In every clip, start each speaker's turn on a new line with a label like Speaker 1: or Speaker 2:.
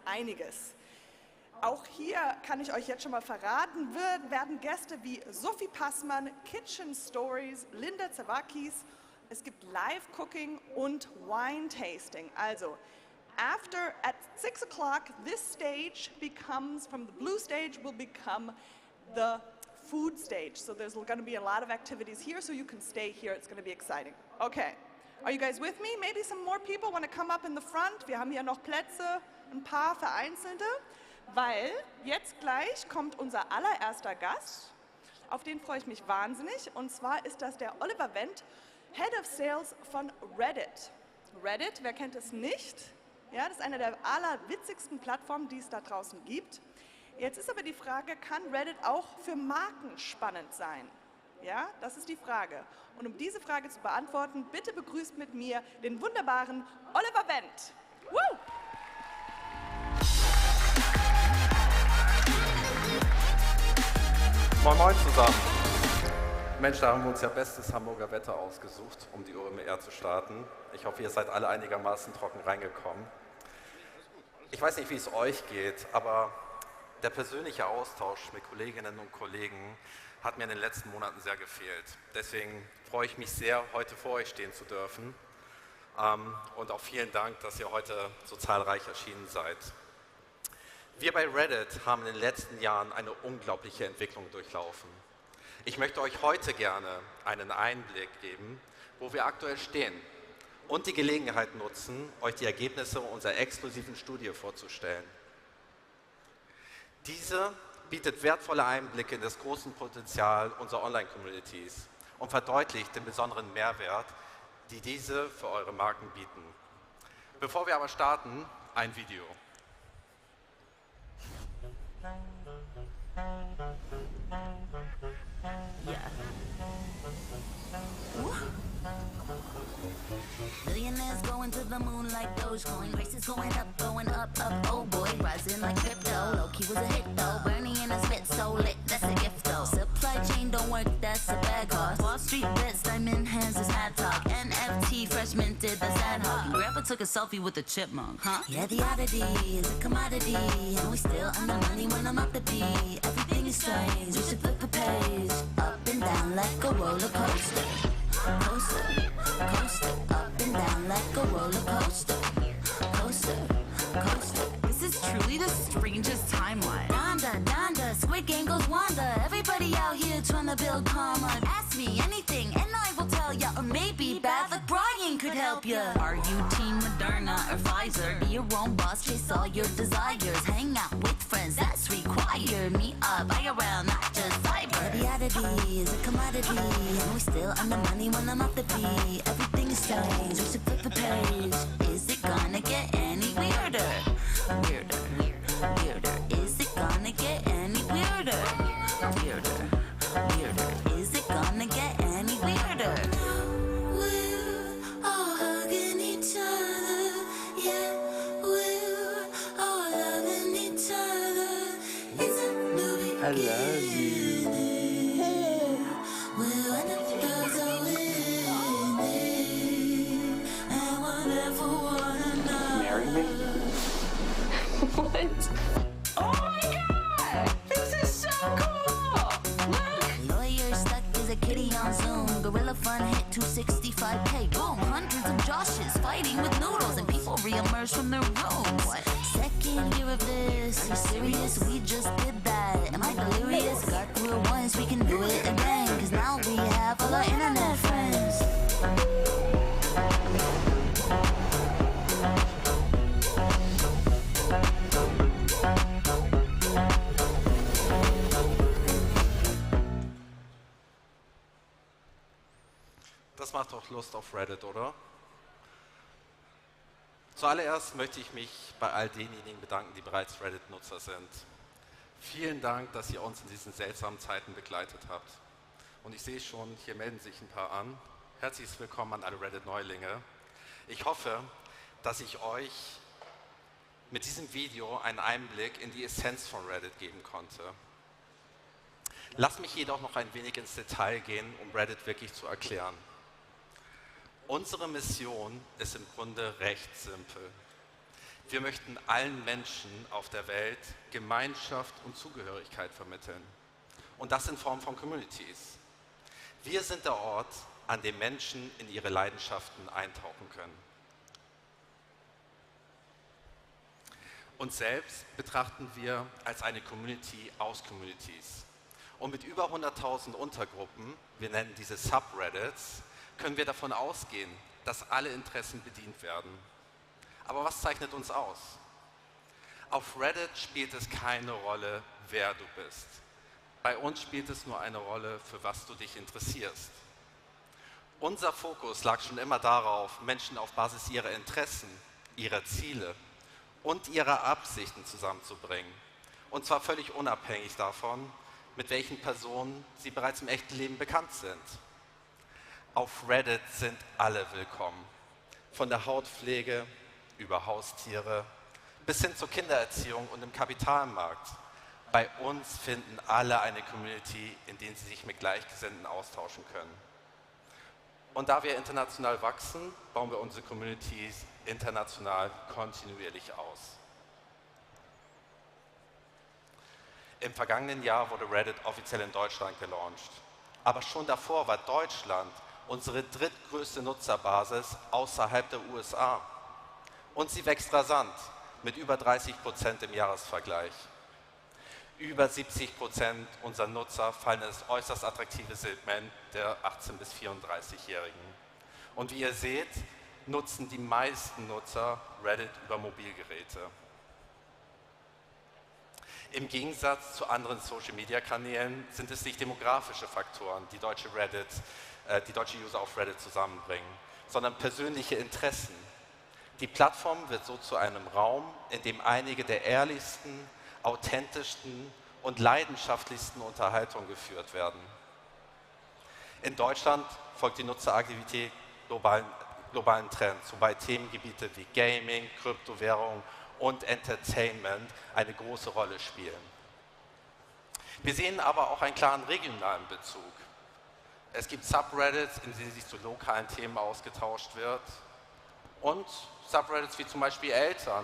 Speaker 1: einiges. Auch hier kann ich euch jetzt schon mal verraten, werden Gäste wie Sophie Passmann, Kitchen Stories, Linda Zawakis, es gibt Live-Cooking und Wine-Tasting. Also, at 6 o'clock, this stage becomes, from the blue stage, will become the food stage. So there's going to be a lot of activities here, so you can stay here. It's going to be exciting. Okay, are you guys with me? Maybe some more people want to come up in the front. Wir haben hier noch Plätze, ein paar vereinzelte. Weil jetzt gleich kommt unser allererster Gast, auf den freue ich mich wahnsinnig, und zwar ist das der Oliver Wendt, Head of Sales von Reddit. Reddit, wer kennt es nicht? Ja, das ist eine der allerwitzigsten Plattformen, die es da draußen gibt. Jetzt ist aber die Frage, kann Reddit auch für Marken spannend sein? Ja, das ist die Frage. Und um diese Frage zu beantworten, bitte begrüßt mit mir den wunderbaren Oliver Wendt. Woo!
Speaker 2: Moin Moin zusammen. Mensch, da haben wir uns ja bestes Hamburger Wetter ausgesucht, um die OMR zu starten. Ich hoffe, ihr seid alle einigermaßen trocken reingekommen. Ich weiß nicht, wie es euch geht, aber der persönliche Austausch mit Kolleginnen und Kollegen hat mir in den letzten Monaten sehr gefehlt. Deswegen freue ich mich sehr, heute vor euch stehen zu dürfen. Und auch vielen Dank, dass ihr heute so zahlreich erschienen seid. Wir bei Reddit haben in den letzten Jahren eine unglaubliche Entwicklung durchlaufen. Ich möchte euch heute gerne einen Einblick geben, wo wir aktuell stehen und die Gelegenheit nutzen, euch die Ergebnisse unserer exklusiven Studie vorzustellen. Diese bietet wertvolle Einblicke in das große Potenzial unserer Online-Communities und verdeutlicht den besonderen Mehrwert, die diese für eure Marken bieten. Bevor wir aber starten, ein Video.
Speaker 3: Millionaires going to the moon like Dogecoin. Prices going up, up. Oh boy, rising like crypto. Low-key was a hit though. Bernie in a spit so lit, that's a gift though. Supply chain don't work, that's a bad cost. Wall Street bets, diamond hands is mad talk. NFT fresh minted, that's ad hoc. Grandpa took a selfie with a chipmunk, huh? Yeah, the oddity is a commodity, and we still earn the money when I'm up the beat. Everything is strange, we should flip a page. Up and down like a roller coaster. Coaster, coaster, up and down like a roller coaster. Coaster, coaster.
Speaker 4: This is truly the strangest timeline.
Speaker 3: Donda, Squid Game goes Wanda. Everybody out here trying to build karma. Ask me anything and I will tell ya. Or maybe bad luck Brian could help ya.
Speaker 4: Are you team Moderna or Pfizer?
Speaker 3: Be your own boss, chase all your desires. Hang out with friends, that's required. Meet up, IRL, not just cyber. The oddity is a commodity, and we still earn the money when I'm off the beat. Everything is strange, we should flip the page. Is it gonna get any weirder? Weirder, weirder. Is it gonna get any weirder? Weirder, weirder. Is it gonna get any weirder? We're all hugging each other, yeah. We're all loving each other. It's a new beginning.
Speaker 5: I love you.
Speaker 3: We're when the girls are winning, and we'll never wanna
Speaker 5: Marry me?
Speaker 4: What? Oh my god! This is so cool! Look!
Speaker 3: Lawyer stuck as a kitty on Zoom. Gorilla Fun hit 265K. Boom! Hundreds of Joshes fighting with noodles, and people re-emerge from their rooms. What? Second year of this. Are you serious? We just did that. Am I delirious? Got through it once, we can do it again. Cause now we have all our internet friends.
Speaker 2: Das macht doch Lust auf Reddit, oder? Zuallererst möchte ich mich bei all denjenigen bedanken, die bereits Reddit-Nutzer sind. Vielen Dank, dass ihr uns in diesen seltsamen Zeiten begleitet habt. Und ich sehe schon, hier melden sich ein paar an. Herzlich willkommen an alle Reddit-Neulinge. Ich hoffe, dass ich euch mit diesem Video einen Einblick in die Essenz von Reddit geben konnte. Lasst mich jedoch noch ein wenig ins Detail gehen, um Reddit wirklich zu erklären. Unsere Mission ist im Grunde recht simpel. Wir möchten allen Menschen auf der Welt Gemeinschaft und Zugehörigkeit vermitteln. Und das in Form von Communities. Wir sind der Ort, an dem Menschen in ihre Leidenschaften eintauchen können. Uns selbst betrachten wir als eine Community aus Communities. Und mit über 100.000 Untergruppen, wir nennen diese Subreddits, können wir davon ausgehen, dass alle Interessen bedient werden. Aber was zeichnet uns aus? Auf Reddit spielt es keine Rolle, wer du bist. Bei uns spielt es nur eine Rolle, für was du dich interessierst. Unser Fokus lag schon immer darauf, Menschen auf Basis ihrer Interessen, ihrer Ziele und ihrer Absichten zusammenzubringen. Und zwar völlig unabhängig davon, mit welchen Personen sie bereits im echten Leben bekannt sind. Auf Reddit sind alle willkommen. Von der Hautpflege über Haustiere bis hin zur Kindererziehung und dem Kapitalmarkt. Bei uns finden alle eine Community, in der sie sich mit Gleichgesinnten austauschen können. Und da wir international wachsen, bauen wir unsere Communities international kontinuierlich aus. Im vergangenen Jahr wurde Reddit offiziell in Deutschland gelauncht. Aber schon davor war Deutschland unsere drittgrößte Nutzerbasis außerhalb der USA. Und sie wächst rasant mit über 30% im Jahresvergleich. Über 70% unserer Nutzer fallen in das äußerst attraktive Segment der 18- bis 34-Jährigen. Und wie ihr seht, nutzen die meisten Nutzer Reddit über Mobilgeräte. Im Gegensatz zu anderen Social-Media-Kanälen sind es nicht demografische Faktoren, die deutsche User auf Reddit zusammenbringen, sondern persönliche Interessen. Die Plattform wird so zu einem Raum, in dem einige der ehrlichsten, authentischsten und leidenschaftlichsten Unterhaltungen geführt werden. In Deutschland folgt die Nutzeraktivität globalen Trends, wobei Themengebiete wie Gaming, Kryptowährung und Entertainment eine große Rolle spielen. Wir sehen aber auch einen klaren regionalen Bezug. Es gibt Subreddits, in denen sich zu lokalen Themen ausgetauscht wird, und Subreddits wie zum Beispiel Eltern,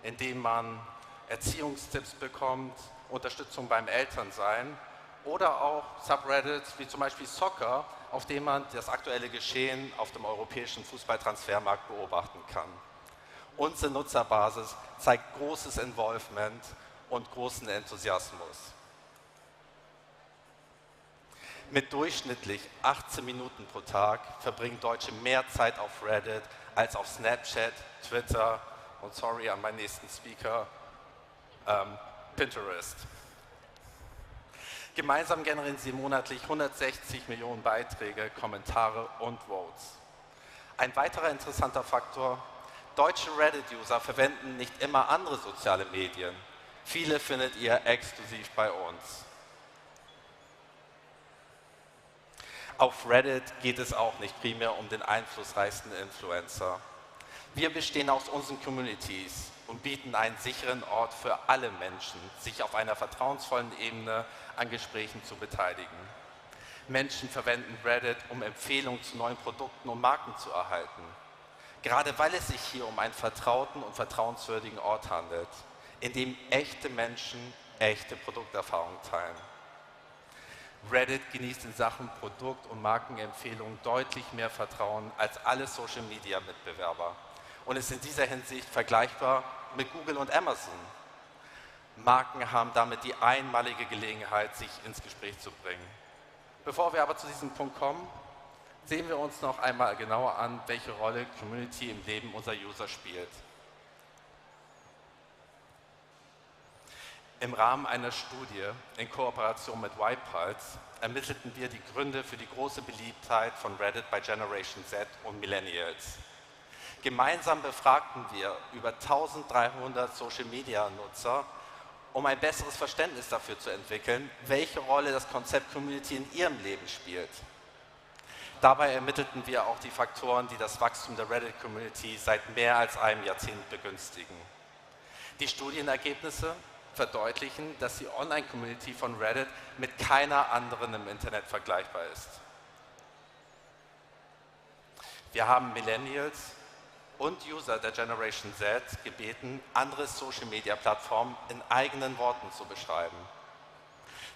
Speaker 2: in denen man Erziehungstipps bekommt, Unterstützung beim Elternsein, oder auch Subreddits wie zum Beispiel Soccer, auf denen man das aktuelle Geschehen auf dem europäischen Fußballtransfermarkt beobachten kann. Unsere Nutzerbasis zeigt großes Involvement und großen Enthusiasmus. Mit durchschnittlich 18 Minuten pro Tag verbringen Deutsche mehr Zeit auf Reddit als auf Snapchat, Twitter und, sorry an meinen nächsten Speaker, Pinterest. Gemeinsam generieren sie monatlich 160 Millionen Beiträge, Kommentare und Votes. Ein weiterer interessanter Faktor: Deutsche Reddit-User verwenden nicht immer andere soziale Medien. Viele findet ihr exklusiv bei uns. Auf Reddit geht es auch nicht primär um den einflussreichsten Influencer. Wir bestehen aus unseren Communities und bieten einen sicheren Ort für alle Menschen, sich auf einer vertrauensvollen Ebene an Gesprächen zu beteiligen. Menschen verwenden Reddit, um Empfehlungen zu neuen Produkten und Marken zu erhalten. Gerade weil es sich hier um einen vertrauten und vertrauenswürdigen Ort handelt, in dem echte Menschen echte Produkterfahrungen teilen. Reddit genießt in Sachen Produkt- und Markenempfehlungen deutlich mehr Vertrauen als alle Social-Media-Mitbewerber und ist in dieser Hinsicht vergleichbar mit Google und Amazon. Marken haben damit die einmalige Gelegenheit, sich ins Gespräch zu bringen. Bevor wir aber zu diesem Punkt kommen, sehen wir uns noch einmal genauer an, welche Rolle Community im Leben unserer User spielt. Im Rahmen einer Studie in Kooperation mit YPulse ermittelten wir die Gründe für die große Beliebtheit von Reddit bei Generation Z und Millennials. Gemeinsam befragten wir über 1300 Social-Media-Nutzer, um ein besseres Verständnis dafür zu entwickeln, welche Rolle das Konzept Community in ihrem Leben spielt. Dabei ermittelten wir auch die Faktoren, die das Wachstum der Reddit-Community seit mehr als einem Jahrzehnt begünstigen. Die Studienergebnisse verdeutlichen, dass die Online-Community von Reddit mit keiner anderen im Internet vergleichbar ist. Wir haben Millennials, und User der Generation Z gebeten, andere Social-Media-Plattformen in eigenen Worten zu beschreiben.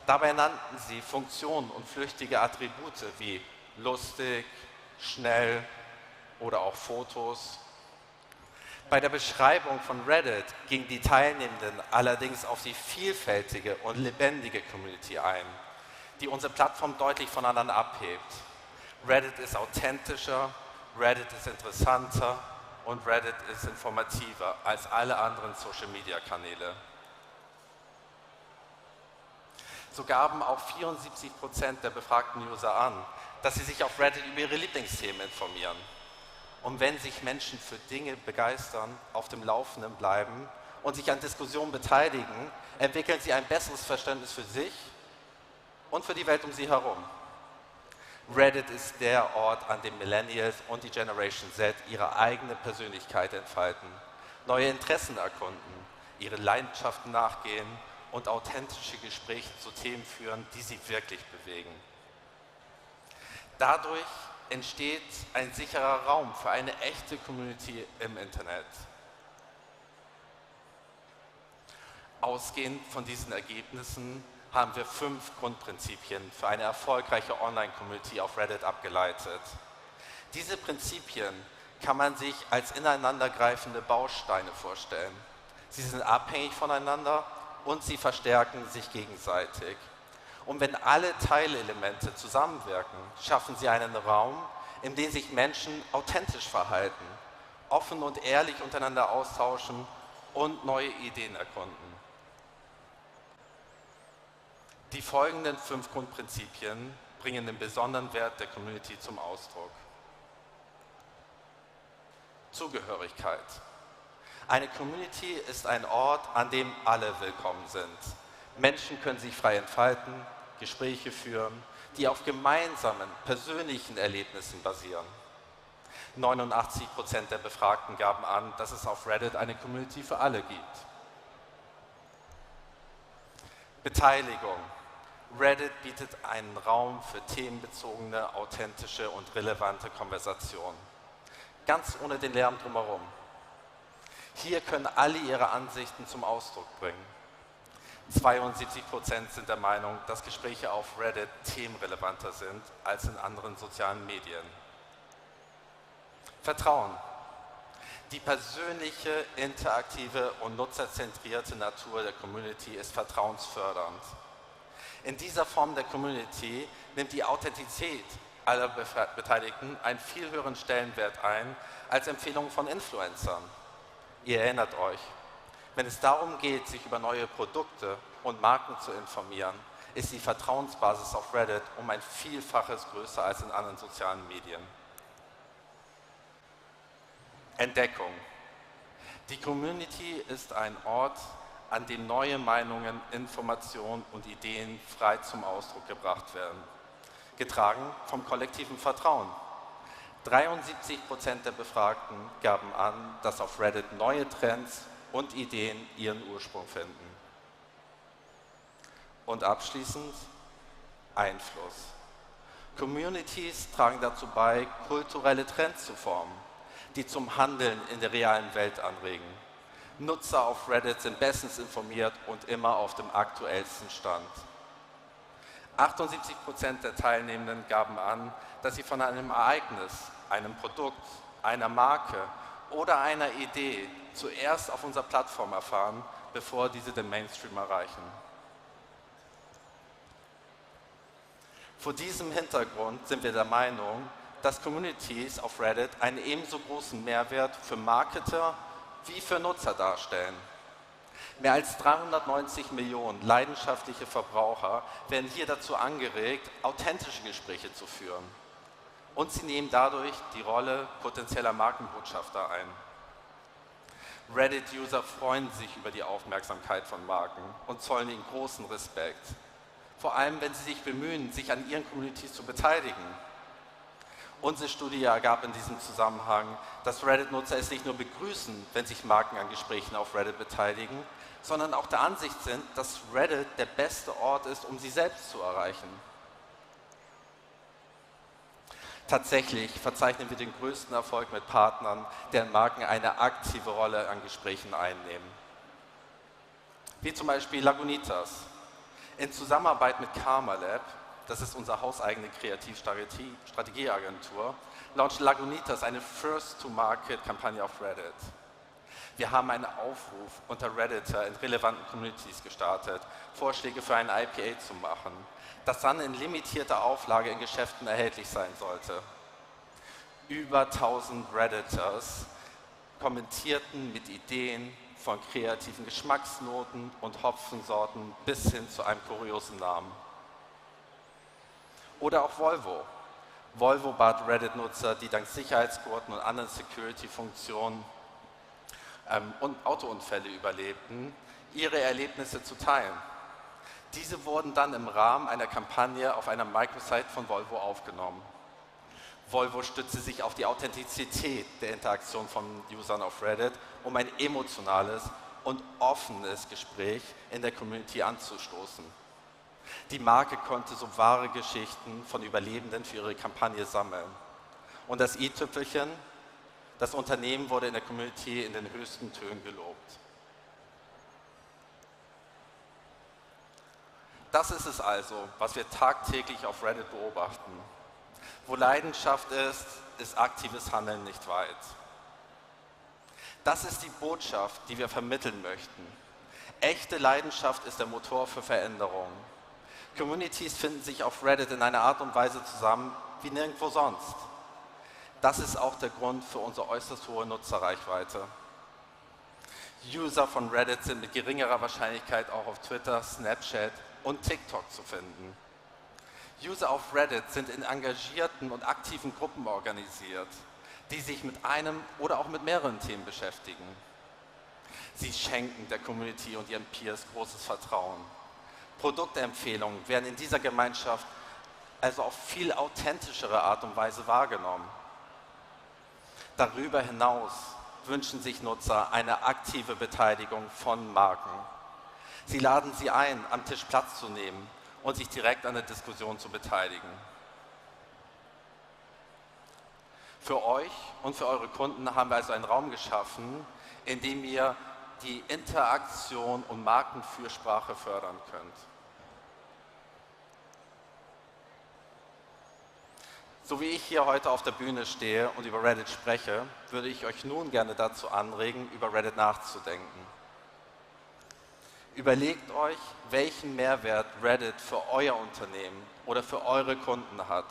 Speaker 2: Dabei nannten sie Funktionen und flüchtige Attribute wie lustig, schnell oder auch Fotos. Bei der Beschreibung von Reddit gingen die Teilnehmenden allerdings auf die vielfältige und lebendige Community ein, die unsere Plattform deutlich voneinander abhebt. Reddit ist authentischer, Reddit ist interessanter und Reddit ist informativer als alle anderen Social-Media-Kanäle. So gaben auch 74% der befragten User an, dass sie sich auf Reddit über ihre Lieblingsthemen informieren. Und wenn sich Menschen für Dinge begeistern, auf dem Laufenden bleiben und sich an Diskussionen beteiligen, entwickeln sie ein besseres Verständnis für sich und für die Welt um sie herum. Reddit ist der Ort, an dem Millennials und die Generation Z ihre eigene Persönlichkeit entfalten, neue Interessen erkunden, ihre Leidenschaften nachgehen und authentische Gespräche zu Themen führen, die sie wirklich bewegen. Dadurch entsteht ein sicherer Raum für eine echte Community im Internet. Ausgehend von diesen Ergebnissen haben wir 5 Grundprinzipien für eine erfolgreiche Online-Community auf Reddit abgeleitet. Diese Prinzipien kann man sich als ineinandergreifende Bausteine vorstellen. Sie sind abhängig voneinander und sie verstärken sich gegenseitig. Und wenn alle Teilelemente zusammenwirken, schaffen sie einen Raum, in dem sich Menschen authentisch verhalten, offen und ehrlich untereinander austauschen und neue Ideen erkunden. Die folgenden 5 Grundprinzipien bringen den besonderen Wert der Community zum Ausdruck. Zugehörigkeit. Eine Community ist ein Ort, an dem alle willkommen sind. Menschen können sich frei entfalten, Gespräche führen, die auf gemeinsamen, persönlichen Erlebnissen basieren. 89% der Befragten gaben an, dass es auf Reddit eine Community für alle gibt. Beteiligung. Reddit bietet einen Raum für themenbezogene, authentische und relevante Konversationen. Ganz ohne den Lärm drumherum. Hier können alle ihre Ansichten zum Ausdruck bringen. 72% sind der Meinung, dass Gespräche auf Reddit themenrelevanter sind als in anderen sozialen Medien. Vertrauen. Die persönliche, interaktive und nutzerzentrierte Natur der Community ist vertrauensfördernd. In dieser Form der Community nimmt die Authentizität aller Beteiligten einen viel höheren Stellenwert ein als Empfehlungen von Influencern. Ihr erinnert euch, wenn es darum geht, sich über neue Produkte und Marken zu informieren, ist die Vertrauensbasis auf Reddit um ein Vielfaches größer als in anderen sozialen Medien. Entdeckung. Die Community ist ein Ort, an dem neue Meinungen, Informationen und Ideen frei zum Ausdruck gebracht werden. Getragen vom kollektiven Vertrauen. 73% der Befragten gaben an, dass auf Reddit neue Trends und Ideen ihren Ursprung finden. Und abschließend Einfluss. Communities tragen dazu bei, kulturelle Trends zu formen, die zum Handeln in der realen Welt anregen. Nutzer auf Reddit sind bestens informiert und immer auf dem aktuellsten Stand. 78% der Teilnehmenden gaben an, dass sie von einem Ereignis, einem Produkt, einer Marke oder einer Idee zuerst auf unserer Plattform erfahren, bevor diese den Mainstream erreichen. Vor diesem Hintergrund sind wir der Meinung, dass Communities auf Reddit einen ebenso großen Mehrwert für Marketer wie für Nutzer darstellen. Mehr als 390 Millionen leidenschaftliche Verbraucher werden hier dazu angeregt, authentische Gespräche zu führen. Und sie nehmen dadurch die Rolle potenzieller Markenbotschafter ein. Reddit-User freuen sich über die Aufmerksamkeit von Marken und zollen ihnen großen Respekt. Vor allem, wenn sie sich bemühen, sich an ihren Communities zu beteiligen. Unsere Studie ergab in diesem Zusammenhang, dass Reddit-Nutzer es nicht nur begrüßen, wenn sich Marken an Gesprächen auf Reddit beteiligen, sondern auch der Ansicht sind, dass Reddit der beste Ort ist, um sie selbst zu erreichen. Tatsächlich verzeichnen wir den größten Erfolg mit Partnern, deren Marken eine aktive Rolle an Gesprächen einnehmen. Wie zum Beispiel Lagunitas. In Zusammenarbeit mit Karma Lab, das ist unsere hauseigene Kreativstrategieagentur, launcht Lagunitas eine First-to-Market-Kampagne auf Reddit. Wir haben einen Aufruf unter Redditor in relevanten Communities gestartet, Vorschläge für ein IPA zu machen, das dann in limitierter Auflage in Geschäften erhältlich sein sollte. Über 1000 Redditors kommentierten mit Ideen von kreativen Geschmacksnoten und Hopfensorten bis hin zu einem kuriosen Namen. Oder auch Volvo. Volvo bat Reddit-Nutzer, die dank Sicherheitsgurten und anderen Security-Funktionen und Autounfälle überlebten, ihre Erlebnisse zu teilen. Diese wurden dann im Rahmen einer Kampagne auf einer Microsite von Volvo aufgenommen. Volvo stützte sich auf die Authentizität der Interaktion von Usern auf Reddit, um ein emotionales und offenes Gespräch in der Community anzustoßen. Die Marke konnte so wahre Geschichten von Überlebenden für ihre Kampagne sammeln. Und das i-Tüpfelchen: das Unternehmen wurde in der Community in den höchsten Tönen gelobt. Das ist es also, was wir tagtäglich auf Reddit beobachten. Wo Leidenschaft ist, ist aktives Handeln nicht weit. Das ist die Botschaft, die wir vermitteln möchten. Echte Leidenschaft ist der Motor für Veränderung. Communities finden sich auf Reddit in einer Art und Weise zusammen wie nirgendwo sonst. Das ist auch der Grund für unsere äußerst hohe Nutzerreichweite. User von Reddit sind mit geringerer Wahrscheinlichkeit auch auf Twitter, Snapchat und TikTok zu finden. User auf Reddit sind in engagierten und aktiven Gruppen organisiert, die sich mit einem oder auch mit mehreren Themen beschäftigen. Sie schenken der Community und ihren Peers großes Vertrauen. Produktempfehlungen werden in dieser Gemeinschaft also auf viel authentischere Art und Weise wahrgenommen. Darüber hinaus wünschen sich Nutzer eine aktive Beteiligung von Marken. Sie laden sie ein, am Tisch Platz zu nehmen und sich direkt an der Diskussion zu beteiligen. Für euch und für eure Kunden haben wir also einen Raum geschaffen, in dem ihr die Interaktion und Markenfürsprache fördern könnt. So wie ich hier heute auf der Bühne stehe und über Reddit spreche, würde ich euch nun gerne dazu anregen, über Reddit nachzudenken. Überlegt euch, welchen Mehrwert Reddit für euer Unternehmen oder für eure Kunden hat.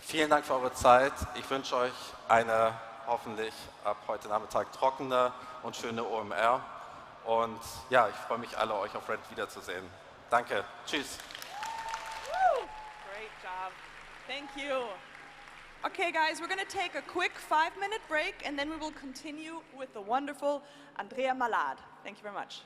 Speaker 2: Vielen Dank für eure Zeit. Ich wünsche euch eine hoffentlich ab heute Nachmittag trockene und schöne OMR. Und ja, ich freue mich alle, euch auf Reddit wiederzusehen. Danke. Tschüss.
Speaker 1: Great job. Thank you. Okay, guys, we're going to take a quick 5-minute break and then we will continue with the wonderful Andrea Malad. Thank you very much.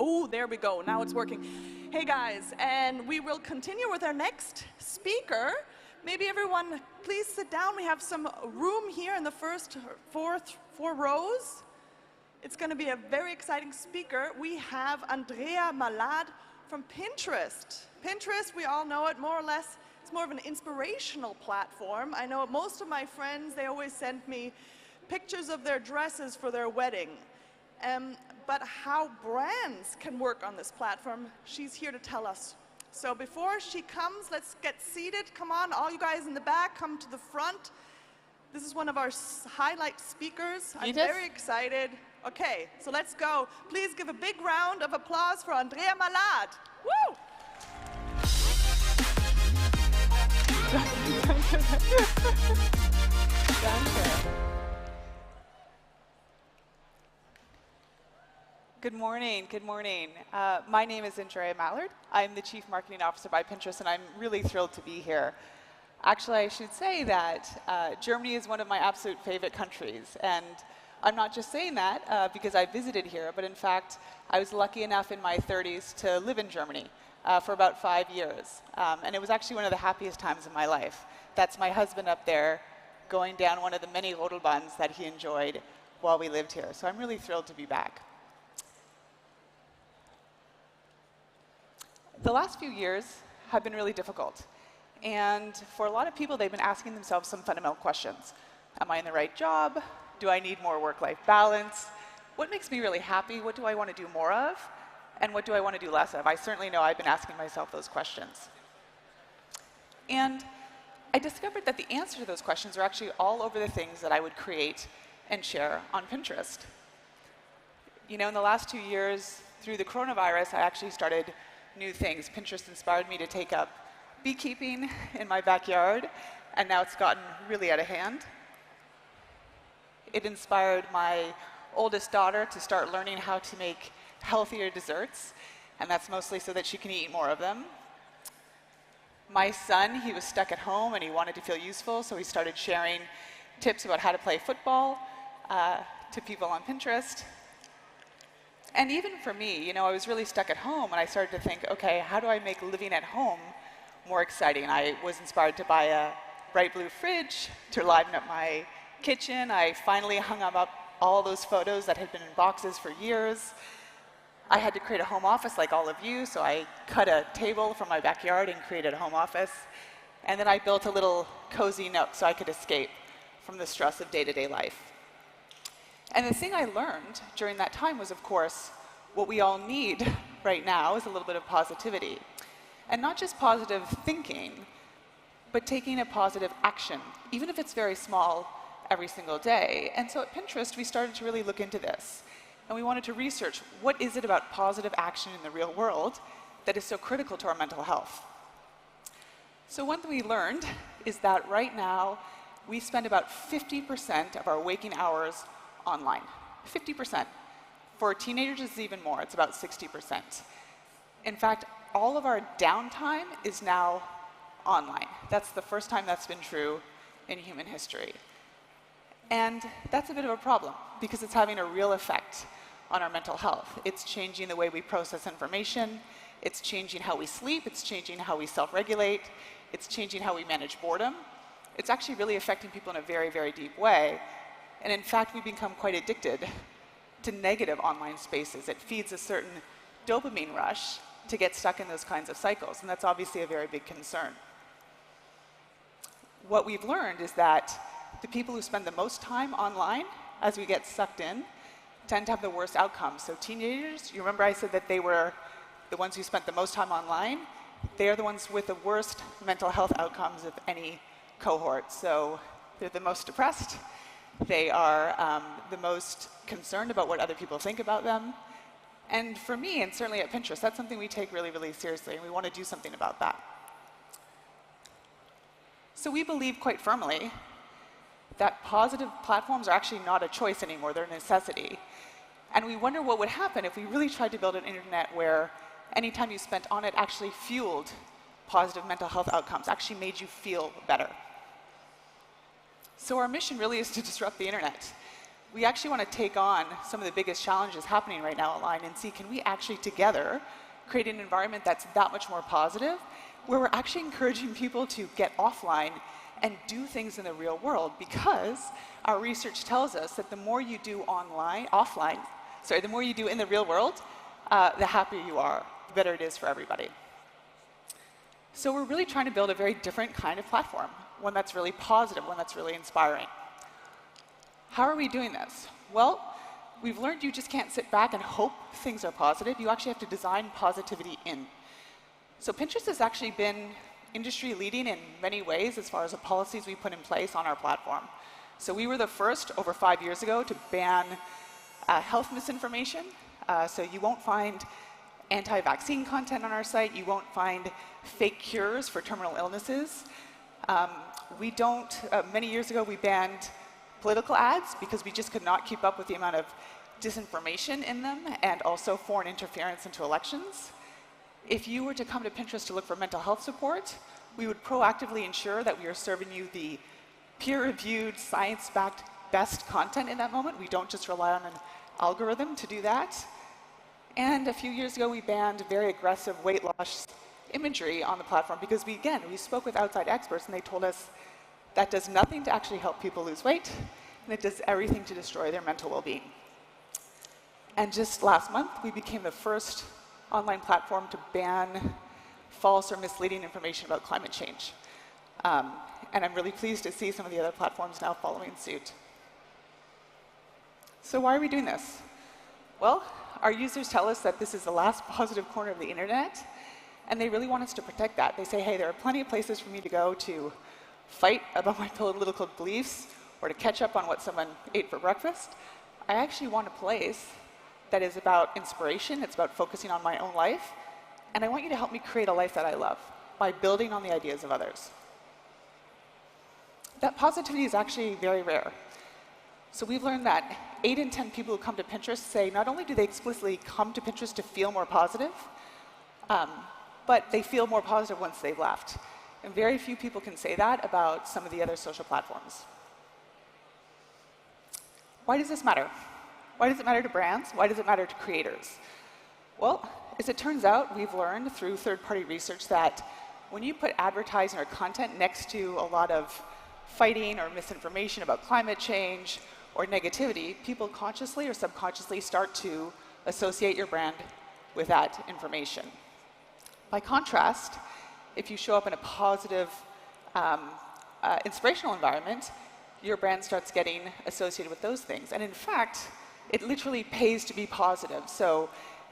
Speaker 1: Oh, there we go. Now it's working. Hey guys, and we will continue with our next speaker. Maybe everyone, please sit down. We have some room here in the first four rows. It's going to be a very exciting speaker. We have Andrea Malad from Pinterest. Pinterest, we all know it more or less. It's more of an inspirational platform. I know most of my friends, they always send me pictures of their dresses for their wedding. But how brands can work on this platform, she's here to tell us. So before she comes, let's get seated. Come on, all you guys in the back, come to the front. This is one of our highlight speakers. I'm very excited. Okay, so let's go. Please give a big round of applause for Andrea Malad. Woo!
Speaker 5: Good morning, good morning. My name is Andrea Mallard. I'm the Chief Marketing Officer by Pinterest, and I'm really thrilled to be here. Actually, I should say that Germany is one of my absolute favorite countries, and I'm not just saying that because I visited here, but in fact, I was lucky enough in my 30s to live in Germany for about 5 years, and it was actually one of the happiest times of my life. That's my husband up there going down one of the many Rodelbahns that he enjoyed while we lived here, so I'm really thrilled to be back. The last few years have been really difficult. And for a lot of people, they've been asking themselves some fundamental questions. Am I in the right job? Do I need more work-life balance? What makes me really happy? What do I want to do more of? And what do I want to do less of? I certainly know I've been asking myself those questions. And I discovered that the answer to those questions are actually all over the things that I would create and share on Pinterest. You know, in the last 2 years, through the coronavirus, I actually started new things. Pinterest inspired me to take up beekeeping in my backyard, and now it's gotten really out of hand. It inspired my oldest daughter to start learning how to make healthier desserts, and that's mostly so that she can eat more of them. My son, he was stuck at home and he wanted to feel useful, so he started sharing tips about how to play football to people on Pinterest. And even for me, you know, I was really stuck at home, and I started to think, okay, how do I make living at home more exciting? I was inspired to buy a bright blue fridge to liven up my kitchen. I finally hung up all those photos that had been in boxes for years. I had to create a home office like all of you, so I cut a table from my backyard and created a home office. And then I built a little cozy nook so I could escape from the stress of day-to-day life. And the thing I learned during that time was, of course, what we all need right now is a little bit of positivity. And not just positive thinking, but taking a positive action, even if it's very small, every single day. And so at Pinterest, we started to really look into this. And we wanted to research, what is it about positive action in the real world that is so critical to our mental health? So one thing we learned is that right now, we spend about 50% of our waking hours online. 50%. For teenagers, it's even more. It's about 60%. In fact, all of our downtime is now online. That's the first time that's been true in human history. And that's a bit of a problem because it's having a real effect on our mental health. It's changing the way we process information. It's changing how we sleep. It's changing how we self-regulate. It's changing how we manage boredom. It's actually really affecting people in a very, very deep way. And in fact, we become quite addicted to negative online spaces. It feeds a certain dopamine rush to get stuck in those kinds of cycles, and that's obviously a very big concern. What we've learned is that the people who spend the most time online, as we get sucked in, tend to have the worst outcomes. So teenagers, you remember I said that they were the ones who spent the most time online? They are the ones with the worst mental health outcomes of any cohort. So they're the most depressed. They are the most concerned about what other people think about them. And for me, and certainly at Pinterest, that's something we take really, really seriously, and we want to do something about that. So we believe quite firmly that positive platforms are actually not a choice anymore, they're a necessity. And we wonder what would happen if we really tried to build an internet where any time you spent on it actually fueled positive mental health outcomes, actually made you feel better. So our mission really is to disrupt the internet. we actually want to take on some of the biggest challenges happening right now online and see, can we actually together create an environment that's that much more positive, where we're actually encouraging people to get offline and do things in the real world, because our research tells us that the more you do the more you do in the real world, the happier you are, the better it is for everybody. So we're really trying to build a very different kind of platform, one that's really positive, one that's really inspiring. How are we doing this? Well, we've learned you just can't sit back and hope things are positive. You actually have to design positivity in. So Pinterest has actually been industry leading in many ways as far as the policies we put in place on our platform. So we were the first over 5 years ago to ban health misinformation. So you won't find anti-vaccine content on our site. You won't find fake cures for terminal illnesses. Many years ago, we banned political ads because we just could not keep up with the amount of disinformation in them and also foreign interference into elections. If you were to come to Pinterest to look for mental health support, we would proactively ensure that we are serving you the peer-reviewed, science-backed best content in that moment. We don't just rely on an algorithm to do that. And a few years ago, we banned very aggressive weight loss imagery on the platform because we spoke with outside experts and they told us that does nothing to actually help people lose weight, and it does everything to destroy their mental well-being. And just last month, we became the first online platform to ban false or misleading information about climate change. And I'm really pleased to see some of the other platforms now following suit. So why are we doing this? Well, our users tell us that this is the last positive corner of the internet, and they really want us to protect that. They say, hey, there are plenty of places for me to go to fight about my political beliefs or to catch up on what someone ate for breakfast. I actually want a place that is about inspiration, it's about focusing on my own life, and I want you to help me create a life that I love by building on the ideas of others. That positivity is actually very rare. So we've learned that 8 in 10 people who come to Pinterest say not only do they explicitly come to Pinterest to feel more positive, but they feel more positive once they've left. And very few people can say that about some of the other social platforms. Why does this matter? Why does it matter to brands? Why does it matter to creators? Well, as it turns out, we've learned through third-party research that when you put advertising or content next to a lot of fighting or misinformation about climate change or negativity, people consciously or subconsciously start to associate your brand with that information. By contrast, if you show up in a positive, inspirational environment, your brand starts getting associated with those things. And in fact, it literally pays to be positive. So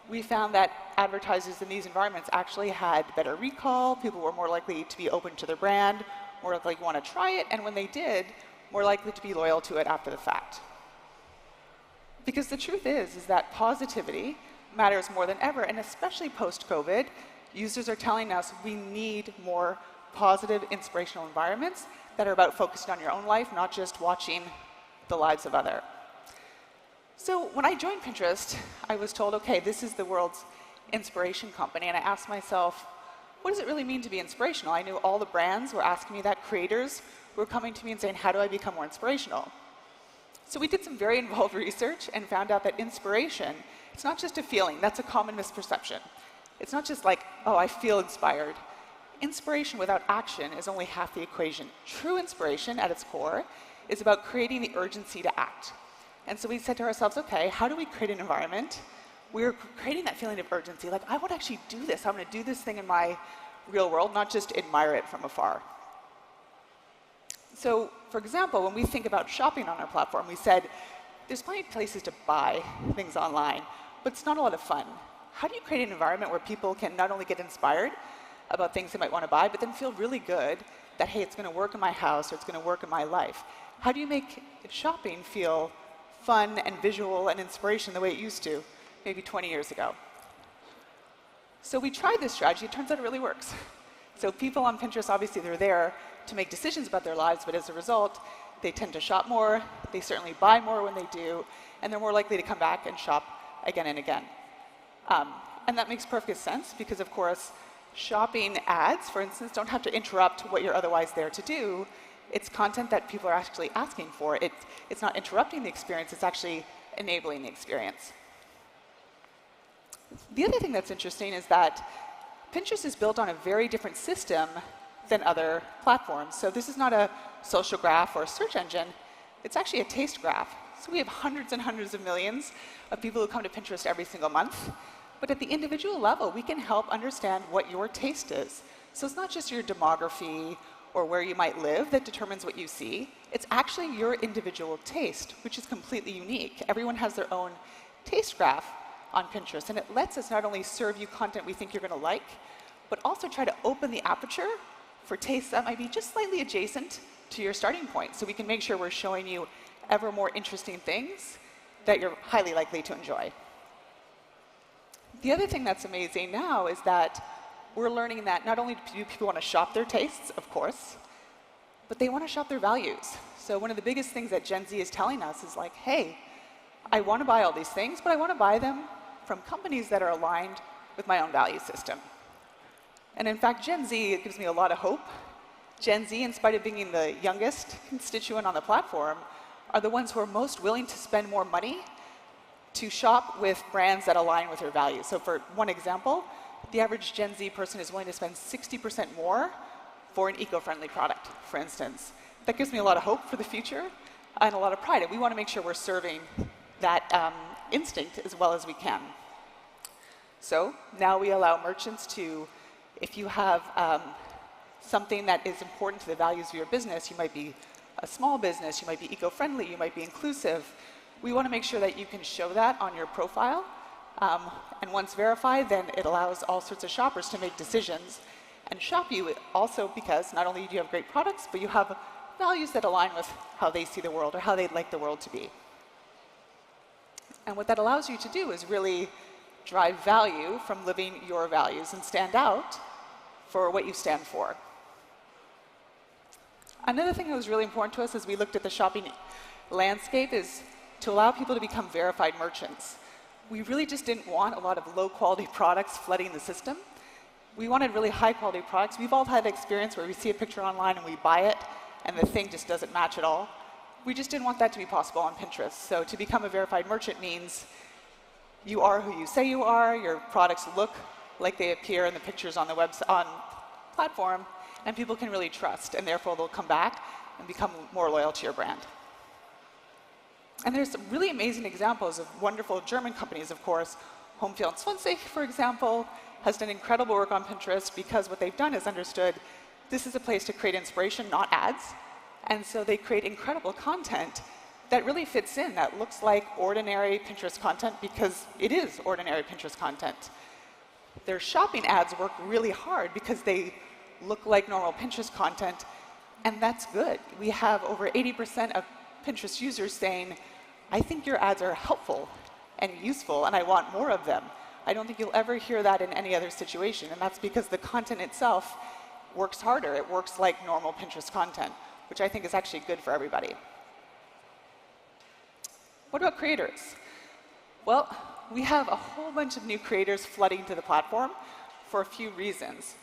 Speaker 5: we found that advertisers in these environments actually had better recall, people were more likely to be open to their brand, more likely to want to try it, and when they did, more likely to be loyal to it after the fact. Because the truth is that positivity matters more than ever, and especially post-COVID, users are telling us we need more positive, inspirational environments that are about focusing on your own life, not just watching the lives of others. So when I joined Pinterest, I was told, okay, this is the world's inspiration company, and I asked myself, what does it really mean to be inspirational? I knew all the brands were asking me that, creators were coming to me and saying, how do I become more inspirational? So we did some very involved research and found out that inspiration, it's not just a feeling, that's a common misperception. It's not just like, oh, I feel inspired. Inspiration without action is only half the equation. True inspiration, at its core, is about creating the urgency to act. And so we said to ourselves, okay, how do we create an environment? We're creating that feeling of urgency, like, I want to actually do this. I'm going to do this thing in my real world, not just admire it from afar. So, for example, when we think about shopping on our platform, we said, there's plenty of places to buy things online, but it's not a lot of fun. How do you create an environment where people can not only get inspired about things they might want to buy, but then feel really good that, hey, it's going to work in my house or it's going to work in my life? How do you make shopping feel fun and visual and inspiration the way it used to maybe 20 years ago? So we tried this strategy. It turns out it really works. So people on Pinterest, obviously, they're there to make decisions about their lives, but as a result, they tend to shop more, they certainly buy more when they do, and they're more likely to come back and shop again and again. And that makes perfect sense because, of course, shopping ads, for instance, don't have to interrupt what you're otherwise there to do. It's content that people are actually asking for. It's not interrupting the experience, it's actually enabling the experience. The other thing that's interesting is that Pinterest is built on a very different system than other platforms. So this is not a social graph or a search engine, it's actually a taste graph. So we have hundreds and hundreds of millions of people who come to Pinterest every single month. But at the individual level, we can help understand what your taste is. So it's not just your demography or where you might live that determines what you see. It's actually your individual taste, which is completely unique. Everyone has their own taste graph on Pinterest, and it lets us not only serve you content we think you're going to like, but also try to open the aperture for tastes that might be just slightly adjacent to your starting point, so we can make sure we're showing you ever more interesting things that you're highly likely to enjoy. The other thing that's amazing now is that we're learning that not only do people want to shop their tastes, of course, but they want to shop their values. So one of the biggest things that Gen Z is telling us is like, hey, I want to buy all these things, but I want to buy them from companies that are aligned with my own value system. And in fact, Gen Z, it gives me a lot of hope. Gen Z, in spite of being the youngest constituent on the platform, are the ones who are most willing to spend more money to shop with brands that align with their values. So for one example, the average Gen Z person is willing to spend 60% more for an eco-friendly product, for instance. That gives me a lot of hope for the future and a lot of pride. And we want to make sure we're serving that instinct as well as we can. So now we allow merchants to, if you have something that is important to the values of your business, you might be a small business, you might be eco-friendly, you might be inclusive, we want to make sure that you can show that on your profile. And once verified, then it allows all sorts of shoppers to make decisions and shop you also because not only do you have great products, but you have values that align with how they see the world or how they'd like the world to be. And what that allows you to do is really drive value from living your values and stand out for what you stand for. Another thing that was really important to us as we looked at the shopping landscape is to allow people to become verified merchants. We really just didn't want a lot of low-quality products flooding the system. We wanted really high-quality products. We've all had the experience where we see a picture online and we buy it, and the thing just doesn't match at all. We just didn't want that to be possible on Pinterest. So to become a verified merchant means you are who you say you are, your products look like they appear in the pictures on the platform, and people can really trust, and therefore they'll come back and become more loyal to your brand. And there's some really amazing examples of wonderful German companies, of course. Home24, for example, has done incredible work on Pinterest because what they've done is understood this is a place to create inspiration, not ads. And so they create incredible content that really fits in, that looks like ordinary Pinterest content because it is ordinary Pinterest content. Their shopping ads work really hard because they look like normal Pinterest content, and that's good. We have over 80% of Pinterest users saying, I think your ads are helpful and useful, and I want more of them. I don't think you'll ever hear that in any other situation, and that's because the content itself works harder. It works like normal Pinterest content, which I think is actually good for everybody. What about creators? Well, we have a whole bunch of new creators flooding to the platform for a few reasons.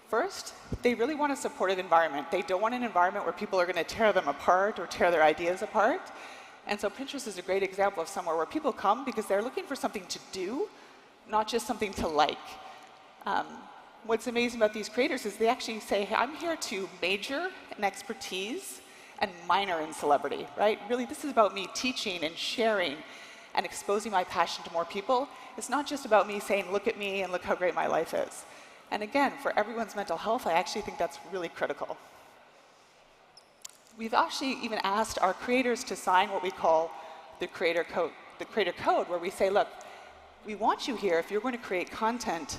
Speaker 5: First, they really want a supportive environment. They don't want an environment where people are going to tear them apart or tear their ideas apart. And so Pinterest is a great example of somewhere where people come because they're looking for something to do, not just something to like. What's amazing about these creators is they actually say, hey, I'm here to major in expertise and minor in celebrity, right? Really, this is about me teaching and sharing and exposing my passion to more people. It's not just about me saying, look at me and look how great my life is. And again, for everyone's mental health, I actually think that's really critical. We've actually even asked our creators to sign what we call the creator code, where we say, look, we want you here if you're going to create content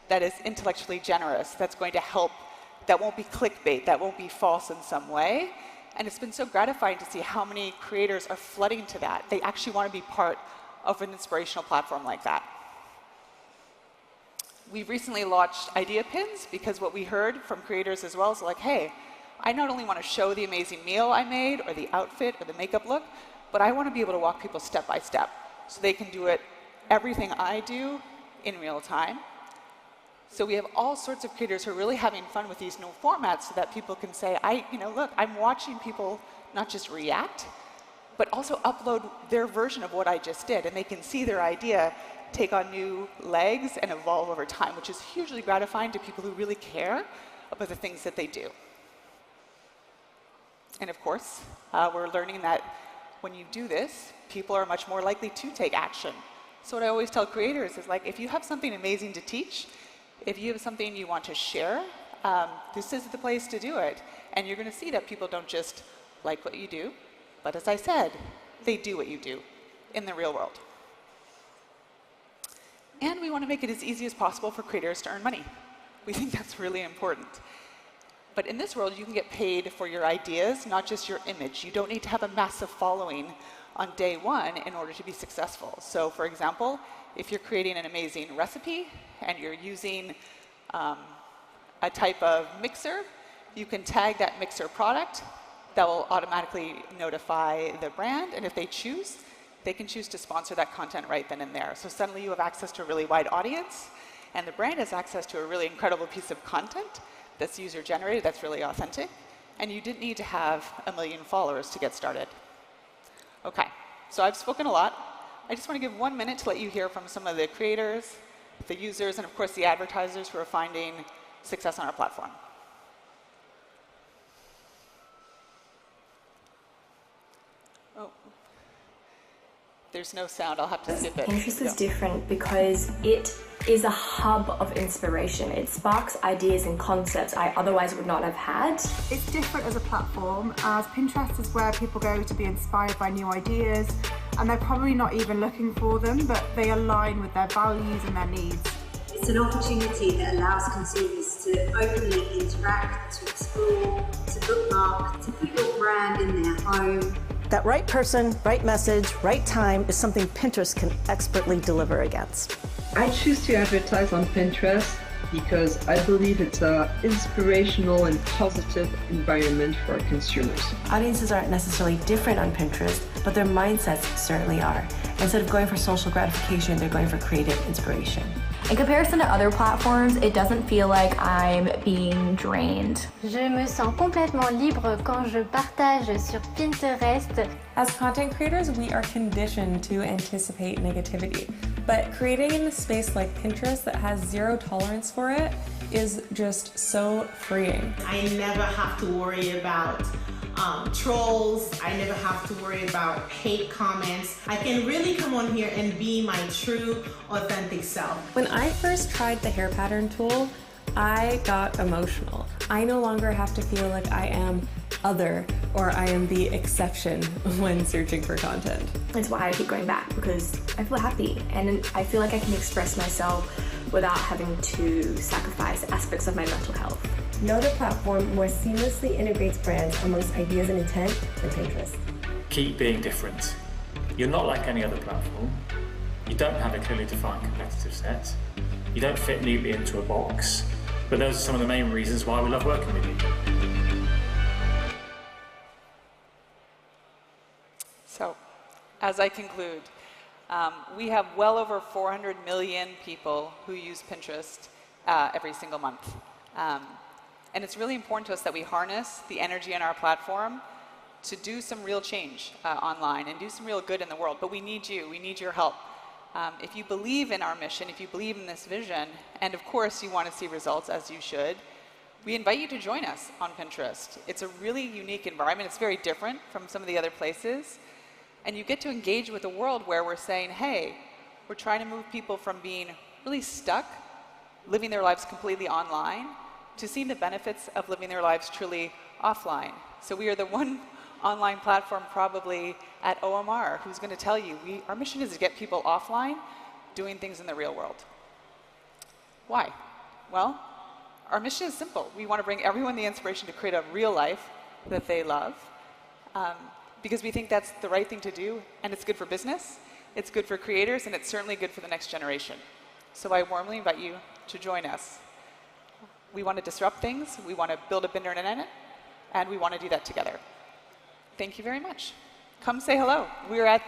Speaker 5: that is intellectually generous, that's going to help, that won't be clickbait, that won't be false in some way. And it's been so gratifying to see how many creators are flooding to that. They actually want to be part of an inspirational platform like that. We've recently launched idea pins because what we heard from creators as well is like, hey, I not only want to show the amazing meal I made or the outfit or the makeup look, but I want to be able to walk people step by step so they can do it, everything I do in real time. So we have all sorts of creators who are really having fun with these new formats so that people can say, look, I'm watching people not just react, but also upload their version of what I just did. And they can see their idea take on new legs and evolve over time, which is hugely gratifying to people who really care about the things that they do. And of course, we're learning that when you do this, people are much more likely to take action. So what I always tell creators is, like, if you have something amazing to teach, if you have something you want to share, this is the place to do it. And you're going to see that people don't just like what you do, but as I said, they do what you do in the real world. And we want to make it as easy as possible for creators to earn money. We think that's really important. But in this world, you can get paid for your ideas, not just your image. You don't need to have a massive following on day one in order to be successful. So for example, if you're creating an amazing recipe and you're using a type of mixer, you can tag that mixer product. That will automatically notify the brand, and if they choose, they can choose to sponsor that content right then and there. So suddenly you have access to a really wide audience, and the brand has access to a really incredible piece of content that's user-generated, that's really authentic, and you didn't need to have 1 million followers to get started. Okay, so I've spoken a lot. I just want to give 1 minute to let you hear from some of the creators, the users, and of course the advertisers who are finding success on our platform. Oh, there's no sound. I'll have to skip it.
Speaker 6: Pinterest is different because it is a hub of inspiration. It sparks ideas and concepts I otherwise would not have had.
Speaker 7: It's different as a platform, as Pinterest is where people go to be inspired by new ideas, and they're probably not even looking for them, but they align with their values and their needs.
Speaker 8: It's an opportunity that allows consumers to openly interact, to explore, to bookmark, to put your brand in their home.
Speaker 9: That right person, right message, right time is something Pinterest can expertly deliver against.
Speaker 10: I choose to advertise on Pinterest because I believe it's an inspirational and positive environment for consumers.
Speaker 11: Audiences aren't necessarily different on Pinterest, but their mindsets certainly are. Instead of going for social gratification, they're going for creative inspiration.
Speaker 12: In comparison to other platforms, it doesn't feel like I'm being drained.
Speaker 13: Je me sens complètement libre quand je partage sur Pinterest.
Speaker 14: As content creators, we are conditioned to anticipate negativity, but creating in a space like Pinterest that has zero tolerance for it is just so freeing.
Speaker 15: I never have to worry about trolls. I never have to worry about hate comments. I can really come on here and be my true, authentic self.
Speaker 14: When I first tried the hair pattern tool, I got emotional. I no longer have to feel like I am other or I am the exception when searching for content.
Speaker 6: It's why I keep going back, because I feel happy and I feel like I can express myself without having to sacrifice aspects of my mental health.
Speaker 11: No other platform more seamlessly integrates brands amongst ideas and intent than Pinterest.
Speaker 16: Keep being different. You're not like any other platform. You don't have a clearly defined competitive set. You don't fit neatly into a box. But those are some of the main reasons why we love working with you.
Speaker 5: So, as I conclude, we have well over 400 million people who use Pinterest every single month. And it's really important to us that we harness the energy in our platform to do some real change online and do some real good in the world. But we need you. We need your help. If you believe in our mission, if you believe in this vision, and of course you want to see results, as you should, we invite you to join us on Pinterest. It's a really unique environment. It's very different from some of the other places. And you get to engage with a world where we're saying, hey, we're trying to move people from being really stuck, living their lives completely online, to seeing the benefits of living their lives truly offline. So we are the one online platform probably at OMR who's going to tell you our mission is to get people offline doing things in the real world. Why? Well, our mission is simple. We want to bring everyone the inspiration to create a real life that they love because we think that's the right thing to do, and it's good for business, it's good for creators, and it's certainly good for the next generation. So I warmly invite you to join us. We want to disrupt things, we want to build a better internet, and we want to do that together. Thank you very much. Come say hello. We have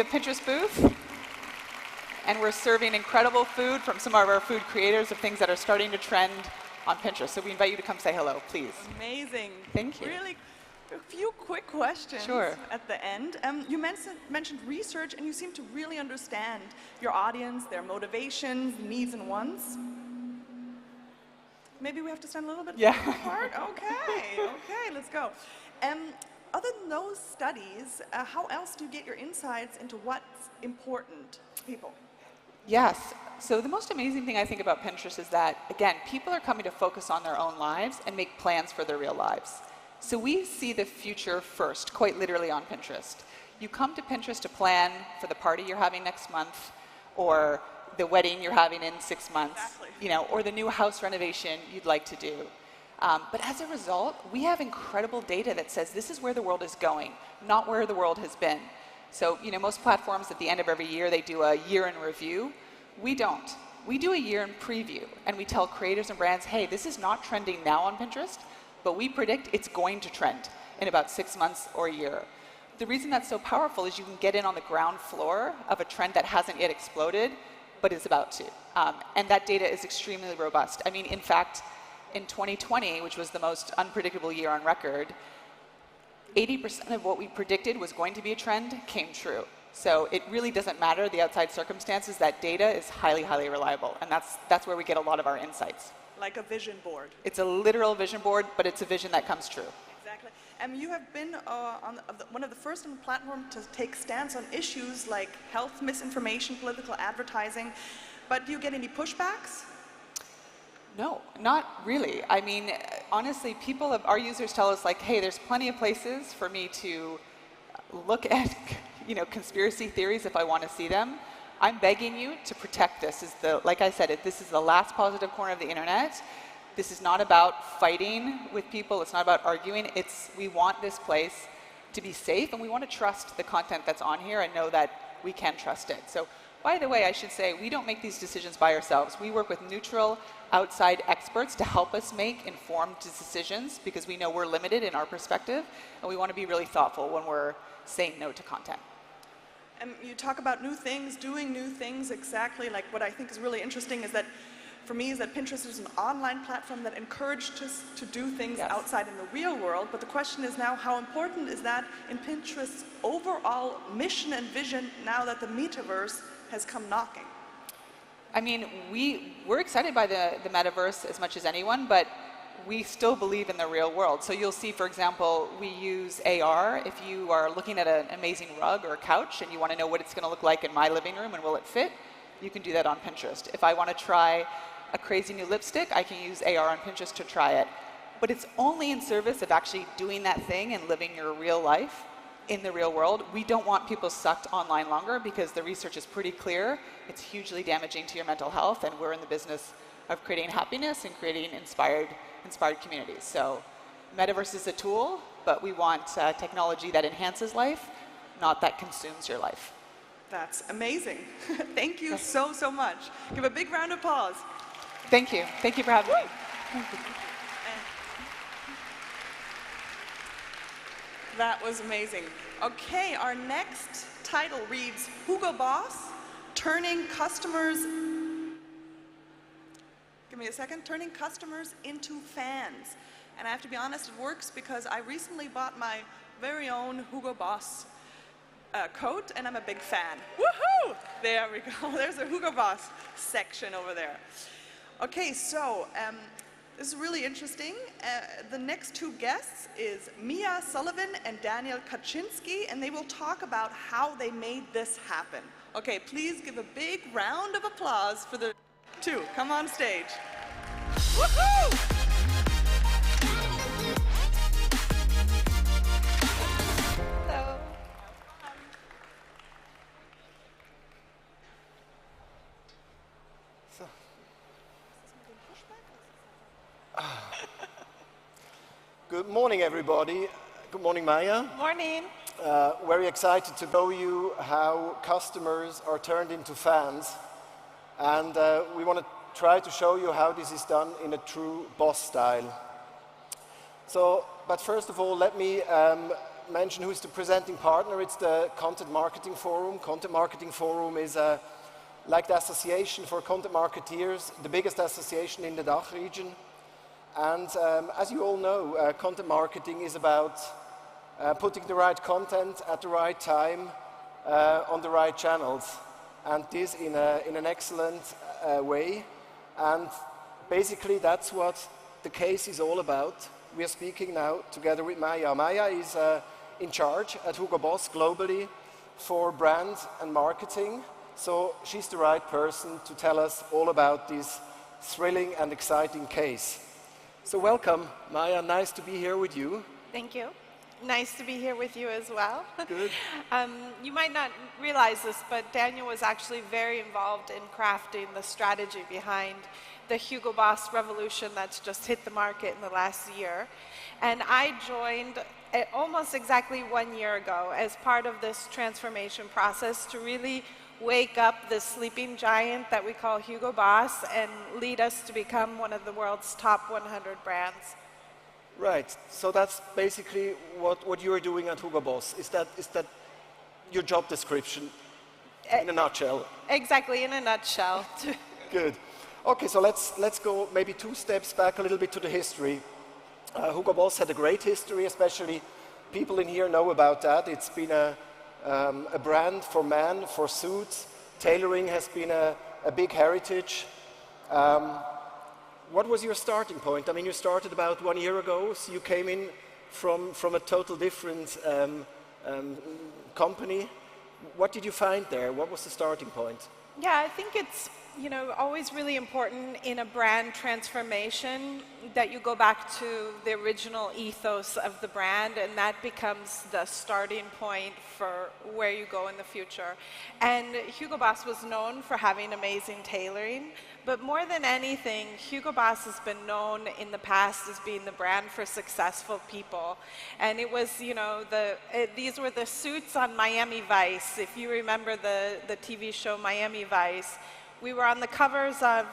Speaker 5: Pinterest booth, And we're serving incredible food from some of our food creators of things that are starting to trend on Pinterest. So we invite you to come say hello, please.
Speaker 1: Amazing.
Speaker 5: Thank you.
Speaker 1: Really, a few quick questions at the end. You mentioned research, and you seem to really understand your audience, their motivations, needs, and wants. Maybe we have to stand a little bit apart? Okay, let's go. Other than those studies, how else do you get your insights into what's important to people?
Speaker 5: Yes. So the most amazing thing I think about Pinterest is that, again, people are coming to focus on their own lives and make plans for their real lives. So we see the future first, quite literally on Pinterest. You come to Pinterest to plan for the party you're having next month, or the wedding you're having in 6 months, you know, or the new house renovation you'd like to do. But as a result, we have incredible data that says this is where the world is going, not where the world has been. So, you know, most platforms at the end of every year, they do a year in review. We don't. We do a year in preview, and we tell creators and brands, hey, this is not trending now on Pinterest, but we predict it's going to trend in about 6 months or a year. The reason that's so powerful is you can get in on the ground floor of a trend that hasn't yet exploded, but is about to. And that data is extremely robust. I mean, in fact, in 2020, which was the most unpredictable year on record, 80% of what we predicted was going to be a trend came true. So it really doesn't matter the outside circumstances. That data is highly, highly reliable. And that's where we get a lot of our insights.
Speaker 1: Like a vision board.
Speaker 5: It's a literal vision board, but it's a vision that comes true.
Speaker 1: Exactly. You have been one of the first on the platform to take stance on issues like health misinformation, political advertising. But do you get any pushbacks?
Speaker 5: No, not really. I mean, honestly, our users tell us like, hey, there's plenty of places for me to look at, you know, conspiracy theories if I want to see them. I'm begging you to protect this. Like I said, this is the last positive corner of the internet. This is not about fighting with people. It's not about arguing. We want this place to be safe, and we want to trust the content that's on here and know that we can trust it. So, by the way, I should say, we don't make these decisions by ourselves. We work with neutral outside experts to help us make informed decisions because we know we're limited in our perspective, and we want to be really thoughtful when we're saying no to content.
Speaker 1: And you talk about new things, doing new things exactly. Like what I think is really interesting is that, for me, is that Pinterest is an online platform that encouraged us to do things outside in the real world. But the question is now, how important is that in Pinterest's overall mission and vision now that the metaverse has come knocking?
Speaker 5: I mean, we're excited by the metaverse as much as anyone, but we still believe in the real world. So you'll see, for example, we use AR. If you are looking at an amazing rug or a couch and you want to know what it's going to look like in my living room and will it fit, you can do that on Pinterest. If I want to try a crazy new lipstick, I can use AR on Pinterest to try it. But it's only in service of actually doing that thing and living your real life in the real world. We don't want people sucked online longer because the research is pretty clear. It's hugely damaging to your mental health, and we're in the business of creating happiness and creating inspired communities. So metaverse is a tool, but we want technology that enhances life, not that consumes your life.
Speaker 1: That's amazing. Thank you so much. Give a big round of applause.
Speaker 5: Thank you. Thank you for having me.
Speaker 1: That was amazing. Okay, our next title reads Hugo Boss, Turning Customers into Fans. And I have to be honest, it works because I recently bought my very own Hugo Boss coat, and I'm a big fan. Woohoo! There we go. There's a Hugo Boss section over there. Okay, so this is really interesting. The next two guests is Mia Sullivan and Daniel Kaczynski, and they will talk about how they made this happen. Okay, please give a big round of applause for the two. Come on stage. Woohoo!
Speaker 17: Good morning, everybody. Good morning, Maya.
Speaker 1: Morning.
Speaker 17: Very excited to show you how customers are turned into fans. And we want to try to show you how this is done in a true boss style. But first of all, let me mention who's the presenting partner. It's the Content Marketing Forum. Content Marketing Forum is a like the Association for Content Marketeers, the biggest association in the DACH region. And as you all know, content marketing is about putting the right content at the right time on the right channels, and this in an excellent way. And basically that's what the case is all about. We are speaking now together with Maya. Maya is in charge at Hugo Boss globally for brand and marketing. So she's the right person to tell us all about this thrilling and exciting case. So welcome, Maya, nice to be here with you.
Speaker 18: Thank you. Nice to be here with you as well.
Speaker 17: Good.
Speaker 18: You might not realize this, but Daniel was actually very involved in crafting the strategy behind the Hugo Boss revolution that's just hit the market in the last year. And I joined almost exactly 1 year ago as part of this transformation process to really wake up this sleeping giant that we call Hugo Boss and lead us to become one of the world's top 100 brands.
Speaker 17: Right, so that's basically what you're doing at Hugo Boss. Is that your job description in a nutshell?
Speaker 18: Exactly, in a nutshell.
Speaker 17: Good. Okay, so let's go maybe 2 steps back a little bit to the history. Hugo Boss had a great history, especially people in here know about that. It's been a brand for men, for suits. Tailoring has been a big heritage. What was your starting point? I mean, you started about 1 year ago, so you came in from a total different company. What did you find there? What was the starting point?
Speaker 18: Yeah, I think it's always really important in a brand transformation that you go back to the original ethos of the brand, and that becomes the starting point for where you go in the future. And Hugo Boss was known for having amazing tailoring, but more than anything, Hugo Boss has been known in the past as being the brand for successful people. And it was, these were the suits on Miami Vice. If you remember the TV show Miami Vice, we were on the covers of,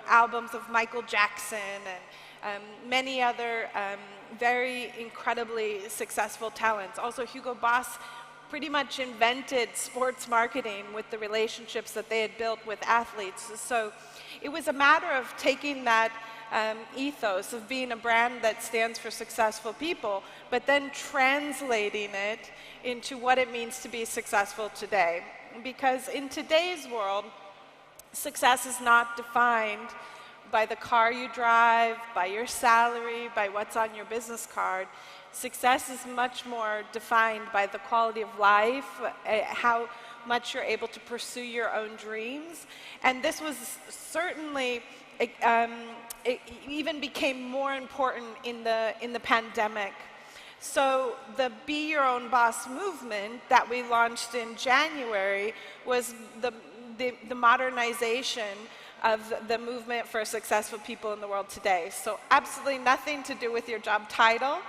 Speaker 18: albums of Michael Jackson and many other very incredibly successful talents. Also, Hugo Boss pretty much invented sports marketing with the relationships that they had built with athletes. So it was a matter of taking that ethos of being a brand that stands for successful people, but then translating it into what it means to be successful today. Because in today's world, success is not defined by the car you drive, by your salary, by what's on your business card. Success is much more defined by the quality of life, how much you're able to pursue your own dreams. And this was certainly, it even became more important in the pandemic. So the Be Your Own Boss movement that we launched in January was the modernization of the movement for successful people in the world today. So absolutely nothing to do with your job title,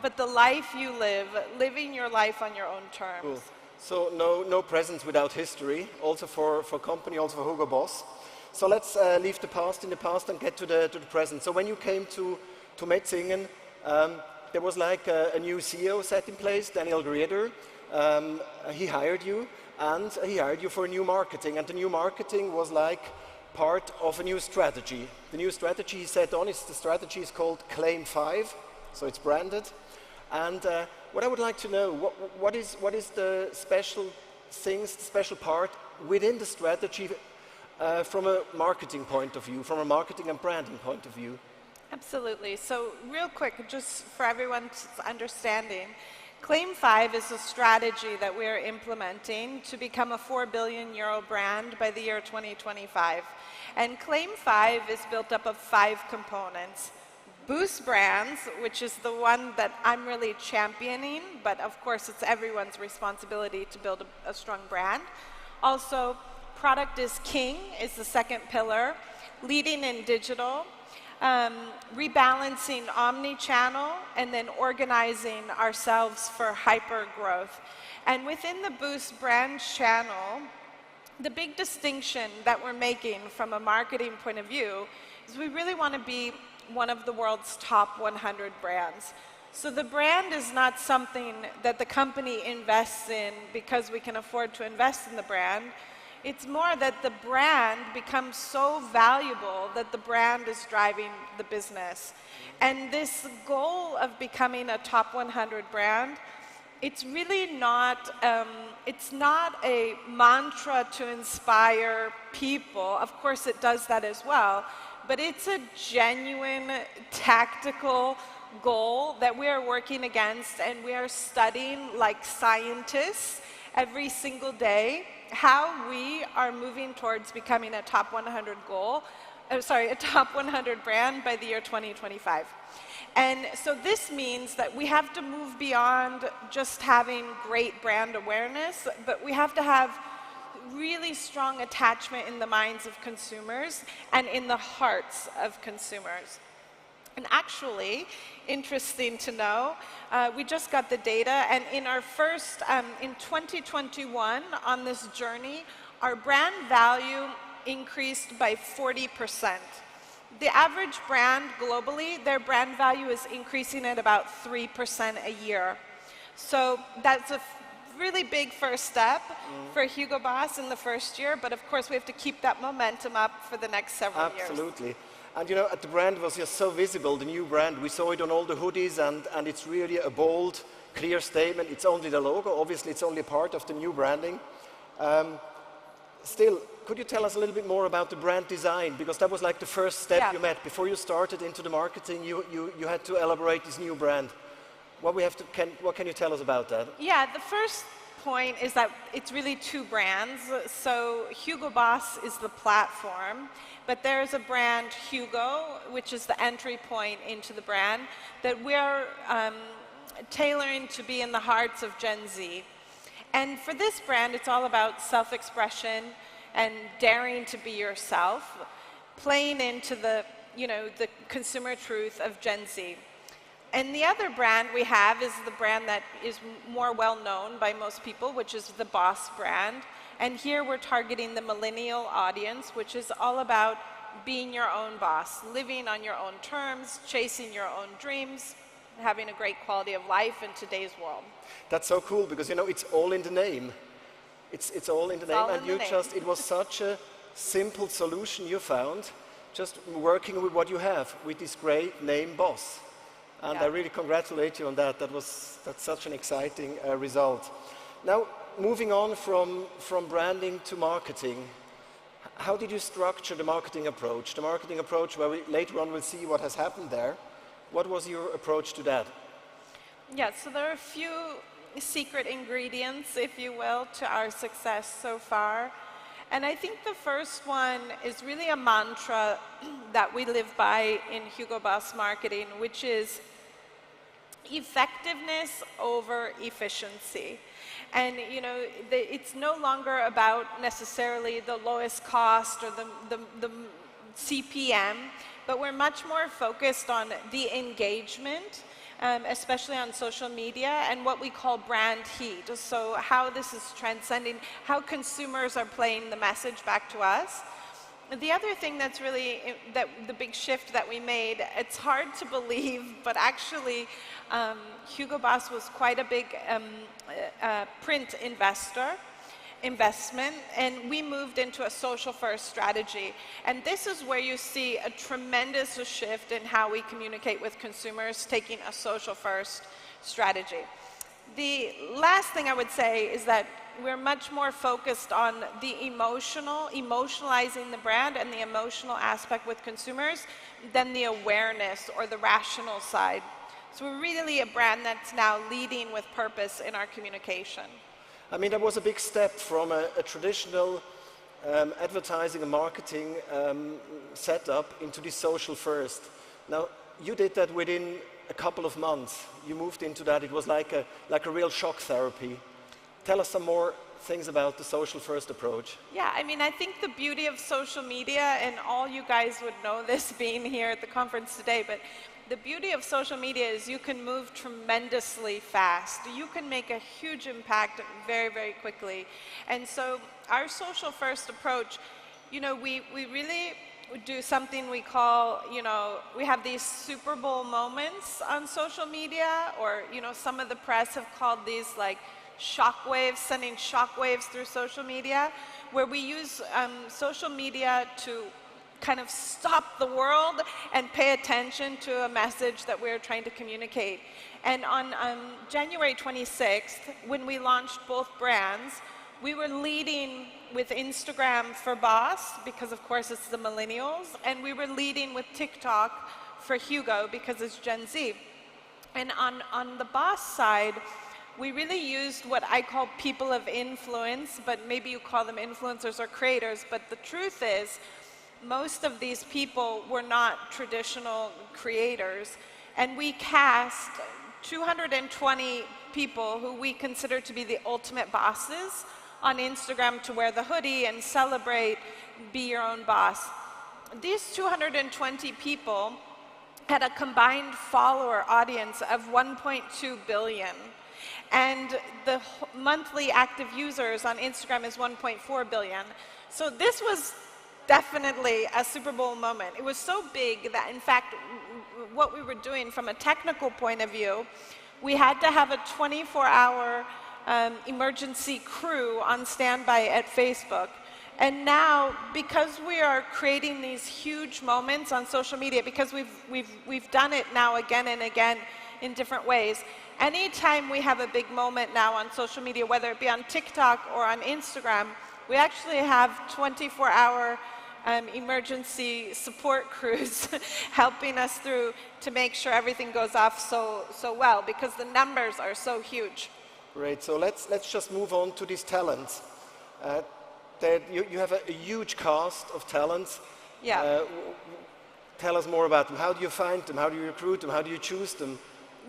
Speaker 18: but the life you live, living your life on your own terms.
Speaker 17: Cool. So no presence without history, also for company, also for Hugo Boss. So let's leave the past in the past and get to the present. So when you came to Metzingen, there was like a new CEO set in place, Daniel Grieder. He hired you. And he hired you for new marketing, and the new marketing was like part of a new strategy. The new strategy he set on, the strategy is called Claim 5, so it's branded. And what I would like to know, what is the special things, the special part within the strategy from a marketing point of view, from a marketing and branding point of view?
Speaker 18: Absolutely. So real quick, just for everyone's understanding, Claim 5 is a strategy that we're implementing to become a 4 billion euro brand by the year 2025. And Claim 5 is built up of 5 components. Boost brands, which is the one that I'm really championing, but of course it's everyone's responsibility to build a strong brand. Also, product is king is the second pillar, leading in digital, rebalancing omni-channel, and then organizing ourselves for hyper growth. And within the Boost brand channel, the big distinction that we're making from a marketing point of view is we really want to be one of the world's top 100 brands. So the brand is not something that the company invests in because we can afford to invest in the brand. It's more that the brand becomes so valuable that the brand is driving the business. And this goal of becoming a top 100 brand, it's really not, it's not a mantra to inspire people. Of course it does that as well, but it's a genuine tactical goal that we are working against, and we are studying like scientists every single day how we are moving towards becoming a top 100 a top 100 brand by the year 2025. And so this means that we have to move beyond just having great brand awareness, but we have to have really strong attachment in the minds of consumers and in the hearts of consumers. And actually, interesting to know, we just got the data, and in our first, in 2021, on this journey, our brand value increased by 40%. The average brand globally, their brand value is increasing at about 3% a year. So that's a really big first step for Hugo Boss in the first year, but of course we have to keep that momentum up for the next several years.
Speaker 17: Absolutely. And you know, the brand was just so visible, the new brand. We saw it on all the hoodies, and it's really a bold, clear statement. It's only the logo. Obviously, it's only part of the new branding. Still, could you tell us a little bit more about the brand design? Because that was like the first step you met. Before you started into the marketing, you had to elaborate this new brand. What can you tell us about that?
Speaker 18: Yeah, the first point is that it's really two brands. So Hugo Boss is the platform, but there's a brand, Hugo, which is the entry point into the brand, that we're tailoring to be in the hearts of Gen Z. And for this brand, it's all about self-expression and daring to be yourself, playing into the, the consumer truth of Gen Z. And the other brand we have is the brand that is more well-known by most people, which is the Boss brand. And here we're targeting the millennial audience, which is all about being your own boss, living on your own terms, chasing your own dreams, having a great quality of life in today's world.
Speaker 17: That's so cool, because it's all in the name. It's all in the name, and it was such a simple solution you found, just working with what you have, with this great name, Boss. And I really congratulate you on that. That's such an exciting result. Now, moving on from branding to marketing, how did you structure the marketing approach? The marketing approach where we later on will see what has happened there. What was your approach to that?
Speaker 18: Yeah, so there are a few secret ingredients, if you will, to our success so far. And I think the first one is really a mantra that we live by in Hugo Boss marketing, which is effectiveness over efficiency. And it's no longer about necessarily the lowest cost or the CPM, but we're much more focused on the engagement, especially on social media, and what we call brand heat. So how this is transcending, how consumers are playing the message back to us. The other thing that's really, the big shift that we made, it's hard to believe, but actually Hugo Boss was quite a big print investment, and we moved into a social-first strategy. And this is where you see a tremendous shift in how we communicate with consumers, taking a social-first strategy. The last thing I would say is that we're much more focused on the emotionalizing the brand and the emotional aspect with consumers than the awareness or the rational side. So we're really a brand that's now leading with purpose in our communication.
Speaker 17: I mean, that was a big step from a traditional advertising and marketing setup into the social first. Now, you did that within a couple of months. You moved into that. It was like a real shock therapy. Tell us some more things about the social first approach.
Speaker 18: Yeah, I mean, I think the beauty of social media, and all you guys would know this being here at the conference today, but the beauty of social media is you can move tremendously fast. You can make a huge impact very, very quickly. And so our social first approach, we really do something we call, we have these Super Bowl moments on social media, or, some of the press have called these like shockwaves, sending shockwaves through social media, where we use social media to kind of stop the world and pay attention to a message that we're trying to communicate. And on January 26th, when we launched both brands, we were leading with Instagram for Boss, because of course it's the millennials, and we were leading with TikTok for Hugo, because it's Gen Z. And on the Boss side, we really used what I call people of influence, but maybe you call them influencers or creators, but the truth is, most of these people were not traditional creators, and we cast 220 people who we consider to be the ultimate bosses on Instagram to wear the hoodie and celebrate, be your own boss. These 220 people had a combined follower audience of 1.2 billion. And the monthly active users on Instagram is 1.4 billion. So this was definitely a Super Bowl moment. It was so big that, in fact, what we were doing from a technical point of view, we had to have a 24-hour emergency crew on standby at Facebook. And now, because we are creating these huge moments on social media, because we've done it now again and again in different ways, anytime we have a big moment now on social media, whether it be on TikTok or on Instagram, we actually have 24-hour emergency support crews helping us through to make sure everything goes off so well, because the numbers are so huge.
Speaker 17: Great, so let's just move on to these talents. You have a huge cast of talents.
Speaker 18: Yeah.
Speaker 17: Tell us more about them. How do you find them? How do you recruit them? How do you choose them?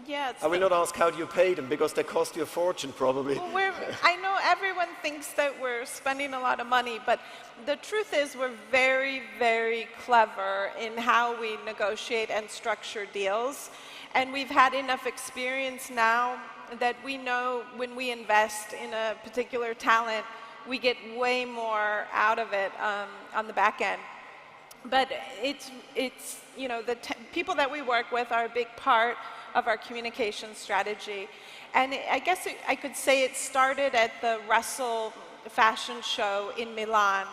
Speaker 18: Yeah,
Speaker 17: I will not ask how do you pay them, because they cost you a fortune probably.
Speaker 18: Well, I know everyone thinks that we're spending a lot of money, but the truth is we're very, very clever in how we negotiate and structure deals. And we've had enough experience now that we know when we invest in a particular talent, we get way more out of it on the back end. But it's you know, the people that we work with are a big part of our communication strategy. And I guess I could say it started at the Russell fashion show in Milan.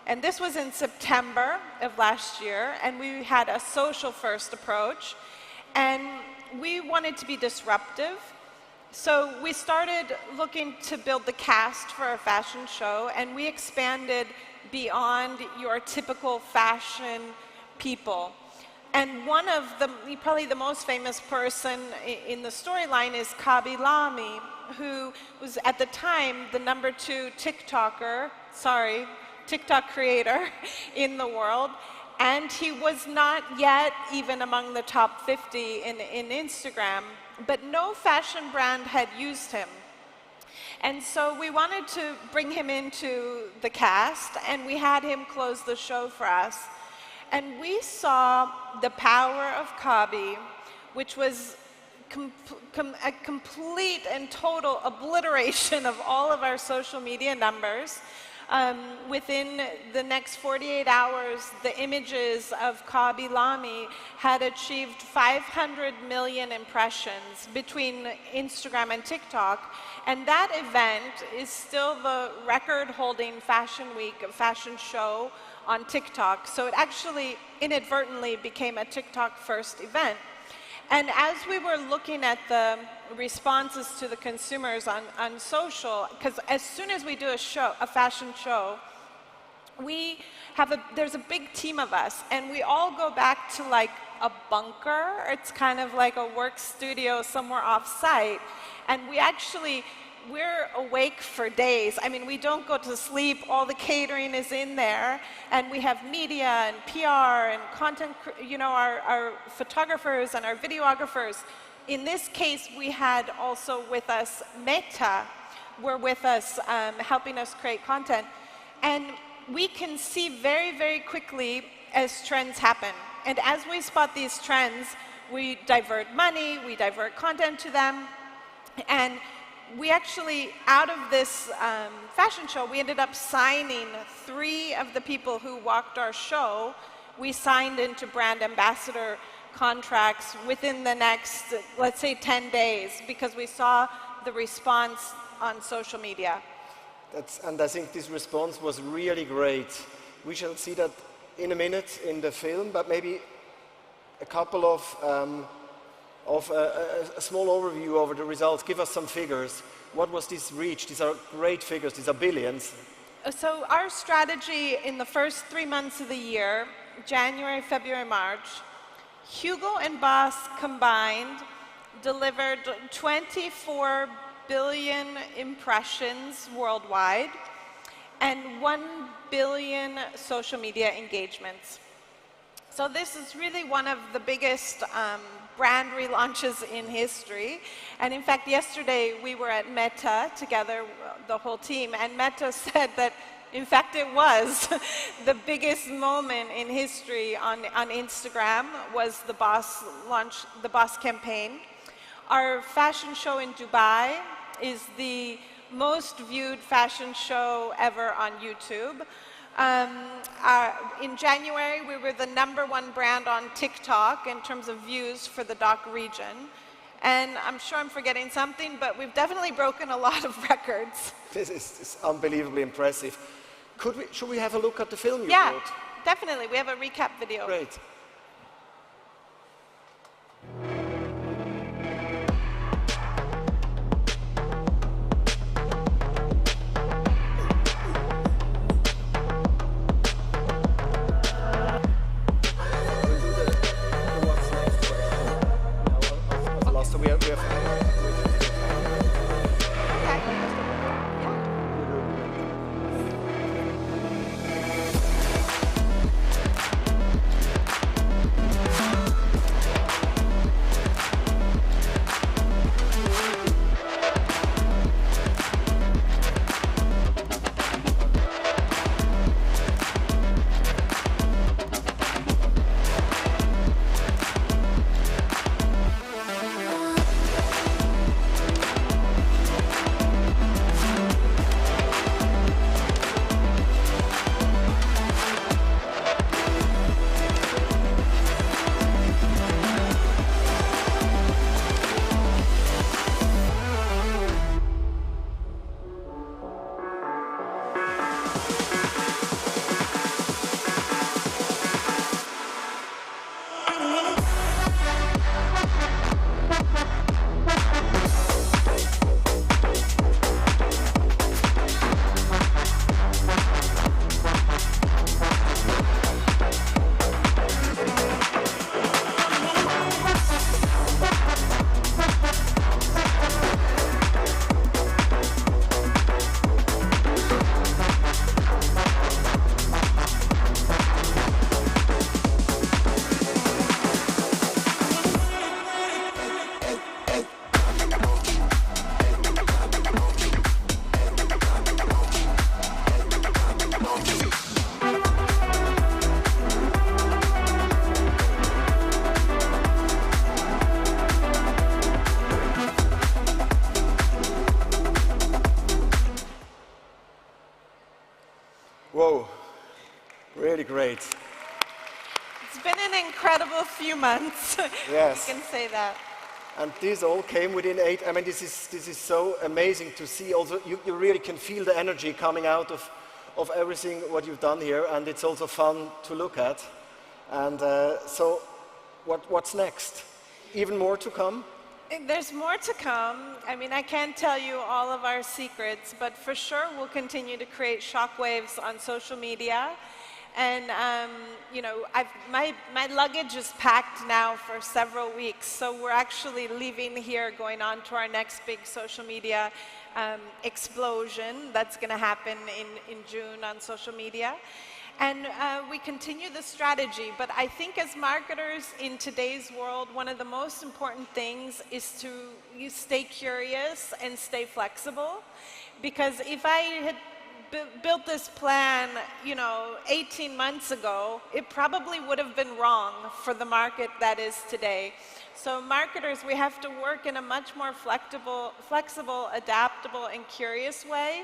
Speaker 18: And this was in September of last year, and we had a social first approach. And we wanted to be disruptive. So we started looking to build the cast for a fashion show, and we expanded beyond your typical fashion people. And one of the, probably the most famous person in the storyline is Kabi Lamy, who was at the time the #2 TikTok creator in the world. And he was not yet even among the top 50 in Instagram, but no fashion brand had used him. And so we wanted to bring him into the cast, and we had him close the show for us. And we saw the power of Kabi, which was a complete and total obliteration of all of our social media numbers. Within the next 48 hours, the images of Kabi Lamy had achieved 500 million impressions between Instagram and TikTok. And that event is still the record-holding fashion week, fashion show on TikTok. So it actually inadvertently became a TikTok-first event. And as we were looking at the responses to the consumers on social, because as soon as we do a fashion show, there's a big team of us, and we all go back to like a bunker. It's kind of like a work studio somewhere off-site, and we're awake for days. I mean, we don't go to sleep. All the catering is in there, and we have media and PR and content, you know, our photographers and our videographers. In this case, we had also with us Meta, were with us helping us create content. And we can see very, very quickly as trends happen. And as we spot these trends, we divert money, we divert content to them, and we actually, out of this fashion show, we ended up signing 3 of the people who walked our show. We signed into brand ambassador contracts within the next, let's say, 10 days, because we saw the response on social media.
Speaker 17: And I think this response was really great. We shall see that in a minute in the film, but maybe a couple of a small overview over the results. Give us some figures. What was this reach? These are great figures. These are billions.
Speaker 18: So our strategy in the first 3 months of the year, January, February, March, Hugo and Boss combined delivered 24 billion impressions worldwide and 1 billion social media engagements. So this is really one of the biggest brand relaunches in history. And in fact, yesterday we were at Meta together, the whole team, and Meta said that in fact it was the biggest moment in history on Instagram was the Boss launch, the Boss campaign. Our fashion show in Dubai is the most viewed fashion show ever on YouTube. In January, we were the #1 brand on TikTok in terms of views for the DACH region. And I'm sure I'm forgetting something, but we've definitely broken a lot of records.
Speaker 17: This is unbelievably impressive. Should we have a look at the film you
Speaker 18: Yeah,
Speaker 17: brought?
Speaker 18: definitely. We have a recap video.
Speaker 17: Great. So we have Whoa, really great.
Speaker 18: It's been an incredible few months.
Speaker 17: Yes.
Speaker 18: You can say that.
Speaker 17: And this all came within 8. I mean, this is so amazing to see. Also, you really can feel the energy coming out of everything what you've done here, and it's also fun to look at. And so, what's next? Even more to come?
Speaker 18: There's more to come. I mean, I can't tell you all of our secrets, but for sure we'll continue to create shockwaves on social media. And, you know, my luggage is packed now for several weeks, so we're actually leaving here, going on to our next big social media explosion that's going to happen in June on social media. And we continue the strategy, but I think as marketers in today's world, one of the most important things is to stay curious and stay flexible. Because if I had built this plan, you know, 18 months ago, it probably would have been wrong for the market that is today. So marketers, we have to work in a much more flexible, adaptable, and curious way,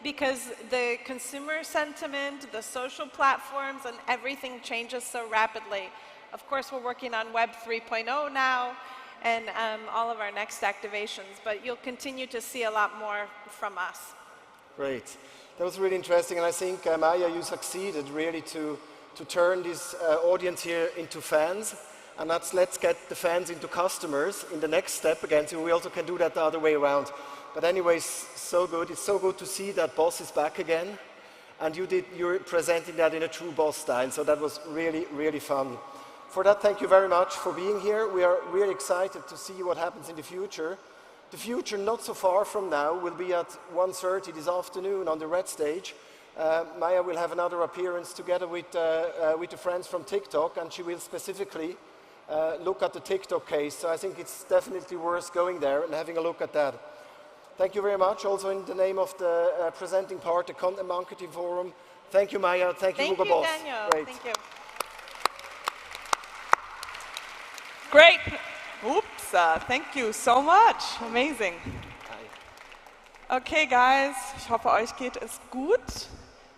Speaker 18: because the consumer sentiment, the social platforms, and everything changes so rapidly. Of course, we're working on Web 3.0 now and all of our next activations, but you'll continue to see a lot more from us.
Speaker 17: Great. That was really interesting, and I think, Maya, you succeeded really to turn this audience here into fans, and let's get the fans into customers in the next step again, so we also can do that the other way around. But anyways, so good. It's so good to see that Boss is back again, and you're presenting that in a true Boss style, so that was really, really fun. For that, thank you very much for being here. We are really excited to see what happens in the future. The future, not so far from now, will be at 1:30 this afternoon on the red stage. Maya will have another appearance together with the friends from TikTok, and she will specifically look at the TikTok case. So I think it's definitely worth going there and having a look at that. Thank you very much. Also in the name of the presenting part, the Content Marketing Forum. Thank you, Maya. Thank you, Hugo Boss.
Speaker 18: Thank you, Daniel.
Speaker 17: Great.
Speaker 18: Thank you.
Speaker 5: Great. Oops, thank you so much. Amazing. Okay, guys, ich hoffe, euch geht es gut.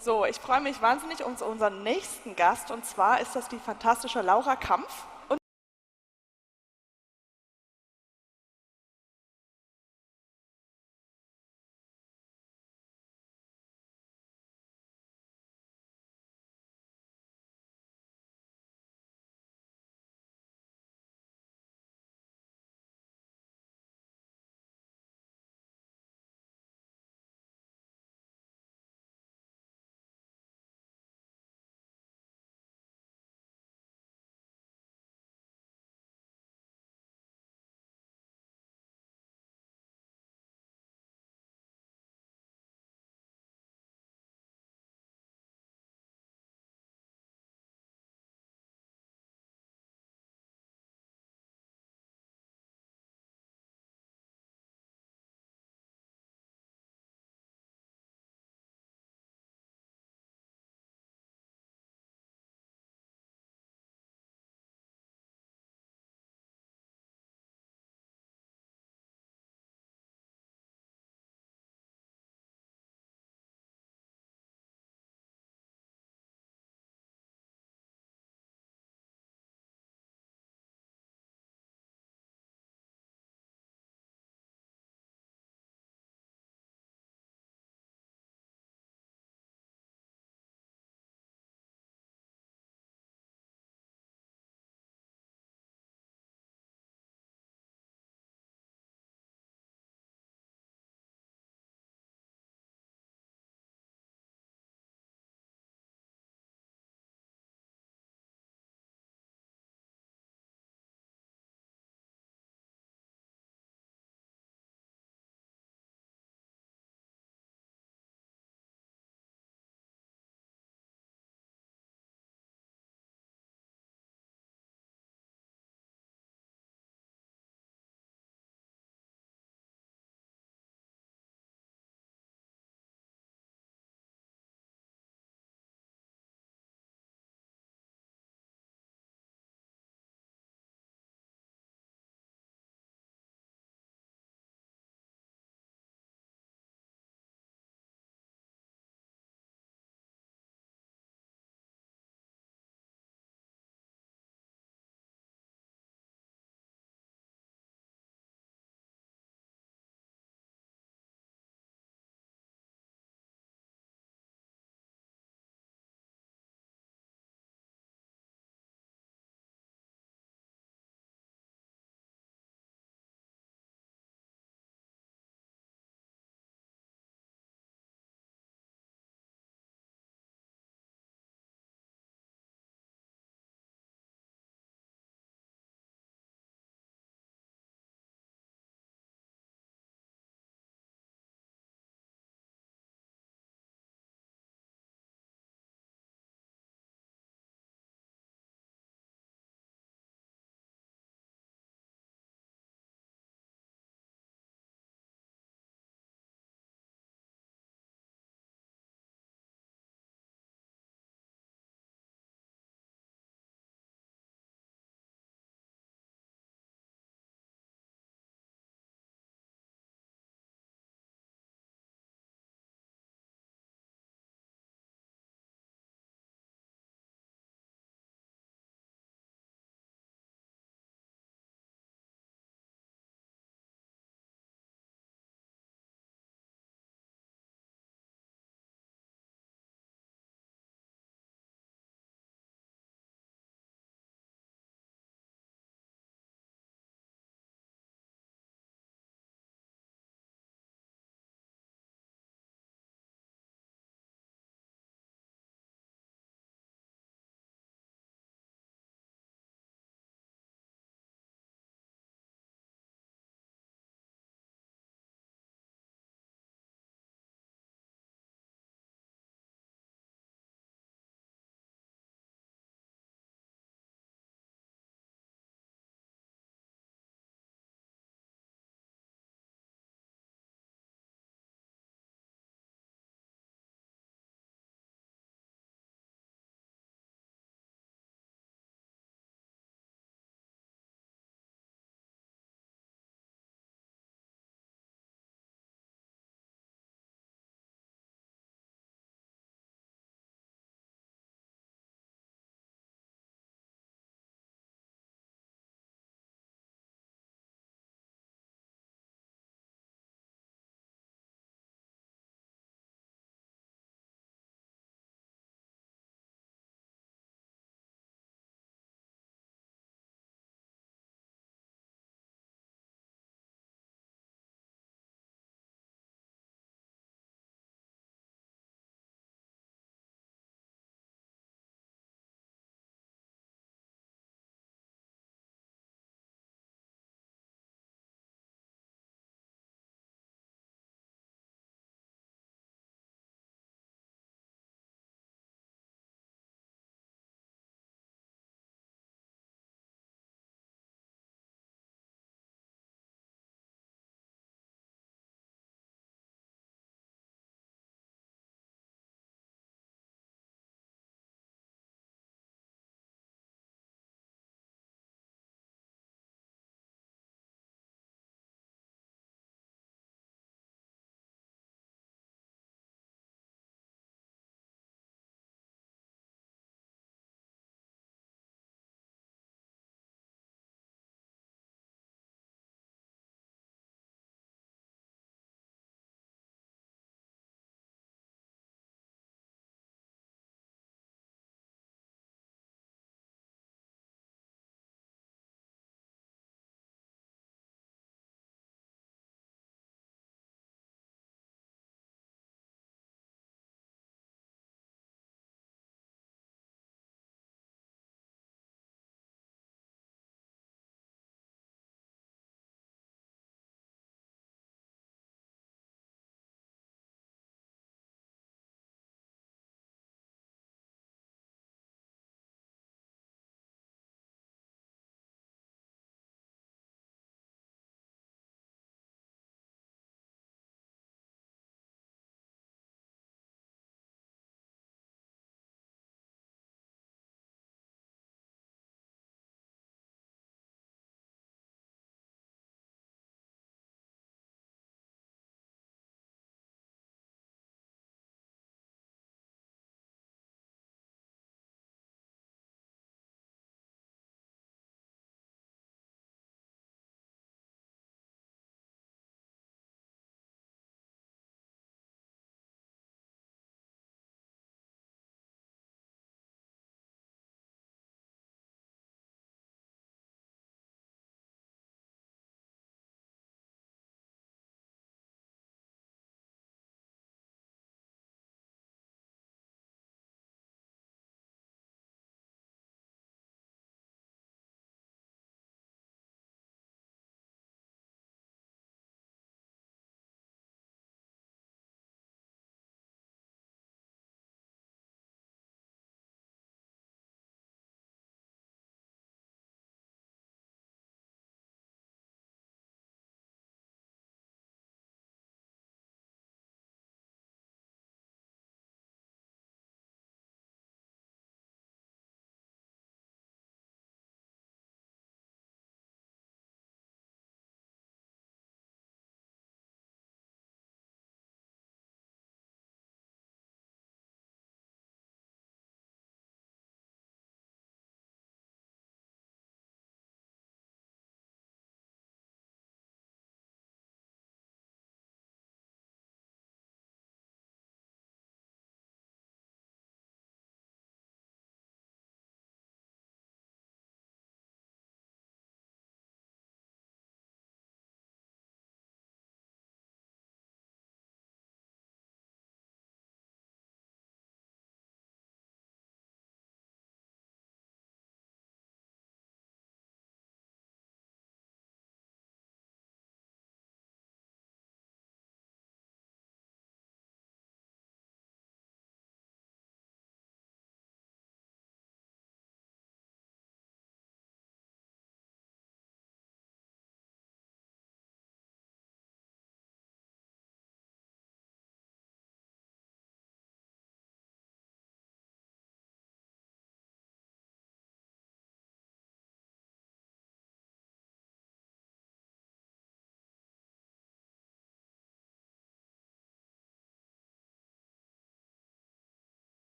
Speaker 5: So, ich freue mich wahnsinnig um unseren nächsten Gast, und zwar ist das die fantastische Laura Kampf.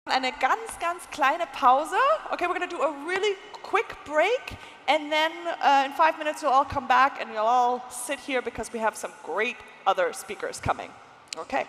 Speaker 1: Eine ganz, ganz kleine Pause. Okay, we're going to do a really quick break, and then in 5 minutes you'll all come back and you'll all sit here because we have some great other speakers coming. Okay.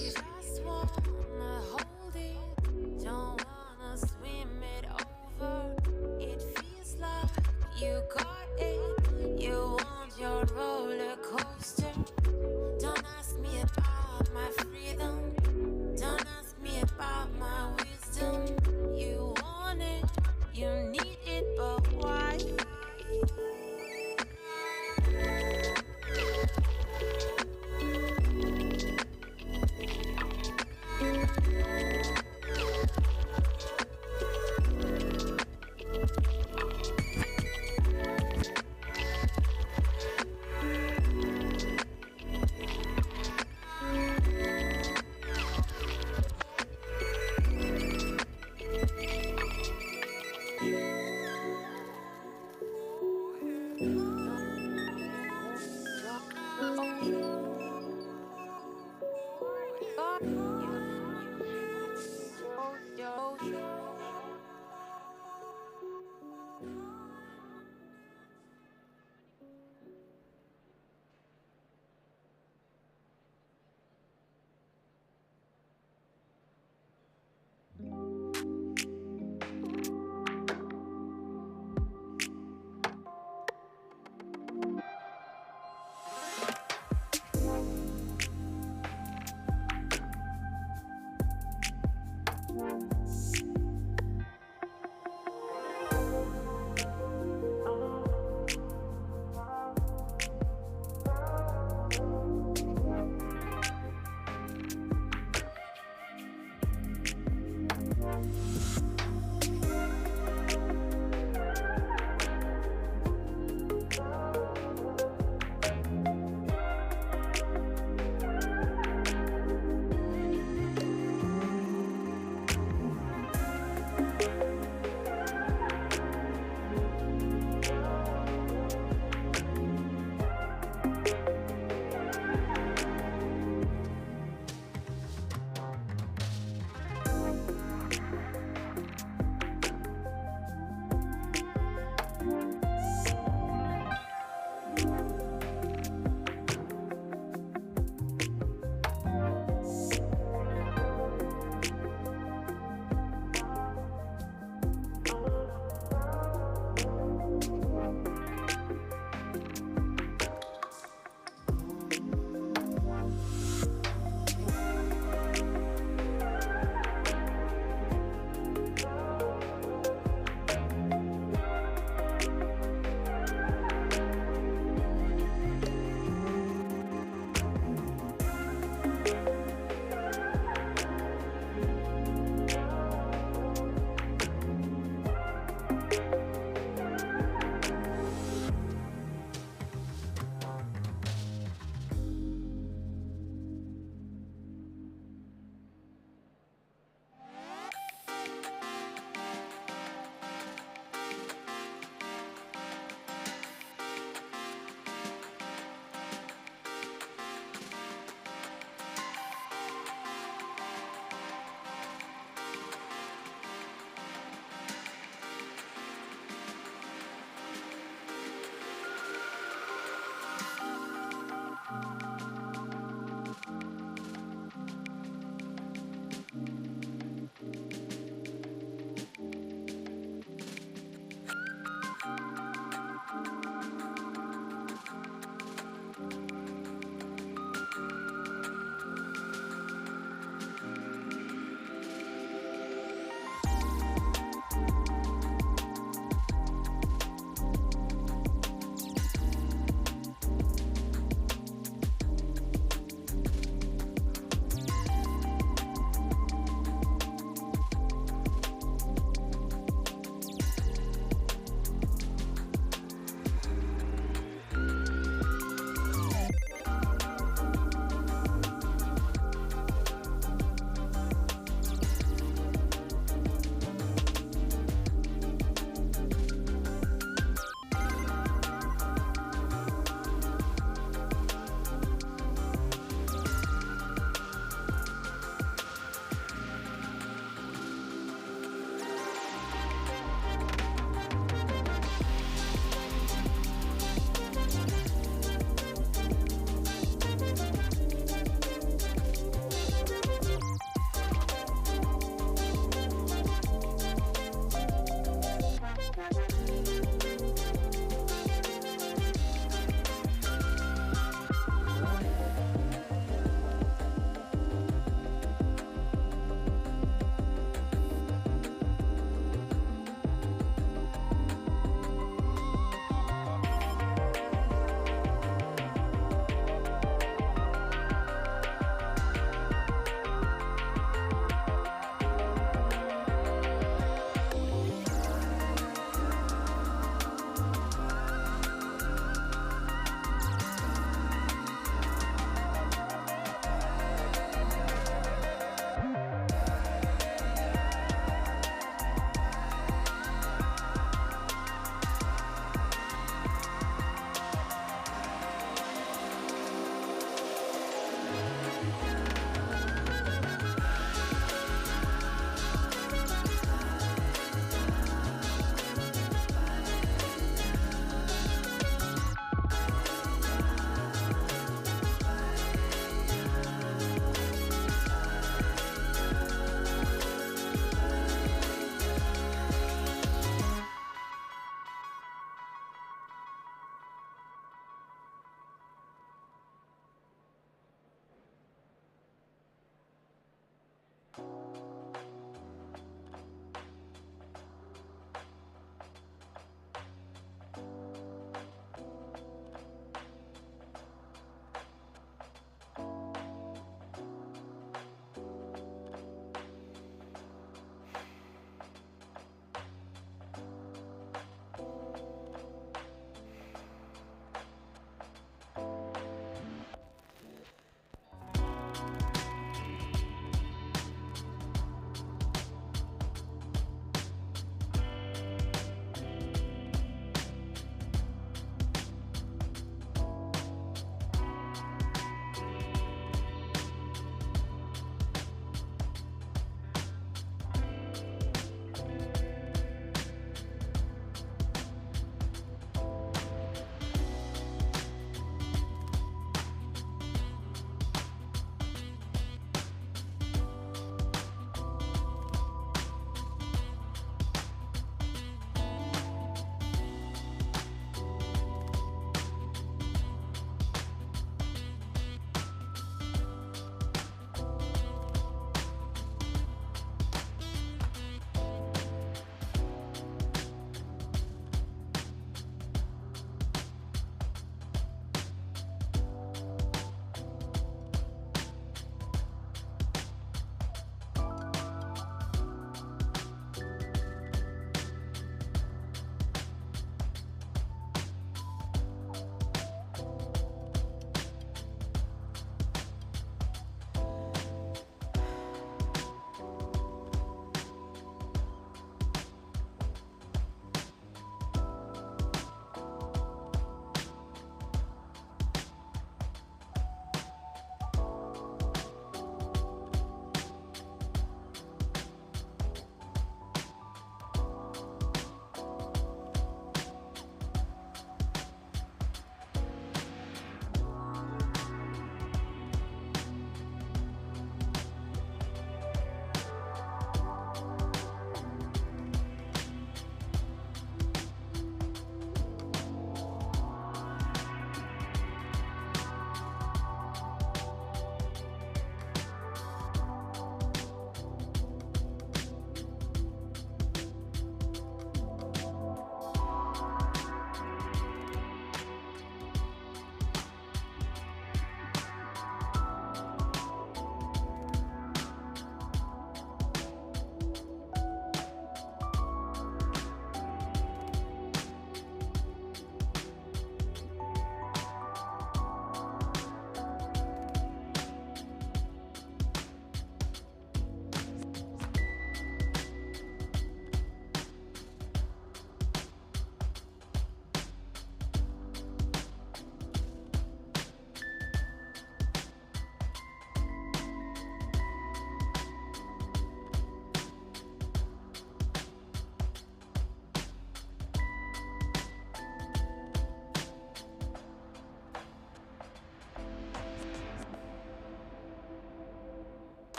Speaker 3: Just wanna hold it, don't wanna swim it over. It feels like you got it, you want your roller coaster. Don't ask me about my freedom, don't ask me about my wisdom. You want it, you need it, but why?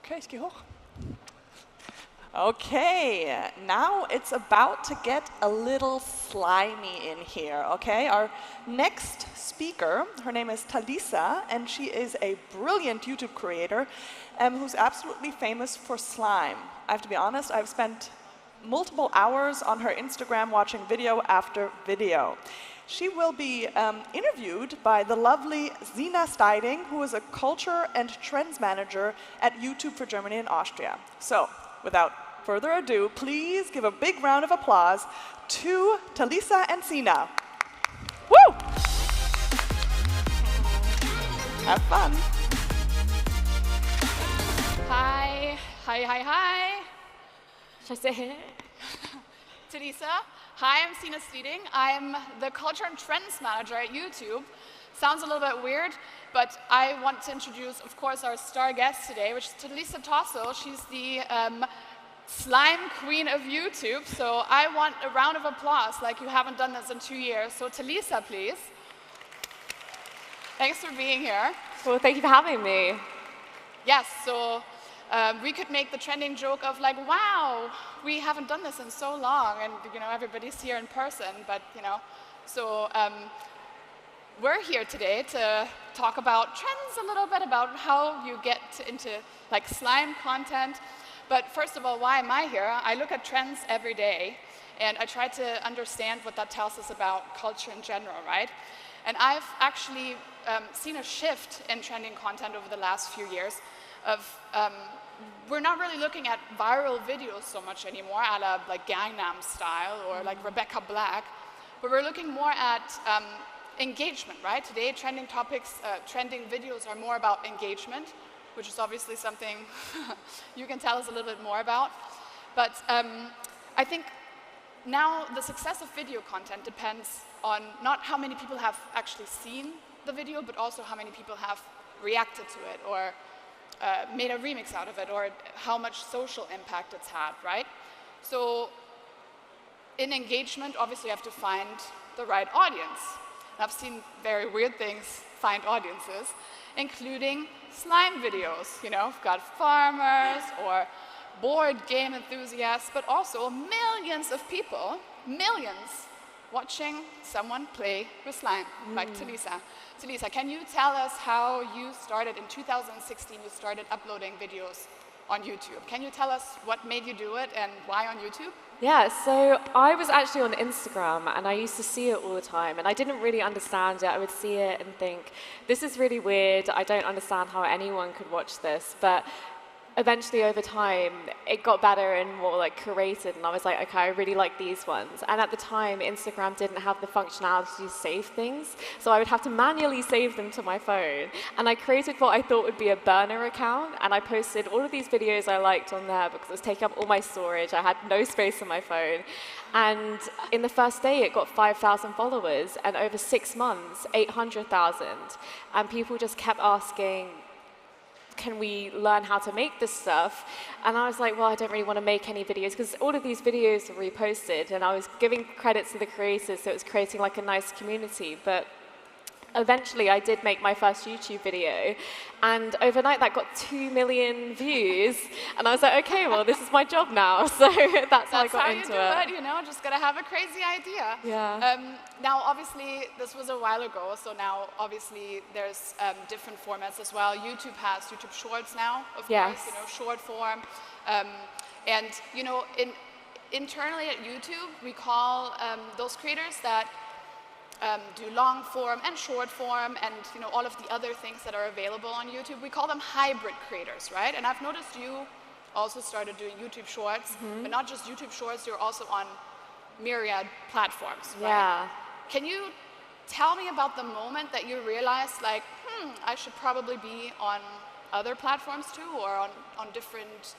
Speaker 1: Okay, ich gehe hoch. Okay, now it's about to get a little slimy in here, okay? Our next speaker, her name is Talisa, and she is a brilliant YouTube creator who's absolutely famous for slime. I have to be honest, I've spent multiple hours on her Instagram watching video after video. She will be interviewed by the lovely Sina Steiding, who is a culture and trends manager at YouTube for Germany and Austria. So, without further ado, please give a big round of applause to Talisa and Sina. Woo! Have fun.
Speaker 19: Hi. Should I say hey? Talisa. Hi, I'm Sina Steiding. I'm the Culture and Trends Manager at YouTube. Sounds a little bit weird, but I want to introduce, of course, our star guest today, which is Talisa Tossel. She's the slime queen of YouTube. So I want a round of applause, like you haven't done this in 2 years. So Talisa, please. Thanks for being here.
Speaker 20: Well, thank you for having me.
Speaker 19: Yes, so we could make the trending joke of like, wow, we haven't done this in so long, and everybody's here in person, but so we're here today to talk about trends a little bit, about how you get into like slime content. But first of all, why am I here? I look at trends every day, and I try to understand what that tells us about culture in general, right? And I've actually seen a shift in trending content over the last few years of we're not really looking at viral videos so much anymore, a la like Gangnam Style or like Rebecca Black, but we're looking more at engagement, right? Today, trending topics, trending videos are more about engagement, which is obviously something you can tell us a little bit more about. But I think now the success of video content depends on not how many people have actually seen the video, but also how many people have reacted to it or made a remix out of it, or how much social impact it's had, right? So in engagement, obviously you have to find the right audience. And I've seen very weird things find audiences, including slime videos. We've got farmers or board game enthusiasts, but also millions of people, watching someone play with slime, like Talisa. Talisa, can you tell us how you started in 2016? You started uploading videos on YouTube. Can you tell us what made you do it and why on YouTube?
Speaker 20: Yeah, so I was actually on Instagram, and I used to see it all the time, and I didn't really understand it. I would see it and think, this is really weird. I don't understand how anyone could watch this. But eventually, over time, it got better and more like curated, and I was like, okay, I really like these ones. And at the time, Instagram didn't have the functionality to save things, so I would have to manually save them to my phone. And I created what I thought would be a burner account, and I posted all of these videos I liked on there because it was taking up all my storage. I had no space on my phone. And in the first day, it got 5,000 followers, and over 6 months, 800,000. And people just kept asking, can we learn how to make this stuff? And I was like, well, I don't really want to make any videos because all of these videos are reposted, and I was giving credit to the creators, so it was creating like a nice community. But eventually I did make my first YouTube video, and overnight that got 2 million views, and I was like, okay, well, this is my job now. So that's how I got into it.
Speaker 19: That's how you do it, just gotta have a crazy idea.
Speaker 20: Yeah.
Speaker 19: Now, obviously, this was a while ago, so now, obviously, there's different formats as well. YouTube has YouTube Shorts now, of course, short form. And, internally at YouTube, we call those creators that do long form and short form and all of the other things that are available on YouTube. We call them hybrid creators, right? And I've noticed you also started doing YouTube Shorts, but not just YouTube Shorts, you're also on myriad platforms, right?
Speaker 20: Yeah.
Speaker 19: Can you tell me about the moment that you realized, like, I should probably be on other platforms too, or on different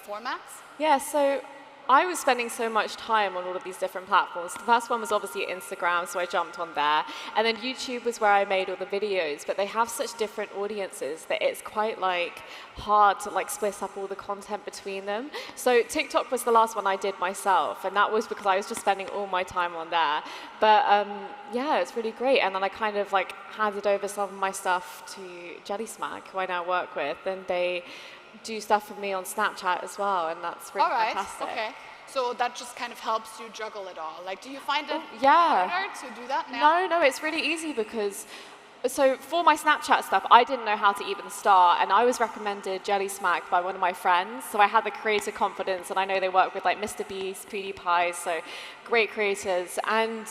Speaker 19: formats?
Speaker 20: Yeah, so I was spending so much time on all of these different platforms. The first one was obviously Instagram, so I jumped on there. And then YouTube was where I made all the videos, but they have such different audiences that it's quite hard to split up all the content between them. So TikTok was the last one I did myself, and that was because I was just spending all my time on there. But yeah, it's really great. And then I kind of handed over some of my stuff to Jelly Smack, who I now work with, and they do stuff for me on Snapchat as well, and that's really
Speaker 19: All right,
Speaker 20: fantastic.
Speaker 19: okay. So that just kind of helps you juggle it all. Like, do you find it
Speaker 20: Yeah.
Speaker 19: harder to do that now?
Speaker 20: No, it's really easy because, so for my Snapchat stuff, I didn't know how to even start, and I was recommended Jelly Smack by one of my friends, so I had the creator confidence, and I know they work with like Mr. Beast, PewDiePie, so great creators, and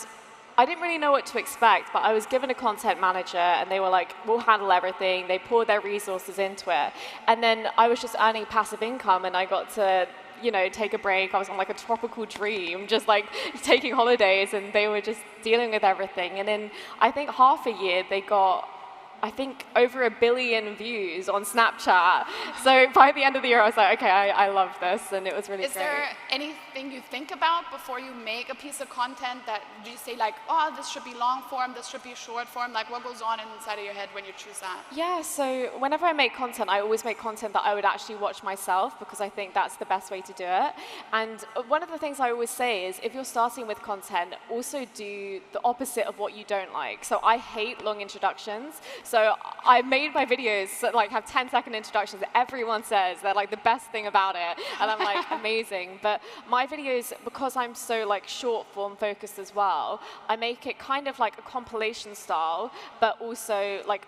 Speaker 20: I didn't really know what to expect, but I was given a content manager, and they were like, we'll handle everything. They poured their resources into it, and then I was just earning passive income, and I got to, you know, take a break. I was on like a tropical dream, just like taking holidays, and they were just dealing with everything. And in, I think, half a year, they got, I think, over 1 billion views on Snapchat. So by the end of the year, I was like, okay, I love this, and it was really great.
Speaker 19: Is there anything you think about before you make a piece of content that do you say like, oh, this should be long form, this should be short form? Like, what goes on inside of your head when you choose that?
Speaker 20: Yeah, so whenever I make content, I always make content that I would actually watch myself, because I think that's the best way to do it. And one of the things I always say is, if you're starting with content, also do the opposite of what you don't like. So I hate long introductions. So I made my videos that like have 10-second introductions. Everyone says they're like the best thing about it, and I'm like, amazing. But my videos, because I'm so like short form focused as well, I make it kind of like a compilation style, but also like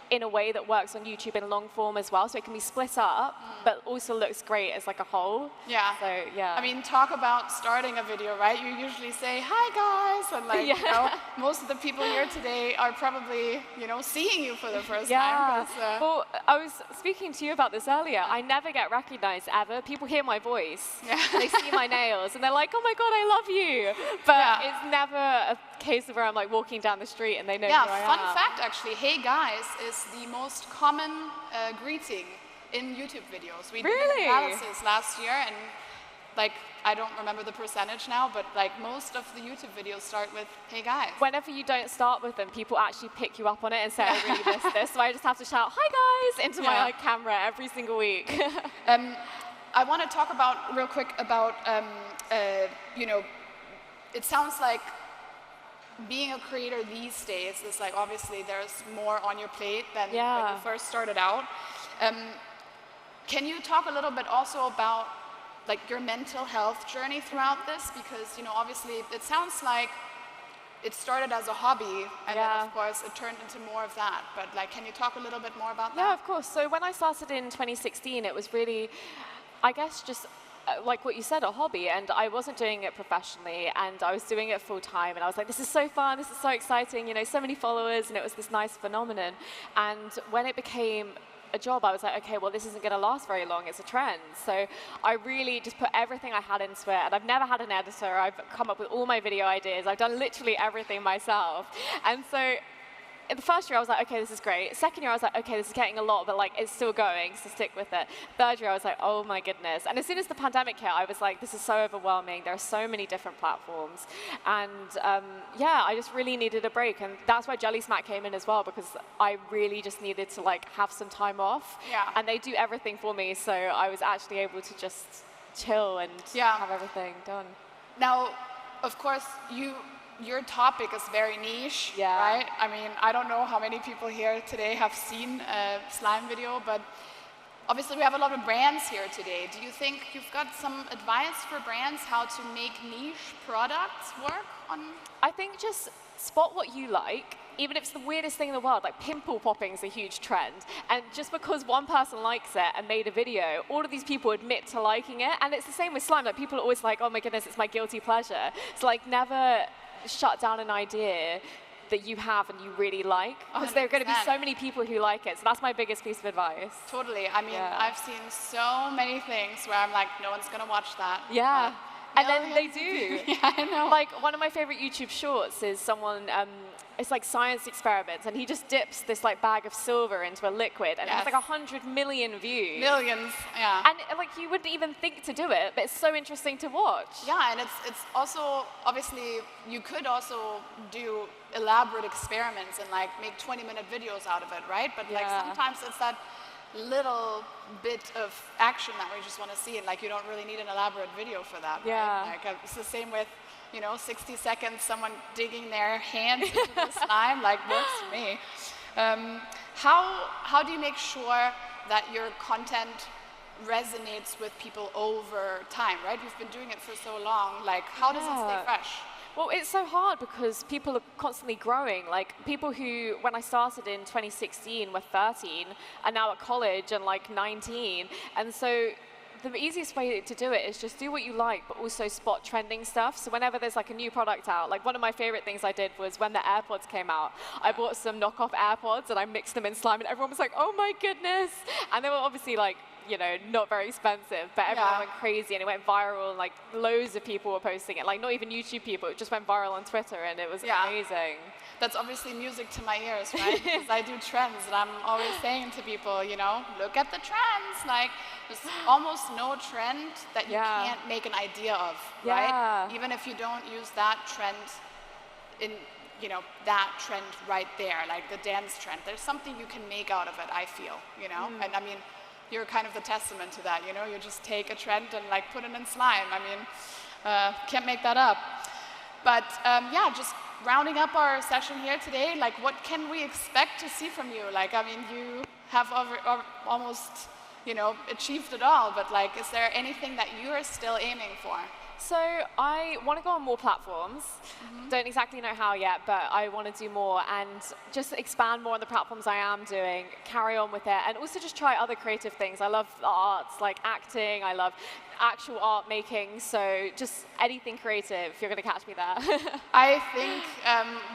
Speaker 20: in a way that works on YouTube in long form as well, so it can be split up, but also looks great as like a whole.
Speaker 19: Yeah.
Speaker 20: So yeah.
Speaker 19: I mean, talk about starting a video, right? You usually say, hi guys, and like, you know, most of the people here today are probably, you know, seeing you for the first time.
Speaker 20: Well, I was speaking to you about this earlier. I never get recognized ever. People hear my voice, they see my nails, and they're like, oh my God, I love you. But it's never a case where I'm like walking down the street and they know who I am.
Speaker 19: Yeah, fun fact actually, hey guys is the most common greeting in YouTube videos. We did an analysis last year, and like, I don't remember the percentage now, but like most of the YouTube videos start with, hey guys.
Speaker 20: Whenever you don't start with them, people actually pick you up on it and say, I really missed this. So I just have to shout, hi guys, into my like, camera every single week.
Speaker 19: I want to talk about, real quick, about, you know, it sounds like being a creator these days is like, obviously there's more on your plate than when you first started out. Can you talk a little bit also about like your mental health journey throughout this? Because, you know, obviously it sounds like it started as a hobby, and then of course it turned into more of that. But like, can you talk a little bit more about that?
Speaker 20: Yeah, of course. So when I started in 2016, it was really, I guess, just like what you said, a hobby, and I wasn't doing it professionally, and I was doing it full time, and I was like, this is so fun, this is so exciting, you know, so many followers, and it was this nice phenomenon. And when it became a job, I was like, okay, well, this isn't going to last very long, it's a trend. So I really just put everything I had into it, and I've never had an editor. I've come up with all my video ideas. I've done literally everything myself. And so in the first year, I was like, okay, this is great. Second year, I was like, okay, this is getting a lot, but like, it's still going, so stick with it. Third year, I was like, oh my goodness. And as soon as the pandemic hit, I was like, this is so overwhelming. There are so many different platforms. And yeah, I just really needed a break. And that's why Jelly Smack came in as well, because I really just needed to like have some time off.
Speaker 19: Yeah.
Speaker 20: And they do everything for me, so I was actually able to just chill and have everything done.
Speaker 19: Now, of course, your topic is very niche, right? I mean, I don't know how many people here today have seen a slime video, but obviously we have a lot of brands here today. Do you think you've got some advice for brands how to make niche products work on?
Speaker 20: I think just spot what you like, even if it's the weirdest thing in the world. Like pimple popping is a huge trend, and just because one person likes it and made a video, all of these people admit to liking it. And it's the same with slime. Like people are always like, oh my goodness, it's my guilty pleasure. So like, never shut down an idea that you have and you really like, because there are going to be so many people who like it. So that's my biggest piece of advice.
Speaker 19: Totally. I mean, I've seen so many things where I'm like, no one's going to watch that.
Speaker 20: Yeah. And then they do.
Speaker 19: Yeah, I know.
Speaker 20: Like one of my favorite YouTube shorts is someone, it's like science experiments, and he just dips this like bag of silver into a liquid, and it has like 100 million views.
Speaker 19: Millions, yeah.
Speaker 20: And like you wouldn't even think to do it, but it's so interesting to watch.
Speaker 19: Yeah, and it's also, obviously, you could also do elaborate experiments and like make 20-minute videos out of it, right? But like sometimes it's that little bit of action that we just want to see, and like you don't really need an elaborate video for that. Right? Like it's the same with, you know, 60 seconds, someone digging their hands into the slime, like works for me. How do you make sure that your content resonates with people over time, right? You've been doing it for so long, like how does it stay fresh?
Speaker 20: Well, it's so hard because people are constantly growing. Like people who, when I started in 2016, were 13, are now at college and like 19. And so the easiest way to do it is just do what you like, but also spot trending stuff. So whenever there's like a new product out, like one of my favorite things I did was when the AirPods came out, I bought some knockoff AirPods and I mixed them in slime and everyone was like, oh my goodness. And they were obviously like, you know, not very expensive, but everyone went crazy and it went viral and like loads of people were posting it, like not even YouTube people, it just went viral on Twitter and it was amazing.
Speaker 19: That's obviously music to my ears, right? Because I do trends and I'm always saying to people, you know, look at the trends. Like there's almost no trend that you can't make an idea of, right? Even if you don't use that trend in, you know, that trend right there, like the dance trend, there's something you can make out of it, I feel, you know? And I mean, you're kind of the testament to that, you know? You just take a trend and like put it in slime. I mean, can't make that up. But yeah, just rounding up our session here today, like what can we expect to see from you? Like, I mean, you have almost, you know, achieved it all, but like, is there anything that you are still aiming for?
Speaker 20: So I want to go on more platforms. Don't exactly know how yet, but I want to do more and just expand more on the platforms I am doing, carry on with it, and also just try other creative things. I love the arts, like acting, I love actual art making, so just anything creative, you're going to catch me there.
Speaker 19: I think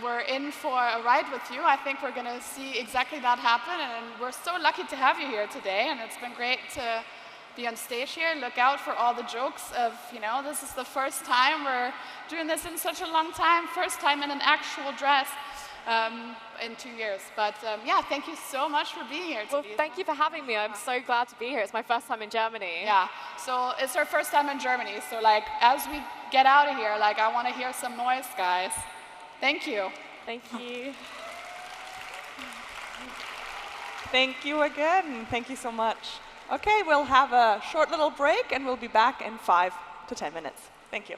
Speaker 19: we're in for a ride with you. I think we're going to see exactly that happen, and we're so lucky to have you here today, and it's been great to be on stage here. Look out for all the jokes of, you know, this is the first time we're doing this in such a long time, first time in an actual dress in 2 years. But yeah, thank you so much for being here today.
Speaker 20: Well, thank you for having me. I'm so glad to be here. It's my first time in Germany.
Speaker 19: Yeah, so it's our first time in Germany. So like, as we get out of here, like I want to hear some noise, guys. Thank you.
Speaker 20: Thank you.
Speaker 1: Thank you again. Thank you so much. Okay, we'll have a short little break and we'll be back in 5 to 10 minutes. Thank you.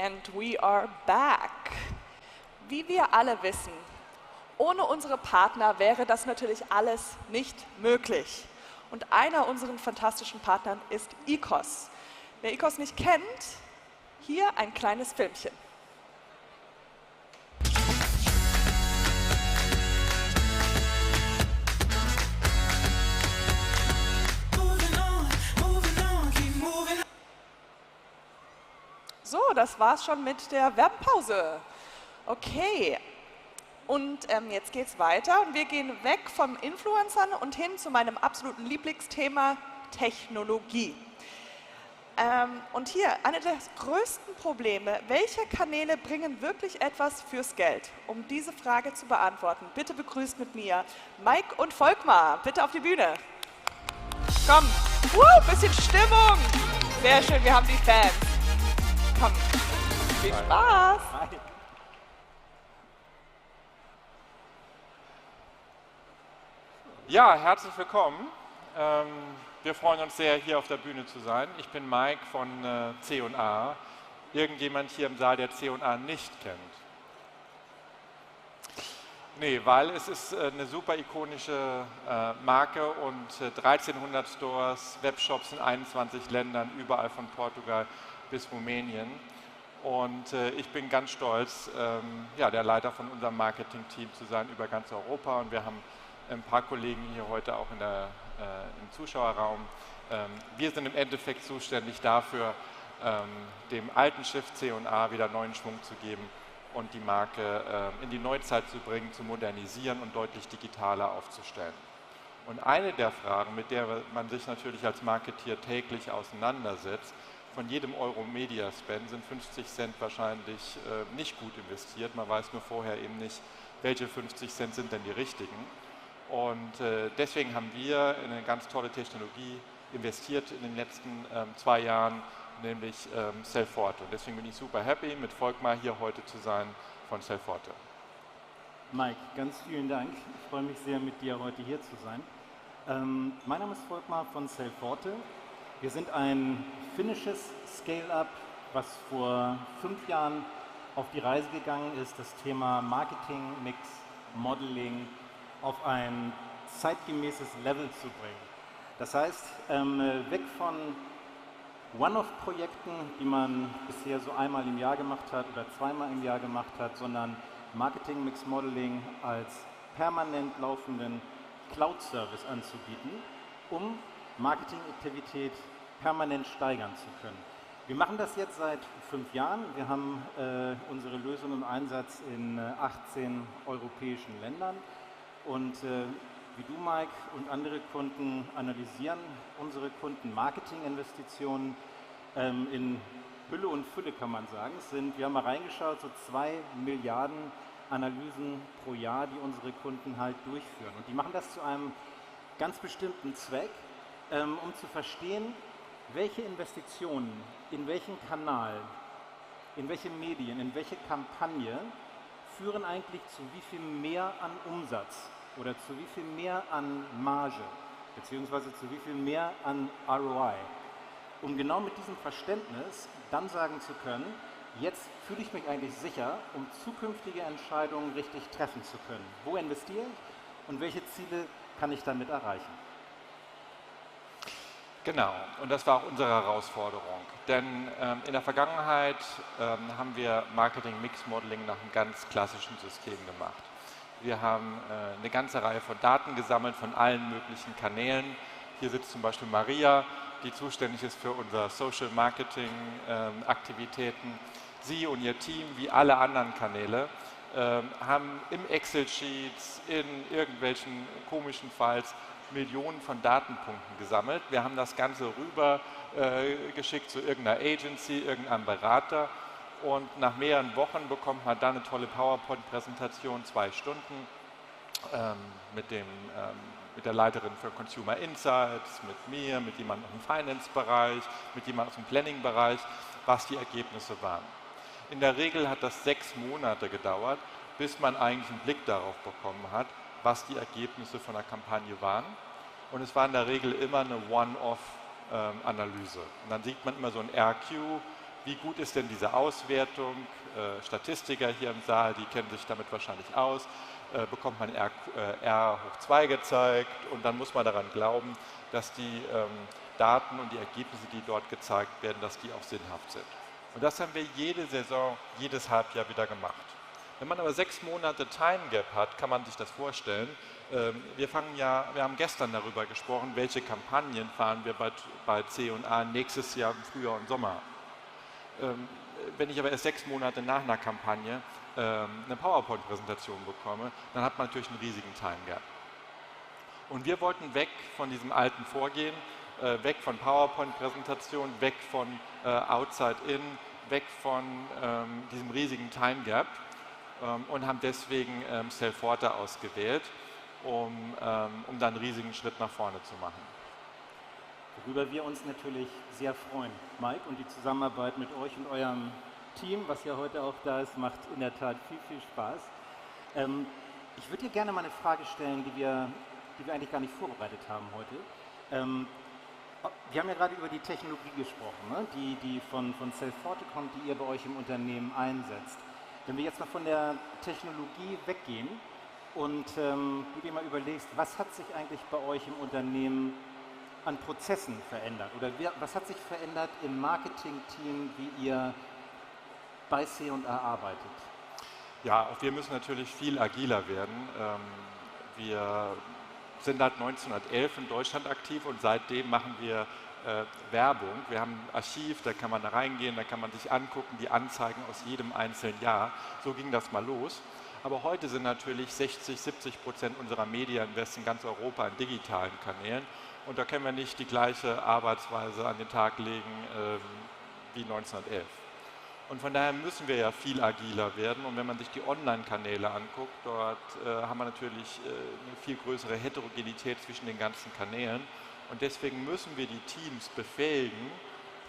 Speaker 5: And we are back. Wie wir alle wissen, ohne unsere Partner wäre das natürlich alles nicht möglich. Und einer unserer fantastischen Partnern ist ICOS. Wer ICOS nicht kennt, hier ein kleines Filmchen. So, das war's schon mit der Werbepause. Okay, und jetzt geht's weiter und wir gehen weg von Influencern und hin zu meinem absoluten Lieblingsthema Technologie. Und hier, eine der größten Probleme, welche Kanäle bringen wirklich etwas fürs Geld? Um diese Frage zu beantworten, bitte begrüßt mit mir Mike und Volkmar, bitte auf die Bühne. Komm, bisschen Stimmung. Sehr schön, wir haben die Fans. Komm, viel Spaß.
Speaker 21: Ja, herzlich willkommen. Wir freuen uns sehr, hier auf der Bühne zu sein. Ich bin Mike von C&A. Irgendjemand hier im Saal, der C&A nicht kennt? Nee, weil es ist eine super ikonische Marke und 1300 Stores, Webshops in 21 Ländern, überall von Portugal bis Rumänien. Und ich bin ganz stolz, ja, der Leiter von unserem Marketing-Team zu sein über ganz Europa. Und wir haben ein paar Kollegen hier heute auch im Zuschauerraum. Wir sind im Endeffekt zuständig dafür, dem alten Schiff C&A wieder neuen Schwung zu geben und die Marke in die Neuzeit zu bringen, zu modernisieren und deutlich digitaler aufzustellen. Und eine der Fragen, mit der man sich natürlich als Marketeer täglich auseinandersetzt, von jedem Euro Media Spend sind 50 Cent wahrscheinlich nicht gut investiert. Man weiß nur vorher eben nicht, welche 50 Cent sind denn die richtigen. Und deswegen haben wir in eine ganz tolle Technologie investiert in den letzten 2 Jahren, nämlich Selforte. Und deswegen bin ich super happy, mit Volkmar hier heute zu sein von Selforte.
Speaker 4: Mike, ganz vielen Dank. Ich freue mich sehr, mit dir heute hier zu sein. Mein Name ist Volkmar von Selforte. Wir sind ein finnisches Scale-up, was vor 5 Jahren auf die Reise gegangen ist, das Thema Marketing, Mix, Modeling auf ein zeitgemäßes Level zu bringen. Das heißt, weg von One-off-Projekten, die man bisher so einmal im Jahr gemacht hat oder zweimal im Jahr gemacht hat, sondern Marketing, Mix, Modeling als permanent laufenden Cloud-Service anzubieten, um Marketingaktivität permanent steigern zu können. Wir machen das jetzt seit 5 Jahren. Wir haben unsere Lösung im Einsatz in 18 europäischen Ländern und wie du, Mike, und andere Kunden analysieren unsere Kunden Marketinginvestitionen in Hülle und Fülle, kann man sagen. Wir haben mal reingeschaut, so 2 Milliarden Analysen pro Jahr, die unsere Kunden halt durchführen. Und die machen das zu einem ganz bestimmten Zweck, um zu verstehen, welche Investitionen, in welchen Kanal, in welche Medien, in welche Kampagne führen eigentlich zu wie viel mehr an Umsatz oder zu wie viel mehr an Marge, beziehungsweise zu wie viel mehr an ROI. Um genau mit diesem Verständnis dann sagen zu können, jetzt fühle ich mich eigentlich sicher, um zukünftige Entscheidungen richtig treffen zu können. Wo investiere ich und welche Ziele kann ich damit erreichen?
Speaker 21: Genau, und das war auch unsere Herausforderung. Denn in der Vergangenheit haben wir Marketing-Mix-Modeling nach einem ganz klassischen System gemacht. Wir haben eine ganze Reihe von Daten gesammelt von allen möglichen Kanälen. Hier sitzt zum Beispiel Maria, die zuständig ist für unser Social Marketing Aktivitäten. Sie und ihr Team, wie alle anderen Kanäle, haben im Excel-Sheets, in irgendwelchen komischen Files Millionen von Datenpunkten gesammelt. Wir haben das Ganze rüber geschickt zu irgendeiner Agency, irgendeinem Berater. Und nach mehreren Wochen bekommt man dann eine tolle PowerPoint-Präsentation, 2 Stunden, mit der Leiterin für Consumer Insights, mit mir, mit jemandem aus dem Finance-Bereich, mit jemandem aus dem Planning-Bereich, was die Ergebnisse waren. In der Regel hat das 6 Monate gedauert, bis man eigentlich einen Blick darauf bekommen hat, was die Ergebnisse von der Kampagne waren. Und es war in der Regel immer eine One-Off-Analyse. Und dann sieht man immer so ein RQ, wie gut ist denn diese Auswertung? Statistiker hier im Saal, die kennen sich damit wahrscheinlich aus, bekommt man R hoch 2 gezeigt und dann muss man daran glauben, dass die Daten und die Ergebnisse, die dort gezeigt werden, dass die auch sinnhaft sind. Und das haben wir jede Saison, jedes Halbjahr wieder gemacht. Wenn man aber 6 Monate Time Gap hat, kann man sich das vorstellen. Wir haben gestern darüber gesprochen, welche Kampagnen fahren wir bei C&A nächstes Jahr im Frühjahr und Sommer. Wenn ich aber erst 6 Monate nach einer Kampagne eine PowerPoint-Präsentation bekomme, dann hat man natürlich einen riesigen Time Gap. Und wir wollten weg von diesem alten Vorgehen, weg von PowerPoint-Präsentationen, weg von Outside-In, weg von diesem riesigen Time Gap und haben deswegen Selforte ausgewählt, um dann einen riesigen Schritt nach vorne zu machen.
Speaker 4: Worüber wir uns natürlich sehr freuen, Mike, und die Zusammenarbeit mit euch und eurem Team, was ja heute auch da ist, macht in der Tat viel, viel Spaß. Ich würde dir gerne mal eine Frage stellen, die wir eigentlich gar nicht vorbereitet haben heute. Wir haben ja gerade über die Technologie gesprochen, ne? die von Selforte kommt, die ihr bei euch im Unternehmen einsetzt. Wenn wir jetzt mal von der Technologie weggehen, und du dir mal überlegst, was hat sich eigentlich bei euch im Unternehmen an Prozessen verändert? Oder was hat sich verändert im Marketing-Team, wie ihr bei C&A arbeitet?
Speaker 21: Ja, auch wir müssen natürlich viel agiler werden. Wir sind seit 1911 in Deutschland aktiv und seitdem machen wir Werbung. Wir haben ein Archiv, da kann man da reingehen, da kann man sich angucken, die Anzeigen aus jedem einzelnen Jahr. So ging das mal los. Aber heute sind natürlich 60-70% unserer Media-Invest in ganz Europa in digitalen Kanälen. Und da können wir nicht die gleiche Arbeitsweise an den Tag legen wie 1911. Und von daher müssen wir ja viel agiler werden. Und wenn man sich die Online-Kanäle anguckt, dort haben wir natürlich eine viel größere Heterogenität zwischen den ganzen Kanälen. Und deswegen müssen wir die Teams befähigen,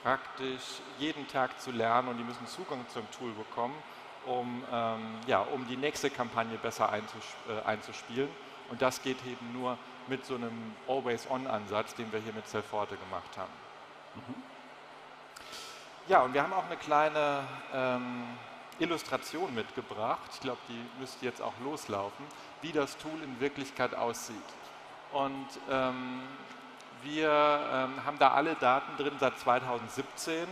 Speaker 21: praktisch jeden Tag zu lernen, und die müssen Zugang zum Tool bekommen, um die nächste Kampagne besser einzuspielen. Und das geht eben nur mit so einem Always-On-Ansatz, den wir hier mit Selforte gemacht haben. Ja, und wir haben auch eine kleine Illustration mitgebracht. Ich glaube, die müsste jetzt auch loslaufen, wie das Tool in Wirklichkeit aussieht. Und wir haben da alle Daten drin seit 2017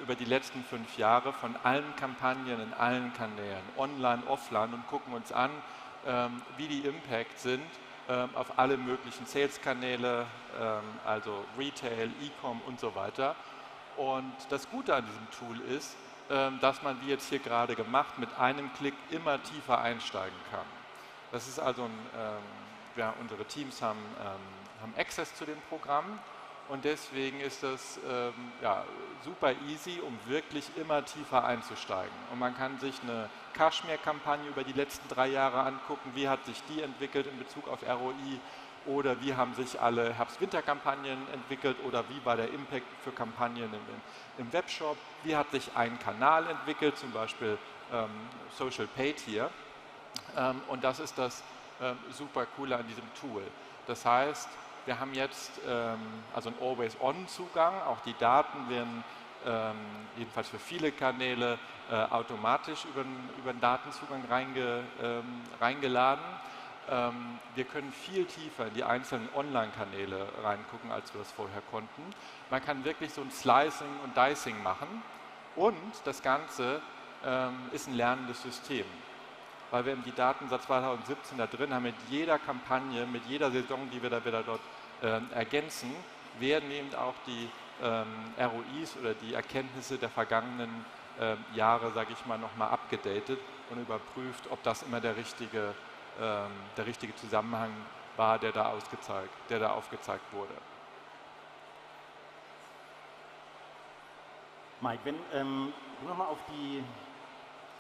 Speaker 21: über die letzten 5 Jahre von allen Kampagnen in allen Kanälen, online, offline, und gucken uns an, wie die Impact sind auf alle möglichen Sales-Kanäle, also Retail, E-Com und so weiter. Und das Gute an diesem Tool ist, dass man, wie jetzt hier gerade gemacht, mit einem Klick immer tiefer einsteigen kann. Das ist also unsere Teams haben Access zu dem Programm, und deswegen ist das super easy, um wirklich immer tiefer einzusteigen. Und man kann sich eine Kashmir-Kampagne über die letzten 3 Jahre angucken, wie hat sich die entwickelt in Bezug auf ROI, oder wie haben sich alle Herbst-Winter-Kampagnen entwickelt, oder wie war der Impact für Kampagnen im Webshop, wie hat sich ein Kanal entwickelt, zum Beispiel Social Paid hier. Und das ist das super Coole an diesem Tool. Das heißt, wir haben jetzt also einen Always-On-Zugang, auch die Daten werden jedenfalls für viele Kanäle automatisch über den Datenzugang reingeladen. Wir können viel tiefer in die einzelnen Online-Kanäle reingucken, als wir das vorher konnten. Man kann wirklich so ein Slicing und Dicing machen, und das Ganze ist ein lernendes System, weil wir die Daten seit 2017 da drin haben. Mit jeder Kampagne, mit jeder Saison, die wir da wieder dort ergänzen, werden eben auch die ROIs oder die Erkenntnisse der vergangenen Jahre, sage ich mal, nochmal abgedatet und überprüft, ob das immer der richtige Zusammenhang war, der da aufgezeigt wurde.
Speaker 4: Mike, wenn du nochmal auf die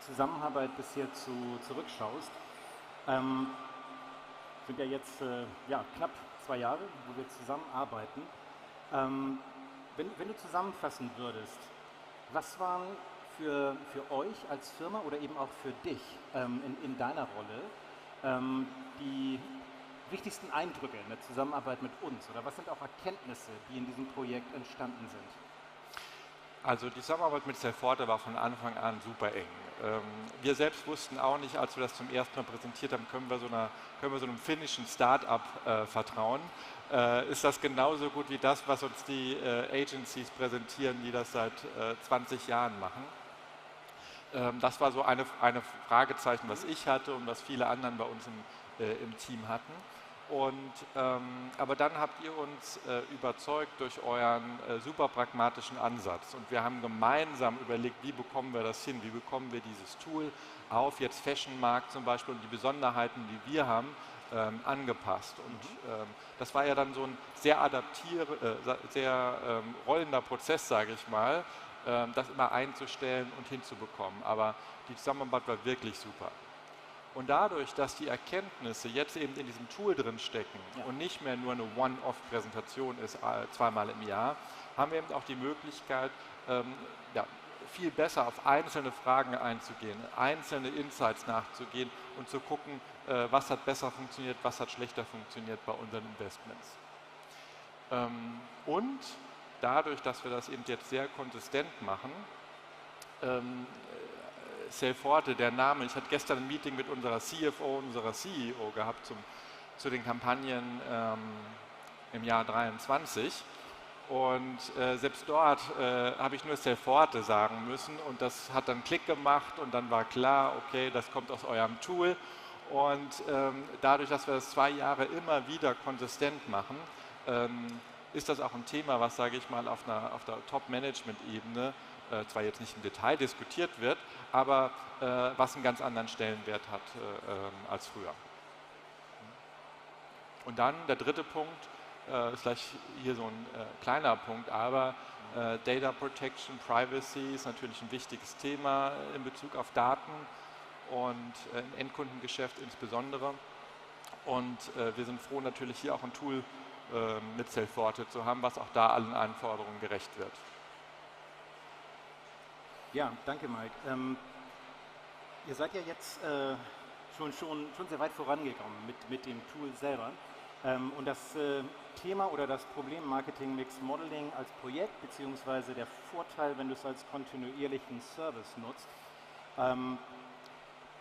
Speaker 4: Zusammenarbeit bisher zurückschaust, sind ja jetzt knapp 2 Jahre, wo wir zusammenarbeiten. Wenn du zusammenfassen würdest, was waren für euch als Firma oder eben auch für dich in deiner Rolle die wichtigsten Eindrücke in der Zusammenarbeit mit uns, oder was sind auch Erkenntnisse, die in diesem Projekt entstanden sind?
Speaker 21: Also die Zusammenarbeit mit Selforte war von Anfang an super eng. Wir selbst wussten auch nicht, als wir das zum ersten Mal präsentiert haben, können wir so einem finnischen Start-up vertrauen. Ist das genauso gut wie das, was uns die Agencies präsentieren, die das seit 20 Jahren machen? Das war so eine Fragezeichen, was ich hatte und was viele anderen bei uns im Team hatten. Aber dann habt ihr uns überzeugt durch euren super pragmatischen Ansatz, und wir haben gemeinsam überlegt, wie bekommen wir das hin, wie bekommen wir dieses Tool auf jetzt Fashion-Markt zum Beispiel und die Besonderheiten, die wir haben, angepasst. Und das war ja dann so ein sehr rollender Prozess, sage ich mal, das immer einzustellen und hinzubekommen. Aber die Zusammenarbeit war wirklich super. Und dadurch, dass die Erkenntnisse jetzt eben in diesem Tool drin stecken und nicht mehr nur eine One-Off-Präsentation ist, 2-mal im Jahr, haben wir eben auch die Möglichkeit, viel besser auf einzelne Fragen einzugehen, einzelne Insights nachzugehen und zu gucken, was hat besser funktioniert, was hat schlechter funktioniert bei unseren Investments. Und dadurch, dass wir das eben jetzt sehr konsistent machen, Selforte, der Name, ich hatte gestern ein Meeting mit unserer CFO und unserer CEO gehabt zu den Kampagnen im Jahr 23 und selbst dort habe ich nur Selforte sagen müssen und das hat dann Klick gemacht und dann war klar, okay, das kommt aus eurem Tool und dadurch, dass wir das 2 Jahre immer wieder konsistent machen, ist das auch ein Thema, was, sage ich mal, auf der Top-Management-Ebene zwar jetzt nicht im Detail diskutiert wird, aber was einen ganz anderen Stellenwert hat als früher. Und dann der dritte Punkt, ist vielleicht hier so ein kleiner Punkt, aber Data Protection, Privacy ist natürlich ein wichtiges Thema in Bezug auf Daten und im Endkundengeschäft insbesondere. Und wir sind froh, natürlich hier auch ein Tool mit Selforte zu haben, was auch da allen Anforderungen gerecht wird.
Speaker 4: Ja, danke Mike. Ihr seid ja jetzt schon sehr weit vorangekommen mit dem Tool selber. Und das Thema oder das Problem Marketing Mix Modeling als Projekt, beziehungsweise der Vorteil, wenn du es als kontinuierlichen Service nutzt,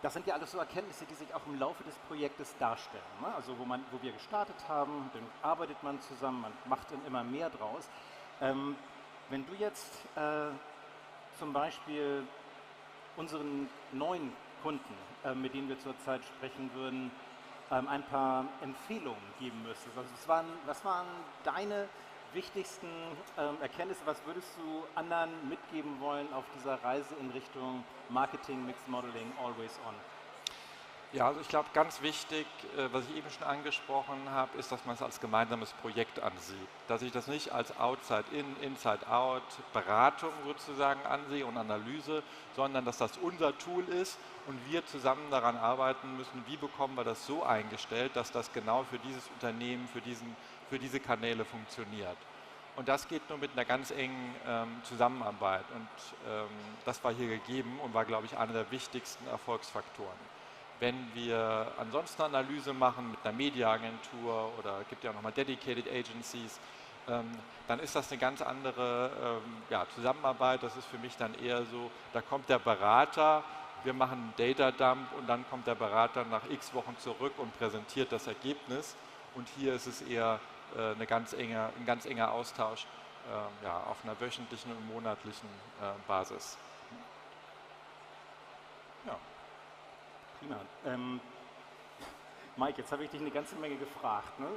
Speaker 4: das sind ja alles so Erkenntnisse, die sich auch im Laufe des Projektes darstellen. Ne? Also wo wir gestartet haben, dann arbeitet man zusammen, man macht dann immer mehr draus. Wenn du jetzt zum Beispiel unseren neuen Kunden, mit denen wir zurzeit sprechen würden, ein paar Empfehlungen geben müsstest. Also was waren deine wichtigsten Erkenntnisse, was würdest du anderen mitgeben wollen auf dieser Reise in Richtung Marketing, Mixed Modeling, Always On?
Speaker 21: Ja, also ich glaube, ganz wichtig, was ich eben schon angesprochen habe, ist, dass man es als gemeinsames Projekt ansieht. Dass ich das nicht als Outside-In, Inside-Out Beratung sozusagen ansehe und Analyse, sondern dass das unser Tool ist und wir zusammen daran arbeiten müssen, wie bekommen wir das so eingestellt, dass das genau für dieses Unternehmen, für diese Kanäle funktioniert. Und das geht nur mit einer ganz engen Zusammenarbeit. Und das war hier gegeben und war, glaube ich, einer der wichtigsten Erfolgsfaktoren. Wenn wir ansonsten Analyse machen mit einer Mediaagentur oder es gibt ja auch nochmal Dedicated Agencies, dann ist das eine ganz andere Zusammenarbeit. Das ist für mich dann eher so, da kommt der Berater, wir machen einen Data Dump und dann kommt der Berater nach x Wochen zurück und präsentiert das Ergebnis. Und hier ist es eher ein ganz enger Austausch auf einer wöchentlichen und monatlichen Basis. Ja.
Speaker 4: Prima. Mike, jetzt habe ich dich eine ganze Menge gefragt. Ne?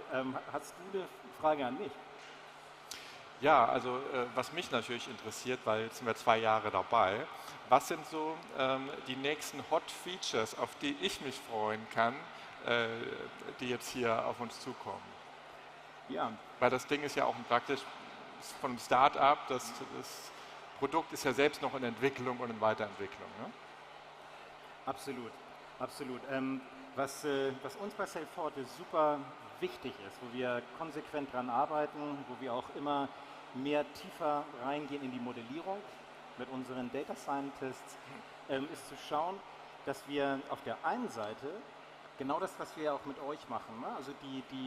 Speaker 4: Hast du eine Frage an mich?
Speaker 21: Ja, also was mich natürlich interessiert, weil jetzt sind wir 2 Jahre dabei, was sind so die nächsten Hot Features, auf die ich mich freuen kann, die jetzt hier auf uns zukommen?
Speaker 4: Ja.
Speaker 21: Weil das Ding ist ja auch praktisch von einem Start-up, das Produkt ist ja selbst noch in Entwicklung und in Weiterentwicklung. Ne?
Speaker 4: Absolut. Absolut. Was uns bei Selforte super wichtig ist, wo wir konsequent dran arbeiten, wo wir auch immer mehr tiefer reingehen in die Modellierung mit unseren Data Scientists, ist zu schauen, dass wir auf der einen Seite genau das, was wir auch mit euch machen, ne? Also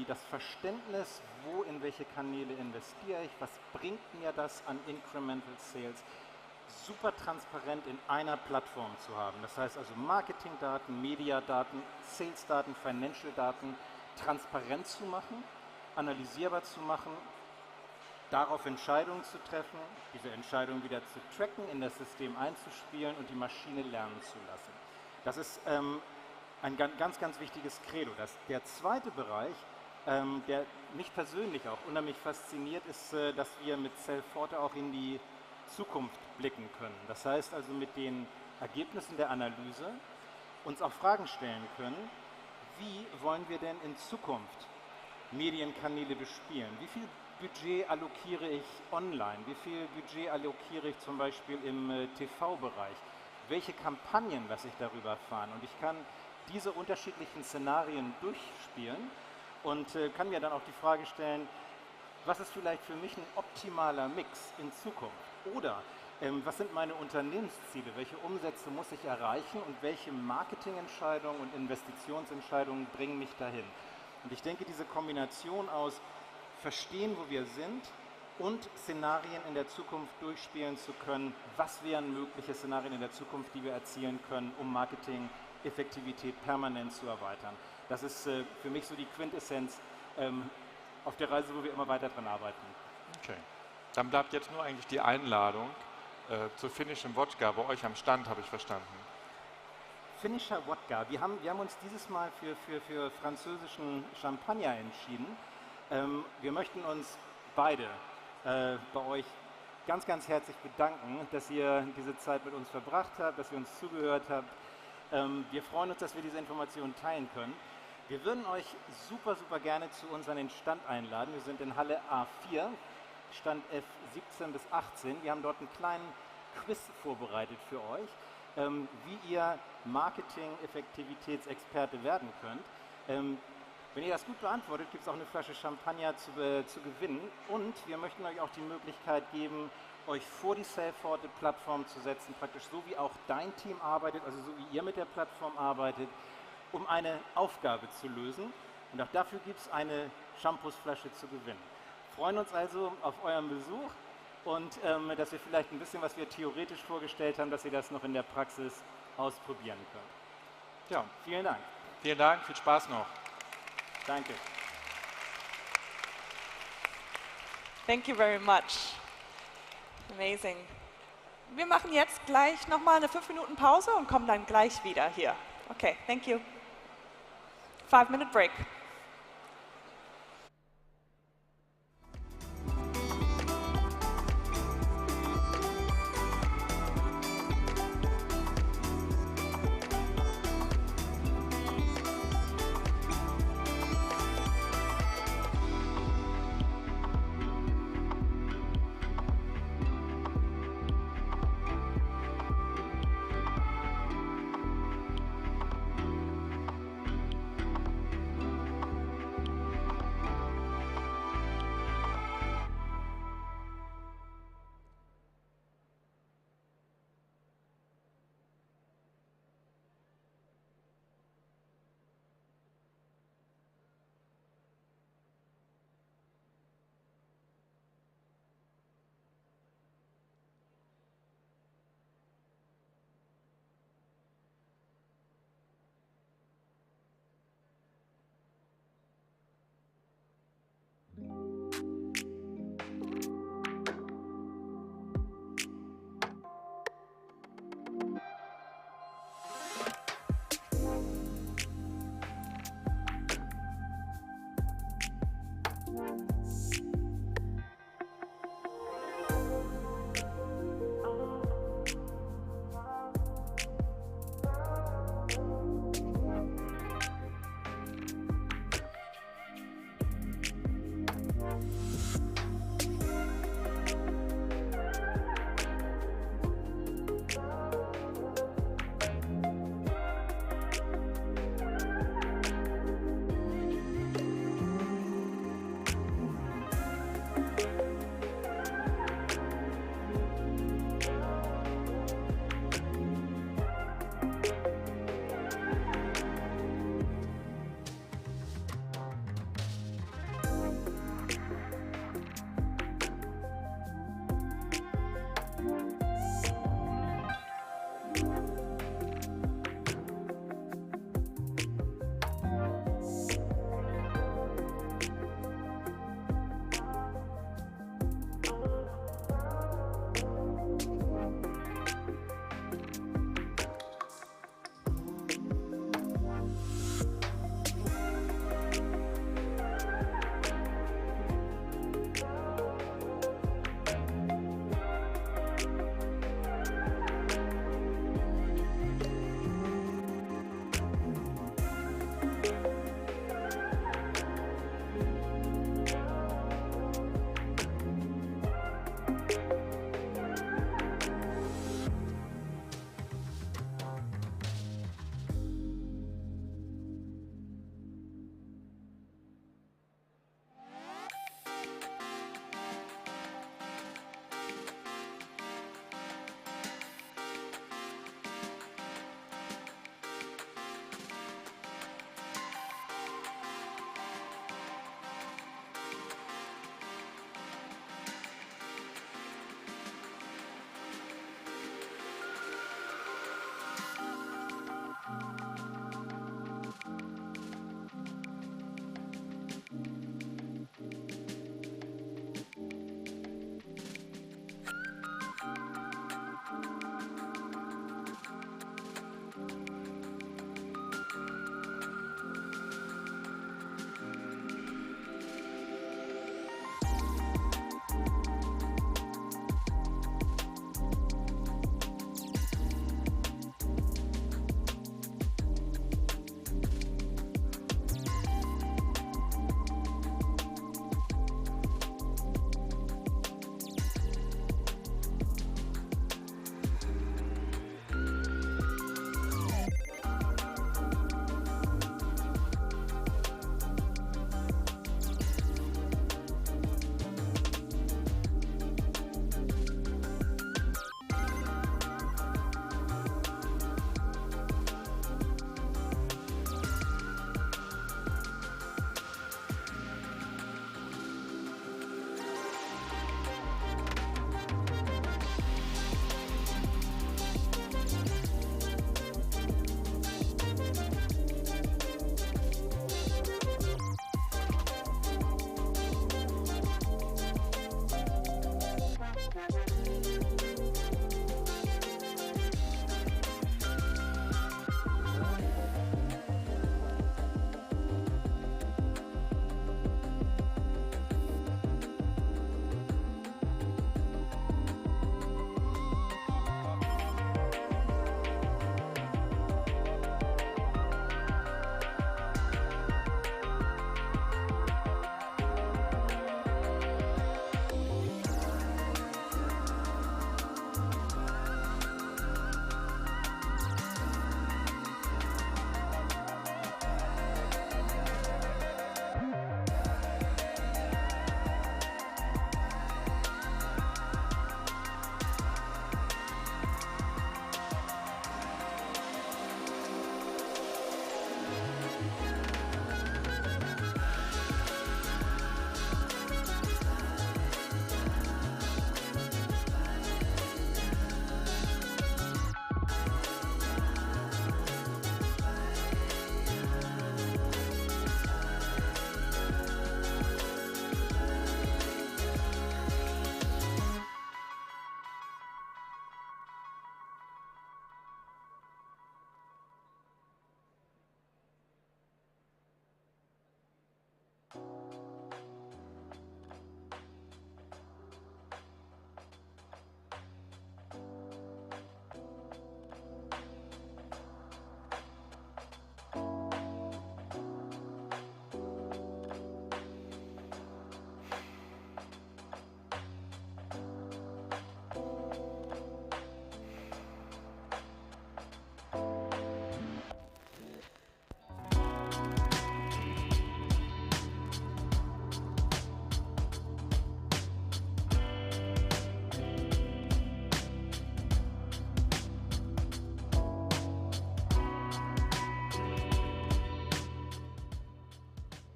Speaker 4: das Verständnis, wo in welche Kanäle investiere ich, was bringt mir das an Incremental Sales, super transparent in einer Plattform zu haben. Das heißt also Marketingdaten, Mediadaten, Salesdaten, Financial-Daten transparent zu machen, analysierbar zu machen, darauf Entscheidungen zu treffen, diese Entscheidungen wieder zu tracken, in das System einzuspielen und die Maschine lernen zu lassen. Das ist ein ganz, ganz wichtiges Credo. Der zweite Bereich, der mich persönlich auch unheimlich fasziniert, ist, dass wir mit Selforte auch in die Zukunft blicken können. Das heißt also mit den Ergebnissen der Analyse uns auch Fragen stellen können, wie wollen wir denn in Zukunft Medienkanäle bespielen? Wie viel Budget allokiere ich online? Wie viel Budget allokiere ich zum Beispiel im TV-Bereich? Welche Kampagnen lasse ich darüber fahren? Und ich kann diese unterschiedlichen Szenarien durchspielen und kann mir dann auch die Frage stellen, was ist vielleicht für mich ein optimaler Mix in Zukunft? Oder was sind meine Unternehmensziele? Welche Umsätze muss ich erreichen und welche Marketingentscheidungen und Investitionsentscheidungen bringen mich dahin? Und ich denke, diese Kombination aus verstehen, wo wir sind, und Szenarien in der Zukunft durchspielen zu können. Was wären mögliche Szenarien in der Zukunft, die wir erzielen können, um Marketing-Effektivität permanent zu erweitern? Das ist für mich so die Quintessenz auf der Reise, wo wir immer weiter dran arbeiten.
Speaker 21: Okay. Dann bleibt jetzt nur eigentlich die Einladung zur finnischen Wodka bei euch am Stand, habe ich verstanden.
Speaker 4: Finnischer Wodka. Wir haben uns dieses Mal für französischen Champagner entschieden. Wir möchten uns beide bei euch ganz, ganz herzlich bedanken, dass ihr diese Zeit mit uns verbracht habt, dass ihr uns zugehört habt. Wir freuen uns, dass wir diese Informationen teilen können. Wir würden euch super, super gerne zu uns an den Stand einladen. Wir sind in Halle A4, Stand F17 bis 18. Wir haben dort einen kleinen Quiz vorbereitet für euch, wie ihr Marketing-Effektivitätsexperte werden könnt. Wenn ihr das gut beantwortet, gibt es auch eine Flasche Champagner zu gewinnen. Und wir möchten euch auch die Möglichkeit geben, euch vor die Self-Audit-Plattform zu setzen, praktisch so wie auch dein Team arbeitet, also so wie ihr mit der Plattform arbeitet, um eine Aufgabe zu lösen. Und auch dafür gibt es eine Shampoosflasche zu gewinnen. Wir freuen uns also auf euren Besuch und dass wir vielleicht ein bisschen, was wir theoretisch vorgestellt haben, dass ihr das noch in der Praxis ausprobieren könnt. Ja, vielen Dank.
Speaker 21: Vielen Dank, viel Spaß noch.
Speaker 4: Danke.
Speaker 1: Thank you very much. Amazing. Wir machen jetzt gleich nochmal eine 5 Minuten Pause und kommen dann gleich wieder hier. Okay, thank you. 5-minute break.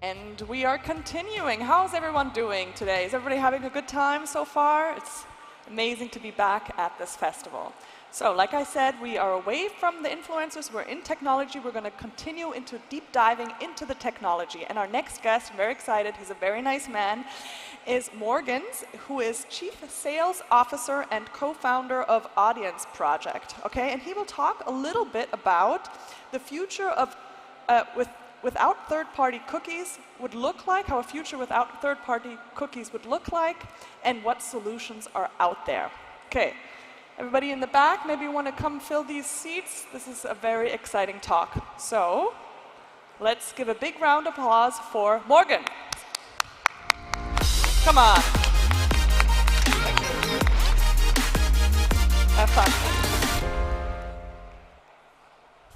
Speaker 2: And we are continuing. How's everyone doing today? Is everybody having a good time so far? It's amazing to be back at this festival. So, like I said, we are away from the influencers, we're in technology, we're going to continue into deep diving into the technology. And our next guest, very excited, he's a very nice man, is Morgan, who is Chief Sales Officer and co-founder of Audience Project. Okay, and he will talk a little bit about the future of without third-party cookies would look like, how a future without third-party cookies would look like, and what solutions are out there. Okay, everybody in the back, maybe you want to come fill these seats. This is a very exciting talk. So, let's give a big round of applause for Morgan. Come on. Have fun.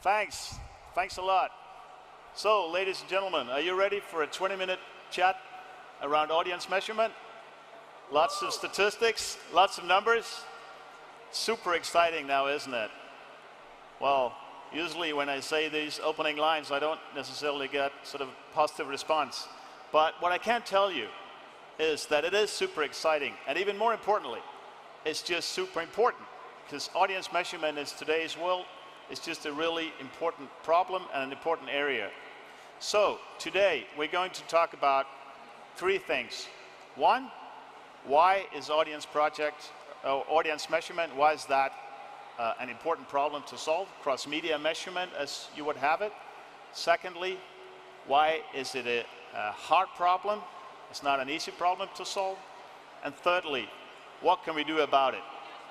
Speaker 22: Thanks a lot. So, ladies and gentlemen, are you ready for a 20-minute chat around audience measurement? Lots of statistics, lots of numbers. Super exciting now, isn't it? Well, usually when I say these opening lines, I don't necessarily get sort of positive response. But what I can tell you is that it is super exciting. And even more importantly, it's just super important. Because audience measurement in today's world is just a really important problem and an important area. So today we're going to talk about three things. One, why is audience measurement, why is that an important problem to solve? Cross-media measurement as you would have it. Secondly, why is it a hard problem? It's not an easy problem to solve. And thirdly, what can we do about it?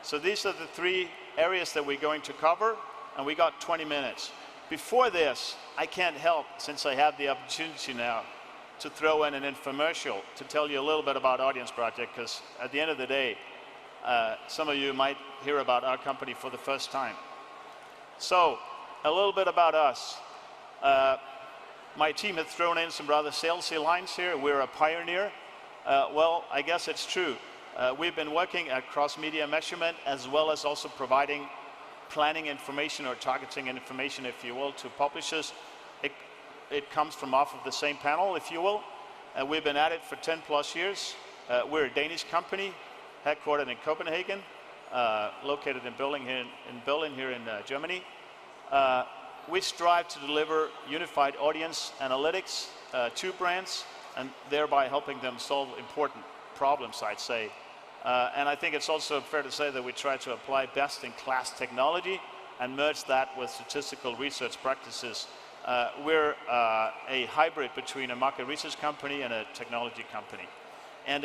Speaker 22: So these are the three areas that we're going to cover, and we got 20 minutes. Before this, I can't help, since I have the opportunity now, to throw in an infomercial to tell you a little bit about Audience Project, because at the end of the day, some of you might hear about our company for the first time. So, a little bit about us. My team has thrown in some rather salesy lines here. We're a pioneer. Well, I guess it's true. We've been working at cross-media measurement as well as also providing planning information or targeting information, if you will, to publishers. It comes from off of the same panel, if you will. We've been at it for 10 plus years. We're a Danish company, headquartered in Copenhagen, located in Berlin here in Germany. We strive to deliver unified audience analytics to brands and thereby helping them solve important problems, I'd say. And I think it's also fair to say that we try to apply best-in-class technology and merge that with statistical research practices. We're a hybrid between a market research company and a technology company. And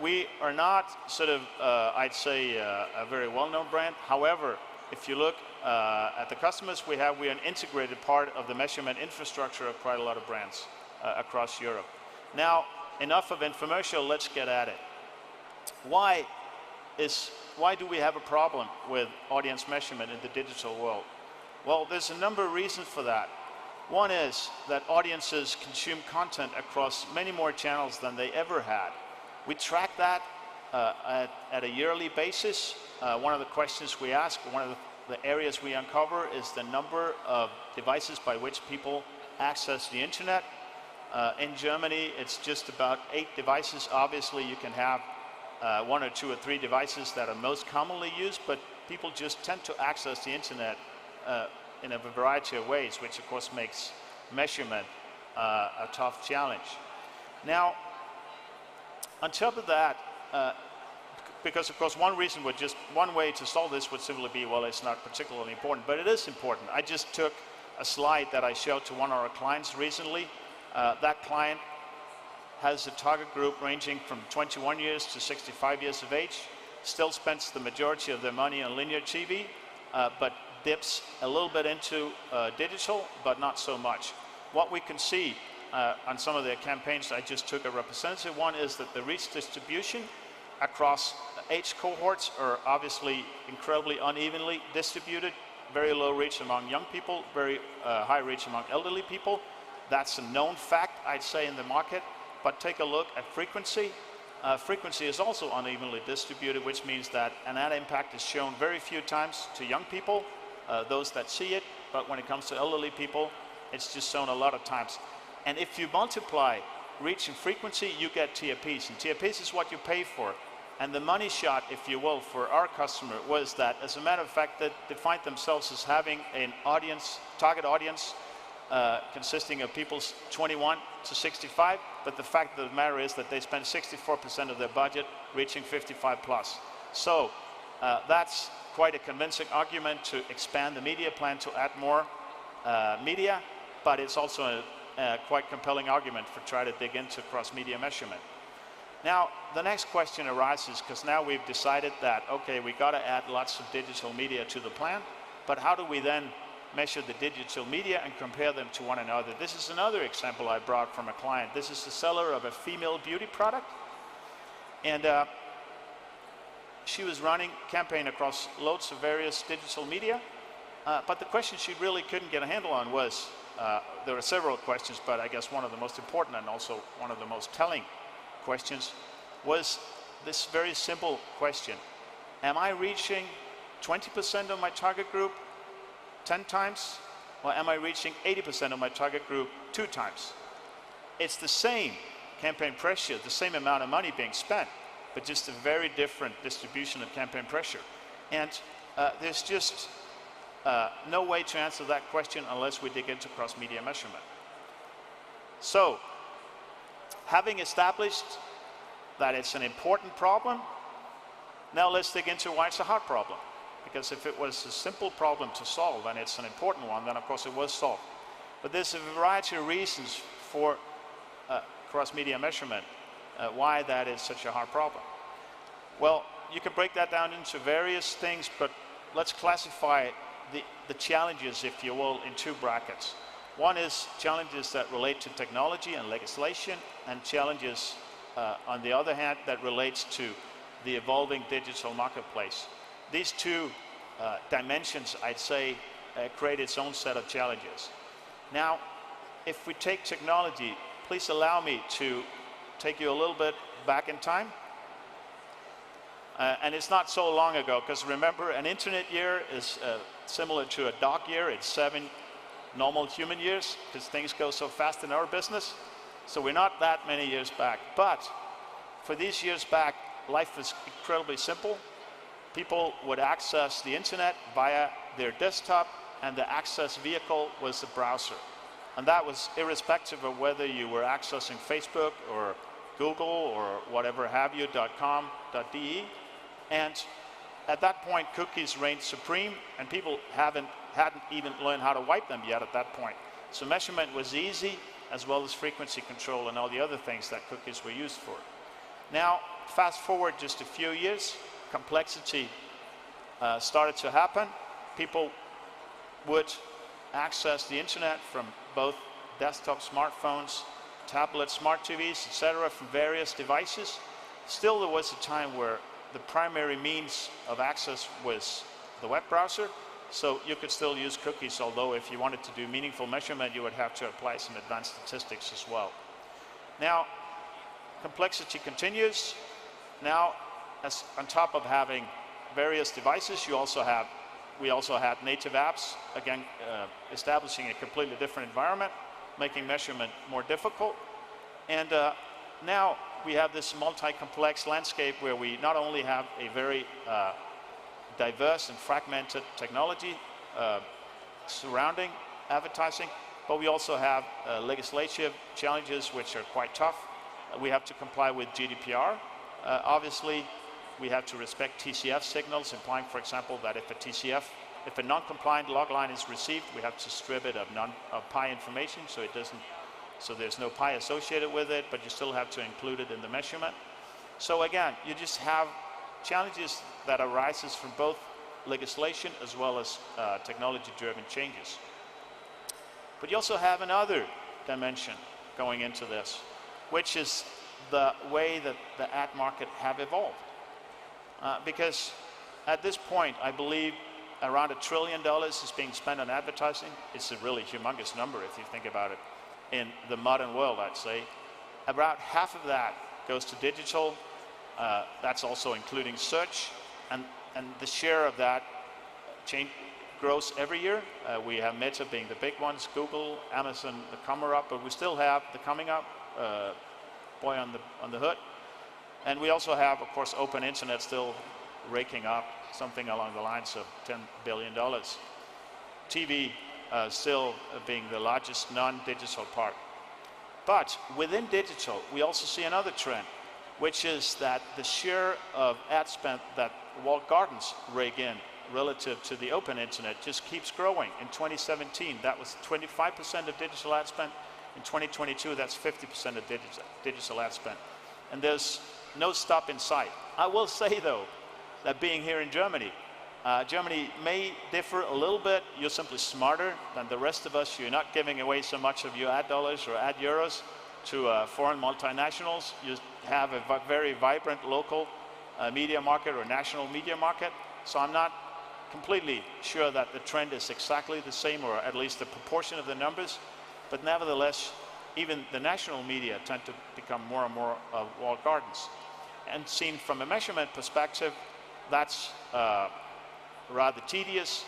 Speaker 22: we are not sort of, I'd say, a very well-known brand. However, if you look at the customers we have, we're an integrated part of the measurement infrastructure of quite a lot of brands across Europe. Now, enough of infomercial, let's get at it. Why do we have a problem with audience measurement in the digital world? Well, there's a number of reasons for that. One is that audiences consume content across many more channels than they ever had. We track that at a yearly basis. One of the questions we ask, one of the areas we uncover is the number of devices by which people access the internet. In Germany, it's just about 8 devices. Obviously, you can have 1 or 2 or 3 devices that are most commonly used, but people just tend to access the internet in a variety of ways, which of course makes measurement a tough challenge. Now, on top of that, because of course one way to solve this would simply be, well, it's not particularly important, but it is important. I just took a slide that I showed to one of our clients recently. That client has a target group ranging from 21 years to 65 years of age, still spends the majority of their money on linear TV, but dips a little bit into digital, but not so much. What we can see on some of their campaigns, I just took a representative one, is that the reach distribution across age cohorts are obviously incredibly unevenly distributed. Very low reach among young people, very high reach among elderly people. That's a known fact, I'd say, in the market. But take a look at frequency. Frequency is also unevenly distributed, which means that an ad impact is shown very few times to young people, those that see it, but when it comes to elderly people, it's just shown a lot of times. And if you multiply reach and frequency, you get TRPs. And TRPs is what you pay for. And the money shot, if you will, for our customer was that, as a matter of fact, that they find themselves as having an audience, target audience, consisting of people 21 to 65, but the fact of the matter is that they spend 64% of their budget reaching 55 plus. So that's quite a convincing argument to expand the media plan to add more media, but it's also a quite compelling argument for trying to dig into cross-media measurement. Now, the next question arises, because now we've decided that, okay, we got to add lots of digital media to the plan, but how do we then measure the digital media and compare them to one another? This is another example I brought from a client. This is the seller of a female beauty product, and she was running campaign across loads of various digital media, but the question she really couldn't get a handle on was, there were several questions, but I guess one of the most important and also one of the most telling questions was this very simple question. Am I reaching 20% of my target group 10 times, or am I reaching 80% of my target group 2 times? It's the same campaign pressure, the same amount of money being spent, but just a very different distribution of campaign pressure. And there's just no way to answer that question unless we dig into cross-media measurement. So, having established that it's an important problem, now let's dig into why it's a hard problem. Because if it was a simple problem to solve and it's an important one, then of course it was solved. But there's a variety of reasons for cross-media measurement, why that is such a hard problem. Well, you can break that down into various things, but let's classify the challenges, if you will, in 2 brackets. One is challenges that relate to technology and legislation, and challenges, on the other hand, that relates to the evolving digital marketplace. These 2 dimensions, I'd say, create its own set of challenges. Now, if we take technology, please allow me to take you a little bit back in time. And it's not so long ago, because remember, an internet year is similar to a dog year. It's 7 normal human years, because things go so fast in our business. So we're not that many years back. But for these years back, life was incredibly simple. People would access the internet via their desktop, and the access vehicle was the browser. And that was irrespective of whether you were accessing Facebook or Google or whatever have you, .com, .de. And at that point, cookies reigned supreme, and people hadn't even learned how to wipe them yet at that point. So measurement was easy, as well as frequency control and all the other things that cookies were used for. Now, fast forward just a few years, complexity started to happen. People would access the internet from both desktop smartphones, tablets, smart TVs, etc., from various devices. Still, there was a time where the primary means of access was the web browser, so you could still use cookies, although if you wanted to do meaningful measurement, you would have to apply some advanced statistics as well. Now, complexity continues. Now, as on top of having various devices, we also had native apps, again, establishing a completely different environment, making measurement more difficult. And now we have this multi-complex landscape where we not only have a very diverse and fragmented technology surrounding advertising, but we also have legislative challenges which are quite tough. We have to comply with GDPR. Obviously, we have to respect TCF signals, implying, for example, that if a non-compliant log line is received, we have to strip it of PI information, so there's no PI associated with it, but you still have to include it in the measurement. So again, you just have challenges that arises from both legislation as well as technology-driven changes. But you also have another dimension going into this, which is the way that the ad market have evolved. Because at this point, I believe around $1 trillion is being spent on advertising. It's a really humongous number if you think about it. In the modern world, I'd say. About half of that goes to digital. That's also including search. And the share of that grows every year. We have Meta being the big ones, Google, Amazon, the comer up, but we still have the coming up boy on the hood. And we also have, of course, open internet still raking up something along the lines of $10 billion. TV still being the largest non-digital part. But within digital, we also see another trend, which is that the share of ad spend that walled gardens rake in relative to the open internet just keeps growing. In 2017, that was 25% of digital ad spend. In 2022, that's 50% of digital ad spend. And there's no stop in sight. I will say, though, that being here in Germany, Germany may differ a little bit. You're simply smarter than the rest of us. You're not giving away so much of your ad dollars or ad euros to foreign multinationals. You have a very vibrant local media market or national media market. So I'm not completely sure that the trend is exactly the same, or at least the proportion of the numbers. But nevertheless, even the national media tend to become more and more walled gardens. And seen from a measurement perspective, that's rather tedious,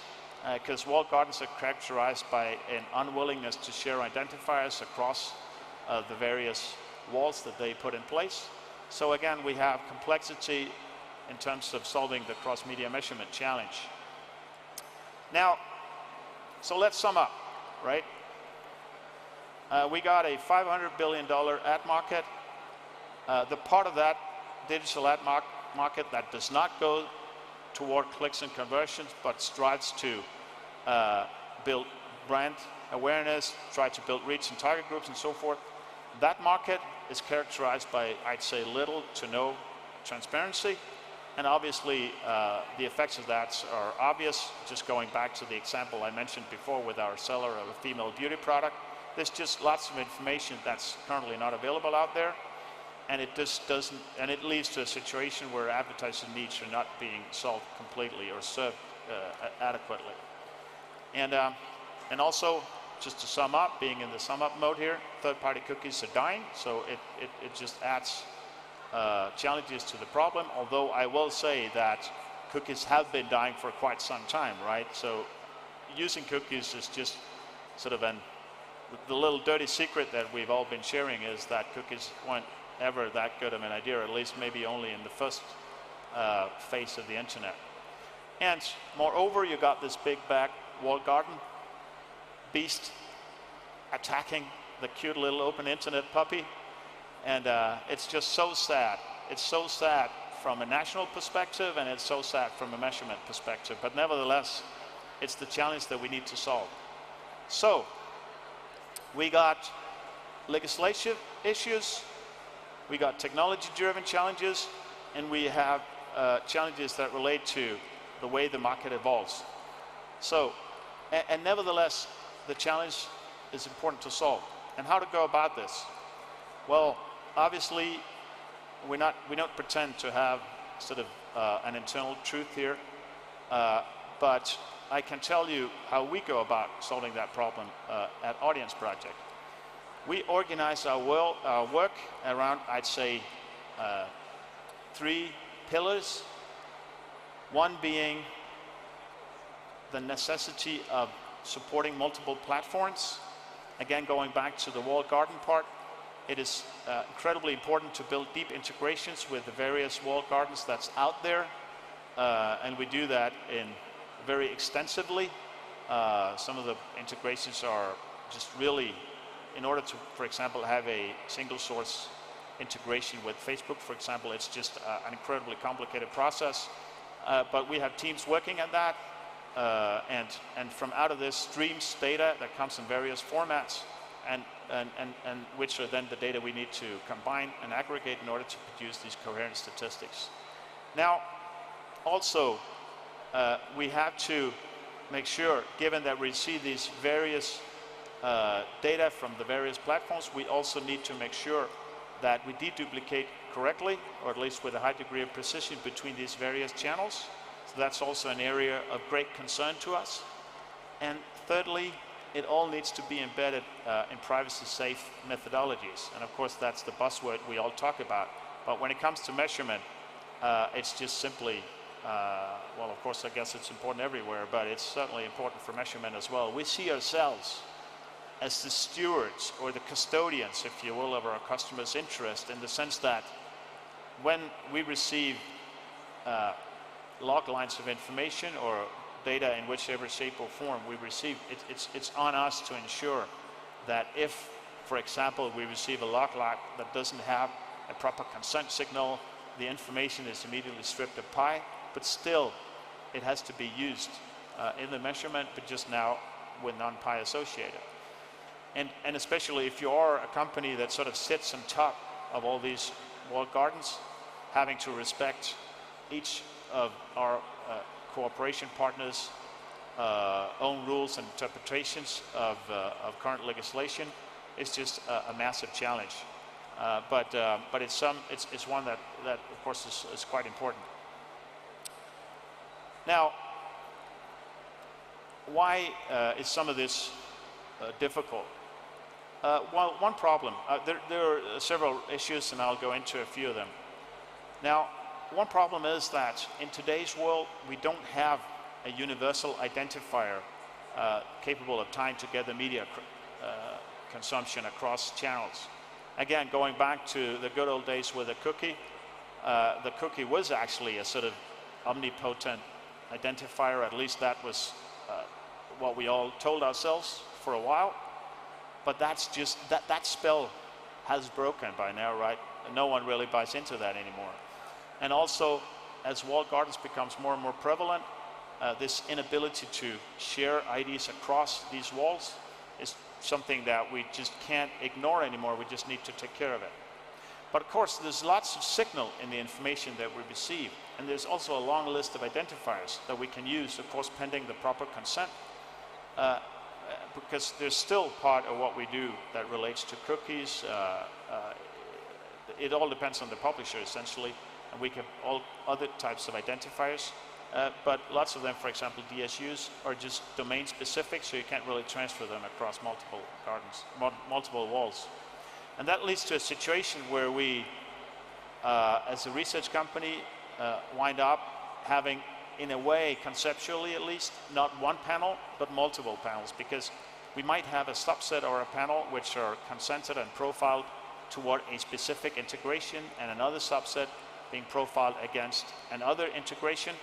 Speaker 22: because walled gardens are characterized by an unwillingness to share identifiers across the various walls that they put in place. So again, we have complexity in terms of solving the cross-media measurement challenge. Now, so let's sum up, right? We got a $500 billion ad market. The part of that digital ad market that does not go toward clicks and conversions, but strives to build brand awareness, try to build reach and target groups and so forth. That market is characterized by, I'd say, little to no transparency. And obviously, the effects of that are obvious. Just going back to the example I mentioned before with our seller of a female beauty product, there's just lots of information that's currently not available out there. And it just doesn't, and it leads to a situation where advertiser needs are not being solved completely or served adequately. And also, just to sum up, being in the sum up mode here, third-party cookies are dying, so it just adds challenges to the problem, although I will say that cookies have been dying for quite some time, right? So using cookies is just sort of the little dirty secret that we've all been sharing is that cookies weren't ever that good of an idea, or at least maybe only in the first phase of the internet. And moreover, you got this big back walled garden beast attacking the cute little open internet puppy. And it's just so sad. It's so sad from a national perspective, and it's so sad from a measurement perspective. But nevertheless, it's the challenge that we need to solve. So, we got legislative issues, we got technology-driven challenges, and we have challenges that relate to the way the market evolves. So, and nevertheless, the challenge is important to solve. And how to go about this? Well, obviously, we don't pretend to have sort of an internal truth here, but I can tell you how we go about solving that problem at Audience Project. We organize our work around, I'd say, 3 pillars. One being the necessity of supporting multiple platforms. Again, going back to the walled garden part, it is incredibly important to build deep integrations with the various walled gardens that's out there, and we do that very extensively. Some of the integrations are just really, in order to, for example, have a single source integration with Facebook, for example, it's just an incredibly complicated process. But we have teams working at that, and from out of this streams data that comes in various formats, and which are then the data we need to combine and aggregate in order to produce these coherent statistics. Now, also, we have to make sure, given that we see these various data from the various platforms, we also need to make sure that we deduplicate correctly, or at least with a high degree of precision between these various channels. So that's also an area of great concern to us. And thirdly, it all needs to be embedded in privacy-safe methodologies. And of course, that's the buzzword we all talk about. But when it comes to measurement, it's just simply well, of course, I guess it's important everywhere, but it's certainly important for measurement as well. We see ourselves as the stewards or the custodians, if you will, of our customers' interest, in the sense that when we receive log lines of information or data in whichever shape or form we receive, it's on us to ensure that if, for example, we receive a log line that doesn't have a proper consent signal, the information is immediately stripped of pi, but still it has to be used in the measurement, but just now with non-pi associated. And especially if you are a company that sort of sits on top of all these walled gardens, having to respect each of our cooperation partners' own rules and interpretations of current legislation is just a massive challenge. But it's one that of course is quite important. Now, why is some of this difficult? Well, one problem, there are several issues, and I'll go into a few of them. Now, one problem is that in today's world, we don't have a universal identifier capable of tying together media consumption across channels. Again, going back to the good old days with the cookie was actually a sort of omnipotent identifier. At least that was what we all told ourselves for a while. But that's just, that spell has broken by now, right? No one really buys into that anymore. And also, as walled gardens becomes more and more prevalent, this inability to share IDs across these walls is something that we just can't ignore anymore. We just need to take care of it. But of course, there's lots of signal in the information that we receive. And there's also a long list of identifiers that we can use, of course, pending the proper consent. Because there's still part of what we do that relates to cookies. It all depends on the publisher, essentially. And we have all other types of identifiers. But lots of them, for example, DSUs, are just domain-specific, so you can't really transfer them across multiple gardens, multiple walls. And that leads to a situation where we, as a research company, wind up having, in a way, conceptually at least, not one panel, but multiple panels, because we might have a subset or a panel which are consented and profiled toward a specific integration, and another subset being profiled against another integration.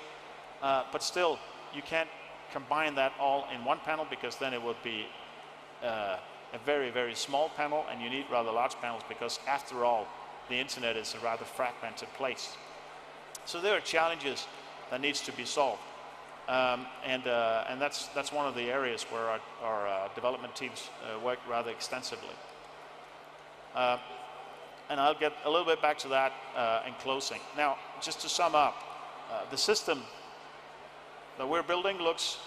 Speaker 22: But still, you can't combine that all in one panel, because then it would be a very, very small panel, and you need rather large panels, because after all, the internet is a rather fragmented place. So there are challenges that needs to be solved. And that's one of the areas where our development teams work rather extensively. And I'll get a little bit back to that in closing. Now, just to sum up, the system that we're building looks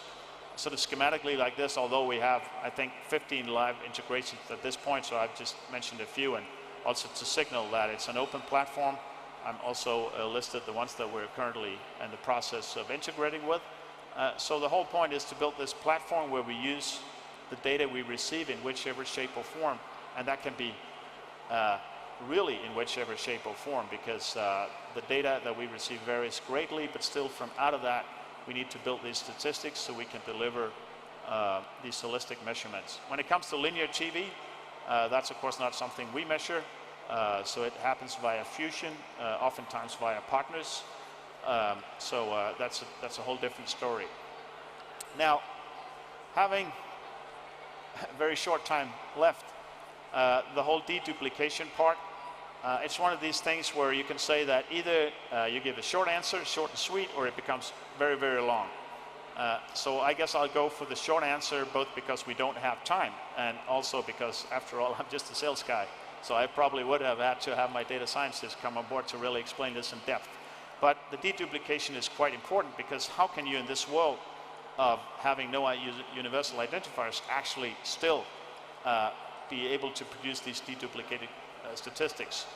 Speaker 22: sort of schematically like this, although we have, I think, 15 live integrations at this point, so I've just mentioned a few, and also to signal that it's an open platform. I'm also listed the ones that we're currently in the process of integrating with. So the whole point is to build this platform where we use the data we receive in whichever shape or form, and that can be really in whichever shape or form, because the data that we receive varies greatly, but still from out of that, we need to build these statistics so we can deliver these holistic measurements. When it comes to linear TV, that's of course not something we measure, so it happens via fusion, oftentimes via partners. So that's a whole different story. Now, having a very short time left, the whole deduplication part, it's one of these things where you can say that either you give a short answer, short and sweet, or it becomes very, very long. So I guess I'll go for the short answer, both because we don't have time, and also because, after all, I'm just a sales guy. So I probably would have had to have my data scientists come on board to really explain this in depth. But the deduplication is quite important, because how can you, in this world of having no universal identifiers, actually still be able to produce these deduplicated statistics?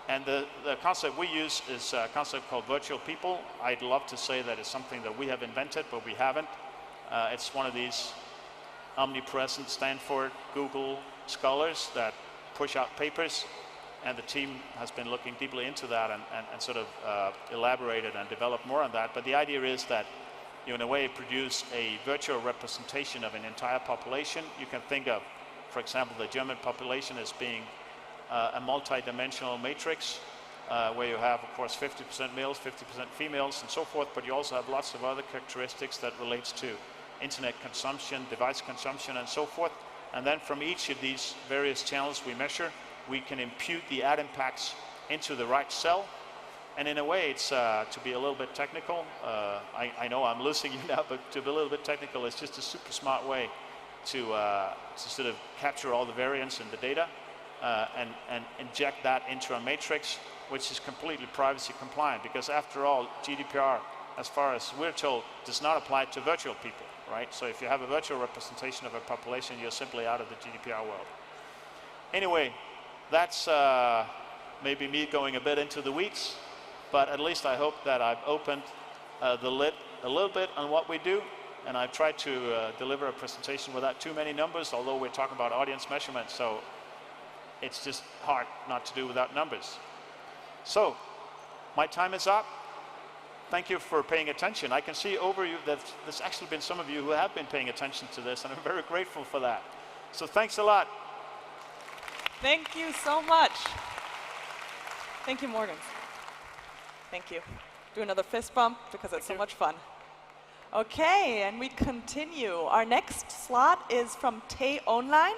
Speaker 22: And the concept we use is a concept called virtual people. I'd love to say that it's something that we have invented, but we haven't. It's one of these omnipresent Stanford, Google scholars that push out papers and the team has been looking deeply into that and sort of elaborated and developed more on that. But the idea is that you, in a way, produce a virtual representation of an entire population. You can think of, for example, the German population as being a multi-dimensional matrix where you have, of course, 50% males, 50% females, and so forth, but you also have lots of other characteristics that relates to internet consumption, device consumption, and so forth. And then from each of these various channels we measure, we can impute the ad impacts into the right cell. And in a way, it's to be a little bit technical. I know I'm losing you now, but to be a little bit technical, it's just a super smart way to sort of capture all the variance in the data and inject that into a matrix, which is completely privacy compliant. Because after all, GDPR, as far as we're told, does not apply to virtual people, right? So if you have a virtual representation of a population, you're simply out of the GDPR world. Anyway, that's maybe me going a bit into the weeds, but at least I hope that I've opened the lid a little bit on what we do, and I've tried to deliver a presentation without too many numbers, although we're talking about audience measurement, so it's just hard not to do without numbers. So, my time is up. Thank you for paying attention. I can see over you that there's actually been some of you who have been paying attention to this, and I'm very grateful for that. So thanks a lot.
Speaker 2: Thank you so much. Thank you, Morgan. Thank you. Do another fist bump because it's so much fun. Okay, and we continue. Our next slot is from T-Online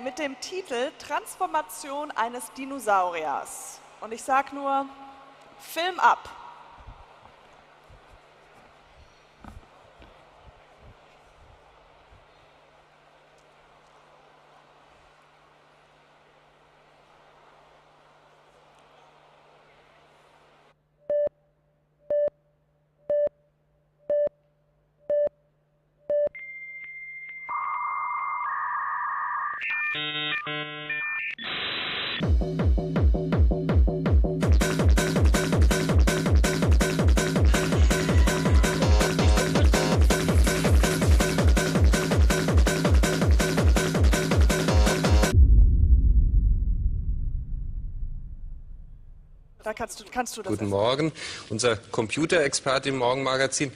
Speaker 2: mit dem Titel Transformation eines Dinosauriers. Und ich sage nur, Film ab. Da kannst du das.
Speaker 7: Guten Morgen, unser Computerexperte im Morgenmagazin.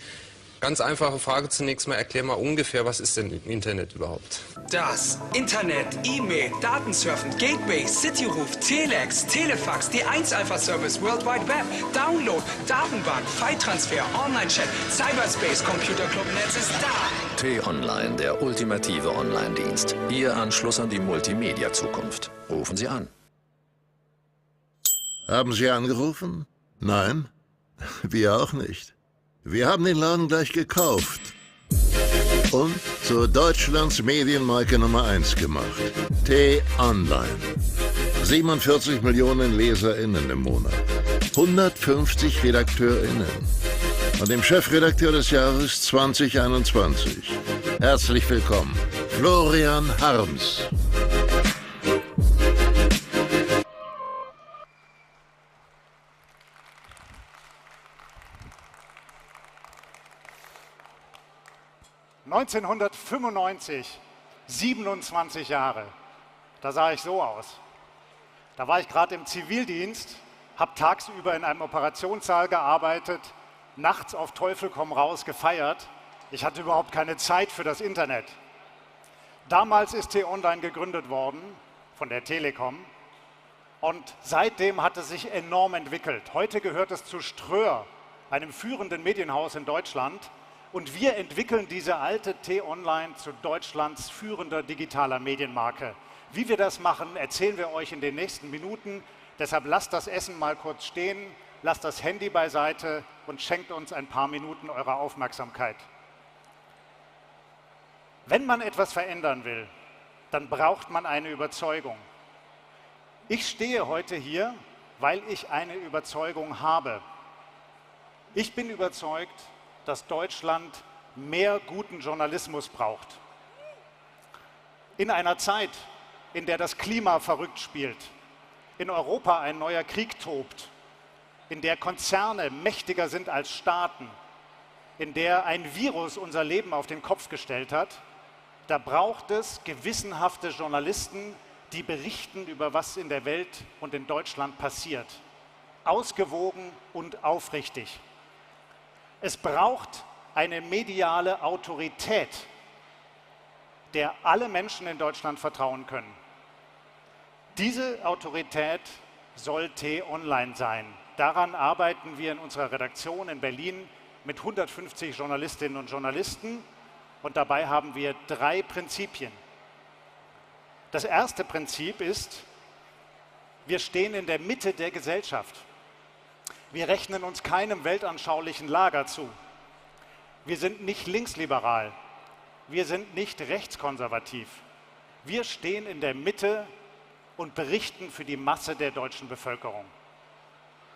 Speaker 7: Ganz einfache Frage zunächst mal, erklär mal ungefähr, was ist denn Internet überhaupt?
Speaker 8: Das Internet, E-Mail, Datensurfen, Gateway, Cityruf, Telex, Telefax, D1-Alpha-Service, World Wide Web, Download, Datenbank, File-Transfer, Online-Chat, Cyberspace, Computerclub-Netz ist da.
Speaker 23: T-Online, der ultimative Online-Dienst. Ihr Anschluss an die Multimedia-Zukunft. Rufen Sie an.
Speaker 24: Haben Sie angerufen? Nein? Wir auch nicht. Wir haben den Laden gleich gekauft und zu Deutschlands Medienmarke Nummer 1 gemacht. T-Online. 47 Millionen LeserInnen im Monat. 150 RedakteurInnen. Und dem Chefredakteur des Jahres 2021. Herzlich willkommen, Florian Harms.
Speaker 25: ...1995, 27 Jahre, da sah ich so aus. Da war ich gerade im Zivildienst, habe tagsüber in einem Operationssaal gearbeitet, nachts auf Teufel komm raus gefeiert. Ich hatte überhaupt keine Zeit für das Internet. Damals ist T-Online gegründet worden von der Telekom und seitdem hat es sich enorm entwickelt. Heute gehört es zu Ströer, einem führenden Medienhaus in Deutschland. Und wir entwickeln diese alte T-Online zu Deutschlands führender digitaler Medienmarke. Wie wir das machen, erzählen wir euch in den nächsten Minuten. Deshalb lasst das Essen mal kurz stehen, lasst das Handy beiseite und schenkt uns ein paar Minuten eurer Aufmerksamkeit. Wenn man etwas verändern will, dann braucht man eine Überzeugung. Ich stehe heute hier, weil ich eine Überzeugung habe. Ich bin überzeugt, dass Deutschland mehr guten Journalismus braucht. In einer Zeit, in der das Klima verrückt spielt, in Europa ein neuer Krieg tobt, in der Konzerne mächtiger sind als Staaten, in der ein Virus unser Leben auf den Kopf gestellt hat, da braucht es gewissenhafte Journalisten, die berichten über was in der Welt und in Deutschland passiert. Ausgewogen und aufrichtig. Es braucht eine mediale Autorität, der alle Menschen in Deutschland vertrauen können. Diese Autorität soll T-Online sein. Daran arbeiten wir in unserer Redaktion in Berlin mit 150 Journalistinnen und Journalisten und dabei haben wir 3 Prinzipien. Das erste Prinzip ist, wir stehen in der Mitte der Gesellschaft. Wir rechnen uns keinem weltanschaulichen Lager zu. Wir sind nicht linksliberal. Wir sind nicht rechtskonservativ. Wir stehen in der Mitte und berichten für die Masse der deutschen Bevölkerung.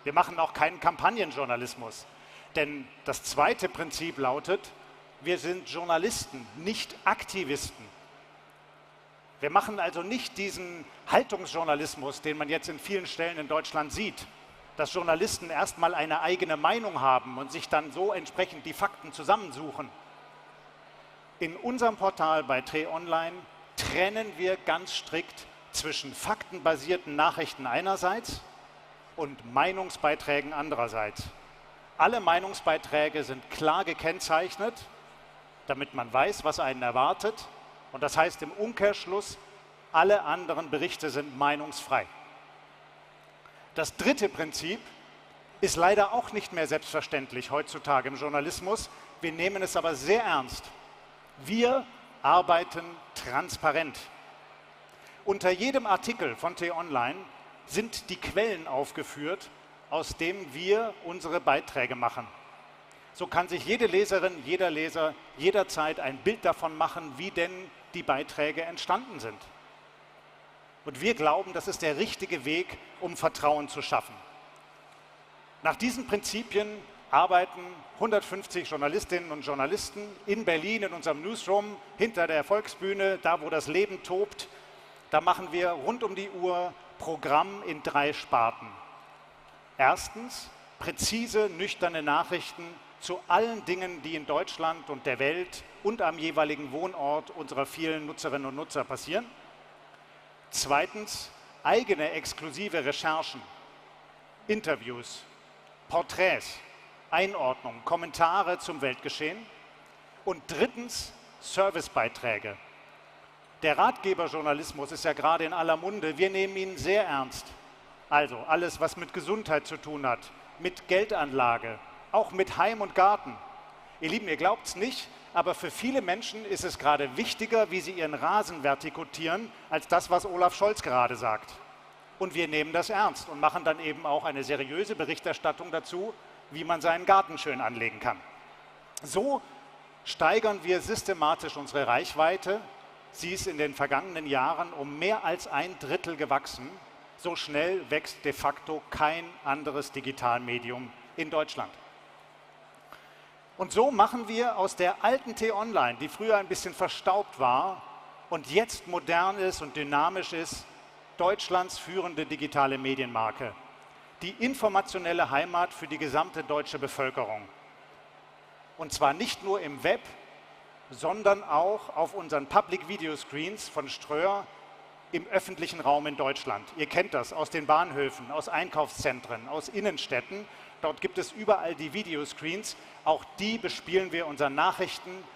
Speaker 25: Wir machen auch keinen Kampagnenjournalismus. Denn das zweite Prinzip lautet, wir sind Journalisten, nicht Aktivisten. Wir machen also nicht diesen Haltungsjournalismus, den man jetzt in vielen Stellen in Deutschland sieht, dass Journalisten erstmal eine eigene Meinung haben und sich dann so entsprechend die Fakten zusammensuchen. In unserem Portal bei T-Online trennen wir ganz strikt zwischen faktenbasierten Nachrichten einerseits und Meinungsbeiträgen andererseits. Alle Meinungsbeiträge sind klar gekennzeichnet, damit man weiß, was einen erwartet. Und das heißt im Umkehrschluss, alle anderen Berichte sind meinungsfrei. Das dritte Prinzip ist leider auch nicht mehr selbstverständlich heutzutage im Journalismus. Wir nehmen es aber sehr ernst. Wir arbeiten transparent. Unter jedem Artikel von T-Online sind die Quellen aufgeführt, aus denen wir unsere Beiträge machen. So kann sich jede Leserin, jeder Leser jederzeit ein Bild davon machen, wie denn die Beiträge entstanden sind. Und wir glauben, das ist der richtige Weg, um Vertrauen zu schaffen. Nach diesen Prinzipien arbeiten 150 Journalistinnen und Journalisten in Berlin in unserem Newsroom, hinter der Volksbühne, da wo das Leben tobt. Da machen wir rund um die Uhr Programm in 3 Sparten. Erstens, präzise, nüchterne Nachrichten zu allen Dingen, die in Deutschland und der Welt und am jeweiligen Wohnort unserer vielen Nutzerinnen und Nutzer passieren. Zweitens, eigene exklusive Recherchen, Interviews, Porträts, Einordnung, Kommentare zum Weltgeschehen. Und drittens, Servicebeiträge. Der Ratgeberjournalismus ist ja gerade in aller Munde. Wir nehmen ihn sehr ernst. Also alles, was mit Gesundheit zu tun hat, mit Geldanlage, auch mit Heim und Garten. Ihr Lieben, ihr glaubt es nicht, aber für viele Menschen ist es gerade wichtiger, wie sie ihren Rasen vertikutieren, als das, was Olaf Scholz gerade sagt. Und wir nehmen das ernst und machen dann eben auch eine seriöse Berichterstattung dazu, wie man seinen Garten schön anlegen kann. So steigern wir systematisch unsere Reichweite. Sie ist in den vergangenen Jahren um mehr als 1/3 gewachsen. So schnell wächst de facto kein anderes Digitalmedium in Deutschland. Und so machen wir aus der alten T-Online, die früher ein bisschen verstaubt war und jetzt modern ist und dynamisch ist, Deutschlands führende digitale Medienmarke. Die informationelle Heimat für die gesamte deutsche Bevölkerung. Und zwar nicht nur im Web, sondern auch auf unseren Public Video Screens von Ströer im öffentlichen Raum in Deutschland. Ihr kennt das aus den Bahnhöfen, aus Einkaufszentren, aus Innenstädten. Dort gibt es überall die Videoscreens. Auch die bespielen wir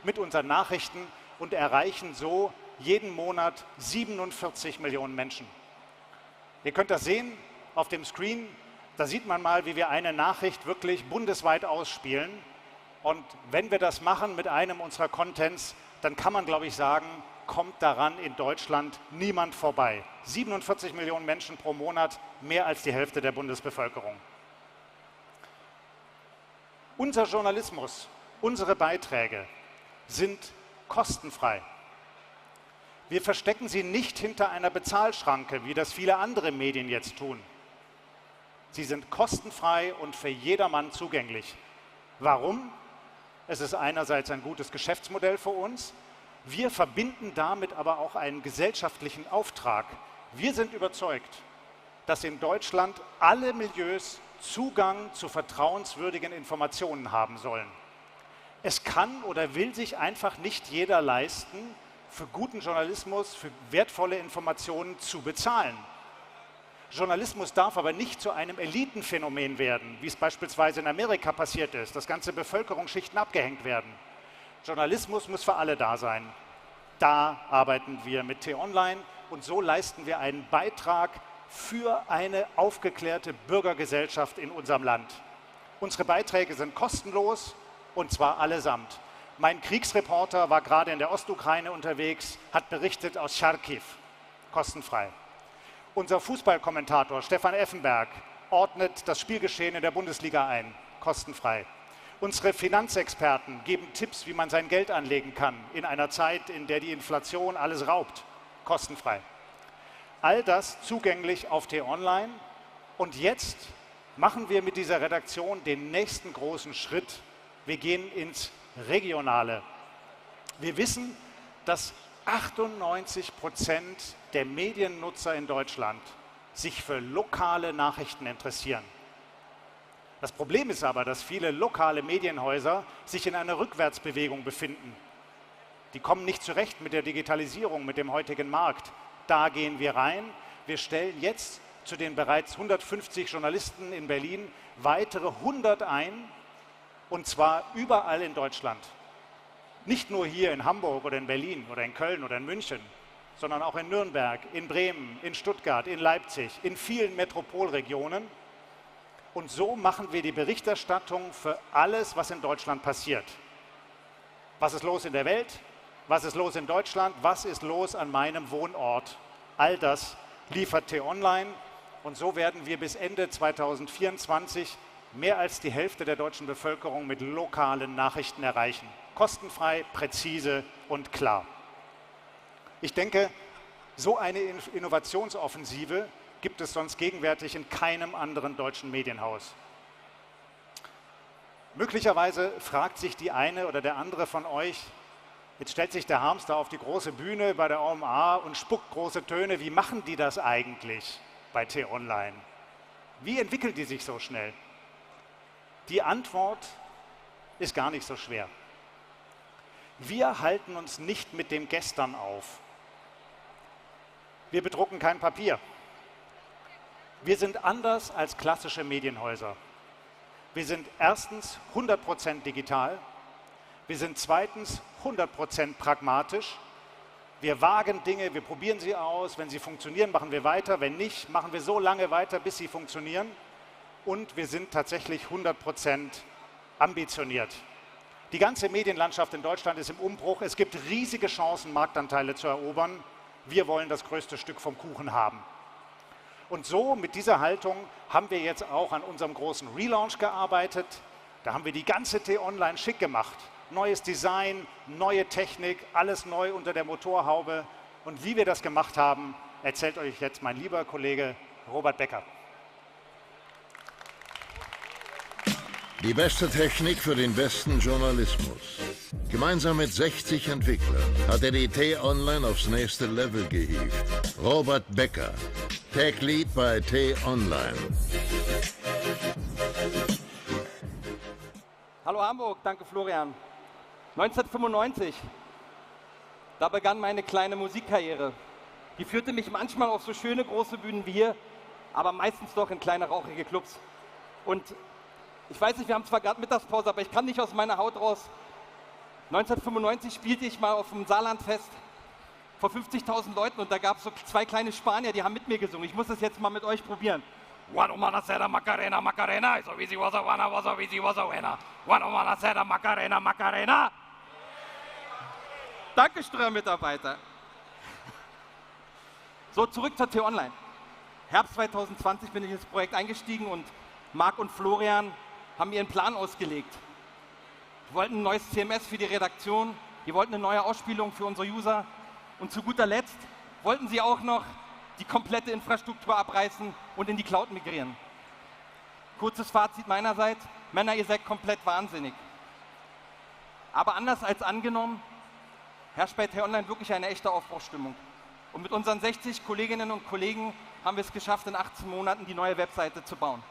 Speaker 25: mit unseren Nachrichten und erreichen so jeden Monat 47 Millionen Menschen. Ihr könnt das sehen auf dem Screen. Da sieht man mal, wie wir eine Nachricht wirklich bundesweit ausspielen. Und wenn wir das machen mit einem unserer Contents, dann kann man, glaube ich, sagen, kommt daran in Deutschland niemand vorbei. 47 Millionen Menschen pro Monat, mehr als die Hälfte der Bundesbevölkerung. Unser Journalismus, unsere Beiträge sind kostenfrei. Wir verstecken sie nicht hinter einer Bezahlschranke, wie das viele andere Medien jetzt tun. Sie sind kostenfrei und für jedermann zugänglich. Warum? Es ist einerseits ein gutes Geschäftsmodell für uns. Wir verbinden damit aber auch einen gesellschaftlichen Auftrag. Wir sind überzeugt, dass in Deutschland alle Milieus Zugang zu vertrauenswürdigen Informationen haben sollen. Es kann oder will sich einfach nicht jeder leisten, für guten Journalismus, für wertvolle Informationen zu bezahlen. Journalismus darf aber nicht zu einem Elitenphänomen werden, wie es beispielsweise in Amerika passiert ist, dass ganze Bevölkerungsschichten abgehängt werden. Journalismus muss für alle da sein. Da arbeiten wir mit T-Online und so leisten wir einen Beitrag für eine aufgeklärte Bürgergesellschaft in unserem Land. Unsere Beiträge sind kostenlos und zwar allesamt. Mein Kriegsreporter war gerade in der Ostukraine unterwegs, hat berichtet aus Charkiw, kostenfrei. Unser Fußballkommentator Stefan Effenberg ordnet das Spielgeschehen in der Bundesliga ein, kostenfrei. Unsere Finanzexperten geben Tipps, wie man sein Geld anlegen kann, in einer Zeit, in der die Inflation alles raubt, kostenfrei. All das zugänglich auf T-Online und jetzt machen wir mit dieser Redaktion den nächsten großen Schritt. Wir gehen ins Regionale. Wir wissen, dass 98% der Mediennutzer in Deutschland sich für lokale Nachrichten interessieren. Das Problem ist aber, dass viele lokale Medienhäuser sich in einer Rückwärtsbewegung befinden. Die kommen nicht zurecht mit der Digitalisierung, mit dem heutigen Markt. Da gehen wir rein. Wir stellen jetzt zu den bereits 150 Journalisten in Berlin weitere 100 ein, und zwar überall in Deutschland. Nicht nur hier in Hamburg oder in Berlin oder in Köln oder in München, sondern auch in Nürnberg, in Bremen, in Stuttgart, in Leipzig, in vielen Metropolregionen. Und so machen wir die Berichterstattung für alles, was in Deutschland passiert. Was ist los in der Welt? Was ist los in Deutschland? Was ist los an meinem Wohnort? All das liefert T-Online und so werden wir bis Ende 2024 mehr als die Hälfte der deutschen Bevölkerung mit lokalen Nachrichten erreichen. Kostenfrei, präzise und klar. Ich denke, so eine Innovationsoffensive gibt es sonst gegenwärtig in keinem anderen deutschen Medienhaus. Möglicherweise fragt sich die eine oder der andere von euch, jetzt stellt sich der Hamster auf die große Bühne bei der OMR und spuckt große Töne. Wie machen die das eigentlich bei T-Online? Wie entwickeln die sich so schnell? Die Antwort ist gar nicht so schwer. Wir halten uns nicht mit dem Gestern auf. Wir bedrucken kein Papier. Wir sind anders als klassische Medienhäuser. Wir sind erstens 100% digital. Wir sind zweitens 100% pragmatisch. Wir wagen Dinge, wir probieren sie aus. Wenn sie funktionieren, machen wir weiter. Wenn nicht, machen wir so lange weiter, bis sie funktionieren. Und wir sind tatsächlich 100% ambitioniert. Die ganze Medienlandschaft in Deutschland ist im Umbruch. Es gibt riesige Chancen, Marktanteile zu erobern. Wir wollen das größte Stück vom Kuchen haben. Und so, mit dieser Haltung, haben wir jetzt auch an unserem großen Relaunch gearbeitet. Da haben wir die ganze T-Online schick gemacht. Neues Design, neue Technik, alles neu unter der Motorhaube. Und wie wir das gemacht haben, erzählt euch jetzt mein lieber Kollege Robert Becker.
Speaker 24: Die beste Technik für den besten Journalismus. Gemeinsam mit 60 Entwicklern hat er die T-Online aufs nächste Level gehievt. Robert Becker, Tech Lead bei T-Online.
Speaker 9: Hallo Hamburg, danke Florian. 1995, da begann meine kleine Musikkarriere. Die führte mich manchmal auf so schöne große Bühnen wie hier, aber meistens doch in kleine rauchige Clubs. Und ich weiß nicht, wir haben zwar gerade Mittagspause, aber ich kann nicht aus meiner Haut raus. 1995 spielte ich mal auf dem Saarlandfest vor 50.000 Leuten und da gab es so zwei kleine Spanier, die haben mit mir gesungen. Ich muss das jetzt mal mit euch probieren. Macarena, Macarena, so wie sie was so wie sie was Macarena, Macarena. Danke, Steuermitarbeiter. So, zurück zur T-Online. Herbst 2020 bin ich ins Projekt eingestiegen und Marc und Florian haben ihren Plan ausgelegt. Die wollten ein neues CMS für die Redaktion, die wollten eine neue Ausspielung für unsere User und zu guter Letzt wollten sie auch noch die komplette Infrastruktur abreißen und in die Cloud migrieren. Kurzes Fazit meinerseits, Männer, ihr seid komplett wahnsinnig. Aber anders als angenommen, herrscht bei T-Online wirklich eine echte Aufbruchsstimmung. Und mit unseren 60 Kolleginnen und Kollegen haben wir es geschafft, in 18 Monaten die neue Webseite zu bauen.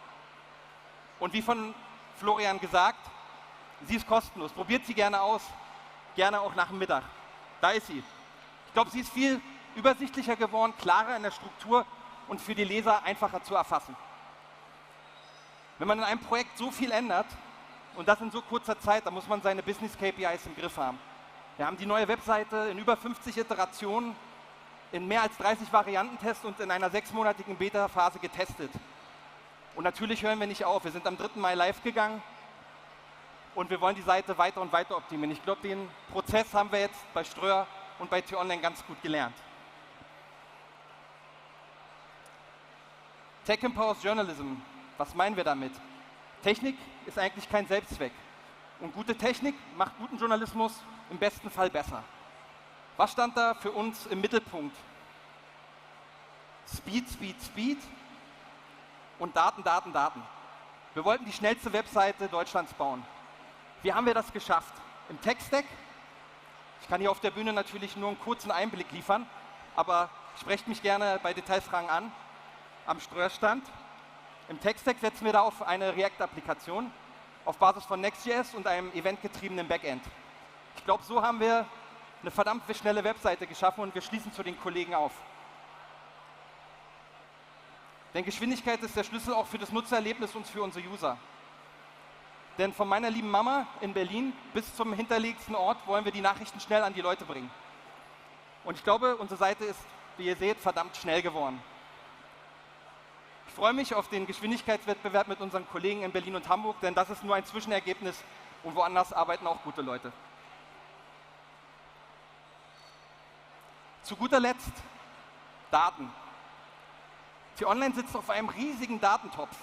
Speaker 9: Und wie von Florian gesagt, sie ist kostenlos. Probiert sie gerne aus, gerne auch nach dem Mittag. Da ist sie. Ich glaube, sie ist viel übersichtlicher geworden, klarer in der Struktur und für die Leser einfacher zu erfassen. Wenn man in einem Projekt so viel ändert und das in so kurzer Zeit, dann muss man seine Business-KPIs im Griff haben. Wir haben die neue Webseite in über 50 Iterationen, in mehr als 30 Variantentests und in einer 6-monatigen Beta-Phase getestet. Und natürlich hören wir nicht auf. Wir sind am 3. Mai live gegangen und wir wollen die Seite weiter und weiter optimieren. Ich glaube, den Prozess haben wir jetzt bei Ströer und bei T-Online ganz gut gelernt. Tech empowers Journalism. Was meinen wir damit? Technik ist eigentlich kein Selbstzweck. Und gute Technik macht guten Journalismus im besten Fall besser. Was stand da für uns im Mittelpunkt? Speed, Speed, Speed und Daten, Daten, Daten. Wir wollten die schnellste Webseite Deutschlands bauen. Wie haben wir das geschafft? Im Tech-Stack. Ich kann hier auf der Bühne natürlich nur einen kurzen Einblick liefern, aber sprecht mich gerne bei Detailfragen an. Am Ströerstand. Im Tech-Stack setzen wir da auf eine React-Applikation auf Basis von Next.js und einem eventgetriebenen Backend. Ich glaube, so haben wir eine verdammt schnelle Webseite geschaffen und wir schließen zu den Kollegen auf. Denn Geschwindigkeit ist der Schlüssel auch für das Nutzererlebnis und für unsere User. Denn von meiner lieben Mama in Berlin bis zum hinterlegsten Ort wollen wir die Nachrichten schnell an die Leute bringen. Und ich glaube, unsere Seite ist, wie ihr seht, verdammt schnell geworden. Ich freue mich auf den Geschwindigkeitswettbewerb mit unseren Kollegen in Berlin und Hamburg, denn das ist nur ein Zwischenergebnis und woanders arbeiten auch gute Leute. Zu guter Letzt Daten. T-Online sitzt auf einem riesigen Datentopf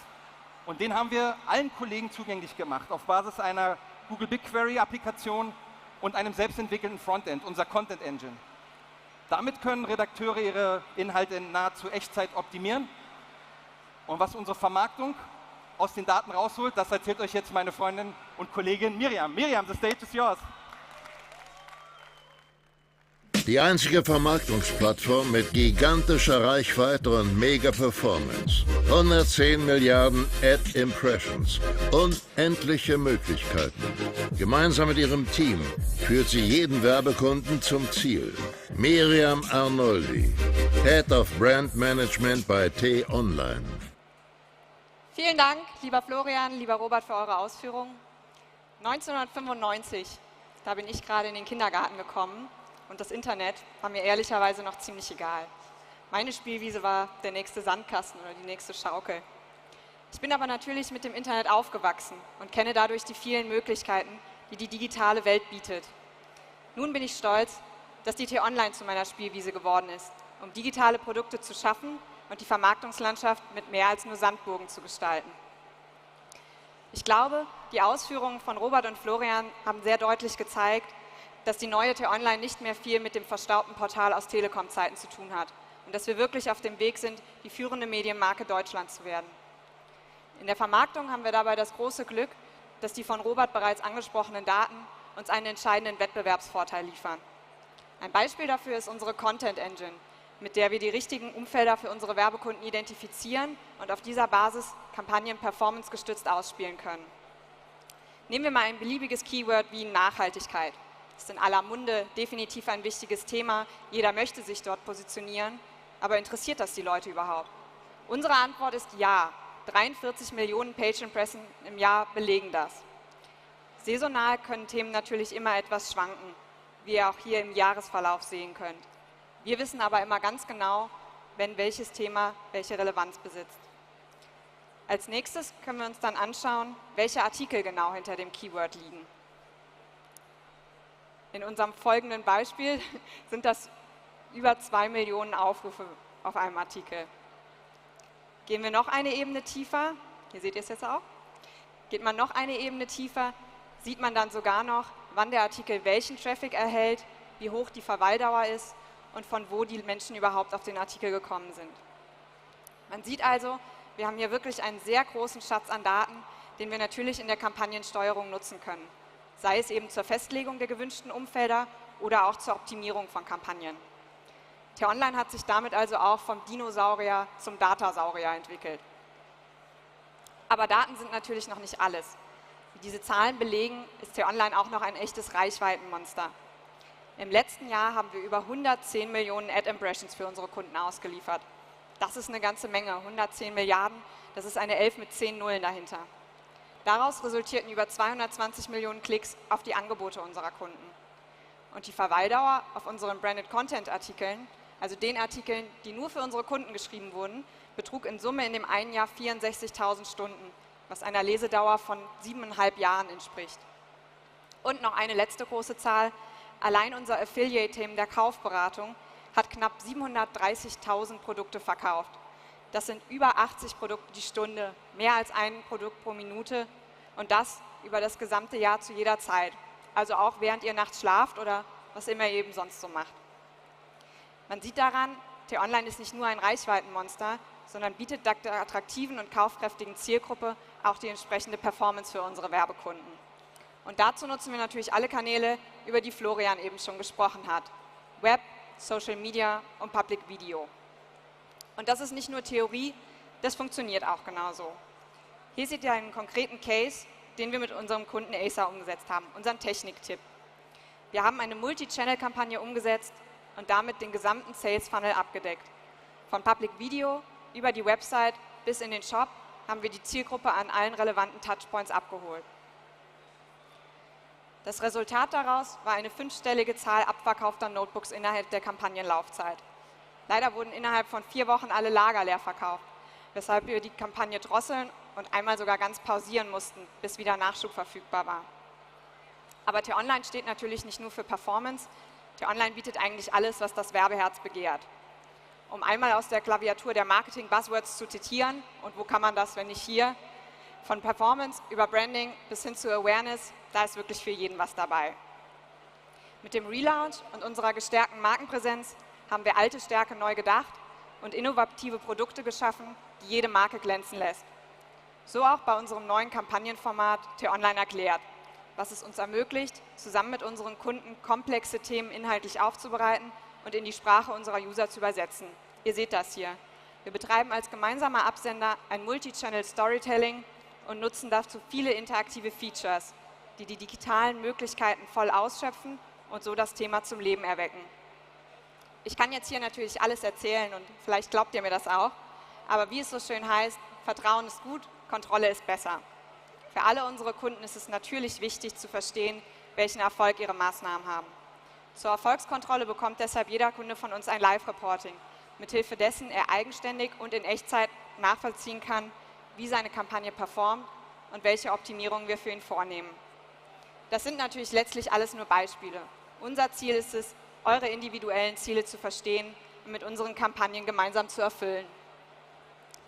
Speaker 9: und den haben wir allen Kollegen zugänglich gemacht auf Basis einer Google BigQuery-Applikation und einem selbstentwickelten Frontend, unser Content Engine. Damit können Redakteure ihre Inhalte in nahezu Echtzeit optimieren. Und was unsere Vermarktung aus den Daten rausholt, das erzählt euch jetzt meine Freundin und Kollegin Miriam. Miriam, the stage is yours.
Speaker 24: Die einzige Vermarktungsplattform mit gigantischer Reichweite und mega Performance. 110 Milliarden Ad-Impressions. Unendliche Möglichkeiten. Gemeinsam mit ihrem Team führt sie jeden Werbekunden zum Ziel. Miriam Arnoldi, Head of Brand Management bei T-Online.
Speaker 10: Vielen Dank, lieber Florian, lieber Robert, für eure Ausführungen. 1995, da bin ich gerade in den Kindergarten gekommen und das Internet war mir ehrlicherweise noch ziemlich egal. Meine Spielwiese war der nächste Sandkasten oder die nächste Schaukel. Ich bin aber natürlich mit dem Internet aufgewachsen und kenne dadurch die vielen Möglichkeiten, die die digitale Welt bietet. Nun bin ich stolz, dass die T-Online zu meiner Spielwiese geworden ist, um digitale Produkte zu schaffen und die Vermarktungslandschaft mit mehr als nur Sandburgen zu gestalten. Ich glaube, die Ausführungen von Robert und Florian haben sehr deutlich gezeigt, dass die neue T-Online nicht mehr viel mit dem verstaubten Portal aus Telekom-Zeiten zu tun hat und dass wir wirklich auf dem Weg sind, die führende Medienmarke Deutschlands zu werden. In der Vermarktung haben wir dabei das große Glück, dass die von Robert bereits angesprochenen Daten uns einen entscheidenden Wettbewerbsvorteil liefern. Ein Beispiel dafür ist unsere Content Engine, mit der wir die richtigen Umfelder für unsere Werbekunden identifizieren und auf dieser Basis Kampagnen performancegestützt ausspielen können. Nehmen wir mal ein beliebiges Keyword wie Nachhaltigkeit. Das ist in aller Munde definitiv ein wichtiges Thema. Jeder möchte sich dort positionieren, aber interessiert das die Leute überhaupt? Unsere Antwort ist ja. 43 Millionen Page Impressions im Jahr belegen das. Saisonal können Themen natürlich immer etwas schwanken, wie ihr auch hier im Jahresverlauf sehen könnt. Wir wissen aber immer ganz genau, wenn welches Thema welche Relevanz besitzt. Als nächstes können wir uns dann anschauen, welche Artikel genau hinter dem Keyword liegen. In unserem folgenden Beispiel sind das über 2 Millionen Aufrufe auf einem Artikel. Gehen wir noch eine Ebene tiefer, hier seht ihr es jetzt auch, geht man noch eine Ebene tiefer, sieht man dann sogar noch, wann der Artikel welchen Traffic erhält, wie hoch die Verweildauer ist und von wo die Menschen überhaupt auf den Artikel gekommen sind. Man sieht also, wir haben hier wirklich einen sehr großen Schatz an Daten, den wir natürlich in der Kampagnensteuerung nutzen können, sei es eben zur Festlegung der gewünschten Umfelder oder auch zur Optimierung von Kampagnen. T-Online hat sich damit also auch vom Dinosaurier zum Datasaurier entwickelt. Aber Daten sind natürlich noch nicht alles. Wie diese Zahlen belegen, ist T-Online auch noch ein echtes Reichweitenmonster. Im letzten Jahr haben wir über 110 Millionen Ad-Impressions für unsere Kunden ausgeliefert. Das ist eine ganze Menge, 110 Milliarden, das ist eine 11 mit 10 Nullen dahinter. Daraus resultierten über 220 Millionen Klicks auf die Angebote unserer Kunden. Und die Verweildauer auf unseren Branded Content Artikeln, also den Artikeln, die nur für unsere Kunden geschrieben wurden, betrug in Summe in dem einen Jahr 64.000 Stunden, was einer Lesedauer von 7,5 Jahren entspricht. Und noch eine letzte große Zahl: Allein unser Affiliate-Team der Kaufberatung hat knapp 730.000 Produkte verkauft. Das sind über 80 Produkte die Stunde, mehr als ein Produkt pro Minute und das über das gesamte Jahr zu jeder Zeit. Also auch während ihr nachts schlaft oder was immer ihr eben sonst so macht. Man sieht daran, T-Online ist nicht nur ein Reichweitenmonster, sondern bietet dank der attraktiven und kaufkräftigen Zielgruppe auch die entsprechende Performance für unsere Werbekunden. Und dazu nutzen wir natürlich alle Kanäle, über die Florian eben schon gesprochen hat. Web, Social Media und Public Video. Und das ist nicht nur Theorie, das funktioniert auch genauso. Hier seht ihr einen konkreten Case, den wir mit unserem Kunden Acer umgesetzt haben, unseren Techniktipp. Wir haben eine Multi-Channel-Kampagne umgesetzt und damit den gesamten Sales-Funnel abgedeckt. Von Public Video über die Website bis in den Shop haben wir die Zielgruppe an allen relevanten Touchpoints abgeholt. Das Resultat daraus war eine 5-stellige Zahl abverkaufter Notebooks innerhalb der Kampagnenlaufzeit. Leider wurden innerhalb von 4 Wochen alle Lager leer verkauft, weshalb wir die Kampagne drosseln und einmal sogar ganz pausieren mussten, bis wieder Nachschub verfügbar war. Aber T-Online steht natürlich nicht nur für Performance, T-Online bietet eigentlich alles, was das Werbeherz begehrt. Um einmal aus der Klaviatur der Marketing-Buzzwords zu zitieren, und wo kann man das, wenn nicht hier, von Performance über Branding bis hin zu Awareness, da ist wirklich für jeden was dabei. Mit dem Relaunch und unserer gestärkten Markenpräsenz haben wir alte Stärke neu gedacht und innovative Produkte geschaffen, die jede Marke glänzen lässt. So auch bei unserem neuen Kampagnenformat T-Online erklärt, was es uns ermöglicht, zusammen mit unseren Kunden komplexe Themen inhaltlich aufzubereiten und in die Sprache unserer User zu übersetzen. Ihr seht das hier. Wir betreiben als gemeinsamer Absender ein Multi-Channel Storytelling und nutzen dazu viele interaktive Features, die die digitalen Möglichkeiten voll ausschöpfen und so das Thema zum Leben erwecken. Ich kann jetzt hier natürlich alles erzählen und vielleicht glaubt ihr mir das auch, aber wie es so schön heißt, Vertrauen ist gut, Kontrolle ist besser. Für alle unsere Kunden ist es natürlich wichtig zu verstehen, welchen Erfolg ihre Maßnahmen haben. Zur Erfolgskontrolle bekommt deshalb jeder Kunde von uns ein Live-Reporting, mithilfe dessen er eigenständig und in Echtzeit nachvollziehen kann, wie seine Kampagne performt und welche Optimierungen wir für ihn vornehmen. Das sind natürlich letztlich alles nur Beispiele. Unser Ziel ist es, eure individuellen Ziele zu verstehen und mit unseren Kampagnen gemeinsam zu erfüllen.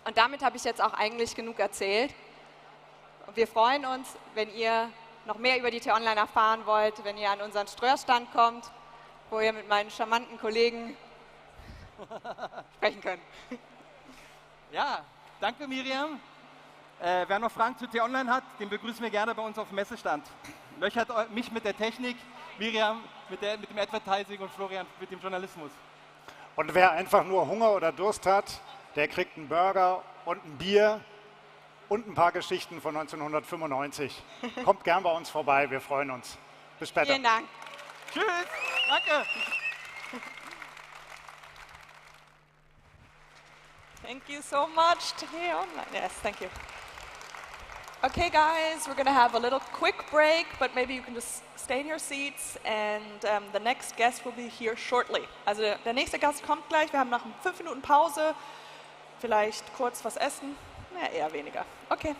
Speaker 10: Und damit habe ich jetzt auch eigentlich genug erzählt. Und wir freuen uns, wenn ihr noch mehr über die T-Online erfahren wollt, wenn ihr an unseren Ströerstand kommt, wo ihr mit meinen charmanten Kollegen sprechen könnt.
Speaker 9: Ja, danke Miriam. Wer noch Fragen zu T-Online hat, den begrüßen wir gerne bei uns auf dem Messestand. Löchert mich mit der Technik, Miriam mit dem Advertising und Florian mit dem Journalismus.
Speaker 25: Und wer einfach nur Hunger oder Durst hat, der kriegt einen Burger und ein Bier und ein paar Geschichten von 1995. Kommt gern bei uns vorbei, wir freuen uns. Bis später.
Speaker 10: Vielen Dank.
Speaker 9: Tschüss, danke.
Speaker 2: Thank you so much to T-Online. Yes, thank you. Okay, guys, we're going to have a little quick break, but maybe you can just stay in your seats and the next guest will be here shortly. Also der nächste Gast kommt gleich. Wir haben noch 5 Minuten Pause. Vielleicht kurz was essen. Na, eher weniger. Okay.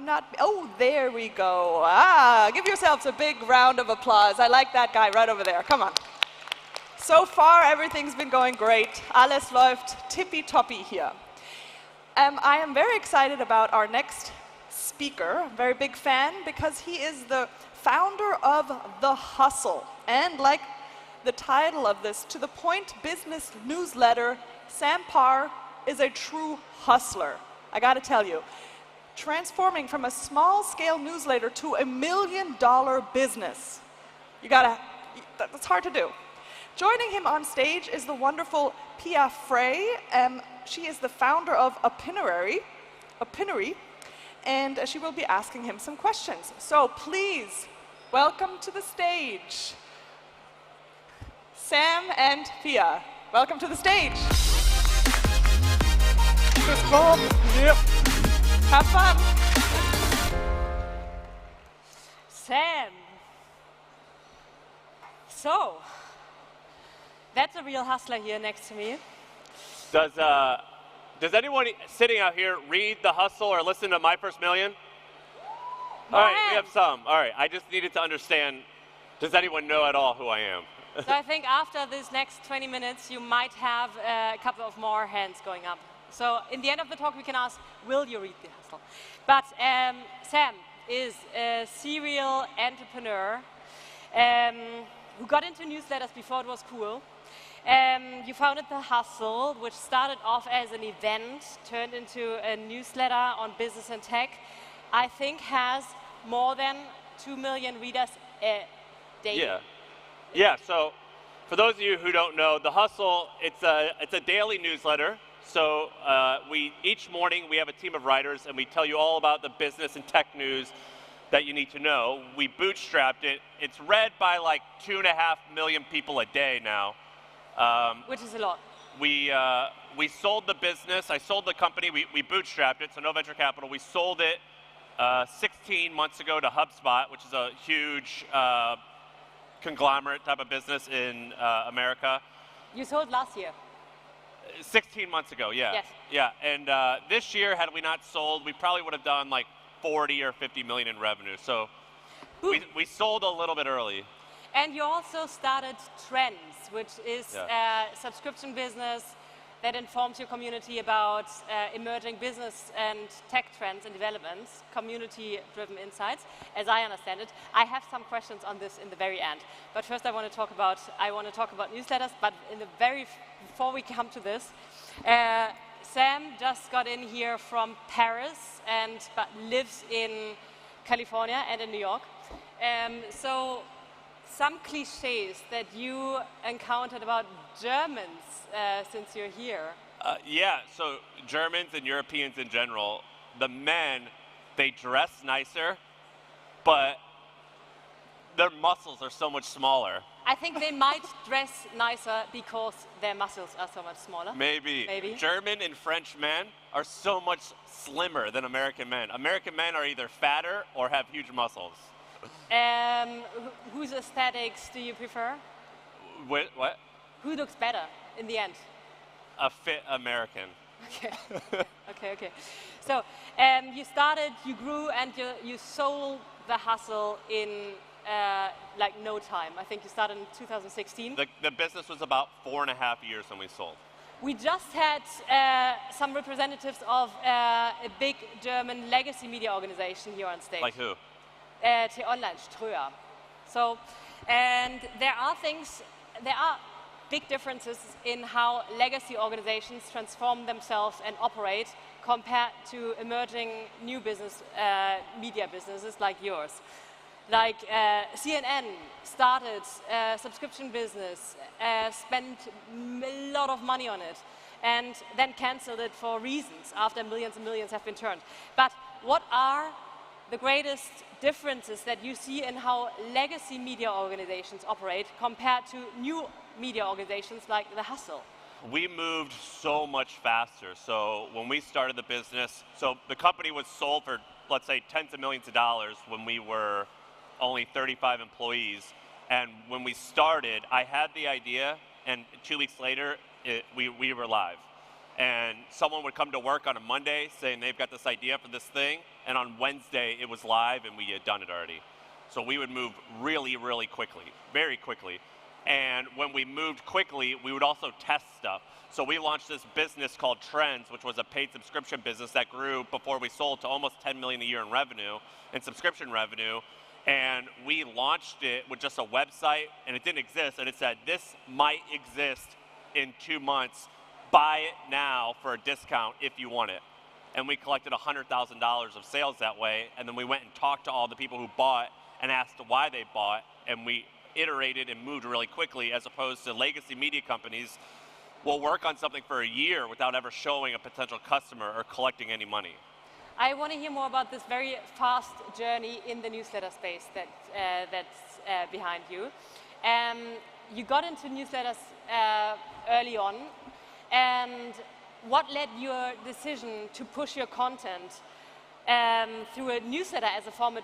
Speaker 2: I'm not, oh, there we go. Give yourselves a big round of applause. I like that guy right over there. Come on. So far, everything's been going great. Alles läuft tippy-toppy here. I am very excited about our next speaker, very big fan, because he is the founder of The Hustle. And like the title of this To The Point business newsletter, Sam Parr is a true hustler. I gotta tell you, transforming from a small-scale newsletter to $1 million business. That's hard to do. Joining him on stage is the wonderful Pia Frey. She is the founder of Opinary, and she will be asking him some questions. So please, welcome to the stage, Sam and Pia. Welcome to the stage.
Speaker 6: Yep.
Speaker 2: Have fun.
Speaker 12: Sam. So, that's a real hustler here next to me.
Speaker 13: Does anyone sitting out here read The Hustle or listen to My First Million? All right, we have some. All right, I just needed to understand, does anyone know at all who I am?
Speaker 12: So I think after this next 20 minutes, you might have a couple of more hands going up. So in the end of the talk, we can ask, will you read The Hustle? But Sam is a serial entrepreneur who got into newsletters before it was cool. You founded The Hustle, which started off as an event, turned into a newsletter on business and tech. I think has more than 2 million readers a day.
Speaker 13: Yeah, so for those of you who don't know, The Hustle, it's a daily newsletter. So each morning we have a team of writers and we tell you all about the business and tech news that you need to know. We bootstrapped it. It's read by like 2.5 million people a day now.
Speaker 12: Which is a lot.
Speaker 13: We sold the business. I sold the company. We bootstrapped it, so no venture capital. We sold it 16 months ago to HubSpot, which is a huge conglomerate type of business in America.
Speaker 12: You sold last year.
Speaker 13: 16 months ago, yeah.
Speaker 12: Yes.
Speaker 13: Yeah, and this year, had we not sold, we probably would have done like 40 or 50 million in revenue. So we sold a little bit early.
Speaker 12: And you also started Trends, which is a subscription business that informs your community about emerging business and tech trends and developments, community-driven insights, as I understand it. I have some questions on this in the very end. But first I want to talk about newsletters, but before we come to this, Sam just got in here from Paris but lives in California and in New York. So some cliches that you encountered about Germans since you're here.
Speaker 13: Yeah, so Germans and Europeans in general, the men, they dress nicer, but their muscles are so much smaller.
Speaker 12: I think they might dress nicer because their muscles are so much smaller.
Speaker 13: Maybe. German and French men are so much slimmer than American men. American men are either fatter or have huge muscles.
Speaker 12: Whose aesthetics do you prefer?
Speaker 13: What?
Speaker 12: Who looks better in the end?
Speaker 13: A fit American.
Speaker 12: Okay. Okay. So you grew, and you sold The Hustle in like no time. I think you started in 2016.
Speaker 13: The business was about 4.5 years when we sold.
Speaker 12: We just had some representatives of a big German legacy media organization here on stage.
Speaker 13: Like who?
Speaker 12: T-Online, Ströer. So, and there are big differences in how legacy organizations transform themselves and operate compared to emerging new business, media businesses like yours. Like CNN started a subscription business, spent a lot of money on it, and then canceled it for reasons after millions and millions have been turned. But what are the greatest differences that you see in how legacy media organizations operate compared to new media organizations like The Hustle?
Speaker 13: We moved so much faster. So when we started the business, so the company was sold for, let's say, tens of millions of dollars when we were only 35 employees. And when we started, I had the idea, and 2 weeks later, we were live. And someone would come to work on a Monday saying they've got this idea for this thing, and on Wednesday it was live and we had done it already. So we would move really, really quickly, very quickly. And when we moved quickly, we would also test stuff. So we launched this business called Trends, which was a paid subscription business that grew before we sold to almost 10 million a year in revenue, in subscription revenue. And we launched it with just a website, and it didn't exist. And it said, this might exist in 2 months. Buy it now for a discount if you want it. And we collected $100,000 of sales that way. And then we went and talked to all the people who bought and asked why they bought. And we iterated and moved really quickly, as opposed to legacy media companies will work on something for a year without ever showing a potential customer or collecting any money.
Speaker 12: I want to hear more about this very fast journey in the newsletter space that's behind you. You got into newsletters early on, and what led your decision to push your content through a newsletter as a format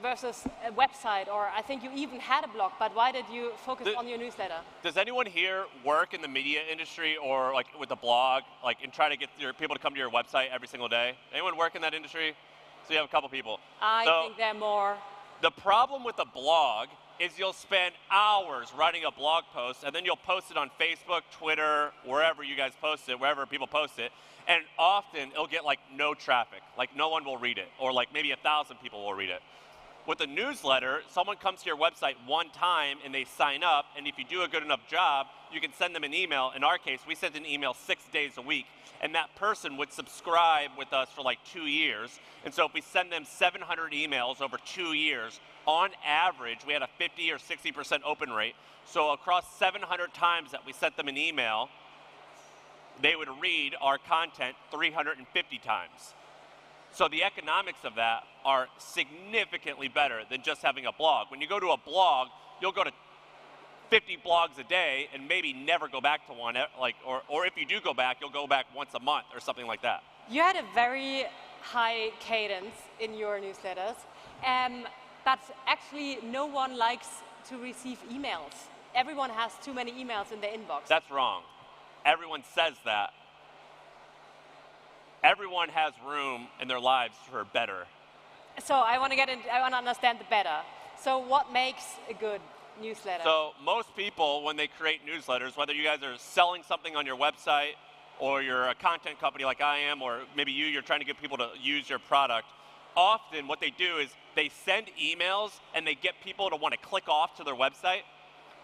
Speaker 12: versus a website, or I think you even had a blog, but why did you focus on your newsletter?
Speaker 13: Does anyone here work in the media industry or like with a blog, like and try to get your people to come to your website every single day? Anyone work in that industry? So you have a couple people.
Speaker 12: I think there are more.
Speaker 13: The problem with a blog is you'll spend hours writing a blog post, and then you'll post it on Facebook, Twitter, wherever you guys post it, wherever people post it, and often it'll get like no traffic, like no one will read it, or like maybe 1,000 people will read it. With a newsletter, someone comes to your website one time and they sign up, and if you do a good enough job, you can send them an email. In our case, we sent an email 6 days a week, and that person would subscribe with us for like 2 years. And so if we send them 700 emails over 2 years, on average, we had a 50 or 60% open rate. So across 700 times that we sent them an email, they would read our content 350 times. So the economics of that are significantly better than just having a blog. When you go to a blog, you'll go to 50 blogs a day and maybe never go back to one, or if you do go back, you'll go back once a month or something like that.
Speaker 12: You had a very high cadence in your newsletters, but actually no one likes to receive emails. Everyone has too many emails in their inbox.
Speaker 13: That's wrong. Everyone says that. Everyone has room in their lives for better.
Speaker 12: So I want to understand the better. So what makes a good newsletter?
Speaker 13: So most people, when they create newsletters, whether you guys are selling something on your website, or you're a content company like I am, or maybe you're trying to get people to use your product, often what they do is they send emails and they get people to want to click off to their website.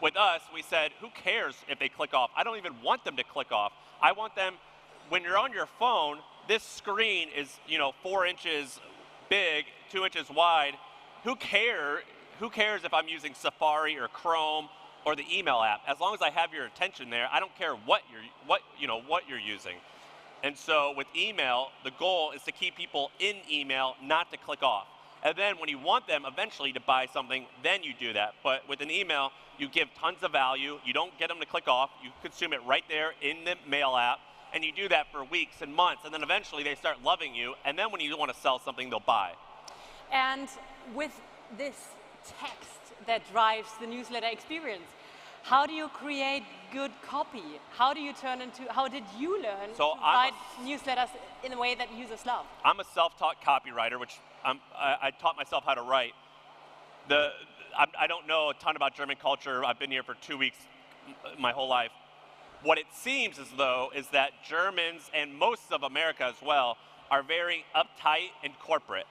Speaker 13: With us, we said, who cares if they click off? I don't even want them to click off. I want them, when you're on your phone, this screen is, 4 inches big, 2 inches wide. Who cares if I'm using Safari or Chrome or the email app? As long as I have your attention there, I don't care what you're using. And so with email, the goal is to keep people in email, not to click off. And then when you want them eventually to buy something, then you do that. But with an email, you give tons of value. You don't get them to click off. You consume it right there in the mail app. And you do that for weeks and months, and then eventually they start loving you, and then when you want to sell something, they'll buy.
Speaker 12: And with this text that drives the newsletter experience, how do you create good copy? How did you learn to write newsletters in a way that users love?
Speaker 13: I'm a self-taught copywriter, which I taught myself how to write. I don't know a ton about German culture. I've been here for 2 weeks my whole life. What it seems as though is that Germans, and most of America as well, are very uptight and corporate.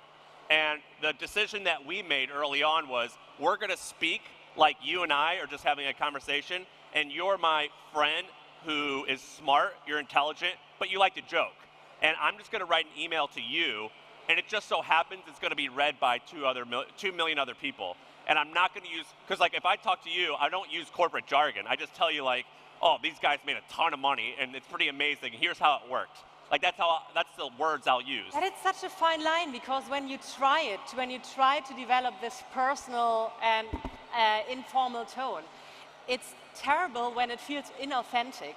Speaker 13: And the decision that we made early on was, we're going to speak like you and I are just having a conversation, and you're my friend who is smart, you're intelligent, but you like to joke. And I'm just going to write an email to you, and it just so happens it's going to be read by 2 million other people. And I'm not going to use, because like if I talk to you, I don't use corporate jargon. I just tell you like, oh, these guys made a ton of money, and it's pretty amazing. Here's how it worked. Like that's the words I'll use.
Speaker 12: But it's such a fine line, because when you try to develop this personal and informal tone, it's terrible when it feels inauthentic.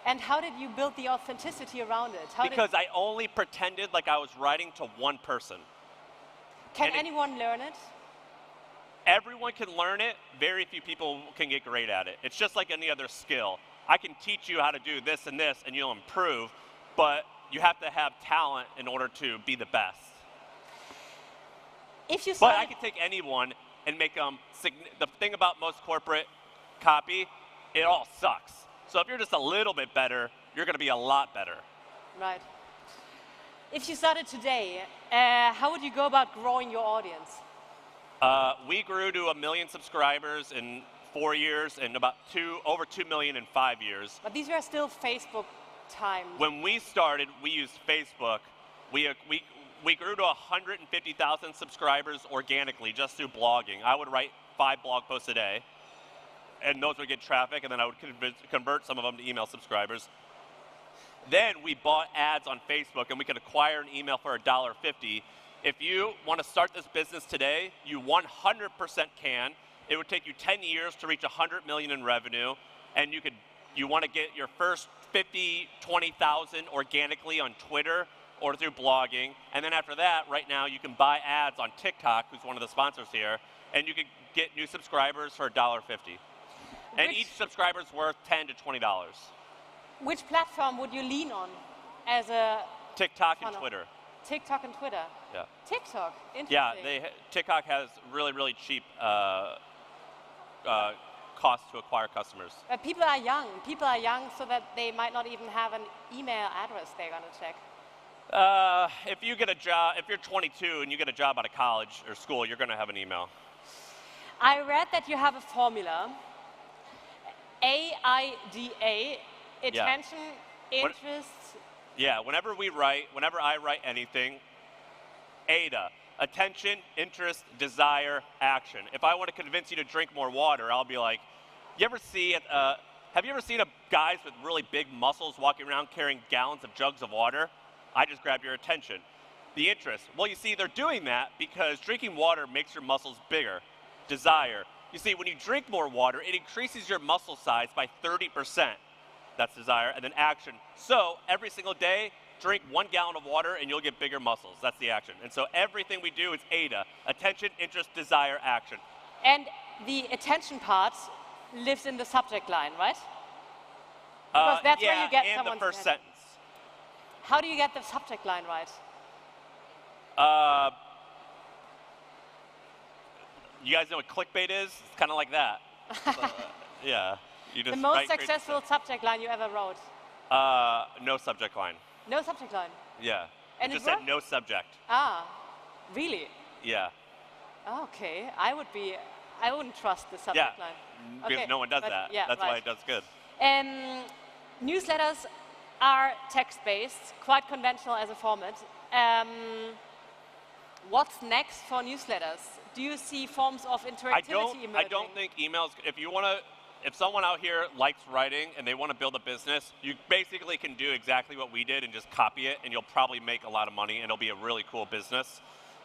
Speaker 12: And how did you build the authenticity around it?
Speaker 13: Because I only pretended like I was writing to one person.
Speaker 12: Can anyone learn it?
Speaker 13: Everyone can learn it. Very few people can get great at it. It's just like any other skill. I can teach you how to do this and this, and you'll improve. but you have to have talent in order to be the best.
Speaker 12: If you
Speaker 13: But I can take anyone and make them, the thing about most corporate copy, it all sucks. So if you're just a little bit better, you're going to be a lot better.
Speaker 12: Right. If you started today, how would you go about growing your audience?
Speaker 13: We grew to 1 million subscribers in 4 years and about over 2 million in 5 years.
Speaker 12: But these were still Facebook times.
Speaker 13: When we started, we used Facebook. We grew to 150,000 subscribers organically just through blogging. I would write 5 blog posts a day, and those would get traffic, and then I would convert some of them to email subscribers. Then we bought ads on Facebook, and we could acquire an email for $1.50. If you want to start this business today, you 100% can. It would take you 10 years to reach 100 million in revenue, and you want to get your first 50, 20,000 organically on Twitter or through blogging, and then after that, right now, you can buy ads on TikTok, who's one of the sponsors here, and you can get new subscribers for $1.50. And each subscriber is worth $10 to $20.
Speaker 12: Which platform would you lean on as a
Speaker 13: TikTok and
Speaker 12: funnel?
Speaker 13: Twitter.
Speaker 12: TikTok and Twitter.
Speaker 13: Yeah.
Speaker 12: TikTok, interesting.
Speaker 13: Yeah, TikTok has really, really cheap costs to acquire customers.
Speaker 12: But people are young. People are young so that they might not even have an email address they're going to check.
Speaker 13: If you get a job, if you're 22 and you get a job out of college or school, you're going to have an email.
Speaker 12: I read that you have a formula, AIDA, attention, interest.
Speaker 13: Yeah, whenever I write anything, AIDA, attention, interest, desire, action. If I want to convince you to drink more water, I'll be like, have you ever seen guys with really big muscles walking around carrying gallons of jugs of water? I just grab your attention. The interest, well, you see, they're doing that because drinking water makes your muscles bigger. Desire, you see, when you drink more water, it increases your muscle size by 30%. That's desire. And then action. So every single day, drink 1 gallon of water and you'll get bigger muscles. That's the action. And so everything we do is AIDA, attention, interest, desire, action.
Speaker 12: And the attention part lives in the subject line, right? Because that's where you get
Speaker 13: and
Speaker 12: someone's
Speaker 13: the first
Speaker 12: attention.
Speaker 13: sentence.
Speaker 12: How do you get the subject line right?
Speaker 13: You guys know what clickbait is? It's kind of like that. Yeah. You just
Speaker 12: The most
Speaker 13: write crazy
Speaker 12: successful subject line you ever wrote?
Speaker 13: stuff. No subject line.
Speaker 12: No subject line?
Speaker 13: Yeah.
Speaker 12: And
Speaker 13: it
Speaker 12: it
Speaker 13: just said
Speaker 12: worked?
Speaker 13: no subject.
Speaker 12: Ah, really?
Speaker 13: Yeah.
Speaker 12: Okay, I wouldn't trust the subject line.
Speaker 13: Because no one does
Speaker 12: but
Speaker 13: that.
Speaker 12: yeah,
Speaker 13: That's
Speaker 12: right.
Speaker 13: why it does good.
Speaker 12: Newsletters are text-based, quite conventional as a format. What's next for newsletters? Do you see forms of interactivity emerging?
Speaker 13: I don't think emails, if someone out here likes writing and they want to build a business, you basically can do exactly what we did and just copy it, and you'll probably make a lot of money, and it'll be a really cool business.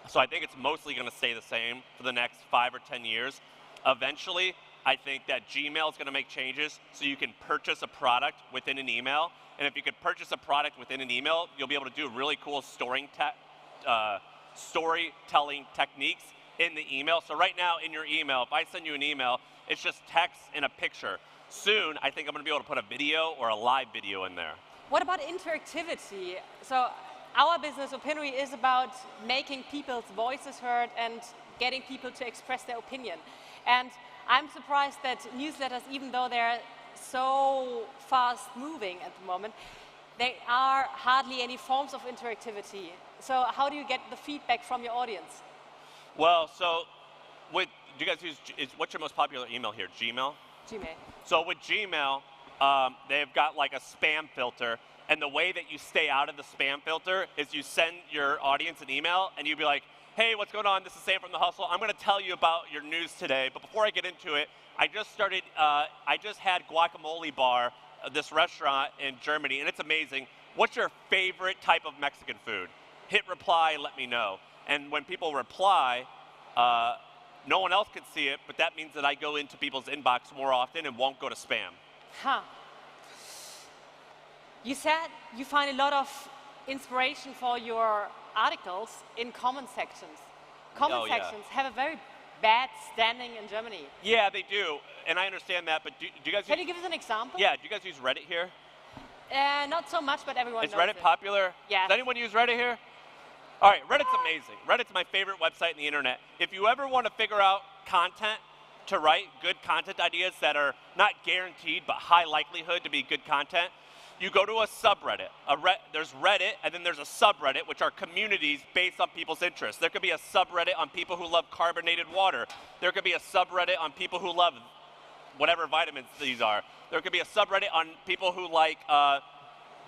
Speaker 13: So I think it's mostly going to stay the same for the next 5 or 10 years. Eventually, I think that Gmail is going to make changes so you can purchase a product within an email. And if you could purchase a product within an email, you'll be able to do really cool storytelling techniques in the email. So right now in your email, if I send you an email, it's just text and a picture. Soon, I think I'm going to be able to put a video or a live video in there.
Speaker 12: What about interactivity? So our business, Opinory, is about making people's voices heard and getting people to express their opinion. And I'm surprised that newsletters, even though they're so fast moving at the moment, there are hardly any forms of interactivity. So how do you get the feedback from your audience?
Speaker 13: Well, so do you guys use, what's your most popular email here? Gmail?
Speaker 12: Gmail.
Speaker 13: So with Gmail, they've got like a spam filter, and the way that you stay out of the spam filter is you send your audience an email, and you'd be like, hey, what's going on? This is Sam from The Hustle. I'm going to tell you about your news today, but before I get into it, I just had Guacamole Bar, this restaurant in Germany, and it's amazing. What's your favorite type of Mexican food? Hit reply, let me know. And when people reply, no one else can see it, but that means that I go into people's inbox more often and won't go to spam.
Speaker 12: Huh. You said you find a lot of inspiration for your articles in comment sections. Comment sections have a very bad standing in Germany.
Speaker 13: Yeah, they do, and I understand that, but do you guys
Speaker 12: Can you give us an example?
Speaker 13: Yeah, do you guys use Reddit here?
Speaker 12: Not so much, but everyone
Speaker 13: Is
Speaker 12: knows
Speaker 13: Reddit
Speaker 12: it.
Speaker 13: popular?
Speaker 12: Yes.
Speaker 13: Does anyone use Reddit here? All right, Reddit's amazing. Reddit's my favorite website in the internet. If you ever want to figure out content to write, good content ideas that are not guaranteed but high likelihood to be good content, you go to a subreddit. There's Reddit, and then there's a subreddit, which are communities based on people's interests. There could be a subreddit on people who love carbonated water. There could be a subreddit on people who love whatever vitamins these are. There could be a subreddit on people who like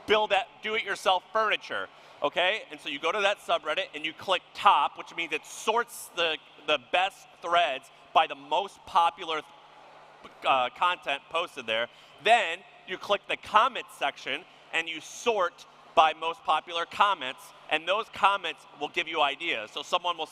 Speaker 13: do-it-yourself furniture, okay? And so you go to that subreddit and you click top, which means it sorts the best threads by the most popular content posted there. Then you click the comments section and you sort by most popular comments, and those comments will give you ideas. So someone will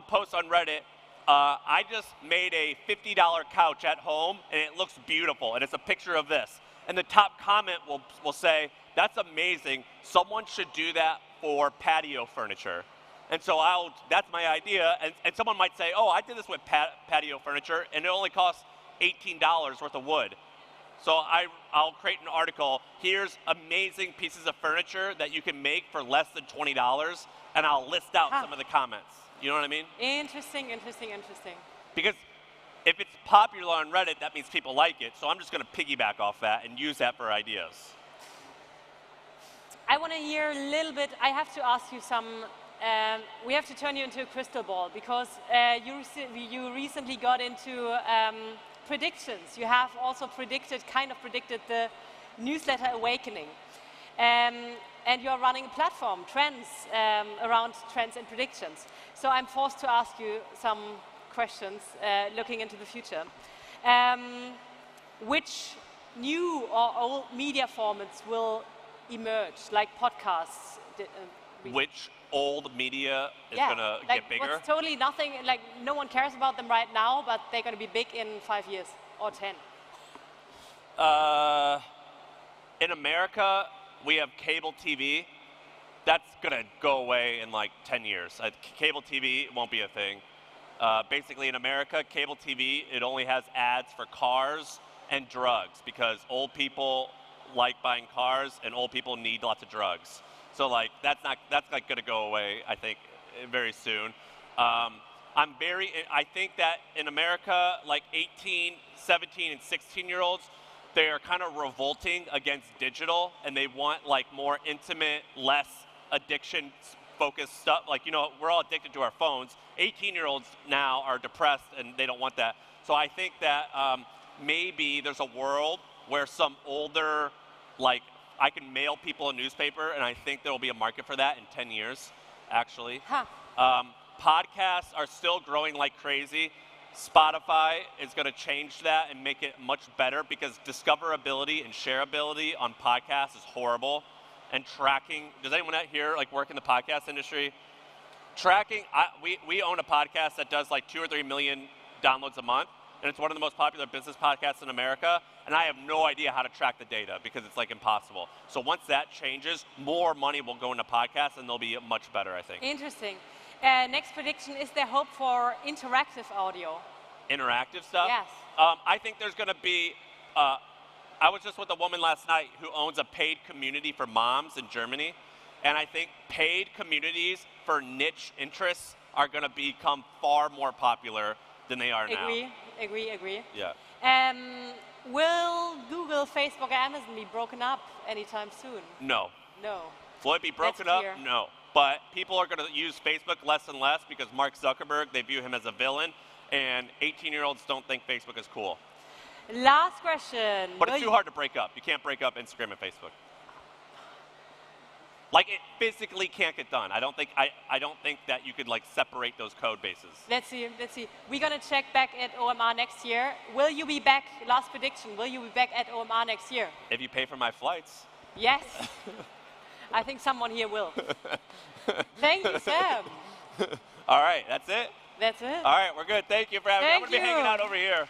Speaker 13: post on Reddit, I just made a $50 couch at home and it looks beautiful, and it's a picture of this. And the top comment will say, that's amazing, someone should do that for patio furniture. And so that's my idea, and someone might say, oh, I did this with patio furniture and it only costs $18 worth of wood. So I'll create an article, here's amazing pieces of furniture that you can make for less than $20, and I'll list out some of the comments. You know what I mean?
Speaker 12: Interesting, interesting, interesting.
Speaker 13: Because if it's popular on Reddit, that means people like it. So I'm just going to piggyback off that and use that for ideas.
Speaker 12: I want to hear a little bit, I have to ask you some, we have to turn you into a crystal ball, because you recently got into predictions. You have also predicted the newsletter Awakening. And you're running a platform, Trends, around trends and predictions. So I'm forced to ask you some questions looking into the future. Which new or old media formats will emerge, like podcasts?
Speaker 13: Which old media is going to get bigger?
Speaker 12: What's totally nothing, like no one cares about them right now, but they're going to be big in 5 years or 10.
Speaker 13: In America, we have cable TV. That's going to go away in like 10 years. Cable TV won't be a thing. Basically in America, cable TV, it only has ads for cars and drugs, because old people like buying cars and old people need lots of drugs. So like that's like going to go away, I think, very soon. I think that in America, like 18, 17, and 16-year-olds, they are kind of revolting against digital, and they want like more intimate, less addiction-focused stuff. Like, you know, we're all addicted to our phones. 18-year-olds now are depressed, and they don't want that. So I think that maybe there's a world where some older, like, I can mail people a newspaper, and I think there will be a market for that in 10 years, actually. Podcasts are still growing like crazy. Spotify is going to change that and make it much better, because discoverability and shareability on podcasts is horrible. And tracking, does anyone out here like work in the podcast industry? Tracking, we own a podcast that does like 2 or 3 million downloads a month, and it's one of the most popular business podcasts in America, and I have no idea how to track the data because it's like impossible. So once that changes, more money will go into podcasts, and they'll be much better, I think.
Speaker 12: Interesting. Next prediction, is there hope for interactive audio?
Speaker 13: Interactive stuff?
Speaker 12: Yes.
Speaker 13: I think there's going to be, I was just with a woman last night who owns a paid community for moms in Germany, and I think paid communities for niche interests are going to become far more popular than they are now.
Speaker 12: Agree.
Speaker 13: Yeah.
Speaker 12: Will Google, Facebook, and Amazon be broken up anytime soon?
Speaker 13: No.
Speaker 12: No.
Speaker 13: Will it be broken up? No. But people are going to use Facebook less and less because Mark Zuckerberg, they view him as a villain, and 18-year-olds don't think Facebook is cool.
Speaker 12: Last question.
Speaker 13: But it's too hard to break up. You can't break up Instagram and Facebook. Like, it physically can't get done. I don't think that you could like separate those code bases.
Speaker 12: Let's see. We're going to check back at OMR next year. Will you be back, last prediction, will you be back at OMR next year?
Speaker 13: If you pay for my flights.
Speaker 12: Yes. I think someone here will. Thank you, Sam.
Speaker 13: All right, that's it?
Speaker 12: That's it.
Speaker 13: All right, we're good. Thank you for having me. I'm going to be hanging out over here.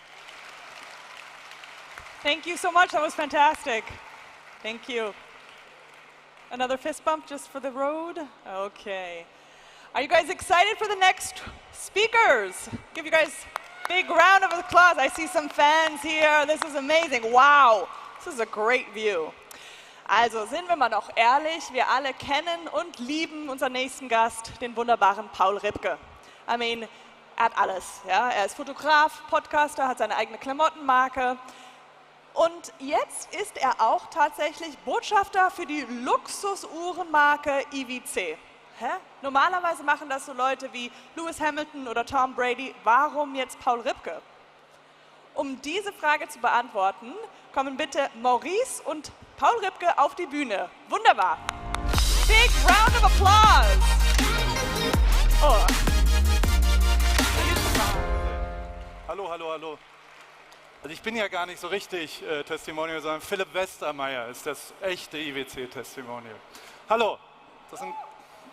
Speaker 1: Thank you so much. That was fantastic. Thank you. Another fist bump just for the road? Okay. Are you guys excited for the next speakers? Give you guys a big round of applause. I see some fans here. This is amazing. Wow. This is a great view.
Speaker 2: Also sind wir mal doch ehrlich, wir alle kennen und lieben unseren nächsten Gast, den wunderbaren Paul Ripke. I mean, er hat alles. Ja? Er ist Fotograf, Podcaster, hat seine eigene Klamottenmarke. Und jetzt ist er auch tatsächlich Botschafter für die Luxusuhrenmarke IWC. Hä? Normalerweise machen das so Leute wie Lewis Hamilton oder Tom Brady. Warum jetzt Paul Ripke? Um diese Frage zu beantworten, kommen bitte Maurice und Paul Ripke auf die Bühne. Wunderbar. Big round of applause. Oh.
Speaker 6: Hallo, hallo, hallo. Also ich bin ja gar nicht so richtig Testimonial, sondern Philipp Westermeier ist das echte IWC-Testimonial. Hallo, das sind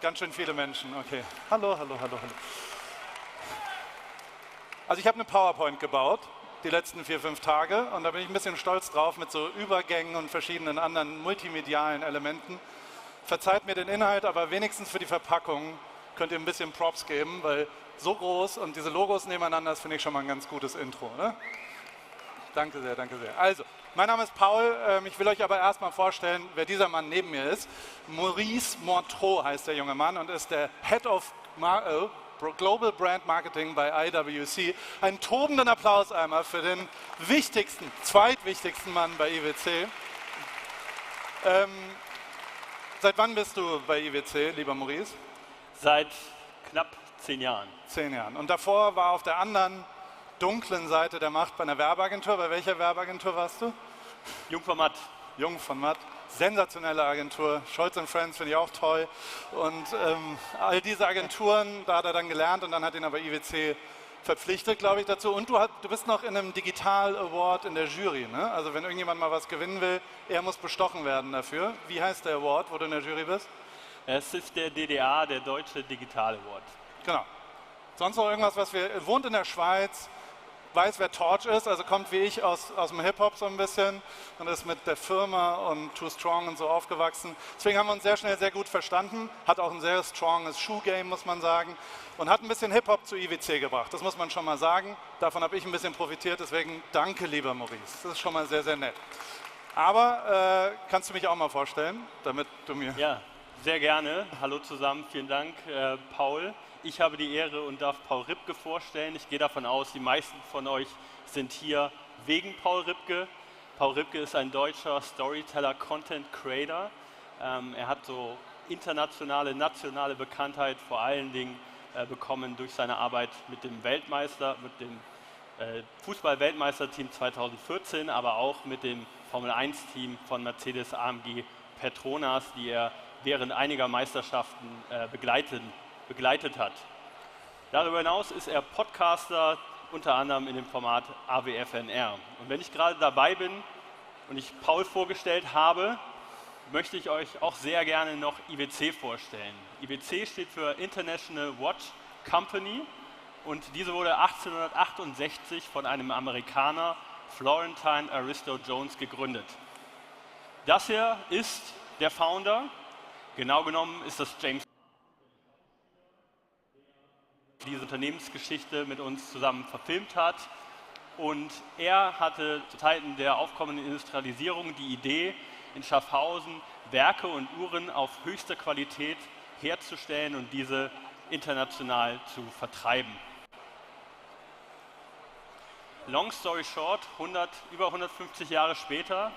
Speaker 6: ganz schön viele Menschen. Okay. Hallo, hallo, hallo, hallo. Also ich habe eine PowerPoint gebaut, die letzten 4-5 Tage, und da bin ich ein bisschen stolz drauf mit so Übergängen und verschiedenen anderen multimedialen Elementen. Verzeiht mir den Inhalt, aber wenigstens für die Verpackung könnt ihr ein bisschen Props geben, weil so groß und diese Logos nebeneinander, das finde ich schon mal ein ganz gutes Intro. Ne? Danke sehr, danke sehr. Also, mein Name ist Paul, ich will euch aber erstmal vorstellen, wer dieser Mann neben mir ist. Maurice Montreux heißt der junge Mann und ist der Head of Global Brand Marketing bei IWC. Einen tobenden Applaus einmal für den wichtigsten, zweitwichtigsten Mann bei IWC. Seit wann bist du bei IWC, lieber Maurice?
Speaker 13: Seit knapp 10 Jahren.
Speaker 6: 10 Jahren. Und davor war auf der anderen dunklen Seite der Macht bei einer Werbeagentur. Bei welcher Werbeagentur warst du?
Speaker 13: Jung von Matt.
Speaker 6: Jung von Matt. Sensationelle Agentur. Scholz & Friends finde ich auch toll. Und all diese Agenturen, da hat er dann gelernt und dann hat ihn aber IWC verpflichtet, glaube ich, dazu. Und du bist noch in einem Digital Award in der Jury. Ne? Also wenn irgendjemand mal was gewinnen will, er muss bestochen werden dafür. Wie heißt der Award, wo du in der Jury bist?
Speaker 13: Es ist der DDA, der Deutsche Digital Award.
Speaker 6: Genau. Sonst noch irgendwas, wohnt in der Schweiz, weiß, wer Torch ist, also kommt wie ich aus dem Hip-Hop so ein bisschen und ist mit der Firma und Too Strong und so aufgewachsen. Deswegen haben wir uns sehr schnell sehr gut verstanden, hat auch ein sehr stronges Shoe-Game, muss man sagen, und hat ein bisschen Hip-Hop zu IWC gebracht. Das muss man schon mal sagen. Davon habe ich ein bisschen profitiert, deswegen danke, lieber Maurice. Das ist schon mal sehr, sehr nett. Aber kannst du mich auch mal vorstellen, damit du mir...
Speaker 13: Ja, sehr gerne. Hallo zusammen, vielen Dank, Paul. Ich habe die Ehre und darf Paul Ripke vorstellen. Ich gehe davon aus, die meisten von euch sind hier wegen Paul Ripke. Paul Ripke ist ein deutscher Storyteller, Content Creator. Er hat so internationale, nationale Bekanntheit vor allen Dingen bekommen durch seine Arbeit mit dem Fußball-Weltmeisterteam 2014, aber auch mit dem Formel-1-Team von Mercedes AMG Petronas, die er während einiger Meisterschaften begleitet hat. Darüber hinaus ist er Podcaster, unter anderem in dem Format AWFNR. Und wenn ich gerade dabei bin und ich Paul vorgestellt habe, möchte ich euch auch sehr gerne noch IWC vorstellen. IWC steht für International Watch Company und diese wurde 1868 von einem Amerikaner, Florentine Aristo Jones, gegründet. Das hier ist der Founder, genau genommen ist das James, diese Unternehmensgeschichte mit uns zusammen verfilmt hat. Und er hatte zu Zeiten der aufkommenden Industrialisierung die Idee, in Schaffhausen Werke und Uhren auf höchster Qualität herzustellen und diese international zu vertreiben. Long story short, über 150 Jahre später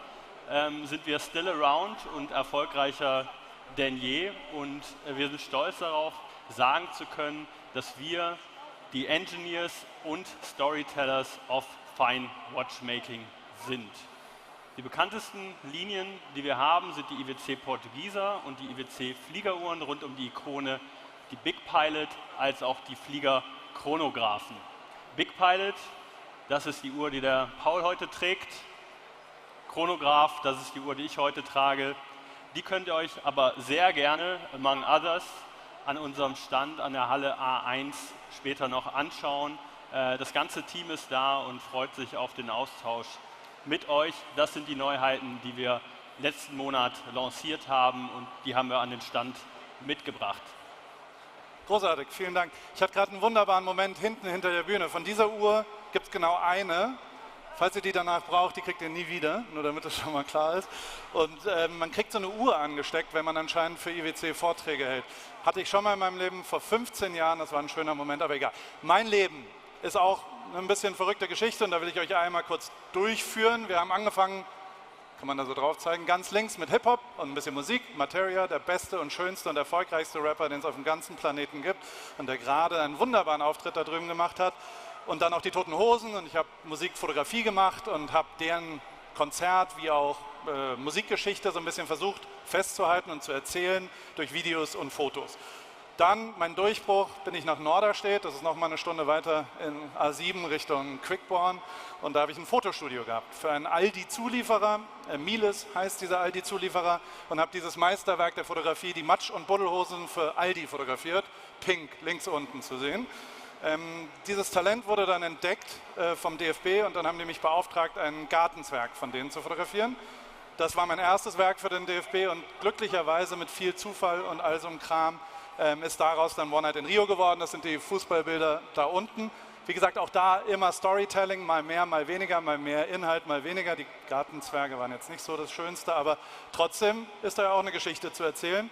Speaker 13: sind wir still around und erfolgreicher denn je. Und wir sind stolz darauf, sagen zu können, dass wir die Engineers und Storytellers of Fine Watchmaking sind. Die bekanntesten Linien, die wir haben, sind die IWC Portugieser und die IWC Fliegeruhren rund um die Ikone, die Big Pilot, als auch die Flieger Chronographen. Big Pilot, das ist die Uhr, die der Paul heute trägt. Chronograph, das ist die Uhr, die ich heute trage. Die könnt ihr euch aber sehr gerne, among others, an unserem Stand an der Halle A1 später noch anschauen. Das ganze Team ist da und freut sich auf den Austausch mit euch. Das sind die Neuheiten, die wir letzten Monat lanciert haben und die haben wir an den Stand mitgebracht.
Speaker 6: Großartig, vielen Dank. Ich hatte gerade einen wunderbaren Moment hinter der Bühne. Von dieser Uhr gibt es genau eine. Falls ihr die danach braucht, die kriegt ihr nie wieder, nur damit das schon mal klar ist. Und man kriegt so eine Uhr angesteckt, wenn man anscheinend für IWC Vorträge hält. Hatte ich schon mal in meinem Leben vor 15 Jahren, das war ein schöner Moment, aber egal. Mein Leben ist auch ein bisschen verrückte Geschichte und da will ich euch einmal kurz durchführen. Wir haben angefangen, kann man da so drauf zeigen, ganz links mit Hip-Hop und ein bisschen Musik. Materia, der beste und schönste und erfolgreichste Rapper, den es auf dem ganzen Planeten gibt und der gerade einen wunderbaren Auftritt da drüben gemacht hat. Und dann auch die Toten Hosen und ich habe Musikfotografie gemacht und habe deren Konzert wie auch Musikgeschichte so ein bisschen versucht festzuhalten und zu erzählen durch Videos und Fotos. Dann mein Durchbruch, bin ich nach Norderstedt, das ist nochmal eine Stunde weiter in A7 Richtung Quickborn und da habe ich ein Fotostudio gehabt für einen Aldi-Zulieferer, Miles heißt dieser Aldi-Zulieferer und habe dieses Meisterwerk der Fotografie, die Matsch- und Buddelhosen für Aldi fotografiert, pink links unten zu sehen. Dieses Talent wurde dann entdeckt vom DFB und dann haben die mich beauftragt, ein Gartenzwerg von denen zu fotografieren. Das war mein erstes Werk für den DFB und glücklicherweise mit viel Zufall und all so einem Kram ist daraus dann One Night in Rio geworden. Das sind die Fußballbilder da unten. Wie gesagt, auch da immer Storytelling, mal mehr, mal weniger, mal mehr Inhalt, mal weniger. Die Gartenzwerge waren jetzt nicht so das Schönste, aber trotzdem ist da ja auch eine Geschichte zu erzählen.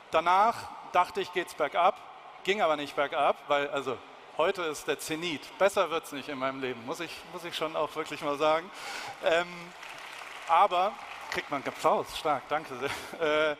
Speaker 6: Danach dachte ich, geht's bergab, ging aber nicht bergab, weil also heute ist der Zenit. Besser wird es nicht in meinem Leben, muss ich schon auch wirklich mal sagen. Aber, kriegt man Applaus, stark, danke sehr.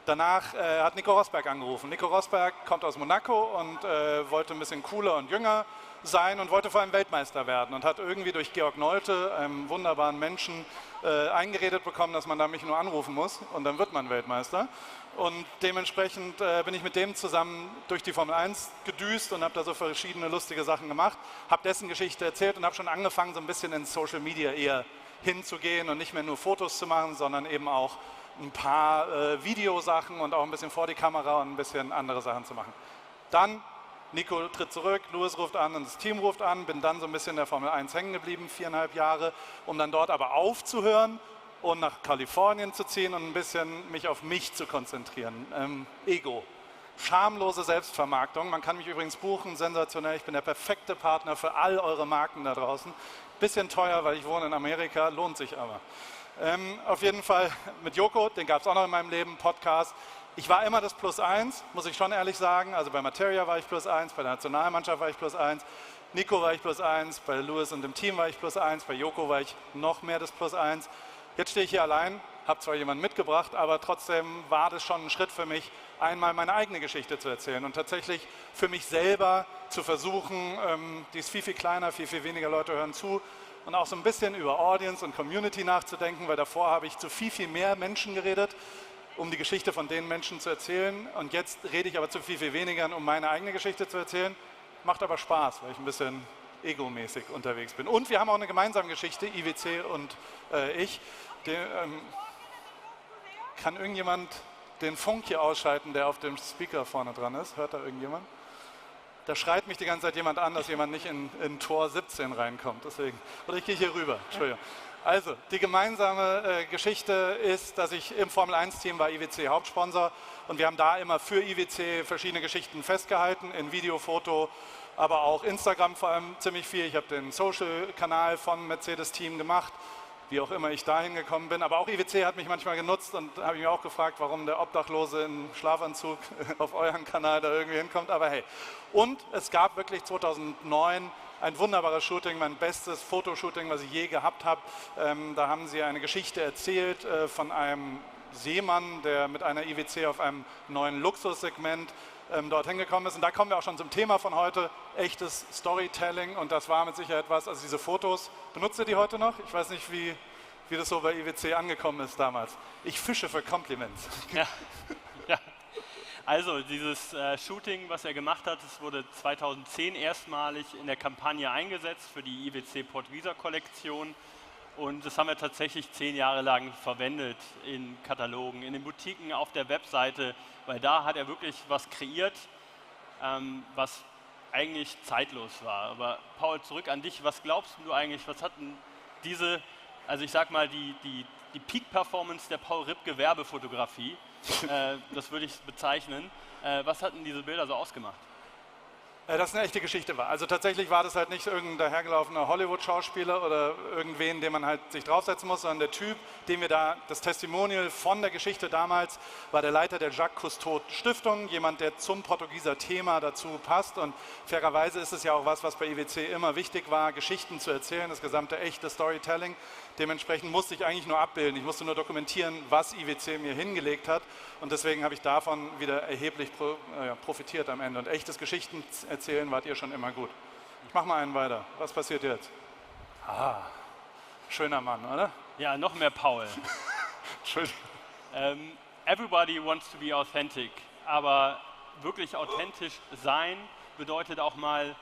Speaker 6: Danach hat Nico Rosberg angerufen. Nico Rosberg kommt aus Monaco und wollte ein bisschen cooler und jünger sein und wollte vor allem Weltmeister werden und hat irgendwie durch Georg Nolte, einem wunderbaren Menschen, eingeredet bekommen, dass man da mich nur anrufen muss und dann wird man Weltmeister. Und dementsprechend bin ich mit dem zusammen durch die Formel 1 gedüst und habe da so verschiedene lustige Sachen gemacht, habe dessen Geschichte erzählt und habe schon angefangen, so ein bisschen in Social Media eher hinzugehen und nicht mehr nur Fotos zu machen, sondern eben auch ein paar Videosachen und auch ein bisschen vor die Kamera und ein bisschen andere Sachen zu machen. Dann, Nico tritt zurück, Louis ruft an und das Team ruft an, bin dann so ein bisschen in der Formel 1 hängen geblieben, 4,5 Jahre, um dann dort aber aufzuhören und nach Kalifornien zu ziehen und ein bisschen mich auf mich zu konzentrieren. Ego. Schamlose Selbstvermarktung. Man kann mich übrigens buchen, sensationell. Ich bin der perfekte Partner für all eure Marken da draußen. Bisschen teuer, weil ich wohne in Amerika, lohnt sich aber. Auf jeden Fall mit Joko, den gab es auch noch in meinem Leben, Podcast. Ich war immer das +1, muss ich schon ehrlich sagen. Also bei Materia war ich +1, bei der Nationalmannschaft war ich +1, Nico war ich +1, bei Louis und dem Team war ich +1, bei Joko war ich noch mehr das +1. Jetzt stehe ich hier allein, habe zwar jemanden mitgebracht, aber trotzdem war das schon ein Schritt für mich, einmal meine eigene Geschichte zu erzählen und tatsächlich für mich selber zu versuchen, die ist viel, viel kleiner, viel, viel weniger Leute hören zu und auch so ein bisschen über Audience und Community nachzudenken, weil davor habe ich zu viel, viel mehr Menschen geredet, um die Geschichte von den Menschen zu erzählen und jetzt rede ich aber zu viel, viel weniger, um meine eigene Geschichte zu erzählen. Macht aber Spaß, weil ich ein bisschen egomäßig unterwegs bin. Und wir haben auch eine gemeinsame Geschichte, IWC und ich. Kann irgendjemand den Funk hier ausschalten, der auf dem Speaker vorne dran ist? Hört da irgendjemand? Da schreit mich die ganze Zeit jemand an, dass jemand nicht in Tor 17 reinkommt. Deswegen. Oder ich gehe hier rüber. Entschuldigung. Also, die gemeinsame Geschichte ist, dass ich im Formel-1-Team war, IWC Hauptsponsor. Und wir haben da immer für IWC verschiedene Geschichten festgehalten, in Video, Foto, aber auch Instagram vor allem ziemlich viel. Ich habe den Social-Kanal vom Mercedes-Team gemacht, wie auch immer ich dahin gekommen bin. Aber auch IWC hat mich manchmal genutzt und habe ich mir auch gefragt, warum der Obdachlose in Schlafanzug auf euren Kanal da irgendwie hinkommt. Aber hey. Und es gab wirklich 2009 ein wunderbares Shooting, mein bestes Fotoshooting, was ich je gehabt habe. Da haben sie eine Geschichte erzählt von einem Seemann, der mit einer IWC auf einem neuen Luxussegment dorthin gekommen ist. Und da kommen wir auch schon zum Thema von heute, echtes Storytelling. Und das war mit Sicherheit was, also diese Fotos, benutzt ihr die heute noch? Ich weiß nicht, wie das so bei IWC angekommen ist damals. Ich fische für Compliments.
Speaker 13: Ja. Also dieses Shooting, was er gemacht hat, das wurde 2010 erstmalig in der Kampagne eingesetzt für die IWC Portugieser-Kollektion. Und das haben wir tatsächlich 10 Jahre lang verwendet in Katalogen, in den Boutiquen, auf der Webseite, weil da hat er wirklich was kreiert, was eigentlich zeitlos war. Aber Paul, zurück an dich. Was glaubst du eigentlich, was hatten diese, also ich sag mal, die Peak-Performance der Paul Ripke Werbefotografie, das würde ich bezeichnen, was hatten diese Bilder so ausgemacht?
Speaker 6: Das eine echte Geschichte war. Also tatsächlich war das halt nicht irgendein dahergelaufener Hollywood-Schauspieler oder irgendwen, den man halt sich draufsetzen muss, sondern der Typ, dem wir da, das Testimonial von der Geschichte damals, war der Leiter der Jacques Cousteau Stiftung, jemand, der zum Portugieser Thema dazu passt. Und fairerweise ist es ja auch was bei IWC immer wichtig war, Geschichten zu erzählen, das gesamte echte Storytelling. Dementsprechend musste ich eigentlich nur abbilden, ich musste nur dokumentieren, was IWC mir hingelegt hat. Und deswegen habe ich davon wieder erheblich profitiert am Ende. Und echtes Geschichten erzählen wart ihr schon immer gut. Ich mache mal einen weiter. Was passiert jetzt? Ah, schöner Mann, oder?
Speaker 11: Ja, noch mehr Paul.
Speaker 6: Entschuldigung.
Speaker 11: Everybody wants to be authentic, aber wirklich authentisch sein bedeutet auch mal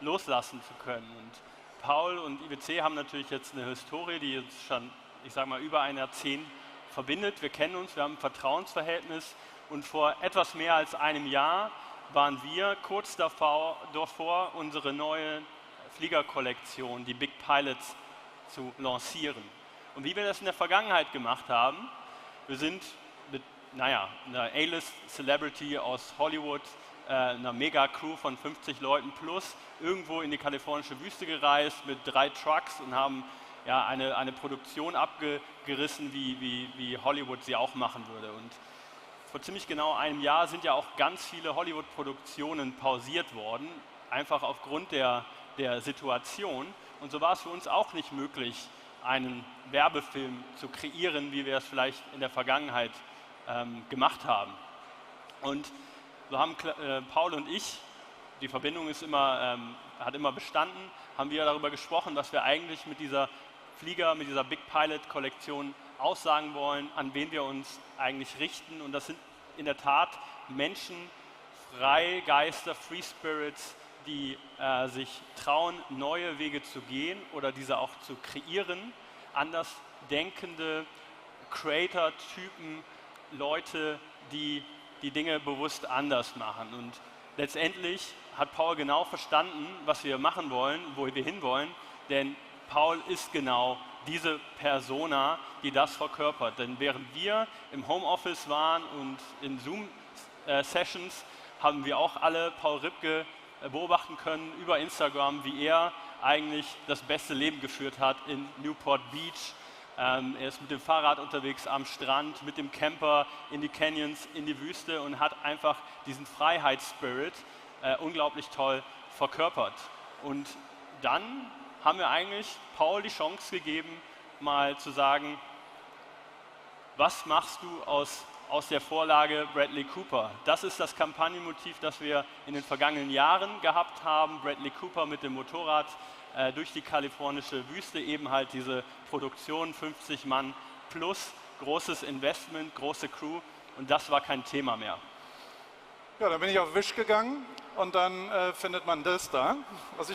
Speaker 11: loslassen zu können. Und Paul und IWC haben natürlich jetzt eine Historie, die jetzt schon, ich sage mal, über ein Jahrzehnt verbindet. Wir kennen uns, wir haben ein Vertrauensverhältnis und vor etwas mehr als einem Jahr waren wir kurz davor, unsere neue Fliegerkollektion, die Big Pilots, zu lancieren. Und wie wir das in der Vergangenheit gemacht haben, wir sind mit einer A-List-Celebrity aus Hollywood, einer Mega-Crew von 50 Leuten plus, irgendwo in die kalifornische Wüste gereist mit 3 Trucks und haben ja, eine Produktion abgerissen, wie Hollywood sie auch machen würde. Und vor ziemlich genau einem Jahr sind ja auch ganz viele Hollywood-Produktionen pausiert worden, einfach aufgrund der Situation. Und so war es für uns auch nicht möglich, einen Werbefilm zu kreieren, wie wir es vielleicht in der Vergangenheit gemacht haben. Und so haben Paul und ich, die Verbindung ist hat immer bestanden, haben wir darüber gesprochen, dass wir eigentlich mit dieser Big Pilot Kollektion aussagen wollen, an wen wir uns eigentlich richten. Und das sind in der Tat Menschen, Freigeister, Free Spirits, die sich trauen, neue Wege zu gehen oder diese auch zu kreieren. Anders denkende Creator-Typen, Leute, die die Dinge bewusst anders machen. Und letztendlich hat Paul genau verstanden, was wir machen wollen, wo wir hinwollen, denn Paul ist genau diese Persona, die das verkörpert. Denn während wir im Homeoffice waren und in Zoom-Sessions, haben wir auch alle Paul Ripke beobachten können über Instagram, wie er eigentlich das beste Leben geführt hat in Newport Beach. Er ist mit dem Fahrrad unterwegs am Strand, mit dem Camper in die Canyons, in die Wüste und hat einfach diesen Freiheitsspirit unglaublich toll verkörpert. Und dann haben wir eigentlich Paul die Chance gegeben, mal zu sagen, was machst du aus der Vorlage Bradley Cooper? Das ist das Kampagnenmotiv, das wir in den vergangenen Jahren gehabt haben. Bradley Cooper mit dem Motorrad durch die kalifornische Wüste, eben halt diese Produktion, 50 Mann plus, großes Investment, große Crew und das war kein Thema mehr.
Speaker 6: Ja, dann bin ich auf Wish gegangen und dann findet man das da, was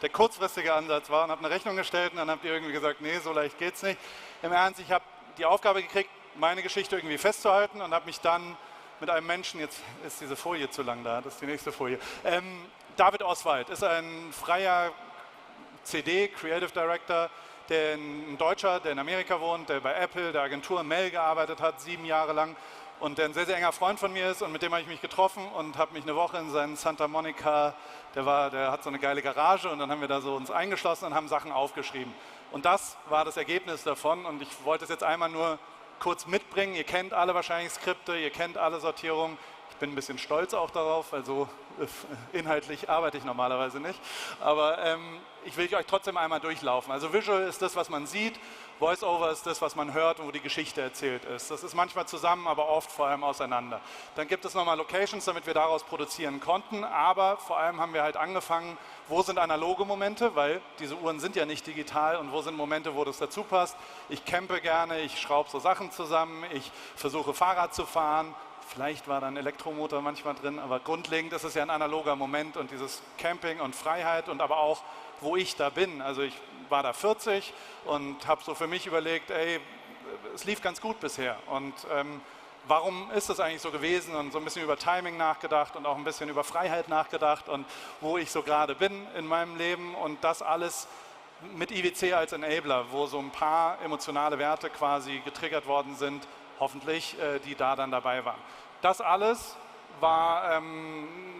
Speaker 6: der kurzfristige Ansatz war und habe eine Rechnung gestellt und dann habt ihr irgendwie gesagt, nee, so leicht geht's nicht. Im Ernst, ich habe die Aufgabe gekriegt, meine Geschichte irgendwie festzuhalten und habe mich dann mit einem Menschen, jetzt ist diese Folie zu lang da, das ist die nächste Folie, David Oswald ist ein freier CD, Creative Director, ein Deutscher, der in Amerika wohnt, der bei Apple, der Agentur Mel gearbeitet hat, 7 Jahre lang und der ein sehr, sehr enger Freund von mir ist und mit dem habe ich mich getroffen und habe mich eine Woche in seinen Santa Monica, der hat so eine geile Garage und dann haben wir da so uns eingeschlossen und haben Sachen aufgeschrieben. Und das war das Ergebnis davon und ich wollte es jetzt einmal nur kurz mitbringen. Ihr kennt alle wahrscheinlich Skripte, ihr kennt alle Sortierungen. Ich bin ein bisschen stolz auch darauf, weil so inhaltlich arbeite ich normalerweise nicht. Aber ich will euch trotzdem einmal durchlaufen. Also Visual ist das, was man sieht. Voice-Over ist das, was man hört und wo die Geschichte erzählt ist. Das ist manchmal zusammen, aber oft vor allem auseinander. Dann gibt es nochmal Locations, damit wir daraus produzieren konnten. Aber vor allem haben wir halt angefangen, wo sind analoge Momente, weil diese Uhren sind ja nicht digital und wo sind Momente, wo das dazu passt. Ich campe gerne, ich schraube so Sachen zusammen, ich versuche Fahrrad zu fahren. Vielleicht war da ein Elektromotor manchmal drin, aber grundlegend ist es ja ein analoger Moment und dieses Camping und Freiheit und aber auch, wo ich da bin. Also ich war da 40 und habe so für mich überlegt, ey, es lief ganz gut bisher und warum ist das eigentlich so gewesen und so ein bisschen über Timing nachgedacht und auch ein bisschen über Freiheit nachgedacht und wo ich so gerade bin in meinem Leben und das alles mit IWC als Enabler, wo so ein paar emotionale Werte quasi getriggert worden sind, hoffentlich, die da dann dabei waren. Das alles war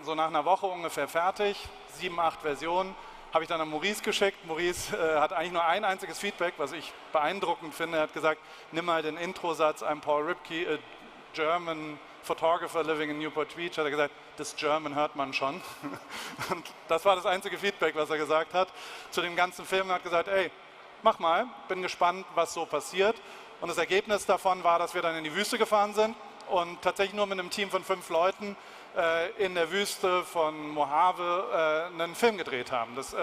Speaker 6: so nach einer Woche ungefähr fertig, 7, 8 Versionen, habe ich dann an Maurice geschickt. Maurice hat eigentlich nur ein einziges Feedback, was ich beeindruckend finde. Er hat gesagt, nimm mal den Introsatz, I'm Paul Ripke, a German photographer living in Newport Beach. Hat er gesagt, das German hört man schon. Und das war das einzige Feedback, was er gesagt hat zu dem ganzen Film. Er hat gesagt, ey, mach mal, bin gespannt, was so passiert. Und das Ergebnis davon war, dass wir dann in die Wüste gefahren sind und tatsächlich nur mit einem Team von 5 Leuten in der Wüste von Mojave einen Film gedreht haben. Das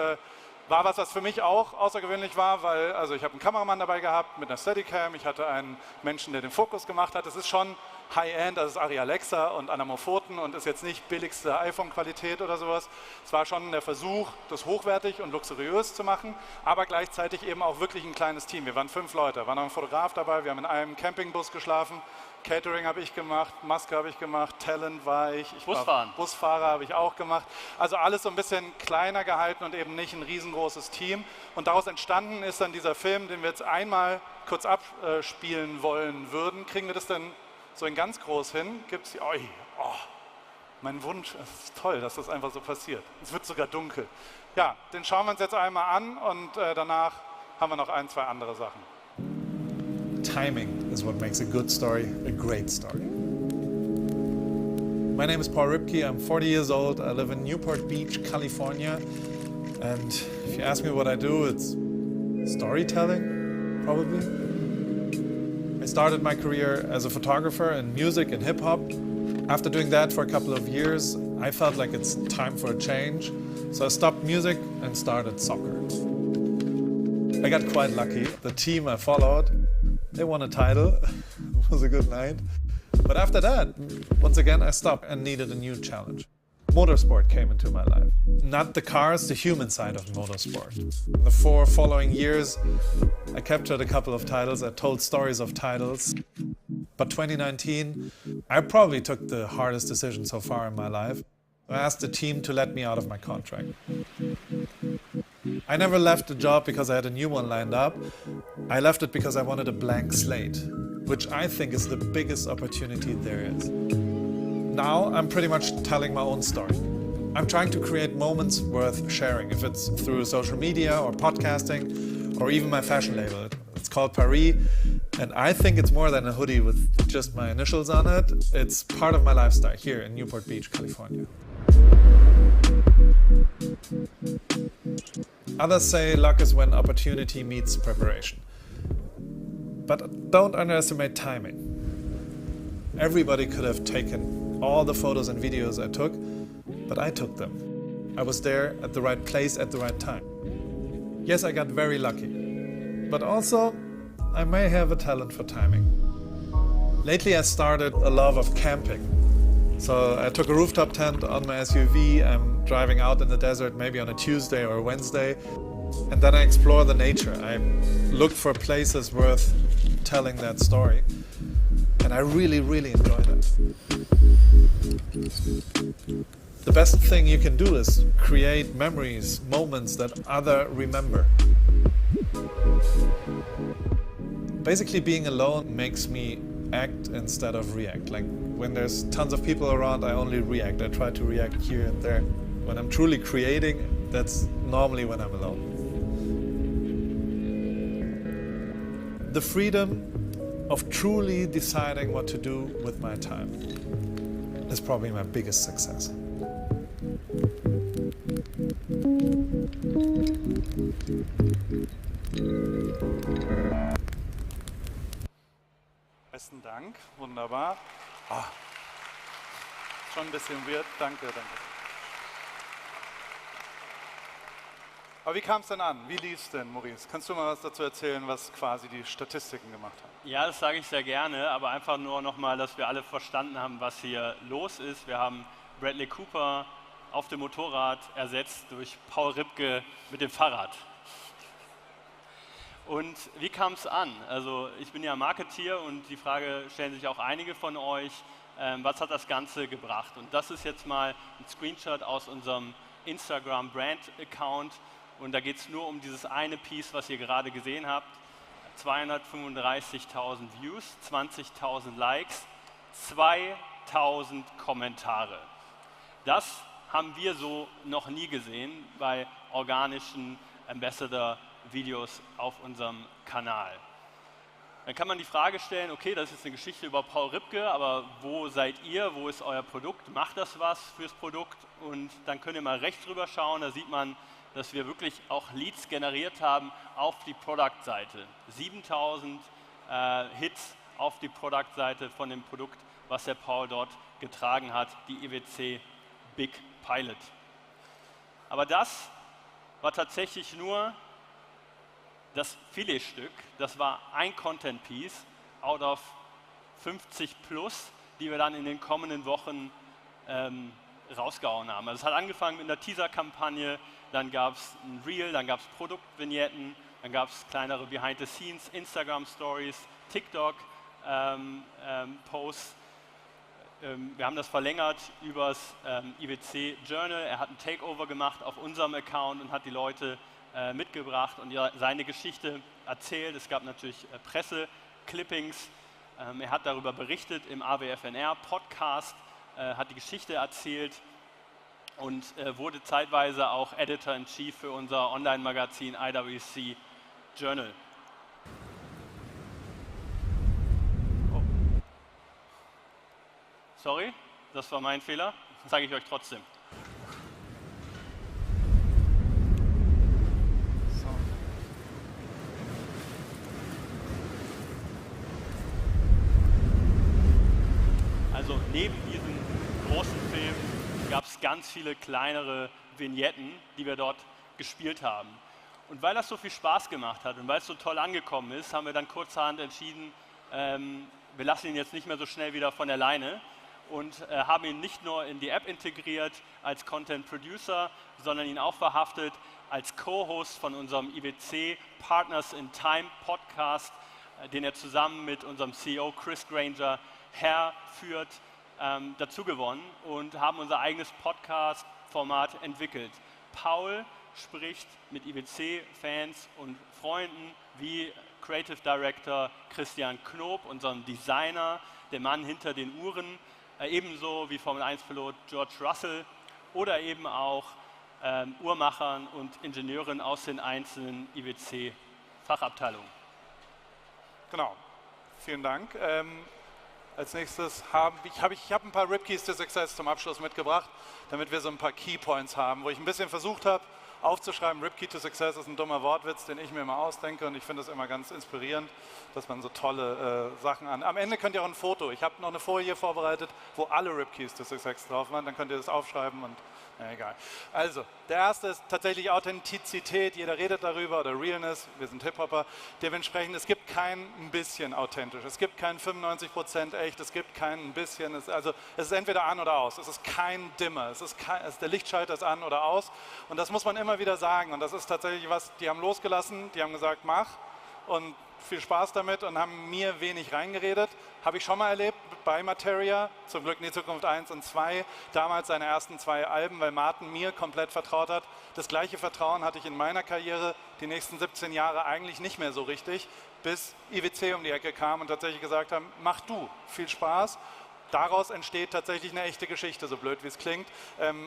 Speaker 6: war was für mich auch außergewöhnlich war, weil also ich habe einen Kameramann dabei gehabt mit einer Steadicam, ich hatte einen Menschen, der den Fokus gemacht hat. Das ist schon High-End, das ist Arri Alexa und Anamorphoten und ist jetzt nicht billigste iPhone-Qualität oder sowas. Es war schon der Versuch, das hochwertig und luxuriös zu machen, aber gleichzeitig eben auch wirklich ein kleines Team. Wir waren 5 Leute, war noch ein Fotograf dabei, wir haben in einem Campingbus geschlafen, Catering habe ich gemacht, Maske habe ich gemacht, Talent war ich. Busfahrer habe ich auch gemacht. Also alles so ein bisschen kleiner gehalten und eben nicht ein riesengroßes Team. Und daraus entstanden ist dann dieser Film, den wir jetzt einmal kurz abspielen wollen würden. Kriegen wir das denn so in ganz groß hin? Gibt's mein Wunsch, es ist toll, dass das einfach so passiert. Es wird sogar dunkel. Ja, den schauen wir uns jetzt einmal an und danach haben wir noch 1, 2 andere Sachen.
Speaker 14: Timing is what makes a good story a great story. My name is Paul Ripke. I'm 40 years old. I live in Newport Beach, California. And if you ask me what I do, it's storytelling, probably. I started my career as a photographer in music and hip-hop. After doing that for a couple of years, I felt like it's time for a change. So I stopped music and started soccer. I got quite lucky. The team I followed, they won a title. It was a good night. But after that, once again, I stopped and needed a new challenge. Motorsport came into my life. Not the cars, the human side of motorsport. In the 4 following years, I captured a couple of titles. I told stories of titles. But 2019, I probably took the hardest decision so far in my life. I asked the team to let me out of my contract. I never left the job because I had a new one lined up. I left it because I wanted a blank slate, which I think is the biggest opportunity there is. Now I'm pretty much telling my own story. I'm trying to create moments worth sharing, if it's through social media or podcasting or even my fashion label. It's called Paris, and I think it's more than a hoodie with just my initials on it. It's part of my lifestyle here in Newport Beach, California. Others say luck is when opportunity meets preparation. But don't underestimate timing. Everybody could have taken all the photos and videos I took, but I took them. I was there at the right place at the right time. Yes, I got very lucky, but also I may have a talent for timing. Lately I started a love of camping. So I took a rooftop tent on my SUV, I'm driving out in the desert maybe on a Tuesday or a Wednesday, and then I explore the nature. I look for places worth telling that story, and I really, really enjoy that. The best thing you can do is create memories, moments that others remember. Basically, being alone makes me act instead of react. Like when there's tons of people around, I only react. I try to react here and there. When I'm truly creating, that's normally when I'm alone. The freedom of truly deciding what to do with my time is probably my biggest success.
Speaker 6: Besten Dank, wunderbar. Schon ein bisschen weird, danke. Aber wie kam es denn an? Wie lief es denn, Maurice? Kannst du mal was dazu erzählen, was quasi die Statistiken gemacht haben?
Speaker 11: Ja, das sage ich sehr gerne, aber einfach nur nochmal, dass wir alle verstanden haben, was hier los ist. Wir haben Bradley Cooper auf dem Motorrad ersetzt durch Paul Ripke mit dem Fahrrad. Und wie kam es an? Also ich bin ja Marketeer und die Frage stellen sich auch einige von euch, was hat das Ganze gebracht? Und das ist jetzt mal ein Screenshot aus unserem Instagram Brand Account und da geht es nur um dieses eine Piece, was ihr gerade gesehen habt. 235.000 Views, 20.000 Likes, 2 20.000 Kommentare. Das haben wir so noch nie gesehen bei organischen Ambassador-Videos auf unserem Kanal. Dann kann man die Frage stellen, okay, das ist jetzt eine Geschichte über Paul Ripke, aber wo seid ihr, wo ist euer Produkt, macht das was fürs Produkt? Und dann könnt ihr mal rechts drüber schauen, da sieht man, dass wir wirklich auch Leads generiert haben auf die Product-Seite. 7.000 Hits auf die Product-Seite von dem Produkt, was der Paul dort getragen hat, die IWC Big Pilot. Aber das war tatsächlich nur das Filetstück, das war ein Content Piece out of 50 plus, die wir dann in den kommenden Wochen rausgehauen haben. Also es hat angefangen mit einer Teaser-Kampagne, dann gab es ein Reel, dann gab es Produktvignetten, dann gab es kleinere Behind-the-Scenes, Instagram-Stories, TikTok-Posts. Wir haben das verlängert übers IWC Journal. Er hat ein Takeover gemacht auf unserem Account und hat die Leute mitgebracht und seine Geschichte erzählt. Es gab natürlich Presse-Clippings. Er hat darüber berichtet im AWFNR-Podcast, hat die Geschichte erzählt und wurde zeitweise auch Editor-in-Chief für unser Online-Magazin IWC Journal. Oh. Sorry, das war mein Fehler. Das zeige ich euch trotzdem. Also neben diesem großen Film gab es ganz viele kleinere Vignetten, die wir dort gespielt haben. Und weil das so viel Spaß gemacht hat und weil es so toll angekommen ist, haben wir dann kurzerhand entschieden, wir lassen ihn jetzt nicht mehr so schnell wieder von der Leine und haben ihn nicht nur in die App integriert als Content Producer, sondern ihn auch verhaftet als Co-Host von unserem IWC Partners in Time Podcast, den er zusammen mit unserem CEO Chris Granger herführt, dazu gewonnen und haben unser eigenes Podcast-Format entwickelt. Paul spricht mit IWC-Fans und Freunden wie Creative Director Christian Knob, unserem Designer, der Mann hinter den Uhren, ebenso wie Formel-1-Pilot George Russell oder eben auch Uhrmachern und Ingenieuren aus den einzelnen IWC-Fachabteilungen.
Speaker 6: Genau, vielen Dank. Als nächstes habe ich ein paar Ripkeys to Success zum Abschluss mitgebracht, damit wir so ein paar Keypoints haben, wo ich ein bisschen versucht habe aufzuschreiben. Ripkey to Success ist ein dummer Wortwitz, den ich mir immer ausdenke und ich finde es immer ganz inspirierend, dass man so tolle Sachen an. Am Ende könnt ihr auch ein Foto, ich habe noch eine Folie vorbereitet, wo alle Ripkeys to Success drauf waren, dann könnt ihr das aufschreiben und egal. Also, der erste ist tatsächlich Authentizität, jeder redet darüber, oder Realness, wir sind Hip-Hopper, dementsprechend, es gibt kein ein bisschen authentisch, es gibt kein 95% echt, es gibt kein ein bisschen, es ist entweder an oder aus, es ist kein Dimmer, der Lichtschalter ist an oder aus und das muss man immer wieder sagen und das ist tatsächlich was, die haben losgelassen, die haben gesagt, mach und viel Spaß damit und haben mir wenig reingeredet. Habe ich schon mal erlebt bei Materia, zum Glück in die Zukunft 1 und 2, damals seine ersten 2 Alben, weil Martin mir komplett vertraut hat. Das gleiche Vertrauen hatte ich in meiner Karriere die nächsten 17 Jahre eigentlich nicht mehr so richtig, bis IWC um die Ecke kam und tatsächlich gesagt haben, mach du, viel Spaß. Daraus entsteht tatsächlich eine echte Geschichte, so blöd wie es klingt.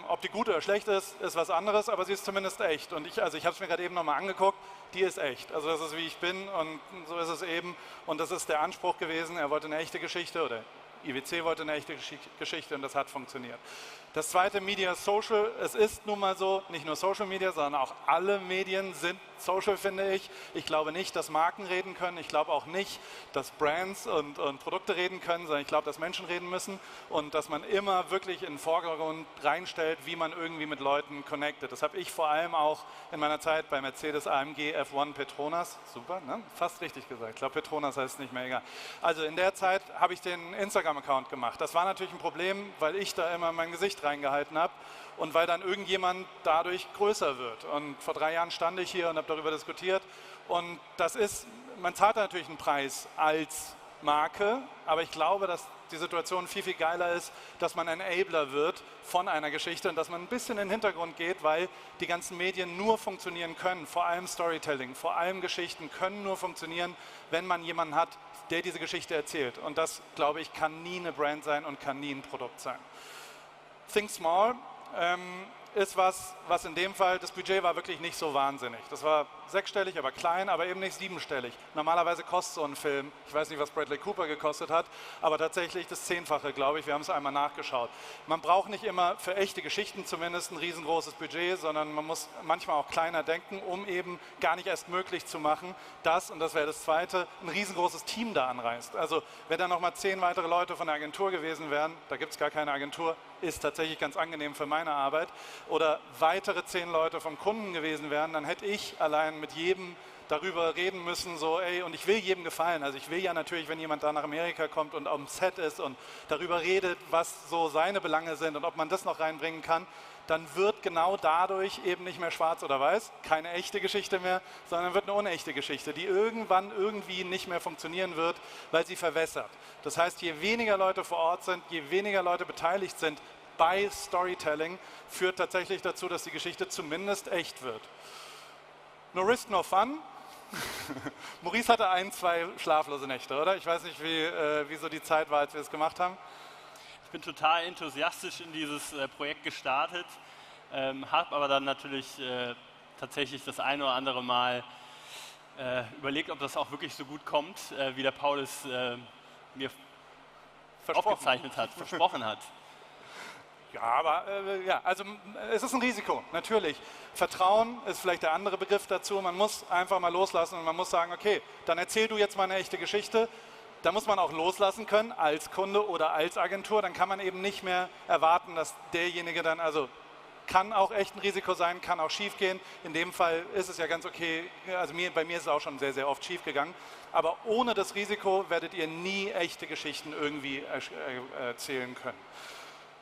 Speaker 6: Ob die gut oder schlecht ist, ist was anderes, aber sie ist zumindest echt. Und ich habe es mir gerade eben nochmal angeguckt, die ist echt. Also das ist wie ich bin und so ist es eben. Und das ist der Anspruch gewesen, er wollte eine echte Geschichte oder IWC wollte eine echte Geschichte und das hat funktioniert. Das zweite, Media Social. Es ist nun mal so, nicht nur Social Media, sondern auch alle Medien sind social, finde ich. Ich glaube nicht, dass Marken reden können. Ich glaube auch nicht, dass Brands und Produkte reden können, sondern ich glaube, dass Menschen reden müssen und dass man immer wirklich in den Vordergrund reinstellt, wie man irgendwie mit Leuten connectet. Das habe ich vor allem auch in meiner Zeit bei Mercedes, AMG, F1, Petronas, super, ne? Fast richtig gesagt. Ich glaube, Petronas heißt nicht mehr, egal. Also in der Zeit habe ich den Instagram-Account gemacht. Das war natürlich ein Problem, weil ich da immer mein Gesicht reingehalten habe und weil dann irgendjemand dadurch größer wird. Und vor 3 Jahren stand ich hier und habe darüber diskutiert und das ist, man zahlt natürlich einen Preis als Marke, aber ich glaube, dass die Situation viel, viel geiler ist, dass man ein Enabler wird von einer Geschichte und dass man ein bisschen in den Hintergrund geht, weil die ganzen Medien nur funktionieren können, vor allem Storytelling, vor allem Geschichten können nur funktionieren, wenn man jemanden hat, der diese Geschichte erzählt. Und das, glaube ich, kann nie eine Brand sein und kann nie ein Produkt sein. Think Small ist was in dem Fall, das Budget war wirklich nicht so wahnsinnig. Das war sechsstellig, aber klein, aber eben nicht siebenstellig. Normalerweise kostet so ein Film, ich weiß nicht, was Bradley Cooper gekostet hat, aber tatsächlich das 10-fache, glaube ich. Wir haben es einmal nachgeschaut. Man braucht nicht immer für echte Geschichten zumindest ein riesengroßes Budget, sondern man muss manchmal auch kleiner denken, um eben gar nicht erst möglich zu machen, dass, und das wäre das Zweite, ein riesengroßes Team da anreist. Also wenn da nochmal 10 weitere Leute von der Agentur gewesen wären, da gibt es gar keine Agentur, ist tatsächlich ganz angenehm für meine Arbeit, oder weitere 10 Leute vom Kunden gewesen wären, dann hätte ich allein mit jedem darüber reden müssen, so ey, und ich will jedem gefallen. Also ich will ja natürlich, wenn jemand da nach Amerika kommt und auf dem Set ist und darüber redet, was so seine Belange sind und ob man das noch reinbringen kann, dann wird genau dadurch eben nicht mehr schwarz oder weiß, keine echte Geschichte mehr, sondern wird eine unechte Geschichte, die irgendwann irgendwie nicht mehr funktionieren wird, weil sie verwässert. Das heißt, je weniger Leute vor Ort sind, je weniger Leute beteiligt sind bei Storytelling, führt tatsächlich dazu, dass die Geschichte zumindest echt wird. No risk, no fun. Maurice hatte 1, 2 schlaflose Nächte, oder? Ich weiß nicht, wie so die Zeit war, als wir es gemacht haben.
Speaker 11: Ich bin total enthusiastisch in dieses Projekt gestartet, habe aber dann natürlich tatsächlich das eine oder andere Mal überlegt, ob das auch wirklich so gut kommt, wie der Paul es mir aufgezeichnet hat, versprochen hat.
Speaker 6: Ja, aber also es ist ein Risiko, natürlich. Vertrauen ist vielleicht der andere Begriff dazu. Man muss einfach mal loslassen und man muss sagen, okay, dann erzähl du jetzt mal eine echte Geschichte. Da muss man auch loslassen können als Kunde oder als Agentur. Dann kann man eben nicht mehr erwarten, dass derjenige dann, also kann auch echt ein Risiko sein, kann auch schief gehen. In dem Fall ist es ja ganz okay, also bei mir ist es auch schon sehr, sehr oft schief gegangen. Aber ohne das Risiko werdet ihr nie echte Geschichten irgendwie erzählen können.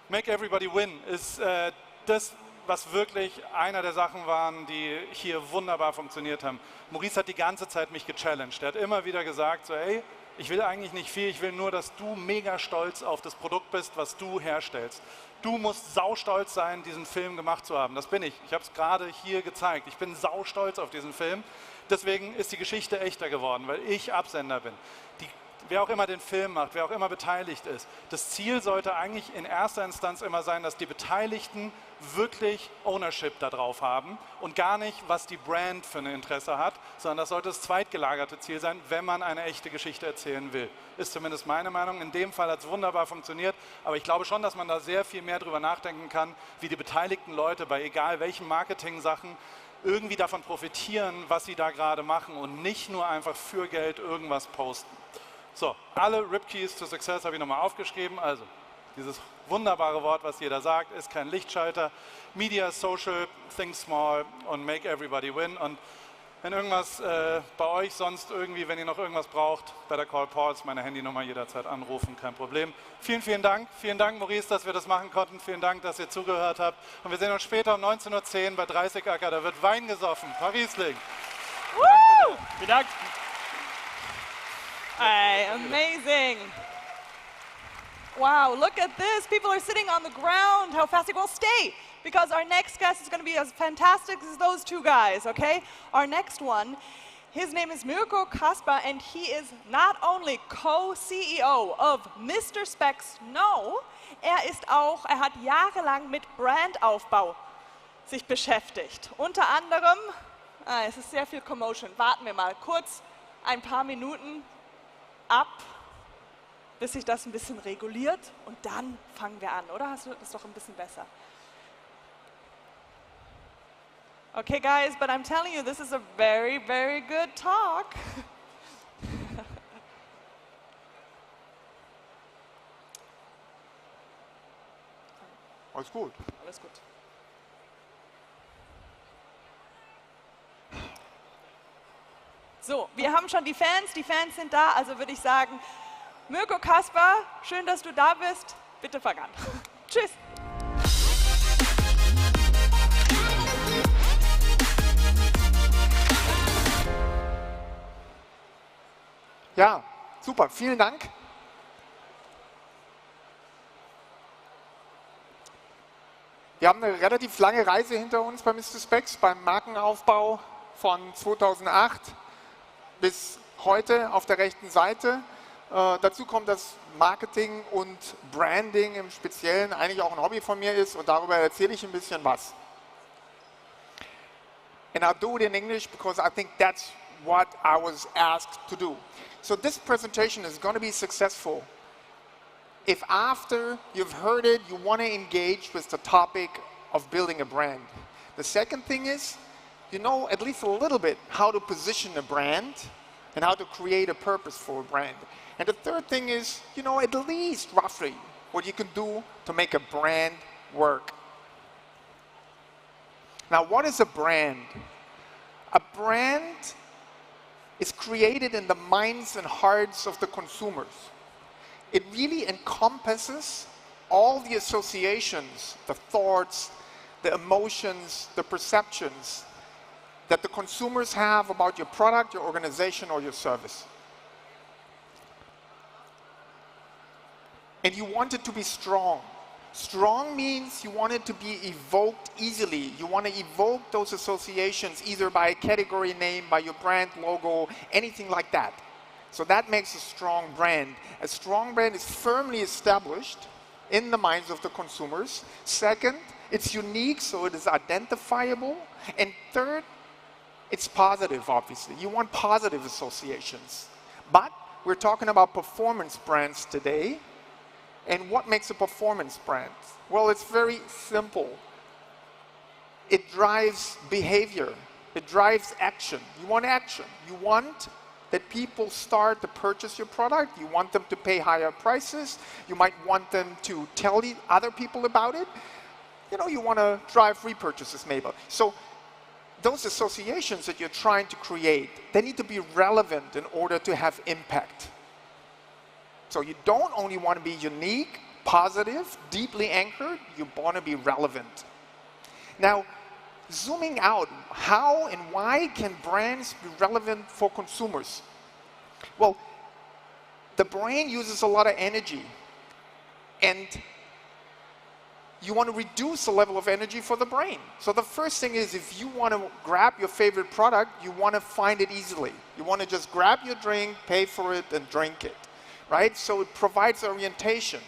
Speaker 6: Make Everybody Win ist das, was wirklich einer der Sachen waren, die hier wunderbar funktioniert haben. Maurice hat die ganze Zeit mich gechallenged. Er hat immer wieder gesagt, so, ey, ich will eigentlich nicht viel, ich will nur, dass du mega stolz auf das Produkt bist, was du herstellst. Du musst saustolz sein, diesen Film gemacht zu haben. Das bin ich. Ich habe es gerade hier gezeigt. Ich bin saustolz auf diesen Film. Deswegen ist die Geschichte echter geworden, weil ich Absender bin. Wer auch immer den Film macht, wer auch immer beteiligt ist, das Ziel sollte eigentlich in erster Instanz immer sein, dass die Beteiligten wirklich Ownership darauf haben und gar nicht, was die Brand für ein Interesse hat, sondern das sollte das zweitgelagerte Ziel sein, wenn man eine echte Geschichte erzählen will. Ist zumindest meine Meinung. In dem Fall hat es wunderbar funktioniert, aber ich glaube schon, dass man da sehr viel mehr drüber nachdenken kann, wie die beteiligten Leute bei egal welchen Marketing-Sachen irgendwie davon profitieren, was sie da gerade machen und nicht nur einfach für Geld irgendwas posten. So, alle Ripkeys to Success habe ich nochmal aufgeschrieben. Also, dieses wunderbare Wort, was jeder sagt, ist kein Lichtschalter. Media, Social, Think Small und Make Everybody Win. Und wenn irgendwas bei euch sonst irgendwie, wenn ihr noch irgendwas braucht, Better Call Paul ist meine Handynummer, jederzeit anrufen, kein Problem. Vielen, vielen Dank. Vielen Dank, Maurice, dass wir das machen konnten. Vielen Dank, dass ihr zugehört habt. Und wir sehen uns später um 19:10 Uhr bei 30 Acker. Da wird Wein gesoffen. Parisling.
Speaker 11: Danke. Vielen Dank.
Speaker 2: Hey, amazing. Wow, look at this. People are sitting on the ground. How fast? Well, stay, because our next guest is going to be as fantastic as those two guys, okay? Our next one, his name is Mirko Kasper, and he is not only Co-CEO of Mr. Specs No, er hat jahrelang mit Brandaufbau sich beschäftigt. Unter anderem, es ist sehr viel Commotion. Warten wir mal kurz ein paar Minuten ab, bis sich das ein bisschen reguliert und dann fangen wir an, oder? Das ist doch ein bisschen besser. Okay, guys, but I'm telling you, this is a very, very good talk.
Speaker 3: Alles gut.
Speaker 2: Alles gut. So, wir haben schon die Fans sind da, also würde ich sagen, Mirko Kasper, schön, dass du da bist, bitte fang an. Tschüss.
Speaker 3: Ja, super, vielen Dank. Wir haben eine relativ lange Reise hinter uns bei Mr. Specs, beim Markenaufbau von 2008 bis heute auf der rechten Seite. Dazu kommt, dass Marketing und Branding im Speziellen eigentlich auch ein Hobby von mir ist und darüber erzähle ich ein bisschen was. And I'll do it in English because I think that's what I was asked to do. So this presentation is going to be successful if after you've heard it, you want to engage with the topic of building a brand. The second thing is, you know at least a little bit how to position a brand and how to create a purpose for a brand. And the third thing is, you know at least roughly what you can do to make a brand work. Now, what is a brand? A brand is created in the minds and hearts of the consumers. It really encompasses all the associations, the thoughts, the emotions, the perceptions that the consumers have about your product, your organization, or your service. And you want it to be strong. Strong means you want it to be evoked easily. You want to evoke those associations either by a category name, by your brand logo, anything like that. So that makes a strong brand. A strong brand is firmly established in the minds of the consumers. Second, it's unique, so it is identifiable. And third, it's positive, obviously. You want positive associations. But we're talking about performance brands today. And what makes a performance brand? Well, it's very simple. It drives behavior. It drives action. You want action. You want that people start to purchase your product. You want them to pay higher prices. You might want them to tell other people about it. You know, you want to drive repurchases maybe. So those associations that you're trying to create, they need to be relevant in order to have impact. So you don't only want to be unique, positive, deeply anchored, you want to be relevant. Now, zooming out, how and why can brands be relevant for consumers? Well, the brain uses a lot of energy, and you want to reduce the level of energy for the brain. So the first thing is, if you want to grab your favorite product, you want to find it easily. You want to just grab your drink, pay for it, and drink it. Right? So it provides orientation,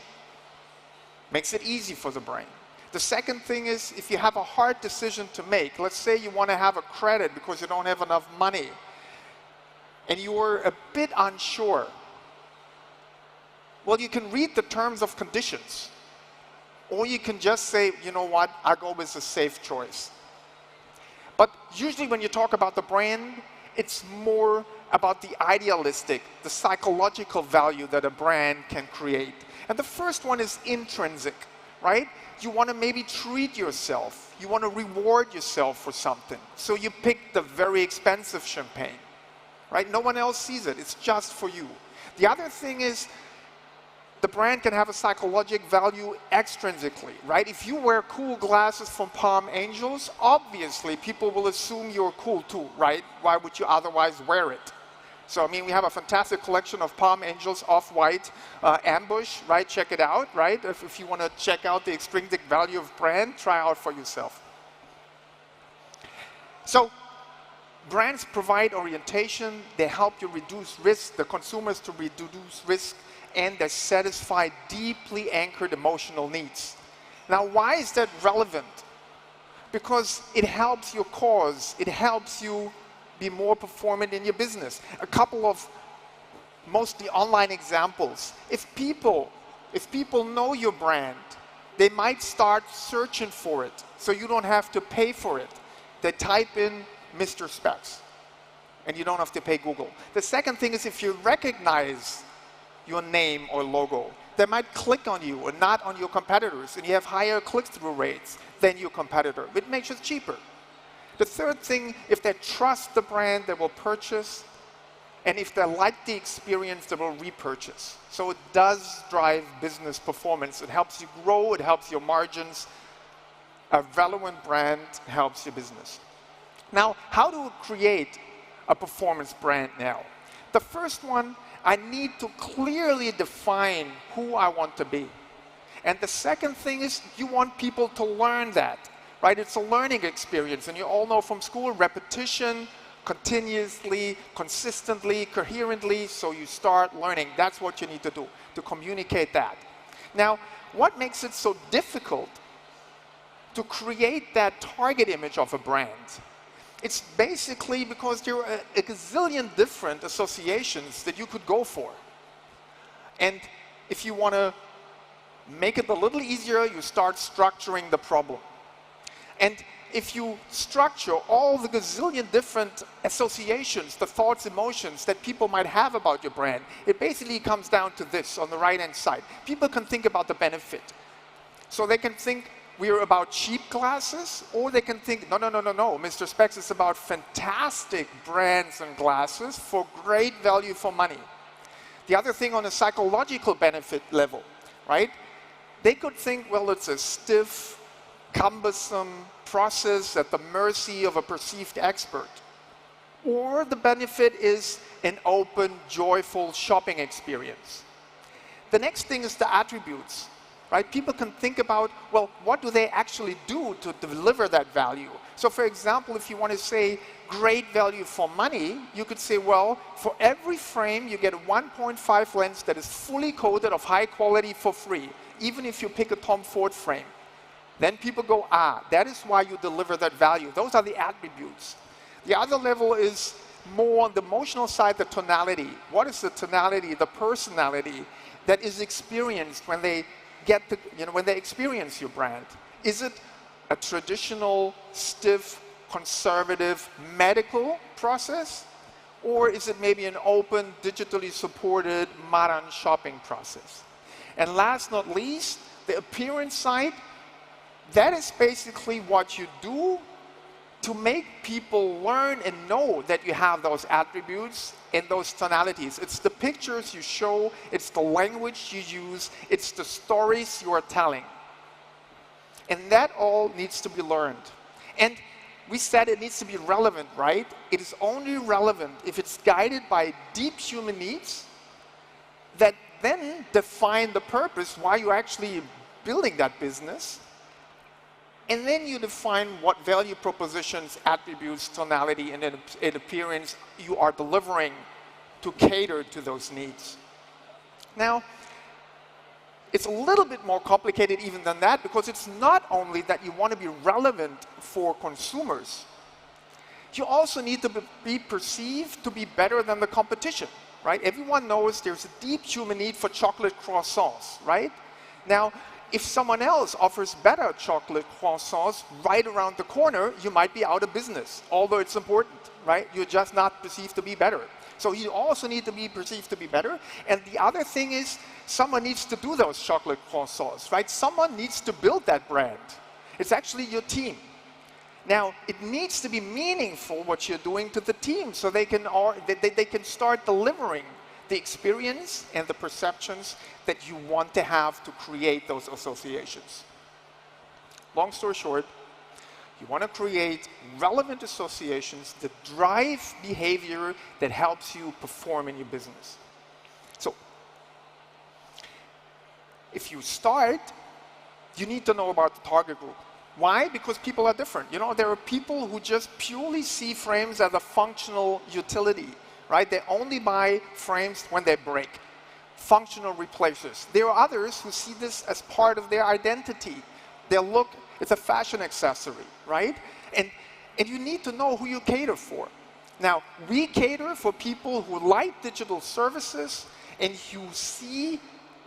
Speaker 3: makes it easy for the brain. The second thing is, if you have a hard decision to make, let's say you want to have a credit because you don't have enough money, and you are a bit unsure, well, you can read the terms of conditions, or you can just say, you know what, I'll go with a safe choice. But usually when you talk about the brand, it's more about the idealistic, the psychological value that a brand can create. And the first one is intrinsic, right? You want to maybe treat yourself. You want to reward yourself for something. So you pick the very expensive champagne, right? No one else sees it. It's just for you. The other thing is, the brand can have a psychological value extrinsically, right? If you wear cool glasses from Palm Angels, obviously people will assume you're cool too, right? Why would you otherwise wear it? So, I mean, we have a fantastic collection of Palm Angels, Off-White, Ambush, right? Check it out, right? If you want to check out the extrinsic value of brand, try out for yourself. So, brands provide orientation, they help you reduce risk, the consumers to reduce risk, and they satisfy deeply anchored emotional needs. Now, why is that relevant? Because it helps your cause, it helps you be more performant in your business. A couple of mostly online examples. If people know your brand, they might start searching for it, so you don't have to pay for it. They type in Mr. Specs, and you don't have to pay Google. The second thing is, if you recognize your name or logo, they might click on you and not on your competitors, and you have higher click-through rates than your competitor. It makes it cheaper. The third thing, if they trust the brand, they will purchase, and if they like the experience, they will repurchase. So it does drive business performance. It helps you grow, it helps your margins. A relevant brand helps your business. Now, how to create a performance brand now? The first one, I need to clearly define who I want to be. And the second thing is, you want people to learn that, right? It's a learning experience, and you all know from school, repetition continuously, consistently, coherently, so you start learning. That's what you need to do, to communicate that. Now, what makes it so difficult to create that target image of a brand? It's basically because there are a gazillion different associations that you could go for. And if you want to make it a little easier, you start structuring the problem. And if you structure all the gazillion different associations, the thoughts, emotions that people might have about your brand, it basically comes down to this on the right-hand side. People can think about the benefit. So they can think we're about cheap glasses, or they can think, no, Mr. Specs is about fantastic brands and glasses for great value for money. The other thing on a psychological benefit level, right? They could think, well, it's a stiff, cumbersome process at the mercy of a perceived expert. Or the benefit is an open, joyful shopping experience. The next thing is the attributes, right? People can think about, well, what do they actually do to deliver that value? So for example, if you want to say great value for money, you could say, well, for every frame, you get a 1.5 lens that is fully coated of high quality for free, even if you pick a Tom Ford frame. Then people go, that is why you deliver that value. Those are the attributes. The other level is more on the emotional side, the tonality. What is the tonality, the personality that is experienced when they when they experience your brand? Is it a traditional, stiff, conservative, medical process? Or is it maybe an open, digitally supported, modern shopping process? And last not least, the appearance side. That is basically what you do to make people learn and know that you have those attributes and those tonalities. It's the pictures you show, it's the language you use, it's the stories you are telling. And that all needs to be learned. And we said it needs to be relevant, right? It is only relevant if it's guided by deep human needs that then define the purpose, why you're actually building that business. And then you define what value propositions, attributes, tonality, and appearance you are delivering to cater to those needs. Now, it's a little bit more complicated even than that, because it's not only that you want to be relevant for consumers, you also need to be perceived to be better than the competition, right? Everyone knows there's a deep human need for chocolate croissants, right? Now, if someone else offers better chocolate croissants right around the corner, you might be out of business, although it's important, right? You're just not perceived to be better. So you also need to be perceived to be better. And the other thing is, someone needs to do those chocolate croissants, right? Someone needs to build that brand. It's actually your team. Now, it needs to be meaningful what you're doing to the team, so they can start delivering the experience and the perceptions that you want to have to create those associations. Long story short, you want to create relevant associations that drive behavior that helps you perform in your business. So, if you start, you need to know about the target group. Why? Because people are different. You know, there are people who just purely see frames as a functional utility, right? They only buy frames when they break. Functional replacers. There are others who see this as part of their identity. They look, it's a fashion accessory, right? And you need to know who you cater for. Now, we cater for people who like digital services and who see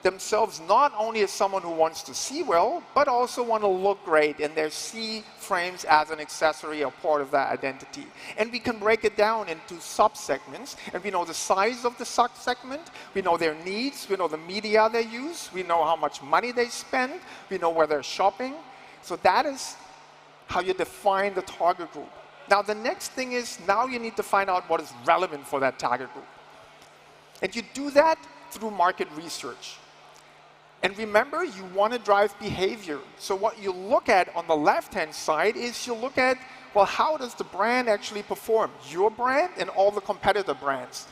Speaker 3: themselves not only as someone who wants to see well, but also want to look great, and they see frames as an accessory or part of that identity. And we can break it down into sub-segments, and we know the size of the sub-segment, we know their needs, we know the media they use, we know how much money they spend, we know where they're shopping. So that is how you define the target group. Now the next thing is, now you need to find out what is relevant for that target group. And you do that through market research. And remember, you want to drive behavior. So what you look at on the left-hand side is you look at, well, how does the brand actually perform? Your brand and all the competitor brands.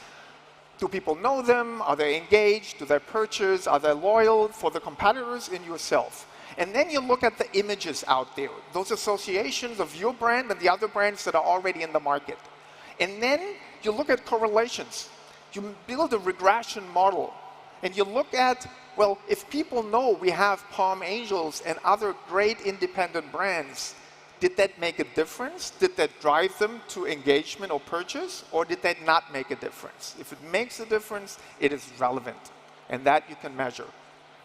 Speaker 3: Do people know them? Are they engaged? Do they purchase? Are they loyal for the competitors and yourself? And then you look at the images out there, those associations of your brand and the other brands that are already in the market. And then you look at correlations. You build a regression model. And you look at, well, if people know we have Palm Angels and other great independent brands, did that make a difference? Did that drive them to engagement or purchase? Or did that not make a difference? If it makes a difference, it is relevant. And that you can measure.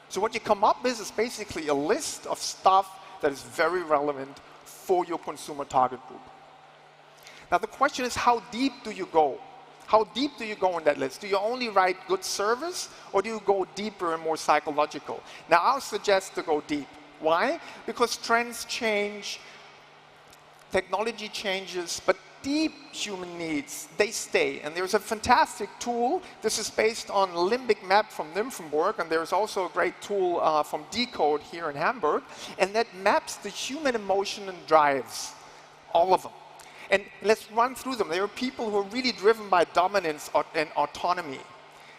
Speaker 3: So what you come up with is basically a list of stuff that is very relevant for your consumer target group. Now the question is, how deep do you go? How deep do you go in that list? Do you only write good service, or do you go deeper and more psychological? Now I'll suggest to go deep. Why? Because trends change, technology changes, but deep human needs, they stay. And there's a fantastic tool. This is based on Limbic Map from Nymphenburg, and there's also a great tool from Decode here in Hamburg, and that maps the human emotion and drives, all of them. And let's run through them. There are people who are really driven by dominance and autonomy.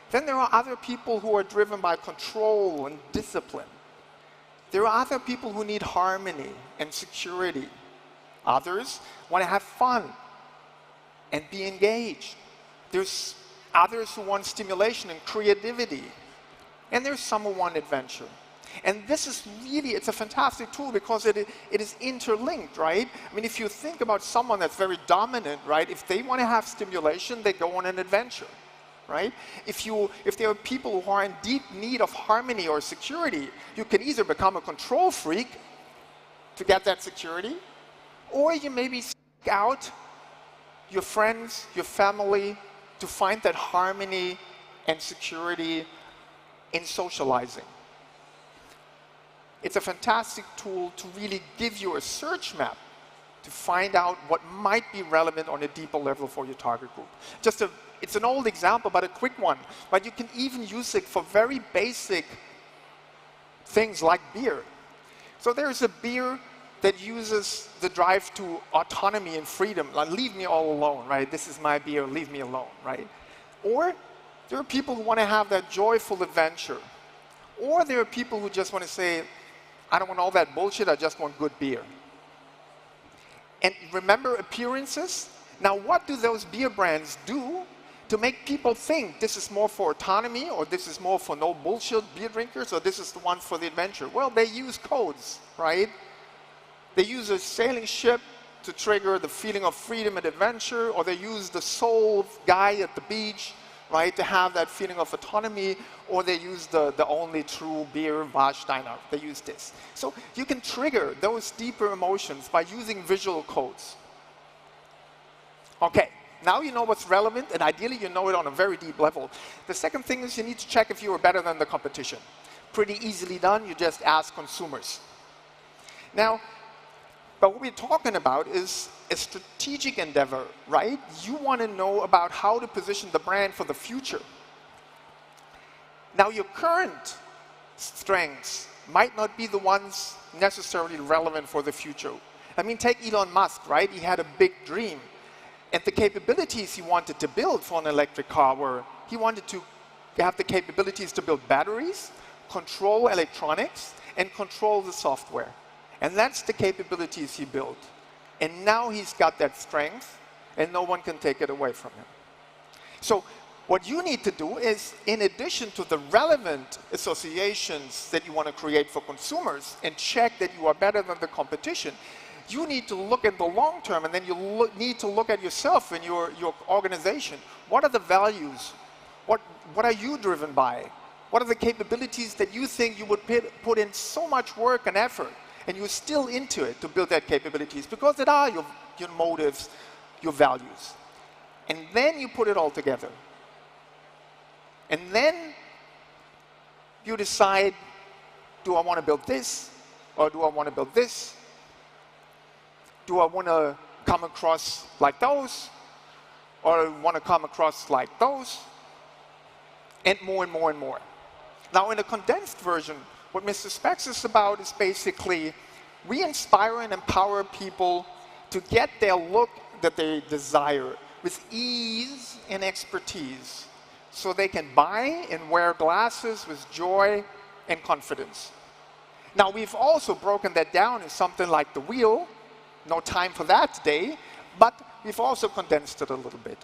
Speaker 3: Then there are other people who are driven by control and discipline. There are other people who need harmony and security. Others want to have fun and be engaged. There's others who want stimulation and creativity. And there's some who want adventure. And this is really, it's a fantastic tool because it is interlinked, right? I mean, if you think about someone that's very dominant, right? If they want to have stimulation, they go on an adventure, right? If there are people who are in deep need of harmony or security, you can either become a control freak to get that security, or you maybe seek out your friends, your family, to find that harmony and security in socializing. It's a fantastic tool to really give you a search map to find out what might be relevant on a deeper level for your target group. It's an old example, but a quick one. But you can even use it for very basic things like beer. So there's a beer that uses the drive to autonomy and freedom, like leave me all alone, right? This is my beer, leave me alone, right? Or there are people who want to have that joyful adventure. Or there are people who just want to say, I don't want all that bullshit, I just want good beer. And remember appearances? Now what do those beer brands do to make people think this is more for autonomy, or this is more for no bullshit beer drinkers, or this is the one for the adventure? Well, they use codes, right? They use a sailing ship to trigger the feeling of freedom and adventure, or they use the soul guy at the beach, right, to have that feeling of autonomy, or they use the only true beer, Warsteiner. They use this. So you can trigger those deeper emotions by using visual codes. Okay, now you know what's relevant, and ideally you know it on a very deep level. The second thing is you need to check if you are better than the competition. Pretty easily done, you just ask consumers. Now, but what we're talking about is a strategic endeavor, right? You want to know about how to position the brand for the future. Now, your current strengths might not be the ones necessarily relevant for the future. I mean, take Elon Musk, right? He had a big dream. And the capabilities he wanted to build for an electric car were, he wanted to have the capabilities to build batteries, control electronics, and control the software. And that's the capabilities he built. And now he's got that strength, and no one can take it away from him. So what you need to do is, in addition to the relevant associations that you want to create for consumers and check that you are better than the competition, you need to look at the long term, and then you need to look at yourself and your organization. What are the values? What are you driven by? What are the capabilities that you think you would put in so much work and effort, and you're still into it to build that capabilities? Because it are your motives, your values. And then you put it all together. And then you decide, do I want to build this, or do I want to build this? Do I want to come across like those, or want to come across like those? And more and more and more. Now, in a condensed version, what Mr. Specs is about is basically we inspire and empower people to get their look that they desire with ease and expertise, so they can buy and wear glasses with joy and confidence. Now, we've also broken that down in something like the wheel. No time for that today, but we've also condensed it a little bit.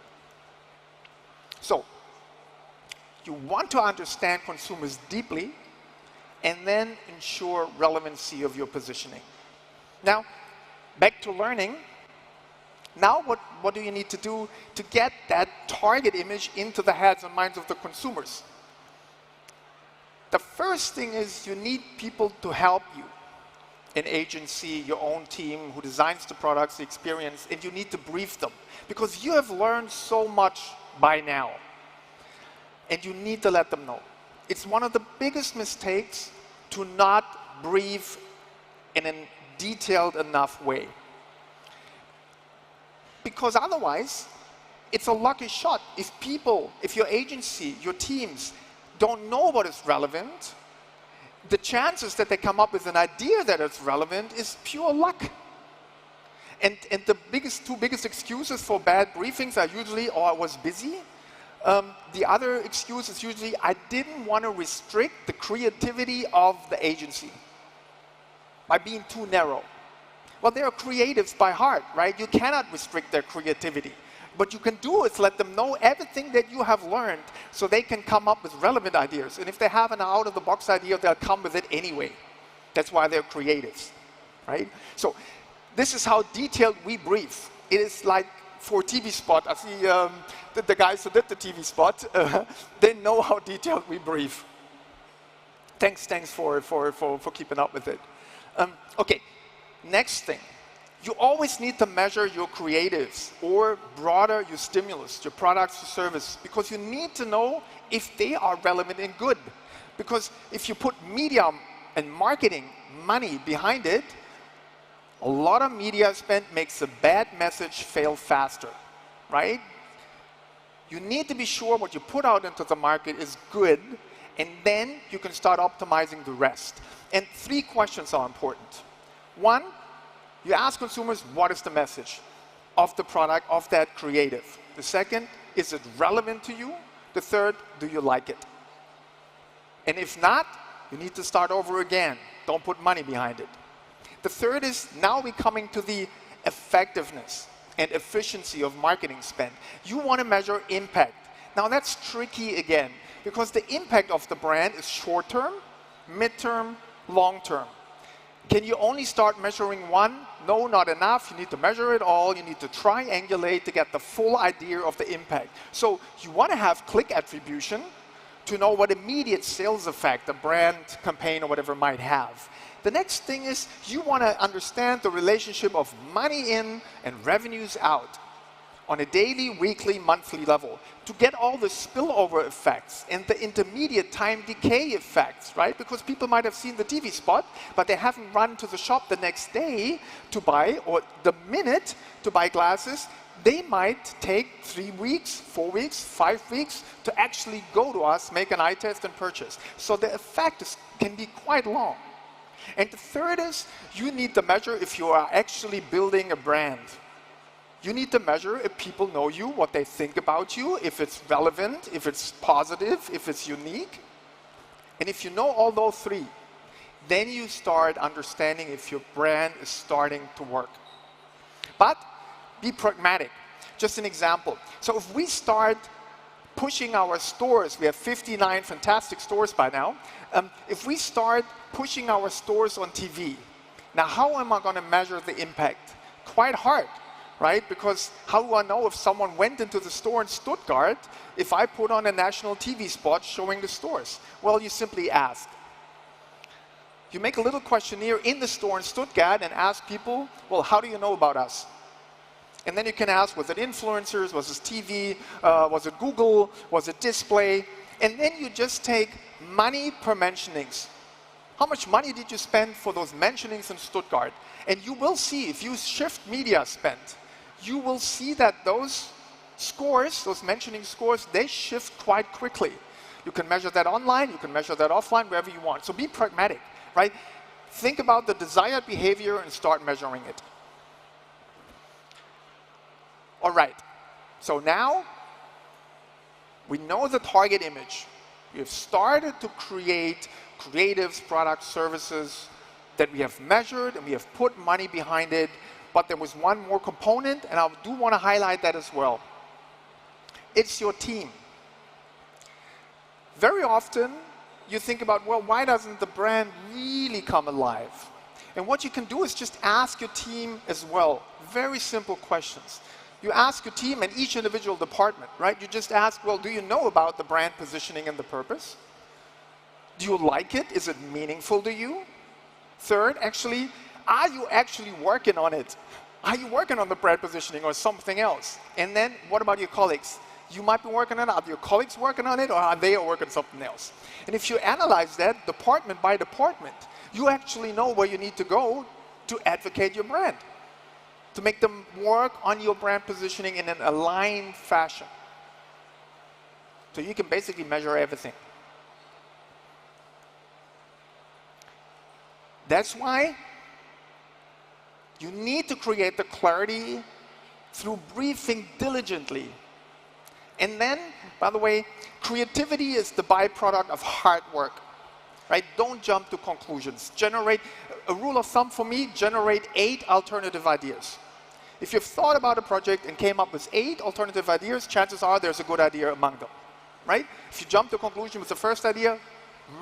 Speaker 3: So, you want to understand consumers deeply and then ensure relevancy of your positioning. Now, back to learning. Now what do you need to do to get that target image into the heads and minds of the consumers? The first thing is you need people to help you. An agency, your own team who designs the products, the experience, and you need to brief them. Because you have learned so much by now. And you need to let them know. It's one of the biggest mistakes to not brief in a detailed enough way. Because otherwise, it's a lucky shot. If your agency, your teams don't know what is relevant, the chances that they come up with an idea that is relevant is pure luck. And the two biggest excuses for bad briefings are usually, oh, I was busy. The other excuse is usually, I didn't want to restrict the creativity of the agency by being too narrow. Well, they are creatives by heart, right? You cannot restrict their creativity. What you can do is let them know everything that you have learned so they can come up with relevant ideas. And if they have an out-of-the-box idea, they'll come with it anyway. That's why they're creatives, right? So this is how detailed we brief. It is like for TV spot. I see the guys who did the TV spot, they know how detailed we brief. Thanks for keeping up with it. Okay, next thing. You always need to measure your creatives, or broader, your stimulus, your products or service, because you need to know if they are relevant and good. Because if you put media and marketing money behind it, a lot of media spend makes a bad message fail faster, right? You need to be sure what you put out into the market is good, and then you can start optimizing the rest. And 3 questions are important. 1, you ask consumers, what is the message of the product, of that creative? The second, is it relevant to you? The third, do you like it? And if not, you need to start over again. Don't put money behind it. The third is, now we're coming to the effectiveness and efficiency of marketing spend. You want to measure impact. Now that's tricky again, because the impact of the brand is short-term, mid-term, long-term. Can you only start measuring one? No, not enough. You need to measure it all. You need to triangulate to get the full idea of the impact. So you want to have click attribution to know what immediate sales effect a brand campaign or whatever might have. The next thing is you want to understand the relationship of money in and revenues out on a daily, weekly, monthly level to get all the spillover effects and the intermediate time decay effects, right? Because people might have seen the TV spot, but they haven't run to the shop the next day to buy, or the minute to buy glasses. They might take 3 weeks, 4 weeks, 5 weeks to actually go to us, make an eye test and purchase. So the effect can be quite long. And the third is you need to measure if you are actually building a brand. You need to measure if people know you, what they think about you, if it's relevant, if it's positive, if it's unique. And if you know all those 3, then you start understanding if your brand is starting to work. But be pragmatic. Just an example. So if we start pushing our stores, we have 59 fantastic stores by now. If we start pushing our stores on TV, now how am I going to measure the impact? Quite hard. Right? Because how do I know if someone went into the store in Stuttgart if I put on a national TV spot showing the stores? Well, you simply ask. You make a little questionnaire in the store in Stuttgart and ask people, well, how do you know about us? And then you can ask, was it influencers, was it TV, was it Google, was it display? And then you just take money per mentionings. How much money did you spend for those mentionings in Stuttgart? And you will see, if you shift media spend, you will see that those scores, those mentioning scores, they shift quite quickly. You can measure that online, you can measure that offline, wherever you want. So be pragmatic, right? Think about the desired behavior and start measuring it. All right, so now we know the target image. We have started to create creatives, products, services that we have measured and we have put money behind it, but there was one more component, and I do want to highlight that as well. It's your team. Very often, you think about, well, why doesn't the brand really come alive? And what you can do is just ask your team as well. Very simple questions. You ask your team and each individual department, right? You just ask, well, do you know about the brand positioning and the purpose? Do you like it? Is it meaningful to you? Third, actually, are you actually working on it? Are you working on the brand positioning or something else? And then, what about your colleagues? You might be working on it. Are your colleagues working on it, or are they working on something else? And if you analyze that department by department, you actually know where you need to go to advocate your brand, to make them work on your brand positioning in an aligned fashion. So you can basically measure everything. That's why you need to create the clarity through briefing diligently. And then, by the way, creativity is the byproduct of hard work, right? Don't jump to conclusions. Generate, a rule of thumb for me, generate 8 alternative ideas. If you've thought about a project and came up with 8 alternative ideas, chances are there's a good idea among them, right? If you jump to a conclusion with the first idea,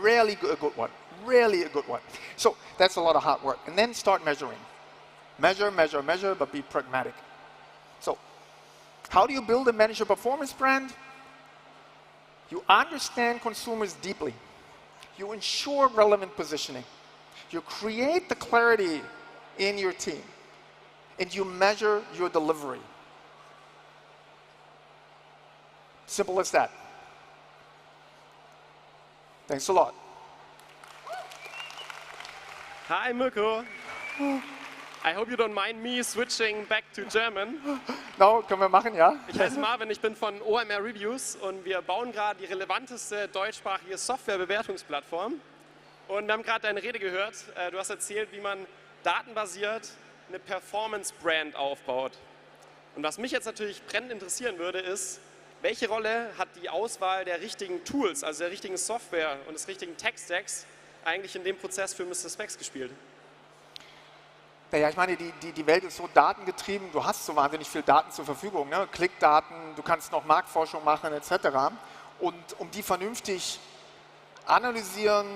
Speaker 3: rarely a good one, rarely a good one. So that's a lot of hard work. And then start measuring. Measure, measure, measure, but be pragmatic. So how do you build and manage a performance brand? You understand consumers deeply. You ensure relevant positioning. You create the clarity in your team. And you measure your delivery. Simple as that. Thanks a lot.
Speaker 15: Hi, Mirko. I hope you don't mind me switching back to German.
Speaker 3: No, können wir machen, ja?
Speaker 15: Ich heiße Marvin, ich bin von OMR Reviews und wir bauen gerade die relevanteste deutschsprachige Softwarebewertungsplattform. Und wir haben gerade deine Rede gehört. Du hast erzählt, wie man datenbasiert eine Performance-Brand aufbaut. Und was mich jetzt natürlich brennend interessieren würde, ist, welche Rolle hat die Auswahl der richtigen Tools, also der richtigen Software und des richtigen Tech-Stacks eigentlich in dem Prozess für Mr. Specs gespielt?
Speaker 3: Naja, ich meine, die Welt ist so datengetrieben, du hast so wahnsinnig viel Daten zur Verfügung, ne? Klickdaten, du kannst noch Marktforschung machen etc. Und um die vernünftig analysieren,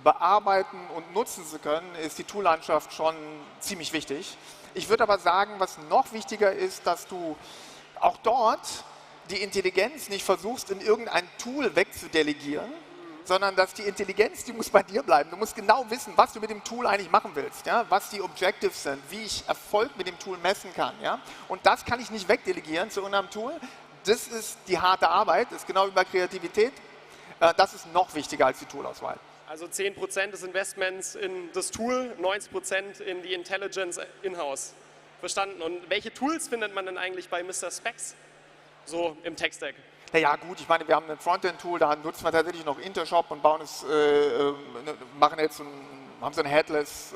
Speaker 3: bearbeiten und nutzen zu können, ist die Toollandschaft schon ziemlich wichtig. Ich würde aber sagen, was noch wichtiger ist, dass du auch dort die Intelligenz nicht versuchst, in irgendein Tool wegzudelegieren, sondern dass die Intelligenz, die muss bei dir bleiben. Du musst genau wissen, was du mit dem Tool eigentlich machen willst, ja? Was die Objectives sind, wie ich Erfolg mit dem Tool messen kann. Ja? Und das kann ich nicht wegdelegieren zu irgendeinem Tool. Das ist die harte Arbeit, das ist genau wie bei Kreativität. Das ist noch wichtiger als die Toolauswahl.
Speaker 15: Also 10% des Investments in das Tool, 90% in die Intelligence in-house. Verstanden. Und welche Tools findet man denn eigentlich bei Mr. Specs so im Tech-Stack?
Speaker 3: Naja gut, ich meine, wir haben ein Frontend-Tool, da nutzen wir tatsächlich noch Intershop und bauen es, machen jetzt haben so eine Headless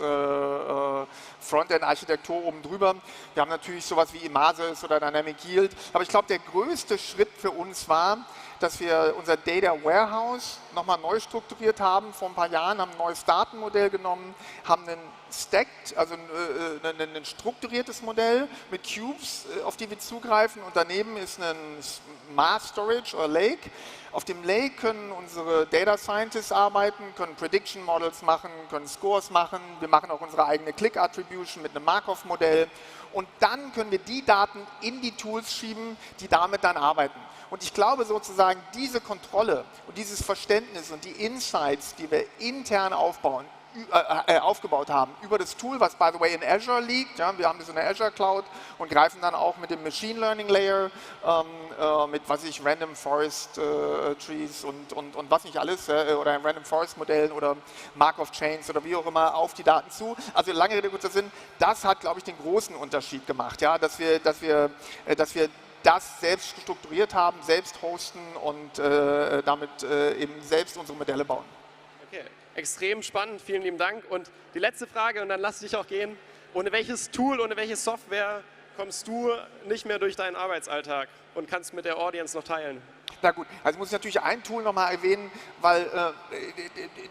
Speaker 3: Frontend-Architektur oben drüber. Wir haben natürlich sowas wie Images oder Dynamic Yield. Aber ich glaube, der größte Schritt für uns war, dass wir unser Data Warehouse nochmal neu strukturiert haben. Vor ein paar Jahren haben ein neues Datenmodell genommen, haben einen Stacked, also ein strukturiertes Modell mit Cubes, auf die wir zugreifen. Und daneben ist ein Mass Storage oder Lake. Auf dem Lake können unsere Data Scientists arbeiten, können Prediction Models machen, können Scores machen. Wir machen auch unsere eigene Click Attribution mit einem Markov-Modell. Und dann können wir die Daten in die Tools schieben, die damit dann arbeiten. Und ich glaube sozusagen, diese Kontrolle und dieses Verständnis und die Insights, die wir intern aufgebaut haben über das Tool, was by the way in Azure liegt. Ja, wir haben das in der Azure Cloud und greifen dann auch mit dem Machine Learning Layer, mit Random Forest Trees und was nicht alles, oder Random Forest Modellen oder Markov Chains oder wie auch immer auf die Daten zu. Also lange Rede, kurzer Sinn, das hat, glaube ich, den großen Unterschied gemacht, ja, dass wir das selbst strukturiert haben, selbst hosten und damit eben selbst unsere Modelle bauen.
Speaker 15: Okay, extrem spannend, vielen lieben Dank. Und die letzte Frage, und dann lass dich auch gehen. Ohne welches Tool, ohne welche Software kommst du nicht mehr durch deinen Arbeitsalltag und kannst mit der Audience noch teilen?
Speaker 3: Na gut, also muss ich natürlich ein Tool nochmal erwähnen, weil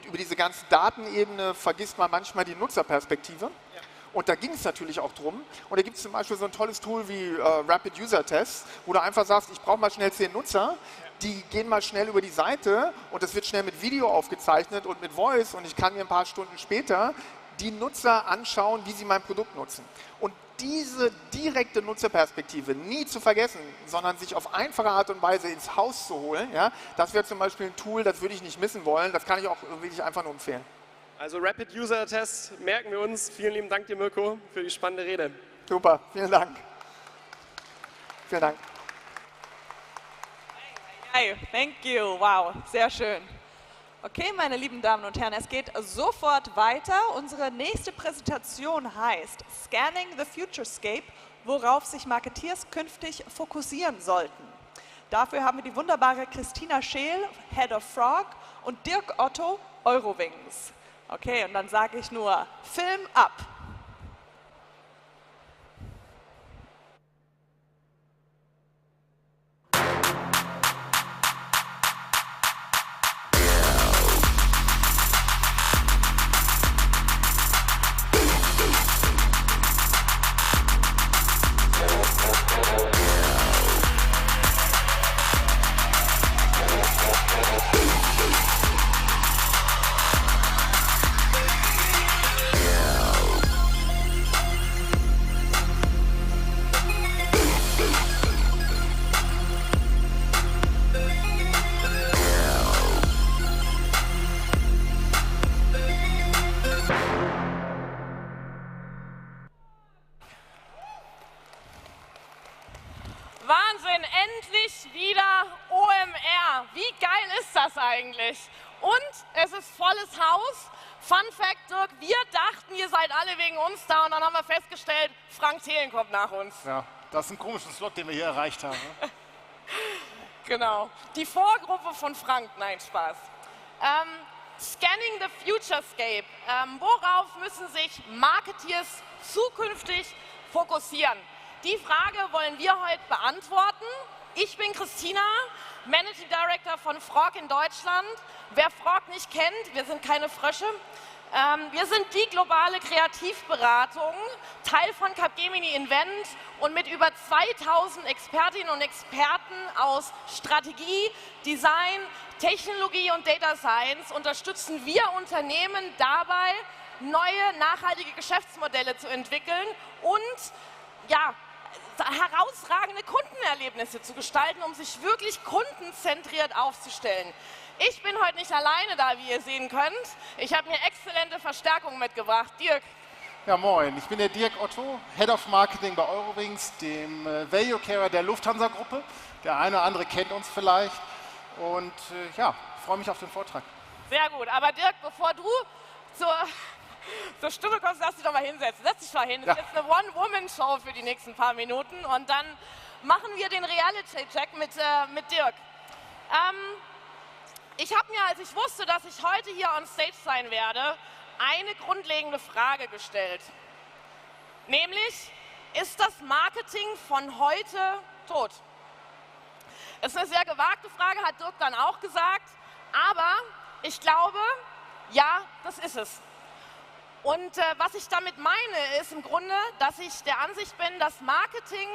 Speaker 3: über diese ganze Datenebene vergisst man manchmal die Nutzerperspektive. Ja. Und da ging es natürlich auch drum. Und da gibt es zum Beispiel so ein tolles Tool wie Rapid User Tests, wo du einfach sagst, ich brauche mal schnell 10 Nutzer, die gehen mal schnell über die Seite und das wird schnell mit Video aufgezeichnet und mit Voice und ich kann mir ein paar Stunden später die Nutzer anschauen, wie sie mein Produkt nutzen. Und diese direkte Nutzerperspektive nie zu vergessen, sondern sich auf einfache Art und Weise ins Haus zu holen, ja, das wäre zum Beispiel ein Tool, das würde ich nicht missen wollen, das kann ich auch wirklich einfach nur empfehlen.
Speaker 15: Also Rapid User Tests merken wir uns. Vielen lieben Dank dir, Mirko, für die spannende Rede.
Speaker 3: Super, vielen Dank. Vielen Dank.
Speaker 2: Hey, thank you. Wow, sehr schön. Okay, meine lieben Damen und Herren, es geht sofort weiter. Unsere nächste Präsentation heißt Scanning the Futurescape, worauf sich Marketeers künftig fokussieren sollten. Dafür haben wir die wunderbare Christina Scheel, Head of Frog, und Dirk Otto, Eurowings. Okay, und dann sage ich nur, Film ab!
Speaker 16: Wahnsinn, endlich wieder OMR. Wie geil ist das eigentlich? Und es ist volles Haus. Fun Fact, Dirk, wir dachten, ihr seid alle wegen uns da und dann haben wir festgestellt, Frank Thelen kommt nach uns.
Speaker 25: Ja, das ist ein komischer Slot, den wir hier erreicht haben. Ne?
Speaker 16: Genau, die Vorgruppe von Frank, nein, Spaß. Scanning the Futurescape. Worauf müssen sich Marketeers zukünftig fokussieren? Die Frage wollen wir heute beantworten. Ich bin Christina, Managing Director von Frog in Deutschland. Wer Frog nicht kennt, wir sind keine Frösche. Wir sind die globale Kreativberatung, Teil von Capgemini Invent und mit über 2000 Expertinnen und Experten aus Strategie, Design, Technologie und Data Science unterstützen wir Unternehmen dabei, neue nachhaltige Geschäftsmodelle zu entwickeln und ja, herausragende Kundenerlebnisse zu gestalten, um sich wirklich kundenzentriert aufzustellen. Ich bin heute nicht alleine da, wie ihr sehen könnt. Ich habe mir exzellente Verstärkung mitgebracht. Dirk.
Speaker 25: Ja, moin. Ich bin der Dirk Otto, Head of Marketing bei Eurowings, dem Value Carrier der Lufthansa-Gruppe. Der eine oder andere kennt uns vielleicht. Und ja, ich freue mich auf den Vortrag.
Speaker 16: Sehr gut. Aber Dirk, bevor du zur Stimme kommst, lass dich doch mal hinsetzen. Setz dich mal hin. Das ist jetzt eine One-Woman-Show für die nächsten paar Minuten. Und dann machen wir den Reality-Check mit Dirk. Ich habe mir, als ich wusste, dass ich heute hier on Stage sein werde, eine grundlegende Frage gestellt. Nämlich, ist das Marketing von heute tot? Das ist eine sehr gewagte Frage, hat Dirk dann auch gesagt. Aber ich glaube, ja, das ist es. Und was ich damit meine, ist im Grunde, dass ich der Ansicht bin, dass Marketing,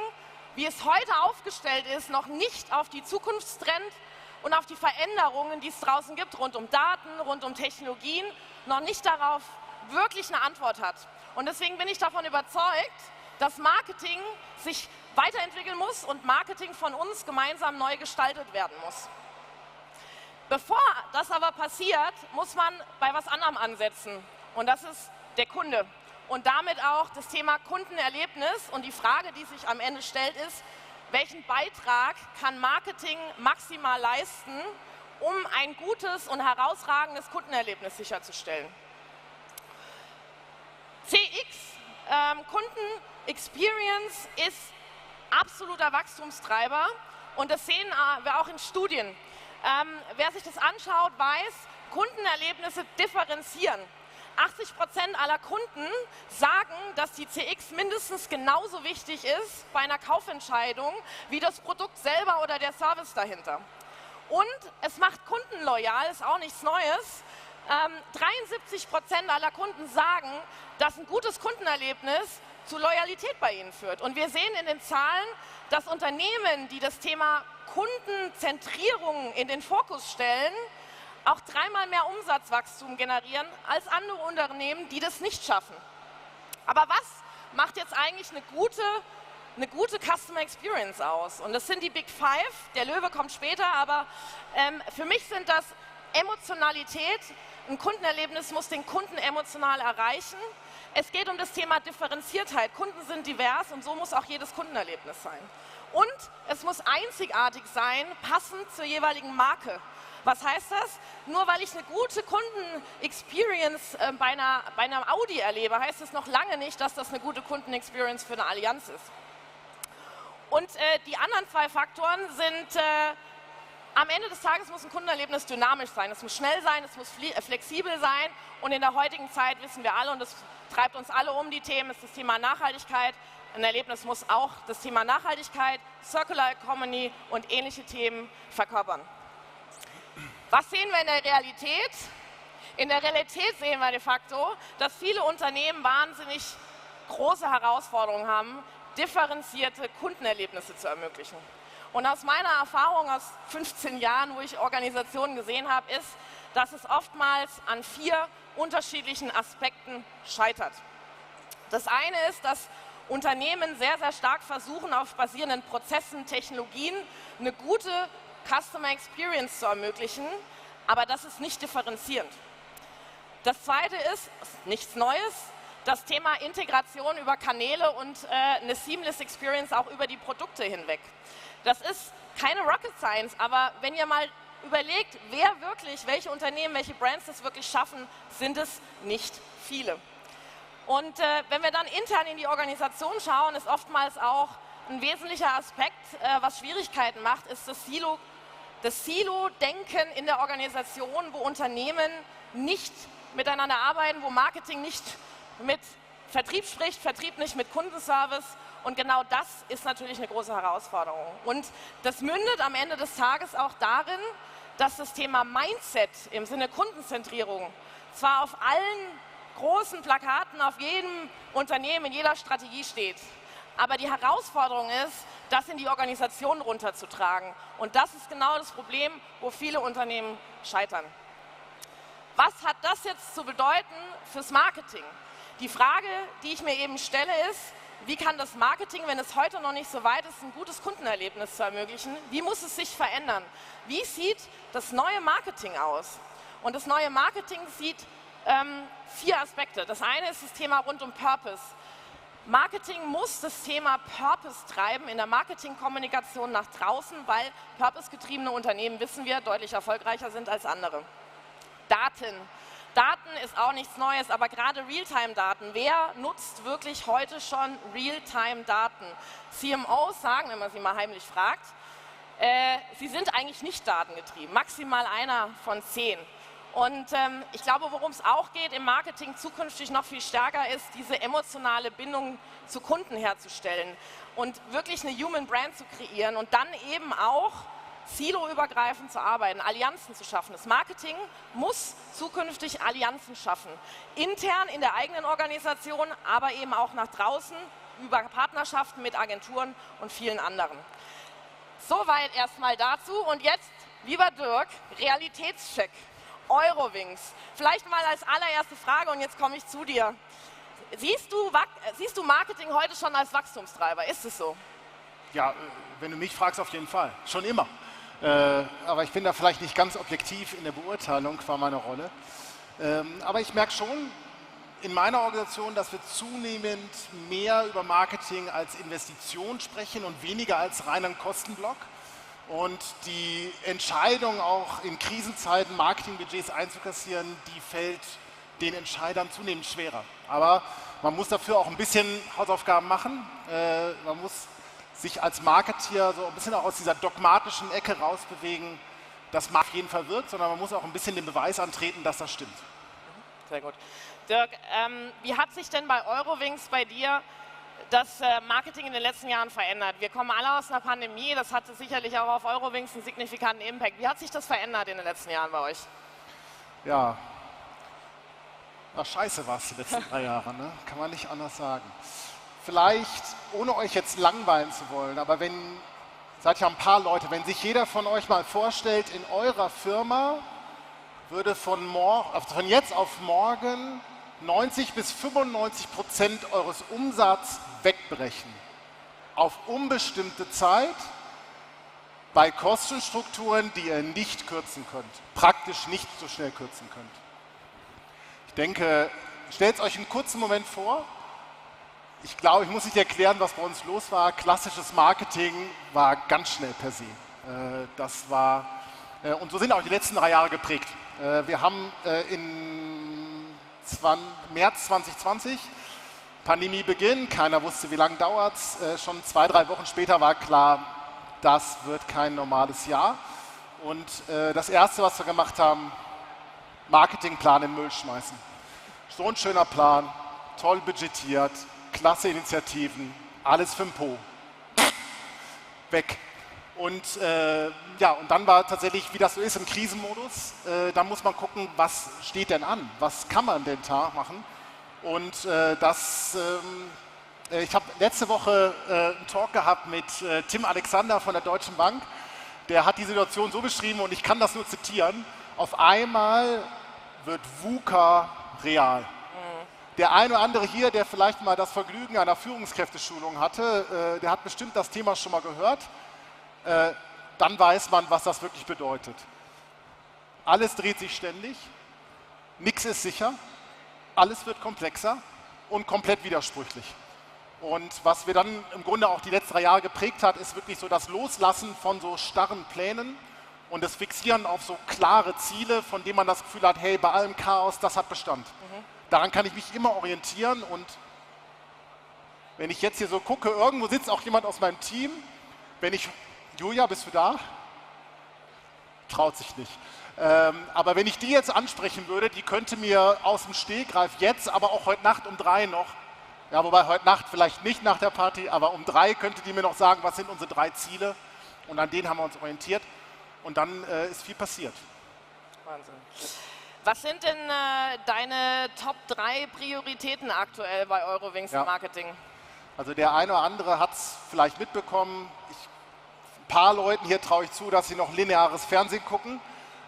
Speaker 16: wie es heute aufgestellt ist, noch nicht auf die Zukunftstrend und auf die Veränderungen, die es draußen gibt, rund um Daten, rund um Technologien, noch nicht darauf wirklich eine Antwort hat. Und deswegen bin ich davon überzeugt, dass Marketing sich weiterentwickeln muss und Marketing von uns gemeinsam neu gestaltet werden muss. Bevor das aber passiert, muss man bei was anderem ansetzen. Und das ist der Kunde. Und damit auch das Thema Kundenerlebnis. Und die Frage, die sich am Ende stellt, ist, welchen Beitrag kann Marketing maximal leisten, um ein gutes und herausragendes Kundenerlebnis sicherzustellen? CX, Kundenexperience, ist absoluter Wachstumstreiber und das sehen wir auch in Studien. Wer sich das anschaut, weiß, Kundenerlebnisse differenzieren. 80% aller Kunden sagen, dass die CX mindestens genauso wichtig ist bei einer Kaufentscheidung wie das Produkt selber oder der Service dahinter. Und es macht Kunden loyal, ist auch nichts Neues. 73% aller Kunden sagen, dass ein gutes Kundenerlebnis zu Loyalität bei ihnen führt. Und wir sehen in den Zahlen, dass Unternehmen, die das Thema Kundenzentrierung in den Fokus stellen, auch 3-mal mehr Umsatzwachstum generieren als andere Unternehmen, die das nicht schaffen. Aber was macht jetzt eigentlich eine gute Customer Experience aus? Und das sind die Big Five, der Löwe kommt später, aber für mich sind das Emotionalität. Ein Kundenerlebnis muss den Kunden emotional erreichen. Es geht um das Thema Differenziertheit. Kunden sind divers und so muss auch jedes Kundenerlebnis sein. Und es muss einzigartig sein, passend zur jeweiligen Marke. Was heißt das? Nur weil ich eine gute Kundenexperience bei einer Audi erlebe, heißt es noch lange nicht, dass das eine gute Kundenexperience für eine Allianz ist. Und die anderen 2 Faktoren sind, am Ende des Tages muss ein Kundenerlebnis dynamisch sein. Es muss schnell sein, es muss flexibel sein. Und in der heutigen Zeit wissen wir alle, und das treibt uns alle um die Themen, ist das Thema Nachhaltigkeit. Ein Erlebnis muss auch das Thema Nachhaltigkeit, Circular Economy und ähnliche Themen verkörpern. Was sehen wir in der Realität? In der Realität sehen wir de facto, dass viele Unternehmen wahnsinnig große Herausforderungen haben, differenzierte Kundenerlebnisse zu ermöglichen. Und aus meiner Erfahrung aus 15 Jahren, wo ich Organisationen gesehen habe, ist, dass es oftmals an 4 unterschiedlichen Aspekten scheitert. Das eine ist, dass Unternehmen sehr, sehr stark versuchen, auf basierenden Prozessen, Technologien eine gute Customer Experience zu ermöglichen, aber das ist nicht differenzierend. Das zweite ist nichts Neues, das Thema Integration über Kanäle und eine Seamless Experience auch über die Produkte hinweg. Das ist keine Rocket Science, aber wenn ihr mal überlegt, welche Unternehmen, welche Brands das wirklich schaffen, sind es nicht viele. Und wenn wir dann intern in die Organisation schauen, ist oftmals auch ein wesentlicher Aspekt, was Schwierigkeiten macht, ist das Silo-Denken in der Organisation, wo Unternehmen nicht miteinander arbeiten, wo Marketing nicht mit Vertrieb spricht, Vertrieb nicht mit Kundenservice. Und genau das ist natürlich eine große Herausforderung. Und das mündet am Ende des Tages auch darin, dass das Thema Mindset im Sinne Kundenzentrierung zwar auf allen großen Plakaten, auf jedem Unternehmen, in jeder Strategie steht, aber die Herausforderung ist, das in die Organisation runterzutragen. Und das ist genau das Problem, wo viele Unternehmen scheitern. Was hat das jetzt zu bedeuten fürs Marketing? Die Frage, die ich mir eben stelle, ist, wie kann das Marketing, wenn es heute noch nicht so weit ist, ein gutes Kundenerlebnis zu ermöglichen, wie muss es sich verändern? Wie sieht das neue Marketing aus? Und das neue Marketing sieht 4 Aspekte. Das eine ist das Thema rund um Purpose. Marketing muss das Thema Purpose treiben in der Marketingkommunikation nach draußen, weil purpose-getriebene Unternehmen, wissen wir, deutlich erfolgreicher sind als andere. Daten. Daten ist auch nichts Neues, aber gerade Realtime-Daten. Wer nutzt wirklich heute schon Realtime-Daten? CMOs sagen, wenn man sie mal heimlich fragt, sie sind eigentlich nicht datengetrieben, maximal einer von 10. Und ich glaube, worum es auch geht im Marketing zukünftig noch viel stärker ist, diese emotionale Bindung zu Kunden herzustellen und wirklich eine Human Brand zu kreieren und dann eben auch siloübergreifend zu arbeiten, Allianzen zu schaffen. Das Marketing muss zukünftig Allianzen schaffen. Intern in der eigenen Organisation, aber eben auch nach draußen über Partnerschaften mit Agenturen und vielen anderen. Soweit erstmal dazu. Und jetzt, lieber Dirk, Realitätscheck. Eurowings. Vielleicht mal als allererste Frage und jetzt komme ich zu dir. Siehst du Marketing heute schon als Wachstumstreiber? Ist es so?
Speaker 5: Ja, wenn du mich fragst, auf jeden Fall. Schon immer. Aber ich bin da vielleicht nicht ganz objektiv in der Beurteilung qua meiner Rolle. Aber ich merke schon in meiner Organisation, dass wir zunehmend mehr über Marketing als Investition sprechen und weniger als reinen Kostenblock. Und die Entscheidung auch in Krisenzeiten Marketingbudgets einzukassieren, die fällt den Entscheidern zunehmend schwerer. Aber man muss dafür auch ein bisschen Hausaufgaben machen. Man muss sich als Marketeer so ein bisschen auch aus dieser dogmatischen Ecke rausbewegen, dass man auf jeden Fall wirkt, sondern man muss auch ein bisschen den Beweis antreten, dass das stimmt.
Speaker 16: Sehr gut. Dirk, wie hat sich denn bei Eurowings bei dir das Marketing in den letzten Jahren verändert? Wir kommen alle aus einer Pandemie, das hatte sicherlich auch auf Eurowings einen signifikanten Impact. Wie hat sich das verändert in den letzten Jahren bei euch?
Speaker 5: Ja, Ach, scheiße war es die letzten 3 Jahre, ne? Kann man nicht anders sagen. Vielleicht, ohne euch jetzt langweilen zu wollen, aber seid ja ein paar Leute, wenn sich jeder von euch mal vorstellt, in eurer Firma würde von jetzt auf morgen 90 bis 95% eures Umsatzes wegbrechen. Auf unbestimmte Zeit, bei Kostenstrukturen, die ihr nicht kürzen könnt, praktisch nicht so schnell kürzen könnt. Ich denke, stellt es euch einen kurzen Moment vor. Ich glaube, ich muss nicht erklären, was bei uns los war. Klassisches Marketing war ganz schnell per se. Und so sind auch die letzten 3 Jahre geprägt. Wir haben im März 2020 Pandemiebeginn, keiner wusste, wie lange dauert es. Schon 2, 3 Wochen später war klar, das wird kein normales Jahr. Und das Erste, was wir gemacht haben, Marketingplan in den Müll schmeißen. So ein schöner Plan, toll budgetiert, klasse Initiativen, alles für den Po. Weg. Und und dann war tatsächlich, wie das so ist im Krisenmodus, da muss man gucken, was steht denn an, was kann man den Tag machen. Und ich habe letzte Woche einen Talk gehabt mit Tim Alexander von der Deutschen Bank. Der hat die Situation so beschrieben und ich kann das nur zitieren. Auf einmal wird VUCA real. Der eine oder andere hier, der vielleicht mal das Vergnügen einer Führungskräfteschulung hatte, der hat bestimmt das Thema schon mal gehört. Dann weiß man, was das wirklich bedeutet. Alles dreht sich ständig, nichts ist sicher, alles wird komplexer und komplett widersprüchlich. Und was wir dann im Grunde auch die letzten 3 Jahre geprägt hat, ist wirklich so das Loslassen von so starren Plänen und das Fixieren auf so klare Ziele, von denen man das Gefühl hat, hey, bei allem Chaos, das hat Bestand. Daran kann ich mich immer orientieren und wenn ich jetzt hier so gucke, irgendwo sitzt auch jemand aus meinem Team, Julia, bist du da? Traut sich nicht. Aber wenn ich die jetzt ansprechen würde, die könnte mir aus dem Stegreif jetzt, aber auch heute Nacht um 3 noch, ja, wobei heute Nacht vielleicht nicht nach der Party, aber um 3 könnte die mir noch sagen, was sind unsere 3 Ziele und an denen haben wir uns orientiert und dann ist viel passiert.
Speaker 16: Wahnsinn. Was sind denn deine Top 3 Prioritäten aktuell bei Eurowings Marketing?
Speaker 5: Also der eine oder andere hat es vielleicht mitbekommen. Ein paar Leuten hier traue ich zu, dass sie noch lineares Fernsehen gucken.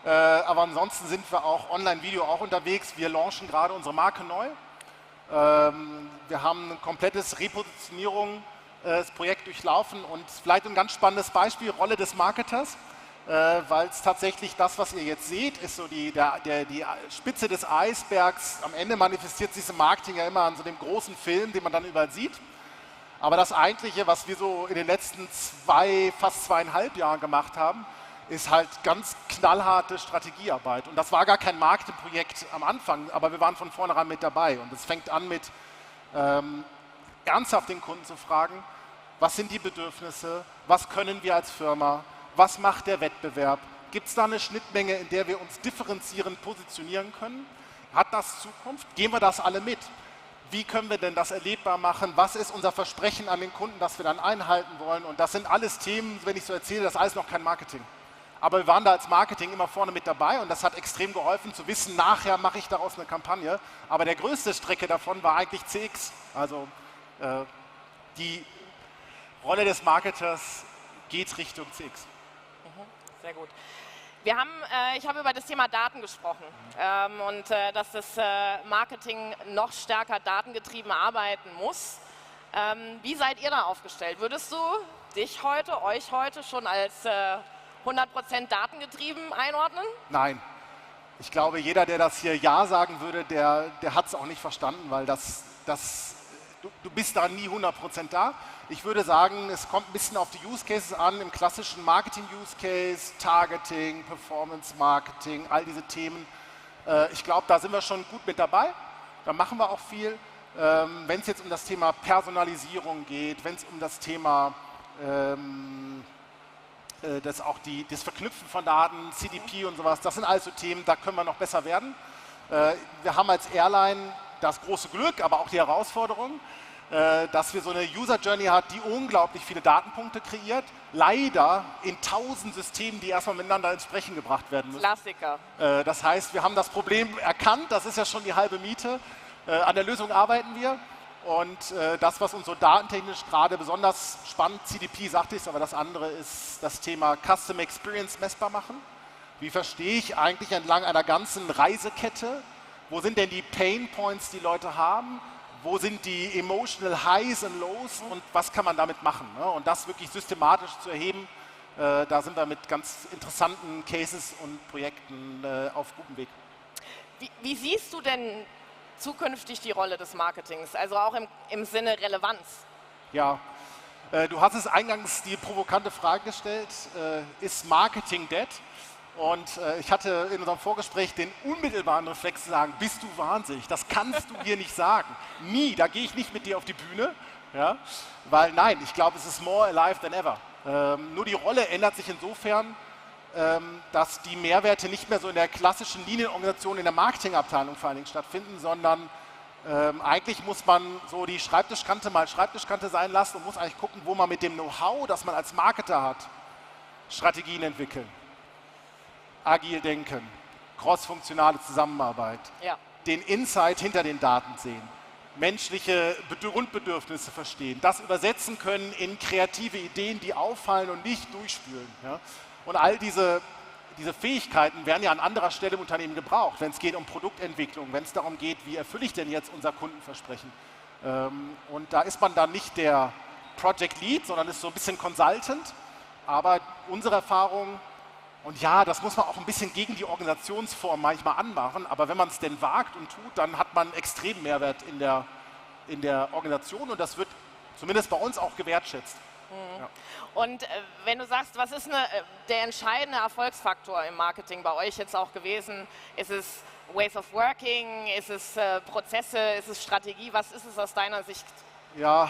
Speaker 5: Aber ansonsten sind wir auch Online-Video auch unterwegs. Wir launchen gerade unsere Marke neu. Wir haben ein komplettes Repositionierungsprojekt durchlaufen und vielleicht ein ganz spannendes Beispiel, Rolle des Marketers. Weil es tatsächlich das, was ihr jetzt seht, ist so die Spitze des Eisbergs. Am Ende manifestiert sich das Marketing ja immer an so dem großen Film, den man dann überall sieht. Aber das Eigentliche, was wir so in den letzten fast 2,5 Jahren gemacht haben, ist halt ganz knallharte Strategiearbeit. Und das war gar kein Marketingprojekt am Anfang, aber wir waren von vornherein mit dabei. Und es fängt an mit ernsthaft den Kunden zu fragen, was sind die Bedürfnisse, was können wir als Firma, was macht der Wettbewerb? Gibt es da eine Schnittmenge, in der wir uns differenzierend positionieren können? Hat das Zukunft? Gehen wir das alle mit? Wie können wir denn das erlebbar machen? Was ist unser Versprechen an den Kunden, das wir dann einhalten wollen? Und das sind alles Themen, wenn ich so erzähle, das ist alles noch kein Marketing. Aber wir waren da als Marketing immer vorne mit dabei und das hat extrem geholfen zu wissen, nachher mache ich daraus eine Kampagne. Aber der größte Strecke davon war eigentlich CX. Also die Rolle des Marketers geht Richtung CX.
Speaker 16: Sehr gut. Ich habe über das Thema Daten gesprochen und dass das Marketing noch stärker datengetrieben arbeiten muss. Wie seid ihr da aufgestellt? Würdest du euch heute schon als 100% datengetrieben einordnen?
Speaker 5: Nein. Ich glaube, jeder, der das hier Ja sagen würde, der hat es auch nicht verstanden, weil du bist da nie 100% da. Ich würde sagen, es kommt ein bisschen auf die Use Cases an, im klassischen Marketing-Use Case, Targeting, Performance-Marketing, all diese Themen. Ich glaube, da sind wir schon gut mit dabei, da machen wir auch viel. Wenn es jetzt um das Thema Personalisierung geht, wenn es um das Thema das Verknüpfen von Daten, CDP und sowas, das sind also Themen, da können wir noch besser werden. Wir haben als Airline das große Glück, aber auch die Herausforderung, dass wir so eine User Journey hat, die unglaublich viele Datenpunkte kreiert, leider in 1000 Systemen, die erstmal miteinander ins Sprechen gebracht werden müssen.
Speaker 16: Klassiker.
Speaker 5: Das heißt, wir haben das Problem erkannt, das ist ja schon die halbe Miete. An der Lösung arbeiten wir und das, was uns so datentechnisch gerade besonders spannend, CDP sagte ich, aber das andere ist das Thema Custom Experience messbar machen. Wie verstehe ich eigentlich entlang einer ganzen Reisekette, wo sind denn die Pain Points, die Leute haben? Wo sind die emotional Highs und Lows und was kann man damit machen? Ne? Und das wirklich systematisch zu erheben, da sind wir mit ganz interessanten Cases und Projekten auf gutem Weg.
Speaker 16: Wie siehst du denn zukünftig die Rolle des Marketings, also auch im Sinne Relevanz?
Speaker 5: Ja, du hast es eingangs die provokante Frage gestellt, ist Marketing dead? Und ich hatte in unserem Vorgespräch den unmittelbaren Reflex zu sagen, bist du wahnsinnig, das kannst du hier nicht sagen. Nie, da gehe ich nicht mit dir auf die Bühne, ja? Weil nein, ich glaube, es ist more alive than ever. Nur die Rolle ändert sich insofern, dass die Mehrwerte nicht mehr so in der klassischen Linienorganisation in der Marketingabteilung vor allen Dingen stattfinden, sondern eigentlich muss man so die Schreibtischkante mal Schreibtischkante sein lassen und muss eigentlich gucken, wo man mit dem Know-how, das man als Marketer hat, Strategien entwickeln. Agil denken, crossfunktionale Zusammenarbeit, den Insight hinter den Daten sehen, menschliche Grundbedürfnisse verstehen, das übersetzen können in kreative Ideen, die auffallen und nicht durchspülen. Ja? Und all diese Fähigkeiten werden ja an anderer Stelle im Unternehmen gebraucht, wenn es geht um Produktentwicklung, wenn es darum geht, wie erfülle ich denn jetzt unser Kundenversprechen. Und da ist man dann nicht der Project Lead, sondern ist so ein bisschen Consultant, aber unsere Erfahrung. Und ja, das muss man auch ein bisschen gegen die Organisationsform manchmal anmachen, aber wenn man es denn wagt und tut, dann hat man extremen Mehrwert in der Organisation und das wird zumindest bei uns auch gewertschätzt.
Speaker 16: Mhm. Ja. Und wenn du sagst, was ist der entscheidende Erfolgsfaktor im Marketing bei euch jetzt auch gewesen? Ist es Ways of Working? Ist es Prozesse? Ist es Strategie? Was ist es aus deiner Sicht?
Speaker 5: Ja,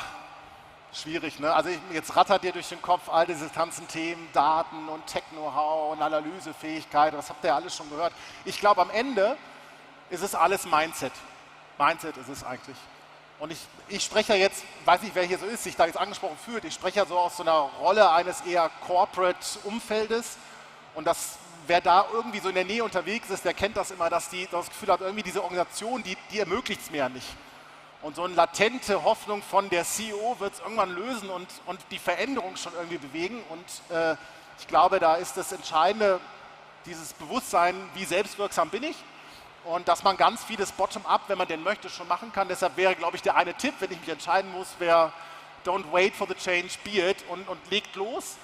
Speaker 5: schwierig, ne? Also jetzt rattert dir durch den Kopf all diese ganzen Themen, Daten und Tech-Know-how und Analysefähigkeit, das habt ihr ja alles schon gehört. Ich glaube, am Ende ist es alles Mindset. Mindset ist es eigentlich. Und ich spreche ja jetzt, weiß nicht, wer hier so ist, sich da jetzt angesprochen fühlt, ich spreche ja so aus so einer Rolle eines eher Corporate-Umfeldes und wer da irgendwie so in der Nähe unterwegs ist, der kennt das immer, dass das Gefühl hat, irgendwie diese Organisation, die ermöglicht es mir ja nicht. Und so eine latente Hoffnung von der CEO wird es irgendwann lösen und die Veränderung schon irgendwie bewegen. Und ich glaube, da ist das Entscheidende, dieses Bewusstsein, wie selbstwirksam bin ich. Und dass man ganz vieles bottom-up, wenn man denn möchte, schon machen kann. Deshalb wäre, glaube ich, der eine Tipp, wenn ich mich entscheiden muss, wäre don't wait for the change, be it und legt los.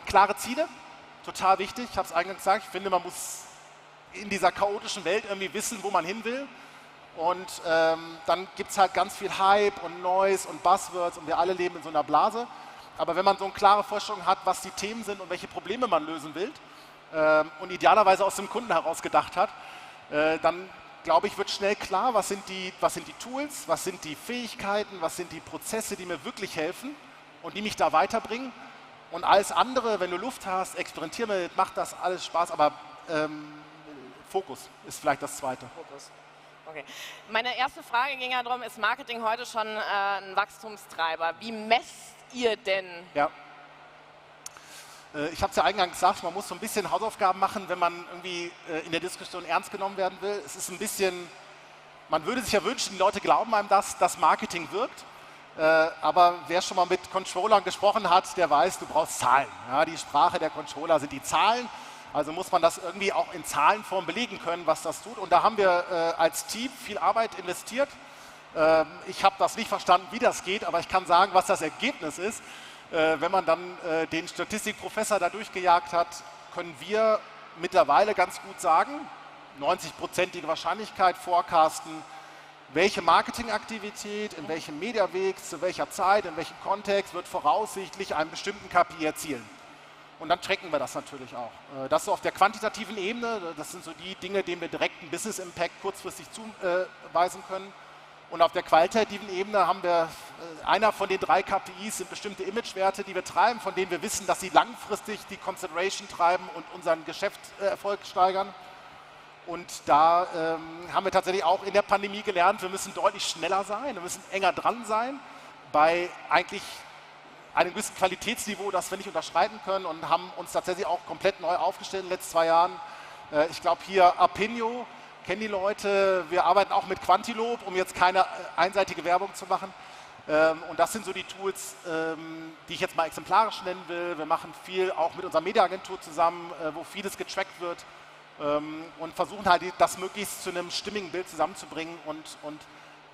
Speaker 5: Klare Ziele, total wichtig. Ich habe es eingangs gesagt, ich finde, man muss in dieser chaotischen Welt irgendwie wissen, wo man hin will. Und dann gibt es halt ganz viel Hype und Noise und Buzzwords und wir alle leben in so einer Blase. Aber wenn man so eine klare Vorstellung hat, was die Themen sind und welche Probleme man lösen will und idealerweise aus dem Kunden heraus gedacht hat, dann glaube ich, wird schnell klar, was sind die Tools, was sind die Fähigkeiten, was sind die Prozesse, die mir wirklich helfen und die mich da weiterbringen. Und alles andere, wenn du Luft hast, experimentier mit, macht das alles Spaß, aber Fokus ist vielleicht das Zweite.
Speaker 16: Fokus. Okay. Meine erste Frage ging ja darum, ist Marketing heute schon ein Wachstumstreiber? Wie messt ihr denn?
Speaker 5: Ja. Ich habe es ja eingangs gesagt, man muss so ein bisschen Hausaufgaben machen, wenn man irgendwie in der Diskussion ernst genommen werden will. Es ist ein bisschen, man würde sich ja wünschen, die Leute glauben einem, dass das Marketing wirkt. Aber wer schon mal mit Controllern gesprochen hat, der weiß, du brauchst Zahlen. Ja, die Sprache der Controller sind die Zahlen. Also muss man das irgendwie auch in Zahlenform belegen können, was das tut. Und da haben wir als Team viel Arbeit investiert. Ich habe das nicht verstanden, wie das geht, aber ich kann sagen, was das Ergebnis ist. Wenn man dann den Statistikprofessor da durchgejagt hat, können wir mittlerweile ganz gut sagen, 90%ige Wahrscheinlichkeit forecasten, welche Marketingaktivität, in welchem Mediaweg, zu welcher Zeit, in welchem Kontext wird voraussichtlich einen bestimmten KPI erzielen. Und dann tracken wir das natürlich auch. Das so auf der quantitativen Ebene, das sind so die Dinge, denen wir direkten Business Impact kurzfristig zuweisen können. Und auf der qualitativen Ebene haben wir, einer von den 3 KPIs sind bestimmte Imagewerte, die wir treiben, von denen wir wissen, dass sie langfristig die Consideration treiben und unseren Geschäftserfolg steigern. Und da haben wir tatsächlich auch in der Pandemie gelernt, wir müssen deutlich schneller sein, wir müssen enger dran sein. bei eigentlich einem gewissen Qualitätsniveau, das wir nicht unterschreiten können und haben uns tatsächlich auch komplett neu aufgestellt in den letzten 2 Jahren. Ich glaube hier Apinio, kennen die Leute, wir arbeiten auch mit Quantilope, um jetzt keine einseitige Werbung zu machen. Und das sind so die Tools, die ich jetzt mal exemplarisch nennen will. Wir machen viel auch mit unserer Mediaagentur zusammen, wo vieles getrackt wird und versuchen halt das möglichst zu einem stimmigen Bild zusammenzubringen und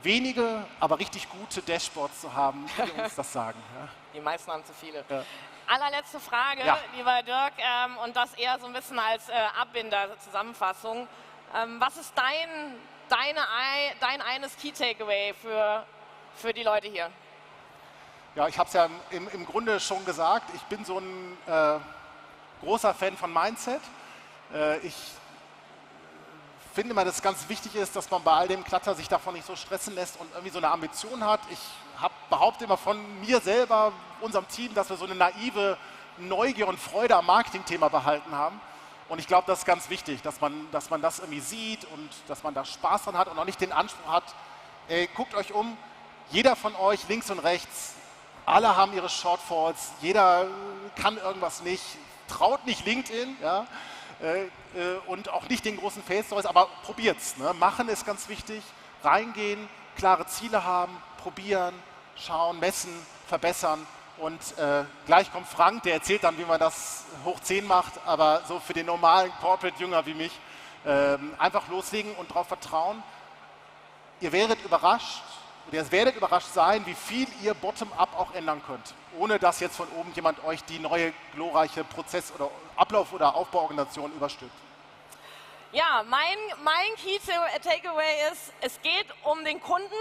Speaker 5: wenige, aber richtig gute Dashboards zu haben, die uns das sagen. Ja.
Speaker 16: Die meisten haben zu viele.
Speaker 5: Ja.
Speaker 16: Allerletzte Frage,
Speaker 5: Ja.
Speaker 16: lieber Dirk, und das eher so ein bisschen als Abbinder, Zusammenfassung. Was ist dein eines Key Takeaway für die Leute hier?
Speaker 5: Ja, ich habe es ja im Grunde schon gesagt, ich bin so ein großer Fan von Mindset. Ich finde immer, dass es ganz wichtig ist, dass man bei all dem Klatter sich davon nicht so stressen lässt und irgendwie so eine Ambition hat. Ich behaupte immer von mir selber, unserem Team, dass wir so eine naive Neugier und Freude am Marketingthema behalten haben. Und ich glaube, das ist ganz wichtig, dass man das irgendwie sieht und dass man da Spaß dran hat und auch nicht den Anspruch hat, ey, guckt euch um, jeder von euch, links und rechts, alle haben ihre Shortfalls, jeder kann irgendwas nicht, traut nicht LinkedIn, ja, und auch nicht den großen Face-Stories, aber probiert's. Ne? Machen ist ganz wichtig, reingehen, klare Ziele haben, probieren, schauen, messen, verbessern. Und gleich kommt Frank, der erzählt dann, wie man das hoch 10 macht, aber so für den normalen Corporate-Jünger wie mich, einfach loslegen und darauf vertrauen. Ihr werdet überrascht sein, wie viel ihr bottom-up auch ändern könnt, ohne dass jetzt von oben jemand euch die neue glorreiche Prozess- oder Ablauf- oder Aufbauorganisation überstülpt.
Speaker 16: Ja, mein Key Takeaway ist, es geht um den Kunden.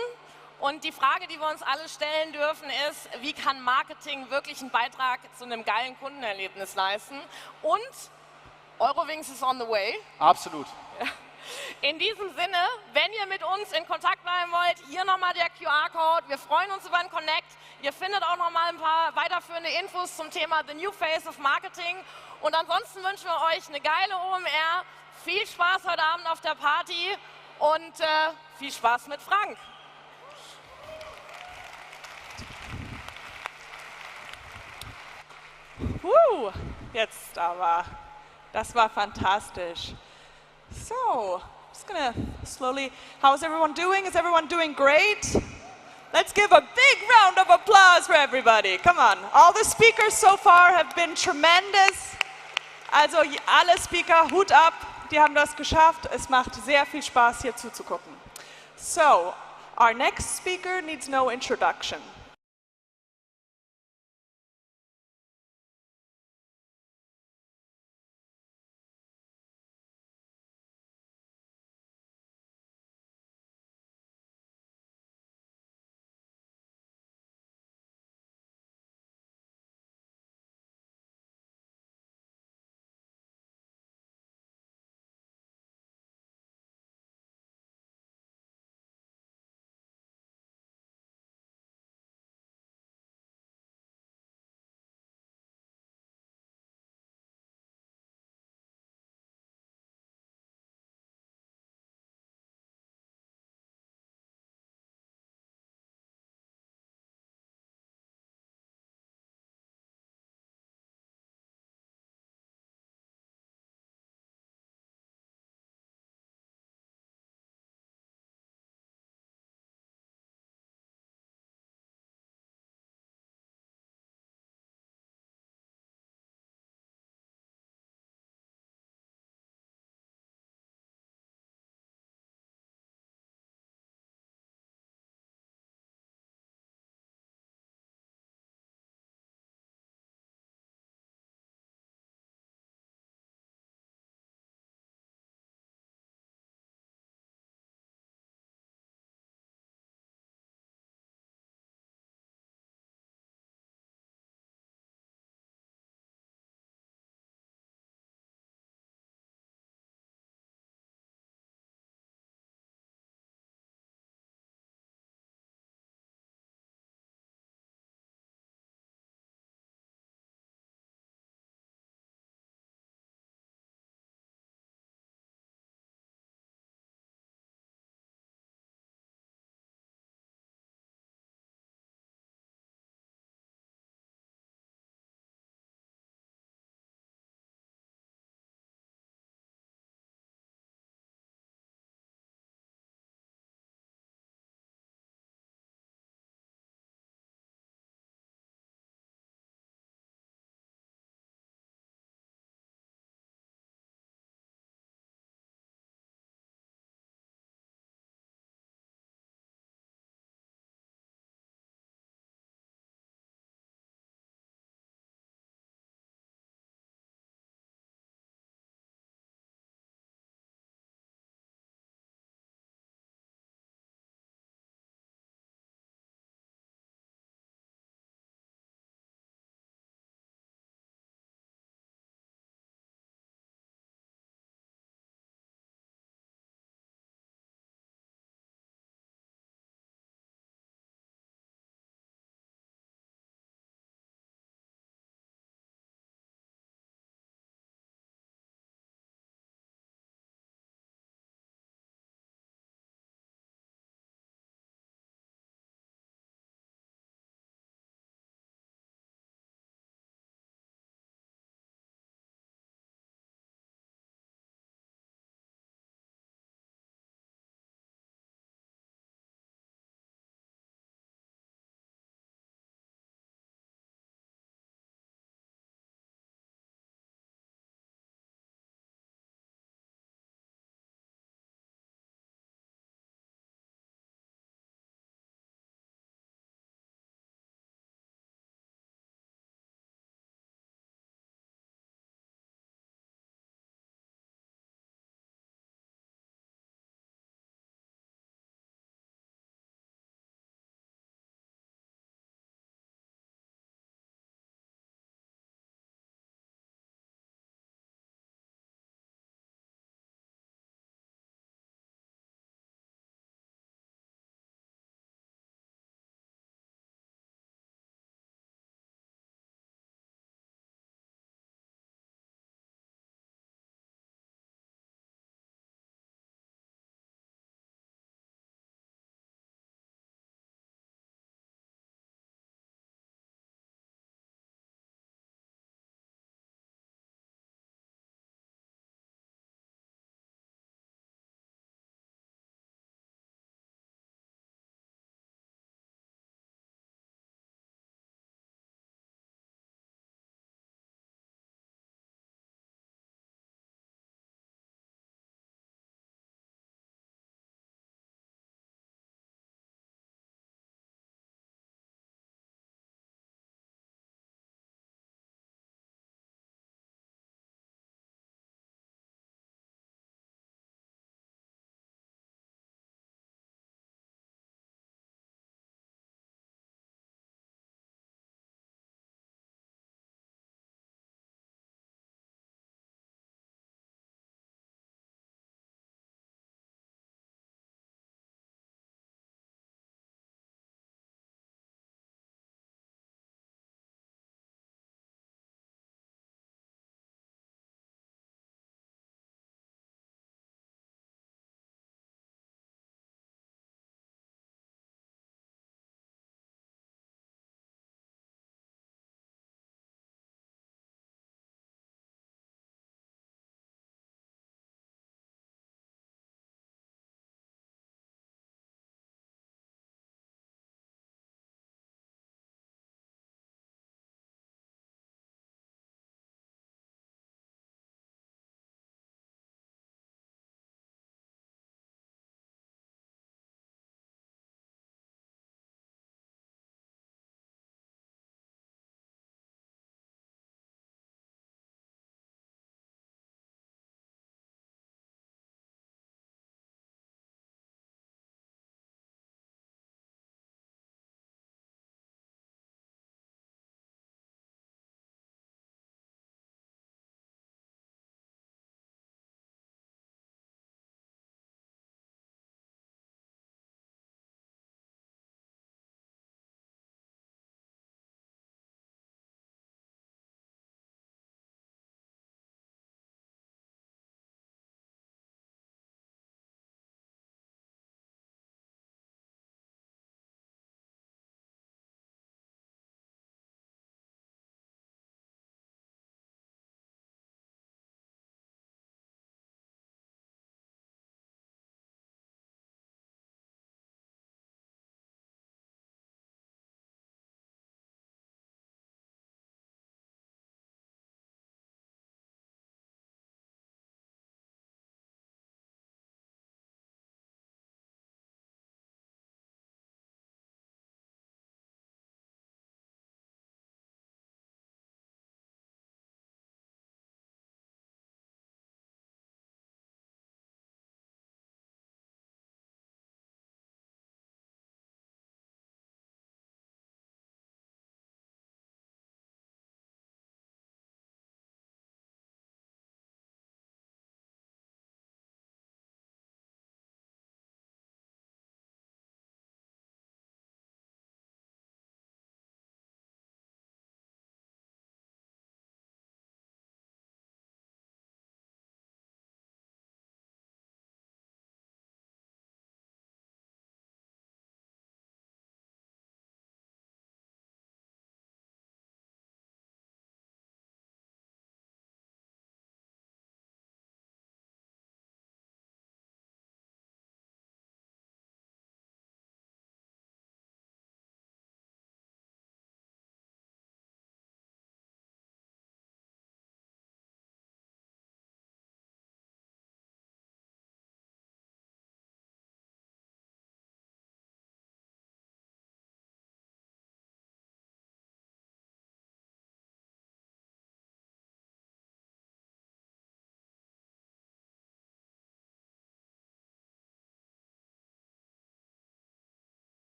Speaker 16: Und die Frage, die wir uns alle stellen dürfen, ist, wie kann Marketing wirklich einen Beitrag zu einem geilen Kundenerlebnis leisten? Und Eurowings is on the way.
Speaker 5: Absolut.
Speaker 16: In diesem Sinne, wenn ihr mit uns in Kontakt bleiben wollt, hier nochmal der QR-Code. Wir freuen uns über einen Connect. Ihr findet auch nochmal ein paar weiterführende Infos zum Thema The New Face of Marketing. Und ansonsten wünschen wir euch eine geile OMR. Viel Spaß heute Abend auf der Party und viel Spaß mit Frank.
Speaker 2: Jetzt aber. Das war fantastisch. So, just gonna slowly, how's everyone doing? Is everyone doing great? Let's give a big round of applause for everybody. Come on. All the speakers so far have been tremendous. Also alle Speaker, Hut ab, die haben das geschafft. Es macht sehr viel Spaß, hier zuzugucken. So, our next speaker needs no introduction.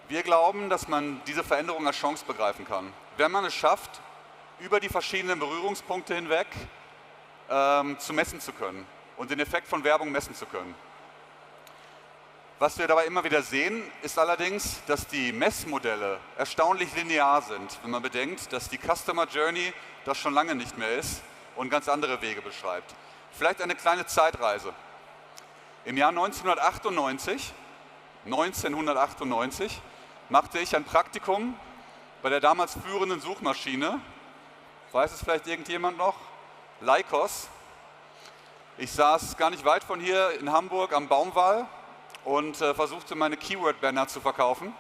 Speaker 17: Wir glauben, dass man diese Veränderung als Chance begreifen kann. Wenn man es schafft, über die verschiedenen Berührungspunkte hinweg zu messen zu können und den Effekt von Werbung messen zu können. Was wir dabei immer wieder sehen, ist allerdings, dass die Messmodelle erstaunlich linear sind, wenn man bedenkt, dass die Customer Journey das schon lange nicht mehr ist und ganz andere Wege beschreibt. Vielleicht eine kleine Zeitreise. Im Jahr 1998 machte ich ein Praktikum bei der damals führenden Suchmaschine. Weiß es vielleicht irgendjemand noch? Lycos. Ich saß gar nicht weit von hier in Hamburg am Baumwall und versuchte meine Keyword-Banner zu verkaufen.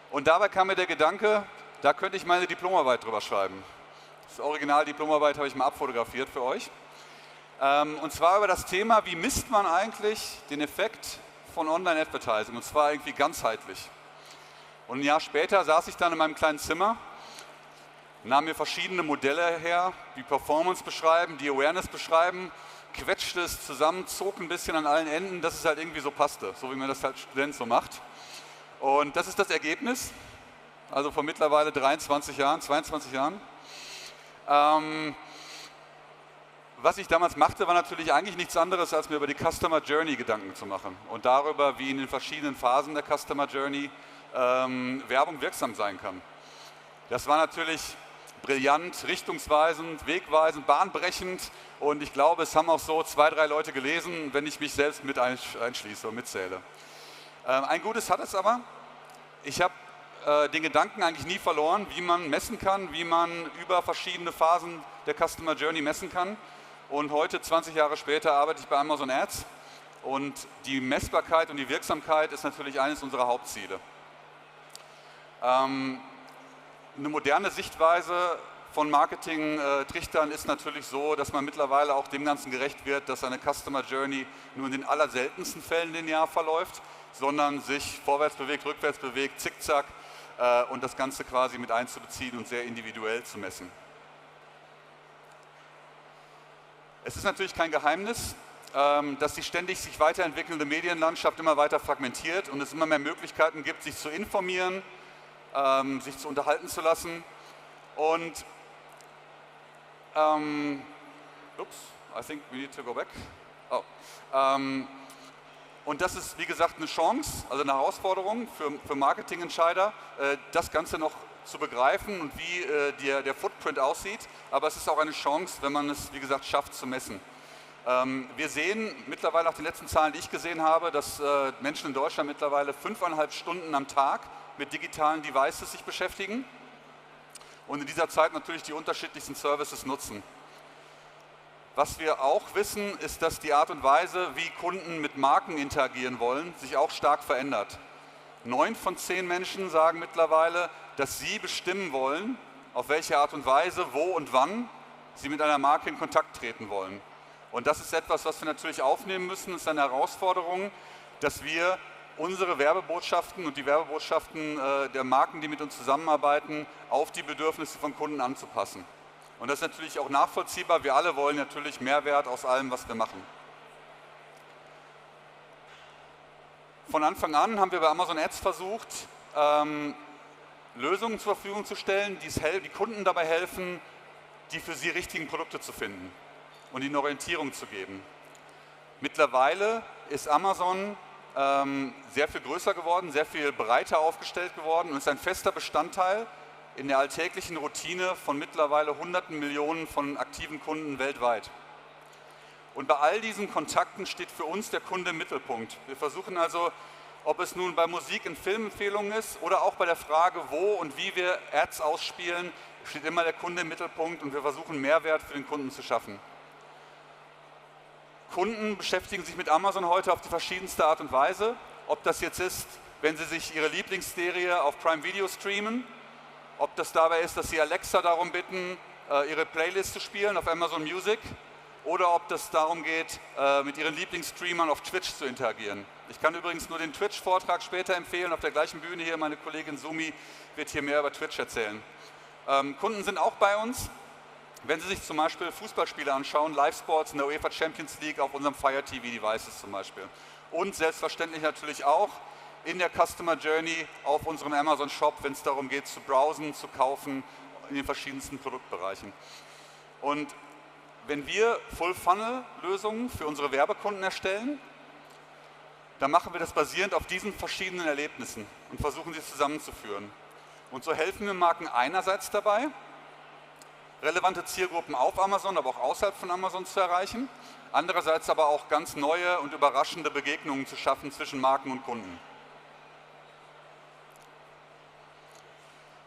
Speaker 17: Und dabei kam mir der Gedanke, da könnte ich meine Diplomarbeit drüber schreiben. Das Original-Diplomarbeit habe ich mal abfotografiert für euch. Und zwar über das Thema, wie misst man eigentlich den Effekt von Online-Advertising, und zwar irgendwie ganzheitlich. Und ein Jahr später saß ich dann in meinem kleinen Zimmer, nahm mir verschiedene Modelle her, die Performance beschreiben, die Awareness beschreiben, quetschte es zusammen, zog ein bisschen an allen Enden, dass es halt irgendwie so passte, so wie man das als Student so macht. Und das ist das Ergebnis, also vor mittlerweile 22 Jahren. Was ich damals machte, war natürlich eigentlich nichts anderes, als mir über die Customer Journey Gedanken zu machen und darüber, wie in den verschiedenen Phasen der Customer Journey Werbung wirksam sein kann. Das war natürlich brillant, richtungsweisend, wegweisend, bahnbrechend und ich glaube, es haben auch so 2, 3 Leute gelesen, wenn ich mich selbst mit einschließe und mitzähle. Ein Gutes hat es aber, ich habe den Gedanken eigentlich nie verloren, wie man messen kann, wie man über verschiedene Phasen der Customer Journey messen kann. Und heute, 20 Jahre später, arbeite ich bei Amazon Ads und die Messbarkeit und die Wirksamkeit ist natürlich eines unserer Hauptziele. Eine moderne Sichtweise von Marketing-Trichtern ist natürlich so, dass man mittlerweile auch dem Ganzen gerecht wird, dass eine Customer Journey nur in den allerseltensten Fällen linear verläuft, sondern sich vorwärts bewegt, rückwärts bewegt, zickzack und das Ganze quasi mit einzubeziehen und sehr individuell zu messen. Es ist natürlich kein Geheimnis, dass die ständig sich weiterentwickelnde Medienlandschaft immer weiter fragmentiert und es immer mehr Möglichkeiten gibt, sich zu informieren, sich zu unterhalten zu lassen und oops, I think we need to go back. Oh. Und das ist, wie gesagt, eine Chance, also eine Herausforderung für Marketingentscheider, das Ganze noch zu begreifen und wie der Footprint aussieht, aber es ist auch eine Chance, wenn man es, wie gesagt, schafft zu messen. Wir sehen mittlerweile nach den letzten Zahlen, die ich gesehen habe, dass Menschen in Deutschland mittlerweile 5,5 Stunden am Tag mit digitalen Devices sich beschäftigen und in dieser Zeit natürlich die unterschiedlichsten Services nutzen. Was wir auch wissen, ist, dass die Art und Weise, wie Kunden mit Marken interagieren wollen, sich auch stark verändert. 9 von 10 Menschen sagen mittlerweile, dass sie bestimmen wollen, auf welche Art und Weise, wo und wann sie mit einer Marke in Kontakt treten wollen. Und das ist etwas, was wir natürlich aufnehmen müssen. Es ist eine Herausforderung, dass wir unsere Werbebotschaften und die Werbebotschaften der Marken, die mit uns zusammenarbeiten, auf die Bedürfnisse von Kunden anzupassen. Und das ist natürlich auch nachvollziehbar. Wir alle wollen natürlich Mehrwert aus allem, was wir machen. Von Anfang an haben wir bei Amazon Ads versucht, Lösungen zur Verfügung zu stellen, die Kunden dabei helfen, die für sie richtigen Produkte zu finden und ihnen Orientierung zu geben. Mittlerweile ist Amazon sehr viel größer geworden, sehr viel breiter aufgestellt geworden und ist ein fester Bestandteil in der alltäglichen Routine von mittlerweile Hunderten Millionen von aktiven Kunden weltweit. Und bei all diesen Kontakten steht für uns der Kunde im Mittelpunkt. Wir versuchen also, ob es nun bei Musik- und Filmempfehlungen ist oder auch bei der Frage, wo und wie wir Ads ausspielen, steht immer der Kunde im Mittelpunkt und wir versuchen Mehrwert für den Kunden zu schaffen. Kunden beschäftigen sich mit Amazon heute auf die verschiedenste Art und Weise. Ob das jetzt ist, wenn sie sich ihre Lieblingsserie auf Prime Video streamen, ob das dabei ist, dass sie Alexa darum bitten, ihre Playlist zu spielen auf Amazon Music, oder ob das darum geht, mit ihren Lieblingsstreamern auf Twitch zu interagieren. Ich kann übrigens nur den Twitch-Vortrag später empfehlen, auf der gleichen Bühne hier, meine Kollegin Sumi wird hier mehr über Twitch erzählen. Kunden sind auch bei uns, wenn sie sich zum Beispiel Fußballspiele anschauen, Live-Sports in der UEFA Champions League auf unserem Fire TV Devices zum Beispiel. Und selbstverständlich natürlich auch, in der Customer Journey auf unserem Amazon Shop, wenn es darum geht, zu browsen, zu kaufen, in den verschiedensten Produktbereichen. Und wenn wir Full-Funnel-Lösungen für unsere Werbekunden erstellen, dann machen wir das basierend auf diesen verschiedenen Erlebnissen und versuchen sie zusammenzuführen. Und so helfen wir Marken einerseits dabei, relevante Zielgruppen auf Amazon, aber auch außerhalb von Amazon zu erreichen, andererseits aber auch ganz neue und überraschende Begegnungen zu schaffen zwischen Marken und Kunden.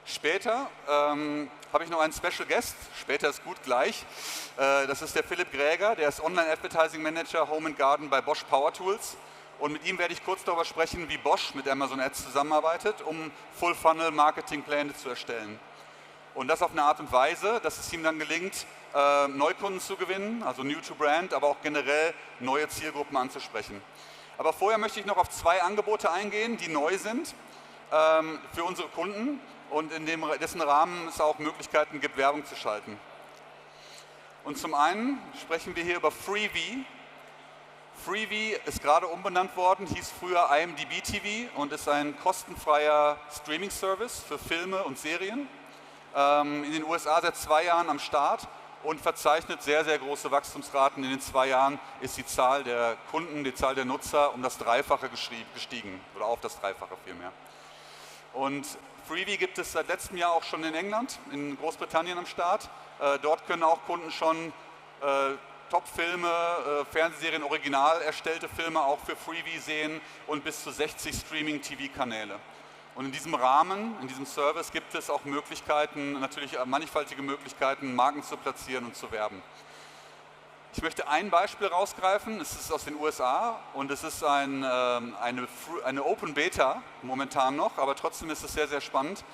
Speaker 17: Später habe ich noch einen Special Guest, später ist gut gleich. Das ist der Philipp Gräger, der ist Online Advertising Manager Home and Garden bei Bosch Power Tools. Und mit ihm werde ich kurz darüber sprechen, wie Bosch mit Amazon Ads zusammenarbeitet, um Full-Funnel-Marketing-Pläne zu erstellen. Und das auf eine Art und Weise, dass es ihm dann gelingt, Neukunden zu gewinnen, also New to Brand, aber auch generell neue Zielgruppen anzusprechen. Aber vorher möchte ich noch auf 2 Angebote eingehen, die neu sind für unsere Kunden und in dessen Rahmen es auch Möglichkeiten gibt, Werbung zu schalten. Und zum einen sprechen wir hier über Freebie. Freebie ist gerade umbenannt worden, hieß früher IMDb TV und ist ein kostenfreier Streaming-Service für Filme und Serien. In den USA seit 2 Jahren am Start und verzeichnet sehr, sehr große Wachstumsraten. In den 2 Jahren ist die Zahl der Kunden, die Zahl der Nutzer um das Dreifache gestiegen oder auf das Dreifache vielmehr. Und Freebie gibt es seit letztem Jahr auch schon in England, in Großbritannien am Start. Dort können auch Kunden schon Top-Filme, Fernsehserien, original erstellte Filme auch für Freebie sehen und bis zu 60 Streaming-TV-Kanäle. Und in diesem Rahmen, in diesem Service gibt es auch Möglichkeiten, natürlich mannigfaltige Möglichkeiten, Marken zu platzieren und zu werben. Ich möchte ein Beispiel rausgreifen, es ist aus den USA und es ist eine Open Beta momentan noch, aber trotzdem ist es sehr, sehr spannend.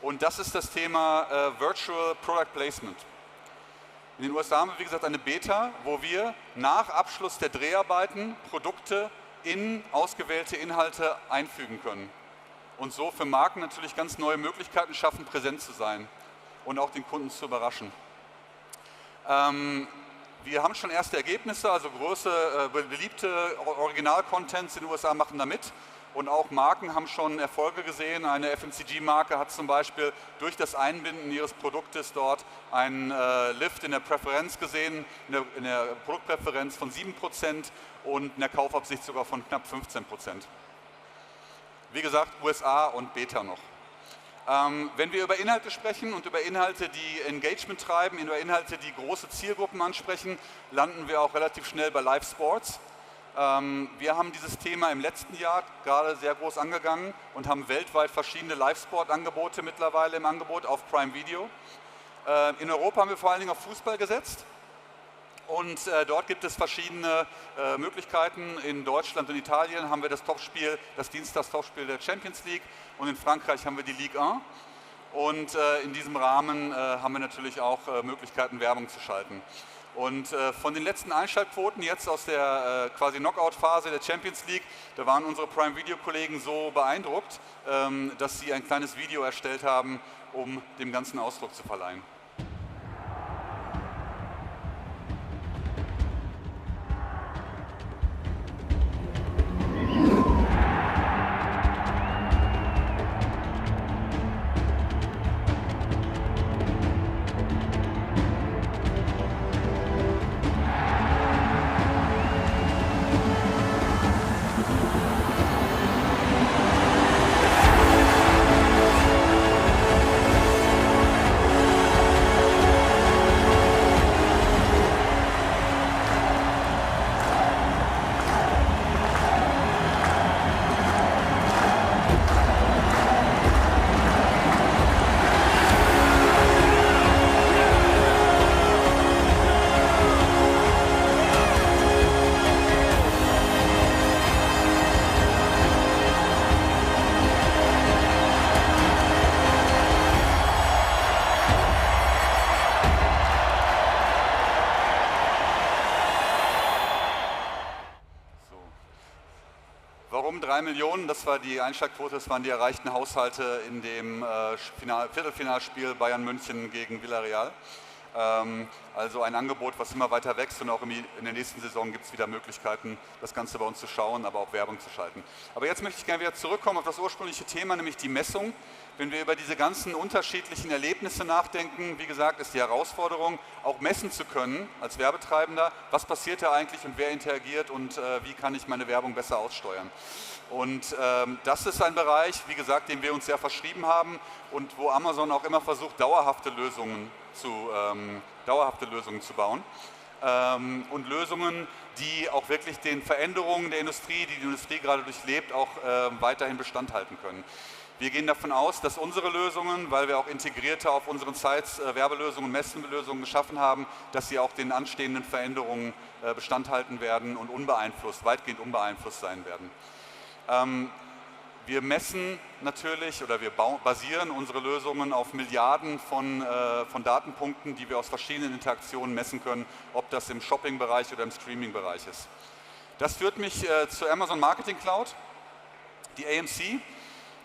Speaker 17: Und das ist das Thema Virtual Product Placement. In den USA haben wir, wie gesagt, eine Beta, wo wir nach Abschluss der Dreharbeiten Produkte in ausgewählte Inhalte einfügen können. Und so für Marken natürlich ganz neue Möglichkeiten schaffen, präsent zu sein und auch den Kunden zu überraschen. Wir haben schon erste Ergebnisse, also große, beliebte Original-Contents in den USA machen da mit. Und auch Marken haben schon Erfolge gesehen. Eine FMCG-Marke hat zum Beispiel durch das Einbinden ihres Produktes dort einen Lift in der Präferenz gesehen, in der Produktpräferenz von 7% und in der Kaufabsicht sogar von knapp 15%. Wie gesagt, USA und Beta noch. Wenn wir über Inhalte sprechen und über Inhalte, die Engagement treiben, über Inhalte, die große Zielgruppen ansprechen, landen wir auch relativ schnell bei Live Sports. Wir haben dieses Thema im letzten Jahr gerade sehr groß angegangen und haben weltweit verschiedene Live-Sport-Angebote mittlerweile im Angebot auf Prime Video. In Europa haben wir vor allen Dingen auf Fußball gesetzt und dort gibt es verschiedene Möglichkeiten. In Deutschland und Italien haben wir das Topspiel, das Dienstagstopspiel der Champions League und in Frankreich haben wir die Ligue 1. Und in diesem Rahmen haben wir natürlich auch Möglichkeiten, Werbung zu schalten. Und von den letzten Einschaltquoten jetzt aus der quasi Knockout-Phase der Champions League, da waren unsere Prime-Video-Kollegen so beeindruckt, dass sie ein kleines Video erstellt haben, um dem Ganzen Ausdruck zu verleihen. Warum 3 Millionen? Das war die Einschlagquote, das waren die erreichten Haushalte in dem Viertelfinalspiel Bayern München gegen Villarreal. Also ein Angebot, was immer weiter wächst und auch in der nächsten Saison gibt es wieder Möglichkeiten, das Ganze bei uns zu schauen, aber auch Werbung zu schalten. Aber jetzt möchte ich gerne wieder zurückkommen auf das ursprüngliche Thema, nämlich die Messung. Wenn wir über diese ganzen unterschiedlichen Erlebnisse nachdenken, wie gesagt, ist die Herausforderung, auch messen zu können als Werbetreibender, was passiert da eigentlich und wer interagiert und wie kann ich meine Werbung besser aussteuern. Und das ist ein Bereich, wie gesagt, dem wir uns sehr verschrieben haben und wo Amazon auch immer versucht, dauerhafte Lösungen zu bauen. Und Lösungen, die auch wirklich den Veränderungen der Industrie, die die Industrie gerade durchlebt, auch weiterhin Bestand halten können. Wir gehen davon aus, dass unsere Lösungen, weil wir auch integrierte auf unseren Sites Werbelösungen und Messlösungen geschaffen haben, dass sie auch den anstehenden Veränderungen Bestand halten werden und weitgehend unbeeinflusst sein werden. Wir messen natürlich oder wir basieren unsere Lösungen auf Milliarden von Datenpunkten, die wir aus verschiedenen Interaktionen messen können, ob das im Shopping-Bereich oder im Streaming-Bereich ist. Das führt mich zur Amazon Marketing Cloud, die AMC.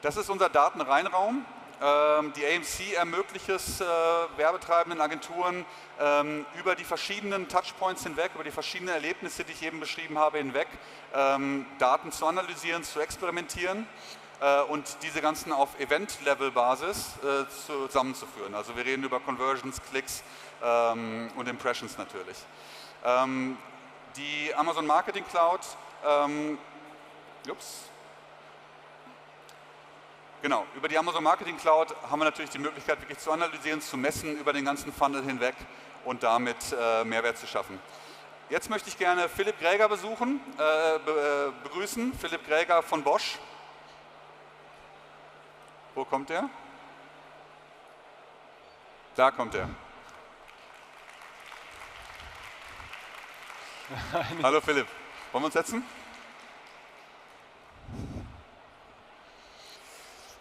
Speaker 17: Das ist unser Datenreinraum. Die AMC ermöglicht es werbetreibenden Agenturen über die verschiedenen Touchpoints hinweg, über die verschiedenen Erlebnisse, die ich eben beschrieben habe, hinweg, Daten zu analysieren, zu experimentieren und diese ganzen auf Event-Level-Basis zusammenzuführen. Also wir reden über Conversions, Klicks und Impressions natürlich. Die Amazon Marketing Cloud, Genau, über die Amazon Marketing Cloud haben wir natürlich die Möglichkeit, wirklich zu analysieren, zu messen über den ganzen Funnel hinweg und damit Mehrwert zu schaffen. Jetzt möchte ich gerne Philipp Gräger begrüßen. Philipp Gräger von Bosch. Wo kommt er? Da kommt er. Hallo Philipp, wollen wir uns setzen?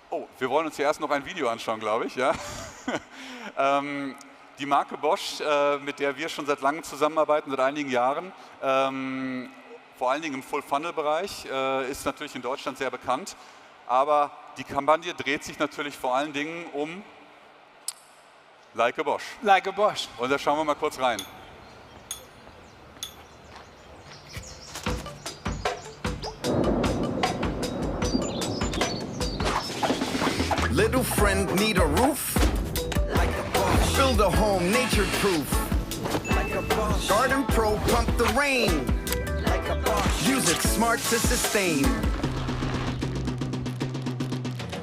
Speaker 17: Oh, wir wollen uns hier erst noch ein Video anschauen, glaube ich. Ja? Die Marke Bosch, mit der wir schon seit langem zusammenarbeiten, seit einigen Jahren, vor allen Dingen im Full-Funnel-Bereich, ist natürlich in Deutschland sehr bekannt. Aber die Kampagne dreht sich natürlich vor allen Dingen um Like a Bosch.
Speaker 4: Like a Bosch.
Speaker 17: Und da schauen wir mal kurz rein.
Speaker 18: Little friend need a roof? Like a Bosch. Build a home nature proof. Like a Bosch. Garden Pro pump the rain. Like a Bosch. Use it smart to sustain.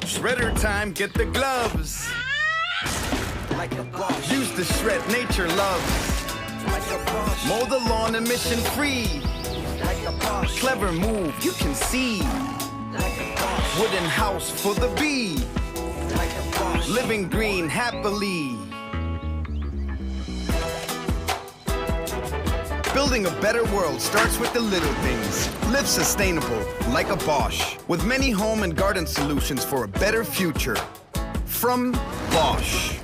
Speaker 18: Shredder time, get the gloves. Like a Bosch. Use the shred nature loves. Like a Bosch. Mow the lawn emission free. Like a Bosch. Clever move, you can see. Like a Bosch. Wooden house for the bee. Like a Bosch. Living green happily. Building a better world starts with the little things. Live sustainable, like a Bosch. With many home and garden solutions for a better future. From Bosch.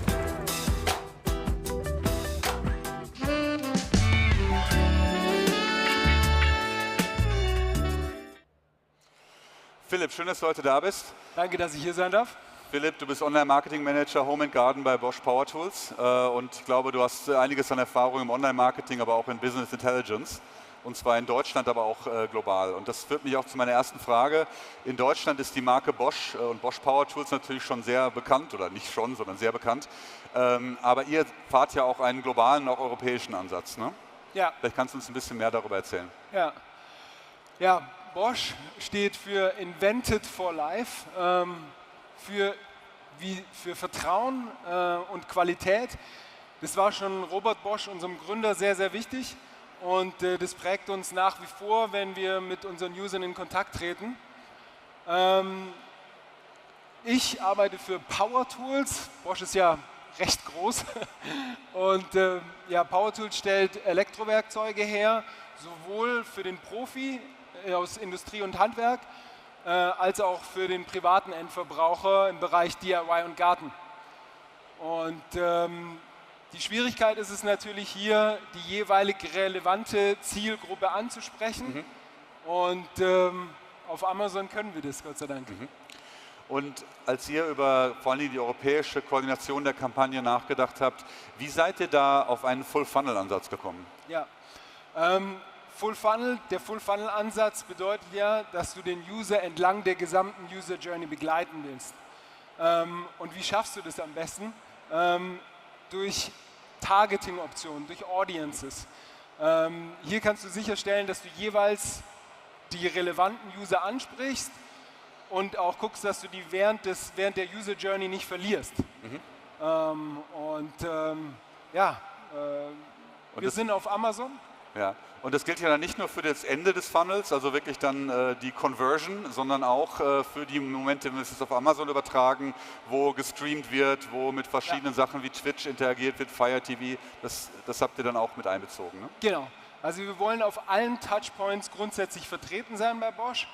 Speaker 17: Philipp, schön, dass du heute da bist.
Speaker 4: Danke, dass ich hier sein darf.
Speaker 17: Philipp, du bist Online-Marketing-Manager Home and Garden bei Bosch Power Tools und ich glaube, du hast einiges an Erfahrung im Online-Marketing, aber auch in Business Intelligence und zwar in Deutschland, aber auch global. Und das führt mich auch zu meiner ersten Frage. In Deutschland ist die Marke Bosch und Bosch Power Tools natürlich schon sehr bekannt oder nicht schon, sondern sehr bekannt. Aber ihr fahrt ja auch einen globalen, auch europäischen Ansatz, ne?
Speaker 4: Ja.
Speaker 17: Vielleicht kannst du uns ein bisschen mehr darüber erzählen.
Speaker 4: Ja. Ja, Bosch steht für Invented for Life. Für Vertrauen und Qualität. Das war schon Robert Bosch, unserem Gründer, sehr, sehr wichtig und das prägt uns nach wie vor, wenn wir mit unseren Usern in Kontakt treten. Ich arbeite für Power Tools. Bosch ist ja recht groß und ja, Power Tools stellt Elektrowerkzeuge her, sowohl für den Profi aus Industrie und Handwerk, als auch für den privaten Endverbraucher im Bereich DIY und Garten. Und die Schwierigkeit ist es natürlich hier, die jeweilig relevante Zielgruppe anzusprechen. Und auf Amazon können wir das, Gott sei Dank.
Speaker 17: Und als ihr über vor allem die europäische Koordination der Kampagne nachgedacht habt, wie seid ihr da auf einen Full-Funnel-Ansatz gekommen?
Speaker 4: Ja, der Full-Funnel-Ansatz bedeutet ja, dass du den User entlang der gesamten User-Journey begleiten willst. Und wie schaffst du das am besten? Durch Targeting-Optionen, durch Audiences. Hier kannst du sicherstellen, dass du jeweils die relevanten User ansprichst und auch guckst, dass du die während der User Journey nicht verlierst. Wir sind auf Amazon.
Speaker 17: Ja, und das gilt ja dann nicht nur für das Ende des Funnels, also wirklich dann die Conversion, sondern auch für die Momente, wenn wir es auf Amazon übertragen, wo gestreamt wird, wo mit verschiedenen Sachen wie Twitch interagiert wird, Fire TV, das habt ihr dann auch mit einbezogen, ne?
Speaker 4: Genau, also wir wollen auf allen Touchpoints grundsätzlich vertreten sein bei Bosch.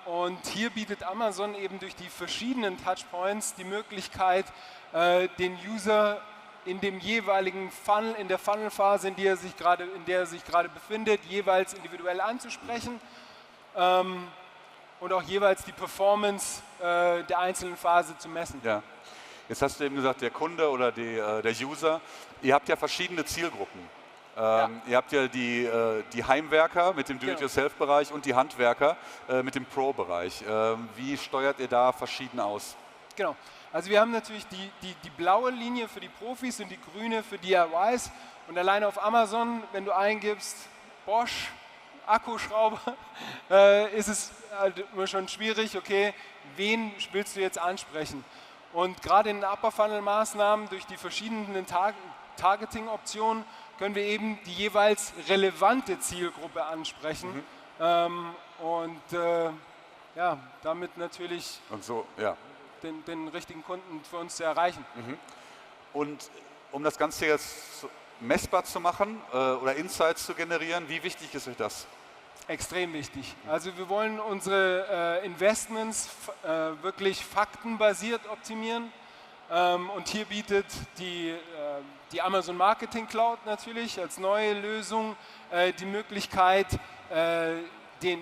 Speaker 4: Und hier bietet Amazon eben durch die verschiedenen Touchpoints die Möglichkeit, den User in dem jeweiligen Funnel, in der Funnelphase, in der er sich gerade befindet, jeweils individuell anzusprechen und auch jeweils die Performance der einzelnen Phase zu messen.
Speaker 17: Ja. Jetzt hast du eben gesagt, der Kunde oder der User, ihr habt ja verschiedene Zielgruppen. Ihr habt ja die Heimwerker mit dem Do-it-yourself-Bereich und die Handwerker mit dem Pro-Bereich. Wie steuert ihr da verschieden aus?
Speaker 4: Genau. Also wir haben natürlich die blaue Linie für die Profis und die grüne für DIYs. Und alleine auf Amazon, wenn du eingibst Bosch, Akkuschrauber, ist es halt immer schon schwierig, okay, wen willst du jetzt ansprechen? Und gerade in den Upper-Funnel-Maßnahmen durch die verschiedenen Targeting-Optionen können wir eben die jeweils relevante Zielgruppe ansprechen damit natürlich den richtigen Kunden für uns zu erreichen.
Speaker 17: Und um das Ganze jetzt messbar zu machen oder Insights zu generieren, wie wichtig ist euch das?
Speaker 4: Extrem wichtig. Also wir wollen unsere Investments wirklich faktenbasiert optimieren. Und hier bietet die Amazon Marketing Cloud natürlich als neue Lösung die Möglichkeit, die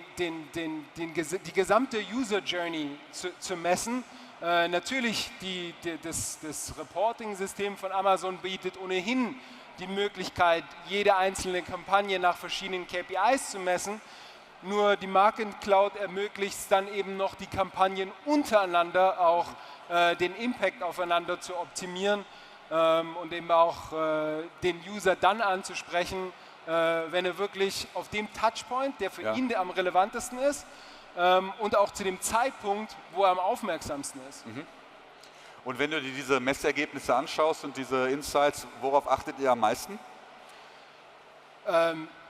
Speaker 4: gesamte User Journey zu messen. Natürlich, das Reporting-System von Amazon bietet ohnehin die Möglichkeit, jede einzelne Kampagne nach verschiedenen KPIs zu messen. Nur die Marketing Cloud ermöglicht es dann eben noch, die Kampagnen untereinander auch den Impact aufeinander zu optimieren und eben auch den User dann anzusprechen, wenn er wirklich auf dem Touchpoint, der für ihn am relevantesten ist, und auch zu dem Zeitpunkt, wo er am aufmerksamsten ist.
Speaker 17: Und wenn du dir diese Messergebnisse anschaust und diese Insights, worauf achtet ihr am meisten?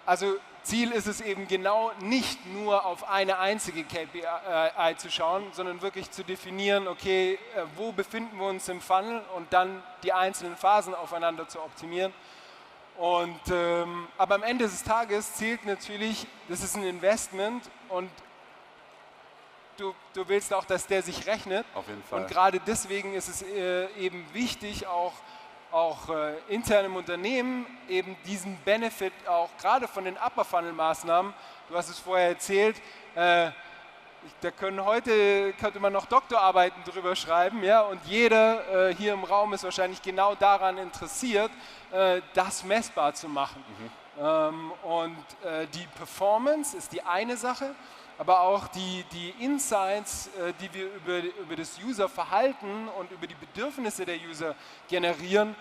Speaker 4: Also Ziel ist es eben genau nicht nur auf eine einzige KPI zu schauen, sondern wirklich zu definieren, okay, wo befinden wir uns im Funnel und dann die einzelnen Phasen aufeinander zu optimieren. Und, aber am Ende des Tages zählt natürlich, das ist ein Investment und du willst auch, dass der sich rechnet.
Speaker 17: Auf jeden Fall.
Speaker 4: Und gerade deswegen ist es eben wichtig, auch intern im Unternehmen eben diesen Benefit auch gerade von den Upper-Funnel-Maßnahmen, du hast es vorher erzählt, könnte man noch Doktorarbeiten drüber schreiben, ja, und jeder hier im Raum ist wahrscheinlich genau daran interessiert, das messbar zu machen. Die Performance ist die eine Sache, aber auch die Insights, die wir über das User-Verhalten und über die Bedürfnisse der User generieren,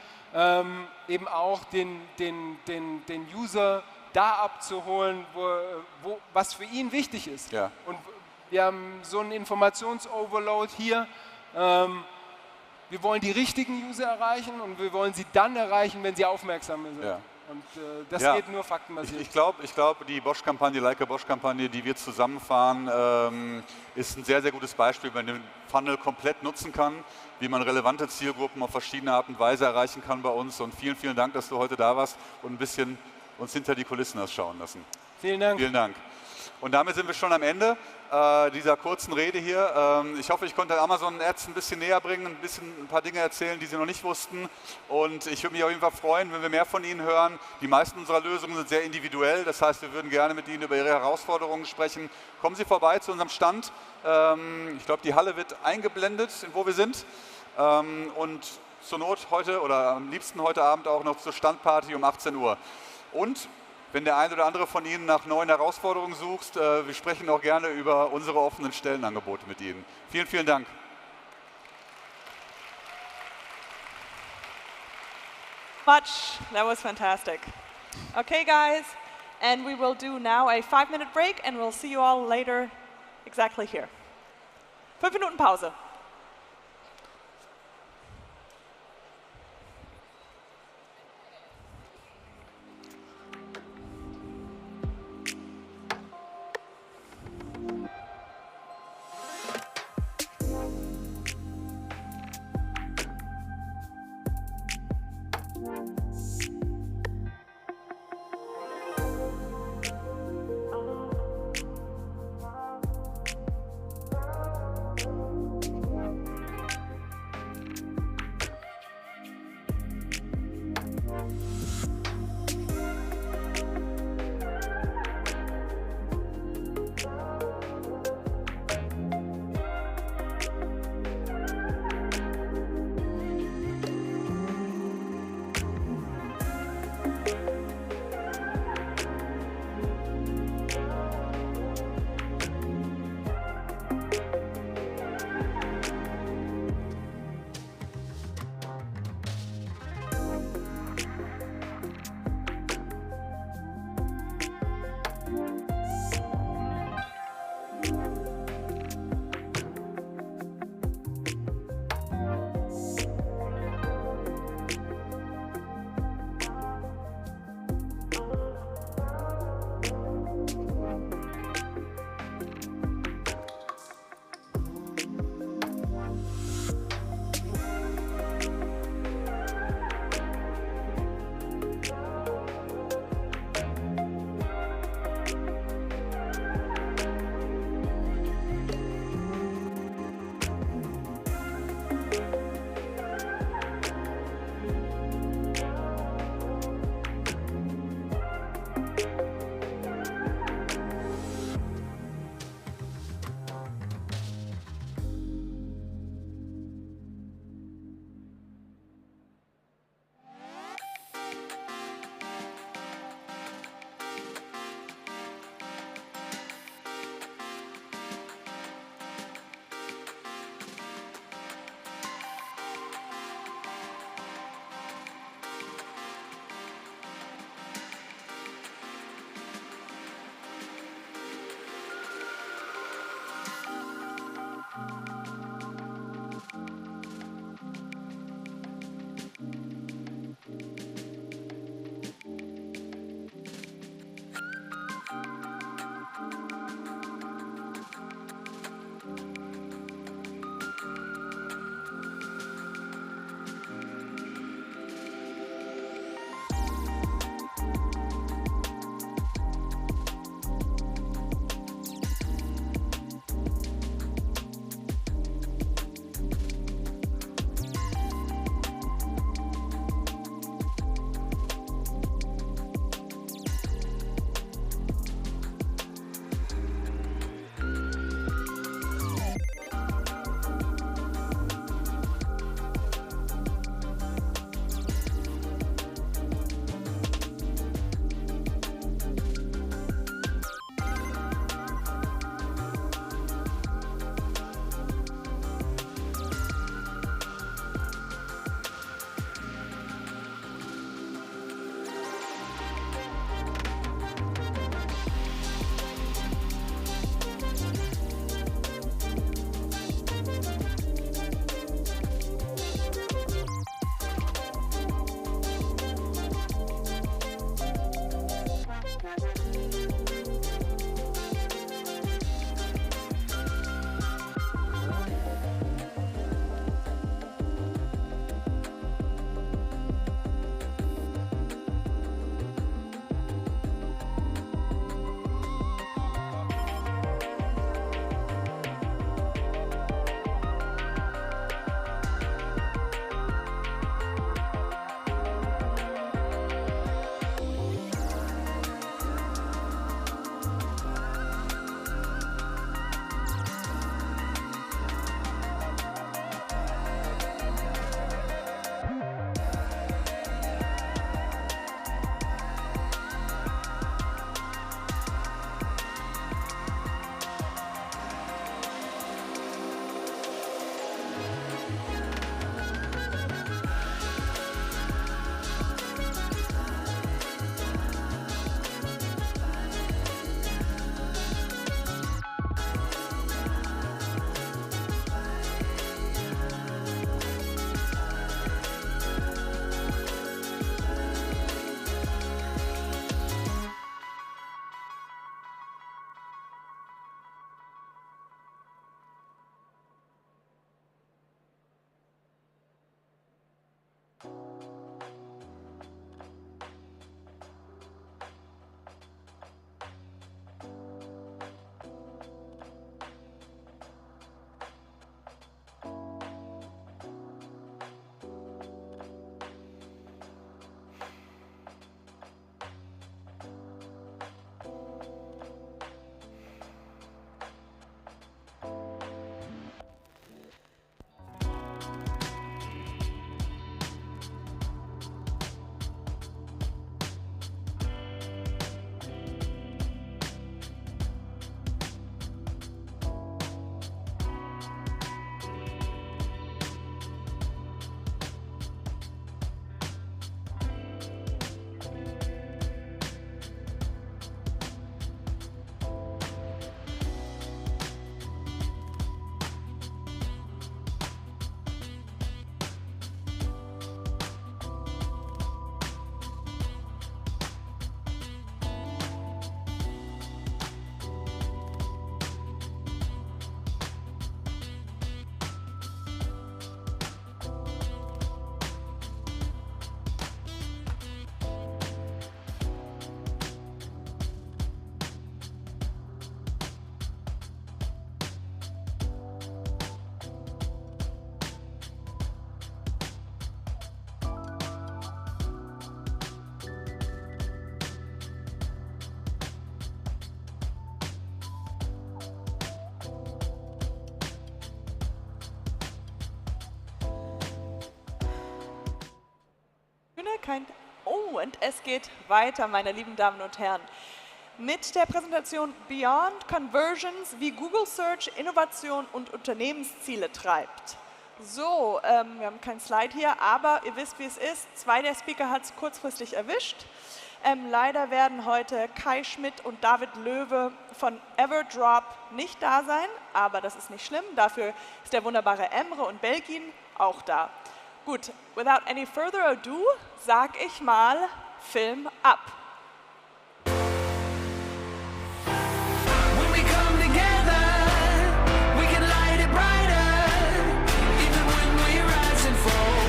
Speaker 4: eben auch den User da abzuholen, was für ihn wichtig ist.
Speaker 17: Ja.
Speaker 4: Und wir haben so einen Informations-Overload hier. Wir wollen die richtigen User erreichen und wir wollen sie dann erreichen, wenn sie aufmerksam sind.
Speaker 17: Ja.
Speaker 4: Und das geht nur faktenbasiert.
Speaker 17: Ich glaube, die Bosch-Kampagne, Like a Bosch-Kampagne, die wir zusammenfahren, ist ein sehr, sehr gutes Beispiel, wie man den Funnel komplett nutzen kann, wie man relevante Zielgruppen auf verschiedene Art und Weise erreichen kann bei uns. Und vielen, vielen Dank, dass du heute da warst und ein bisschen uns hinter die Kulissen hast schauen lassen.
Speaker 4: Vielen Dank.
Speaker 17: Vielen Dank. Und damit sind wir schon am Ende. dieser kurzen Rede hier. Ich hoffe, ich konnte Amazon Ads ein bisschen näher bringen, ein paar Dinge erzählen, die Sie noch nicht wussten. Und ich würde mich auf jeden Fall freuen, wenn wir mehr von Ihnen hören. Die meisten unserer Lösungen sind sehr individuell. Das heißt, wir würden gerne mit Ihnen über Ihre Herausforderungen sprechen. Kommen Sie vorbei zu unserem Stand. Ich glaube, die Halle wird eingeblendet, wo wir sind. Und zur Not heute oder am liebsten heute Abend auch noch zur Standparty um 18 Uhr. Und wenn der ein oder andere von Ihnen nach neuen Herausforderungen sucht, wir sprechen auch gerne über unsere offenen Stellenangebote mit Ihnen. Vielen, vielen Dank.
Speaker 2: Much. That was fantastic. Okay, guys, and we will do now a 5-minute break, and we'll see you all later exactly here. 5 Minuten Pause. kind. Oh, und es geht weiter, meine lieben Damen und Herren, mit der Präsentation Beyond Conversions, wie Google Search Innovation und Unternehmensziele treibt. So, wir haben kein Slide hier, aber ihr wisst, wie es ist. 2 der Speaker hat es kurzfristig erwischt. Leider werden heute Kai Schmidt und David Löwe von Everdrop nicht da sein, aber das ist nicht schlimm. Dafür ist der wunderbare Emre und Belgin auch da. Gut, without any further ado, sag ich mal, Film ab.
Speaker 8: When we come together, we can light it brighter. Even when we rise and fall,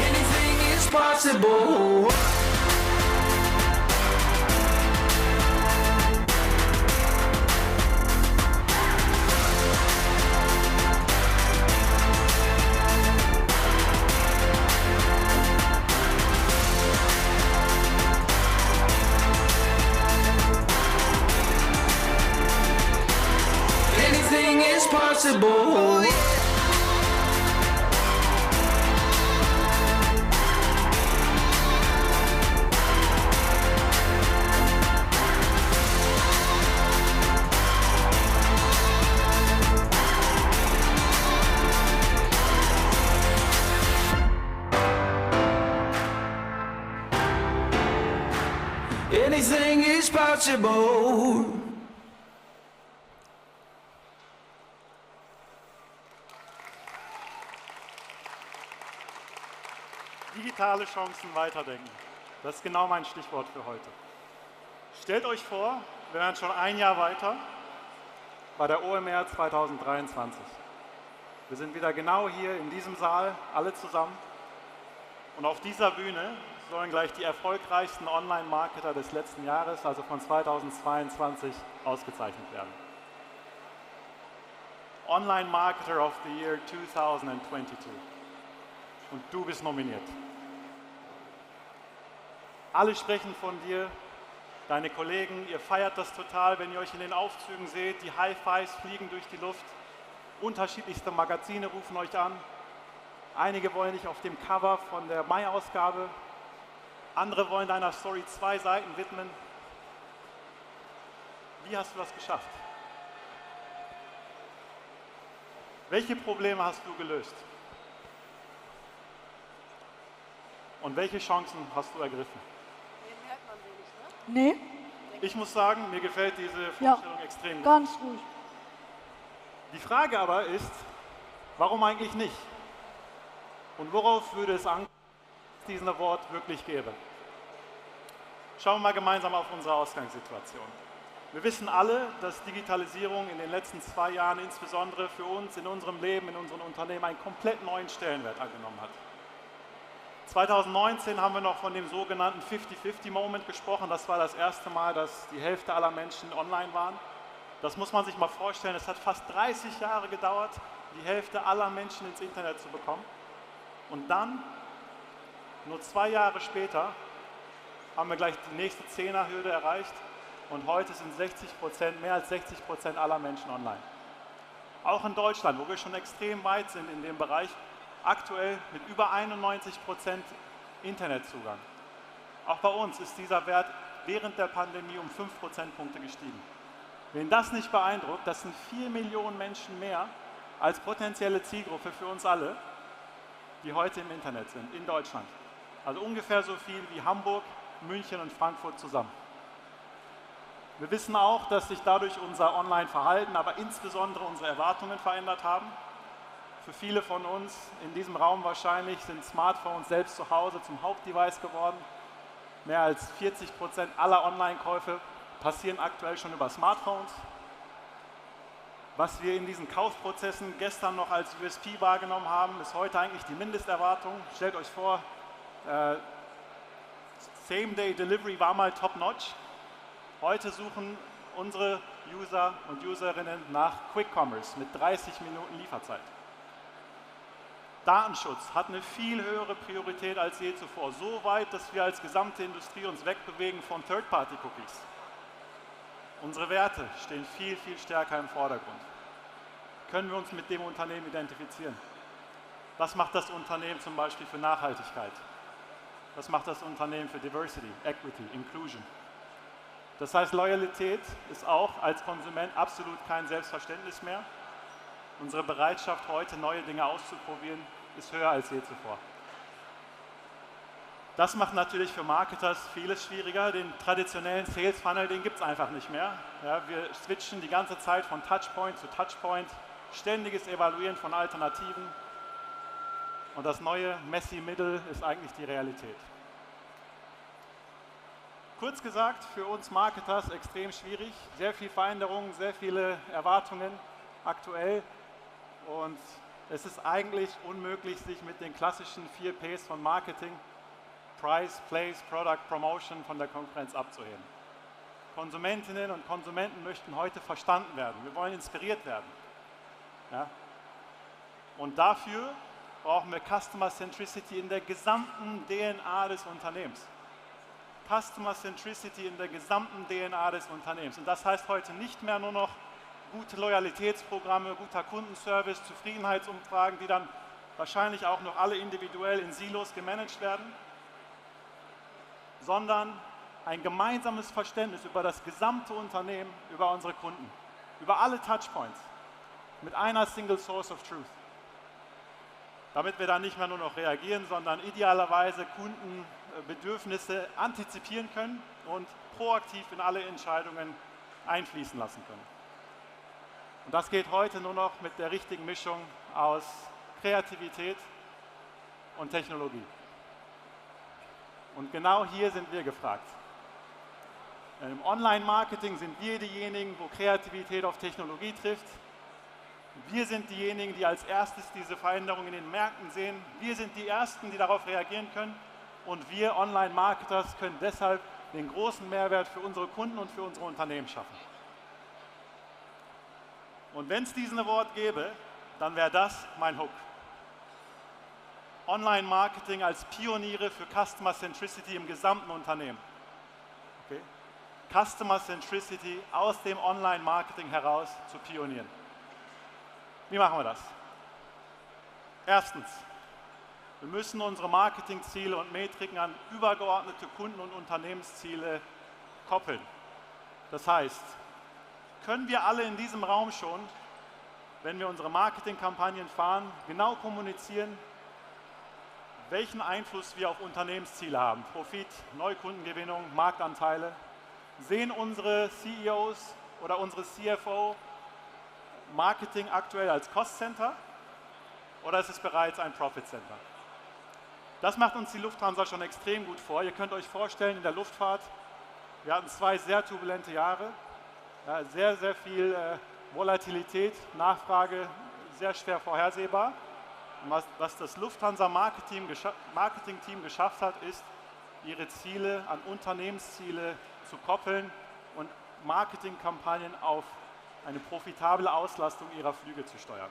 Speaker 8: anything is possible. Anything is possible. Anything is possible.
Speaker 7: Digitale Chancen weiterdenken. Das ist genau mein Stichwort für heute. Stellt euch vor, wir wären schon ein Jahr weiter bei der OMR 2023. Wir sind wieder genau hier in diesem Saal, alle zusammen. Und auf dieser Bühne sollen gleich die erfolgreichsten Online-Marketer des letzten Jahres, also von 2022, ausgezeichnet werden. Online-Marketer of the Year 2022. Und du bist nominiert. Alle sprechen von dir, deine Kollegen, ihr feiert das total, wenn ihr euch in den Aufzügen seht, die High-Fives fliegen durch die Luft, unterschiedlichste Magazine rufen euch an, einige wollen dich auf dem Cover von der Mai-Ausgabe, andere wollen deiner Story 2 Seiten widmen. Wie hast du das geschafft? Welche Probleme hast du gelöst? Und welche Chancen hast du ergriffen?
Speaker 19: Nee.
Speaker 7: Ich muss sagen, mir gefällt diese Vorstellung extrem gut.
Speaker 19: Ganz ruhig.
Speaker 7: Die Frage aber ist, warum eigentlich nicht? Und worauf würde es ankommen, dass es diesen Award wirklich gäbe? Schauen wir mal gemeinsam auf unsere Ausgangssituation. Wir wissen alle, dass Digitalisierung in den letzten 2 Jahren insbesondere für uns in unserem Leben, in unseren Unternehmen einen komplett neuen Stellenwert angenommen hat. 2019 haben wir noch von dem sogenannten 50-50-Moment gesprochen. Das war das erste Mal, dass die Hälfte aller Menschen online waren. Das muss man sich mal vorstellen. Es hat fast 30 Jahre gedauert, die Hälfte aller Menschen ins Internet zu bekommen. Und dann, nur 2 Jahre später, haben wir gleich die nächste 10er-Hürde erreicht. Und heute sind mehr als 60% aller Menschen online. Auch in Deutschland, wo wir schon extrem weit sind in dem Bereich, aktuell mit über 91% Internetzugang. Auch bei uns ist dieser Wert während der Pandemie um 5 Prozentpunkte gestiegen. Wen das nicht beeindruckt, das sind 4 Millionen Menschen mehr als potenzielle Zielgruppe für uns alle, die heute im Internet sind, in Deutschland. Also ungefähr so viel wie Hamburg, München und Frankfurt zusammen. Wir wissen auch, dass sich dadurch unser Online-Verhalten, aber insbesondere unsere Erwartungen verändert haben. Für viele von uns in diesem Raum wahrscheinlich sind Smartphones selbst zu Hause zum Hauptdevice geworden. Mehr als 40% aller Online-Käufe passieren aktuell schon über Smartphones. Was wir in diesen Kaufprozessen gestern noch als USP wahrgenommen haben, ist heute eigentlich die Mindesterwartung. Stellt euch vor, Same-Day-Delivery war mal top-notch. Heute suchen unsere User und Userinnen nach Quick-Commerce mit 30 Minuten Lieferzeit. Datenschutz hat eine viel höhere Priorität als je zuvor. So weit, dass wir als gesamte Industrie uns wegbewegen von Third-Party-Cookies. Unsere Werte stehen viel, viel stärker im Vordergrund. Können wir uns mit dem Unternehmen identifizieren? Was macht das Unternehmen zum Beispiel für Nachhaltigkeit? Was macht das Unternehmen für Diversity, Equity, Inclusion? Das heißt, Loyalität ist auch als Konsument absolut kein Selbstverständnis mehr. Unsere Bereitschaft, heute neue Dinge auszuprobieren, ist höher als je zuvor. Das macht natürlich für Marketers vieles schwieriger. Den traditionellen Sales Funnel, den gibt es einfach nicht mehr. Ja, wir switchen die ganze Zeit von Touchpoint zu Touchpoint, ständiges Evaluieren von Alternativen. Und das neue Messy Middle ist eigentlich die Realität. Kurz gesagt, für uns Marketers extrem schwierig, sehr viel Veränderungen, sehr viele Erwartungen aktuell. Und es ist eigentlich unmöglich, sich mit den klassischen 4 Ps von Marketing, Price, Place, Product, Promotion, von der Konkurrenz abzuheben. Konsumentinnen und Konsumenten möchten heute verstanden werden. Wir wollen inspiriert werden. Ja? Und dafür brauchen wir Customer Centricity in der gesamten DNA des Unternehmens. Customer Centricity in der gesamten DNA des Unternehmens. Und das heißt heute nicht mehr nur noch gute Loyalitätsprogramme, guter Kundenservice, Zufriedenheitsumfragen, die dann wahrscheinlich auch noch alle individuell in Silos gemanagt werden, sondern ein gemeinsames Verständnis über das gesamte Unternehmen, über unsere Kunden, über alle Touchpoints, mit einer Single Source of Truth. Damit wir dann nicht mehr nur noch reagieren, sondern idealerweise Kundenbedürfnisse antizipieren können und proaktiv in alle Entscheidungen einfließen lassen können. Und das geht heute nur noch mit der richtigen Mischung aus Kreativität und Technologie. Und genau hier sind wir gefragt. Im Online-Marketing sind wir diejenigen, wo Kreativität auf Technologie trifft. Wir sind diejenigen, die als erstes diese Veränderungen in den Märkten sehen. Wir sind die Ersten, die darauf reagieren können. Und wir Online-Marketers können deshalb den großen Mehrwert für unsere Kunden und für unsere Unternehmen schaffen. Und wenn es diesen Award gäbe, dann wäre das mein Hook. Online-Marketing als Pioniere für Customer Centricity im gesamten Unternehmen. Okay? Customer Centricity aus dem Online-Marketing heraus zu pionieren. Wie machen wir das? Erstens, wir müssen unsere Marketingziele und Metriken an übergeordnete Kunden- und Unternehmensziele koppeln. Das heißt, können wir alle in diesem Raum schon, wenn wir unsere Marketingkampagnen fahren, genau kommunizieren, welchen Einfluss wir auf Unternehmensziele haben? Profit, Neukundengewinnung, Marktanteile. Sehen unsere CEOs oder unsere CFO Marketing aktuell als Cost Center oder ist es bereits ein Profit Center? Das macht uns die Lufthansa schon extrem gut vor. Ihr könnt euch vorstellen, in der Luftfahrt, wir hatten 2 sehr turbulente Jahre, ja, sehr, sehr viel Volatilität, Nachfrage, sehr schwer vorhersehbar. Und was das Lufthansa Marketing-Team geschafft hat, ist, ihre Ziele an Unternehmensziele zu koppeln und Marketingkampagnen auf eine profitable Auslastung ihrer Flüge zu steuern.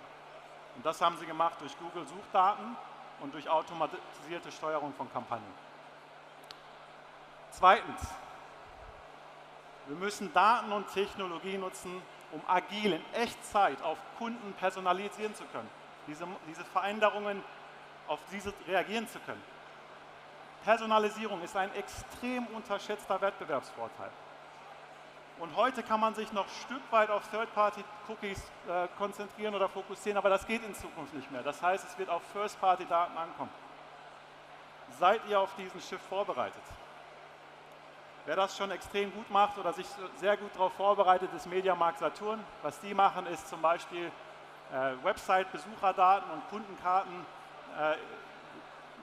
Speaker 7: Und das haben sie gemacht durch Google-Suchdaten und durch automatisierte Steuerung von Kampagnen. Zweitens, wir müssen Daten und Technologie nutzen, um agil in Echtzeit auf Kunden personalisieren zu können. Diese Veränderungen, auf diese reagieren zu können. Personalisierung ist ein extrem unterschätzter Wettbewerbsvorteil. Und heute kann man sich noch ein Stück weit auf Third-Party-Cookies konzentrieren oder fokussieren, aber das geht in Zukunft nicht mehr. Das heißt, es wird auf First-Party-Daten ankommen. Seid ihr auf diesen Shift vorbereitet? Wer das schon extrem gut macht oder sich sehr gut darauf vorbereitet, ist Mediamarkt Saturn. Was die machen, ist zum Beispiel Website-Besucherdaten und Kundenkarten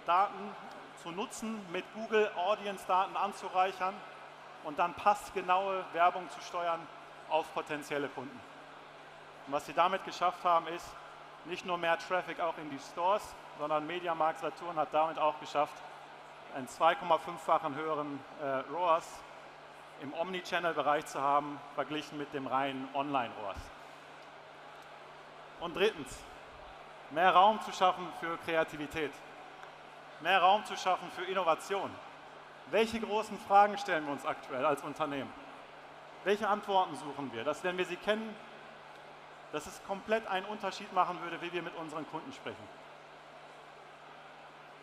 Speaker 7: Daten zu nutzen, mit Google Audience-Daten anzureichern und dann passgenaue Werbung zu steuern auf potenzielle Kunden. Und was sie damit geschafft haben, ist nicht nur mehr Traffic auch in die Stores, sondern Mediamarkt Saturn hat damit auch geschafft, einen 2,5-fachen höheren ROAS im Omnichannel-Bereich zu haben, verglichen mit dem reinen Online-ROAS. Und drittens, mehr Raum zu schaffen für Kreativität, mehr Raum zu schaffen für Innovation. Welche großen Fragen stellen wir uns aktuell als Unternehmen? Welche Antworten suchen wir? Dass, wenn wir sie kennen, dass es komplett einen Unterschied machen würde, wie wir mit unseren Kunden sprechen.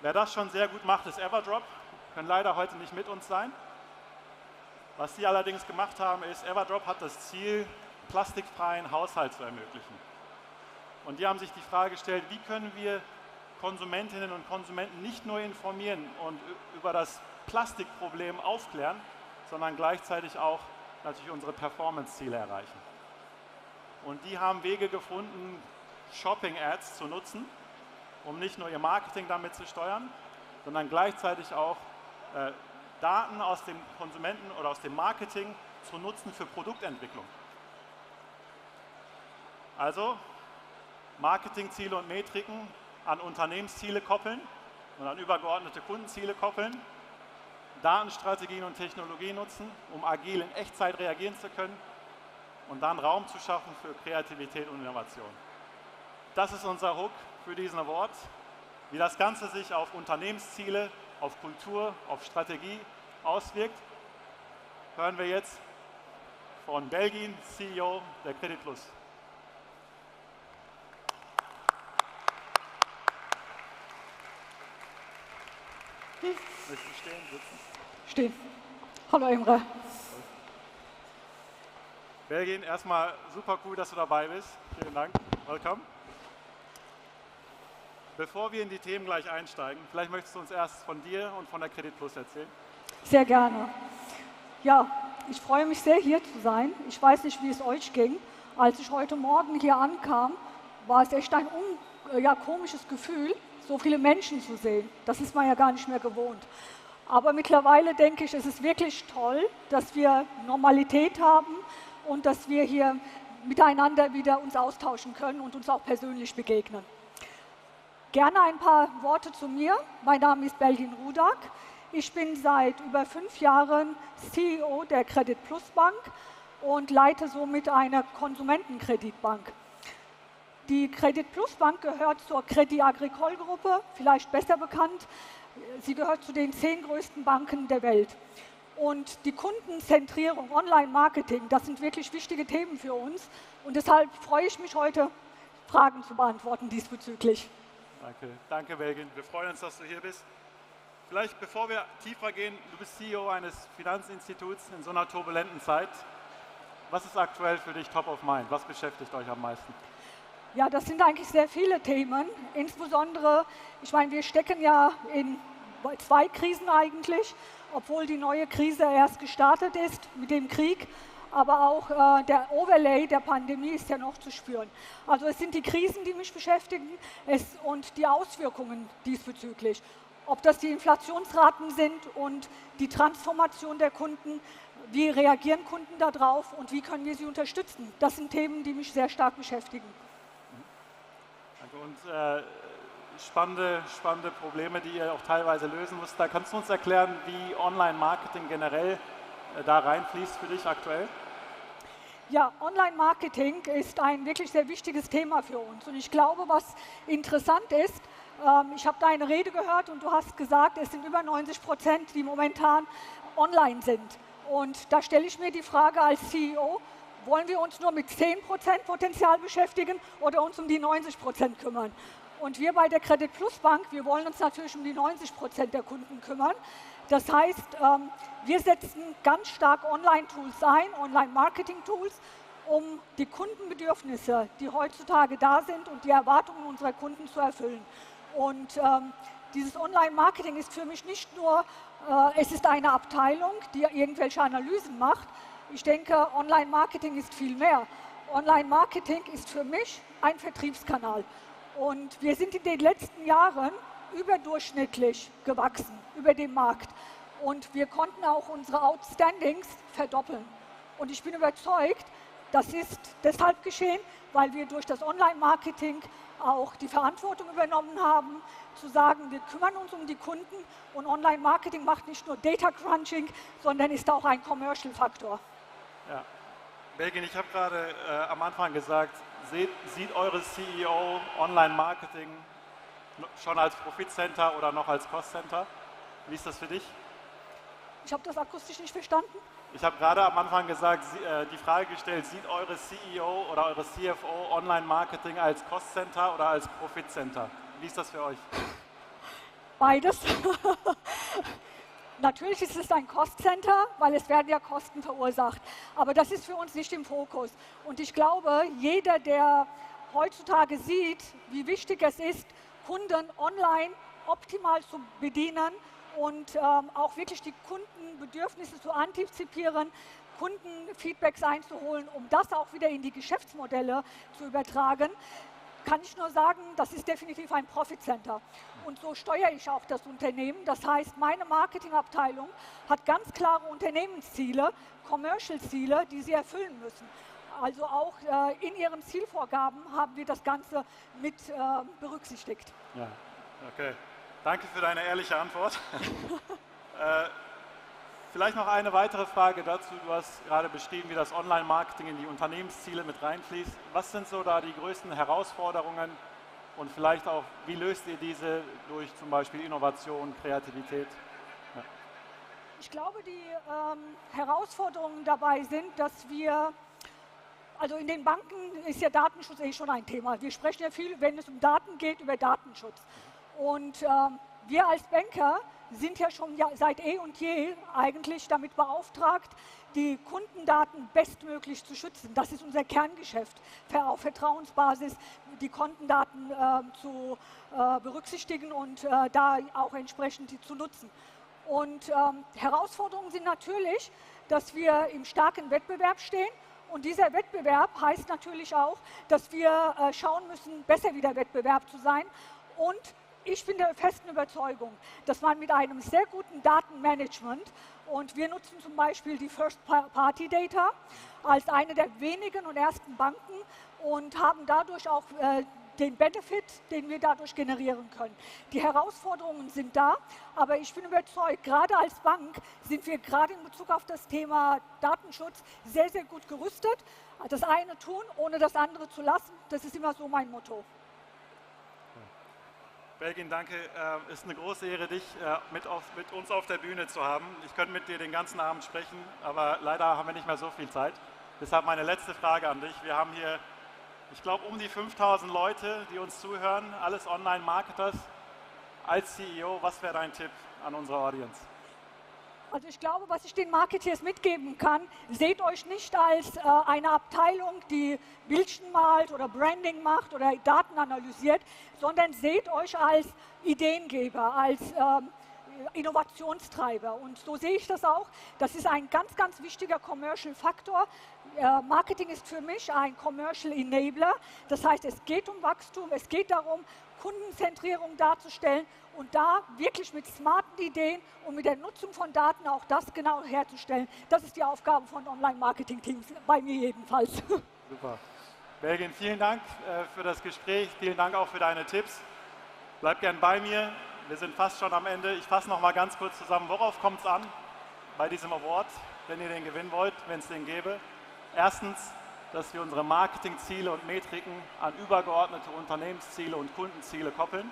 Speaker 7: Wer das schon sehr gut macht, ist Everdrop. können leider heute nicht mit uns sein. Was sie allerdings gemacht haben, ist, Everdrop hat das Ziel, plastikfreien Haushalt zu ermöglichen. Und die haben sich die Frage gestellt, wie können wir Konsumentinnen und Konsumenten nicht nur informieren und über das Plastikproblem aufklären, sondern gleichzeitig auch natürlich unsere Performance-Ziele erreichen. Und die haben Wege gefunden, Shopping-Ads zu nutzen, um nicht nur ihr Marketing damit zu steuern, sondern gleichzeitig auch Daten aus dem Konsumenten oder aus dem Marketing zu nutzen für Produktentwicklung. Also Marketingziele und Metriken an Unternehmensziele koppeln und an übergeordnete Kundenziele koppeln, Datenstrategien und Technologie nutzen, um agil in Echtzeit reagieren zu können und dann Raum zu schaffen für Kreativität und Innovation. Das ist unser Hook für diesen Award. Wie das Ganze sich auf Unternehmensziele, auf Kultur, auf Strategie auswirkt, hören wir jetzt von Belgien, CEO der Credit Plus. Möchtest du stehen, sitzen?
Speaker 19: Stehen. Hallo Imre.
Speaker 7: Belgien, erstmal super cool, dass du dabei bist. Vielen Dank. Welcome. Bevor wir in die Themen gleich einsteigen, vielleicht möchtest du uns erst von dir und von der Credit Plus erzählen.
Speaker 19: Sehr gerne. Ja, ich freue mich sehr, hier zu sein. Ich weiß nicht, wie es euch ging. Als ich heute Morgen hier ankam, war es echt ein komisches Gefühl, so viele Menschen zu sehen. Das ist man ja gar nicht mehr gewohnt. Aber mittlerweile denke ich, es ist wirklich toll, dass wir Normalität haben und dass wir hier miteinander wieder uns austauschen können und uns auch persönlich begegnen. Gerne ein paar Worte zu mir. Mein Name ist Belgien Rudak. Ich bin seit über 5 Jahren CEO der Credit Plus Bank und leite somit eine Konsumentenkreditbank. Die Credit Plus Bank gehört zur Crédit Agricole Gruppe, vielleicht besser bekannt. Sie gehört zu den 10 größten Banken der Welt. Und die Kundenzentrierung, Online-Marketing, das sind wirklich wichtige Themen für uns. Und deshalb freue ich mich heute, Fragen zu beantworten diesbezüglich.
Speaker 7: Danke Belgien. Wir freuen uns, dass du hier bist. Vielleicht bevor wir tiefer gehen, du bist CEO eines Finanzinstituts in so einer turbulenten Zeit. Was ist aktuell für dich top of mind? Was beschäftigt euch am meisten?
Speaker 19: Ja, das sind eigentlich sehr viele Themen. Insbesondere, ich meine, wir stecken ja in 2 Krisen eigentlich, obwohl die neue Krise erst gestartet ist mit dem Krieg. Aber auch der Overlay der Pandemie ist ja noch zu spüren. Also es sind die Krisen, die mich beschäftigen und die Auswirkungen diesbezüglich. Ob das die Inflationsraten sind und die Transformation der Kunden, wie reagieren Kunden darauf und wie können wir sie unterstützen? Das sind Themen, die mich sehr stark beschäftigen.
Speaker 7: Danke. Und spannende Probleme, die ihr auch teilweise lösen müsst. Da kannst du uns erklären, wie Online-Marketing generell da reinfließt für dich aktuell?
Speaker 19: Ja, Online-Marketing ist ein wirklich sehr wichtiges Thema für uns. Und ich glaube, was interessant ist, ich habe deine Rede gehört und du hast gesagt, es sind über 90%, die momentan online sind. Und da stelle ich mir die Frage als CEO, wollen wir uns nur mit 10% Potenzial beschäftigen oder uns um die 90% kümmern? Und wir bei der Credit Plus Bank, wir wollen uns natürlich um die 90% der Kunden kümmern. Das heißt, wir setzen ganz stark Online-Tools ein, Online-Marketing-Tools, um die Kundenbedürfnisse, die heutzutage da sind und die Erwartungen unserer Kunden zu erfüllen. Und dieses Online-Marketing ist für mich nicht nur, es ist eine Abteilung, die irgendwelche Analysen macht. Ich denke, Online-Marketing ist viel mehr. Online-Marketing ist für mich ein Vertriebskanal. Und wir sind in den letzten Jahren überdurchschnittlich gewachsen über den Markt. Und wir konnten auch unsere Outstandings verdoppeln. Und ich bin überzeugt, das ist deshalb geschehen, weil wir durch das Online-Marketing auch die Verantwortung übernommen haben, zu sagen, wir kümmern uns um die Kunden und Online-Marketing macht nicht nur Data Crunching, sondern ist auch ein Commercial-Faktor.
Speaker 7: Ja. Belgien, ich habe gerade am Anfang gesagt, sieht eure CEO Online-Marketing schon als Profitcenter oder noch als Cost-Center? Wie ist das für dich?
Speaker 19: Ich habe das akustisch nicht verstanden.
Speaker 7: Ich habe gerade am Anfang gesagt, die Frage gestellt, sieht eure CEO oder eure CFO Online-Marketing als Cost-Center oder als Profit-Center? Wie ist das für euch?
Speaker 19: Beides. Natürlich ist es ein Cost-Center, weil es werden ja Kosten verursacht. Aber das ist für uns nicht im Fokus. Und ich glaube, jeder, der heutzutage sieht, wie wichtig es ist, Kunden online optimal zu bedienen und auch wirklich die Kundenbedürfnisse zu antizipieren, Kundenfeedbacks einzuholen, um das auch wieder in die Geschäftsmodelle zu übertragen, kann ich nur sagen, das ist definitiv ein Profit-Center. Und so steuere ich auch das Unternehmen. Das heißt, meine Marketingabteilung hat ganz klare Unternehmensziele, Commercial-Ziele, die sie erfüllen müssen. Also auch in ihren Zielvorgaben haben wir das Ganze mit berücksichtigt.
Speaker 7: Ja, okay. Danke für deine ehrliche Antwort. Vielleicht noch eine weitere Frage dazu. Du hast gerade beschrieben, wie das Online-Marketing in die Unternehmensziele mit reinfließt. Was sind so da die größten Herausforderungen und vielleicht auch, wie löst ihr diese durch zum Beispiel Innovation, Kreativität? Ja.
Speaker 19: Ich glaube, die Herausforderungen dabei sind, dass wir, also in den Banken ist ja Datenschutz schon ein Thema. Wir sprechen ja viel, wenn es um Daten geht, über Datenschutz. Und wir als Banker sind ja schon seit und je eigentlich damit beauftragt, die Kundendaten bestmöglich zu schützen. Das ist unser Kerngeschäft, auf Vertrauensbasis die Kontendaten zu berücksichtigen und da auch entsprechend die zu nutzen. Und Herausforderungen sind natürlich, dass wir im starken Wettbewerb stehen. Und dieser Wettbewerb heißt natürlich auch, dass wir schauen müssen, besser wie der Wettbewerb zu sein. Und ich bin der festen Überzeugung, dass man mit einem sehr guten Datenmanagement, und wir nutzen zum Beispiel die First-Party-Data als eine der wenigen und ersten Banken und haben dadurch auch den Benefit, den wir dadurch generieren können. Die Herausforderungen sind da, aber ich bin überzeugt, gerade als Bank sind wir gerade in Bezug auf das Thema Datenschutz sehr, sehr gut gerüstet. Das eine tun, ohne das andere zu lassen, das ist immer so mein Motto.
Speaker 7: Belgin, danke. Es ist eine große Ehre, dich mit uns auf der Bühne zu haben. Ich könnte mit dir den ganzen Abend sprechen, aber leider haben wir nicht mehr so viel Zeit. Deshalb meine letzte Frage an dich. Wir haben hier, ich glaube, um die 5000 Leute, die uns zuhören, alles Online-Marketers. Als CEO, was wäre dein Tipp an unsere Audience?
Speaker 19: Also ich glaube, was ich den Marketeers mitgeben kann, seht euch nicht als eine Abteilung, die Bildchen malt oder Branding macht oder Daten analysiert, sondern seht euch als Ideengeber, als Innovationstreiber. Und so sehe ich das auch. Das ist ein ganz, ganz wichtiger Commercial-Faktor. Marketing ist für mich ein Commercial Enabler. Das heißt, es geht um Wachstum, es geht darum, Kundenzentrierung darzustellen und da wirklich mit smarten Ideen und mit der Nutzung von Daten auch das genau herzustellen. Das ist die Aufgabe von Online-Marketing-Teams, bei mir jedenfalls.
Speaker 7: Super. Belgin, vielen Dank für das Gespräch, vielen Dank auch für deine Tipps. Bleib gern bei mir, wir sind fast schon am Ende. Ich fasse noch mal ganz kurz zusammen, worauf kommt es an bei diesem Award, wenn ihr den gewinnen wollt, wenn es den gäbe. Erstens, dass wir unsere Marketingziele und Metriken an übergeordnete Unternehmensziele und Kundenziele koppeln.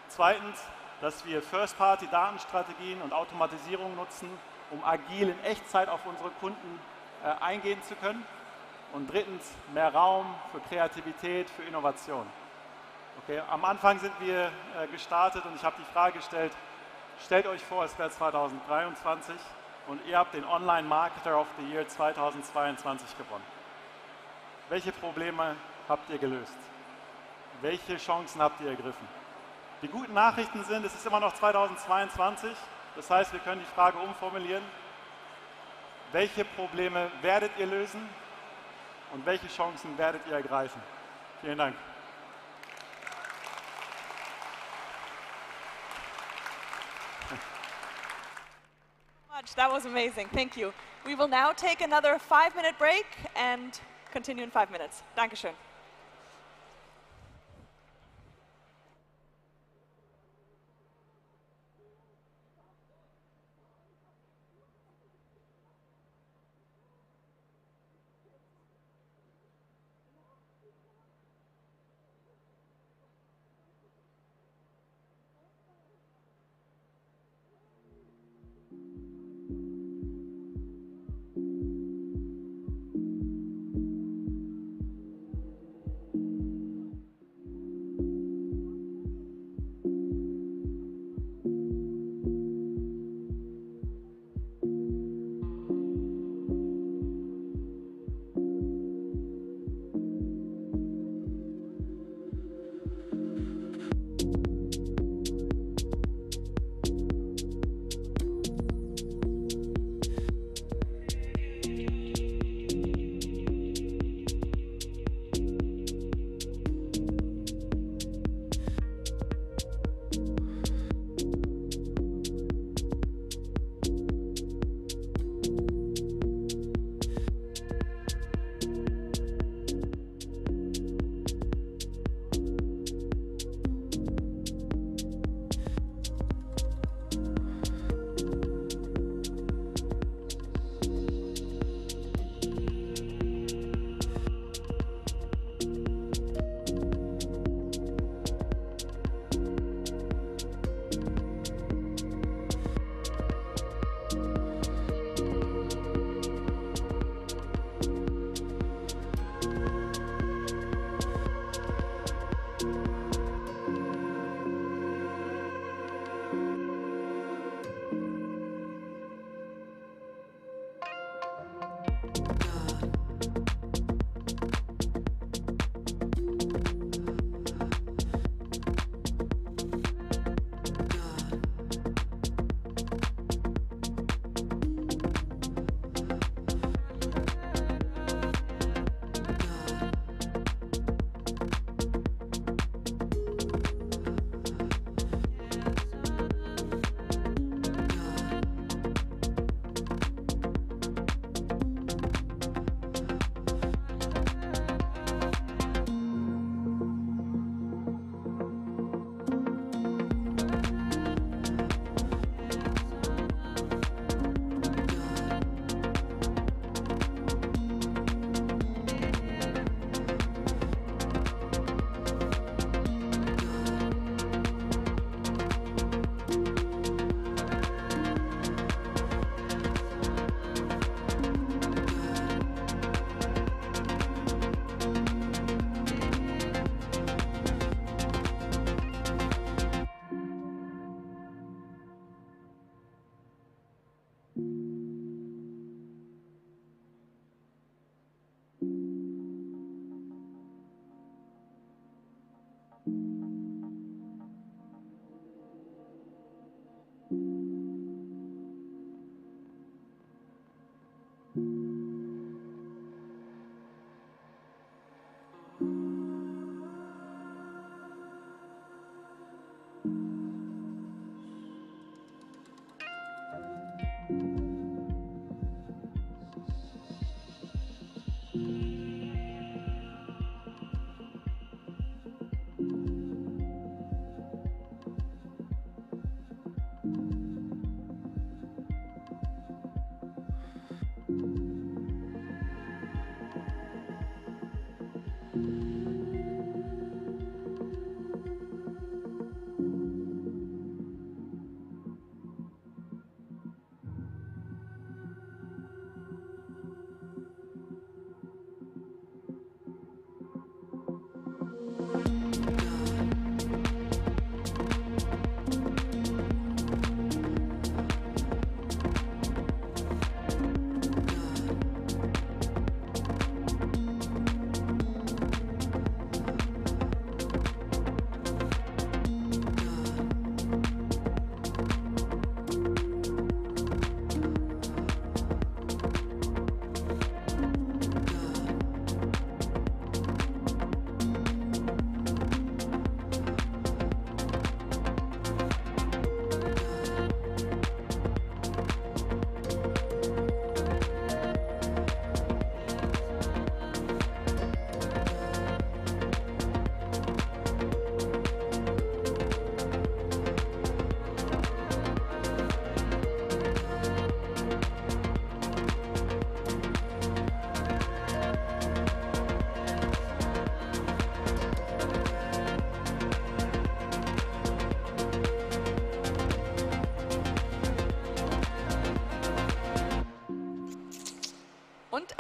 Speaker 7: Zweitens, dass wir First-Party-Datenstrategien und Automatisierung nutzen, um agil in Echtzeit auf unsere Kunden eingehen zu können. Und drittens, mehr Raum für Kreativität, für Innovation. Okay, am Anfang sind wir gestartet und ich habe die Frage gestellt, stellt euch vor, es wäre 2023 und ihr habt den Online Marketer of the Year 2022 gewonnen. Welche Probleme habt ihr gelöst? Welche Chancen habt ihr ergriffen? Die guten Nachrichten sind, es ist immer noch 2022, das heißt, wir können die Frage umformulieren. Welche Probleme werdet ihr lösen und welche Chancen werdet ihr ergreifen? Vielen Dank.
Speaker 2: That was amazing. Thank you. We will now take another 5-minute break and continue in 5 minutes. Dankeschön.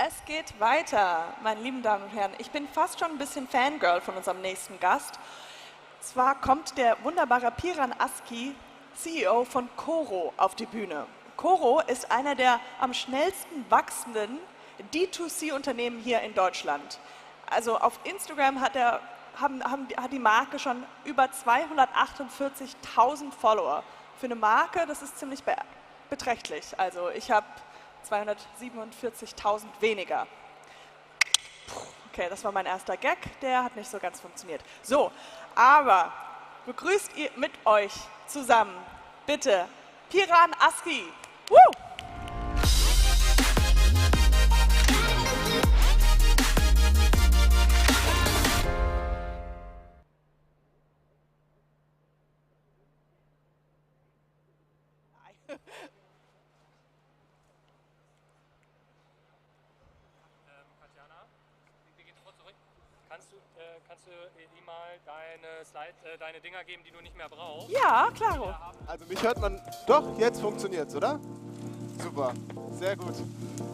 Speaker 2: Es geht weiter, meine lieben Damen und Herren. Ich bin fast schon ein bisschen Fangirl von unserem nächsten Gast. Zwar kommt der wunderbare Piran Aski, CEO von Coro, auf die Bühne. Coro ist einer der am schnellsten wachsenden D2C-Unternehmen hier in Deutschland. Also auf Instagram hat die Marke schon über 248.000 Follower. Für eine Marke, das ist ziemlich beträchtlich. Also ich habe 247.000 weniger. Okay, das war mein erster Gag, der hat nicht so ganz funktioniert. So, aber begrüßt ihr mit euch zusammen, bitte, Piran Aski. Woo!
Speaker 20: Kannst du ihm mal deine Dinger geben, die du nicht mehr brauchst?
Speaker 2: Ja, klaro.
Speaker 21: Also mich hört man, doch, jetzt funktioniert's, oder? Super, sehr gut.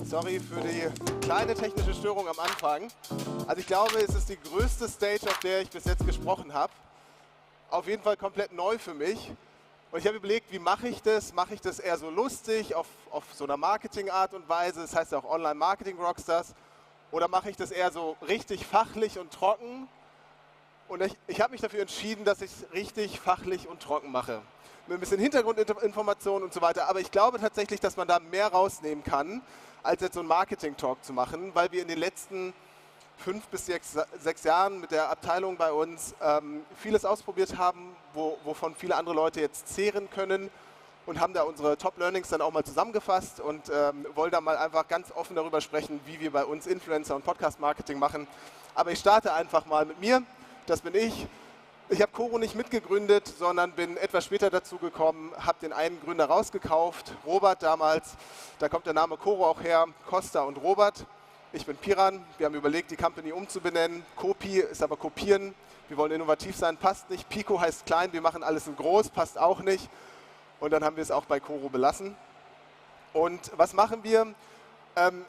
Speaker 21: Sorry für die kleine technische Störung am Anfang. Also ich glaube, es ist die größte Stage, auf der ich bis jetzt gesprochen habe. Auf jeden Fall komplett neu für mich. Und ich habe überlegt, wie mache ich das? Mache ich das eher so lustig, auf so einer Marketing-Art und Weise, das heißt ja auch Online-Marketing-Rockstars, oder mache ich das eher so richtig fachlich und trocken? Und ich habe mich dafür entschieden, dass ich es richtig fachlich und trocken mache. Mit ein bisschen Hintergrundinformationen und so weiter. Aber ich glaube tatsächlich, dass man da mehr rausnehmen kann, als jetzt so einen Marketing-Talk zu machen, weil wir in den letzten 5 bis 6 Jahren mit der Abteilung bei uns vieles ausprobiert haben, wovon viele andere Leute jetzt zehren können, und haben da unsere Top-Learnings dann auch mal zusammengefasst und wollen da mal einfach ganz offen darüber sprechen, wie wir bei uns Influencer- und Podcast-Marketing machen. Aber ich starte einfach mal mit mir. Das bin ich. Ich habe Coro nicht mitgegründet, sondern bin etwas später dazu gekommen, habe den einen Gründer rausgekauft, Robert damals. Da kommt der Name Coro auch her, Costa und Robert. Ich bin Piran. Wir haben überlegt, die Company umzubenennen. Copy ist aber kopieren. Wir wollen innovativ sein, passt nicht. Pico heißt klein, wir machen alles in groß, passt auch nicht. Und dann haben wir es auch bei Coro belassen. Und was machen wir?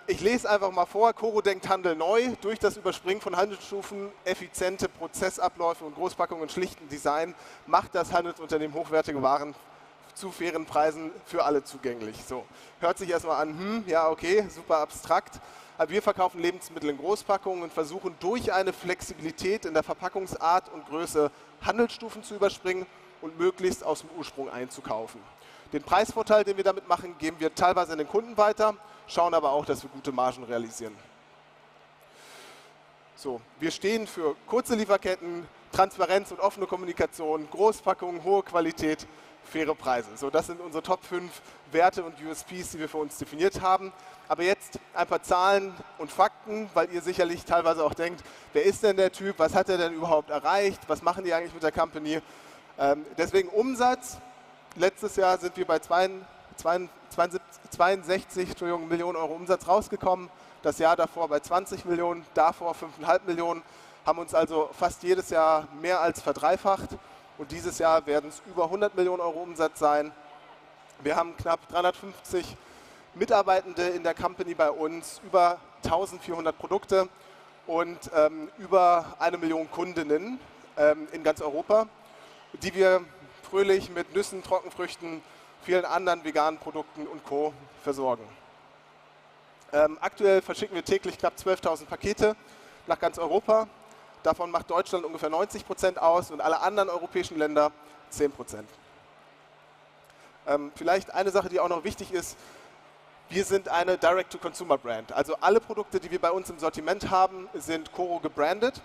Speaker 21: Ich lese einfach mal vor. Coro denkt Handel neu. Durch das Überspringen von Handelsstufen, effiziente Prozessabläufe und Großpackungen und schlichten Design macht das Handelsunternehmen hochwertige Waren zu fairen Preisen für alle zugänglich. So, hört sich erstmal an, ja okay, super abstrakt. Aber wir verkaufen Lebensmittel in Großpackungen und versuchen durch eine Flexibilität in der Verpackungsart und Größe Handelsstufen zu überspringen und möglichst aus dem Ursprung einzukaufen. Den Preisvorteil, den wir damit machen, geben wir teilweise an den Kunden weiter, schauen aber auch, dass wir gute Margen realisieren. So, wir stehen für kurze Lieferketten, Transparenz und offene Kommunikation, Großpackungen, hohe Qualität, faire Preise. So, das sind unsere Top 5 Werte und USPs, die wir für uns definiert haben. Aber jetzt ein paar Zahlen und Fakten, weil ihr sicherlich teilweise auch denkt, wer ist denn der Typ, was hat er denn überhaupt erreicht, was machen die eigentlich mit der Company? Deswegen Umsatz. Letztes Jahr sind wir bei 62 Millionen Euro Umsatz rausgekommen. Das Jahr davor bei 20 Millionen, davor 5,5 Millionen. Haben uns also fast jedes Jahr mehr als verdreifacht. Und dieses Jahr werden es über 100 Millionen Euro Umsatz sein. Wir haben knapp 350 Mitarbeitende in der Company bei uns, über 1400 Produkte und über 1 Million Kundinnen in ganz Europa, die wir fröhlich mit Nüssen, Trockenfrüchten, vielen anderen veganen Produkten und Co. versorgen. Aktuell verschicken wir täglich knapp 12.000 Pakete nach ganz Europa. Davon macht Deutschland ungefähr 90% aus und alle anderen europäischen Länder 10%. Vielleicht eine Sache, die auch noch wichtig ist, wir sind eine Direct-to-Consumer-Brand. Also alle Produkte, die wir bei uns im Sortiment haben, sind Koro gebrandet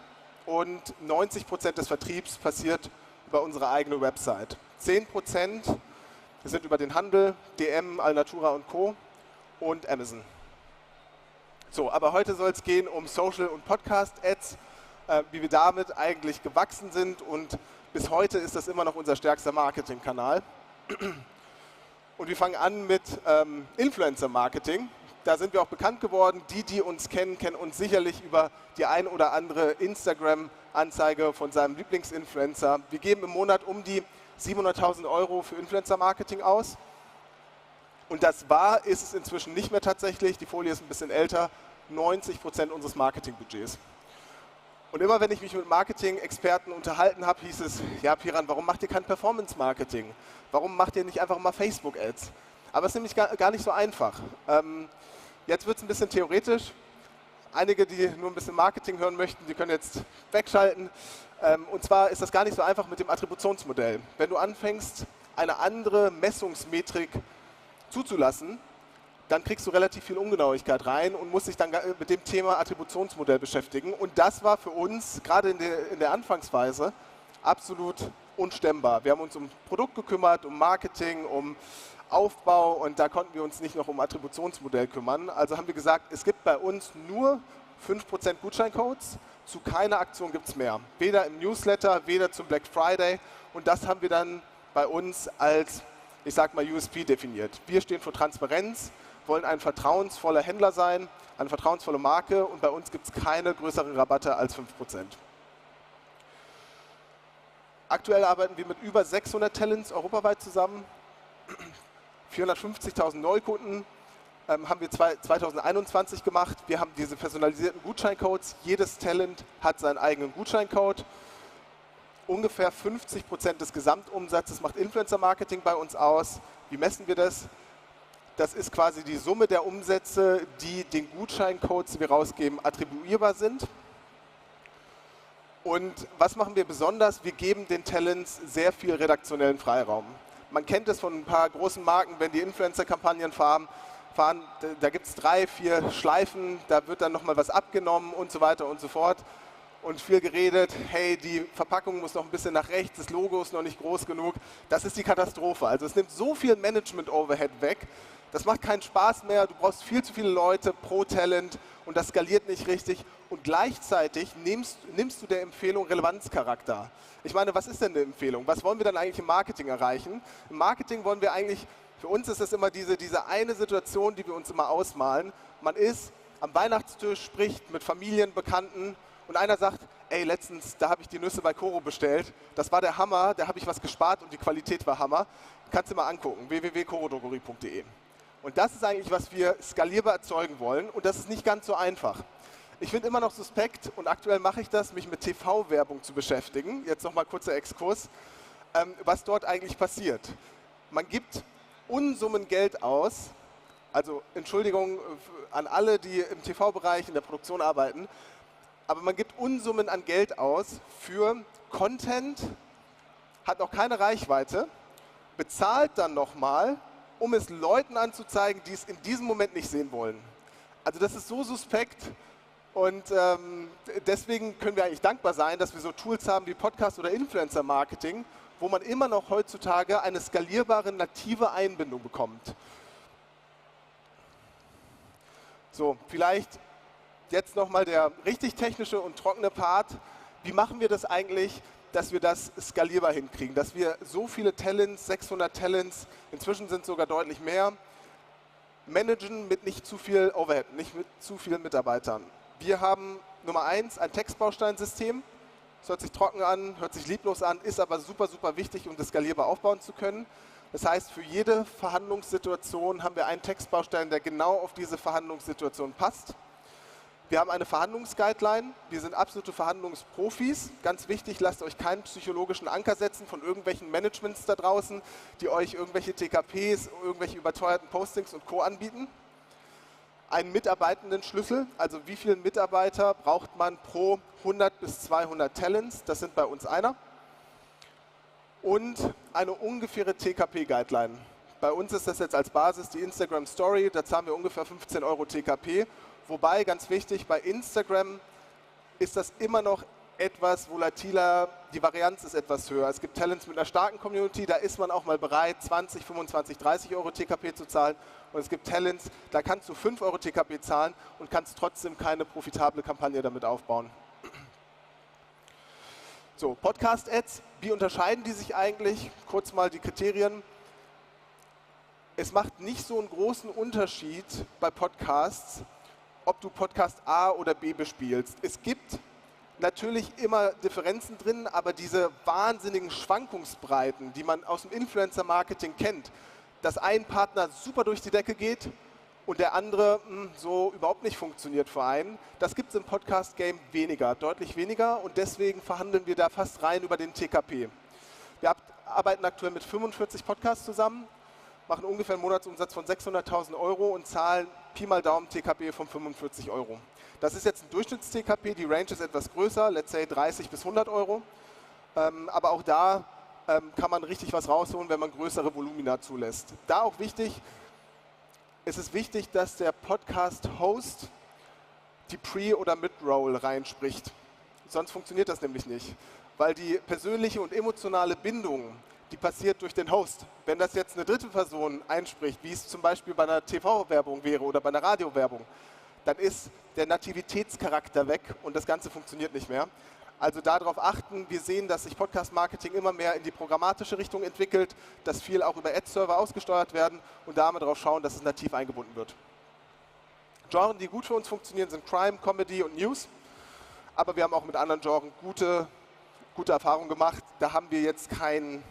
Speaker 21: und 90% des Vertriebs passiert über unsere eigene Website. 10% sind über den Handel, DM, Alnatura und Co. und Amazon. So, aber heute soll es gehen um Social- und Podcast-Ads, wie wir damit eigentlich gewachsen sind und bis heute ist das immer noch unser stärkster Marketingkanal. Und wir fangen an mit Influencer-Marketing. Da sind wir auch bekannt geworden. Die uns kennen, kennen uns sicherlich über die ein oder andere Instagram-Anzeige von seinem Lieblingsinfluencer. Wir geben im Monat um die 700.000 Euro für Influencer-Marketing aus. Und ist es inzwischen nicht mehr tatsächlich, die Folie ist ein bisschen älter, 90% unseres Marketingbudgets. Und immer wenn ich mich mit Marketing-Experten unterhalten habe, hieß es, ja Piran, warum macht ihr kein Performance-Marketing? Warum macht ihr nicht einfach mal Facebook-Ads? Aber es ist nämlich gar nicht so einfach. Jetzt wird es ein bisschen theoretisch. Einige, die nur ein bisschen Marketing hören möchten, die können jetzt wegschalten. Und zwar ist das gar nicht so einfach mit dem Attributionsmodell. Wenn du anfängst, eine andere Messungsmetrik zuzulassen, dann kriegst du relativ viel Ungenauigkeit rein und musst dich dann mit dem Thema Attributionsmodell beschäftigen. Und das war für uns, gerade in der Anfangsphase, absolut unstemmbar. Wir haben uns um Produkt gekümmert, um Marketing, um Aufbau und da konnten wir uns nicht noch um Attributionsmodell kümmern. Also haben wir gesagt, es gibt bei uns nur 5% Gutscheincodes, zu keiner Aktion gibt es mehr. Weder im Newsletter, weder zum Black Friday und das haben wir dann bei uns als, ich sag mal, USP definiert. Wir stehen für Transparenz, wollen ein vertrauensvoller Händler sein, eine vertrauensvolle Marke und bei uns gibt es keine größeren Rabatte als 5%. Aktuell arbeiten wir mit über 600 Talents europaweit zusammen. 450.000 Neukunden haben wir 2021 gemacht. Wir haben diese personalisierten Gutscheincodes. Jedes Talent hat seinen eigenen Gutscheincode. Ungefähr 50% des Gesamtumsatzes macht Influencer-Marketing bei uns aus. Wie messen wir das? Das ist quasi die Summe der Umsätze, die den Gutscheincodes, die wir rausgeben, attribuierbar sind. Und was machen wir besonders? Wir geben den Talents sehr viel redaktionellen Freiraum. Man kennt es von ein paar großen Marken, wenn die Influencer-Kampagnen fahren, da gibt es 3, 4 Schleifen, da wird dann nochmal was abgenommen und so weiter und so fort. Und viel geredet, hey, die Verpackung muss noch ein bisschen nach rechts, das Logo ist noch nicht groß genug. Das ist die Katastrophe. Also es nimmt so viel Management-Overhead weg, das macht keinen Spaß mehr, du brauchst viel zu viele Leute pro Talent und das skaliert nicht richtig. Und gleichzeitig nimmst du der Empfehlung Relevanzcharakter. Ich meine, was ist denn eine Empfehlung? Was wollen wir dann eigentlich im Marketing erreichen? Im Marketing wollen wir eigentlich, für uns ist das immer diese eine Situation, die wir uns immer ausmalen. Man ist am Weihnachtstisch, spricht mit Familien, Bekannten und einer sagt, ey, letztens, da habe ich die Nüsse bei Koro bestellt, das war der Hammer, da habe ich was gespart und die Qualität war Hammer. Kannst du mal angucken, www.korodrogerie.de. Und das ist eigentlich, was wir skalierbar erzeugen wollen und das ist nicht ganz so einfach. Ich finde immer noch suspekt und aktuell mache ich das, mich mit TV-Werbung zu beschäftigen. Jetzt nochmal kurzer Exkurs, was dort eigentlich passiert. Man gibt Unsummen Geld aus, also Entschuldigung an alle, die im TV-Bereich, in der Produktion arbeiten, aber man gibt Unsummen an Geld aus für Content, hat noch keine Reichweite, bezahlt dann nochmal, um es Leuten anzuzeigen, die es in diesem Moment nicht sehen wollen. Also das ist so suspekt und deswegen können wir eigentlich dankbar sein, dass wir so Tools haben wie Podcast oder Influencer-Marketing, wo man immer noch heutzutage eine skalierbare, native Einbindung bekommt. So, vielleicht jetzt nochmal der richtig technische und trockene Part. Wie machen wir das eigentlich, dass wir das skalierbar hinkriegen? Dass wir so viele Talents, 600 Talents, inzwischen sind es sogar deutlich mehr, managen mit nicht zu viel Overhead, nicht mit zu vielen Mitarbeitern. Wir haben Nummer 1 ein Textbausteinsystem. Das hört sich trocken an, hört sich lieblos an, ist aber super, super wichtig, um das skalierbar aufbauen zu können. Das heißt, für jede Verhandlungssituation haben wir einen Textbaustein, der genau auf diese Verhandlungssituation passt. Wir haben eine Verhandlungsguideline. Wir sind absolute Verhandlungsprofis. Ganz wichtig, lasst euch keinen psychologischen Anker setzen von irgendwelchen Managements da draußen, die euch irgendwelche TKPs, irgendwelche überteuerten Postings und Co. anbieten. Einen Mitarbeitendenschlüssel, also wie viele Mitarbeiter braucht man pro 100 bis 200 Talents, das sind bei uns einer. Und eine ungefähre TKP-Guideline. Bei uns ist das jetzt als Basis die Instagram Story, da zahlen wir ungefähr 15 € TKP. Wobei, ganz wichtig, bei Instagram ist das immer noch etwas volatiler, die Varianz ist etwas höher. Es gibt Talents mit einer starken Community, da ist man auch mal bereit, 20, 25, 30 € TKP zu zahlen. Und es gibt Talents, da kannst du 5 € TKP zahlen und kannst trotzdem keine profitable Kampagne damit aufbauen. So, Podcast-Ads, wie unterscheiden die sich eigentlich? Kurz mal die Kriterien. Es macht nicht so einen großen Unterschied bei Podcasts, ob du Podcast A oder B bespielst. Es gibt natürlich immer Differenzen drin, aber diese wahnsinnigen Schwankungsbreiten, die man aus dem Influencer-Marketing kennt, dass ein Partner super durch die Decke geht und der andere so überhaupt nicht funktioniert für einen, das gibt es im Podcast-Game weniger, deutlich weniger und deswegen verhandeln wir da fast rein über den TKP. Wir arbeiten aktuell mit 45 Podcasts zusammen, machen ungefähr einen Monatsumsatz von 600.000 € und zahlen Pi mal Daumen TKP von 45 €. Das ist jetzt ein Durchschnitts-TKP, die Range ist etwas größer, let's say 30 bis 100 €. Aber auch da kann man richtig was rausholen, wenn man größere Volumina zulässt. Da auch wichtig, es ist wichtig, dass der Podcast-Host die Pre- oder Mid-Roll reinspricht. Sonst funktioniert das nämlich nicht, weil die persönliche und emotionale Bindung, die passiert durch den Host. Wenn das jetzt eine dritte Person einspricht, wie es zum Beispiel bei einer TV-Werbung wäre oder bei einer Radiowerbung, dann ist der Nativitätscharakter weg und das Ganze funktioniert nicht mehr. Also darauf achten, wir sehen, dass sich Podcast-Marketing immer mehr in die programmatische Richtung entwickelt, dass viel auch über Ad-Server ausgesteuert werden und da mal darauf schauen, dass es nativ eingebunden wird. Genres, die gut für uns funktionieren, sind Crime, Comedy und News, aber wir haben auch mit anderen Genres gute Erfahrungen gemacht. Da haben wir jetzt keine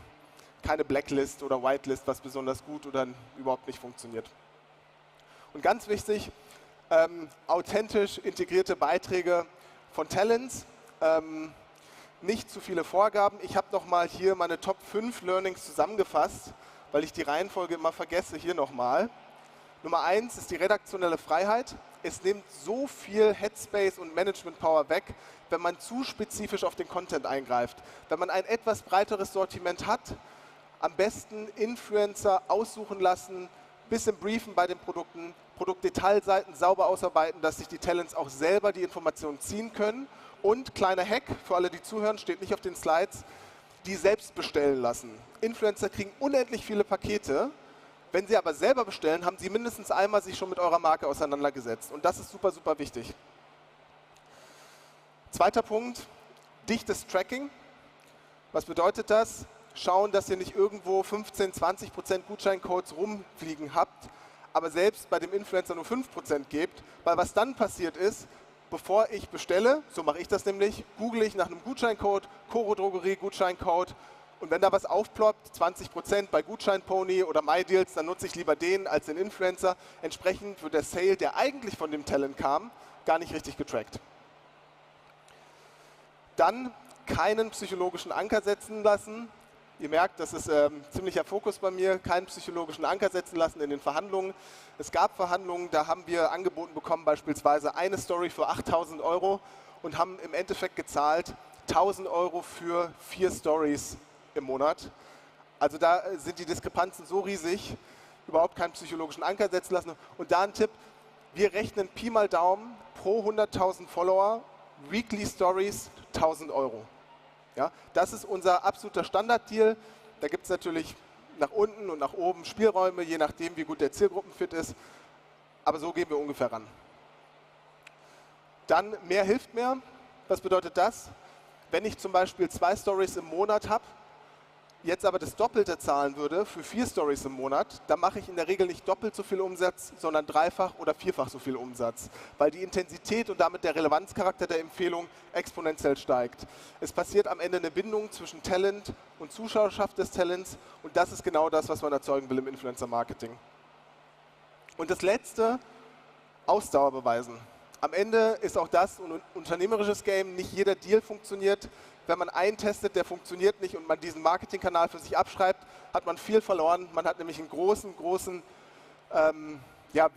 Speaker 21: Blacklist oder Whitelist, was besonders gut oder überhaupt nicht funktioniert. Und ganz wichtig, authentisch integrierte Beiträge von Talents, nicht zu viele Vorgaben. Ich habe nochmal hier meine Top 5 Learnings zusammengefasst, weil ich die Reihenfolge immer vergesse, hier nochmal. Nummer 1 ist die redaktionelle Freiheit. Es nimmt so viel Headspace und Management Power weg, wenn man zu spezifisch auf den Content eingreift. Wenn man ein etwas breiteres Sortiment hat, am besten Influencer aussuchen lassen, bisschen briefen bei den Produkten, Produktdetailseiten sauber ausarbeiten, dass sich die Talents auch selber die Informationen ziehen können. Und kleiner Hack, für alle, die zuhören, steht nicht auf den Slides, die selbst bestellen lassen. Influencer kriegen unendlich viele Pakete. Wenn sie aber selber bestellen, haben sie mindestens einmal sich schon mit eurer Marke auseinandergesetzt. Und das ist super, super wichtig. Zweiter Punkt, dichtes Tracking. Was bedeutet das? Schauen, dass ihr nicht irgendwo 15, 20% Gutscheincodes rumfliegen habt, aber selbst bei dem Influencer nur 5% gebt, weil was dann passiert ist, bevor ich bestelle, so mache ich das nämlich, google ich nach einem Gutscheincode, Coro Drogerie Gutscheincode und wenn da was aufploppt, 20% bei Gutscheinpony oder MyDeals, dann nutze ich lieber den als den Influencer. Entsprechend wird der Sale, der eigentlich von dem Talent kam, gar nicht richtig getrackt. Dann keinen psychologischen Anker setzen lassen. Ihr merkt, das ist ziemlicher Fokus bei mir, keinen psychologischen Anker setzen lassen in den Verhandlungen. Es gab Verhandlungen, da haben wir angeboten bekommen, beispielsweise eine Story für 8.000 € und haben im Endeffekt gezahlt 1.000 € für 4 Stories im Monat. Also da sind die Diskrepanzen so riesig, überhaupt keinen psychologischen Anker setzen lassen. Und da ein Tipp, wir rechnen Pi mal Daumen pro 100.000 Follower, Weekly Stories 1.000 €. Ja, das ist unser absoluter Standarddeal. Da gibt es natürlich nach unten und nach oben Spielräume, je nachdem, wie gut der Zielgruppenfit ist. Aber so gehen wir ungefähr ran. Dann mehr hilft mehr. Was bedeutet das? Wenn ich zum Beispiel 2 Stories im Monat habe, jetzt aber das Doppelte zahlen würde für 4 Stories im Monat, dann mache ich in der Regel nicht doppelt so viel Umsatz, sondern 3-fach oder 4-fach so viel Umsatz, weil die Intensität und damit der Relevanzcharakter der Empfehlung exponentiell steigt. Es passiert am Ende eine Bindung zwischen Talent und Zuschauerschaft des Talents und das ist genau das, was man erzeugen will im Influencer-Marketing. Und das Letzte, Ausdauer beweisen. Am Ende ist auch das ein unternehmerisches Game, nicht jeder Deal funktioniert. Wenn man einen testet, der funktioniert nicht und man diesen Marketingkanal für sich abschreibt, hat man viel verloren. Man hat nämlich einen großen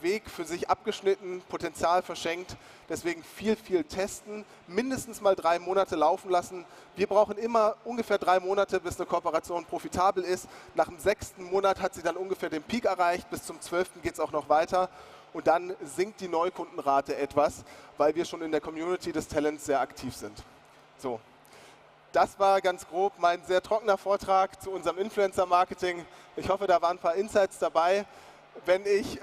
Speaker 21: Weg für sich abgeschnitten, Potenzial verschenkt. Deswegen viel testen, mindestens mal 3 Monate laufen lassen. Wir brauchen immer ungefähr 3 Monate, bis eine Kooperation profitabel ist. Nach dem 6. Monat hat sie dann ungefähr den Peak erreicht, bis zum 12. geht es auch noch weiter. Und dann sinkt die Neukundenrate etwas, weil wir schon in der Community des Talents sehr aktiv sind. So. Das war ganz grob mein sehr trockener Vortrag zu unserem Influencer-Marketing. Ich hoffe, da waren ein paar Insights dabei. Wenn ich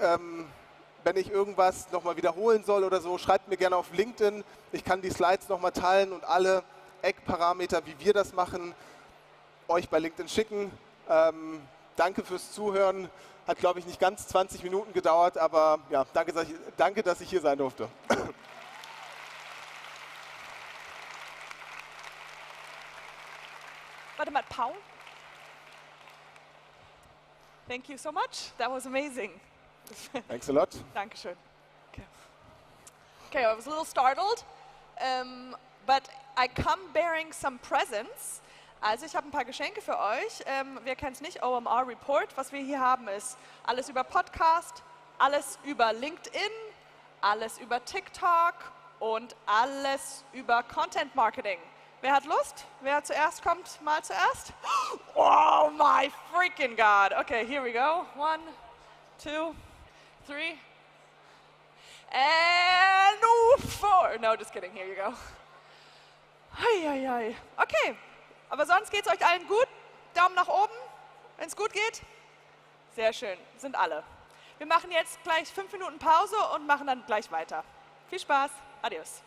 Speaker 21: irgendwas nochmal wiederholen soll oder so, schreibt mir gerne auf LinkedIn. Ich kann die Slides nochmal teilen und alle Eckparameter, wie wir das machen, euch bei LinkedIn schicken. Danke fürs Zuhören. Hat, glaube ich, nicht ganz 20 Minuten gedauert, aber ja, danke, dass ich hier sein durfte.
Speaker 2: Warte mal, Paul? Thank you so much. That was amazing.
Speaker 21: Thanks a lot.
Speaker 2: Dankeschön. Okay, I was a little startled, but I come bearing some presents. Also ich habe ein paar Geschenke für euch. Wer kennt es nicht? OMR Report. Was wir hier haben ist alles über Podcast, alles über LinkedIn, alles über TikTok und alles über Content Marketing. Wer hat Lust? Wer zuerst kommt, mal zuerst. Oh my freaking God. Okay, here we go. 1, 2, 3. And 4. No, just kidding. Here you go. Ei. Okay, aber sonst geht es euch allen gut? Daumen nach oben, wenn es gut geht? Sehr schön, sind alle. Wir machen jetzt gleich 5 Minuten Pause und machen dann gleich weiter. Viel Spaß. Adios.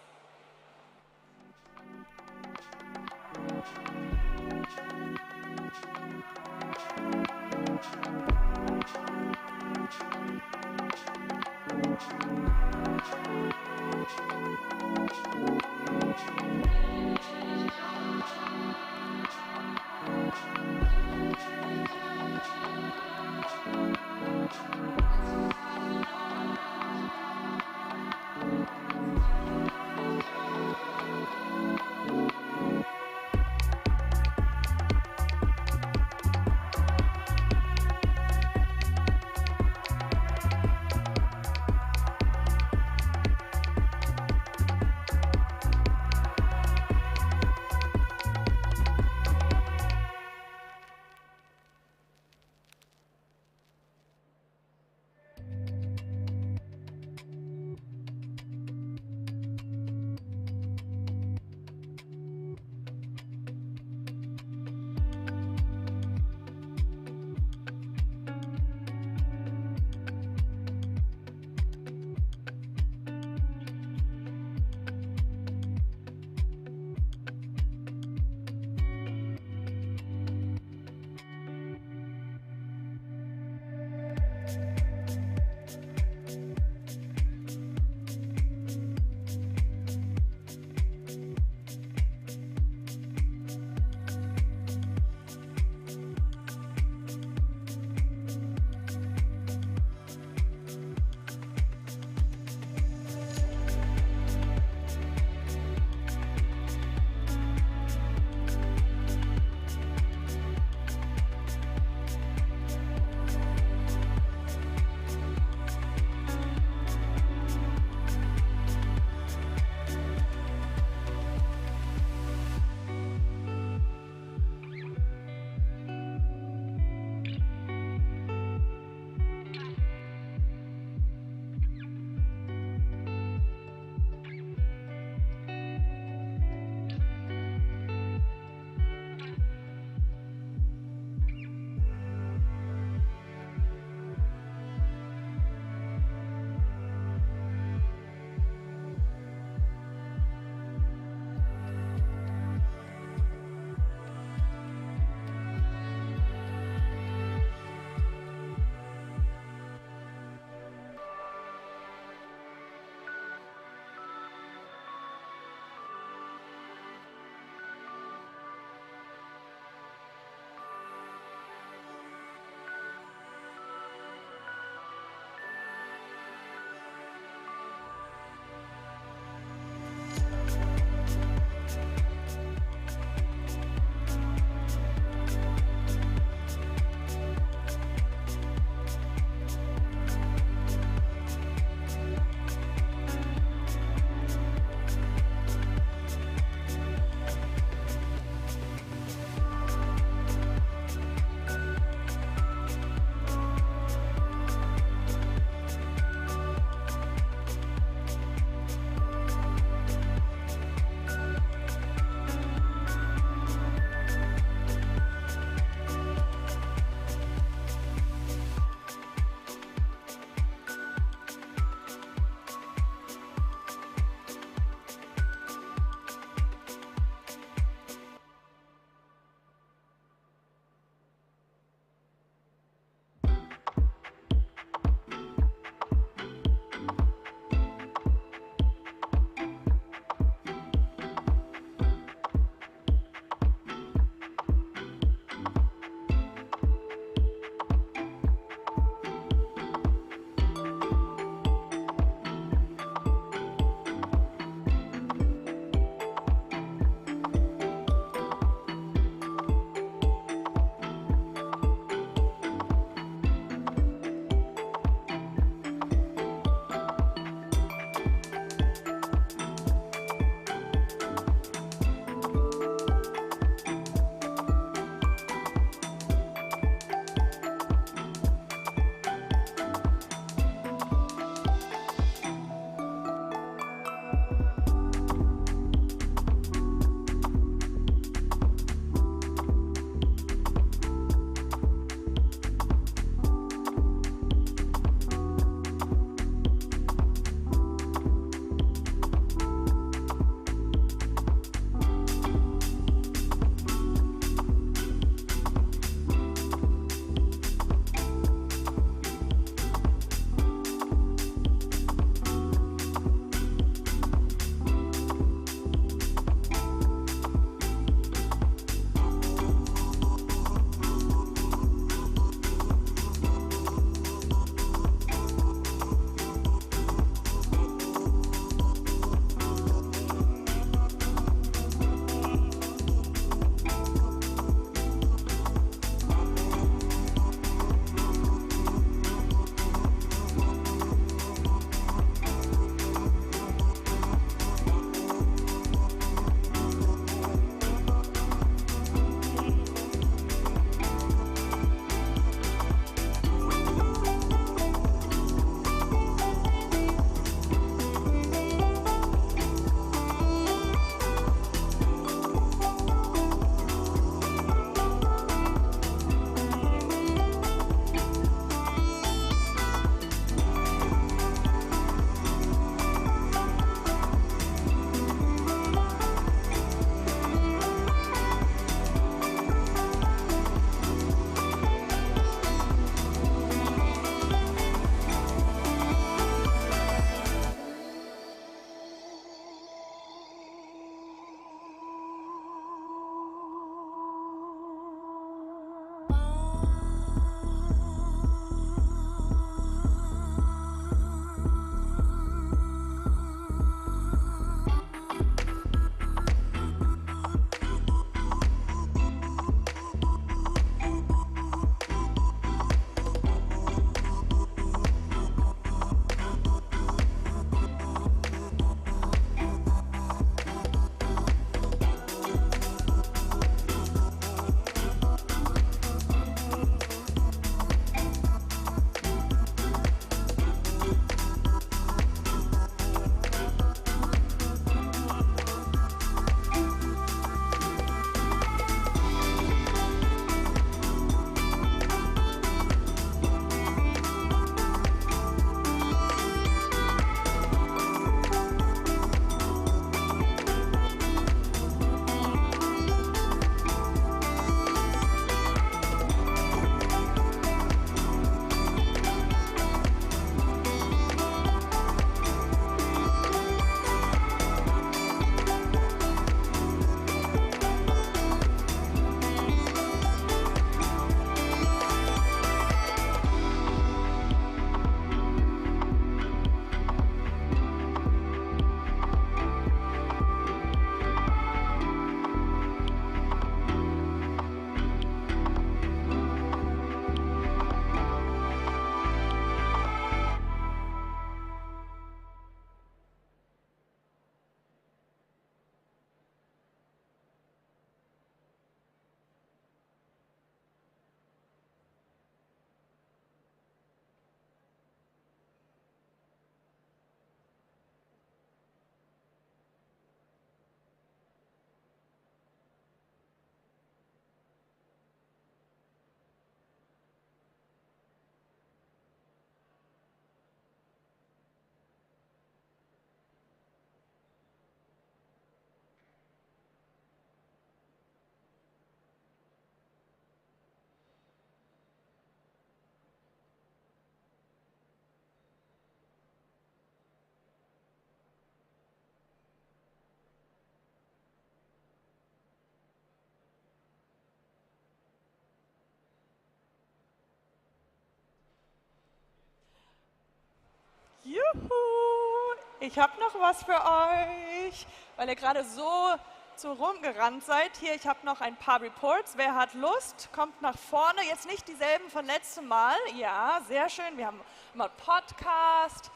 Speaker 2: ich habe noch was für euch, weil ihr gerade so rumgerannt seid. Hier, ich habe noch ein paar Reports. Wer hat Lust, kommt nach vorne. Jetzt nicht dieselben von letztem Mal. Ja, sehr schön. Wir haben immer einen Podcast.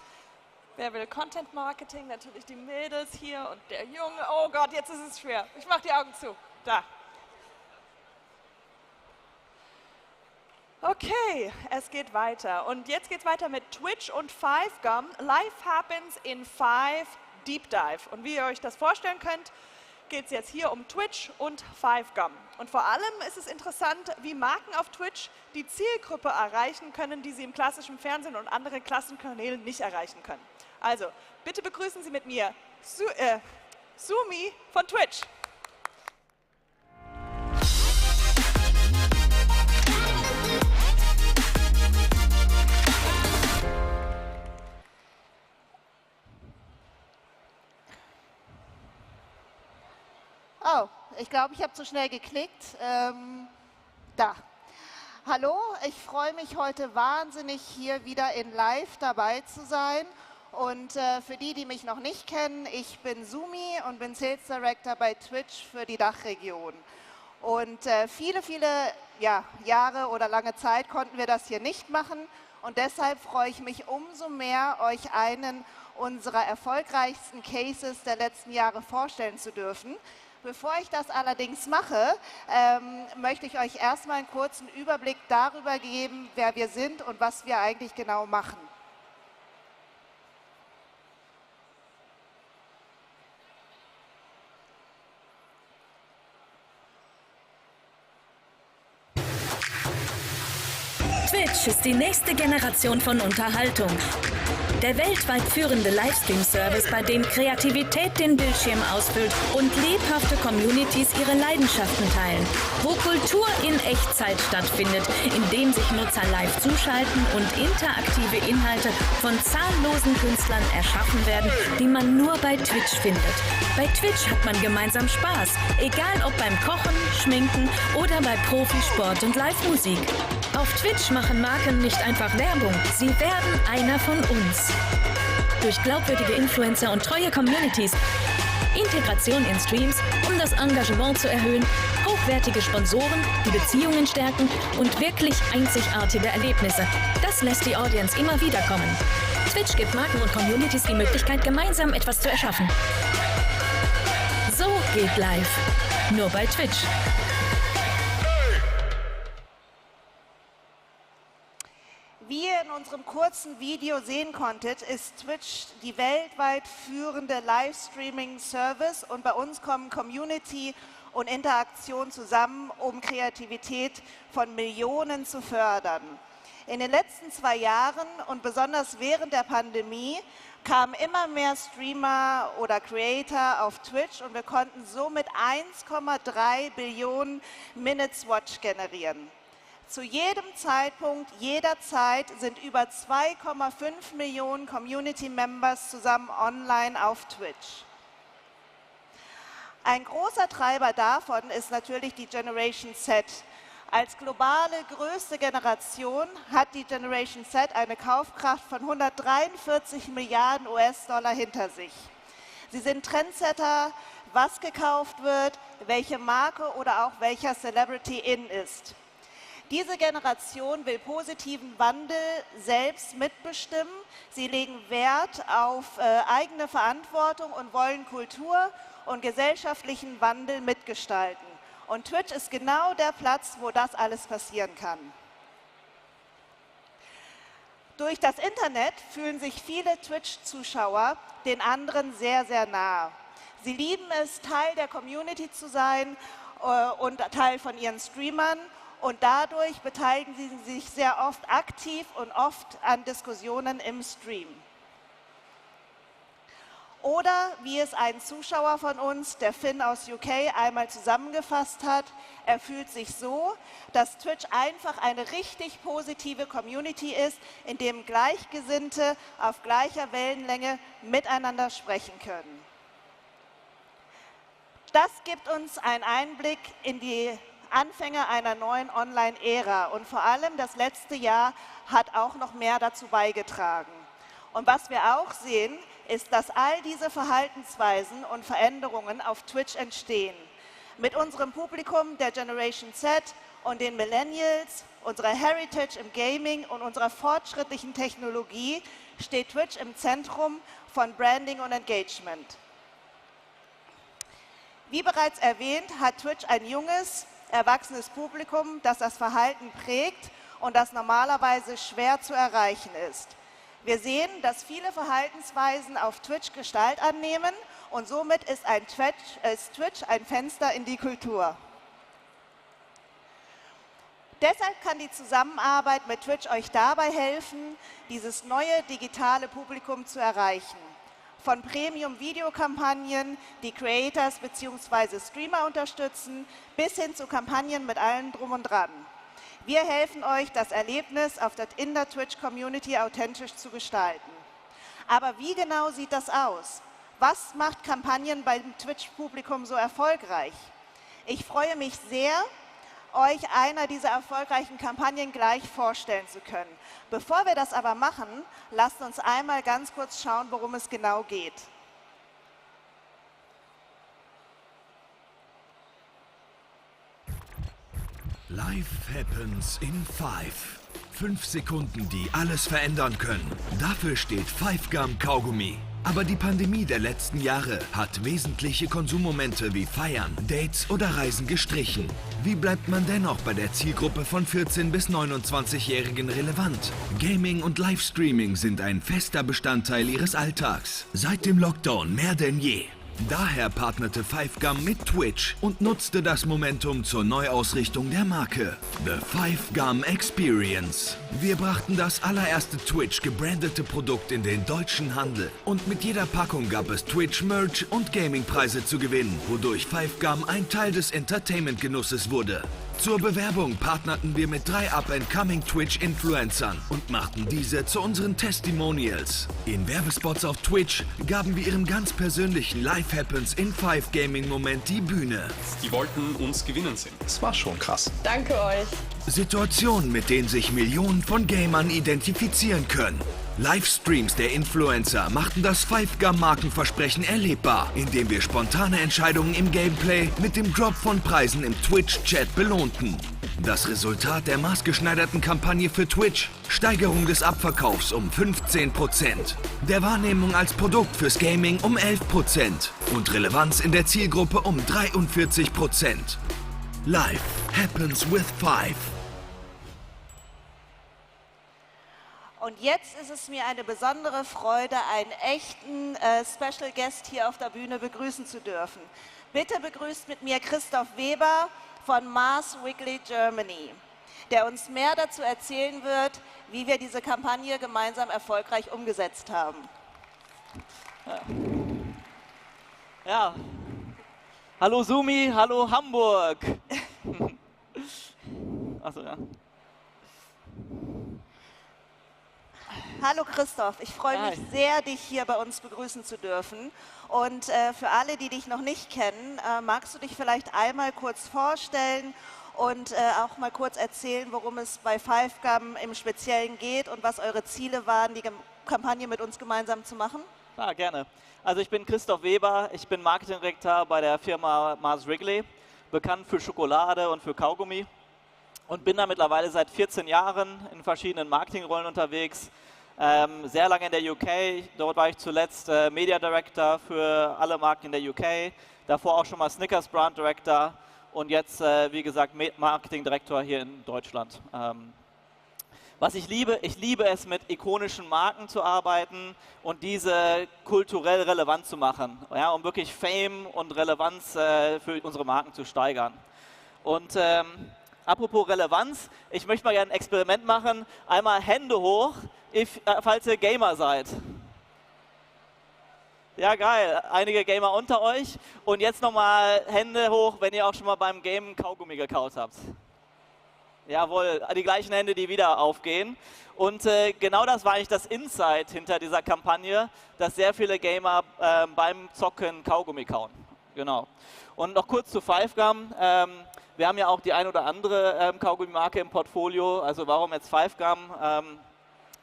Speaker 2: Wer will Content Marketing? Natürlich die Mädels hier und der Junge. Oh Gott, jetzt ist es schwer. Ich mache die Augen zu. Da. Okay, es geht weiter. Und jetzt geht es weiter mit Twitch und 5Gum. Life happens in 5 Deep Dive. Und wie ihr euch das vorstellen könnt, geht es jetzt hier um Twitch und 5Gum. Und vor allem ist es interessant, wie Marken auf Twitch die Zielgruppe erreichen können, die sie im klassischen Fernsehen und anderen Klassenkanälen nicht erreichen können. Also, bitte begrüßen Sie mit mir Sumi von Twitch.
Speaker 9: Oh, ich glaube, ich habe zu schnell geklickt. Da. Hallo, ich freue mich heute wahnsinnig, hier wieder in Live dabei zu sein. Und für die, die mich noch nicht kennen, ich bin Sumi und bin Sales Director bei Twitch für die Dachregion. Und viele Jahre oder lange Zeit konnten wir das hier nicht machen. Und deshalb freue ich mich umso mehr, euch einen unserer erfolgreichsten Cases der letzten Jahre vorstellen zu dürfen. Bevor ich das allerdings mache, möchte ich euch erstmal einen kurzen Überblick darüber geben, wer wir sind und was wir eigentlich genau machen.
Speaker 10: Twitch ist die nächste Generation von Unterhaltung. Der weltweit führende Livestream-Service, bei dem Kreativität den Bildschirm ausfüllt und lebhafte Communities ihre Leidenschaften teilen. Wo Kultur in Echtzeit stattfindet, indem sich Nutzer live zuschalten und interaktive Inhalte von zahllosen Künstlern erschaffen werden, die man nur bei Twitch findet. Bei Twitch hat man gemeinsam Spaß, egal ob beim Kochen, Schminken oder bei Profisport und Live-Musik. Auf Twitch machen Marken nicht einfach Werbung, sie werden einer von uns. Durch glaubwürdige Influencer und treue Communities, Integration in Streams, um das Engagement zu erhöhen, hochwertige Sponsoren, die Beziehungen stärken und wirklich einzigartige Erlebnisse. Das lässt die Audience immer wieder kommen. Twitch gibt Marken und Communities die Möglichkeit, gemeinsam etwas zu erschaffen. So geht live. Nur bei Twitch.
Speaker 9: Wie ihr in unserem kurzen Video sehen konntet, ist Twitch die weltweit führende Livestreaming-Service und bei uns kommen Community und Interaktion zusammen, um Kreativität von Millionen zu fördern. In den letzten 2 Jahren und besonders während der Pandemie kamen immer mehr Streamer oder Creator auf Twitch und wir konnten somit 1,3 Billionen Minutes Watch generieren. Zu jedem Zeitpunkt, jederzeit sind über 2,5 Millionen Community Members zusammen online auf Twitch. Ein großer Treiber davon ist natürlich die Generation Z. Als globale größte Generation hat die Generation Z eine Kaufkraft von 143 Milliarden US-Dollar hinter sich. Sie sind Trendsetter, was gekauft wird, welche Marke oder auch welcher Celebrity in ist. Diese Generation will positiven Wandel selbst mitbestimmen. Sie legen Wert auf eigene Verantwortung und wollen Kultur und gesellschaftlichen Wandel mitgestalten. Und Twitch ist genau der Platz, wo das alles passieren kann. Durch das Internet fühlen sich viele Twitch-Zuschauer den anderen sehr, sehr nah. Sie lieben es, Teil der Community zu sein und Teil von ihren Streamern. Und dadurch beteiligen sie sich sehr oft aktiv und oft an Diskussionen im Stream. Oder wie es ein Zuschauer von uns, der Finn aus UK, einmal zusammengefasst hat, er fühlt sich so, dass Twitch einfach eine richtig positive Community ist, in dem Gleichgesinnte auf gleicher Wellenlänge miteinander sprechen können. Das gibt uns einen Einblick in die Anfänge einer neuen Online-Ära und vor allem das letzte Jahr hat auch noch mehr dazu beigetragen. Und was wir auch sehen, ist, dass all diese Verhaltensweisen und Veränderungen auf Twitch entstehen. Mit unserem Publikum der Generation Z und den Millennials, unserer Heritage im Gaming und unserer fortschrittlichen Technologie steht Twitch im Zentrum von Branding und Engagement. Wie bereits erwähnt, hat Twitch ein junges, erwachsenes Publikum, das das Verhalten prägt und das normalerweise schwer zu erreichen ist. Wir sehen, dass viele Verhaltensweisen auf Twitch Gestalt annehmen und somit ist Twitch ein Fenster in die Kultur. Deshalb kann die Zusammenarbeit mit Twitch euch dabei helfen, dieses neue digitale Publikum zu erreichen. Von Premium-Videokampagnen, die Creators bzw. Streamer unterstützen, bis hin zu Kampagnen mit allem drum und dran. Wir helfen euch, das Erlebnis in der Twitch-Community authentisch zu gestalten. Aber wie genau sieht das aus? Was macht Kampagnen beim Twitch-Publikum so erfolgreich? Ich freue mich sehr, euch einer dieser erfolgreichen Kampagnen gleich vorstellen zu können. Bevor wir das aber machen, lasst uns einmal ganz kurz schauen, worum es genau geht.
Speaker 1: Life happens in 5. 5 Sekunden, die alles verändern können. Dafür steht 5-Gum Kaugummi. Aber die Pandemie der letzten Jahre hat wesentliche Konsummomente wie Feiern, Dates oder Reisen gestrichen. Wie bleibt man dennoch bei der Zielgruppe von 14- bis 29-Jährigen relevant? Gaming und Livestreaming sind ein fester Bestandteil ihres Alltags. Seit dem Lockdown mehr denn je. Daher partnerte 5-Gum mit Twitch und nutzte das Momentum zur Neuausrichtung der Marke. The 5-Gum Experience. Wir brachten das allererste Twitch gebrandete Produkt in den deutschen Handel. Und mit jeder Packung gab es Twitch-Merch und Gaming-Preise zu gewinnen, wodurch 5-Gum ein Teil des Entertainment-Genusses wurde. Zur Bewerbung partnerten wir mit 3 Up-and-Coming Twitch-Influencern und machten diese zu unseren Testimonials. In Werbespots auf Twitch gaben wir ihrem ganz persönlichen Life Happens in 5 Gaming-Moment die Bühne.
Speaker 12: Die wollten uns gewinnen sehen. Das war schon krass.
Speaker 22: Danke euch.
Speaker 1: Situationen, mit denen sich Millionen von Gamern identifizieren können. Livestreams der Influencer machten das 5-Gum-Markenversprechen erlebbar, indem wir spontane Entscheidungen im Gameplay mit dem Drop von Preisen im Twitch-Chat belohnten. Das Resultat der maßgeschneiderten Kampagne für Twitch: Steigerung des Abverkaufs um 15%, der Wahrnehmung als Produkt fürs Gaming um 11% und Relevanz in der Zielgruppe um 43%. Life happens with 5.
Speaker 9: Und jetzt ist es mir eine besondere Freude, einen echten Special Guest hier auf der Bühne begrüßen zu dürfen. Bitte begrüßt mit mir Christoph Weber von Mars Wrigley Germany, der uns mehr dazu erzählen wird, wie wir diese Kampagne gemeinsam erfolgreich umgesetzt haben.
Speaker 23: Ja. Hallo Sumi, hallo Hamburg. Achso, ja.
Speaker 9: Hallo Christoph, ich freue mich sehr, dich hier bei uns begrüßen zu dürfen. Und für alle, die dich noch nicht kennen, magst du dich vielleicht einmal kurz vorstellen und auch mal kurz erzählen, worum es bei 5-Gum im Speziellen geht und was eure Ziele waren, die Kampagne mit uns gemeinsam zu machen?
Speaker 23: Ja, gerne. Also ich bin Christoph Weber, ich bin Marketingdirektor bei der Firma Mars Wrigley, bekannt für Schokolade und für Kaugummi und bin da mittlerweile seit 14 Jahren in verschiedenen Marketingrollen unterwegs. Sehr lange in der UK, dort war ich zuletzt Media Director für alle Marken in der UK, davor auch schon mal Snickers Brand Director und jetzt, wie gesagt, Marketing Director hier in Deutschland. Was ich liebe es, mit ikonischen Marken zu arbeiten und diese kulturell relevant zu machen, ja, um wirklich Fame und Relevanz für unsere Marken zu steigern. Und apropos Relevanz, ich möchte mal gerne ein Experiment machen. Einmal Hände hoch, falls ihr Gamer seid. Ja, geil. Einige Gamer unter euch. Und jetzt nochmal Hände hoch, wenn ihr auch schon mal beim Game Kaugummi gekaut habt. Jawohl, die gleichen Hände, die wieder aufgehen. Und genau das war eigentlich das Insight hinter dieser Kampagne, dass sehr viele Gamer beim Zocken Kaugummi kauen. Genau. Und noch kurz zu 5-Gum. Wir haben ja auch die ein oder andere Kaugummi-Marke im Portfolio. Also warum jetzt 5-Gum?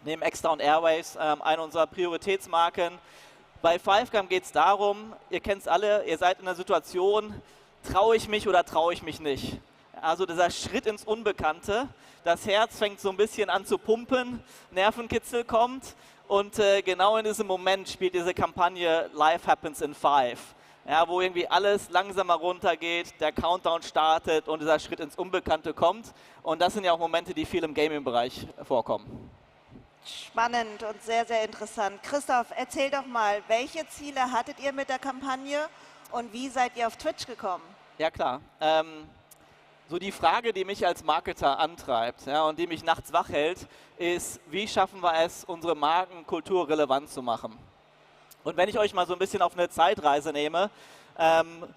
Speaker 23: neben Extra und Airwaves eine unserer Prioritätsmarken. Bei 5GAM geht es darum, ihr kennt es alle, ihr seid in der Situation, traue ich mich oder traue ich mich nicht? Also dieser Schritt ins Unbekannte, das Herz fängt so ein bisschen an zu pumpen, Nervenkitzel kommt und genau in diesem Moment spielt diese Kampagne Life Happens in 5. Ja, wo irgendwie alles langsamer runtergeht, der Countdown startet und dieser Schritt ins Unbekannte kommt. Und das sind ja auch Momente, die viel im Gaming-Bereich vorkommen.
Speaker 9: Spannend und sehr, sehr interessant. Christoph, erzähl doch mal, welche Ziele hattet ihr mit der Kampagne und wie seid ihr auf Twitch gekommen?
Speaker 23: Ja klar. So die Frage, die mich als Marketer antreibt, ja, und die mich nachts wach hält, ist, wie schaffen wir es, unsere Markenkultur relevant zu machen? Und wenn ich euch mal so ein bisschen auf eine Zeitreise nehme,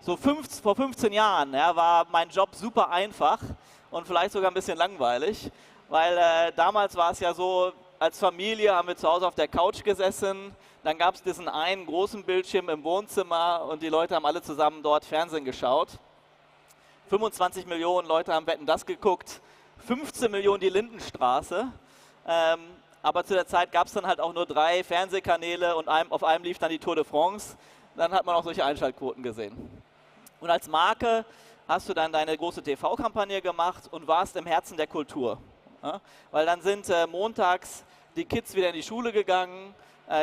Speaker 23: vor 15 Jahren war mein Job super einfach und vielleicht sogar ein bisschen langweilig, weil damals war es ja so, als Familie haben wir zu Hause auf der Couch gesessen, dann gab es diesen einen großen Bildschirm im Wohnzimmer und die Leute haben alle zusammen dort Fernsehen geschaut. 25 Millionen Leute haben Wetten, das geguckt, 15 Millionen die Lindenstraße. Aber zu der Zeit gab es dann halt auch nur 3 Fernsehkanäle und auf einem lief dann die Tour de France. Dann hat man auch solche Einschaltquoten gesehen. Und als Marke hast du dann deine große TV-Kampagne gemacht und warst im Herzen der Kultur. Ja? Weil dann sind montags die Kids wieder in die Schule gegangen,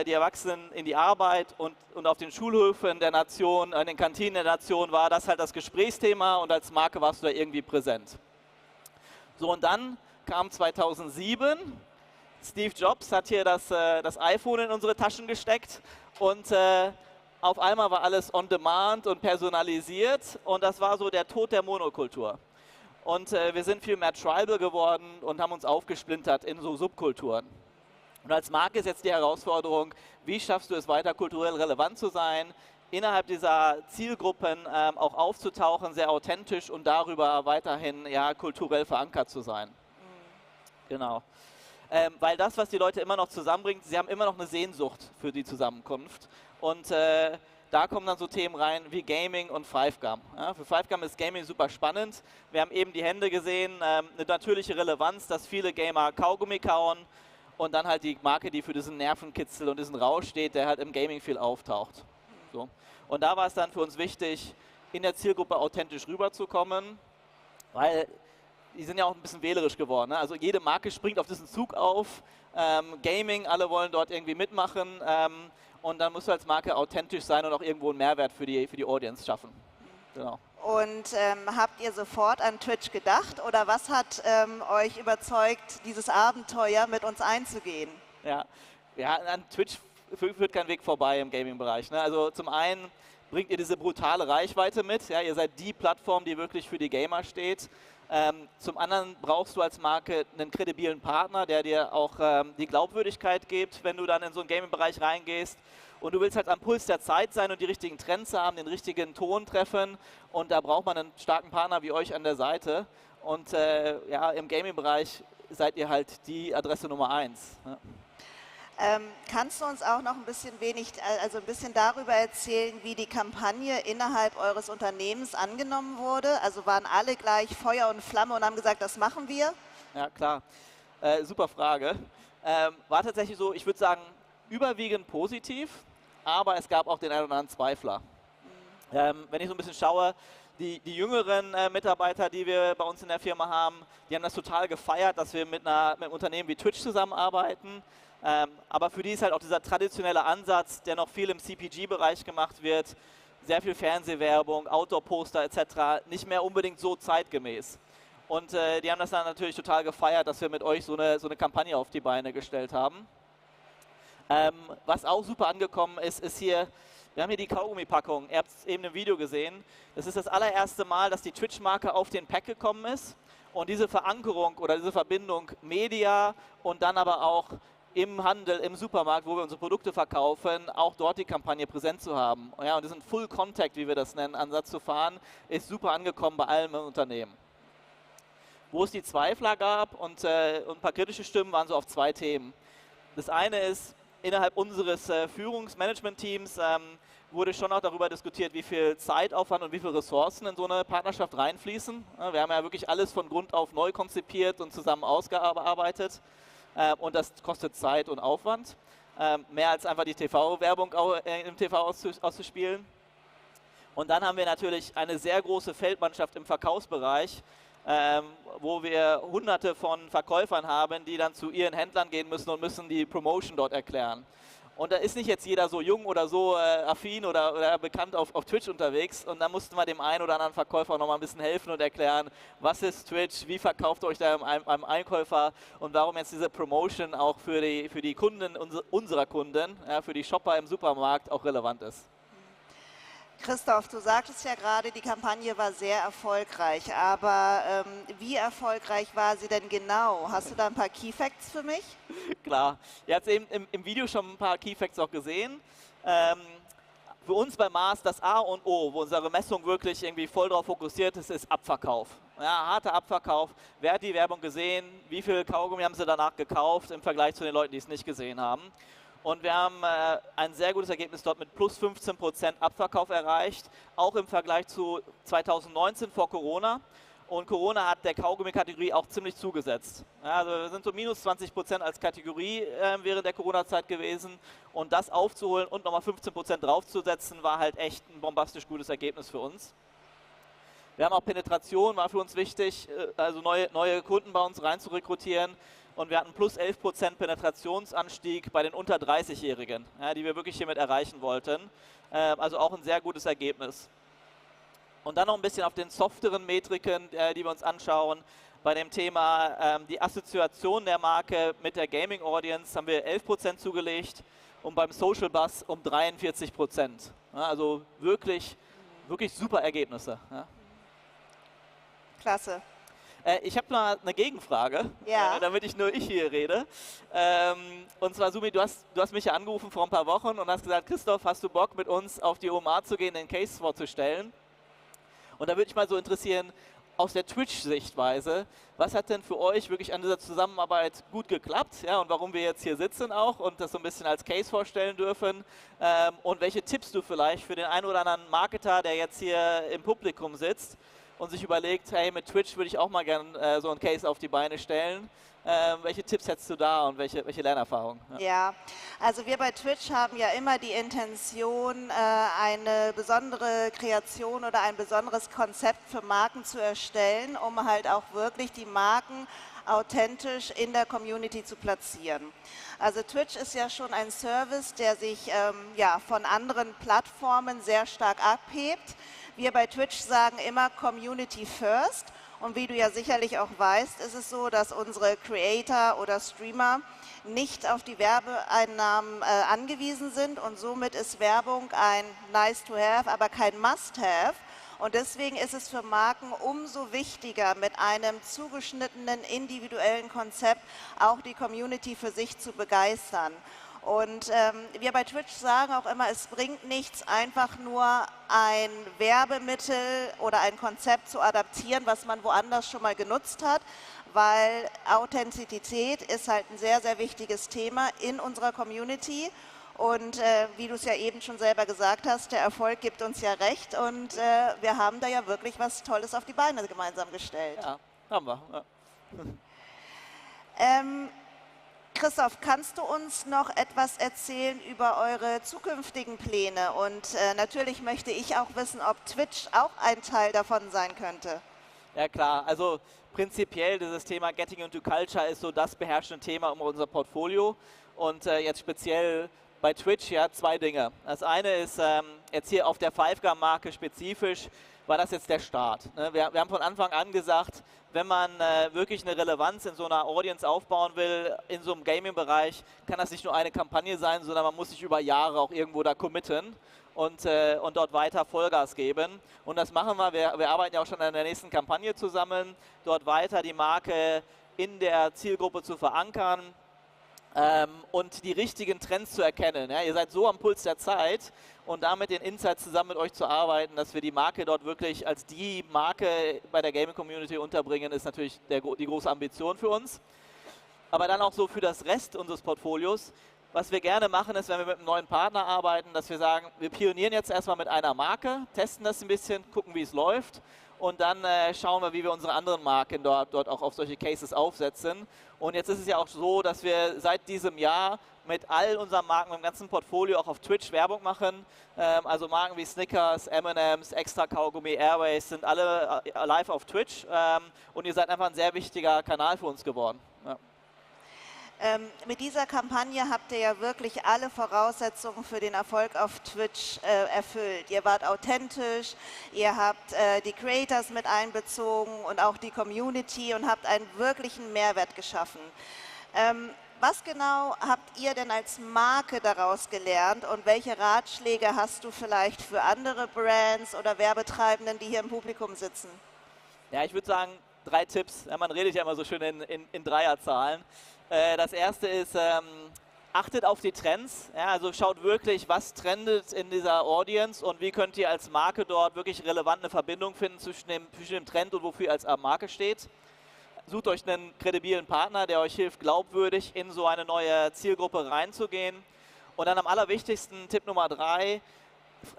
Speaker 23: die Erwachsenen in die Arbeit und auf den Schulhöfen der Nation, in den Kantinen der Nation war das halt das Gesprächsthema und als Marke warst du da irgendwie präsent. So, und dann kam 2007, Steve Jobs hat hier das iPhone in unsere Taschen gesteckt und auf einmal war alles on demand und personalisiert und das war so der Tod der Monokultur. Und wir sind viel mehr tribal geworden und haben uns aufgesplintert in so Subkulturen. Und als Marke ist jetzt die Herausforderung, wie schaffst du es weiter kulturell relevant zu sein, innerhalb dieser Zielgruppen auch aufzutauchen, sehr authentisch und darüber weiterhin kulturell verankert zu sein. Genau. Weil das, was die Leute immer noch zusammenbringt, sie haben immer noch eine Sehnsucht für die Zusammenkunft. Und da kommen dann so Themen rein wie Gaming und 5GAM. Ja, für 5GAM ist Gaming super spannend. Wir haben eben die Hände gesehen, eine natürliche Relevanz, dass viele Gamer Kaugummi kauen und dann halt die Marke, die für diesen Nervenkitzel und diesen Rausch steht, der halt im Gaming viel auftaucht. So. Und da war es dann für uns wichtig, in der Zielgruppe authentisch rüberzukommen, weil die sind ja auch ein bisschen wählerisch geworden. Ne? Also jede Marke springt auf diesen Zug auf, Gaming, alle wollen dort irgendwie mitmachen und dann musst du als Marke authentisch sein und auch irgendwo einen Mehrwert für die Audience schaffen. Genau.
Speaker 9: Und habt ihr sofort an Twitch gedacht oder was hat euch überzeugt, dieses Abenteuer mit uns einzugehen?
Speaker 23: Ja, an Twitch führt kein Weg vorbei im Gaming-Bereich. Ne? Also zum einen bringt ihr diese brutale Reichweite mit, ja? Ihr seid die Plattform, die wirklich für die Gamer steht. Zum anderen brauchst du als Marke einen kredibilen Partner, der dir auch die Glaubwürdigkeit gibt, wenn du dann in so einen Gaming-Bereich reingehst. Und du willst halt am Puls der Zeit sein und die richtigen Trends haben, den richtigen Ton treffen. Und da braucht man einen starken Partner wie euch an der Seite. Und im Gaming-Bereich seid ihr halt die Adresse Nummer 1. Ja.
Speaker 9: Kannst du uns auch noch ein bisschen darüber erzählen, wie die Kampagne innerhalb eures Unternehmens angenommen wurde? Also waren alle gleich Feuer und Flamme und haben gesagt, das machen wir? Ja, klar. Super Frage. War tatsächlich so, ich würde sagen, überwiegend positiv, aber es gab auch den einen oder anderen Zweifler. Wenn ich so ein bisschen schaue, die jüngeren Mitarbeiter, die wir bei uns in der Firma haben, die haben das total gefeiert, dass wir mit einem Unternehmen wie Twitch zusammenarbeiten. Aber für die ist halt auch dieser traditionelle Ansatz, der noch viel im CPG-Bereich gemacht wird, sehr viel Fernsehwerbung, Outdoor-Poster etc., nicht mehr unbedingt so zeitgemäß. Und die haben das dann natürlich total gefeiert, dass wir mit euch so eine Kampagne auf die Beine gestellt haben. Was auch super angekommen ist, ist hier, wir haben hier die Kaugummi-Packung. Ihr habt es eben im Video gesehen. Das ist das allererste Mal, dass die Twitch-Marke auf den Pack gekommen ist. Und diese Verankerung oder diese Verbindung Media und dann aber auch im Handel, im Supermarkt, wo wir unsere Produkte verkaufen, auch dort die Kampagne präsent zu haben. Ja, und diesen Full Contact, wie wir das nennen, Ansatz zu fahren, ist super angekommen bei allen Unternehmen. Wo es die Zweifler gab und ein paar kritische Stimmen, waren so auf 2 Themen. Das eine ist, innerhalb unseres Führungsmanagement-Teams wurde schon auch darüber diskutiert, wie viel Zeitaufwand und wie viele Ressourcen in so eine Partnerschaft reinfließen. Wir haben ja wirklich alles von Grund auf neu konzipiert und zusammen ausgearbeitet.
Speaker 23: und das kostet Zeit und Aufwand. Mehr als einfach die TV-Werbung im TV auszuspielen. Und dann haben wir natürlich eine sehr große Feldmannschaft im Verkaufsbereich, wo wir hunderte von Verkäufern haben, die dann zu ihren Händlern gehen müssen und müssen die Promotion dort erklären. Und da ist nicht jetzt jeder so jung oder so affin oder bekannt auf Twitch unterwegs. Und da mussten wir dem einen oder anderen Verkäufer noch mal ein bisschen helfen und erklären, was ist Twitch, wie verkauft ihr euch da einem Einkäufer und warum jetzt diese Promotion auch für die Kunden unserer Kunden, ja, für die Shopper im Supermarkt auch relevant ist.
Speaker 9: Christoph, du sagtest ja gerade, die Kampagne war sehr erfolgreich, aber wie erfolgreich war sie denn genau? Hast du da ein paar Key Facts für mich?
Speaker 23: Klar, ihr habt eben im Video schon ein paar Key Facts auch gesehen. Für uns bei Mars das A und O, wo unsere Messung wirklich irgendwie voll darauf fokussiert ist, ist Abverkauf. Ja, harter Abverkauf. Wer hat die Werbung gesehen? Wie viel Kaugummi haben sie danach gekauft im Vergleich zu den Leuten, die es nicht gesehen haben? Und wir haben ein sehr gutes Ergebnis dort mit plus 15% Abverkauf erreicht, auch im Vergleich zu 2019 vor Corona. Und Corona hat der Kaugummi-Kategorie auch ziemlich zugesetzt. Ja, also wir sind so minus 20% als Kategorie während der Corona-Zeit gewesen. Und das aufzuholen und nochmal 15% draufzusetzen, war halt echt ein bombastisch gutes Ergebnis für uns. Wir haben auch Penetration, war für uns wichtig, also neue Kunden bei uns rein zu rekrutieren. Und wir hatten plus 11% Penetrationsanstieg bei den unter 30-Jährigen, ja, die wir wirklich hiermit erreichen wollten. Also auch ein sehr gutes Ergebnis. Und dann noch ein bisschen auf den softeren Metriken, die wir uns anschauen. Bei dem Thema die Assoziation der Marke mit der Gaming Audience haben wir 11% zugelegt und beim Social Buzz um 43%. Ja, also wirklich super Ergebnisse. Ja.
Speaker 9: Klasse.
Speaker 23: Ich habe mal eine Gegenfrage, damit ich nur hier rede. Und zwar, Sumi, du hast mich ja angerufen vor ein paar Wochen und hast gesagt, Christoph, hast du Bock mit uns auf die OMR zu gehen, den Case vorzustellen? Und da würde mich mal so interessieren, aus der Twitch-Sichtweise, was hat denn für euch wirklich an dieser Zusammenarbeit gut geklappt? Ja, und warum wir jetzt hier sitzen auch und das so ein bisschen als Case vorstellen dürfen? Und welche Tipps du vielleicht für den einen oder anderen Marketer, der jetzt hier im Publikum sitzt, und sich überlegt, hey, mit Twitch würde ich auch mal gerne so einen Case auf die Beine stellen. Welche Tipps hättest du da und welche Lernerfahrungen?
Speaker 9: Ja, also wir bei Twitch haben ja immer die Intention, eine besondere Kreation oder ein besonderes Konzept für Marken zu erstellen, um halt auch wirklich die Marken authentisch in der Community zu platzieren. Also Twitch ist ja schon ein Service, der sich von anderen Plattformen sehr stark abhebt. Wir bei Twitch sagen immer Community First und wie du ja sicherlich auch weißt, ist es so, dass unsere Creator oder Streamer nicht auf die Werbeeinnahmen angewiesen sind und somit ist Werbung ein Nice to have, aber kein Must have. Und deswegen ist es für Marken umso wichtiger, mit einem zugeschnittenen individuellen Konzept auch die Community für sich zu begeistern. Und wir bei Twitch sagen auch immer, es bringt nichts, einfach nur ein Werbemittel oder ein Konzept zu adaptieren, was man woanders schon mal genutzt hat, weil Authentizität ist halt ein sehr, sehr wichtiges Thema in unserer Community. Und wie du es ja eben schon selber gesagt hast, der Erfolg gibt uns ja recht und wir haben da ja wirklich was Tolles auf die Beine gemeinsam gestellt.
Speaker 23: Ja, haben wir.
Speaker 9: Ja. Christoph, kannst du uns noch etwas erzählen über eure zukünftigen Pläne? Und natürlich möchte ich auch wissen, ob Twitch auch ein Teil davon sein könnte.
Speaker 23: Ja klar, also prinzipiell dieses Thema Getting into Culture ist so das beherrschende Thema um unser Portfolio. Und jetzt speziell bei Twitch ja zwei Dinge. Das eine ist jetzt hier auf der 5G-Marke spezifisch, war das jetzt der Start. Wir haben von Anfang an gesagt, wenn man wirklich eine Relevanz in so einer Audience aufbauen will, in so einem Gaming-Bereich, kann das nicht nur eine Kampagne sein, sondern man muss sich über Jahre auch irgendwo da committen und dort weiter Vollgas geben. Und das machen wir. Wir arbeiten ja auch schon an der nächsten Kampagne zusammen, dort weiter die Marke in der Zielgruppe zu verankern und die richtigen Trends zu erkennen. Ja, ihr seid so am Puls der Zeit und damit den Insights zusammen mit euch zu arbeiten, dass wir die Marke dort wirklich als die Marke bei der Gaming-Community unterbringen, ist natürlich die große Ambition für uns. Aber dann auch so für das Rest unseres Portfolios, Was wir gerne machen, ist, wenn wir mit einem neuen Partner arbeiten, dass wir sagen, wir pionieren jetzt erstmal mit einer Marke, testen das ein bisschen, gucken, wie es läuft und dann schauen wir, wie wir unsere anderen Marken dort auch auf solche Cases aufsetzen. Und jetzt ist es ja auch so, dass wir seit diesem Jahr mit all unseren Marken im ganzen Portfolio auch auf Twitch Werbung machen. Also Marken wie Snickers, M&M's, Extra Kaugummi, Airways sind alle live auf Twitch. Und ihr seid einfach ein sehr wichtiger Kanal für uns geworden. Ja.
Speaker 9: Mit dieser Kampagne habt ihr ja wirklich alle Voraussetzungen für den Erfolg auf Twitch erfüllt. Ihr wart authentisch, ihr habt die Creators mit einbezogen und auch die Community und habt einen wirklichen Mehrwert geschaffen. Was genau habt ihr denn als Marke daraus gelernt und welche Ratschläge hast du vielleicht für andere Brands oder Werbetreibenden, die hier im Publikum sitzen?
Speaker 23: Ja, ich würde sagen, 3 Tipps. Ja, man redet ja immer so schön in Dreierzahlen. Das erste ist, achtet auf die Trends, ja, also schaut wirklich, was trendet in dieser Audience und wie könnt ihr als Marke dort wirklich relevant eine Verbindung finden zwischen dem Trend und wofür ihr als Marke steht. Sucht euch einen kredibilen Partner, der euch hilft, glaubwürdig in so eine neue Zielgruppe reinzugehen. Und dann am allerwichtigsten, Tipp Nummer 3,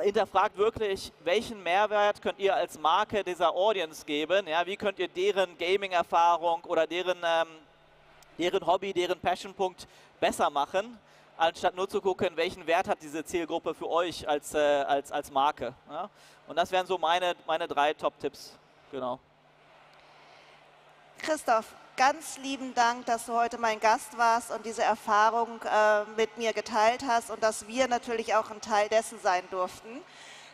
Speaker 23: hinterfragt wirklich, welchen Mehrwert könnt ihr als Marke dieser Audience geben, ja, wie könnt ihr deren Gaming-Erfahrung oder deren Hobby, deren Passionpunkt besser machen, anstatt nur zu gucken, welchen Wert hat diese Zielgruppe für euch als Marke. Ja? Und das wären so meine 3 Top-Tipps. Genau.
Speaker 9: Christoph, ganz lieben Dank, dass du heute mein Gast warst und diese Erfahrung mit mir geteilt hast und dass wir natürlich auch ein Teil dessen sein durften.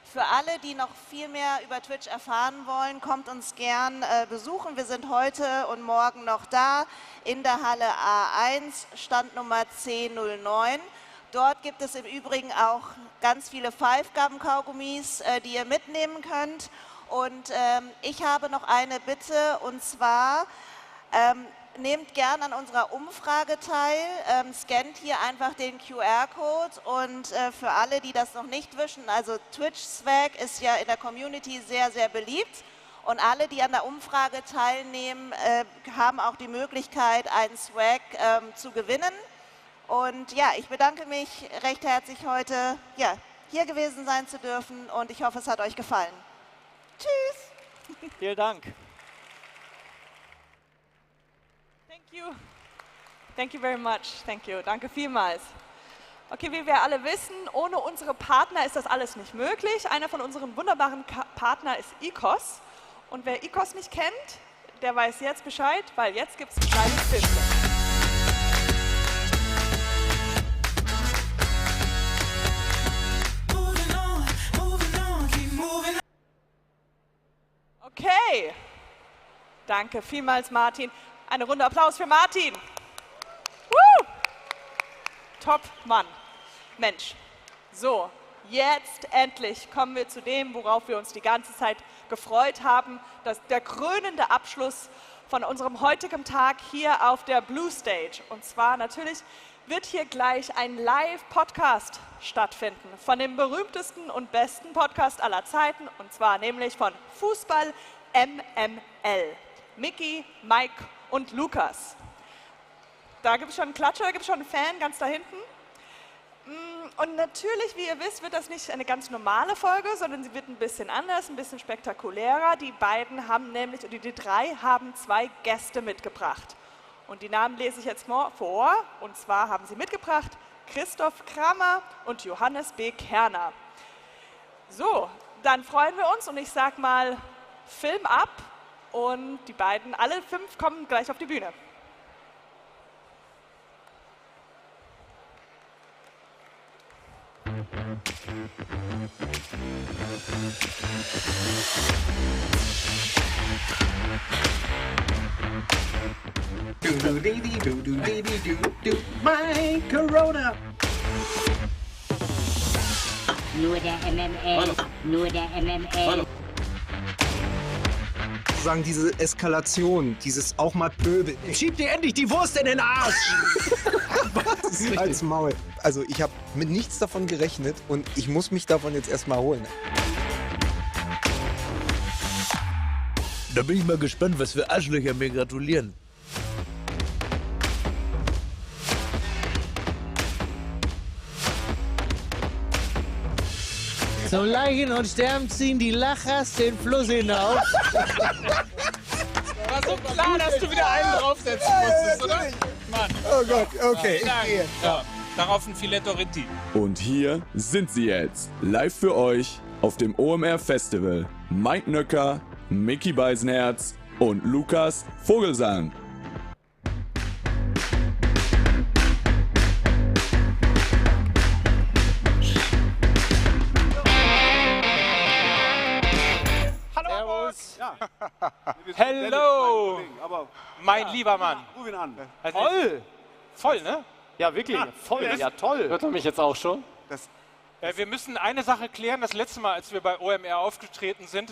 Speaker 9: Für alle, die noch viel mehr über Twitch erfahren wollen, kommt uns gern besuchen. Wir sind heute und morgen noch da in der Halle A1, Standnummer 1009. Dort gibt es im Übrigen auch ganz viele Five-Gum-Kaugummis, die ihr mitnehmen könnt. Und ich habe noch eine Bitte, und zwar nehmt gern an unserer Umfrage teil, scannt hier einfach den QR-Code und für alle, die das noch nicht wissen, also Twitch-Swag ist ja in der Community sehr, sehr beliebt und alle, die an der Umfrage teilnehmen, haben auch die Möglichkeit, einen Swag zu gewinnen. Und ja, ich bedanke mich recht herzlich heute, ja, hier gewesen sein zu dürfen und ich hoffe, es hat euch gefallen. Tschüss!
Speaker 23: Vielen Dank.
Speaker 2: Thank you very much. Thank you. Danke vielmals. Okay, wie wir alle wissen, ohne unsere Partner ist das alles nicht möglich. Einer von unseren wunderbaren Partnern ist ICOS. Und wer ICOS nicht kennt, der weiß jetzt Bescheid, weil jetzt gibt es ein kleines Filmchen. Okay. Danke vielmals, Martin. Eine Runde Applaus für Martin. Woo! Top Mann. Mensch. So, jetzt endlich kommen wir zu dem, worauf wir uns die ganze Zeit gefreut haben. Der krönende Abschluss von unserem heutigen Tag hier auf der Blue Stage. Und zwar natürlich wird hier gleich ein Live-Podcast stattfinden von dem berühmtesten und besten Podcast aller Zeiten. Und zwar nämlich von Fußball MML. Mickey, Mike und Lukas. Da gibt es schon einen Klatscher, da gibt es schon einen Fan ganz da hinten. Und natürlich, wie ihr wisst, wird das nicht eine ganz normale Folge, sondern sie wird ein bisschen anders, ein bisschen spektakulärer. Die beiden haben nämlich, oder die 3 haben 2 Gäste mitgebracht. Und die Namen lese ich jetzt mal vor. Und zwar haben sie mitgebracht Christoph Kramer und Johannes B. Kerner. So, dann freuen wir uns und ich sag mal, Film ab. Und die beiden, alle 5 kommen gleich auf die Bühne.
Speaker 6: Mein Corona.
Speaker 13: Nur der MML. Nur der MML.
Speaker 14: Sagen, diese Eskalation, dieses auch mal Pöbel. Schieb dir endlich die Wurst in den Arsch! Als Maul. Also ich habe mit nichts davon gerechnet und ich muss mich davon jetzt erstmal holen.
Speaker 22: Da bin ich mal gespannt, was für Arschlöcher mir gratulieren. Zum Leichen und Sterben ziehen die Lachers den Fluss hinauf.
Speaker 3: War so klar, dass du wieder einen draufsetzen musstest, oder? Mann.
Speaker 14: Oh Gott, okay, ich gehe.
Speaker 3: Ja, darauf ein Filetto Ritti.
Speaker 6: Und hier sind sie jetzt, live für euch auf dem OMR Festival. Mike Nöcker, Micky Beisenherz und Lukas Vogelsang.
Speaker 3: Ja. Hello, mein lieber Mann.
Speaker 11: Ruf ihn an.
Speaker 3: Voll. Voll, ne?
Speaker 11: Ja, wirklich, voll. Ja, toll.
Speaker 3: Hört er mich jetzt auch schon? Wir müssen eine Sache klären. Das letzte Mal, als wir bei OMR aufgetreten sind,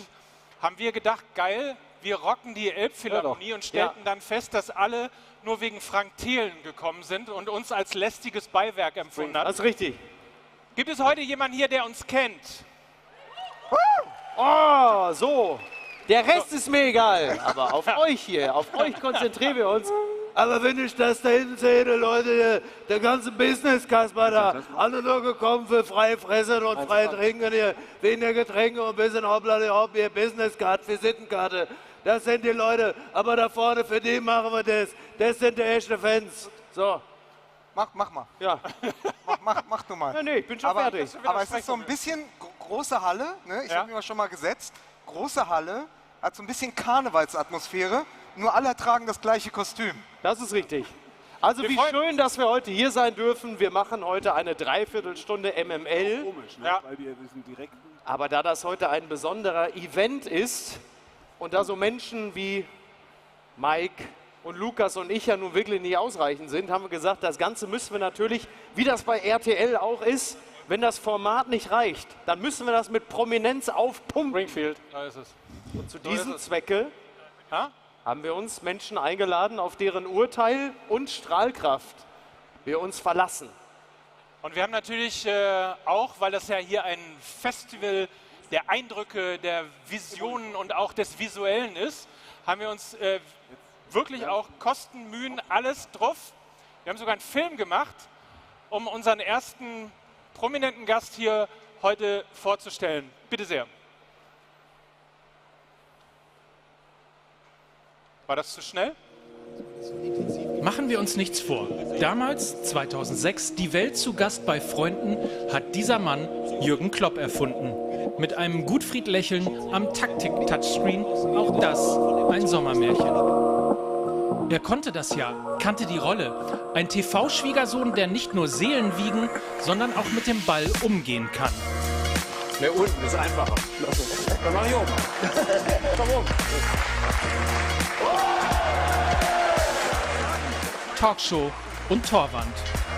Speaker 3: haben wir gedacht, geil, wir rocken die Elbphilharmonie und stellten dann fest, dass alle nur wegen Frank Thelen gekommen sind und uns als lästiges Beiwerk empfunden haben.
Speaker 11: Das ist richtig.
Speaker 3: Gibt es heute jemanden hier, der uns kennt?
Speaker 11: Oh, so. Der Rest ist mir egal. Aber auf euch hier, auf euch konzentrieren wir uns.
Speaker 22: Aber wenn ich das da hinten sehe, Leute, der ganze Business-Kasper da, alle nur gekommen für freie Fressen und freie Trinken hier, weniger Getränke und ein bisschen hoppla hier Business-Card, Visitenkarte. Das sind die Leute, aber da vorne, für die machen wir das. Das sind die echten Fans. So.
Speaker 15: Mach mal.
Speaker 11: Ja.
Speaker 15: Mach du mal.
Speaker 11: Ja, nee, ich bin schon fertig.
Speaker 15: Aber es ist so ein bisschen große Halle, ne? Ich habe mich mal schon mal gesetzt. Große Halle, hat so ein bisschen Karnevalsatmosphäre, nur alle tragen das gleiche Kostüm.
Speaker 11: Das ist richtig. Also wie schön, dass wir heute hier sein dürfen. Wir machen heute eine Dreiviertelstunde MML.
Speaker 21: Komisch, ne? Weil wir sind direkt.
Speaker 11: Aber da das heute ein besonderer Event ist und da so Menschen wie Mike und Lukas und ich ja nun wirklich nicht ausreichend sind, haben wir gesagt, das Ganze müssen wir natürlich, wie das bei RTL auch ist, wenn das Format nicht reicht, dann müssen wir das mit Prominenz aufpumpen.
Speaker 3: Ringfield, da ist es.
Speaker 11: Und zu diesem Zwecke haben wir uns Menschen eingeladen, auf deren Urteil und Strahlkraft wir uns verlassen.
Speaker 3: Und wir haben natürlich auch, weil das ja hier ein Festival der Eindrücke, der Visionen und auch des Visuellen ist, haben wir uns wirklich auch Kosten, Mühen, alles drauf. Wir haben sogar einen Film gemacht, um unseren ersten prominenten Gast hier heute vorzustellen. Bitte sehr. War das zu schnell?
Speaker 24: Machen wir uns nichts vor. Damals, 2006, die Welt zu Gast bei Freunden, hat dieser Mann Jürgen Klopp erfunden. Mit einem Gutfried-Lächeln am Taktik-Touchscreen, auch das ein Sommermärchen. Er konnte das ja, kannte die Rolle. Ein TV-Schwiegersohn, der nicht nur Seelen wiegen, sondern auch mit dem Ball umgehen kann.
Speaker 11: Ne, unten ist einfacher. Dann mach ich oben. Komm oben.
Speaker 24: Talkshow und Torwand.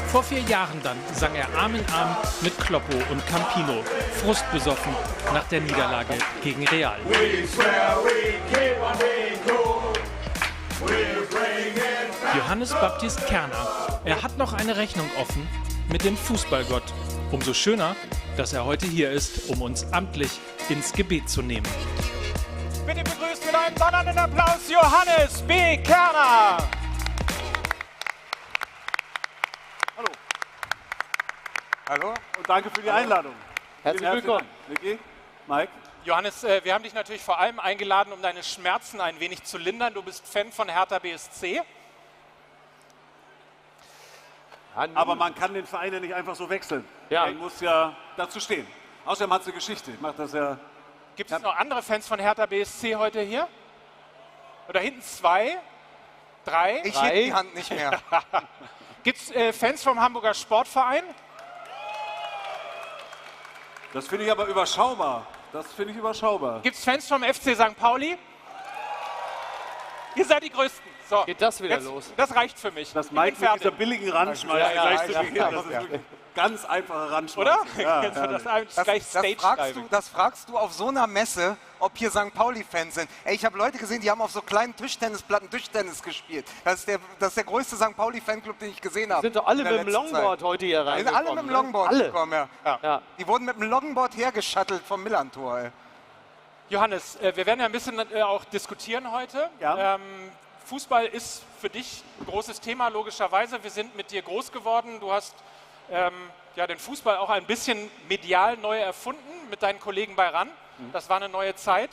Speaker 24: Vor 4 Jahren dann sang er Arm in Arm mit Kloppo und Campino, frustbesoffen nach der Niederlage gegen Real. Johannes Baptist Kerner. Er hat noch eine Rechnung offen mit dem Fußballgott. Umso schöner, dass er heute hier ist, um uns amtlich ins Gebet zu nehmen.
Speaker 3: Bitte begrüßt mit einem donnernden Applaus Johannes B. Kerner.
Speaker 11: Hallo.
Speaker 15: Hallo.
Speaker 11: Und danke für die Einladung. Herzlich willkommen.
Speaker 15: Vicky, Mike.
Speaker 3: Johannes, wir haben dich natürlich vor allem eingeladen, um deine Schmerzen ein wenig zu lindern. Du bist Fan von Hertha BSC.
Speaker 11: Aber man kann den Verein ja nicht einfach so wechseln.
Speaker 3: Ja.
Speaker 11: Man muss ja dazu stehen. Außerdem hat es eine Geschichte. Ich mache das ja.
Speaker 3: Gibt es noch andere Fans von Hertha BSC heute hier? Oder hinten 2? 3?
Speaker 15: Ich heb die Hand nicht mehr.
Speaker 3: Gibt es Fans vom Hamburger Sportverein?
Speaker 11: Das finde ich aber überschaubar. Das finde ich überschaubar.
Speaker 3: Gibt es Fans vom FC St. Pauli? Ihr seid die Größten. So,
Speaker 11: geht das wieder
Speaker 3: jetzt,
Speaker 11: los?
Speaker 3: Das reicht für mich.
Speaker 11: Das Mike mit dieser billigen Randschmeißer. Das ist wirklich ganz einfache Randschmeißer.
Speaker 3: Oder?
Speaker 15: Das fragst du auf so einer Messe, ob hier St. Pauli-Fans sind. Ey, ich habe Leute gesehen, die haben auf so kleinen Tischtennisplatten Tischtennis gespielt. Das ist der größte St. Pauli-Fanclub, den ich gesehen habe.
Speaker 11: Sind doch alle mit dem Longboard heute hier rein.
Speaker 15: Die sind alle mit dem Longboard gekommen, ja.
Speaker 11: Ja.
Speaker 15: Die wurden mit dem Longboard hergeschattelt vom Millantor, ey.
Speaker 3: Johannes, wir werden ja ein bisschen auch diskutieren heute.
Speaker 11: Ja.
Speaker 3: Fußball ist für dich ein großes Thema, logischerweise. Wir sind mit dir groß geworden. Du hast ja den Fußball auch ein bisschen medial neu erfunden mit deinen Kollegen bei RAN. Das war eine neue Zeit.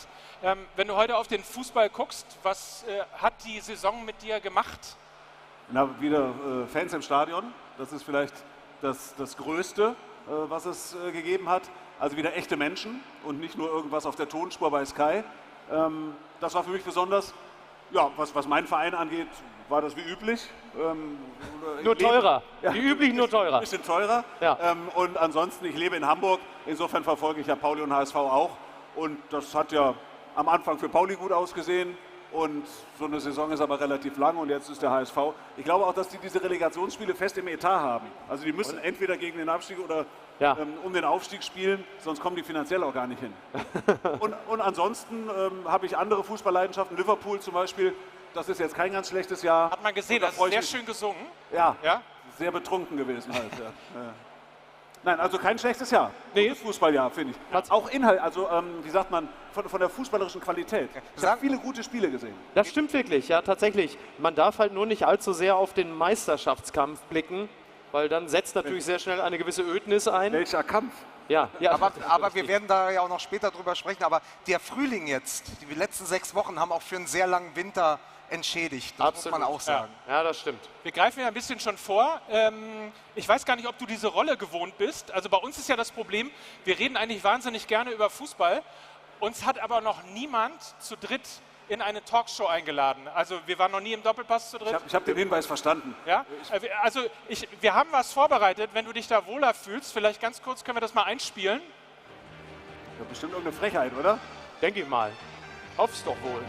Speaker 3: Wenn du heute auf den Fußball guckst, was hat die Saison mit dir gemacht?
Speaker 4: Na, wieder Fans im Stadion. Das ist vielleicht das Größte, was es gegeben hat. Also wieder echte Menschen und nicht nur irgendwas auf der Tonspur bei Sky. Das war für mich besonders. Ja, was meinen Verein angeht, war das wie üblich.
Speaker 11: Nur teurer. Wie üblich, nur teurer.
Speaker 4: Ein bisschen teurer.
Speaker 11: Ja.
Speaker 4: Und ansonsten, ich lebe in Hamburg. Insofern verfolge ich ja Pauli und HSV auch. Und das hat ja am Anfang für Pauli gut ausgesehen. Und so eine Saison ist aber relativ lang und jetzt ist der HSV. Ich glaube auch, dass die diese Relegationsspiele fest im Etat haben. Also die müssen entweder gegen den Abstieg oder um den Aufstieg spielen, sonst kommen die finanziell auch gar nicht hin. und ansonsten habe ich andere Fußballleidenschaften. Liverpool zum Beispiel, das ist jetzt kein ganz schlechtes Jahr.
Speaker 3: Hat man gesehen, das ist sehr schön gesungen.
Speaker 4: Ja, sehr betrunken gewesen halt. Nein, also kein schlechtes Jahr. Nee. Fußballjahr, finde ich. Auch Inhalt, also wie sagt man, von der fußballerischen Qualität. Ich habe viele gute Spiele gesehen.
Speaker 11: Das stimmt wirklich, ja, tatsächlich. Man darf halt nur nicht allzu sehr auf den Meisterschaftskampf blicken, weil dann setzt natürlich sehr schnell eine gewisse Ödnis ein.
Speaker 4: Welcher Kampf?
Speaker 11: Ja.
Speaker 15: Aber wir werden da ja auch noch später drüber sprechen. Aber der Frühling jetzt, die letzten 6 Wochen haben auch für einen sehr langen Winter entschädigt. Das muss man auch sagen.
Speaker 11: Ja, das stimmt.
Speaker 3: Wir greifen ja ein bisschen schon vor. Ich weiß gar nicht, ob du diese Rolle gewohnt bist. Also bei uns ist ja das Problem, wir reden eigentlich wahnsinnig gerne über Fußball. Uns hat aber noch niemand zu dritt in eine Talkshow eingeladen. Also wir waren noch nie im Doppelpass zu dritt.
Speaker 4: Ich hab den Hinweis verstanden.
Speaker 3: Ja? Also wir haben was vorbereitet, wenn du dich da wohler fühlst. Vielleicht ganz kurz können wir das mal einspielen.
Speaker 4: Ja, bestimmt irgendeine Frechheit, oder?
Speaker 11: Denke ich mal. Hoff's doch wohl.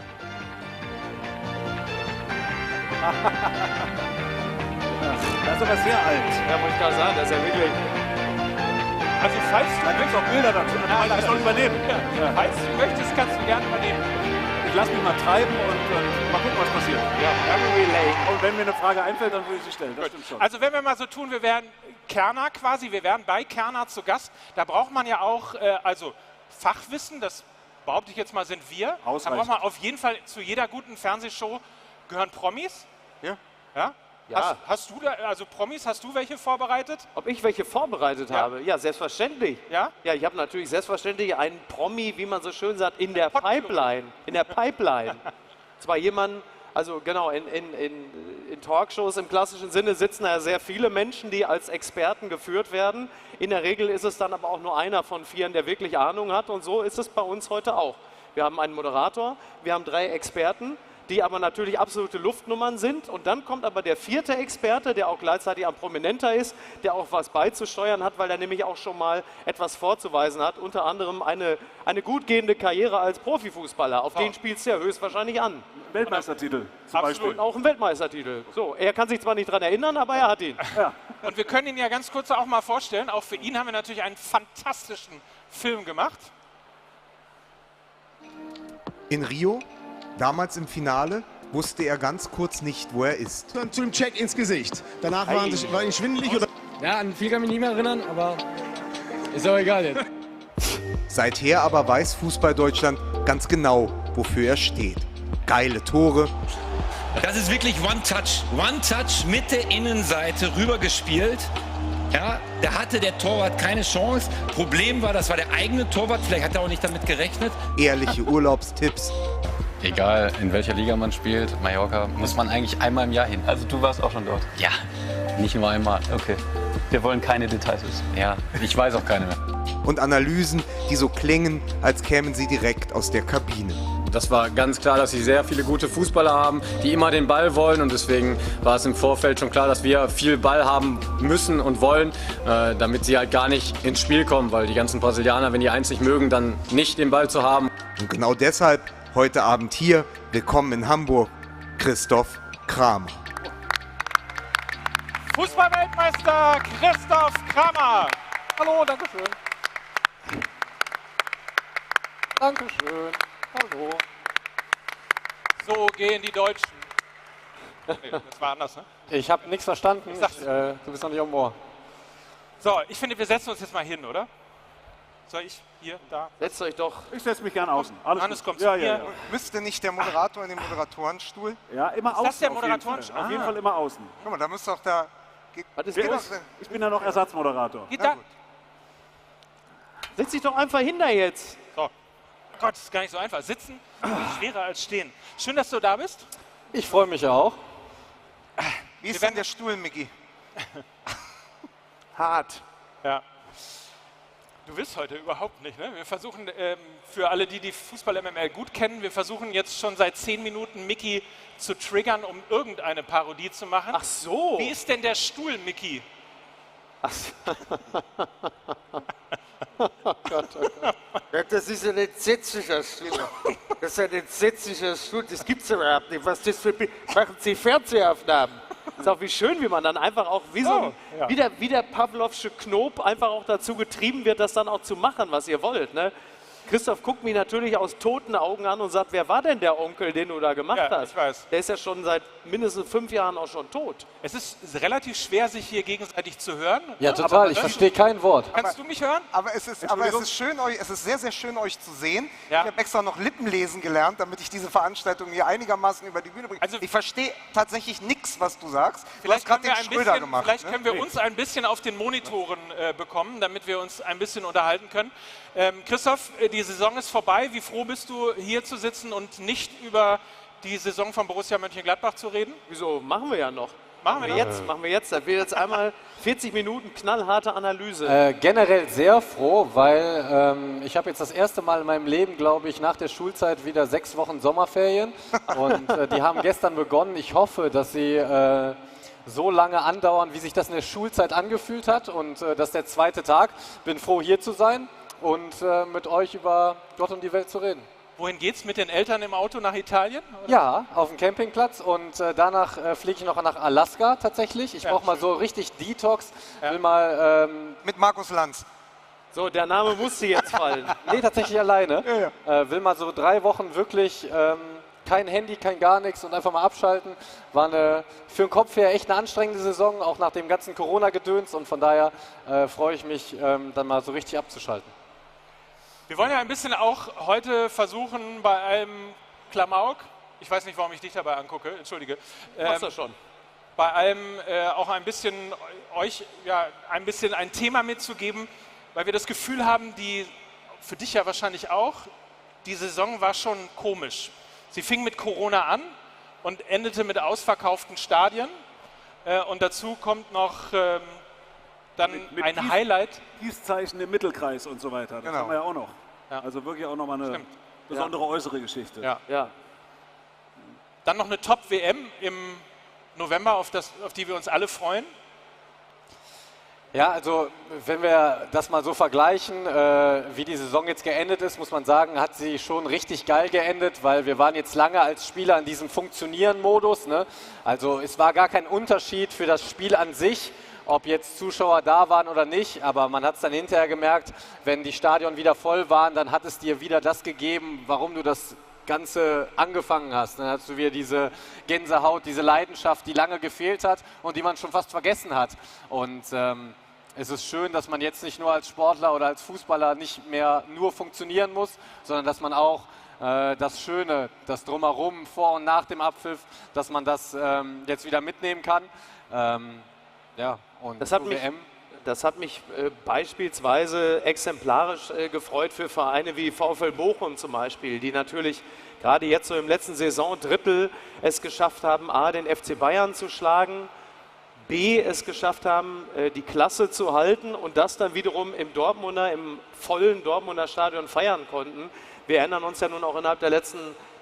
Speaker 4: Das ist aber sehr alt.
Speaker 11: Ja, wollte ich gerade sagen, das ist ja wirklich...
Speaker 3: Also falls du...
Speaker 4: Da gibt es auch Bilder dazu, dann kann ich das noch übernehmen.
Speaker 3: Ja. Falls du möchtest, kannst du gerne übernehmen.
Speaker 4: Ich lasse mich mal treiben und mal gucken, was passiert.
Speaker 11: Ja,
Speaker 4: und wenn mir eine Frage einfällt, dann würde ich sie stellen. Das stimmt schon.
Speaker 3: Also wenn wir mal so tun, wir wären Kerner quasi, wir wären bei Kerner zu Gast. Da braucht man ja auch also Fachwissen, das behaupte ich jetzt mal, sind wir. Da braucht man auf jeden Fall zu jeder guten Fernsehshow gehören Promis.
Speaker 4: Ja.
Speaker 3: Ja?
Speaker 11: Ja.
Speaker 3: Hast du da, also Promis, hast du welche vorbereitet?
Speaker 11: Ob ich welche vorbereitet habe? Ja, selbstverständlich.
Speaker 3: Ja?
Speaker 11: Ja, ich habe natürlich selbstverständlich einen Promi, wie man so schön sagt, in der Pipeline. In der Pipeline. Zwar jemanden, also genau, in Talkshows im klassischen Sinne sitzen ja sehr viele Menschen, die als Experten geführt werden. In der Regel ist es dann aber auch nur einer von 4, der wirklich Ahnung hat. Und so ist es bei uns heute auch. Wir haben einen Moderator, wir haben 3 Experten, die aber natürlich absolute Luftnummern sind. Und dann kommt aber der 4. Experte, der auch gleichzeitig am prominenter ist, der auch was beizusteuern hat, weil er nämlich auch schon mal etwas vorzuweisen hat. Unter anderem eine gut gehende Karriere als Profifußballer. Auf den spielst du ja höchstwahrscheinlich an.
Speaker 4: Weltmeistertitel zum Beispiel.
Speaker 11: Und auch ein Weltmeistertitel. So, er kann sich zwar nicht daran erinnern, aber er hat ihn.
Speaker 4: Ja.
Speaker 3: Und wir können ihn ja ganz kurz auch mal vorstellen. Auch für ihn haben wir natürlich einen fantastischen Film gemacht.
Speaker 14: In Rio, damals im Finale, wusste er ganz kurz nicht, wo er ist.
Speaker 5: Zu dem Check ins Gesicht. Danach war ich schwindelig. Oder? Ja, an viel kann mich nicht mehr erinnern, aber ist auch egal jetzt.
Speaker 14: Seither aber weiß Fußball Deutschland ganz genau, wofür er steht. Geile Tore.
Speaker 16: Das ist wirklich One-Touch. One-Touch, Mitte, Innenseite, rübergespielt. Ja, da hatte der Torwart keine Chance. Problem war, das war der eigene Torwart. Vielleicht hat er auch nicht damit gerechnet.
Speaker 14: Ehrliche Urlaubstipps.
Speaker 18: Egal, in welcher Liga man spielt, Mallorca, muss man eigentlich einmal im Jahr hin.
Speaker 25: Also du warst auch schon dort?
Speaker 18: Ja, nicht nur einmal.
Speaker 25: Okay. Wir wollen keine Details wissen.
Speaker 18: Ja, ich weiß auch keine mehr.
Speaker 14: Und Analysen, die so klingen, als kämen sie direkt aus der Kabine.
Speaker 18: Das war ganz klar, dass sie sehr viele gute Fußballer haben, die immer den Ball wollen. Und deswegen war es im Vorfeld schon klar, dass wir viel Ball haben müssen und wollen, damit sie halt gar nicht ins Spiel kommen. Weil die ganzen Brasilianer, wenn die eins nicht mögen, dann nicht den Ball zu haben.
Speaker 14: Und genau deshalb heute Abend hier, willkommen in Hamburg, Christoph Kramer.
Speaker 3: Fußballweltmeister Christoph Kramer. Hallo, danke schön.
Speaker 26: Dankeschön. Hallo.
Speaker 3: So gehen die Deutschen. Nee, das war anders, ne?
Speaker 26: Ich habe nichts verstanden. Du bist noch nicht am Ohr.
Speaker 3: So, ich finde, wir setzen uns jetzt mal hin, oder? Soll ich hier, da?
Speaker 11: Setzt euch doch.
Speaker 4: Ich setze mich gern außen.
Speaker 3: Hannes kommt zu mir.
Speaker 4: Ja.
Speaker 15: Müsste nicht der Moderator in den Moderatorenstuhl?
Speaker 4: Ja, immer
Speaker 3: Ist
Speaker 4: außen.
Speaker 3: das der
Speaker 4: auf
Speaker 3: Moderatorenstuhl?
Speaker 4: Auf jeden Fall immer außen.
Speaker 15: Guck mal, da müsste doch der...
Speaker 4: Ich bin ja noch Ersatzmoderator.
Speaker 3: Geht da?
Speaker 11: Setz dich doch einfach hin da jetzt.
Speaker 3: So. Oh Gott, das ist gar nicht so einfach. Sitzen ist schwerer als stehen. Schön, dass du da bist.
Speaker 26: Ich freue mich auch.
Speaker 15: Wie ist denn der Stuhl, Micky?
Speaker 11: Hart.
Speaker 3: Ja. Du willst heute überhaupt nicht, ne? Wir versuchen, für alle, die Fußball-MML gut kennen, wir versuchen jetzt schon seit 10 Minuten Micky zu triggern, um irgendeine Parodie zu machen.
Speaker 11: Ach so.
Speaker 3: Wie ist denn der Stuhl, Micky?
Speaker 11: Ach so. Oh Gott, oh Gott.
Speaker 22: Ja, das ist ein entsetzlicher Stuhl. Das ist ein entsetzlicher Stuhl. Das gibt's überhaupt nicht. Was das für... Machen Sie Fernsehaufnahmen?
Speaker 11: Ist auch wie schön, wie man dann einfach auch wie so wie der Pavlovsche Knob einfach auch dazu getrieben wird, das dann auch zu machen, was ihr wollt. Ne? Christoph guckt mich natürlich aus toten Augen an und sagt, wer war denn der Onkel, den du da gemacht hast?
Speaker 3: Ich weiß.
Speaker 11: Der ist ja schon seit mindestens 5 Jahren auch schon tot.
Speaker 3: Es ist relativ schwer, sich hier gegenseitig zu hören.
Speaker 26: Ja, total. Ich verstehe kein Wort.
Speaker 3: Kannst du mich hören?
Speaker 15: Aber es ist schön, es ist sehr, sehr schön, euch zu sehen.
Speaker 3: Ja.
Speaker 15: Ich habe extra noch Lippenlesen gelernt, damit ich diese Veranstaltung hier einigermaßen über die Bühne bringe. Also ich verstehe tatsächlich nichts, was du sagst.
Speaker 3: Vielleicht
Speaker 15: du hast gerade den Schröder gemacht.
Speaker 3: Vielleicht können wir uns ein bisschen auf den Monitoren bekommen, damit wir uns ein bisschen unterhalten können. Christoph, die Saison ist vorbei. Wie froh bist du, hier zu sitzen und nicht über die Saison von Borussia Mönchengladbach zu reden?
Speaker 11: Wieso? Machen wir ja noch.
Speaker 3: Machen wir
Speaker 11: jetzt. Machen wir jetzt. Da wird jetzt einmal 40 Minuten knallharte Analyse.
Speaker 26: Generell sehr froh, weil ich habe jetzt das erste Mal in meinem Leben, glaube ich, nach der Schulzeit wieder 6 Wochen Sommerferien. Und die haben gestern begonnen. Ich hoffe, dass sie so lange andauern, wie sich das in der Schulzeit angefühlt hat. Und das ist der 2. Tag. Bin froh, hier zu sein und mit euch über Gott und die Welt zu reden.
Speaker 3: Wohin geht's mit den Eltern im Auto nach Italien? Oder?
Speaker 26: Ja, auf dem Campingplatz und danach fliege ich noch nach Alaska tatsächlich. Ich brauche mal so richtig Detox. Will mal
Speaker 15: mit Markus Lanz.
Speaker 11: So, der Name musste jetzt fallen.
Speaker 26: Nee, tatsächlich alleine. Will mal so 3 Wochen wirklich kein Handy, kein gar nichts und einfach mal abschalten. War für den Kopf her echt eine anstrengende Saison, auch nach dem ganzen Corona-Gedöns und von daher freue ich mich, dann mal so richtig abzuschalten.
Speaker 3: Wir wollen ja ein bisschen auch heute versuchen, bei allem Klamauk, ich weiß nicht, warum ich dich dabei angucke, entschuldige.
Speaker 11: Machst du schon.
Speaker 3: Bei allem auch ein bisschen euch ein Thema mitzugeben, weil wir das Gefühl haben, für dich ja wahrscheinlich auch, die Saison war schon komisch. Sie fing mit Corona an und endete mit ausverkauften Stadien und dazu kommt noch dann
Speaker 4: mit
Speaker 3: ein Highlight.
Speaker 4: Peace-Zeichen im Mittelkreis und so weiter. Das haben wir ja auch noch.
Speaker 3: Ja.
Speaker 4: Also wirklich auch nochmal eine besondere äußere Geschichte.
Speaker 3: Ja. Dann noch eine Top-WM im November, auf die wir uns alle freuen.
Speaker 26: Ja, also wenn wir das mal so vergleichen, wie die Saison jetzt geendet ist, muss man sagen, hat sie schon richtig geil geendet, weil wir waren jetzt lange als Spieler in diesem Funktionieren-Modus. Ne? Also es war gar kein Unterschied für das Spiel an sich, ob jetzt Zuschauer da waren oder nicht, aber man hat es dann hinterher gemerkt, wenn die Stadion wieder voll waren, dann hat es dir wieder das gegeben, warum du das Ganze angefangen hast. Dann hast du wieder diese Gänsehaut, diese Leidenschaft, die lange gefehlt hat und die man schon fast vergessen hat. Und es ist schön, dass man jetzt nicht nur als Sportler oder als Fußballer nicht mehr nur funktionieren muss, sondern dass man auch das Schöne, das Drumherum vor und nach dem Abpfiff, dass man das jetzt wieder mitnehmen kann. Ja, und
Speaker 11: das hat mich beispielsweise exemplarisch gefreut für Vereine wie VfL Bochum zum Beispiel, die natürlich gerade jetzt so im letzten Saisondrittel es geschafft haben, A, den FC Bayern zu schlagen, B, es geschafft haben, die Klasse zu halten und das dann wiederum im vollen Dortmunder Stadion feiern konnten. Wir erinnern uns ja nun auch innerhalb der letzten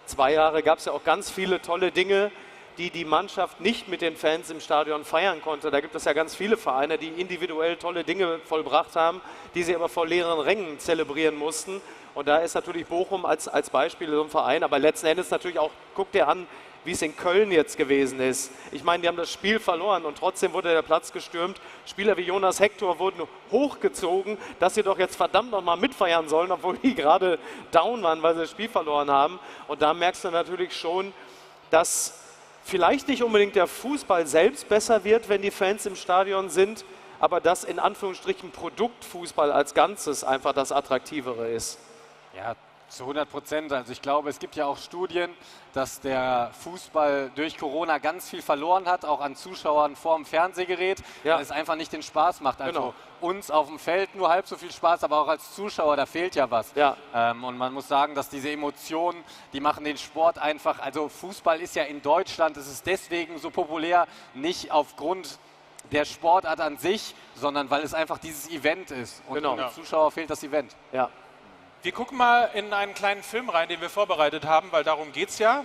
Speaker 11: 2 Jahre gab es ja auch ganz viele tolle Dinge, die Mannschaft nicht mit den Fans im Stadion feiern konnte. Da gibt es ja ganz viele Vereine, die individuell tolle Dinge vollbracht haben, die sie aber vor leeren Rängen zelebrieren mussten. Und da ist natürlich Bochum als Beispiel so ein Verein, aber letzten Endes natürlich auch, guck dir an, wie es in Köln jetzt gewesen ist. Ich meine, die haben das Spiel verloren und trotzdem wurde der Platz gestürmt. Spieler wie Jonas Hector wurden hochgezogen, dass sie doch jetzt verdammt nochmal mitfeiern sollen, obwohl die gerade down waren, weil sie das Spiel verloren haben. Und da merkst du natürlich schon, dass vielleicht nicht unbedingt der Fußball selbst besser wird, wenn die Fans im Stadion sind, aber dass in Anführungsstrichen Produktfußball als Ganzes einfach das Attraktivere ist.
Speaker 26: Ja, Zu 100%. Also ich glaube, es gibt ja auch Studien, dass der Fußball durch Corona ganz viel verloren hat, auch an Zuschauern vor dem Fernsehgerät, weil es einfach nicht den Spaß macht. Also uns auf dem Feld nur halb so viel Spaß, aber auch als Zuschauer, da fehlt ja was. Und man muss sagen, dass diese Emotionen, die machen den Sport einfach, also Fußball ist ja in Deutschland, es ist deswegen so populär, nicht aufgrund der Sportart an sich, sondern weil es einfach dieses Event ist. Und ohne Zuschauer fehlt das Event.
Speaker 11: Ja.
Speaker 3: Wir gucken mal in einen kleinen Film rein, den wir vorbereitet haben, weil darum geht es ja.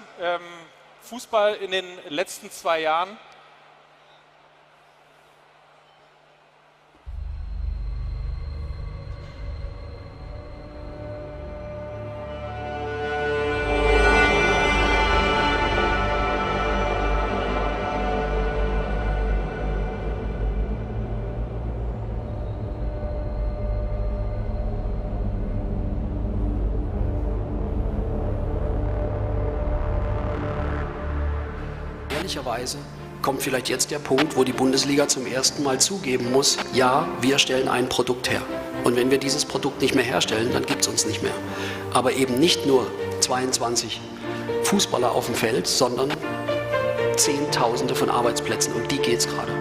Speaker 3: Fußball in den letzten 2 Jahren.
Speaker 7: Ehrlicherweise kommt vielleicht jetzt der Punkt, wo die Bundesliga zum ersten Mal zugeben muss, ja, wir stellen ein Produkt her. Und wenn wir dieses Produkt nicht mehr herstellen, dann gibt es uns nicht mehr. Aber eben nicht nur 22 Fußballer auf dem Feld, sondern Zehntausende von Arbeitsplätzen. Um die geht es gerade.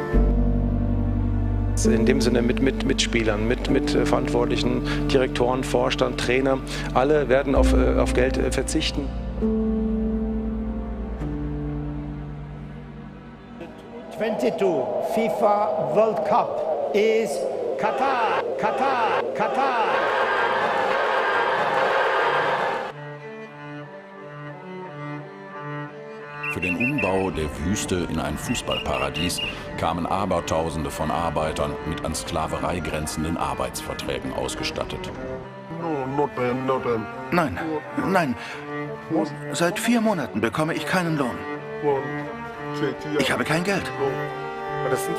Speaker 8: In dem Sinne mit Mitspielern, mit Verantwortlichen, Direktoren, Vorstand, Trainer, alle werden auf Geld verzichten.
Speaker 10: 22 FIFA World Cup is Qatar, Qatar, Qatar.
Speaker 17: Für den Umbau der Wüste in ein Fußballparadies kamen Abertausende von Arbeitern mit an Sklaverei grenzenden Arbeitsverträgen ausgestattet.
Speaker 19: Nein, nein. Seit 4 Monaten bekomme ich keinen Lohn. Ich habe kein Geld.
Speaker 14: Aber das sind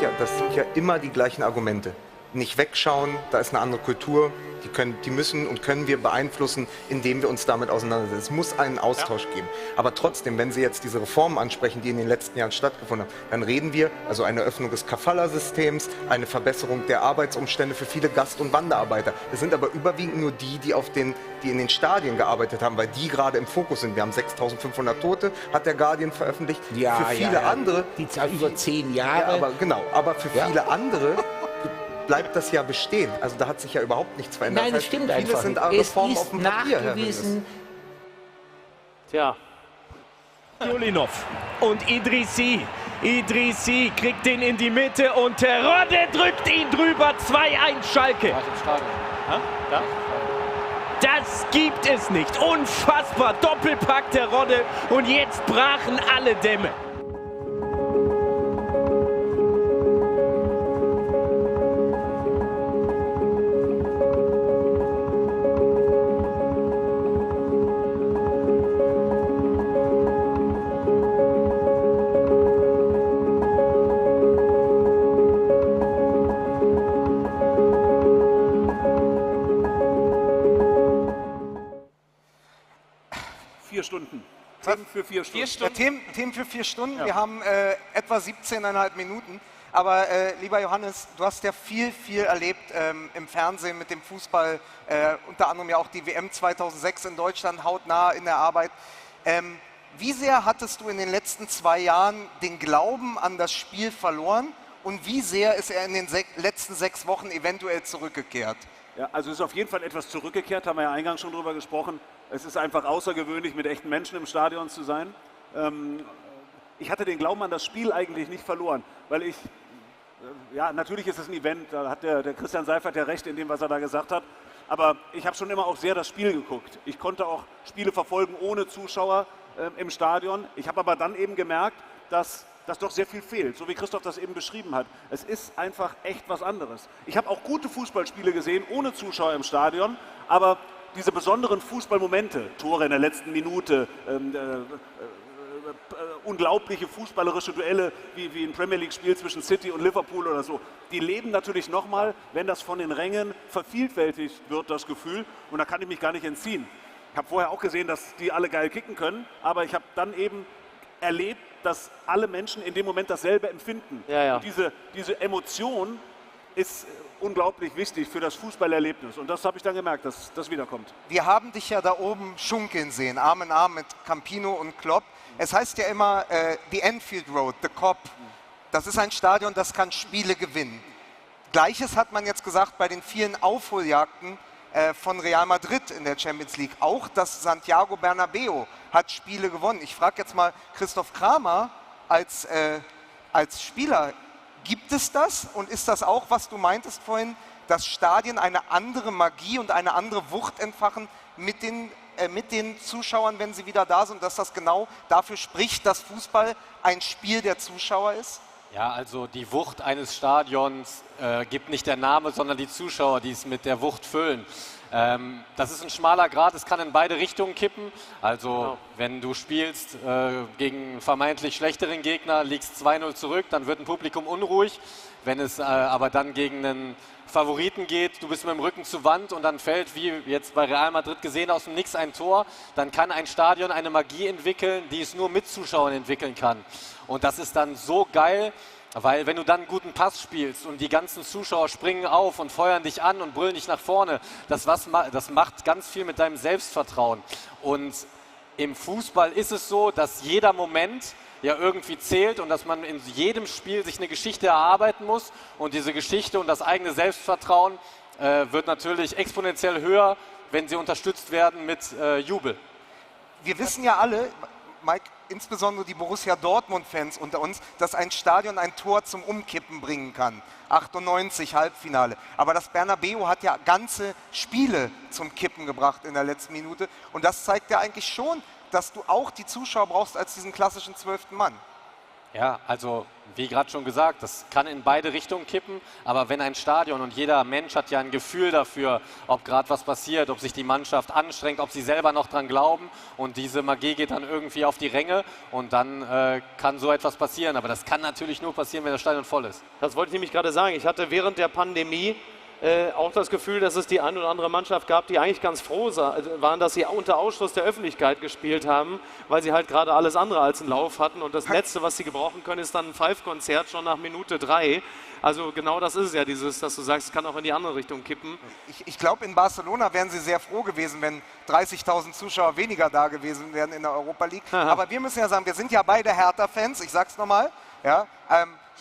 Speaker 14: ja immer die gleichen Argumente. Nicht wegschauen, da ist eine andere Kultur. Die müssen und können wir beeinflussen, indem wir uns damit auseinandersetzen. Es muss einen Austausch geben. Aber trotzdem, wenn Sie jetzt diese Reformen ansprechen, die in den letzten Jahren stattgefunden haben, dann reden wir also eine Öffnung des Kafala-Systems, eine Verbesserung der Arbeitsumstände für viele Gast- und Wanderarbeiter. Das sind aber überwiegend nur die in den Stadien gearbeitet haben, weil die gerade im Fokus sind. Wir haben 6.500 Tote, hat der Guardian veröffentlicht.
Speaker 10: Ja,
Speaker 14: für viele andere...
Speaker 10: Die Zahl über 10 Jahre.
Speaker 14: Ja, aber für viele andere... bleibt das ja bestehen. Also da hat sich ja überhaupt nichts verändert.
Speaker 10: Nein, das stimmt
Speaker 14: viele
Speaker 10: einfach
Speaker 14: sind
Speaker 10: nicht.
Speaker 14: Reformen auf dem Papier, Herr
Speaker 10: nachgewiesen.
Speaker 11: Tja.
Speaker 20: Julinov und Idrissi. Idrissi kriegt den in die Mitte und Terodde drückt ihn drüber. 2-1 Schalke. Das gibt es nicht. Unfassbar. Doppelpack Terodde und jetzt brachen alle Dämme.
Speaker 4: Stunden. Themen für 4 Stunden.
Speaker 15: Ja, Themen für 4 Stunden. Ja. Wir haben etwa 17,5 Minuten. Aber lieber Johannes, du hast ja viel erlebt im Fernsehen mit dem Fußball. Unter anderem ja auch die WM 2006 in Deutschland, hautnah in der Arbeit. Wie sehr hattest du in den letzten 2 Jahren den Glauben an das Spiel verloren? Und wie sehr ist er in den letzten 6 Wochen eventuell zurückgekehrt?
Speaker 4: Ja, also es ist auf jeden Fall etwas zurückgekehrt, haben wir ja eingangs schon drüber gesprochen. Es ist einfach außergewöhnlich, mit echten Menschen im Stadion zu sein. Ich hatte den Glauben an das Spiel eigentlich nicht verloren, weil ja, natürlich ist es ein Event, da hat der Christian Seifert ja recht in dem, was er da gesagt hat, aber ich habe schon immer auch sehr das Spiel geguckt. Ich konnte auch Spiele verfolgen ohne Zuschauer im Stadion. Ich habe aber dann eben gemerkt, dass doch sehr viel fehlt, so wie Christoph das eben beschrieben hat. Es ist einfach echt was anderes. Ich habe auch gute Fußballspiele gesehen, ohne Zuschauer im Stadion, aber diese besonderen Fußballmomente, Tore in der letzten Minute, unglaubliche fußballerische Duelle wie ein Premier League-Spiel zwischen City und Liverpool oder so, die leben natürlich nochmal, wenn das von den Rängen vervielfältigt wird, das Gefühl, und da kann ich mich gar nicht entziehen. Ich habe vorher auch gesehen, dass die alle geil kicken können, aber ich habe dann eben erlebt, dass alle Menschen in dem Moment dasselbe empfinden.
Speaker 11: Ja.
Speaker 4: Und diese Emotion ist unglaublich wichtig für das Fußballerlebnis. Und das habe ich dann gemerkt, dass das wiederkommt.
Speaker 15: Wir haben dich ja da oben schunkeln sehen, Arm in Arm mit Campino und Klopp. Es heißt ja immer, die Anfield Road, the Kop. Das ist ein Stadion, das kann Spiele gewinnen. Gleiches hat man jetzt gesagt bei den vielen Aufholjagden von Real Madrid in der Champions League. Auch das Santiago Bernabeu hat Spiele gewonnen. Ich frage jetzt mal Christoph Kramer als Spieler, gibt es das? Und ist das auch, was du meintest vorhin, dass Stadien eine andere Magie und eine andere Wucht entfachen mit den Zuschauern, wenn sie wieder da sind, dass das genau dafür spricht, dass Fußball ein Spiel der Zuschauer ist?
Speaker 26: Ja, also die Wucht eines Stadions gibt nicht der Name, sondern die Zuschauer, die es mit der Wucht füllen. Das ist ein schmaler Grat, es kann in beide Richtungen kippen. Also wenn du spielst gegen einen vermeintlich schlechteren Gegner, liegst 2-0 zurück, dann wird ein Publikum unruhig. Wenn es aber dann gegen einen Favoriten geht, du bist mit dem Rücken zur Wand und dann fällt, wie jetzt bei Real Madrid gesehen, aus dem Nix ein Tor, dann kann ein Stadion eine Magie entwickeln, die es nur mit Zuschauern entwickeln kann. Und das ist dann so geil, weil wenn du dann einen guten Pass spielst und die ganzen Zuschauer springen auf und feuern dich an und brüllen dich nach vorne, das macht ganz viel mit deinem Selbstvertrauen. Und im Fußball ist es so, dass jeder Moment ja irgendwie zählt und dass man in jedem Spiel sich eine Geschichte erarbeiten muss. Und diese Geschichte und das eigene Selbstvertrauen wird natürlich exponentiell höher, wenn sie unterstützt werden mit Jubel.
Speaker 15: Wir wissen ja alle, Mike, insbesondere die Borussia Dortmund-Fans unter uns, dass ein Stadion ein Tor zum Umkippen bringen kann. 98, Halbfinale. Aber das Bernabeu hat ja ganze Spiele zum Kippen gebracht in der letzten Minute. Und das zeigt ja eigentlich schon, dass du auch die Zuschauer brauchst als diesen klassischen 12. Mann.
Speaker 26: Ja, also wie gerade schon gesagt, das kann in beide Richtungen kippen, aber wenn ein Stadion und jeder Mensch hat ja ein Gefühl dafür, ob gerade was passiert, ob sich die Mannschaft anstrengt, ob sie selber noch dran glauben und diese Magie geht dann irgendwie auf die Ränge und dann kann so etwas passieren, aber das kann natürlich nur passieren, wenn das Stadion voll ist.
Speaker 11: Das wollte ich nämlich gerade sagen. Ich hatte während der Pandemie auch das Gefühl, dass es die eine oder andere Mannschaft gab, die eigentlich ganz froh waren, dass sie unter Ausschluss der Öffentlichkeit gespielt haben, weil sie halt gerade alles andere als einen Lauf hatten. Und das Letzte, was sie gebrauchen können, ist dann ein Five-Konzert schon nach Minute 3. Also genau das ist es ja, dieses, dass du sagst, es kann auch in die andere Richtung kippen.
Speaker 15: Ich glaube, in Barcelona wären sie sehr froh gewesen, wenn 30.000 Zuschauer weniger da gewesen wären in der Europa League.
Speaker 11: Aha.
Speaker 15: Aber wir müssen ja sagen, wir sind ja beide Hertha-Fans, ich sag's nochmal, ja,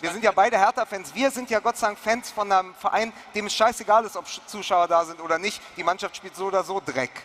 Speaker 15: wir sind ja beide Hertha-Fans. Wir sind ja Gott sei Dank Fans von einem Verein, dem es scheißegal ist, ob Zuschauer da sind oder nicht. Die Mannschaft spielt so oder so Dreck.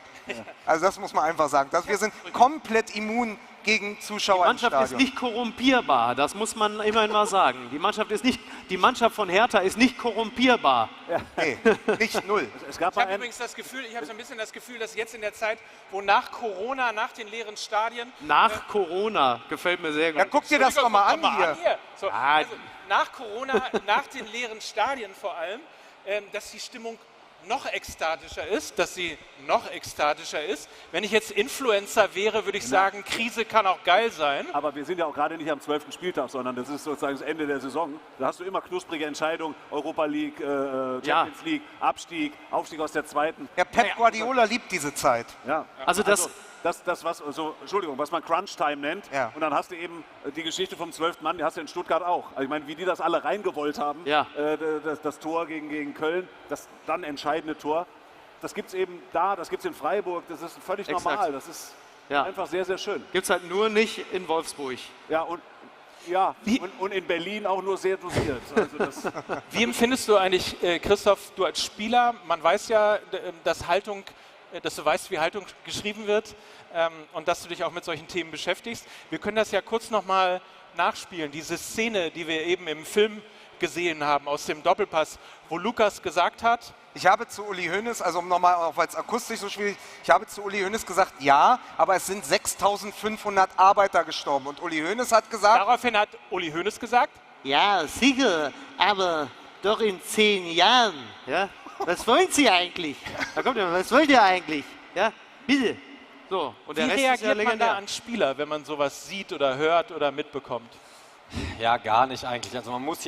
Speaker 15: Also das muss man einfach sagen. Wir sind komplett immun gegen Zuschauer im Stadion.
Speaker 11: Die Mannschaft ist nicht korrumpierbar, das muss man immerhin mal sagen. Die Mannschaft von Hertha ist nicht korrumpierbar.
Speaker 15: Ja. Nee, nicht null.
Speaker 3: Ich habe übrigens das Gefühl, ich habe so ein bisschen das Gefühl, dass jetzt in der Zeit, wo nach Corona, nach den leeren Stadien...
Speaker 11: Nach Corona, gefällt mir sehr gut.
Speaker 15: Ja, guck dir das doch mal an hier.
Speaker 3: So, also nach Corona, nach den leeren Stadien vor allem, dass die Stimmung noch ekstatischer ist, Wenn ich jetzt Influencer wäre, würde ich sagen, Krise kann auch geil sein.
Speaker 4: Aber wir sind ja auch gerade nicht am 12. Spieltag, sondern das ist sozusagen das Ende der Saison. Da hast du immer knusprige Entscheidungen, Europa League, Champions League, Abstieg, Aufstieg aus der zweiten.
Speaker 15: Ja, Pep Guardiola liebt diese Zeit.
Speaker 4: Ja.
Speaker 11: Also
Speaker 4: was man Crunch-Time nennt.
Speaker 15: Ja.
Speaker 4: Und dann hast du eben die Geschichte vom 12. Mann, die hast du in Stuttgart auch. Also ich meine, wie die das alle reingewollt haben, das Tor gegen Köln, das dann entscheidende Tor, das gibt es eben da, das gibt es in Freiburg, das ist völlig normal. Das ist einfach sehr, sehr schön.
Speaker 11: Gibt es halt nur nicht in Wolfsburg.
Speaker 4: Ja, und in Berlin auch nur sehr dosiert. Also
Speaker 3: Wie empfindest du eigentlich, Christoph, du als Spieler, man weiß ja, dass du weißt, wie Haltung geschrieben wird und dass du dich auch mit solchen Themen beschäftigst. Wir können das ja kurz nochmal nachspielen, diese Szene, die wir eben im Film gesehen haben, aus dem Doppelpass, wo Lukas gesagt hat...
Speaker 15: Ich habe zu Uli Hoeneß, also nochmal, auch weil es akustisch so schwierig ist, ich habe zu Uli Hoeneß gesagt, ja, aber es sind 6.500 Arbeiter gestorben. Und Uli Hoeneß hat gesagt...
Speaker 3: Daraufhin hat Uli Hoeneß gesagt...
Speaker 22: Ja, sicher, aber doch in 10 Jahren. Ja? Was wollen Sie eigentlich? Da kommt ja, was wollt ihr eigentlich? Ja, bitte.
Speaker 11: So, und
Speaker 3: Wie reagiert man da an Spieler, wenn man sowas sieht oder hört oder mitbekommt?
Speaker 26: Ja, gar nicht eigentlich. Also man muss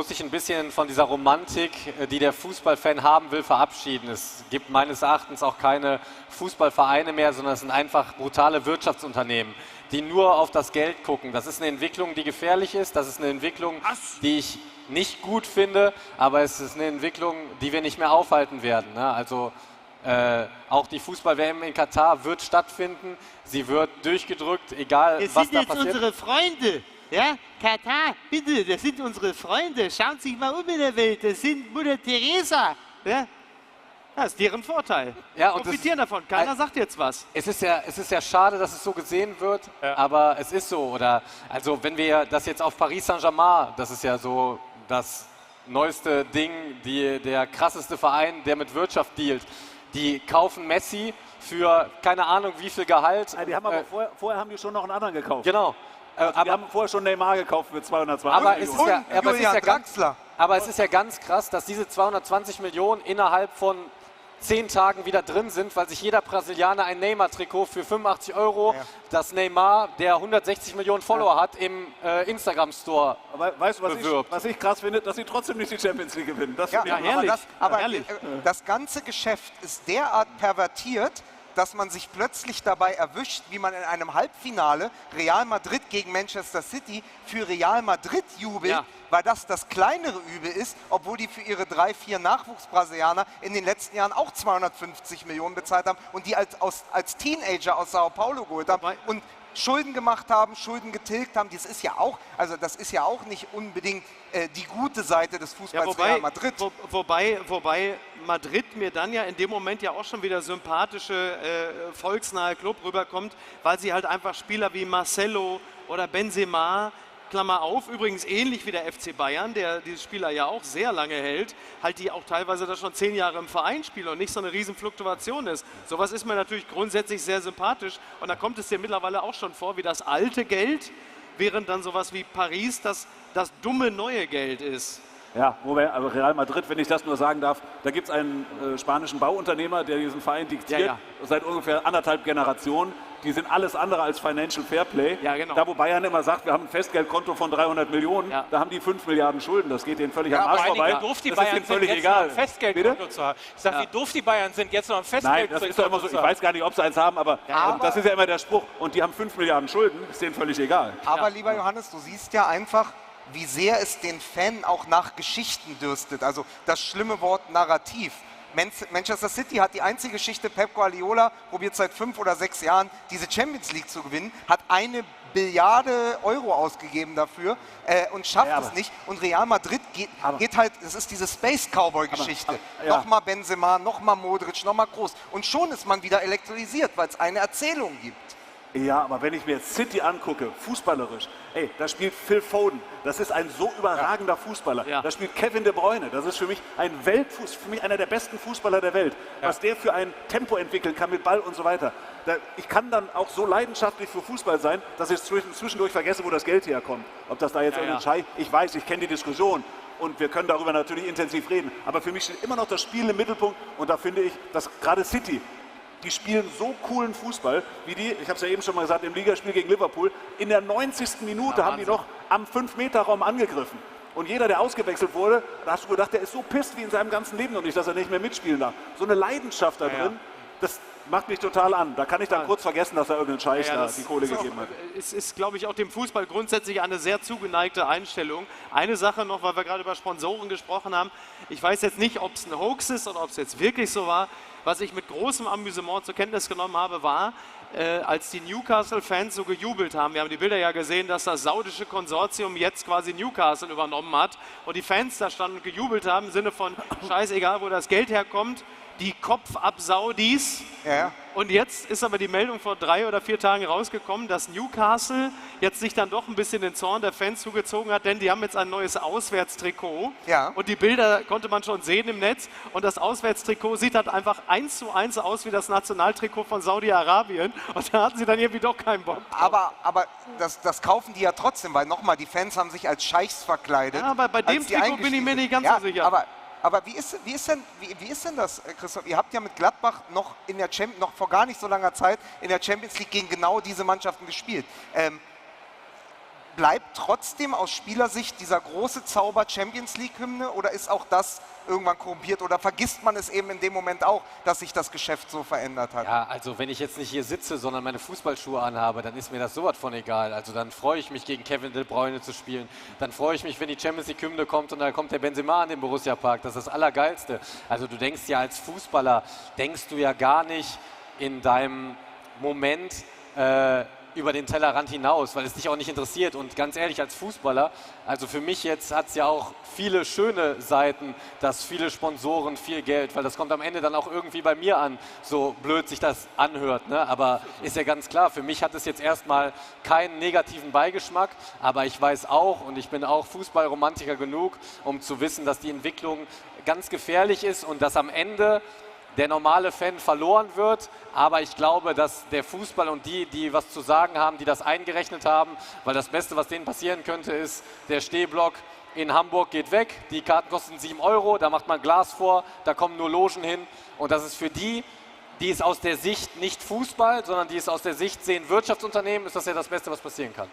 Speaker 26: sich ein bisschen von dieser Romantik, die der Fußballfan haben will, verabschieden. Es gibt meines Erachtens auch keine Fußballvereine mehr, sondern es sind einfach brutale Wirtschaftsunternehmen, die nur auf das Geld gucken. Das ist eine Entwicklung, die gefährlich ist. Das ist eine Entwicklung, die ich nicht gut finde, aber es ist eine Entwicklung, die wir nicht mehr aufhalten werden. Ne? Also auch die Fußball-WM in Katar wird stattfinden, sie wird durchgedrückt, egal was da passiert.
Speaker 22: Das sind jetzt unsere Freunde. Ja, Katar, bitte, das sind unsere Freunde. Schauen Sie sich mal um in der Welt, das sind Mutter Teresa. Ja? Das ist deren Vorteil.
Speaker 26: Ja, und
Speaker 22: profitieren davon. Keiner sagt jetzt was.
Speaker 26: Es ist ja schade, dass es so gesehen wird, aber es ist so. Oder, also wenn wir das jetzt auf Paris Saint-Germain, das ist ja so das neueste Ding, der krasseste Verein, der mit Wirtschaft dealt. Die kaufen Messi für keine Ahnung wie viel Gehalt.
Speaker 4: Die haben aber vorher haben die schon noch einen anderen gekauft.
Speaker 26: Genau.
Speaker 4: Also die haben vorher schon Neymar gekauft für 220 Millionen.
Speaker 26: Aber es ist ja ganz krass, dass diese 220 Millionen innerhalb von 10 Tagen wieder drin sind, weil sich jeder Brasilianer ein Neymar-Trikot für 85 €, das Neymar, der 160 Millionen Follower hat, im Instagram-Store
Speaker 4: weißt du,
Speaker 26: bewirbt.
Speaker 4: was ich krass finde, dass sie trotzdem nicht die Champions League gewinnen. Das
Speaker 15: Ja,
Speaker 4: finde ich
Speaker 15: aber das ganze Geschäft ist derart pervertiert, dass man sich plötzlich dabei erwischt, wie man in einem Halbfinale Real Madrid gegen Manchester City für Real Madrid jubelt, weil das kleinere Übel ist, obwohl die für ihre 3, 4 Nachwuchsbrasilianer in den letzten Jahren auch 250 Millionen bezahlt haben und die als Teenager aus Sao Paulo geholt haben und Schulden gemacht haben, Schulden getilgt haben. Das ist ja auch nicht unbedingt die gute Seite des Fußballs Real Madrid.
Speaker 11: Wobei Madrid mir dann ja in dem Moment ja auch schon wieder sympathische, volksnahe Club rüberkommt, weil sie halt einfach Spieler wie Marcelo oder Benzema, Klammer auf, übrigens ähnlich wie der FC Bayern, der diese Spieler ja auch sehr lange hält, halt die auch teilweise da schon 10 Jahre im Verein spielen und nicht so eine riesen Fluktuation ist. Sowas ist mir natürlich grundsätzlich sehr sympathisch und da kommt es dir mittlerweile auch schon vor, wie das alte Geld, während dann sowas wie Paris das dumme neue Geld ist.
Speaker 4: Ja, aber Real Madrid, wenn ich das nur sagen darf, da gibt es einen spanischen Bauunternehmer, der diesen Verein diktiert, seit ungefähr 1,5 Generationen. Die sind alles andere als Financial Fairplay.
Speaker 11: Ja, genau.
Speaker 4: Da, wo Bayern immer sagt, wir haben ein Festgeldkonto von 300 Millionen, da haben die 5 Milliarden Schulden. Das geht denen völlig am Arsch vorbei.
Speaker 3: Wie doof die Bayern sind, völlig jetzt noch ein Festgeldkonto zu haben. Ich sage, wie doof die Bayern sind, jetzt noch ein Festgeldkonto zu haben.
Speaker 4: Nein, das ist doch immer so. Ich weiß gar nicht, ob sie eins haben, aber das ist ja immer der Spruch. Und die haben 5 Milliarden Schulden, ist denen völlig egal.
Speaker 15: Aber lieber Johannes, du siehst ja einfach, wie sehr es den Fan auch nach Geschichten dürstet. Also das schlimme Wort Narrativ. Manchester City hat die einzige Geschichte, Pep Guardiola probiert seit 5 oder 6 Jahren, diese Champions League zu gewinnen, hat 1 Billiarde Euro ausgegeben dafür und schafft es nicht. Und Real Madrid geht halt, das ist diese Space Cowboy-Geschichte. Nochmal Benzema, nochmal Modric, nochmal Kroos. Und schon ist man wieder elektrisiert, weil es eine Erzählung gibt.
Speaker 4: Ja, aber wenn ich mir jetzt City angucke, fußballerisch, da spielt Phil Foden, das ist ein so überragender Fußballer. Da spielt Kevin De Bruyne, das ist für mich ein für mich einer der besten Fußballer der Welt. Was der für ein Tempo entwickeln kann mit Ball und so weiter. Ich kann dann auch so leidenschaftlich für Fußball sein, dass ich zwischendurch vergesse, wo das Geld herkommt. Ob das da jetzt irgendein Scheich, ich weiß, ich kenne die Diskussion. Und wir können darüber natürlich intensiv reden. Aber für mich steht immer noch das Spiel im Mittelpunkt. Und da finde ich, dass gerade City, die spielen so coolen Fußball, wie die, ich habe es ja eben schon mal gesagt, im Ligaspiel gegen Liverpool, in der 90. Minute haben die noch am 5-Meter-Raum angegriffen. Und jeder, der ausgewechselt wurde, da hast du gedacht, der ist so pisst wie in seinem ganzen Leben noch nicht, dass er nicht mehr mitspielen darf. So eine Leidenschaft da drin, das macht mich total an. Da kann ich dann kurz vergessen, dass da irgendein Scheich da die Kohle gegeben hat.
Speaker 11: Es ist, glaube ich, auch dem Fußball grundsätzlich eine sehr zugeneigte Einstellung. Eine Sache noch, weil wir gerade über Sponsoren gesprochen haben. Ich weiß jetzt nicht, ob es ein Hoax ist oder ob es jetzt wirklich so war. Was ich mit großem Amüsement zur Kenntnis genommen habe, war, als die Newcastle-Fans so gejubelt haben. Wir haben die Bilder ja gesehen, dass das saudische Konsortium jetzt quasi Newcastle übernommen hat und die Fans da standen und gejubelt haben im Sinne von scheißegal, wo das Geld herkommt, die Kopf-ab-Saudis.
Speaker 15: Ja.
Speaker 11: Und jetzt ist aber die Meldung vor 3 oder 4 Tagen rausgekommen, dass Newcastle jetzt sich dann doch ein bisschen den Zorn der Fans zugezogen hat, denn die haben jetzt ein neues Auswärtstrikot.
Speaker 15: Ja.
Speaker 11: Und die Bilder konnte man schon sehen im Netz. Und das Auswärtstrikot sieht halt einfach 1:1 aus wie das Nationaltrikot von Saudi-Arabien. Und da hatten sie dann irgendwie doch keinen Bock drauf.
Speaker 15: Aber das kaufen die ja trotzdem, weil nochmal, die Fans haben sich als Scheichs verkleidet.
Speaker 11: Ja, aber bei dem Trikot bin ich mir nicht ganz so sicher.
Speaker 15: Aber wie ist denn das, Christoph? Ihr habt ja mit Gladbach noch vor gar nicht so langer Zeit in der Champions League gegen genau diese Mannschaften gespielt. bleibt trotzdem aus Spielersicht dieser große Zauber Champions League-Hymne oder ist auch das irgendwann korrumpiert oder vergisst man es eben in dem Moment auch, dass sich das Geschäft so verändert hat?
Speaker 26: Ja, also wenn ich jetzt nicht hier sitze, sondern meine Fußballschuhe anhabe, dann ist mir das sowas von egal. Also dann freue ich mich, gegen Kevin De Bruyne zu spielen. Dann freue ich mich, wenn die Champions League-Hymne kommt und dann kommt der Benzema an den Borussia-Park. Das ist das Allergeilste. Also du denkst ja als Fußballer, denkst du ja gar nicht in deinem Moment über den Tellerrand hinaus, weil es dich auch nicht interessiert. Und ganz ehrlich, als Fußballer, also für mich jetzt hat es ja auch viele schöne Seiten, dass viele Sponsoren viel Geld, weil das kommt am Ende dann auch irgendwie bei mir an, so blöd sich das anhört. Ne? Aber ist ja ganz klar, für mich hat es jetzt erstmal keinen negativen Beigeschmack, aber ich weiß auch und ich bin auch Fußballromantiker genug, um zu wissen, dass die Entwicklung ganz gefährlich ist und dass am Ende der normale Fan verloren wird, aber ich glaube, dass der Fußball und die was zu sagen haben, die das eingerechnet haben, weil das Beste, was denen passieren könnte, ist, der Stehblock in Hamburg geht weg, die Karten kosten 7 €, da macht man Glas vor, da kommen nur Logen hin und das ist für die es aus der Sicht nicht Fußball, sondern die es aus der Sicht sehen Wirtschaftsunternehmen, ist das ja das Beste, was passieren kann.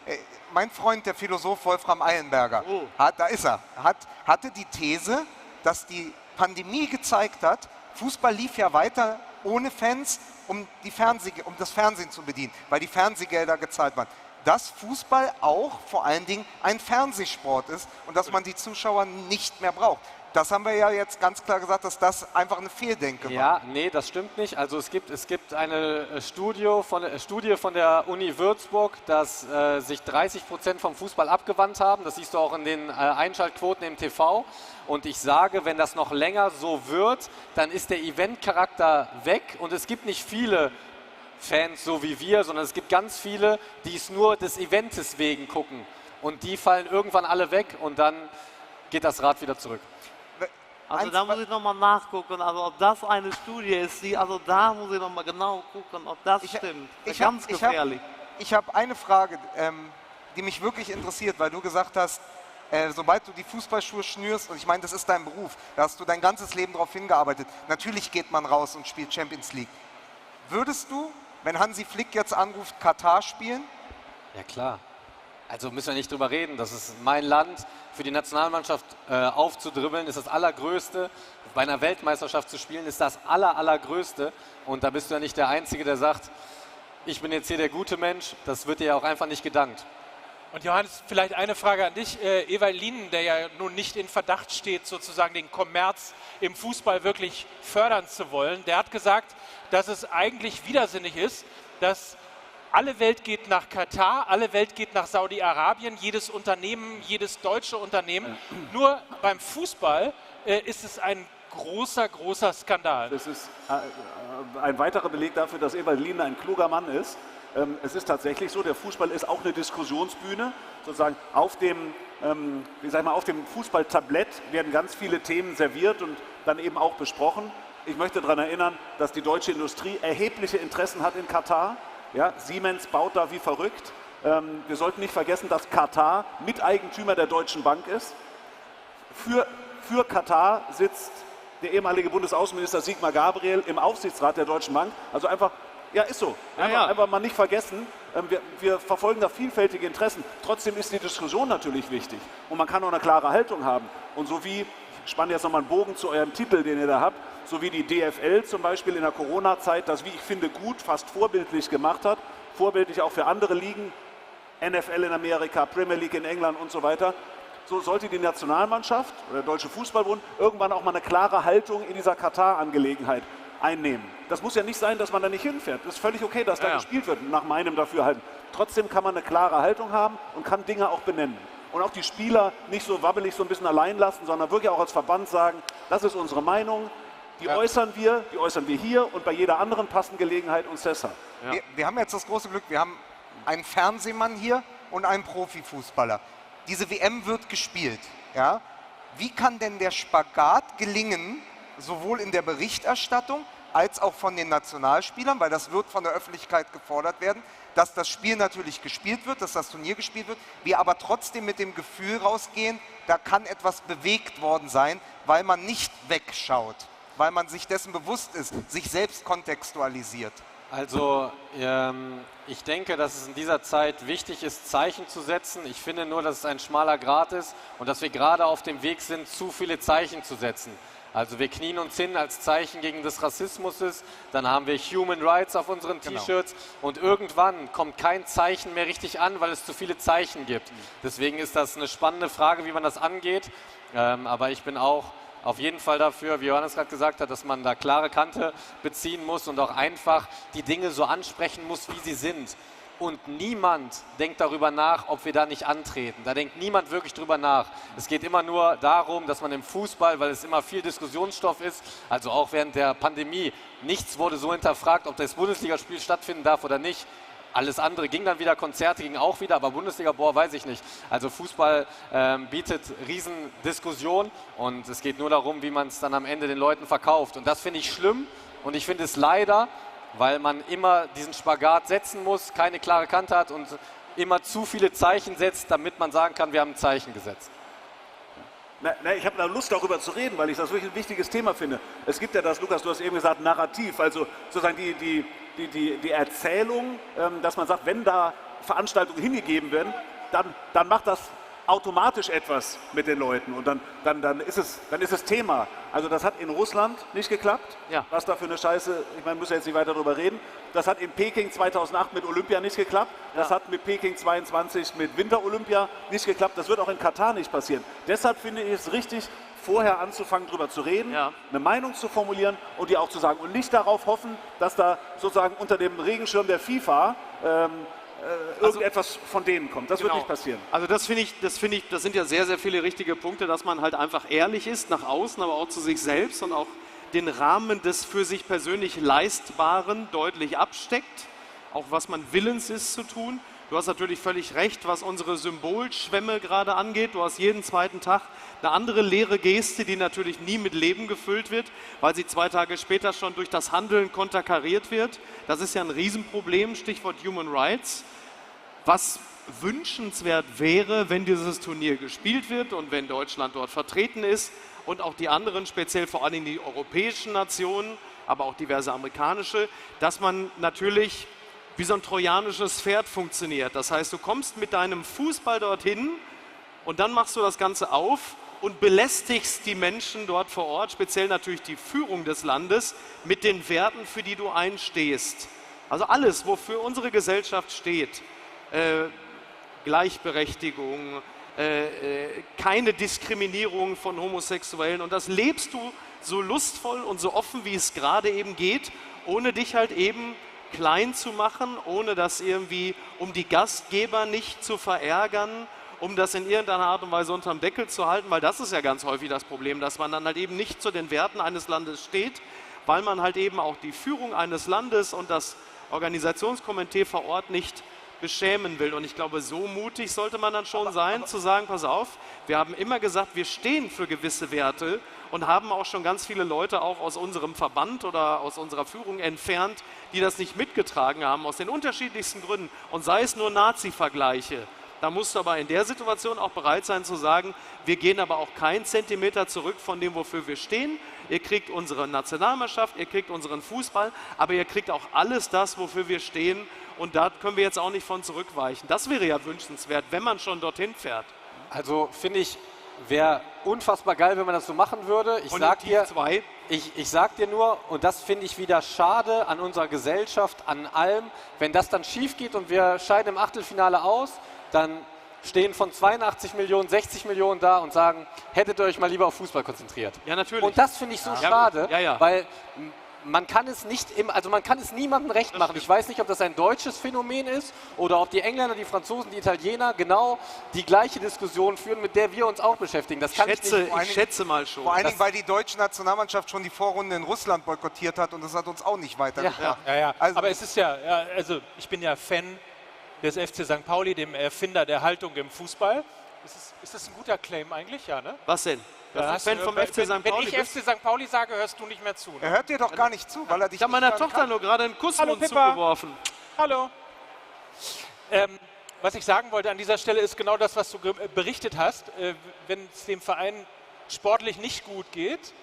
Speaker 15: Mein Freund, der Philosoph Wolfram Eilenberger, hatte die These, dass die Pandemie gezeigt hat, Fußball lief ja weiter ohne Fans, um das Fernsehen zu bedienen, weil die Fernsehgelder gezahlt waren. Dass Fußball auch vor allen Dingen ein Fernsehsport ist und dass man die Zuschauer nicht mehr braucht. Das haben wir ja jetzt ganz klar gesagt, dass das einfach eine Fehldenke war.
Speaker 26: Ja, nee, das stimmt nicht. Also es gibt eine Studie von der Uni Würzburg, dass sich 30% vom Fußball abgewandt haben. Das siehst du auch in den Einschaltquoten im TV. Und ich sage, wenn das noch länger so wird, dann ist der Eventcharakter weg und es gibt nicht viele Fans so wie wir, sondern es gibt ganz viele, die es nur des Eventes wegen gucken. Und die fallen irgendwann alle weg und dann geht das Rad wieder zurück.
Speaker 22: Also da muss ich nochmal nachgucken, also ob das eine Studie ist, also da muss ich nochmal genau gucken, ob das stimmt. Ganz gefährlich.
Speaker 15: Ich habe eine Frage, die mich wirklich interessiert, weil du gesagt hast, sobald du die Fußballschuhe schnürst, und ich meine, das ist dein Beruf, da hast du dein ganzes Leben darauf hingearbeitet, natürlich geht man raus und spielt Champions League. Würdest du, wenn Hansi Flick jetzt anruft, Katar spielen?
Speaker 26: Ja klar. Also müssen wir nicht drüber reden, das ist mein Land. Für die Nationalmannschaft aufzudribbeln ist das Allergrößte. Bei einer Weltmeisterschaft zu spielen ist das Allergrößte. Und da bist du ja nicht der Einzige, der sagt, ich bin jetzt hier der gute Mensch. Das wird dir ja auch einfach nicht gedankt.
Speaker 3: Und Johannes, vielleicht eine Frage an dich. Ewald Lienen, der ja nun nicht in Verdacht steht, sozusagen den Kommerz im Fußball wirklich fördern zu wollen, der hat gesagt, dass es eigentlich widersinnig ist, dass alle Welt geht nach Katar, alle Welt geht nach Saudi-Arabien, jedes Unternehmen, jedes deutsche Unternehmen. Nur beim Fußball ist es ein großer Skandal.
Speaker 4: Das ist ein weiterer Beleg dafür, dass Ewald Lienen ein kluger Mann ist. Es ist tatsächlich so, der Fußball ist auch eine Diskussionsbühne. Sozusagen auf dem Fußballtablett werden ganz viele Themen serviert und dann eben auch besprochen. Ich möchte daran erinnern, dass die deutsche Industrie erhebliche Interessen hat in Katar. Ja, Siemens baut da wie verrückt. Wir sollten nicht vergessen, dass Katar Miteigentümer der Deutschen Bank ist. Für Katar sitzt der ehemalige Bundesaußenminister Sigmar Gabriel im Aufsichtsrat der Deutschen Bank. Also einfach, ja, ist so. Einfach mal nicht vergessen. Wir verfolgen da vielfältige Interessen. Trotzdem ist die Diskussion natürlich wichtig. Und man kann auch eine klare Haltung haben. Und so wie, ich spanne jetzt nochmal einen Bogen zu eurem Titel, den ihr da habt, so wie die DFL zum Beispiel in der Corona-Zeit das, wie ich finde, gut, fast vorbildlich gemacht hat, vorbildlich auch für andere Ligen, NFL in Amerika, Premier League in England und so weiter, so sollte die Nationalmannschaft oder der Deutsche Fußballbund irgendwann auch mal eine klare Haltung in dieser Katar-Angelegenheit einnehmen. Das muss ja nicht sein, dass man da nicht hinfährt. Das ist völlig okay, dass da gespielt wird, nach meinem Dafürhalten. Trotzdem kann man eine klare Haltung haben und kann Dinge auch benennen. Und auch die Spieler nicht so wabbelig so ein bisschen allein lassen, sondern wirklich auch als Verband sagen, das ist unsere Meinung, die äußern wir hier und bei jeder anderen passenden Gelegenheit uns deshalb.
Speaker 15: Ja. Wir haben jetzt das große Glück, wir haben einen Fernsehmann hier und einen Profifußballer. Diese WM wird gespielt. Ja? Wie kann denn der Spagat gelingen, sowohl in der Berichterstattung als auch von den Nationalspielern, weil das wird von der Öffentlichkeit gefordert werden, dass das Spiel natürlich gespielt wird, dass das Turnier gespielt wird, wir aber trotzdem mit dem Gefühl rausgehen, da kann etwas bewegt worden sein, weil man nicht wegschaut, weil man sich dessen bewusst ist, sich selbst kontextualisiert.
Speaker 26: Also ich denke, dass es in dieser Zeit wichtig ist, Zeichen zu setzen. Ich finde nur, dass es ein schmaler Grat ist und dass wir gerade auf dem Weg sind, zu viele Zeichen zu setzen. Also wir knien uns hin als Zeichen gegen des Rassismus, dann haben wir Human Rights auf unseren T-Shirts und irgendwann kommt kein Zeichen mehr richtig an, weil es zu viele Zeichen gibt. Deswegen ist das eine spannende Frage, wie man das angeht, aber ich bin auch auf jeden Fall dafür, wie Johannes gerade gesagt hat, dass man da klare Kante beziehen muss und auch einfach die Dinge so ansprechen muss, wie sie sind. Und niemand denkt darüber nach, ob wir da nicht antreten. Da denkt niemand wirklich drüber nach. Es geht immer nur darum, dass man im Fußball, weil es immer viel Diskussionsstoff ist, also auch während der Pandemie, nichts wurde so hinterfragt, ob das Bundesligaspiel stattfinden darf oder nicht. Alles andere ging dann wieder, Konzerte gingen auch wieder, aber Bundesliga, boah, weiß ich nicht. Also Fußball bietet Riesendiskussion und es geht nur darum, wie man es dann am Ende den Leuten verkauft. Und das finde ich schlimm und ich finde es leider, weil man immer diesen Spagat setzen muss, keine klare Kante hat und immer zu viele Zeichen setzt, damit man sagen kann, wir haben ein Zeichen gesetzt.
Speaker 4: Ich habe da Lust, darüber zu reden, weil ich das wirklich ein wichtiges Thema finde. Es gibt ja das, Lukas, du hast eben gesagt, Narrativ, also sozusagen die Erzählung, dass man sagt, wenn da Veranstaltungen hingegeben werden, dann macht das automatisch etwas mit den Leuten und dann ist es Thema. Also das hat in Russland nicht geklappt, was da für eine Scheiße, ich meine, müssen wir jetzt nicht weiter darüber reden. Das hat in Peking 2008 mit Olympia nicht geklappt, das hat mit Peking 22 mit Winter-Olympia nicht geklappt, das wird auch in Katar nicht passieren. Deshalb finde ich es richtig, vorher anzufangen, darüber zu reden, eine Meinung zu formulieren und die auch zu sagen und nicht darauf hoffen, dass da sozusagen unter dem Regenschirm der FIFA irgendetwas von denen kommt. Das wird nicht passieren.
Speaker 11: Also das finde ich, das sind ja sehr, sehr viele richtige Punkte, dass man halt einfach ehrlich ist nach außen, aber auch zu sich selbst und auch den Rahmen des für sich persönlich Leistbaren deutlich absteckt, auch was man willens ist zu tun. Du hast natürlich völlig recht, was unsere Symbolschwämme gerade angeht. Du hast jeden zweiten Tag eine andere leere Geste, die natürlich nie mit Leben gefüllt wird, weil sie 2 Tage später schon durch das Handeln konterkariert wird. Das ist ja ein Riesenproblem, Stichwort Human Rights. Was wünschenswert wäre, wenn dieses Turnier gespielt wird und wenn Deutschland dort vertreten ist und auch die anderen, speziell vor allem die europäischen Nationen, aber auch diverse amerikanische, dass man natürlich wie so ein trojanisches Pferd funktioniert. Das heißt, du kommst mit deinem Fußball dorthin und dann machst du das Ganze auf und belästigst die Menschen dort vor Ort, speziell natürlich die Führung des Landes, mit den Werten, für die du einstehst. Also alles, wofür unsere Gesellschaft steht. Gleichberechtigung, keine Diskriminierung von Homosexuellen. Und das lebst du so lustvoll und so offen, wie es gerade eben geht, ohne dich halt eben klein zu machen, ohne das irgendwie, um die Gastgeber nicht zu verärgern, um das in irgendeiner Art und Weise unterm Deckel zu halten, weil das ist ja ganz häufig das Problem, dass man dann halt eben nicht zu den Werten eines Landes steht, weil man halt eben auch die Führung eines Landes und das Organisationskomitee vor Ort nicht beschämen will. Und ich glaube, so mutig sollte man dann schon sein, zu sagen, pass auf, wir haben immer gesagt, wir stehen für gewisse Werte und haben auch schon ganz viele Leute auch aus unserem Verband oder aus unserer Führung entfernt, die das nicht mitgetragen haben, aus den unterschiedlichsten Gründen. Und sei es nur Nazi-Vergleiche. Da musst du aber in der Situation auch bereit sein zu sagen, wir gehen aber auch keinen Zentimeter zurück von dem, wofür wir stehen. Ihr kriegt unsere Nationalmannschaft, ihr kriegt unseren Fußball, aber ihr kriegt auch alles das, wofür wir stehen. Und da können wir jetzt auch nicht von zurückweichen. Das wäre ja wünschenswert, wenn man schon dorthin fährt.
Speaker 26: Also finde ich, wäre unfassbar geil, wenn man das so machen würde. Ich sag dir nur, und das finde ich wieder schade an unserer Gesellschaft, an allem, wenn das dann schief geht und wir scheiden im Achtelfinale aus, dann stehen von 82 Millionen 60 Millionen da und sagen, hättet ihr euch mal lieber auf Fußball konzentriert.
Speaker 11: Ja, natürlich.
Speaker 26: Und das finde ich so schade, weil man kann es niemandem recht machen. Ich weiß nicht, ob das ein deutsches Phänomen ist oder ob die Engländer, die Franzosen, die Italiener genau die gleiche Diskussion führen, mit der wir uns auch beschäftigen. Das kann ich
Speaker 11: schätze mal schon.
Speaker 15: Vor allen Dingen, weil die deutsche Nationalmannschaft schon die Vorrunde in Russland boykottiert hat und das hat uns auch nicht weitergebracht.
Speaker 3: Ja. Aber es ist also ich bin ja Fan des FC St. Pauli, dem Erfinder der Haltung im Fußball. Ist das ein guter Claim eigentlich? Ja, ne?
Speaker 11: Was denn? Fan vom FC St. Pauli.
Speaker 3: Wenn ich FC St. Pauli sage, hörst du nicht mehr zu. Ne?
Speaker 15: Er hört dir doch gar nicht zu, weil er dich.
Speaker 11: Ich habe meiner Tochter nur gerade einen Kussmund zugeworfen.
Speaker 3: Hallo. Was ich sagen wollte an dieser Stelle ist genau das, was du berichtet hast. Wenn es dem Verein sportlich nicht gut geht,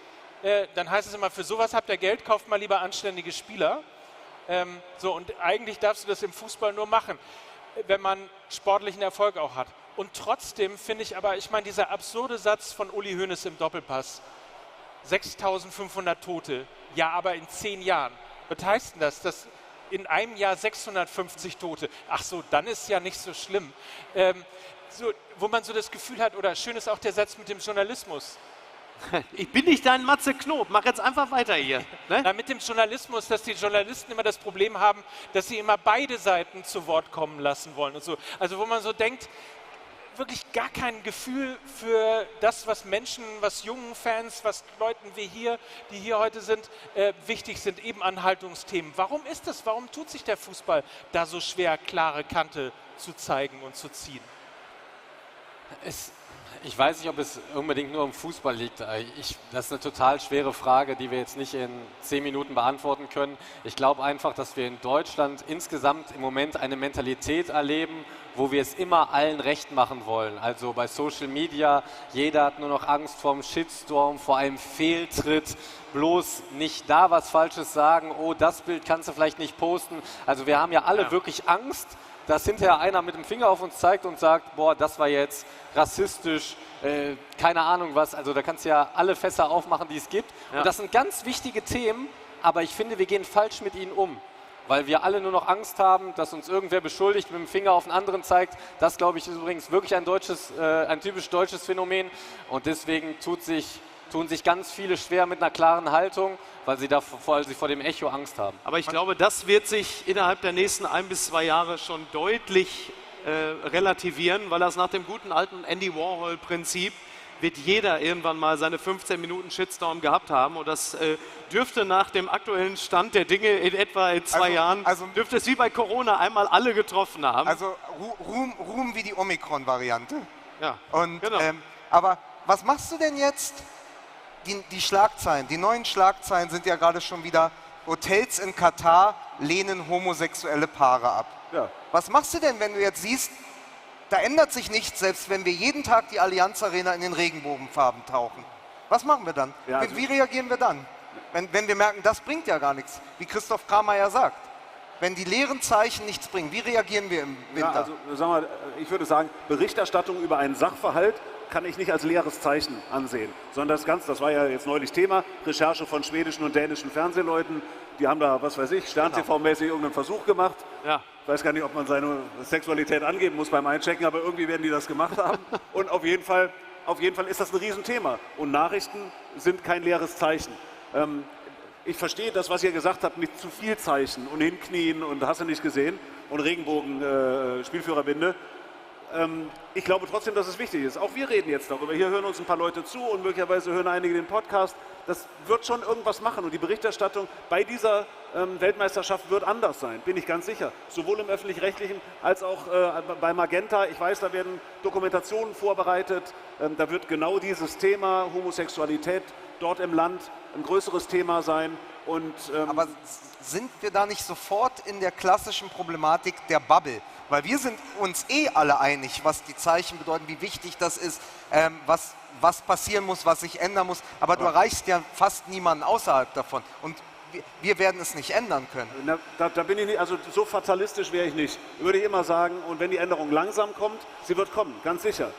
Speaker 3: dann heißt es immer, für sowas habt ihr Geld, kauft mal lieber anständige Spieler. So, und eigentlich darfst du das im Fußball nur machen, wenn man sportlichen Erfolg auch hat. Und trotzdem finde ich aber, ich meine, dieser absurde Satz von Uli Hoeneß im Doppelpass, 6.500 Tote, ja, aber in 10 Jahren. Was heißt denn das? Dass in einem Jahr 650 Tote. Ach so, dann ist ja nicht so schlimm. So, wo man so das Gefühl hat, oder schön ist auch der Satz mit dem Journalismus.
Speaker 11: Ich bin nicht dein Matze Knob, mach jetzt einfach weiter hier. Ne?
Speaker 3: Na, mit dem Journalismus, dass die Journalisten immer das Problem haben, dass sie immer beide Seiten zu Wort kommen lassen wollen und so. Also wo man so denkt, wirklich gar kein Gefühl für das, was Menschen, was jungen Fans, was Leuten wie hier, die hier heute sind, wichtig sind, eben Anhaltungsthemen. Warum ist das? Warum tut sich der Fußball da so schwer, klare Kante zu zeigen und zu ziehen?
Speaker 26: Ich weiß nicht, ob es unbedingt nur im Fußball liegt. Das ist eine total schwere Frage, die wir jetzt nicht in 10 Minuten beantworten können. Ich glaube einfach, dass wir in Deutschland insgesamt im Moment eine Mentalität erleben, wo wir es immer allen recht machen wollen. Also bei Social Media, jeder hat nur noch Angst vor einem Shitstorm, vor einem Fehltritt, bloß nicht da was Falsches sagen, oh, das Bild kannst du vielleicht nicht posten. Also wir haben ja alle wirklich Angst, dass hinterher einer mit dem Finger auf uns zeigt und sagt, boah, das war jetzt rassistisch, keine Ahnung was. Also da kannst du ja alle Fässer aufmachen, die es gibt. Ja. Und das sind ganz wichtige Themen, aber ich finde, wir gehen falsch mit ihnen um. Weil wir alle nur noch Angst haben, dass uns irgendwer beschuldigt, mit dem Finger auf einen anderen zeigt. Das, glaube ich, ist übrigens wirklich ein typisch deutsches Phänomen. Und deswegen tun sich ganz viele schwer mit einer klaren Haltung, weil sie vor dem Echo Angst haben.
Speaker 11: Aber ich glaube, das wird sich innerhalb der nächsten 1 bis 2 Jahre schon deutlich relativieren, weil das nach dem guten alten Andy Warhol-Prinzip wird jeder irgendwann mal seine 15 Minuten Shitstorm gehabt haben. Und das dürfte nach dem aktuellen Stand der Dinge in etwa in 2 Jahren, dürfte es wie bei Corona einmal alle getroffen haben.
Speaker 15: Also Ruhm wie die Omikron-Variante.
Speaker 11: Ja,
Speaker 15: und,
Speaker 11: genau.
Speaker 15: Aber was machst du denn jetzt? Die Schlagzeilen, die neuen Schlagzeilen sind ja gerade schon wieder, Hotels in Katar lehnen homosexuelle Paare ab.
Speaker 4: Ja.
Speaker 15: Was machst du denn, wenn du jetzt siehst, da ändert sich nichts, selbst wenn wir jeden Tag die Allianz Arena in den Regenbogenfarben tauchen? Was machen wir dann?
Speaker 4: Ja, also
Speaker 15: wie reagieren wir dann? Wenn wir merken, das bringt ja gar nichts, wie Christoph Kramer ja sagt. Wenn die leeren Zeichen nichts bringen, wie reagieren wir im Winter?
Speaker 4: Ja, also, sag mal, ich würde sagen, Berichterstattung über einen Sachverhalt kann ich nicht als leeres Zeichen ansehen, sondern das war ja jetzt neulich Thema, Recherche von schwedischen und dänischen Fernsehleuten, die haben da, was weiß ich, Stern-TV-mäßig irgendeinen Versuch gemacht.
Speaker 11: Ja.
Speaker 4: Ich weiß gar nicht, ob man seine Sexualität angeben muss beim Einchecken, aber irgendwie werden die das gemacht haben. Und auf jeden Fall ist das ein Riesenthema. Und Nachrichten sind kein leeres Zeichen. Ich verstehe das, was ihr gesagt habt, mit zu viel Zeichen und hinknien und hast du nicht gesehen und Regenbogen-Spielführerbinde. Ich glaube trotzdem, dass es wichtig ist. Auch wir reden jetzt darüber. Hier hören uns ein paar Leute zu und möglicherweise hören einige den Podcast. Das wird schon irgendwas machen und die Berichterstattung bei dieser Weltmeisterschaft wird anders sein, bin ich ganz sicher. Sowohl im Öffentlich-Rechtlichen als auch bei Magenta. Ich weiß, da werden Dokumentationen vorbereitet. Da wird genau dieses Thema Homosexualität dort im Land ein größeres Thema sein. Und,
Speaker 15: aber sind wir da nicht sofort in der klassischen Problematik der Bubble? Weil wir sind uns alle einig, was die Zeichen bedeuten, wie wichtig das ist, was passieren muss, was sich ändern muss. Aber du erreichst ja fast niemanden außerhalb davon. Und wir werden es nicht ändern können.
Speaker 4: Na, da bin ich nicht, also so fatalistisch wäre ich nicht. Würde ich immer sagen, und wenn die Änderung langsam kommt, sie wird kommen, ganz sicher.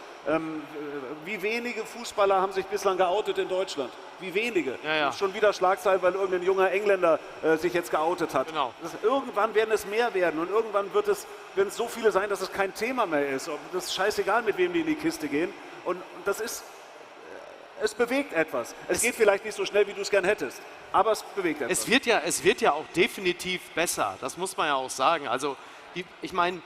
Speaker 4: Wie wenige Fußballer haben sich bislang geoutet in Deutschland? Wie wenige?
Speaker 11: Ja.
Speaker 4: Schon wieder Schlagzeilen, weil irgendein junger Engländer sich jetzt geoutet hat.
Speaker 11: Genau.
Speaker 4: Irgendwann werden es mehr werden und irgendwann werden es so viele sein, dass es kein Thema mehr ist. Das ist scheißegal, mit wem die in die Kiste gehen. Und das ist, es bewegt etwas. Es geht vielleicht nicht so schnell, wie du es gern hättest, aber es bewegt etwas.
Speaker 11: Es wird ja auch definitiv besser, das muss man ja auch sagen. Also ich meine,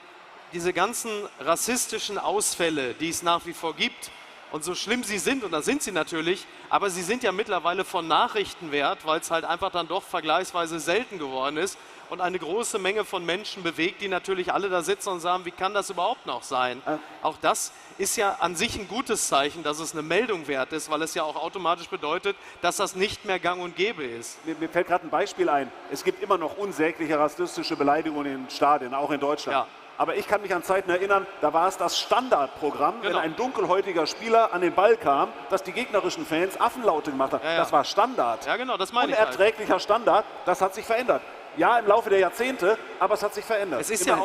Speaker 11: diese ganzen rassistischen Ausfälle, die es nach wie vor gibt, und so schlimm sie sind, und da sind sie natürlich, aber sie sind ja mittlerweile von Nachrichten wert, weil es halt einfach dann doch vergleichsweise selten geworden ist und eine große Menge von Menschen bewegt, die natürlich alle da sitzen und sagen, wie kann das überhaupt noch sein? Auch das ist ja an sich ein gutes Zeichen, dass es eine Meldung wert ist, weil es ja auch automatisch bedeutet, dass das nicht mehr gang und gäbe ist.
Speaker 4: Mir fällt gerade ein Beispiel ein. Es gibt immer noch unsägliche rassistische Beleidigungen in Stadien, auch in Deutschland.
Speaker 11: Ja.
Speaker 4: Aber ich kann mich an Zeiten erinnern, da war es das Standardprogramm, wenn ein dunkelhäutiger Spieler an den Ball kam, dass die gegnerischen Fans Affenlaute gemacht haben.
Speaker 11: Ja.
Speaker 4: Das war Standard.
Speaker 11: Ja, genau, das meine ich.
Speaker 4: Unerträglicher Standard, das hat sich verändert. Ja, im Laufe der Jahrzehnte, aber es hat sich verändert.
Speaker 11: Es ist ja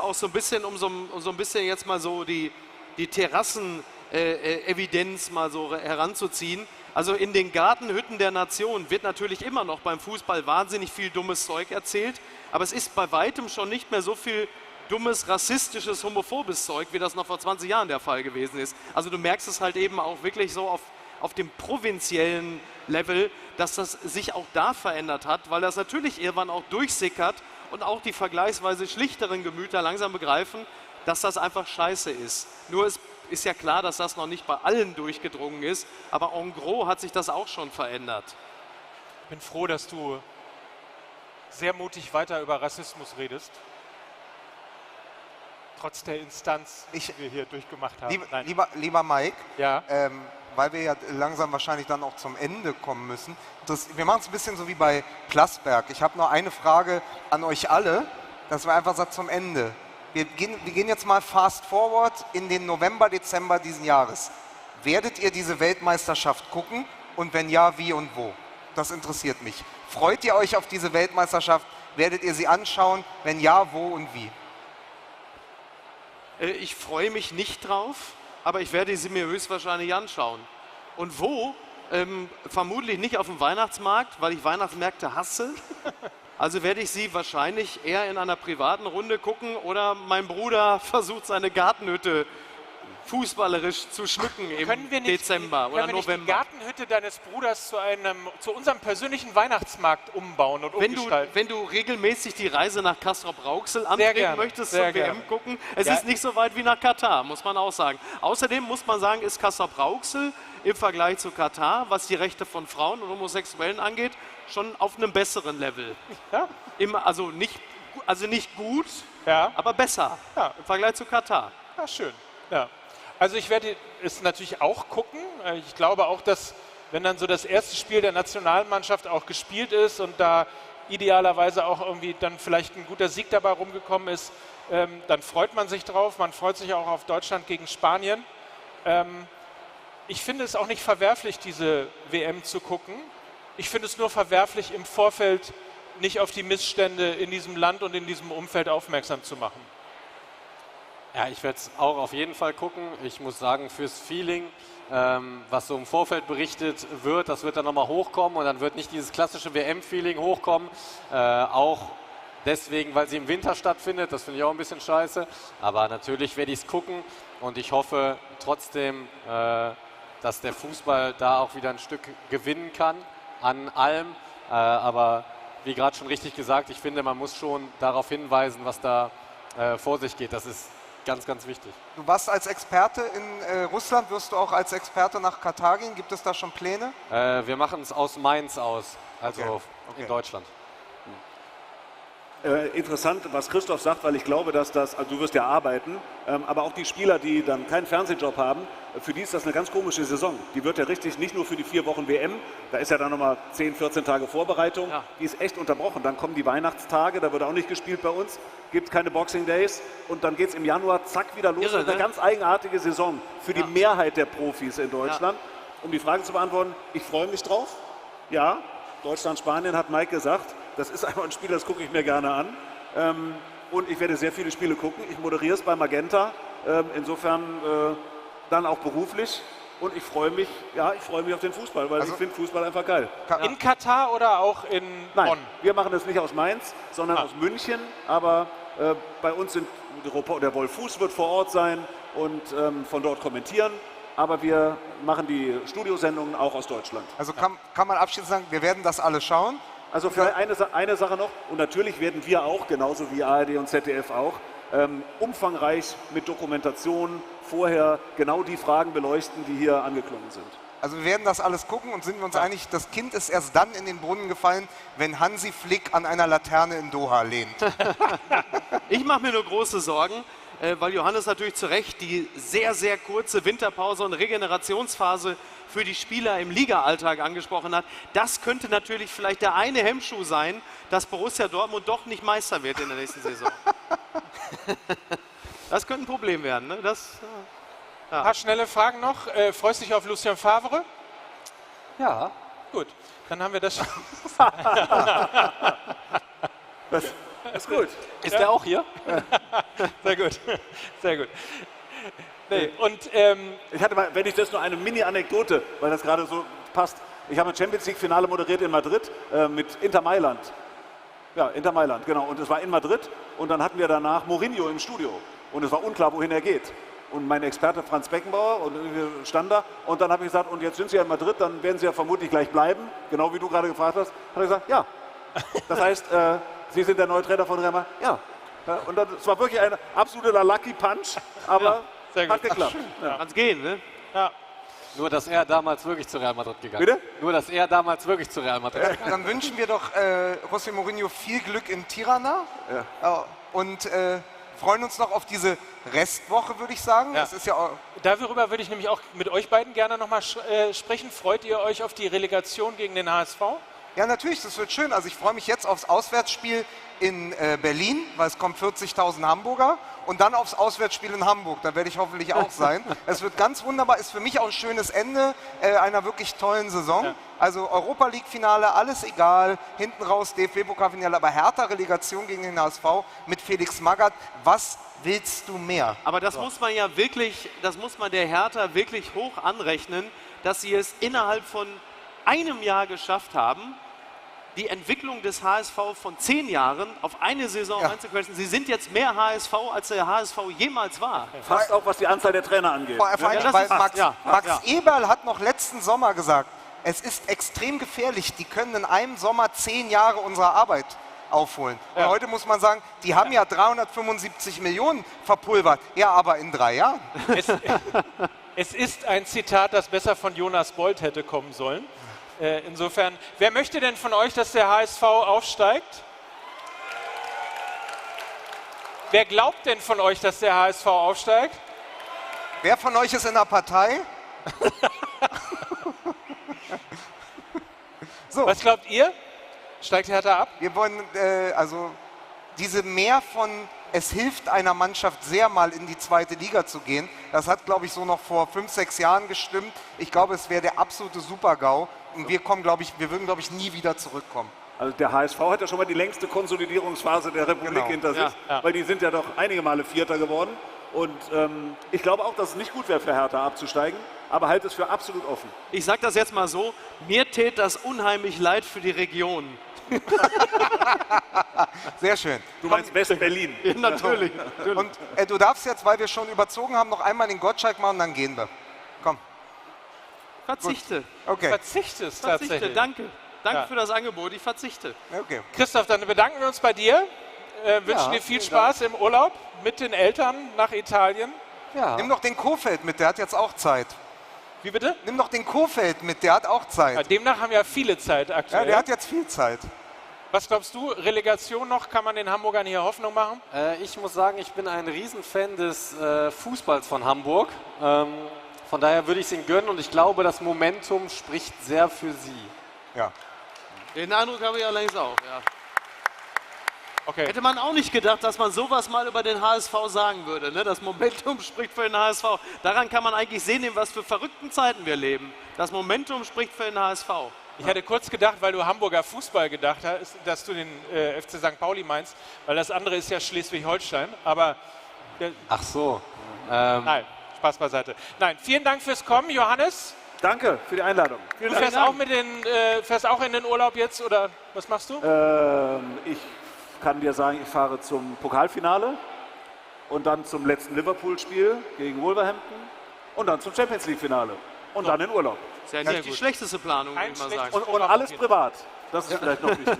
Speaker 11: auch so ein bisschen, um so ein bisschen jetzt mal so die Terrassen-Evidenz mal so heranzuziehen. Also in den Gartenhütten der Nation wird natürlich immer noch beim Fußball wahnsinnig viel dummes Zeug erzählt, aber es ist bei weitem schon nicht mehr so viel dummes, rassistisches, homophobes Zeug, wie das noch vor 20 Jahren der Fall gewesen ist. Also du merkst es halt eben auch wirklich so auf dem provinziellen Level, dass das sich auch da verändert hat, weil das natürlich irgendwann auch durchsickert und auch die vergleichsweise schlichteren Gemüter langsam begreifen, dass das einfach scheiße ist. Nur es ist ja klar, dass das noch nicht bei allen durchgedrungen ist, aber en gros hat sich das auch schon verändert.
Speaker 3: Ich bin froh, dass du sehr mutig weiter über Rassismus redest. Trotz der Instanz, die wir hier durchgemacht haben.
Speaker 15: Lieber Mike,
Speaker 3: ja?
Speaker 15: Weil wir ja langsam wahrscheinlich dann auch zum Ende kommen müssen. Wir machen es ein bisschen so wie bei Plasberg. Ich habe nur eine Frage an euch alle, dass wir einfach sagen zum Ende. Wir gehen jetzt mal fast forward in den November, Dezember diesen Jahres. Werdet ihr diese Weltmeisterschaft gucken? Und wenn ja, wie und wo? Das interessiert mich. Freut ihr euch auf diese Weltmeisterschaft? Werdet ihr sie anschauen? Wenn ja, wo und wie?
Speaker 11: Ich freue mich nicht drauf, aber ich werde sie mir höchstwahrscheinlich anschauen. Und wo? Vermutlich nicht auf dem Weihnachtsmarkt, weil ich Weihnachtsmärkte hasse. Also werde ich sie wahrscheinlich eher in einer privaten Runde gucken oder mein Bruder versucht seine Gartenhütte fußballerisch zu schmücken im Dezember oder November. Können wir nicht die
Speaker 3: Gartenhütte deines Bruders zu unserem persönlichen Weihnachtsmarkt umbauen und umgestalten?
Speaker 11: Wenn du regelmäßig die Reise nach Castrop-Rauxel antreten möchtest zur WM gucken, es ist nicht so weit wie nach Katar, muss man auch sagen. Außerdem muss man sagen, ist Castrop-Rauxel im Vergleich zu Katar, was die Rechte von Frauen und Homosexuellen angeht, schon auf einem besseren Level.
Speaker 3: Ja?
Speaker 11: Also nicht gut, aber besser im Vergleich zu Katar.
Speaker 3: Ja, schön. Ja. Also ich werde es natürlich auch gucken. Ich glaube auch, dass wenn dann so das erste Spiel der Nationalmannschaft auch gespielt ist und da idealerweise auch irgendwie dann vielleicht ein guter Sieg dabei rumgekommen ist, dann freut man sich drauf. Man freut sich auch auf Deutschland gegen Spanien. Ich finde es auch nicht verwerflich, diese WM zu gucken. Ich finde es nur verwerflich, im Vorfeld nicht auf die Missstände in diesem Land und in diesem Umfeld aufmerksam zu machen.
Speaker 26: Ja, ich werde es auch auf jeden Fall gucken. Ich muss sagen, fürs Feeling, was so im Vorfeld berichtet wird, das wird dann nochmal hochkommen und dann wird nicht dieses klassische WM-Feeling hochkommen. Auch deswegen, weil sie im Winter stattfindet, das finde ich auch ein bisschen scheiße. Aber natürlich werde ich es gucken und ich hoffe trotzdem, dass der Fußball da auch wieder ein Stück gewinnen kann an allem. Aber wie gerade schon richtig gesagt, ich finde, man muss schon darauf hinweisen, was da vor sich geht. Das ist ganz, ganz wichtig.
Speaker 15: Du warst als Experte in Russland, wirst du auch als Experte nach Katar gehen? Gibt es da schon Pläne?
Speaker 26: Wir machen es aus Mainz aus, also in Deutschland.
Speaker 4: Interessant, was Christoph sagt, weil ich glaube, dass also du wirst ja arbeiten, aber auch die Spieler, die dann keinen Fernsehjob haben, für die ist das eine ganz komische Saison. Die wird ja richtig, nicht nur für die 4 Wochen WM, da ist ja dann nochmal 10, 14 Tage Vorbereitung, die ist echt unterbrochen. Dann kommen die Weihnachtstage, da wird auch nicht gespielt bei uns, gibt keine Boxing Days und dann geht es im Januar zack wieder los. Irre, eine ganz eigenartige Saison für die Mehrheit der Profis in Deutschland. Um die Frage zu beantworten, ich freue mich drauf. Ja, Deutschland, Spanien hat Mike gesagt. Das ist einfach ein Spiel, das gucke ich mir gerne an. Und ich werde sehr viele Spiele gucken. Ich moderiere es bei Magenta. Insofern dann auch beruflich. Und ich freue mich auf den Fußball, weil ich finde Fußball einfach geil.
Speaker 3: In Katar oder auch in Bonn?
Speaker 4: Nein, wir machen das nicht aus Mainz, sondern aus München. Aber bei uns der Wolf Fuß wird vor Ort sein und von dort kommentieren. Aber wir machen die Studiosendungen auch aus Deutschland.
Speaker 15: Also kann man abschließend sagen, wir werden das alle schauen?
Speaker 4: Also vielleicht eine Sache noch, und natürlich werden wir auch, genauso wie ARD und ZDF auch, umfangreich mit Dokumentation vorher genau die Fragen beleuchten, die hier angeklungen sind.
Speaker 15: Also wir werden das alles gucken und sind wir uns einig, das Kind ist erst dann in den Brunnen gefallen, wenn Hansi Flick an einer Laterne in Doha lehnt.
Speaker 11: Ich mache mir nur große Sorgen, weil Johannes natürlich zu Recht die sehr, sehr kurze Winterpause und Regenerationsphase für die Spieler im Liga-Alltag angesprochen hat. Das könnte natürlich vielleicht der eine Hemmschuh sein, dass Borussia Dortmund doch nicht Meister wird in der nächsten Saison. Das könnte ein Problem werden. Ne?
Speaker 3: Ein paar schnelle Fragen noch. Freust du dich auf Lucien Favre?
Speaker 26: Ja.
Speaker 3: Gut, dann haben wir das schon.
Speaker 4: Das ist gut.
Speaker 26: Ist der auch hier?
Speaker 3: Sehr gut, sehr gut. Nee, und
Speaker 4: ich hatte mal, wenn ich das nur eine Mini-Anekdote, weil das gerade so passt. Ich habe ein Champions-League-Finale moderiert in Madrid mit Inter Mailand. Ja, Inter Mailand, genau. Und es war in Madrid und dann hatten wir danach Mourinho im Studio. Und es war unklar, wohin er geht. Und mein Experte Franz Beckenbauer und wir standen da und dann habe ich gesagt, und jetzt sind Sie ja in Madrid, dann werden Sie ja vermutlich gleich bleiben, genau wie du gerade gefragt hast. Hat er gesagt, ja. Das heißt, Sie sind der neue Trainer von Real Madrid? Ja. Und es war wirklich ein absoluter Lucky Punch, aber hat geklappt.
Speaker 11: Ja. Kann's gehen, ne?
Speaker 3: Ja.
Speaker 26: Nur, dass er damals wirklich zu Real Madrid gegangen ist.
Speaker 4: Bitte?
Speaker 26: Nur, dass er damals wirklich zu Real Madrid gegangen ist.
Speaker 15: Dann wünschen wir doch José Mourinho viel Glück in Tirana und freuen uns noch auf diese Restwoche, würde ich sagen.
Speaker 3: Ja.
Speaker 15: Das ist ja
Speaker 3: Darüber würde ich nämlich auch mit euch beiden gerne nochmal sprechen. Freut ihr euch auf die Relegation gegen den HSV?
Speaker 15: Ja, natürlich, das wird schön. Also ich freue mich jetzt aufs Auswärtsspiel in Berlin, weil es kommen 40.000 Hamburger. Und dann aufs Auswärtsspiel in Hamburg, da werde ich hoffentlich auch sein. Es wird ganz wunderbar, ist für mich auch ein schönes Ende einer wirklich tollen Saison. Ja. Also Europa League-Finale, alles egal, hinten raus DFB-Pokalfinale, aber härter Relegation gegen den HSV mit Felix Magath. Was willst du mehr?
Speaker 11: Aber das muss man ja wirklich, das muss man der Hertha wirklich hoch anrechnen, dass sie es innerhalb von einem Jahr geschafft haben, die Entwicklung des HSV von 10 Jahren auf eine Saison einzuquetschen. Sie sind jetzt mehr HSV, als der HSV jemals war.
Speaker 4: Fast auch, was die Anzahl der Trainer angeht.
Speaker 15: Vor allem, weil Max Eberl hat noch letzten Sommer gesagt, es ist extrem gefährlich, die können in einem Sommer 10 Jahre unserer Arbeit aufholen. Und heute muss man sagen, die haben ja 375 Millionen verpulvert. Ja, aber in 3 Jahren.
Speaker 3: Es ist ein Zitat, das besser von Jonas Bold hätte kommen sollen. Insofern, wer möchte denn von euch, dass der HSV aufsteigt? Wer glaubt denn von euch, dass der HSV aufsteigt?
Speaker 15: Wer von euch ist in der Partei?
Speaker 3: So. Was glaubt ihr? Steigt Hertha ab?
Speaker 15: Wir wollen also diese Mehr von, es hilft einer Mannschaft sehr mal in die zweite Liga zu gehen. Das hat, glaube ich, so noch vor 5, 6 Jahren gestimmt. Ich glaube, es wäre der absolute Super-GAU. Und wir würden, glaube ich, nie wieder zurückkommen.
Speaker 4: Also der HSV hat ja schon mal die längste Konsolidierungsphase der Republik hinter sich, weil die sind ja doch einige Male Vierter geworden. Und ich glaube auch, dass es nicht gut wäre für Hertha abzusteigen, aber halte es für absolut offen.
Speaker 11: Ich sage das jetzt mal so, mir täte das unheimlich leid für die Region.
Speaker 15: Sehr schön.
Speaker 4: Du meinst West-Berlin?
Speaker 11: Ja, natürlich.
Speaker 15: Und du darfst jetzt, weil wir schon überzogen haben, noch einmal den Gottschalk machen, dann gehen wir. Komm.
Speaker 11: Verzichte.
Speaker 15: Okay.
Speaker 3: Verzichtest tatsächlich.
Speaker 11: Danke. Danke für das Angebot, ich verzichte.
Speaker 15: Okay.
Speaker 3: Christoph, dann bedanken wir uns bei dir. Wünschen dir viel Spaß im Urlaub mit den Eltern nach Italien.
Speaker 15: Ja. Nimm doch den Kofeld mit, der hat jetzt auch Zeit.
Speaker 3: Wie bitte?
Speaker 15: Nimm doch den Kofeld mit, der hat auch Zeit.
Speaker 3: Ja, demnach haben ja viele Zeit aktuell.
Speaker 15: Ja, der hat jetzt viel Zeit.
Speaker 3: Was glaubst du, Relegation noch? Kann man den Hamburgern hier Hoffnung machen?
Speaker 26: Ich muss sagen, ich bin ein Riesenfan des Fußballs von Hamburg. Von daher würde ich es ihnen gönnen und ich glaube, das Momentum spricht sehr für sie.
Speaker 15: Ja.
Speaker 11: Den Eindruck habe ich allerdings auch, ja.
Speaker 3: Okay.
Speaker 11: Hätte man auch nicht gedacht, dass man sowas mal über den HSV sagen würde. Ne? Das Momentum spricht für den HSV. Daran kann man eigentlich sehen, in was für verrückten Zeiten wir leben. Das Momentum spricht für den HSV.
Speaker 3: Ich hatte kurz gedacht, weil du Hamburger Fußball gedacht hast, dass du den FC St. Pauli meinst, weil das andere ist ja Schleswig-Holstein. Aber
Speaker 26: ach so.
Speaker 3: Nein, Spaß beiseite. Nein, vielen Dank fürs Kommen, Johannes.
Speaker 4: Danke für die Einladung.
Speaker 3: Du fährst auch, fährst auch in den Urlaub jetzt oder was machst du?
Speaker 4: Ich kann dir sagen, ich fahre zum Pokalfinale und dann zum letzten Liverpool-Spiel gegen Wolverhampton und dann zum Champions-League-Finale und dann in Urlaub.
Speaker 11: Das ist ja nicht die schlechteste Planung, würde ich mal sagen.
Speaker 4: Und alles privat. Das ist vielleicht noch wichtig.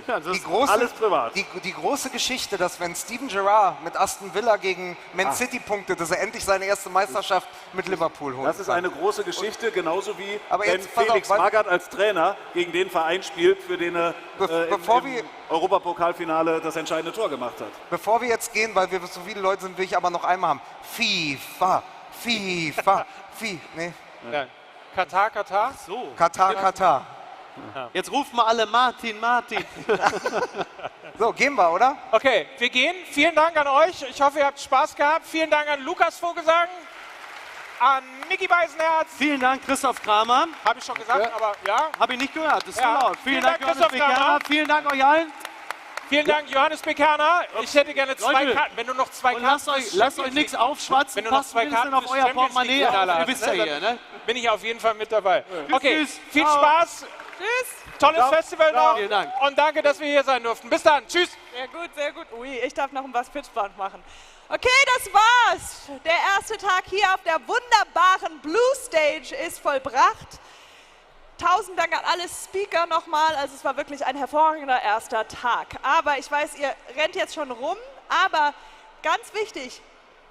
Speaker 4: Alles privat.
Speaker 15: Die große Geschichte, dass wenn Steven Gerrard mit Aston Villa gegen Man City punktet, dass er endlich seine erste Meisterschaft mit Liverpool holt.
Speaker 4: Das ist eine große Geschichte, genauso wie
Speaker 15: aber
Speaker 4: wenn Felix Magath als Trainer gegen den Verein spielt, für den er im Europapokalfinale das entscheidende Tor gemacht hat.
Speaker 15: Bevor wir jetzt gehen, weil wir so viele Leute sind, will ich aber noch einmal haben. FIFA. Nee.
Speaker 3: Ja. Katar.
Speaker 11: Ach so.
Speaker 15: Katar.
Speaker 11: Jetzt rufen wir alle Martin.
Speaker 15: So, gehen wir, oder?
Speaker 3: Okay, wir gehen. Vielen Dank an euch. Ich hoffe, ihr habt Spaß gehabt. Vielen Dank an Lukas Vogelsang, an Micky Beisenherz.
Speaker 11: Vielen Dank, Christoph Kramer.
Speaker 3: Habe ich schon gesagt, aber ja.
Speaker 11: Habe ich nicht gehört, das ist
Speaker 3: Ja.
Speaker 11: so laut. Vielen Dank,
Speaker 3: Christoph
Speaker 11: Johannes Becker.
Speaker 3: Kramer.
Speaker 11: Vielen Dank euch allen.
Speaker 3: Vielen Dank, Johannes Bekerner. Ich hätte gerne 2
Speaker 11: Leute,
Speaker 3: Karten. Wenn du noch 2
Speaker 11: und
Speaker 3: Karten
Speaker 11: lasst euch nichts aufschwatzen,
Speaker 3: wenn du noch
Speaker 11: passt
Speaker 3: 2
Speaker 11: mindestens
Speaker 3: Karten
Speaker 11: auf
Speaker 3: fürs
Speaker 11: euer
Speaker 3: Champions
Speaker 11: Portemonnaie
Speaker 3: League-Finale
Speaker 11: auf. Ihr
Speaker 3: hast,
Speaker 11: wisst ja
Speaker 3: ne,
Speaker 11: hier,
Speaker 3: dann
Speaker 11: ne?
Speaker 3: bin ich auf jeden Fall mit dabei. Okay,
Speaker 11: tschüss.
Speaker 3: viel
Speaker 11: Ciao.
Speaker 3: Spaß.
Speaker 1: Tschüss.
Speaker 3: Tolles
Speaker 1: Ciao.
Speaker 3: Festival
Speaker 1: Ciao.
Speaker 3: noch.
Speaker 1: Vielen Dank.
Speaker 3: Und danke, dass wir hier sein durften. Bis dann. Tschüss.
Speaker 1: Sehr gut, sehr gut. Ui, ich darf noch ein was Pitchband machen. Okay, das war's. Der erste Tag hier auf der wunderbaren Blue Stage ist vollbracht. 1000 Dank an alle Speaker nochmal. Also es war wirklich ein hervorragender erster Tag. Aber ich weiß, ihr rennt jetzt schon rum. Aber ganz wichtig,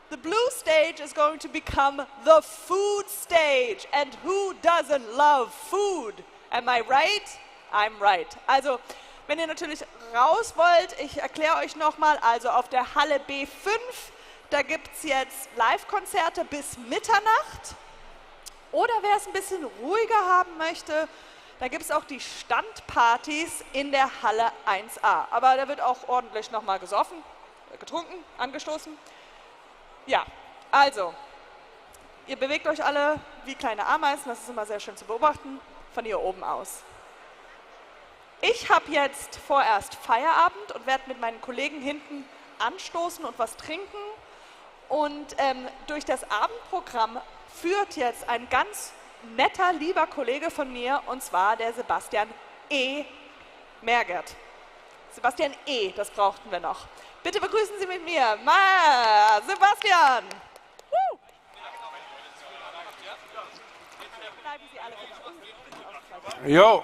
Speaker 1: the Blue Stage is going to become the food stage. And who doesn't love food? Am I right? I'm right. Also, wenn ihr natürlich raus wollt, ich erkläre euch nochmal, also auf der Halle B5, da gibt es jetzt Live-Konzerte bis Mitternacht. Oder wer es ein bisschen ruhiger haben möchte, da gibt es auch die Standpartys in der Halle 1a. Aber da wird auch ordentlich nochmal gesoffen, getrunken, angestoßen. Ja, also, ihr bewegt euch alle wie kleine Ameisen, das ist immer sehr schön zu beobachten, von hier oben aus. Ich habe jetzt vorerst Feierabend und werde mit meinen Kollegen hinten anstoßen und was trinken. Und durch das Abendprogramm führt jetzt ein ganz netter, lieber Kollege von mir, und zwar der Sebastian E. Mergert. Sebastian E., das brauchten wir noch. Bitte begrüßen Sie mit mir, Sebastian! Woo! Bleiben Sie alle für dich.
Speaker 2: Jo.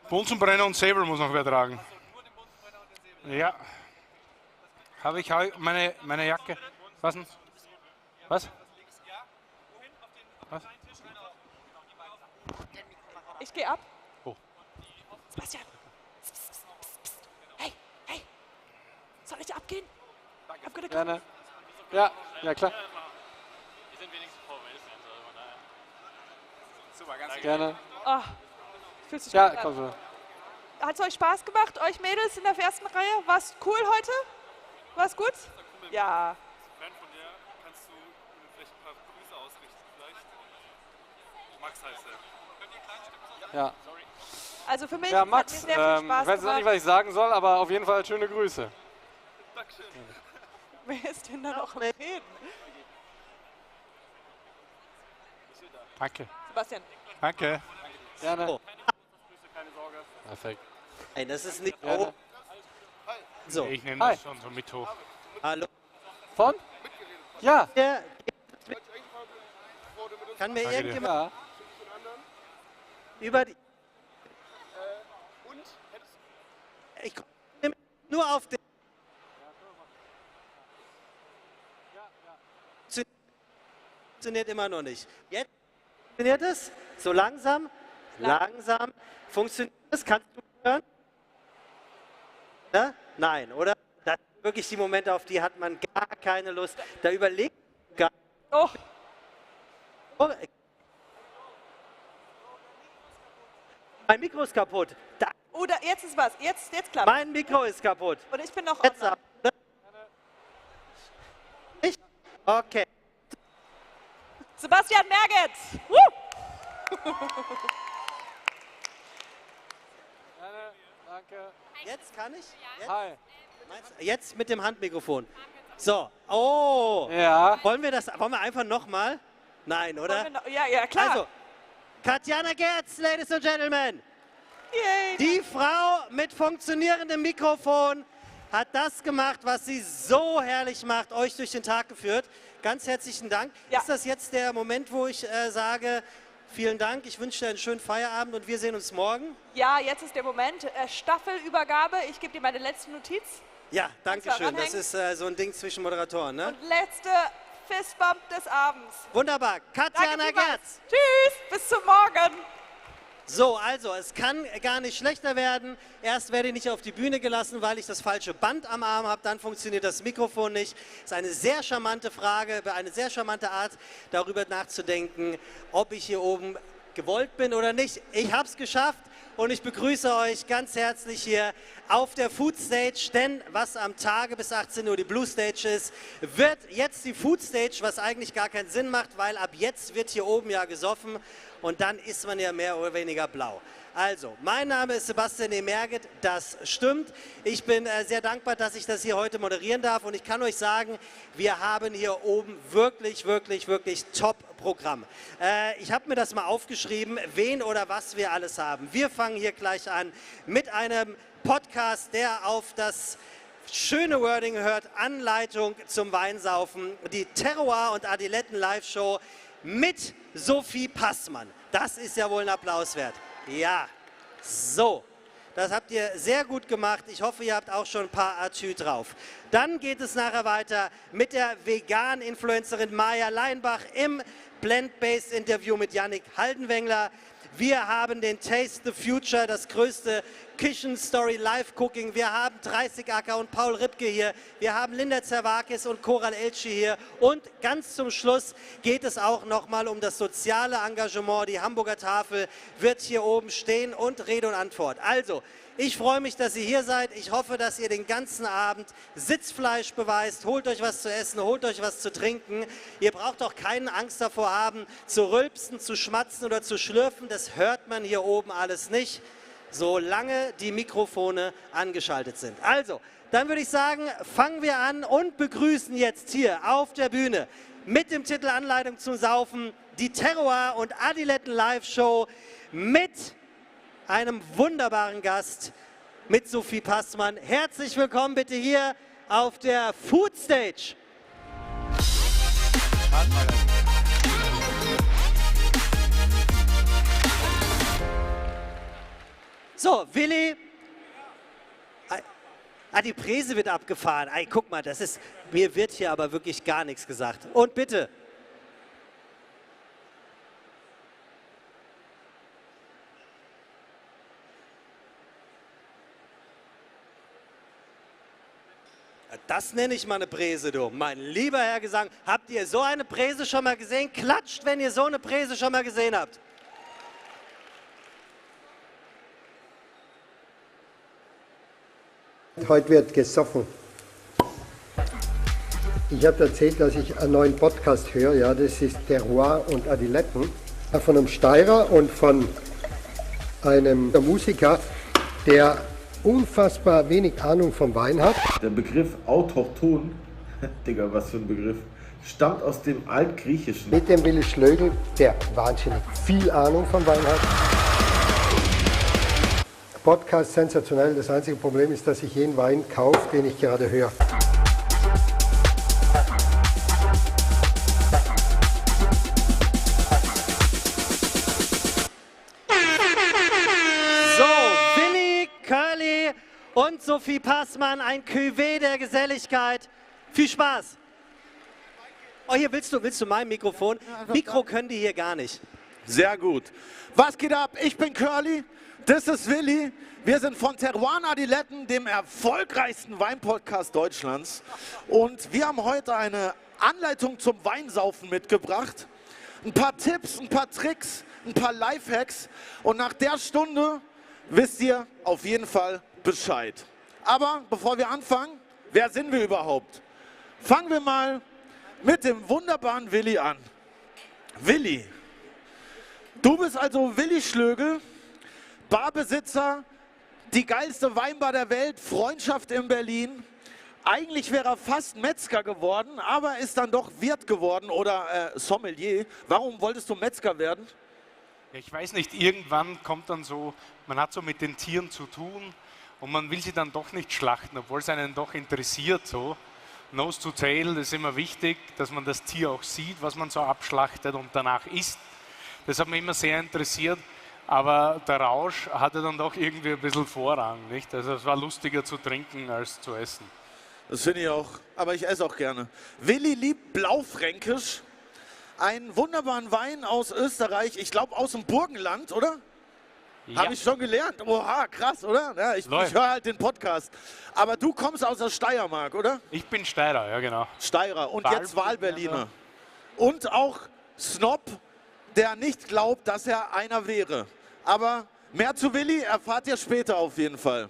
Speaker 2: Bunsenbrenner und Säbel muss noch wer tragen. Ja. Habe ich meine Jacke? Was denn? Was? Was?
Speaker 1: Ich gehe ab.
Speaker 2: Oh.
Speaker 1: Sebastian. Psst, psst, psst, psst. Hey, hey. Soll ich abgehen? I'm gonna go.
Speaker 26: Gerne. Ja, ja klar.
Speaker 3: Super, ganz
Speaker 26: Gerne.
Speaker 1: Oh, fühlst du dich
Speaker 26: Ja,
Speaker 1: gut an?
Speaker 26: komm so.
Speaker 1: Hat es euch Spaß gemacht, euch Mädels in der ersten Reihe? War es cool heute? War es gut? Ja.
Speaker 9: Fan von dir, kannst du vielleicht ein paar Grüße ausrichten? Vielleicht? Max heißt er.
Speaker 26: Ja.
Speaker 1: Also für mich
Speaker 26: Ja,
Speaker 1: hat
Speaker 26: Max,
Speaker 1: mir sehr viel Spaß
Speaker 26: ich weiß nicht,
Speaker 1: gemacht.
Speaker 26: was ich sagen soll, aber auf jeden Fall schöne Grüße.
Speaker 9: Dankeschön.
Speaker 1: Wer ist denn da noch am Reden?
Speaker 2: Danke.
Speaker 1: Sebastian.
Speaker 2: Danke.
Speaker 26: Gerne.
Speaker 2: Oh.
Speaker 9: Keine Sorge.
Speaker 26: Perfekt.
Speaker 12: Nein, das ist nicht.
Speaker 26: Gerne.
Speaker 12: Oh. So.
Speaker 2: Ich nehme das schon so mit hoch.
Speaker 12: Hallo.
Speaker 26: Von? Ja.
Speaker 12: Kann mir
Speaker 2: Danke dir.
Speaker 12: irgendjemand über die. Ich komme nur auf den. Funktioniert immer noch nicht. Jetzt funktioniert es. So langsam. Langsam. Funktioniert es? Kannst du hören? Ne? Nein, oder? Das sind wirklich die Momente, auf die hat man gar keine Lust. Da überlegt gar
Speaker 1: Oh.
Speaker 12: Mein Mikro ist kaputt. Da.
Speaker 1: Oder jetzt ist was. Jetzt klappt.
Speaker 12: Mein Mikro ist kaputt.
Speaker 1: Und ich bin noch
Speaker 12: Jetzt
Speaker 1: online.
Speaker 12: ab, ne? Nicht? Okay.
Speaker 1: Sebastian Merget. Woo!
Speaker 26: Gerne. Danke.
Speaker 12: Jetzt kann ich? Jetzt?
Speaker 26: Hi.
Speaker 12: Jetzt mit dem Handmikrofon. So. Oh.
Speaker 26: Ja.
Speaker 12: Wollen wir einfach nochmal? Nein, oder?
Speaker 1: Ja, klar.
Speaker 12: Also, Katjana Gerz, Ladies and Gentlemen.
Speaker 1: Yay.
Speaker 12: Die Frau mit funktionierendem Mikrofon hat das gemacht, was sie so herrlich macht, euch durch den Tag geführt. Ganz herzlichen Dank.
Speaker 1: Ja.
Speaker 12: Ist das jetzt der Moment, wo ich sage, vielen Dank, ich wünsche dir einen schönen Feierabend und wir sehen uns morgen?
Speaker 1: Ja, jetzt ist der Moment. Staffelübergabe. Ich gebe dir meine letzte Notiz.
Speaker 12: Ja, danke schön. Das
Speaker 1: ranhängen?
Speaker 12: ist so ein Ding zwischen Moderatoren, ne?
Speaker 1: Und letzte Fistbump des Abends.
Speaker 12: Wunderbar. Katjana
Speaker 1: Danke vielmals.
Speaker 12: Gerz.
Speaker 1: Tschüss, bis zum Morgen.
Speaker 12: So, also, es kann gar nicht schlechter werden. Erst werde ich nicht auf die Bühne gelassen, weil ich das falsche Band am Arm habe. Dann funktioniert das Mikrofon nicht. Das ist eine sehr charmante Frage, eine sehr charmante Art, darüber nachzudenken, ob ich hier oben gewollt bin oder nicht. Ich habe es geschafft und ich begrüße euch ganz herzlich hier auf der Food Stage, denn was am Tage bis 18 Uhr die Blue Stage ist, wird jetzt die Food Stage, was eigentlich gar keinen Sinn macht, weil ab jetzt wird hier oben ja gesoffen und dann ist man ja mehr oder weniger blau. Also, mein Name ist Sebastian Emerget, das stimmt. Ich bin sehr dankbar, dass ich das hier heute moderieren darf und ich kann euch sagen, wir haben hier oben wirklich Top-Programm. Ich habe mir das mal aufgeschrieben, wen oder was wir alles haben. Wir fangen hier gleich an mit einem Podcast, der auf das schöne Wording hört, Anleitung zum Weinsaufen, die Terroir- und Adiletten-Live-Show mit Sophie Passmann. Das ist ja wohl ein Applaus wert. Ja, so, das habt ihr sehr gut gemacht. Ich hoffe, ihr habt auch schon ein paar Atü drauf. Dann geht es nachher weiter mit der Vegan-Influencerin Maja Leinbach im Plant-Based-Interview mit Yannick Haldenwengler. Wir haben den Taste the Future, das größte Kitchen Story Live Cooking. Wir haben 30 Acker und Paul Ripke hier. Wir haben Linda Zerwakis und Koral Elci hier. Und ganz zum Schluss geht es auch nochmal um das soziale Engagement. Die Hamburger Tafel wird hier oben stehen und Rede und Antwort. Also, ich freue mich, dass ihr hier seid. Ich hoffe, dass ihr den ganzen Abend Sitzfleisch beweist. Holt euch was zu essen, holt euch was zu trinken. Ihr braucht auch keine Angst davor haben, zu rülpsen, zu schmatzen oder zu schlürfen. Das hört man hier oben alles nicht, solange die Mikrofone angeschaltet sind. Also, dann würde ich sagen, fangen wir an und begrüßen jetzt hier auf der Bühne mit dem Titel Anleitung zum Saufen die Terroir- und Adiletten-Live-Show mit einem wunderbaren Gast, mit Sophie Passmann. Herzlich willkommen bitte hier auf der Food Stage. So, Willi. Die Präse wird abgefahren. Ey, guck mal, mir wird hier aber wirklich gar nichts gesagt. Und bitte. Das nenne ich mal eine Präse, du. Mein lieber Herr Gesang, habt ihr so eine Präse schon mal gesehen? Klatscht, wenn ihr so eine Präse schon mal gesehen habt.
Speaker 5: Heute wird gesoffen. Ich habe erzählt, dass ich einen neuen Podcast höre. Ja, das ist Terroir und Adiletten. Von einem Steirer und von einem Musiker, der unfassbar wenig Ahnung vom Wein hat.
Speaker 6: Der Begriff autochthon, Digga, was für ein Begriff, stammt aus dem Altgriechischen.
Speaker 5: Mit dem Willi Schlögl, der wahnsinnig viel Ahnung vom Wein hat. Podcast sensationell. Das einzige Problem ist, dass ich jeden Wein kaufe, den ich gerade höre.
Speaker 12: Und Sophie Passmann, ein Cuvée der Geselligkeit. Viel Spaß. Oh, hier willst du mein Mikrofon? Mikro können die hier gar nicht.
Speaker 6: Sehr gut. Was geht ab? Ich bin Curly, das ist Willi. Wir sind von Terroir und Adiletten, dem erfolgreichsten Weinpodcast Deutschlands. Und wir haben heute eine Anleitung zum Weinsaufen mitgebracht. Ein paar Tipps, ein paar Tricks, ein paar Lifehacks. Und nach der Stunde wisst ihr auf jeden Fall Bescheid. Aber bevor wir anfangen, wer sind wir überhaupt? Fangen wir mal mit dem wunderbaren Willi an. Willi, du bist also Willi Schlögl, Barbesitzer, die geilste Weinbar der Welt, Freundschaft in Berlin. Eigentlich wäre er fast Metzger geworden, aber ist dann doch Wirt geworden oder Sommelier. Warum wolltest du Metzger werden?
Speaker 2: Ja, ich weiß nicht, irgendwann kommt dann so, man hat so mit den Tieren zu tun und man will sie dann doch nicht schlachten, obwohl es einen doch interessiert. So. Nose to tail, das ist immer wichtig, dass man das Tier auch sieht, was man so abschlachtet und danach isst. Das hat mich immer sehr interessiert, aber der Rausch hatte dann doch irgendwie ein bisschen Vorrang. Nicht? Also es war lustiger zu trinken als zu essen.
Speaker 6: Das finde ich auch, aber ich esse auch gerne. Willi liebt Blaufränkisch, einen wunderbaren Wein aus Österreich, ich glaube aus dem Burgenland, oder? Ja. Habe ich schon gelernt. Oha, krass, oder? Ja, ich höre halt den Podcast. Aber du kommst aus der Steiermark, oder?
Speaker 2: Ich bin Steirer, ja genau.
Speaker 6: Steirer und jetzt Wahlberliner. Und auch Snob, der nicht glaubt, dass er einer wäre. Aber mehr zu Willi erfahrt ihr später auf jeden Fall.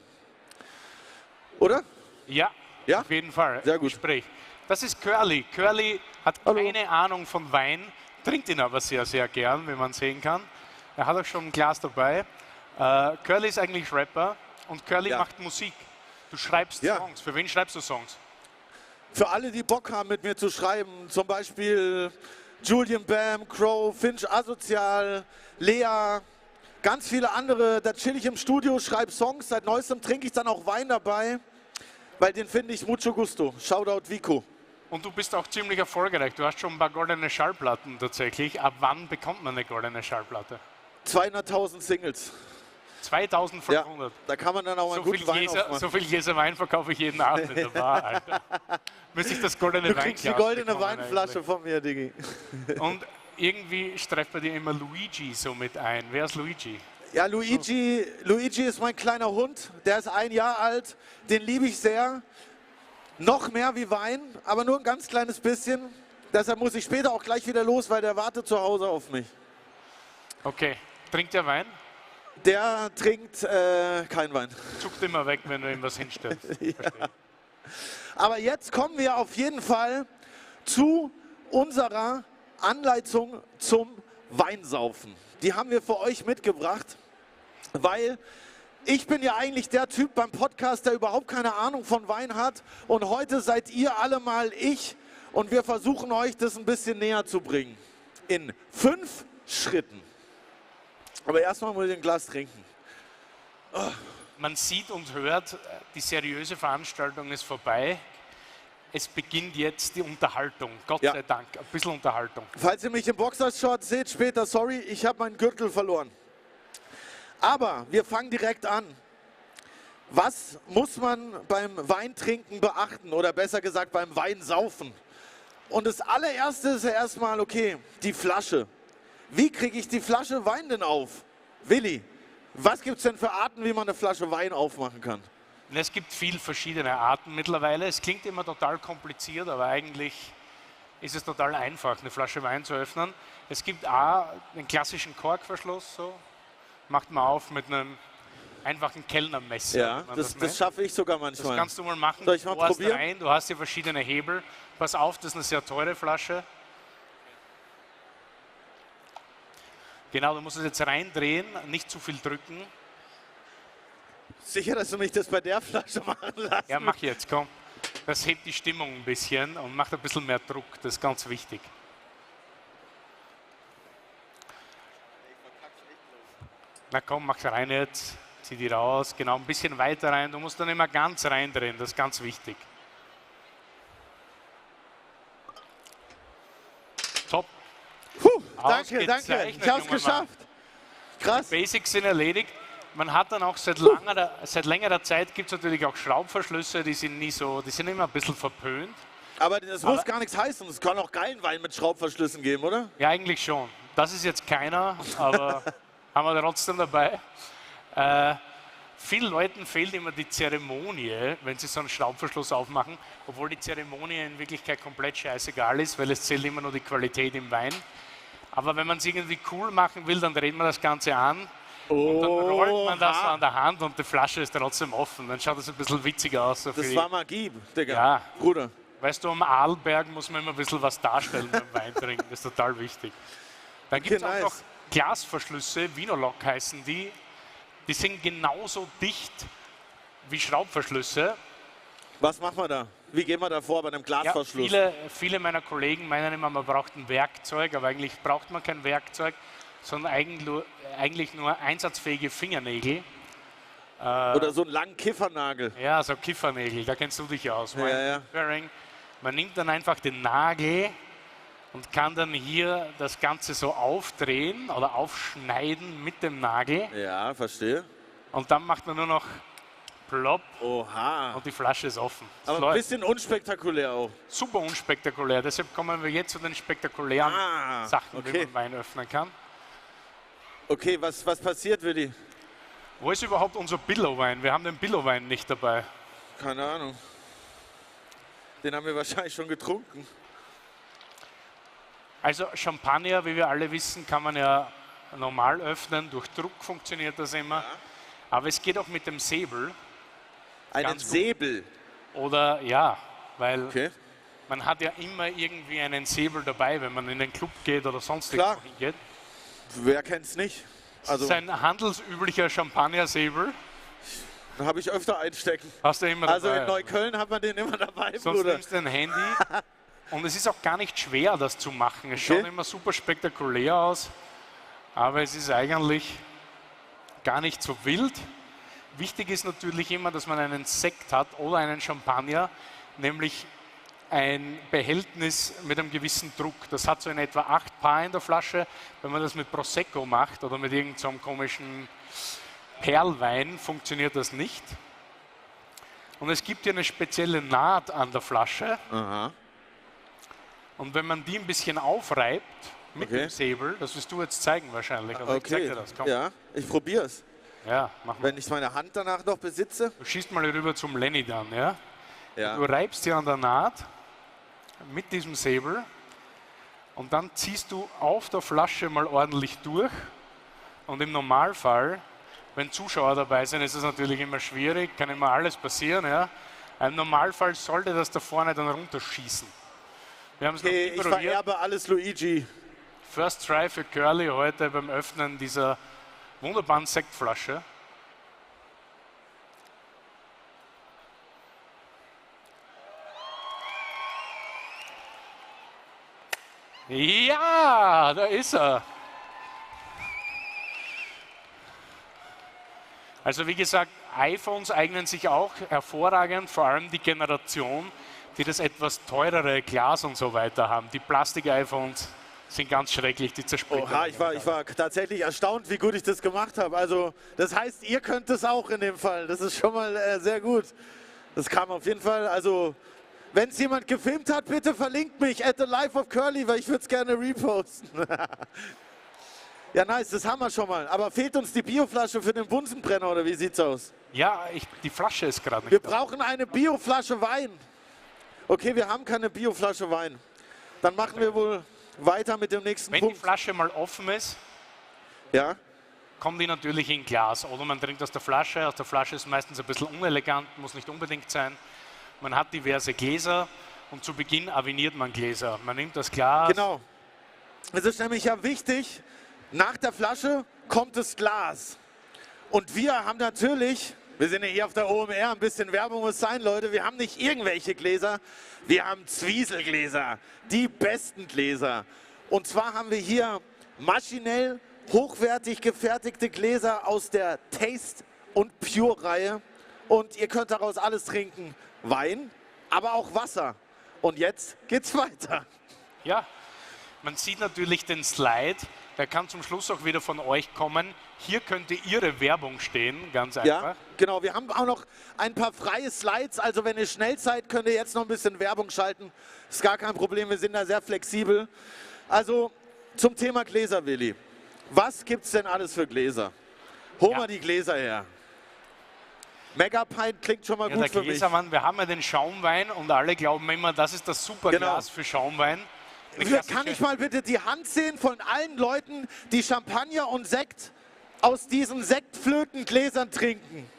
Speaker 6: Oder?
Speaker 2: Ja,
Speaker 6: ja?
Speaker 2: Auf jeden Fall.
Speaker 6: Sehr gut.
Speaker 2: Gespräch. Das ist Curly. Curly hat keine Ahnung von Wein, trinkt ihn aber sehr, sehr gern, wie man sehen kann. Er hat auch schon ein Glas dabei. Curly ist eigentlich Rapper und Curly macht Musik. Du schreibst Songs. Für wen schreibst du Songs?
Speaker 6: Für alle, die Bock haben, mit mir zu schreiben, zum Beispiel Julian Bam, Crow, Finch Asozial, Lea, ganz viele andere. Da chill ich im Studio, schreibe Songs. Seit neuestem trinke ich dann auch Wein dabei, weil den finde ich mucho gusto. Shoutout Vico.
Speaker 2: Und du bist auch ziemlich erfolgreich. Du hast schon ein paar goldene Schallplatten tatsächlich. Ab wann bekommt man eine goldene Schallplatte?
Speaker 6: 200.000 Singles.
Speaker 2: 2.500. Ja,
Speaker 6: da kann man dann auch einen guten Wein aufmachen.
Speaker 2: So viel Gläser Wein verkaufe ich jeden Abend in der Bar, Alter. Müsste ich das goldene Weinglas
Speaker 6: Du kriegst die goldene Weinflasche eigentlich von mir, Diggi.
Speaker 2: Und irgendwie streift bei dir immer Luigi so mit ein. Wer ist Luigi?
Speaker 6: Ja, Luigi ist mein kleiner Hund. Der ist 1 Jahr alt. Den liebe ich sehr. Noch mehr wie Wein, aber nur ein ganz kleines bisschen. Deshalb muss ich später auch gleich wieder los, weil der wartet zu Hause auf mich.
Speaker 2: Okay. Trinkt der Wein?
Speaker 6: Der trinkt kein Wein.
Speaker 2: Zuckt immer weg, wenn du ihm was hinstellst. Ja.
Speaker 6: Aber jetzt kommen wir auf jeden Fall zu unserer Anleitung zum Weinsaufen. Die haben wir für euch mitgebracht, weil ich bin ja eigentlich der Typ beim Podcast, der überhaupt keine Ahnung von Wein hat. Und heute seid ihr alle mal ich und wir versuchen euch das ein bisschen näher zu bringen. In 5 Schritten. Aber erstmal muss ich ein Glas trinken.
Speaker 2: Oh. Man sieht und hört, die seriöse Veranstaltung ist vorbei. Es beginnt jetzt die Unterhaltung. Gott sei Dank, ein bisschen Unterhaltung.
Speaker 6: Falls ihr mich im Boxershort seht später, sorry, ich habe meinen Gürtel verloren. Aber wir fangen direkt an. Was muss man beim Weintrinken beachten oder besser gesagt beim Weinsaufen? Und das allererste ist ja erstmal, okay, die Flasche. Wie kriege ich die Flasche Wein denn auf? Willi, was gibt es denn für Arten, wie man eine Flasche Wein aufmachen kann?
Speaker 2: Es gibt viele verschiedene Arten mittlerweile. Es klingt immer total kompliziert, aber eigentlich ist es total einfach, eine Flasche Wein zu öffnen. Es gibt auch einen klassischen Korkverschluss, so macht man auf mit einem einfachen Kellnermesser.
Speaker 6: Ja, das schaffe ich sogar manchmal.
Speaker 2: Das kannst du mal machen.
Speaker 6: Soll ich mal probieren?
Speaker 2: Rein, du hast hier verschiedene Hebel. Pass auf, das ist eine sehr teure Flasche. Genau, du musst es jetzt reindrehen, nicht zu viel drücken.
Speaker 6: Sicher, dass du mich das bei der Flasche machen lässt?
Speaker 2: Ja, mach jetzt, komm. Das hebt die Stimmung ein bisschen und macht ein bisschen mehr Druck, das ist ganz wichtig. Na komm, mach's rein jetzt, zieh die raus, genau, ein bisschen weiter rein. Du musst dann immer ganz reindrehen, das ist ganz wichtig. Top.
Speaker 6: Danke, ich hab's geschafft. Krass.
Speaker 2: Die Basics sind erledigt. Man hat dann auch seit längerer Zeit gibt es natürlich auch Schraubverschlüsse, die sind immer ein bisschen verpönt.
Speaker 6: Aber das muss gar nichts heißen. Es kann auch geilen Wein mit Schraubverschlüssen geben, oder?
Speaker 2: Ja, eigentlich schon. Das ist jetzt keiner, aber haben wir trotzdem dabei. Vielen Leuten fehlt immer die Zeremonie, wenn sie so einen Schraubverschluss aufmachen, obwohl die Zeremonie in Wirklichkeit komplett scheißegal ist, weil es zählt immer nur die Qualität im Wein. Aber wenn man es irgendwie cool machen will, dann dreht man das Ganze an. Und dann rollt man das an der Hand und die Flasche ist trotzdem offen. Dann schaut das ein bisschen witziger aus. So
Speaker 6: das war Magie, Digga.
Speaker 2: Ja,
Speaker 6: Bruder.
Speaker 2: Weißt du, am Arlberg muss man immer ein bisschen was darstellen beim Wein trinken. Das ist total wichtig. Dann gibt es auch noch Glasverschlüsse, Vinolock heißen die. Die sind genauso dicht wie Schraubverschlüsse.
Speaker 6: Was machen wir da? Wie gehen wir da vor bei einem Glasverschluss?
Speaker 2: Ja, viele meiner Kollegen meinen immer, man braucht ein Werkzeug, aber eigentlich braucht man kein Werkzeug, sondern eigentlich nur einsatzfähige Fingernägel.
Speaker 6: Oder so einen langen Kiffernagel.
Speaker 2: Ja, so Kiffernägel, da kennst du dich aus.
Speaker 6: Ja.
Speaker 2: Man nimmt dann einfach den Nagel und kann dann hier das Ganze so aufdrehen oder aufschneiden mit dem Nagel.
Speaker 6: Ja, verstehe.
Speaker 2: Und dann macht man nur noch plopp.
Speaker 6: Oha.
Speaker 2: Und die Flasche ist offen.
Speaker 6: Aber ein bisschen unspektakulär auch.
Speaker 2: Super unspektakulär. Deshalb kommen wir jetzt zu den spektakulären Sachen, wie man Wein öffnen kann.
Speaker 6: Okay, was passiert, Willi?
Speaker 2: Wo ist überhaupt unser Billow-Wein? Wir haben den Billow-Wein nicht dabei.
Speaker 6: Keine Ahnung. Den haben wir wahrscheinlich schon getrunken.
Speaker 2: Also Champagner, wie wir alle wissen, kann man ja normal öffnen. Durch Druck funktioniert das immer. Ja. Aber es geht auch mit dem Säbel.
Speaker 6: Einen Säbel?
Speaker 2: Oder ja, weil man hat ja immer irgendwie einen Säbel dabei, wenn man in den Club geht oder sonst irgendwo hingeht.
Speaker 6: Wer kennt's nicht? Also,
Speaker 2: das ist ein handelsüblicher Champagner-Säbel.
Speaker 6: Da habe ich öfter einstecken.
Speaker 2: Hast du immer
Speaker 6: Also
Speaker 2: dabei,
Speaker 6: in Neukölln hat man den immer dabei,
Speaker 2: Sonst
Speaker 6: Bruder.
Speaker 2: nimmst du ein Handy. Und es ist auch gar nicht schwer, das zu machen. Es schaut immer super spektakulär aus, aber es ist eigentlich gar nicht so wild. Wichtig ist natürlich immer, dass man einen Sekt hat oder einen Champagner, nämlich ein Behältnis mit einem gewissen Druck. Das hat so in etwa 8 Paar in der Flasche. Wenn man das mit Prosecco macht oder mit irgendeinem so komischen Perlwein, funktioniert das nicht. Und es gibt hier eine spezielle Naht an der Flasche.
Speaker 6: Aha.
Speaker 2: Und wenn man die ein bisschen aufreibt mit dem Säbel, das wirst du jetzt zeigen wahrscheinlich. Also ich zeig dir das. Komm.
Speaker 6: Ja, ich probiere es.
Speaker 2: Ja, mach mal.
Speaker 6: Wenn ich meine Hand danach noch besitze.
Speaker 2: Du schießt mal rüber zum Lenny dann, ja?
Speaker 6: Ja.
Speaker 2: Du reibst hier an der Naht mit diesem Säbel und dann ziehst du auf der Flasche mal ordentlich durch. Und im Normalfall, wenn Zuschauer dabei sind, ist es natürlich immer schwierig, kann immer alles passieren. Ja? Im Normalfall sollte das da vorne dann runterschießen. Wir haben es noch nie
Speaker 6: Ich
Speaker 2: probiert.
Speaker 6: vererbe alles Luigi.
Speaker 2: First try für Curly heute beim Öffnen dieser wunderbaren Sektflasche. Ja, da ist er. Also wie gesagt, iPhones eignen sich auch hervorragend, vor allem die Generation, die das etwas teurere Glas und so weiter haben. Die Plastik-iPhones sind ganz schrecklich, die zersplittern.
Speaker 6: Oha, ich war tatsächlich erstaunt, wie gut ich das gemacht habe. Also das heißt, ihr könnt es auch in dem Fall. Das ist schon mal sehr gut. Das kam auf jeden Fall, also wenn es jemand gefilmt hat, bitte verlinkt mich at the life of Curly, weil ich würde es gerne reposten. Ja, nice, das haben wir schon mal. Aber fehlt uns die Bioflasche für den Bunsenbrenner oder wie sieht's aus?
Speaker 2: Ja, die Flasche ist gerade nicht
Speaker 6: Wir
Speaker 2: da.
Speaker 6: brauchen eine Bioflasche Wein. Okay, wir haben keine Bioflasche Wein. Dann machen wir wohl weiter mit dem nächsten
Speaker 2: Wenn
Speaker 6: Punkt.
Speaker 2: die Flasche mal offen ist,
Speaker 6: ja,
Speaker 2: kommt die natürlich in Glas. Oder man trinkt aus der Flasche. Aus der Flasche ist meistens ein bisschen unelegant, muss nicht unbedingt sein. Man hat diverse Gläser und zu Beginn aviniert man Gläser. Man nimmt das Glas.
Speaker 6: Genau. Es ist nämlich ja wichtig, nach der Flasche kommt das Glas. Und wir haben natürlich, wir sind ja hier auf der OMR, ein bisschen Werbung muss sein, Leute, wir haben nicht irgendwelche Gläser, wir haben Zwieselgläser, die besten Gläser. Und zwar haben wir hier maschinell hochwertig gefertigte Gläser aus der Taste und Pure Reihe. Und ihr könnt daraus alles trinken, Wein, aber auch Wasser. Und jetzt geht's weiter.
Speaker 2: Ja, man sieht natürlich den Slide, der kann zum Schluss auch wieder von euch kommen. Hier könnte Ihre Werbung stehen, ganz einfach.
Speaker 6: Ja, genau. Wir haben auch noch ein paar freie Slides. Also wenn ihr schnell seid, könnt ihr jetzt noch ein bisschen Werbung schalten. Ist gar kein Problem, wir sind da sehr flexibel. Also zum Thema Gläser, Willi. Was gibt es denn alles für Gläser? Hol mal die Gläser her. Megapint klingt schon mal
Speaker 2: Ja,
Speaker 6: gut
Speaker 2: der
Speaker 6: für mich.
Speaker 2: Gläsermann, wir haben ja den Schaumwein und alle glauben immer, das ist das super Glas für Schaumwein.
Speaker 6: Kann ich mal bitte die Hand sehen von allen Leuten, die Champagner und Sekt aus diesen Sektflötengläsern trinken?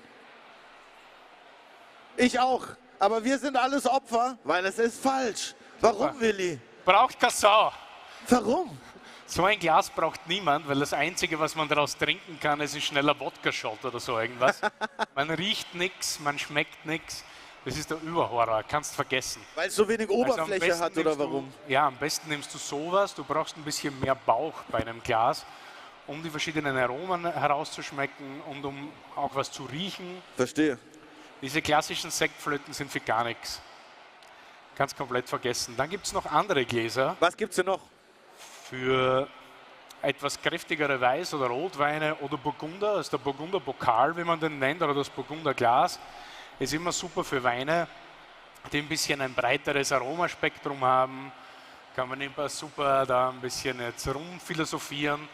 Speaker 6: Ich auch. Aber wir sind alles Opfer, weil es ist falsch. Warum, Willi?
Speaker 2: Braucht keine Sau.
Speaker 6: Warum?
Speaker 2: So ein Glas braucht niemand, weil das Einzige, was man daraus trinken kann, ist ein schneller Wodka-Shot oder so irgendwas. Man riecht nichts, man schmeckt nichts. Das ist der Überhorror, kannst vergessen.
Speaker 6: Weil es so wenig Oberfläche hat, oder warum?
Speaker 2: Ja, am besten nimmst du sowas. Du brauchst ein bisschen mehr Bauch bei einem Glas, um die verschiedenen Aromen herauszuschmecken und um auch was zu riechen.
Speaker 6: Verstehe.
Speaker 2: Diese klassischen Sektflöten sind für gar nichts. Ganz komplett vergessen. Dann gibt es noch andere Gläser.
Speaker 6: Was gibt es denn noch?
Speaker 2: Für etwas kräftigere Weiß- oder Rotweine oder Burgunder, also der Burgunder-Pokal, wie man den nennt, oder das Burgunder-Glas, ist immer super für Weine, die ein bisschen ein breiteres Aromaspektrum haben. Kann man immer super da ein bisschen jetzt rumphilosophieren.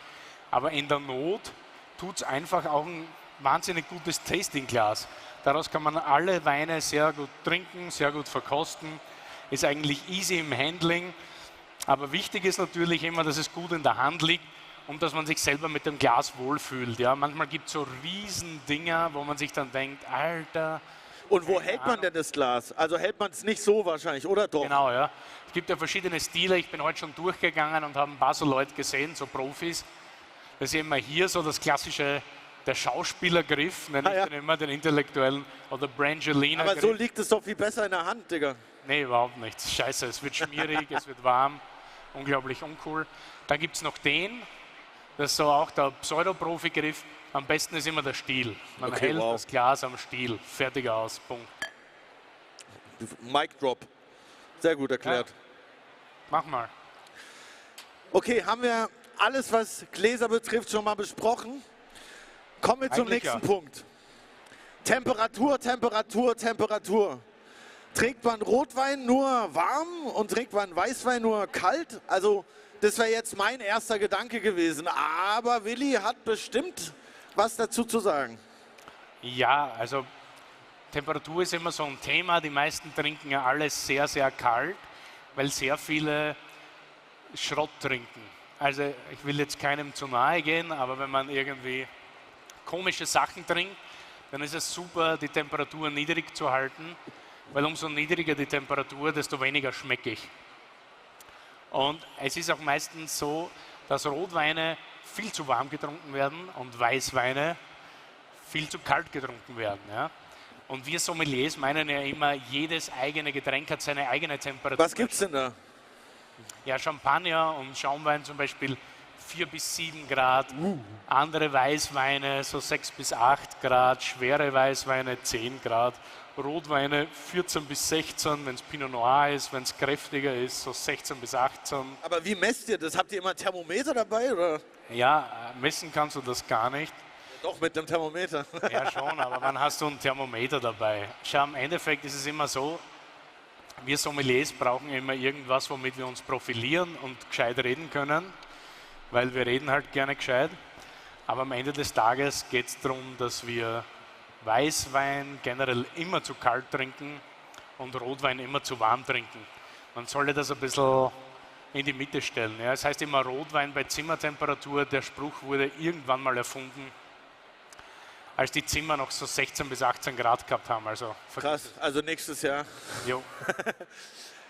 Speaker 2: Aber in der Not tut es einfach auch ein wahnsinnig gutes Tastingglas. Daraus kann man alle Weine sehr gut trinken, sehr gut verkosten. Ist eigentlich easy im Handling. Aber wichtig ist natürlich immer, dass es gut in der Hand liegt und dass man sich selber mit dem Glas wohlfühlt. Ja? Manchmal gibt es so Riesendinger, wo man sich dann denkt, Alter.
Speaker 6: Und wo hält man denn das Glas? Also hält man es nicht so wahrscheinlich, oder doch?
Speaker 2: Genau, ja. Es gibt ja verschiedene Stile. Ich bin heute schon durchgegangen und habe ein paar so Leute gesehen, so Profis. Das ist immer hier so das klassische, der Schauspielergriff, nenne ich den immer, den intellektuellen, oder Brangelina-Griff.
Speaker 6: Aber so liegt es doch viel besser in der Hand, Digga.
Speaker 2: Nee, überhaupt nicht. Scheiße, es wird schmierig, es wird warm, unglaublich uncool. Da gibt es noch den, das ist so auch der Pseudoprofi-Griff. Am besten ist immer der Stiel. Man hält das Glas am Stiel. Fertig aus. Punkt.
Speaker 6: Mic Drop. Sehr gut erklärt.
Speaker 2: Ja. Mach mal.
Speaker 6: Okay, haben wir alles, was Gläser betrifft, schon mal besprochen? Kommen wir zum
Speaker 2: Eigentlich
Speaker 6: nächsten Punkt. Temperatur, Temperatur, Temperatur. Trinkt man Rotwein nur warm und trinkt man Weißwein nur kalt? Also das wäre jetzt mein erster Gedanke gewesen. Aber Willi hat bestimmt was dazu zu sagen.
Speaker 2: Ja, also Temperatur ist immer so ein Thema. Die meisten trinken ja alles sehr, sehr kalt, weil sehr viele Schrott trinken. Also ich will jetzt keinem zu nahe gehen, aber wenn man irgendwie komische Sachen trinkt, dann ist es super, die Temperatur niedrig zu halten, weil umso niedriger die Temperatur, desto weniger schmecke ich. Und es ist auch meistens so, dass Rotweine viel zu warm getrunken werden und Weißweine viel zu kalt getrunken werden. Ja? Und wir Sommeliers meinen ja immer, jedes eigene Getränk hat seine eigene Temperatur.
Speaker 6: Was gibt's denn da?
Speaker 2: Ja, Champagner und Schaumwein zum Beispiel 4 bis 7 Grad, andere Weißweine so 6 bis 8 Grad, schwere Weißweine 10 Grad, Rotweine 14 bis 16, wenn es Pinot Noir ist, wenn es kräftiger ist, so 16 bis 18.
Speaker 6: Aber wie messt ihr das? Habt ihr immer ein Thermometer dabei? Oder?
Speaker 2: Ja, messen kannst du das gar nicht.
Speaker 6: Doch, mit dem Thermometer.
Speaker 2: Ja schon, aber wann hast du ein Thermometer dabei? Schau, im Endeffekt ist es immer so, wir Sommeliers brauchen immer irgendwas, womit wir uns profilieren und gescheit reden können, weil wir reden halt gerne gescheit. Aber am Ende des Tages geht es darum, dass wir Weißwein generell immer zu kalt trinken und Rotwein immer zu warm trinken. Man sollte das ein bisschen in die Mitte stellen. Ja. Das heißt immer Rotwein bei Zimmertemperatur. Der Spruch wurde irgendwann mal erfunden, als die Zimmer noch so 16 bis 18 Grad gehabt haben. Also
Speaker 6: krass, also nächstes Jahr.
Speaker 2: Jo.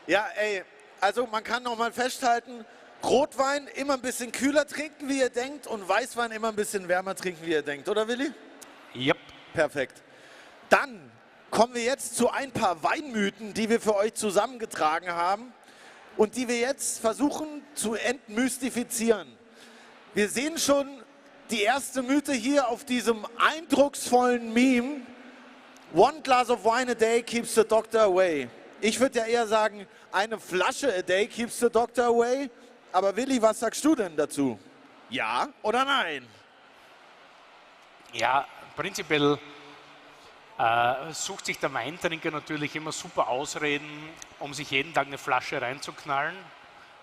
Speaker 6: Ja, ey, also man kann noch mal festhalten, Rotwein immer ein bisschen kühler trinken, wie ihr denkt, und Weißwein immer ein bisschen wärmer trinken, wie ihr denkt, oder Willi?
Speaker 2: Yep.
Speaker 6: Perfekt. Dann kommen wir jetzt zu ein paar Weinmythen, die wir für euch zusammengetragen haben und die wir jetzt versuchen zu entmystifizieren. Wir sehen schon die erste Mythe hier auf diesem eindrucksvollen Meme. One glass of wine a day keeps the doctor away. Ich würde ja eher sagen, eine Flasche a day keeps the doctor away. Aber Willi, was sagst du denn dazu? Ja oder nein?
Speaker 2: Ja, prinzipiell sucht sich der Weintrinker natürlich immer super Ausreden, um sich jeden Tag eine Flasche reinzuknallen.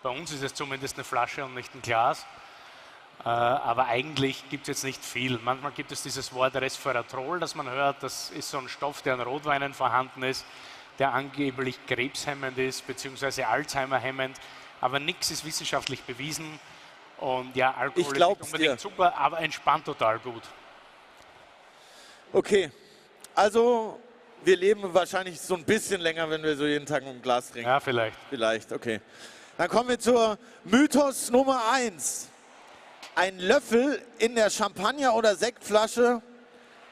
Speaker 2: Bei uns ist es zumindest eine Flasche und nicht ein Glas. Aber eigentlich gibt es jetzt nicht viel. Manchmal gibt es dieses Wort Resveratrol, das man hört. Das ist so ein Stoff, der in Rotweinen vorhanden ist, der angeblich krebshemmend ist, beziehungsweise Alzheimer-hemmend. Aber nichts ist wissenschaftlich bewiesen. Und ja, Alkohol ist nicht unbedingt super, aber entspannt total gut.
Speaker 6: Okay, also wir leben wahrscheinlich so ein bisschen länger, wenn wir so jeden Tag ein Glas trinken.
Speaker 2: Ja, vielleicht.
Speaker 6: Vielleicht, okay. Dann kommen wir zur Mythos Nummer 1. Ein Löffel in der Champagner- oder Sektflasche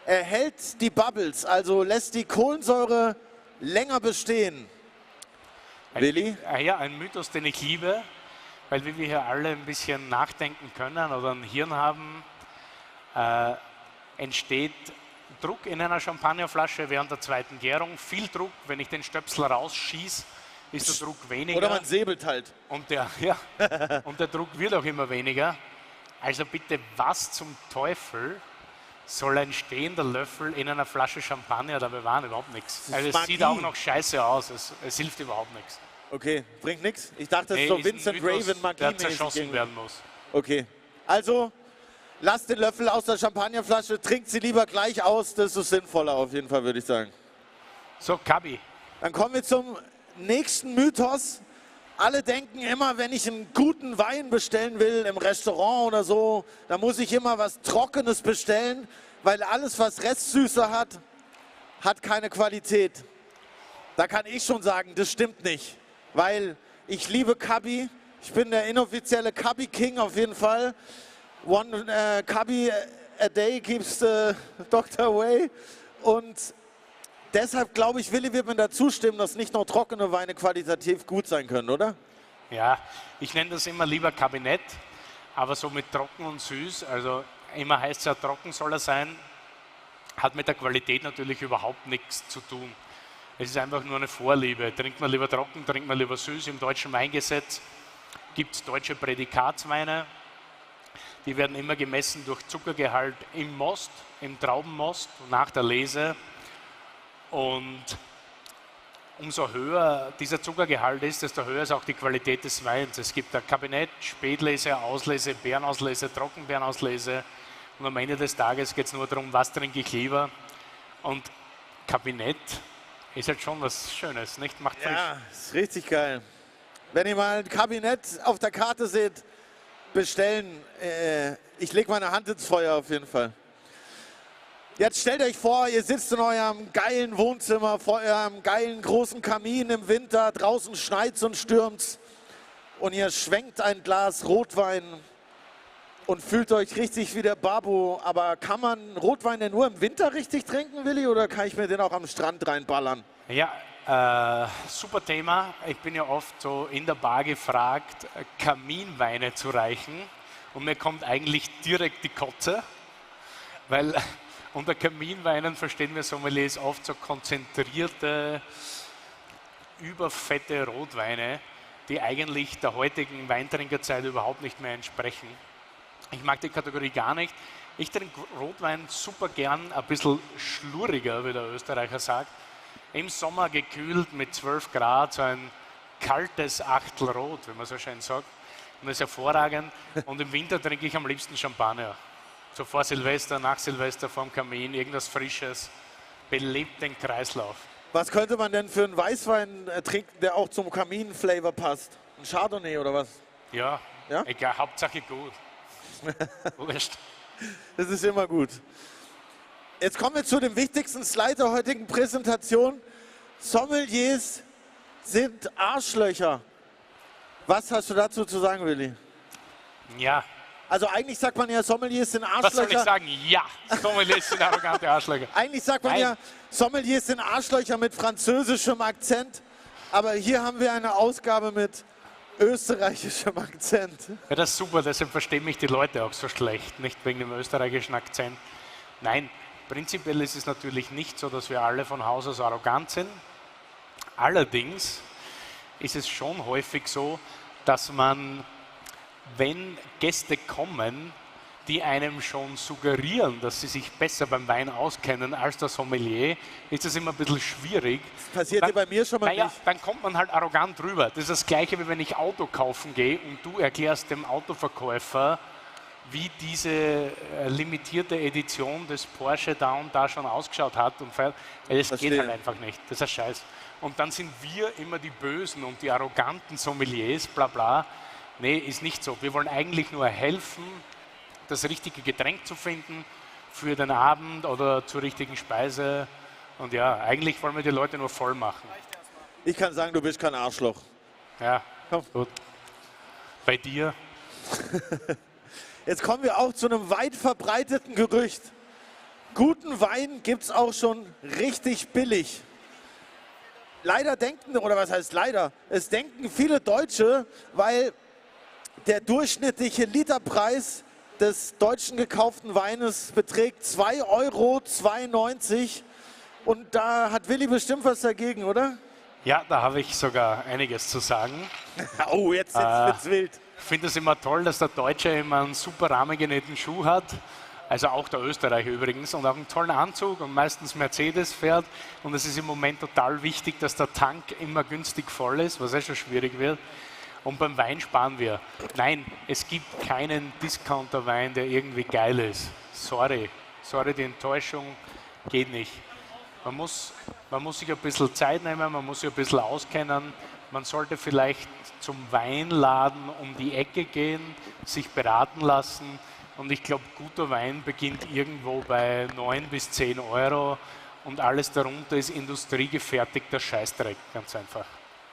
Speaker 6: erhält die Bubbles, also lässt die Kohlensäure länger bestehen. Willi?
Speaker 2: Ja, ein Mythos, den ich liebe, weil wir hier alle ein bisschen nachdenken können oder ein Hirn haben, entsteht Druck in einer Champagnerflasche während der zweiten Gärung. Viel Druck, wenn ich den Stöpsel rausschieße, ist der Druck weniger.
Speaker 6: Oder man säbelt halt.
Speaker 2: Und der Druck wird auch immer weniger. Also bitte, was zum Teufel soll ein stehender Löffel in einer Flasche Champagner da bewahren? Überhaupt nichts. Also es sieht auch noch scheiße aus, es hilft überhaupt nichts.
Speaker 6: Okay, bringt nichts? Ich dachte, das ist so Vincent Raven Magie,
Speaker 2: der zerschossen werden muss.
Speaker 6: Okay, also lasst den Löffel aus der Champagnerflasche, trinkt sie lieber gleich aus, das ist sinnvoller auf jeden Fall, würde ich sagen.
Speaker 2: So, Kabi.
Speaker 6: Dann kommen wir zum nächsten Mythos. Alle denken immer, wenn ich einen guten Wein bestellen will im Restaurant oder so, dann muss ich immer was Trockenes bestellen, weil alles, was Restsüße hat, hat keine Qualität. Da kann ich schon sagen, das stimmt nicht, weil ich liebe Kabi. Ich bin der inoffizielle Kabi-King auf jeden Fall. One cubby a day keeps the doctor away. Und deshalb glaube ich, Willi wird mir da zustimmen, dass nicht nur trockene Weine qualitativ gut sein können, oder?
Speaker 2: Ja, ich nenne das immer lieber Kabinett, aber so mit trocken und süß, also immer heißt es ja, trocken soll er sein, hat mit der Qualität natürlich überhaupt nichts zu tun. Es ist einfach nur eine Vorliebe. Trinkt man lieber trocken, trinkt man lieber süß. Im deutschen Weingesetz gibt es deutsche Prädikatsweine. Die werden immer gemessen durch Zuckergehalt im Most, im Traubenmost, nach der Lese. Und umso höher dieser Zuckergehalt ist, desto höher ist auch die Qualität des Weins. Es gibt ein Kabinett, Spätlese, Auslese, Beerenauslese, Trockenbeerenauslese. Und am Ende des Tages geht es nur darum, was trinke ich lieber. Und Kabinett ist halt schon was Schönes, nicht? Macht frisch.
Speaker 6: Ja, ist richtig geil. Wenn ihr mal ein Kabinett auf der Karte seht, bestellen. Ich lege meine Hand ins Feuer auf jeden Fall. Jetzt stellt euch vor, ihr sitzt in eurem geilen Wohnzimmer, vor eurem geilen großen Kamin im Winter, draußen schneit's und stürmt's und ihr schwenkt ein Glas Rotwein und fühlt euch richtig wie der Babu. Aber kann man Rotwein denn nur im Winter richtig trinken, Willi, oder kann ich mir den auch am Strand reinballern?
Speaker 2: Ja, super Thema. Ich bin ja oft so in der Bar gefragt, Kaminweine zu reichen und mir kommt eigentlich direkt die Kotze, weil unter Kaminweinen verstehen wir Sommeliers oft so konzentrierte, überfette Rotweine, die eigentlich der heutigen Weintrinkerzeit überhaupt nicht mehr entsprechen. Ich mag die Kategorie gar nicht. Ich trinke Rotwein super gern, ein bisschen schlurriger, wie der Österreicher sagt. Im Sommer gekühlt mit 12 Grad, so ein kaltes Achtelrot, wie man so schön sagt. Und das ist hervorragend. Und im Winter trinke ich am liebsten Champagner. So vor Silvester, nach Silvester, vorm Kamin, irgendwas Frisches, belebt den Kreislauf.
Speaker 6: Was könnte man denn für einen Weißwein trinken, der auch zum Kamin-Flavor passt? Ein Chardonnay oder was?
Speaker 2: Ja, egal, Hauptsache gut. Wurscht.
Speaker 6: Das ist immer gut. Jetzt kommen wir zu dem wichtigsten Slide der heutigen Präsentation. Sommeliers sind Arschlöcher. Was hast du dazu zu sagen, Willi?
Speaker 2: Ja.
Speaker 6: Also eigentlich sagt man ja, Sommeliers sind Arschlöcher.
Speaker 2: Was soll ich sagen? Ja, Sommeliers sind arrogante Arschlöcher.
Speaker 6: Eigentlich sagt man ja, Sommeliers sind Arschlöcher mit französischem Akzent. Aber hier haben wir eine Ausgabe mit österreichischem Akzent.
Speaker 2: Ja, das ist super, deshalb verstehen mich die Leute auch so schlecht, nicht wegen dem österreichischen Akzent. Nein, prinzipiell ist es natürlich nicht so, dass wir alle von Haus aus arrogant sind. Allerdings ist es schon häufig so, dass man, wenn Gäste kommen, die einem schon suggerieren, dass sie sich besser beim Wein auskennen als der Sommelier, ist das immer ein bisschen schwierig.
Speaker 6: Das passiert dir bei mir schon mal nicht.
Speaker 2: Dann kommt man halt arrogant rüber. Das ist das Gleiche, wie wenn ich Auto kaufen gehe und du erklärst dem Autoverkäufer, wie diese limitierte Edition des Porsche da und da schon ausgeschaut hat. Und das geht halt einfach nicht. Das ist ein Scheiß. Und dann sind wir immer die Bösen und die arroganten Sommeliers, bla bla. Nee, ist nicht so. Wir wollen eigentlich nur helfen, das richtige Getränk zu finden für den Abend oder zur richtigen Speise. Und ja, eigentlich wollen wir die Leute nur voll machen.
Speaker 6: Ich kann sagen, du bist kein Arschloch.
Speaker 2: Ja, gut. Bei dir?
Speaker 6: Jetzt kommen wir auch zu einem weit verbreiteten Gerücht. Guten Wein gibt es auch schon richtig billig. Leider denken, oder was heißt leider, es denken viele Deutsche, weil der durchschnittliche Literpreis des deutschen gekauften Weines beträgt 2,92 € und da hat Willi bestimmt was dagegen, oder?
Speaker 2: Ja, da habe ich sogar einiges zu sagen.
Speaker 6: Oh, jetzt wird's wild.
Speaker 2: Ich finde es immer toll, dass der Deutsche immer einen super rahmengenähten Schuh hat, also auch der Österreicher übrigens, und auch einen tollen Anzug und meistens Mercedes fährt. Und es ist im Moment total wichtig, dass der Tank immer günstig voll ist, was schon schwierig wird. Und beim Wein sparen wir. Nein, es gibt keinen Discounter-Wein, der irgendwie geil ist. Sorry, die Enttäuschung geht nicht. Man muss sich ein bisschen Zeit nehmen, man muss sich ein bisschen auskennen. Man sollte vielleicht zum Weinladen um die Ecke gehen, sich beraten lassen. Und ich glaube, guter Wein beginnt irgendwo bei 9 bis 10 € und alles darunter ist industriegefertigter Scheißdreck, ganz einfach.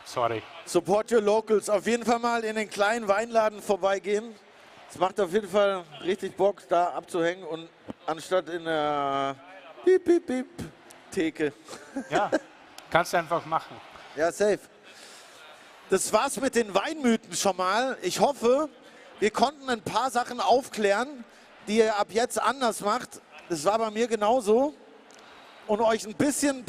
Speaker 2: Sorry.
Speaker 6: Support your locals. Auf jeden Fall mal in den kleinen Weinladen vorbeigehen. Es macht auf jeden Fall richtig Bock, da abzuhängen und anstatt in der Piep, Piep, Piep Theke.
Speaker 2: Ja, kannst du einfach machen.
Speaker 6: Ja, safe. Das war's mit den Weinmythen schon mal. Ich hoffe, wir konnten ein paar Sachen aufklären, die ihr ab jetzt anders macht. Das war bei mir genauso. Und euch ein bisschen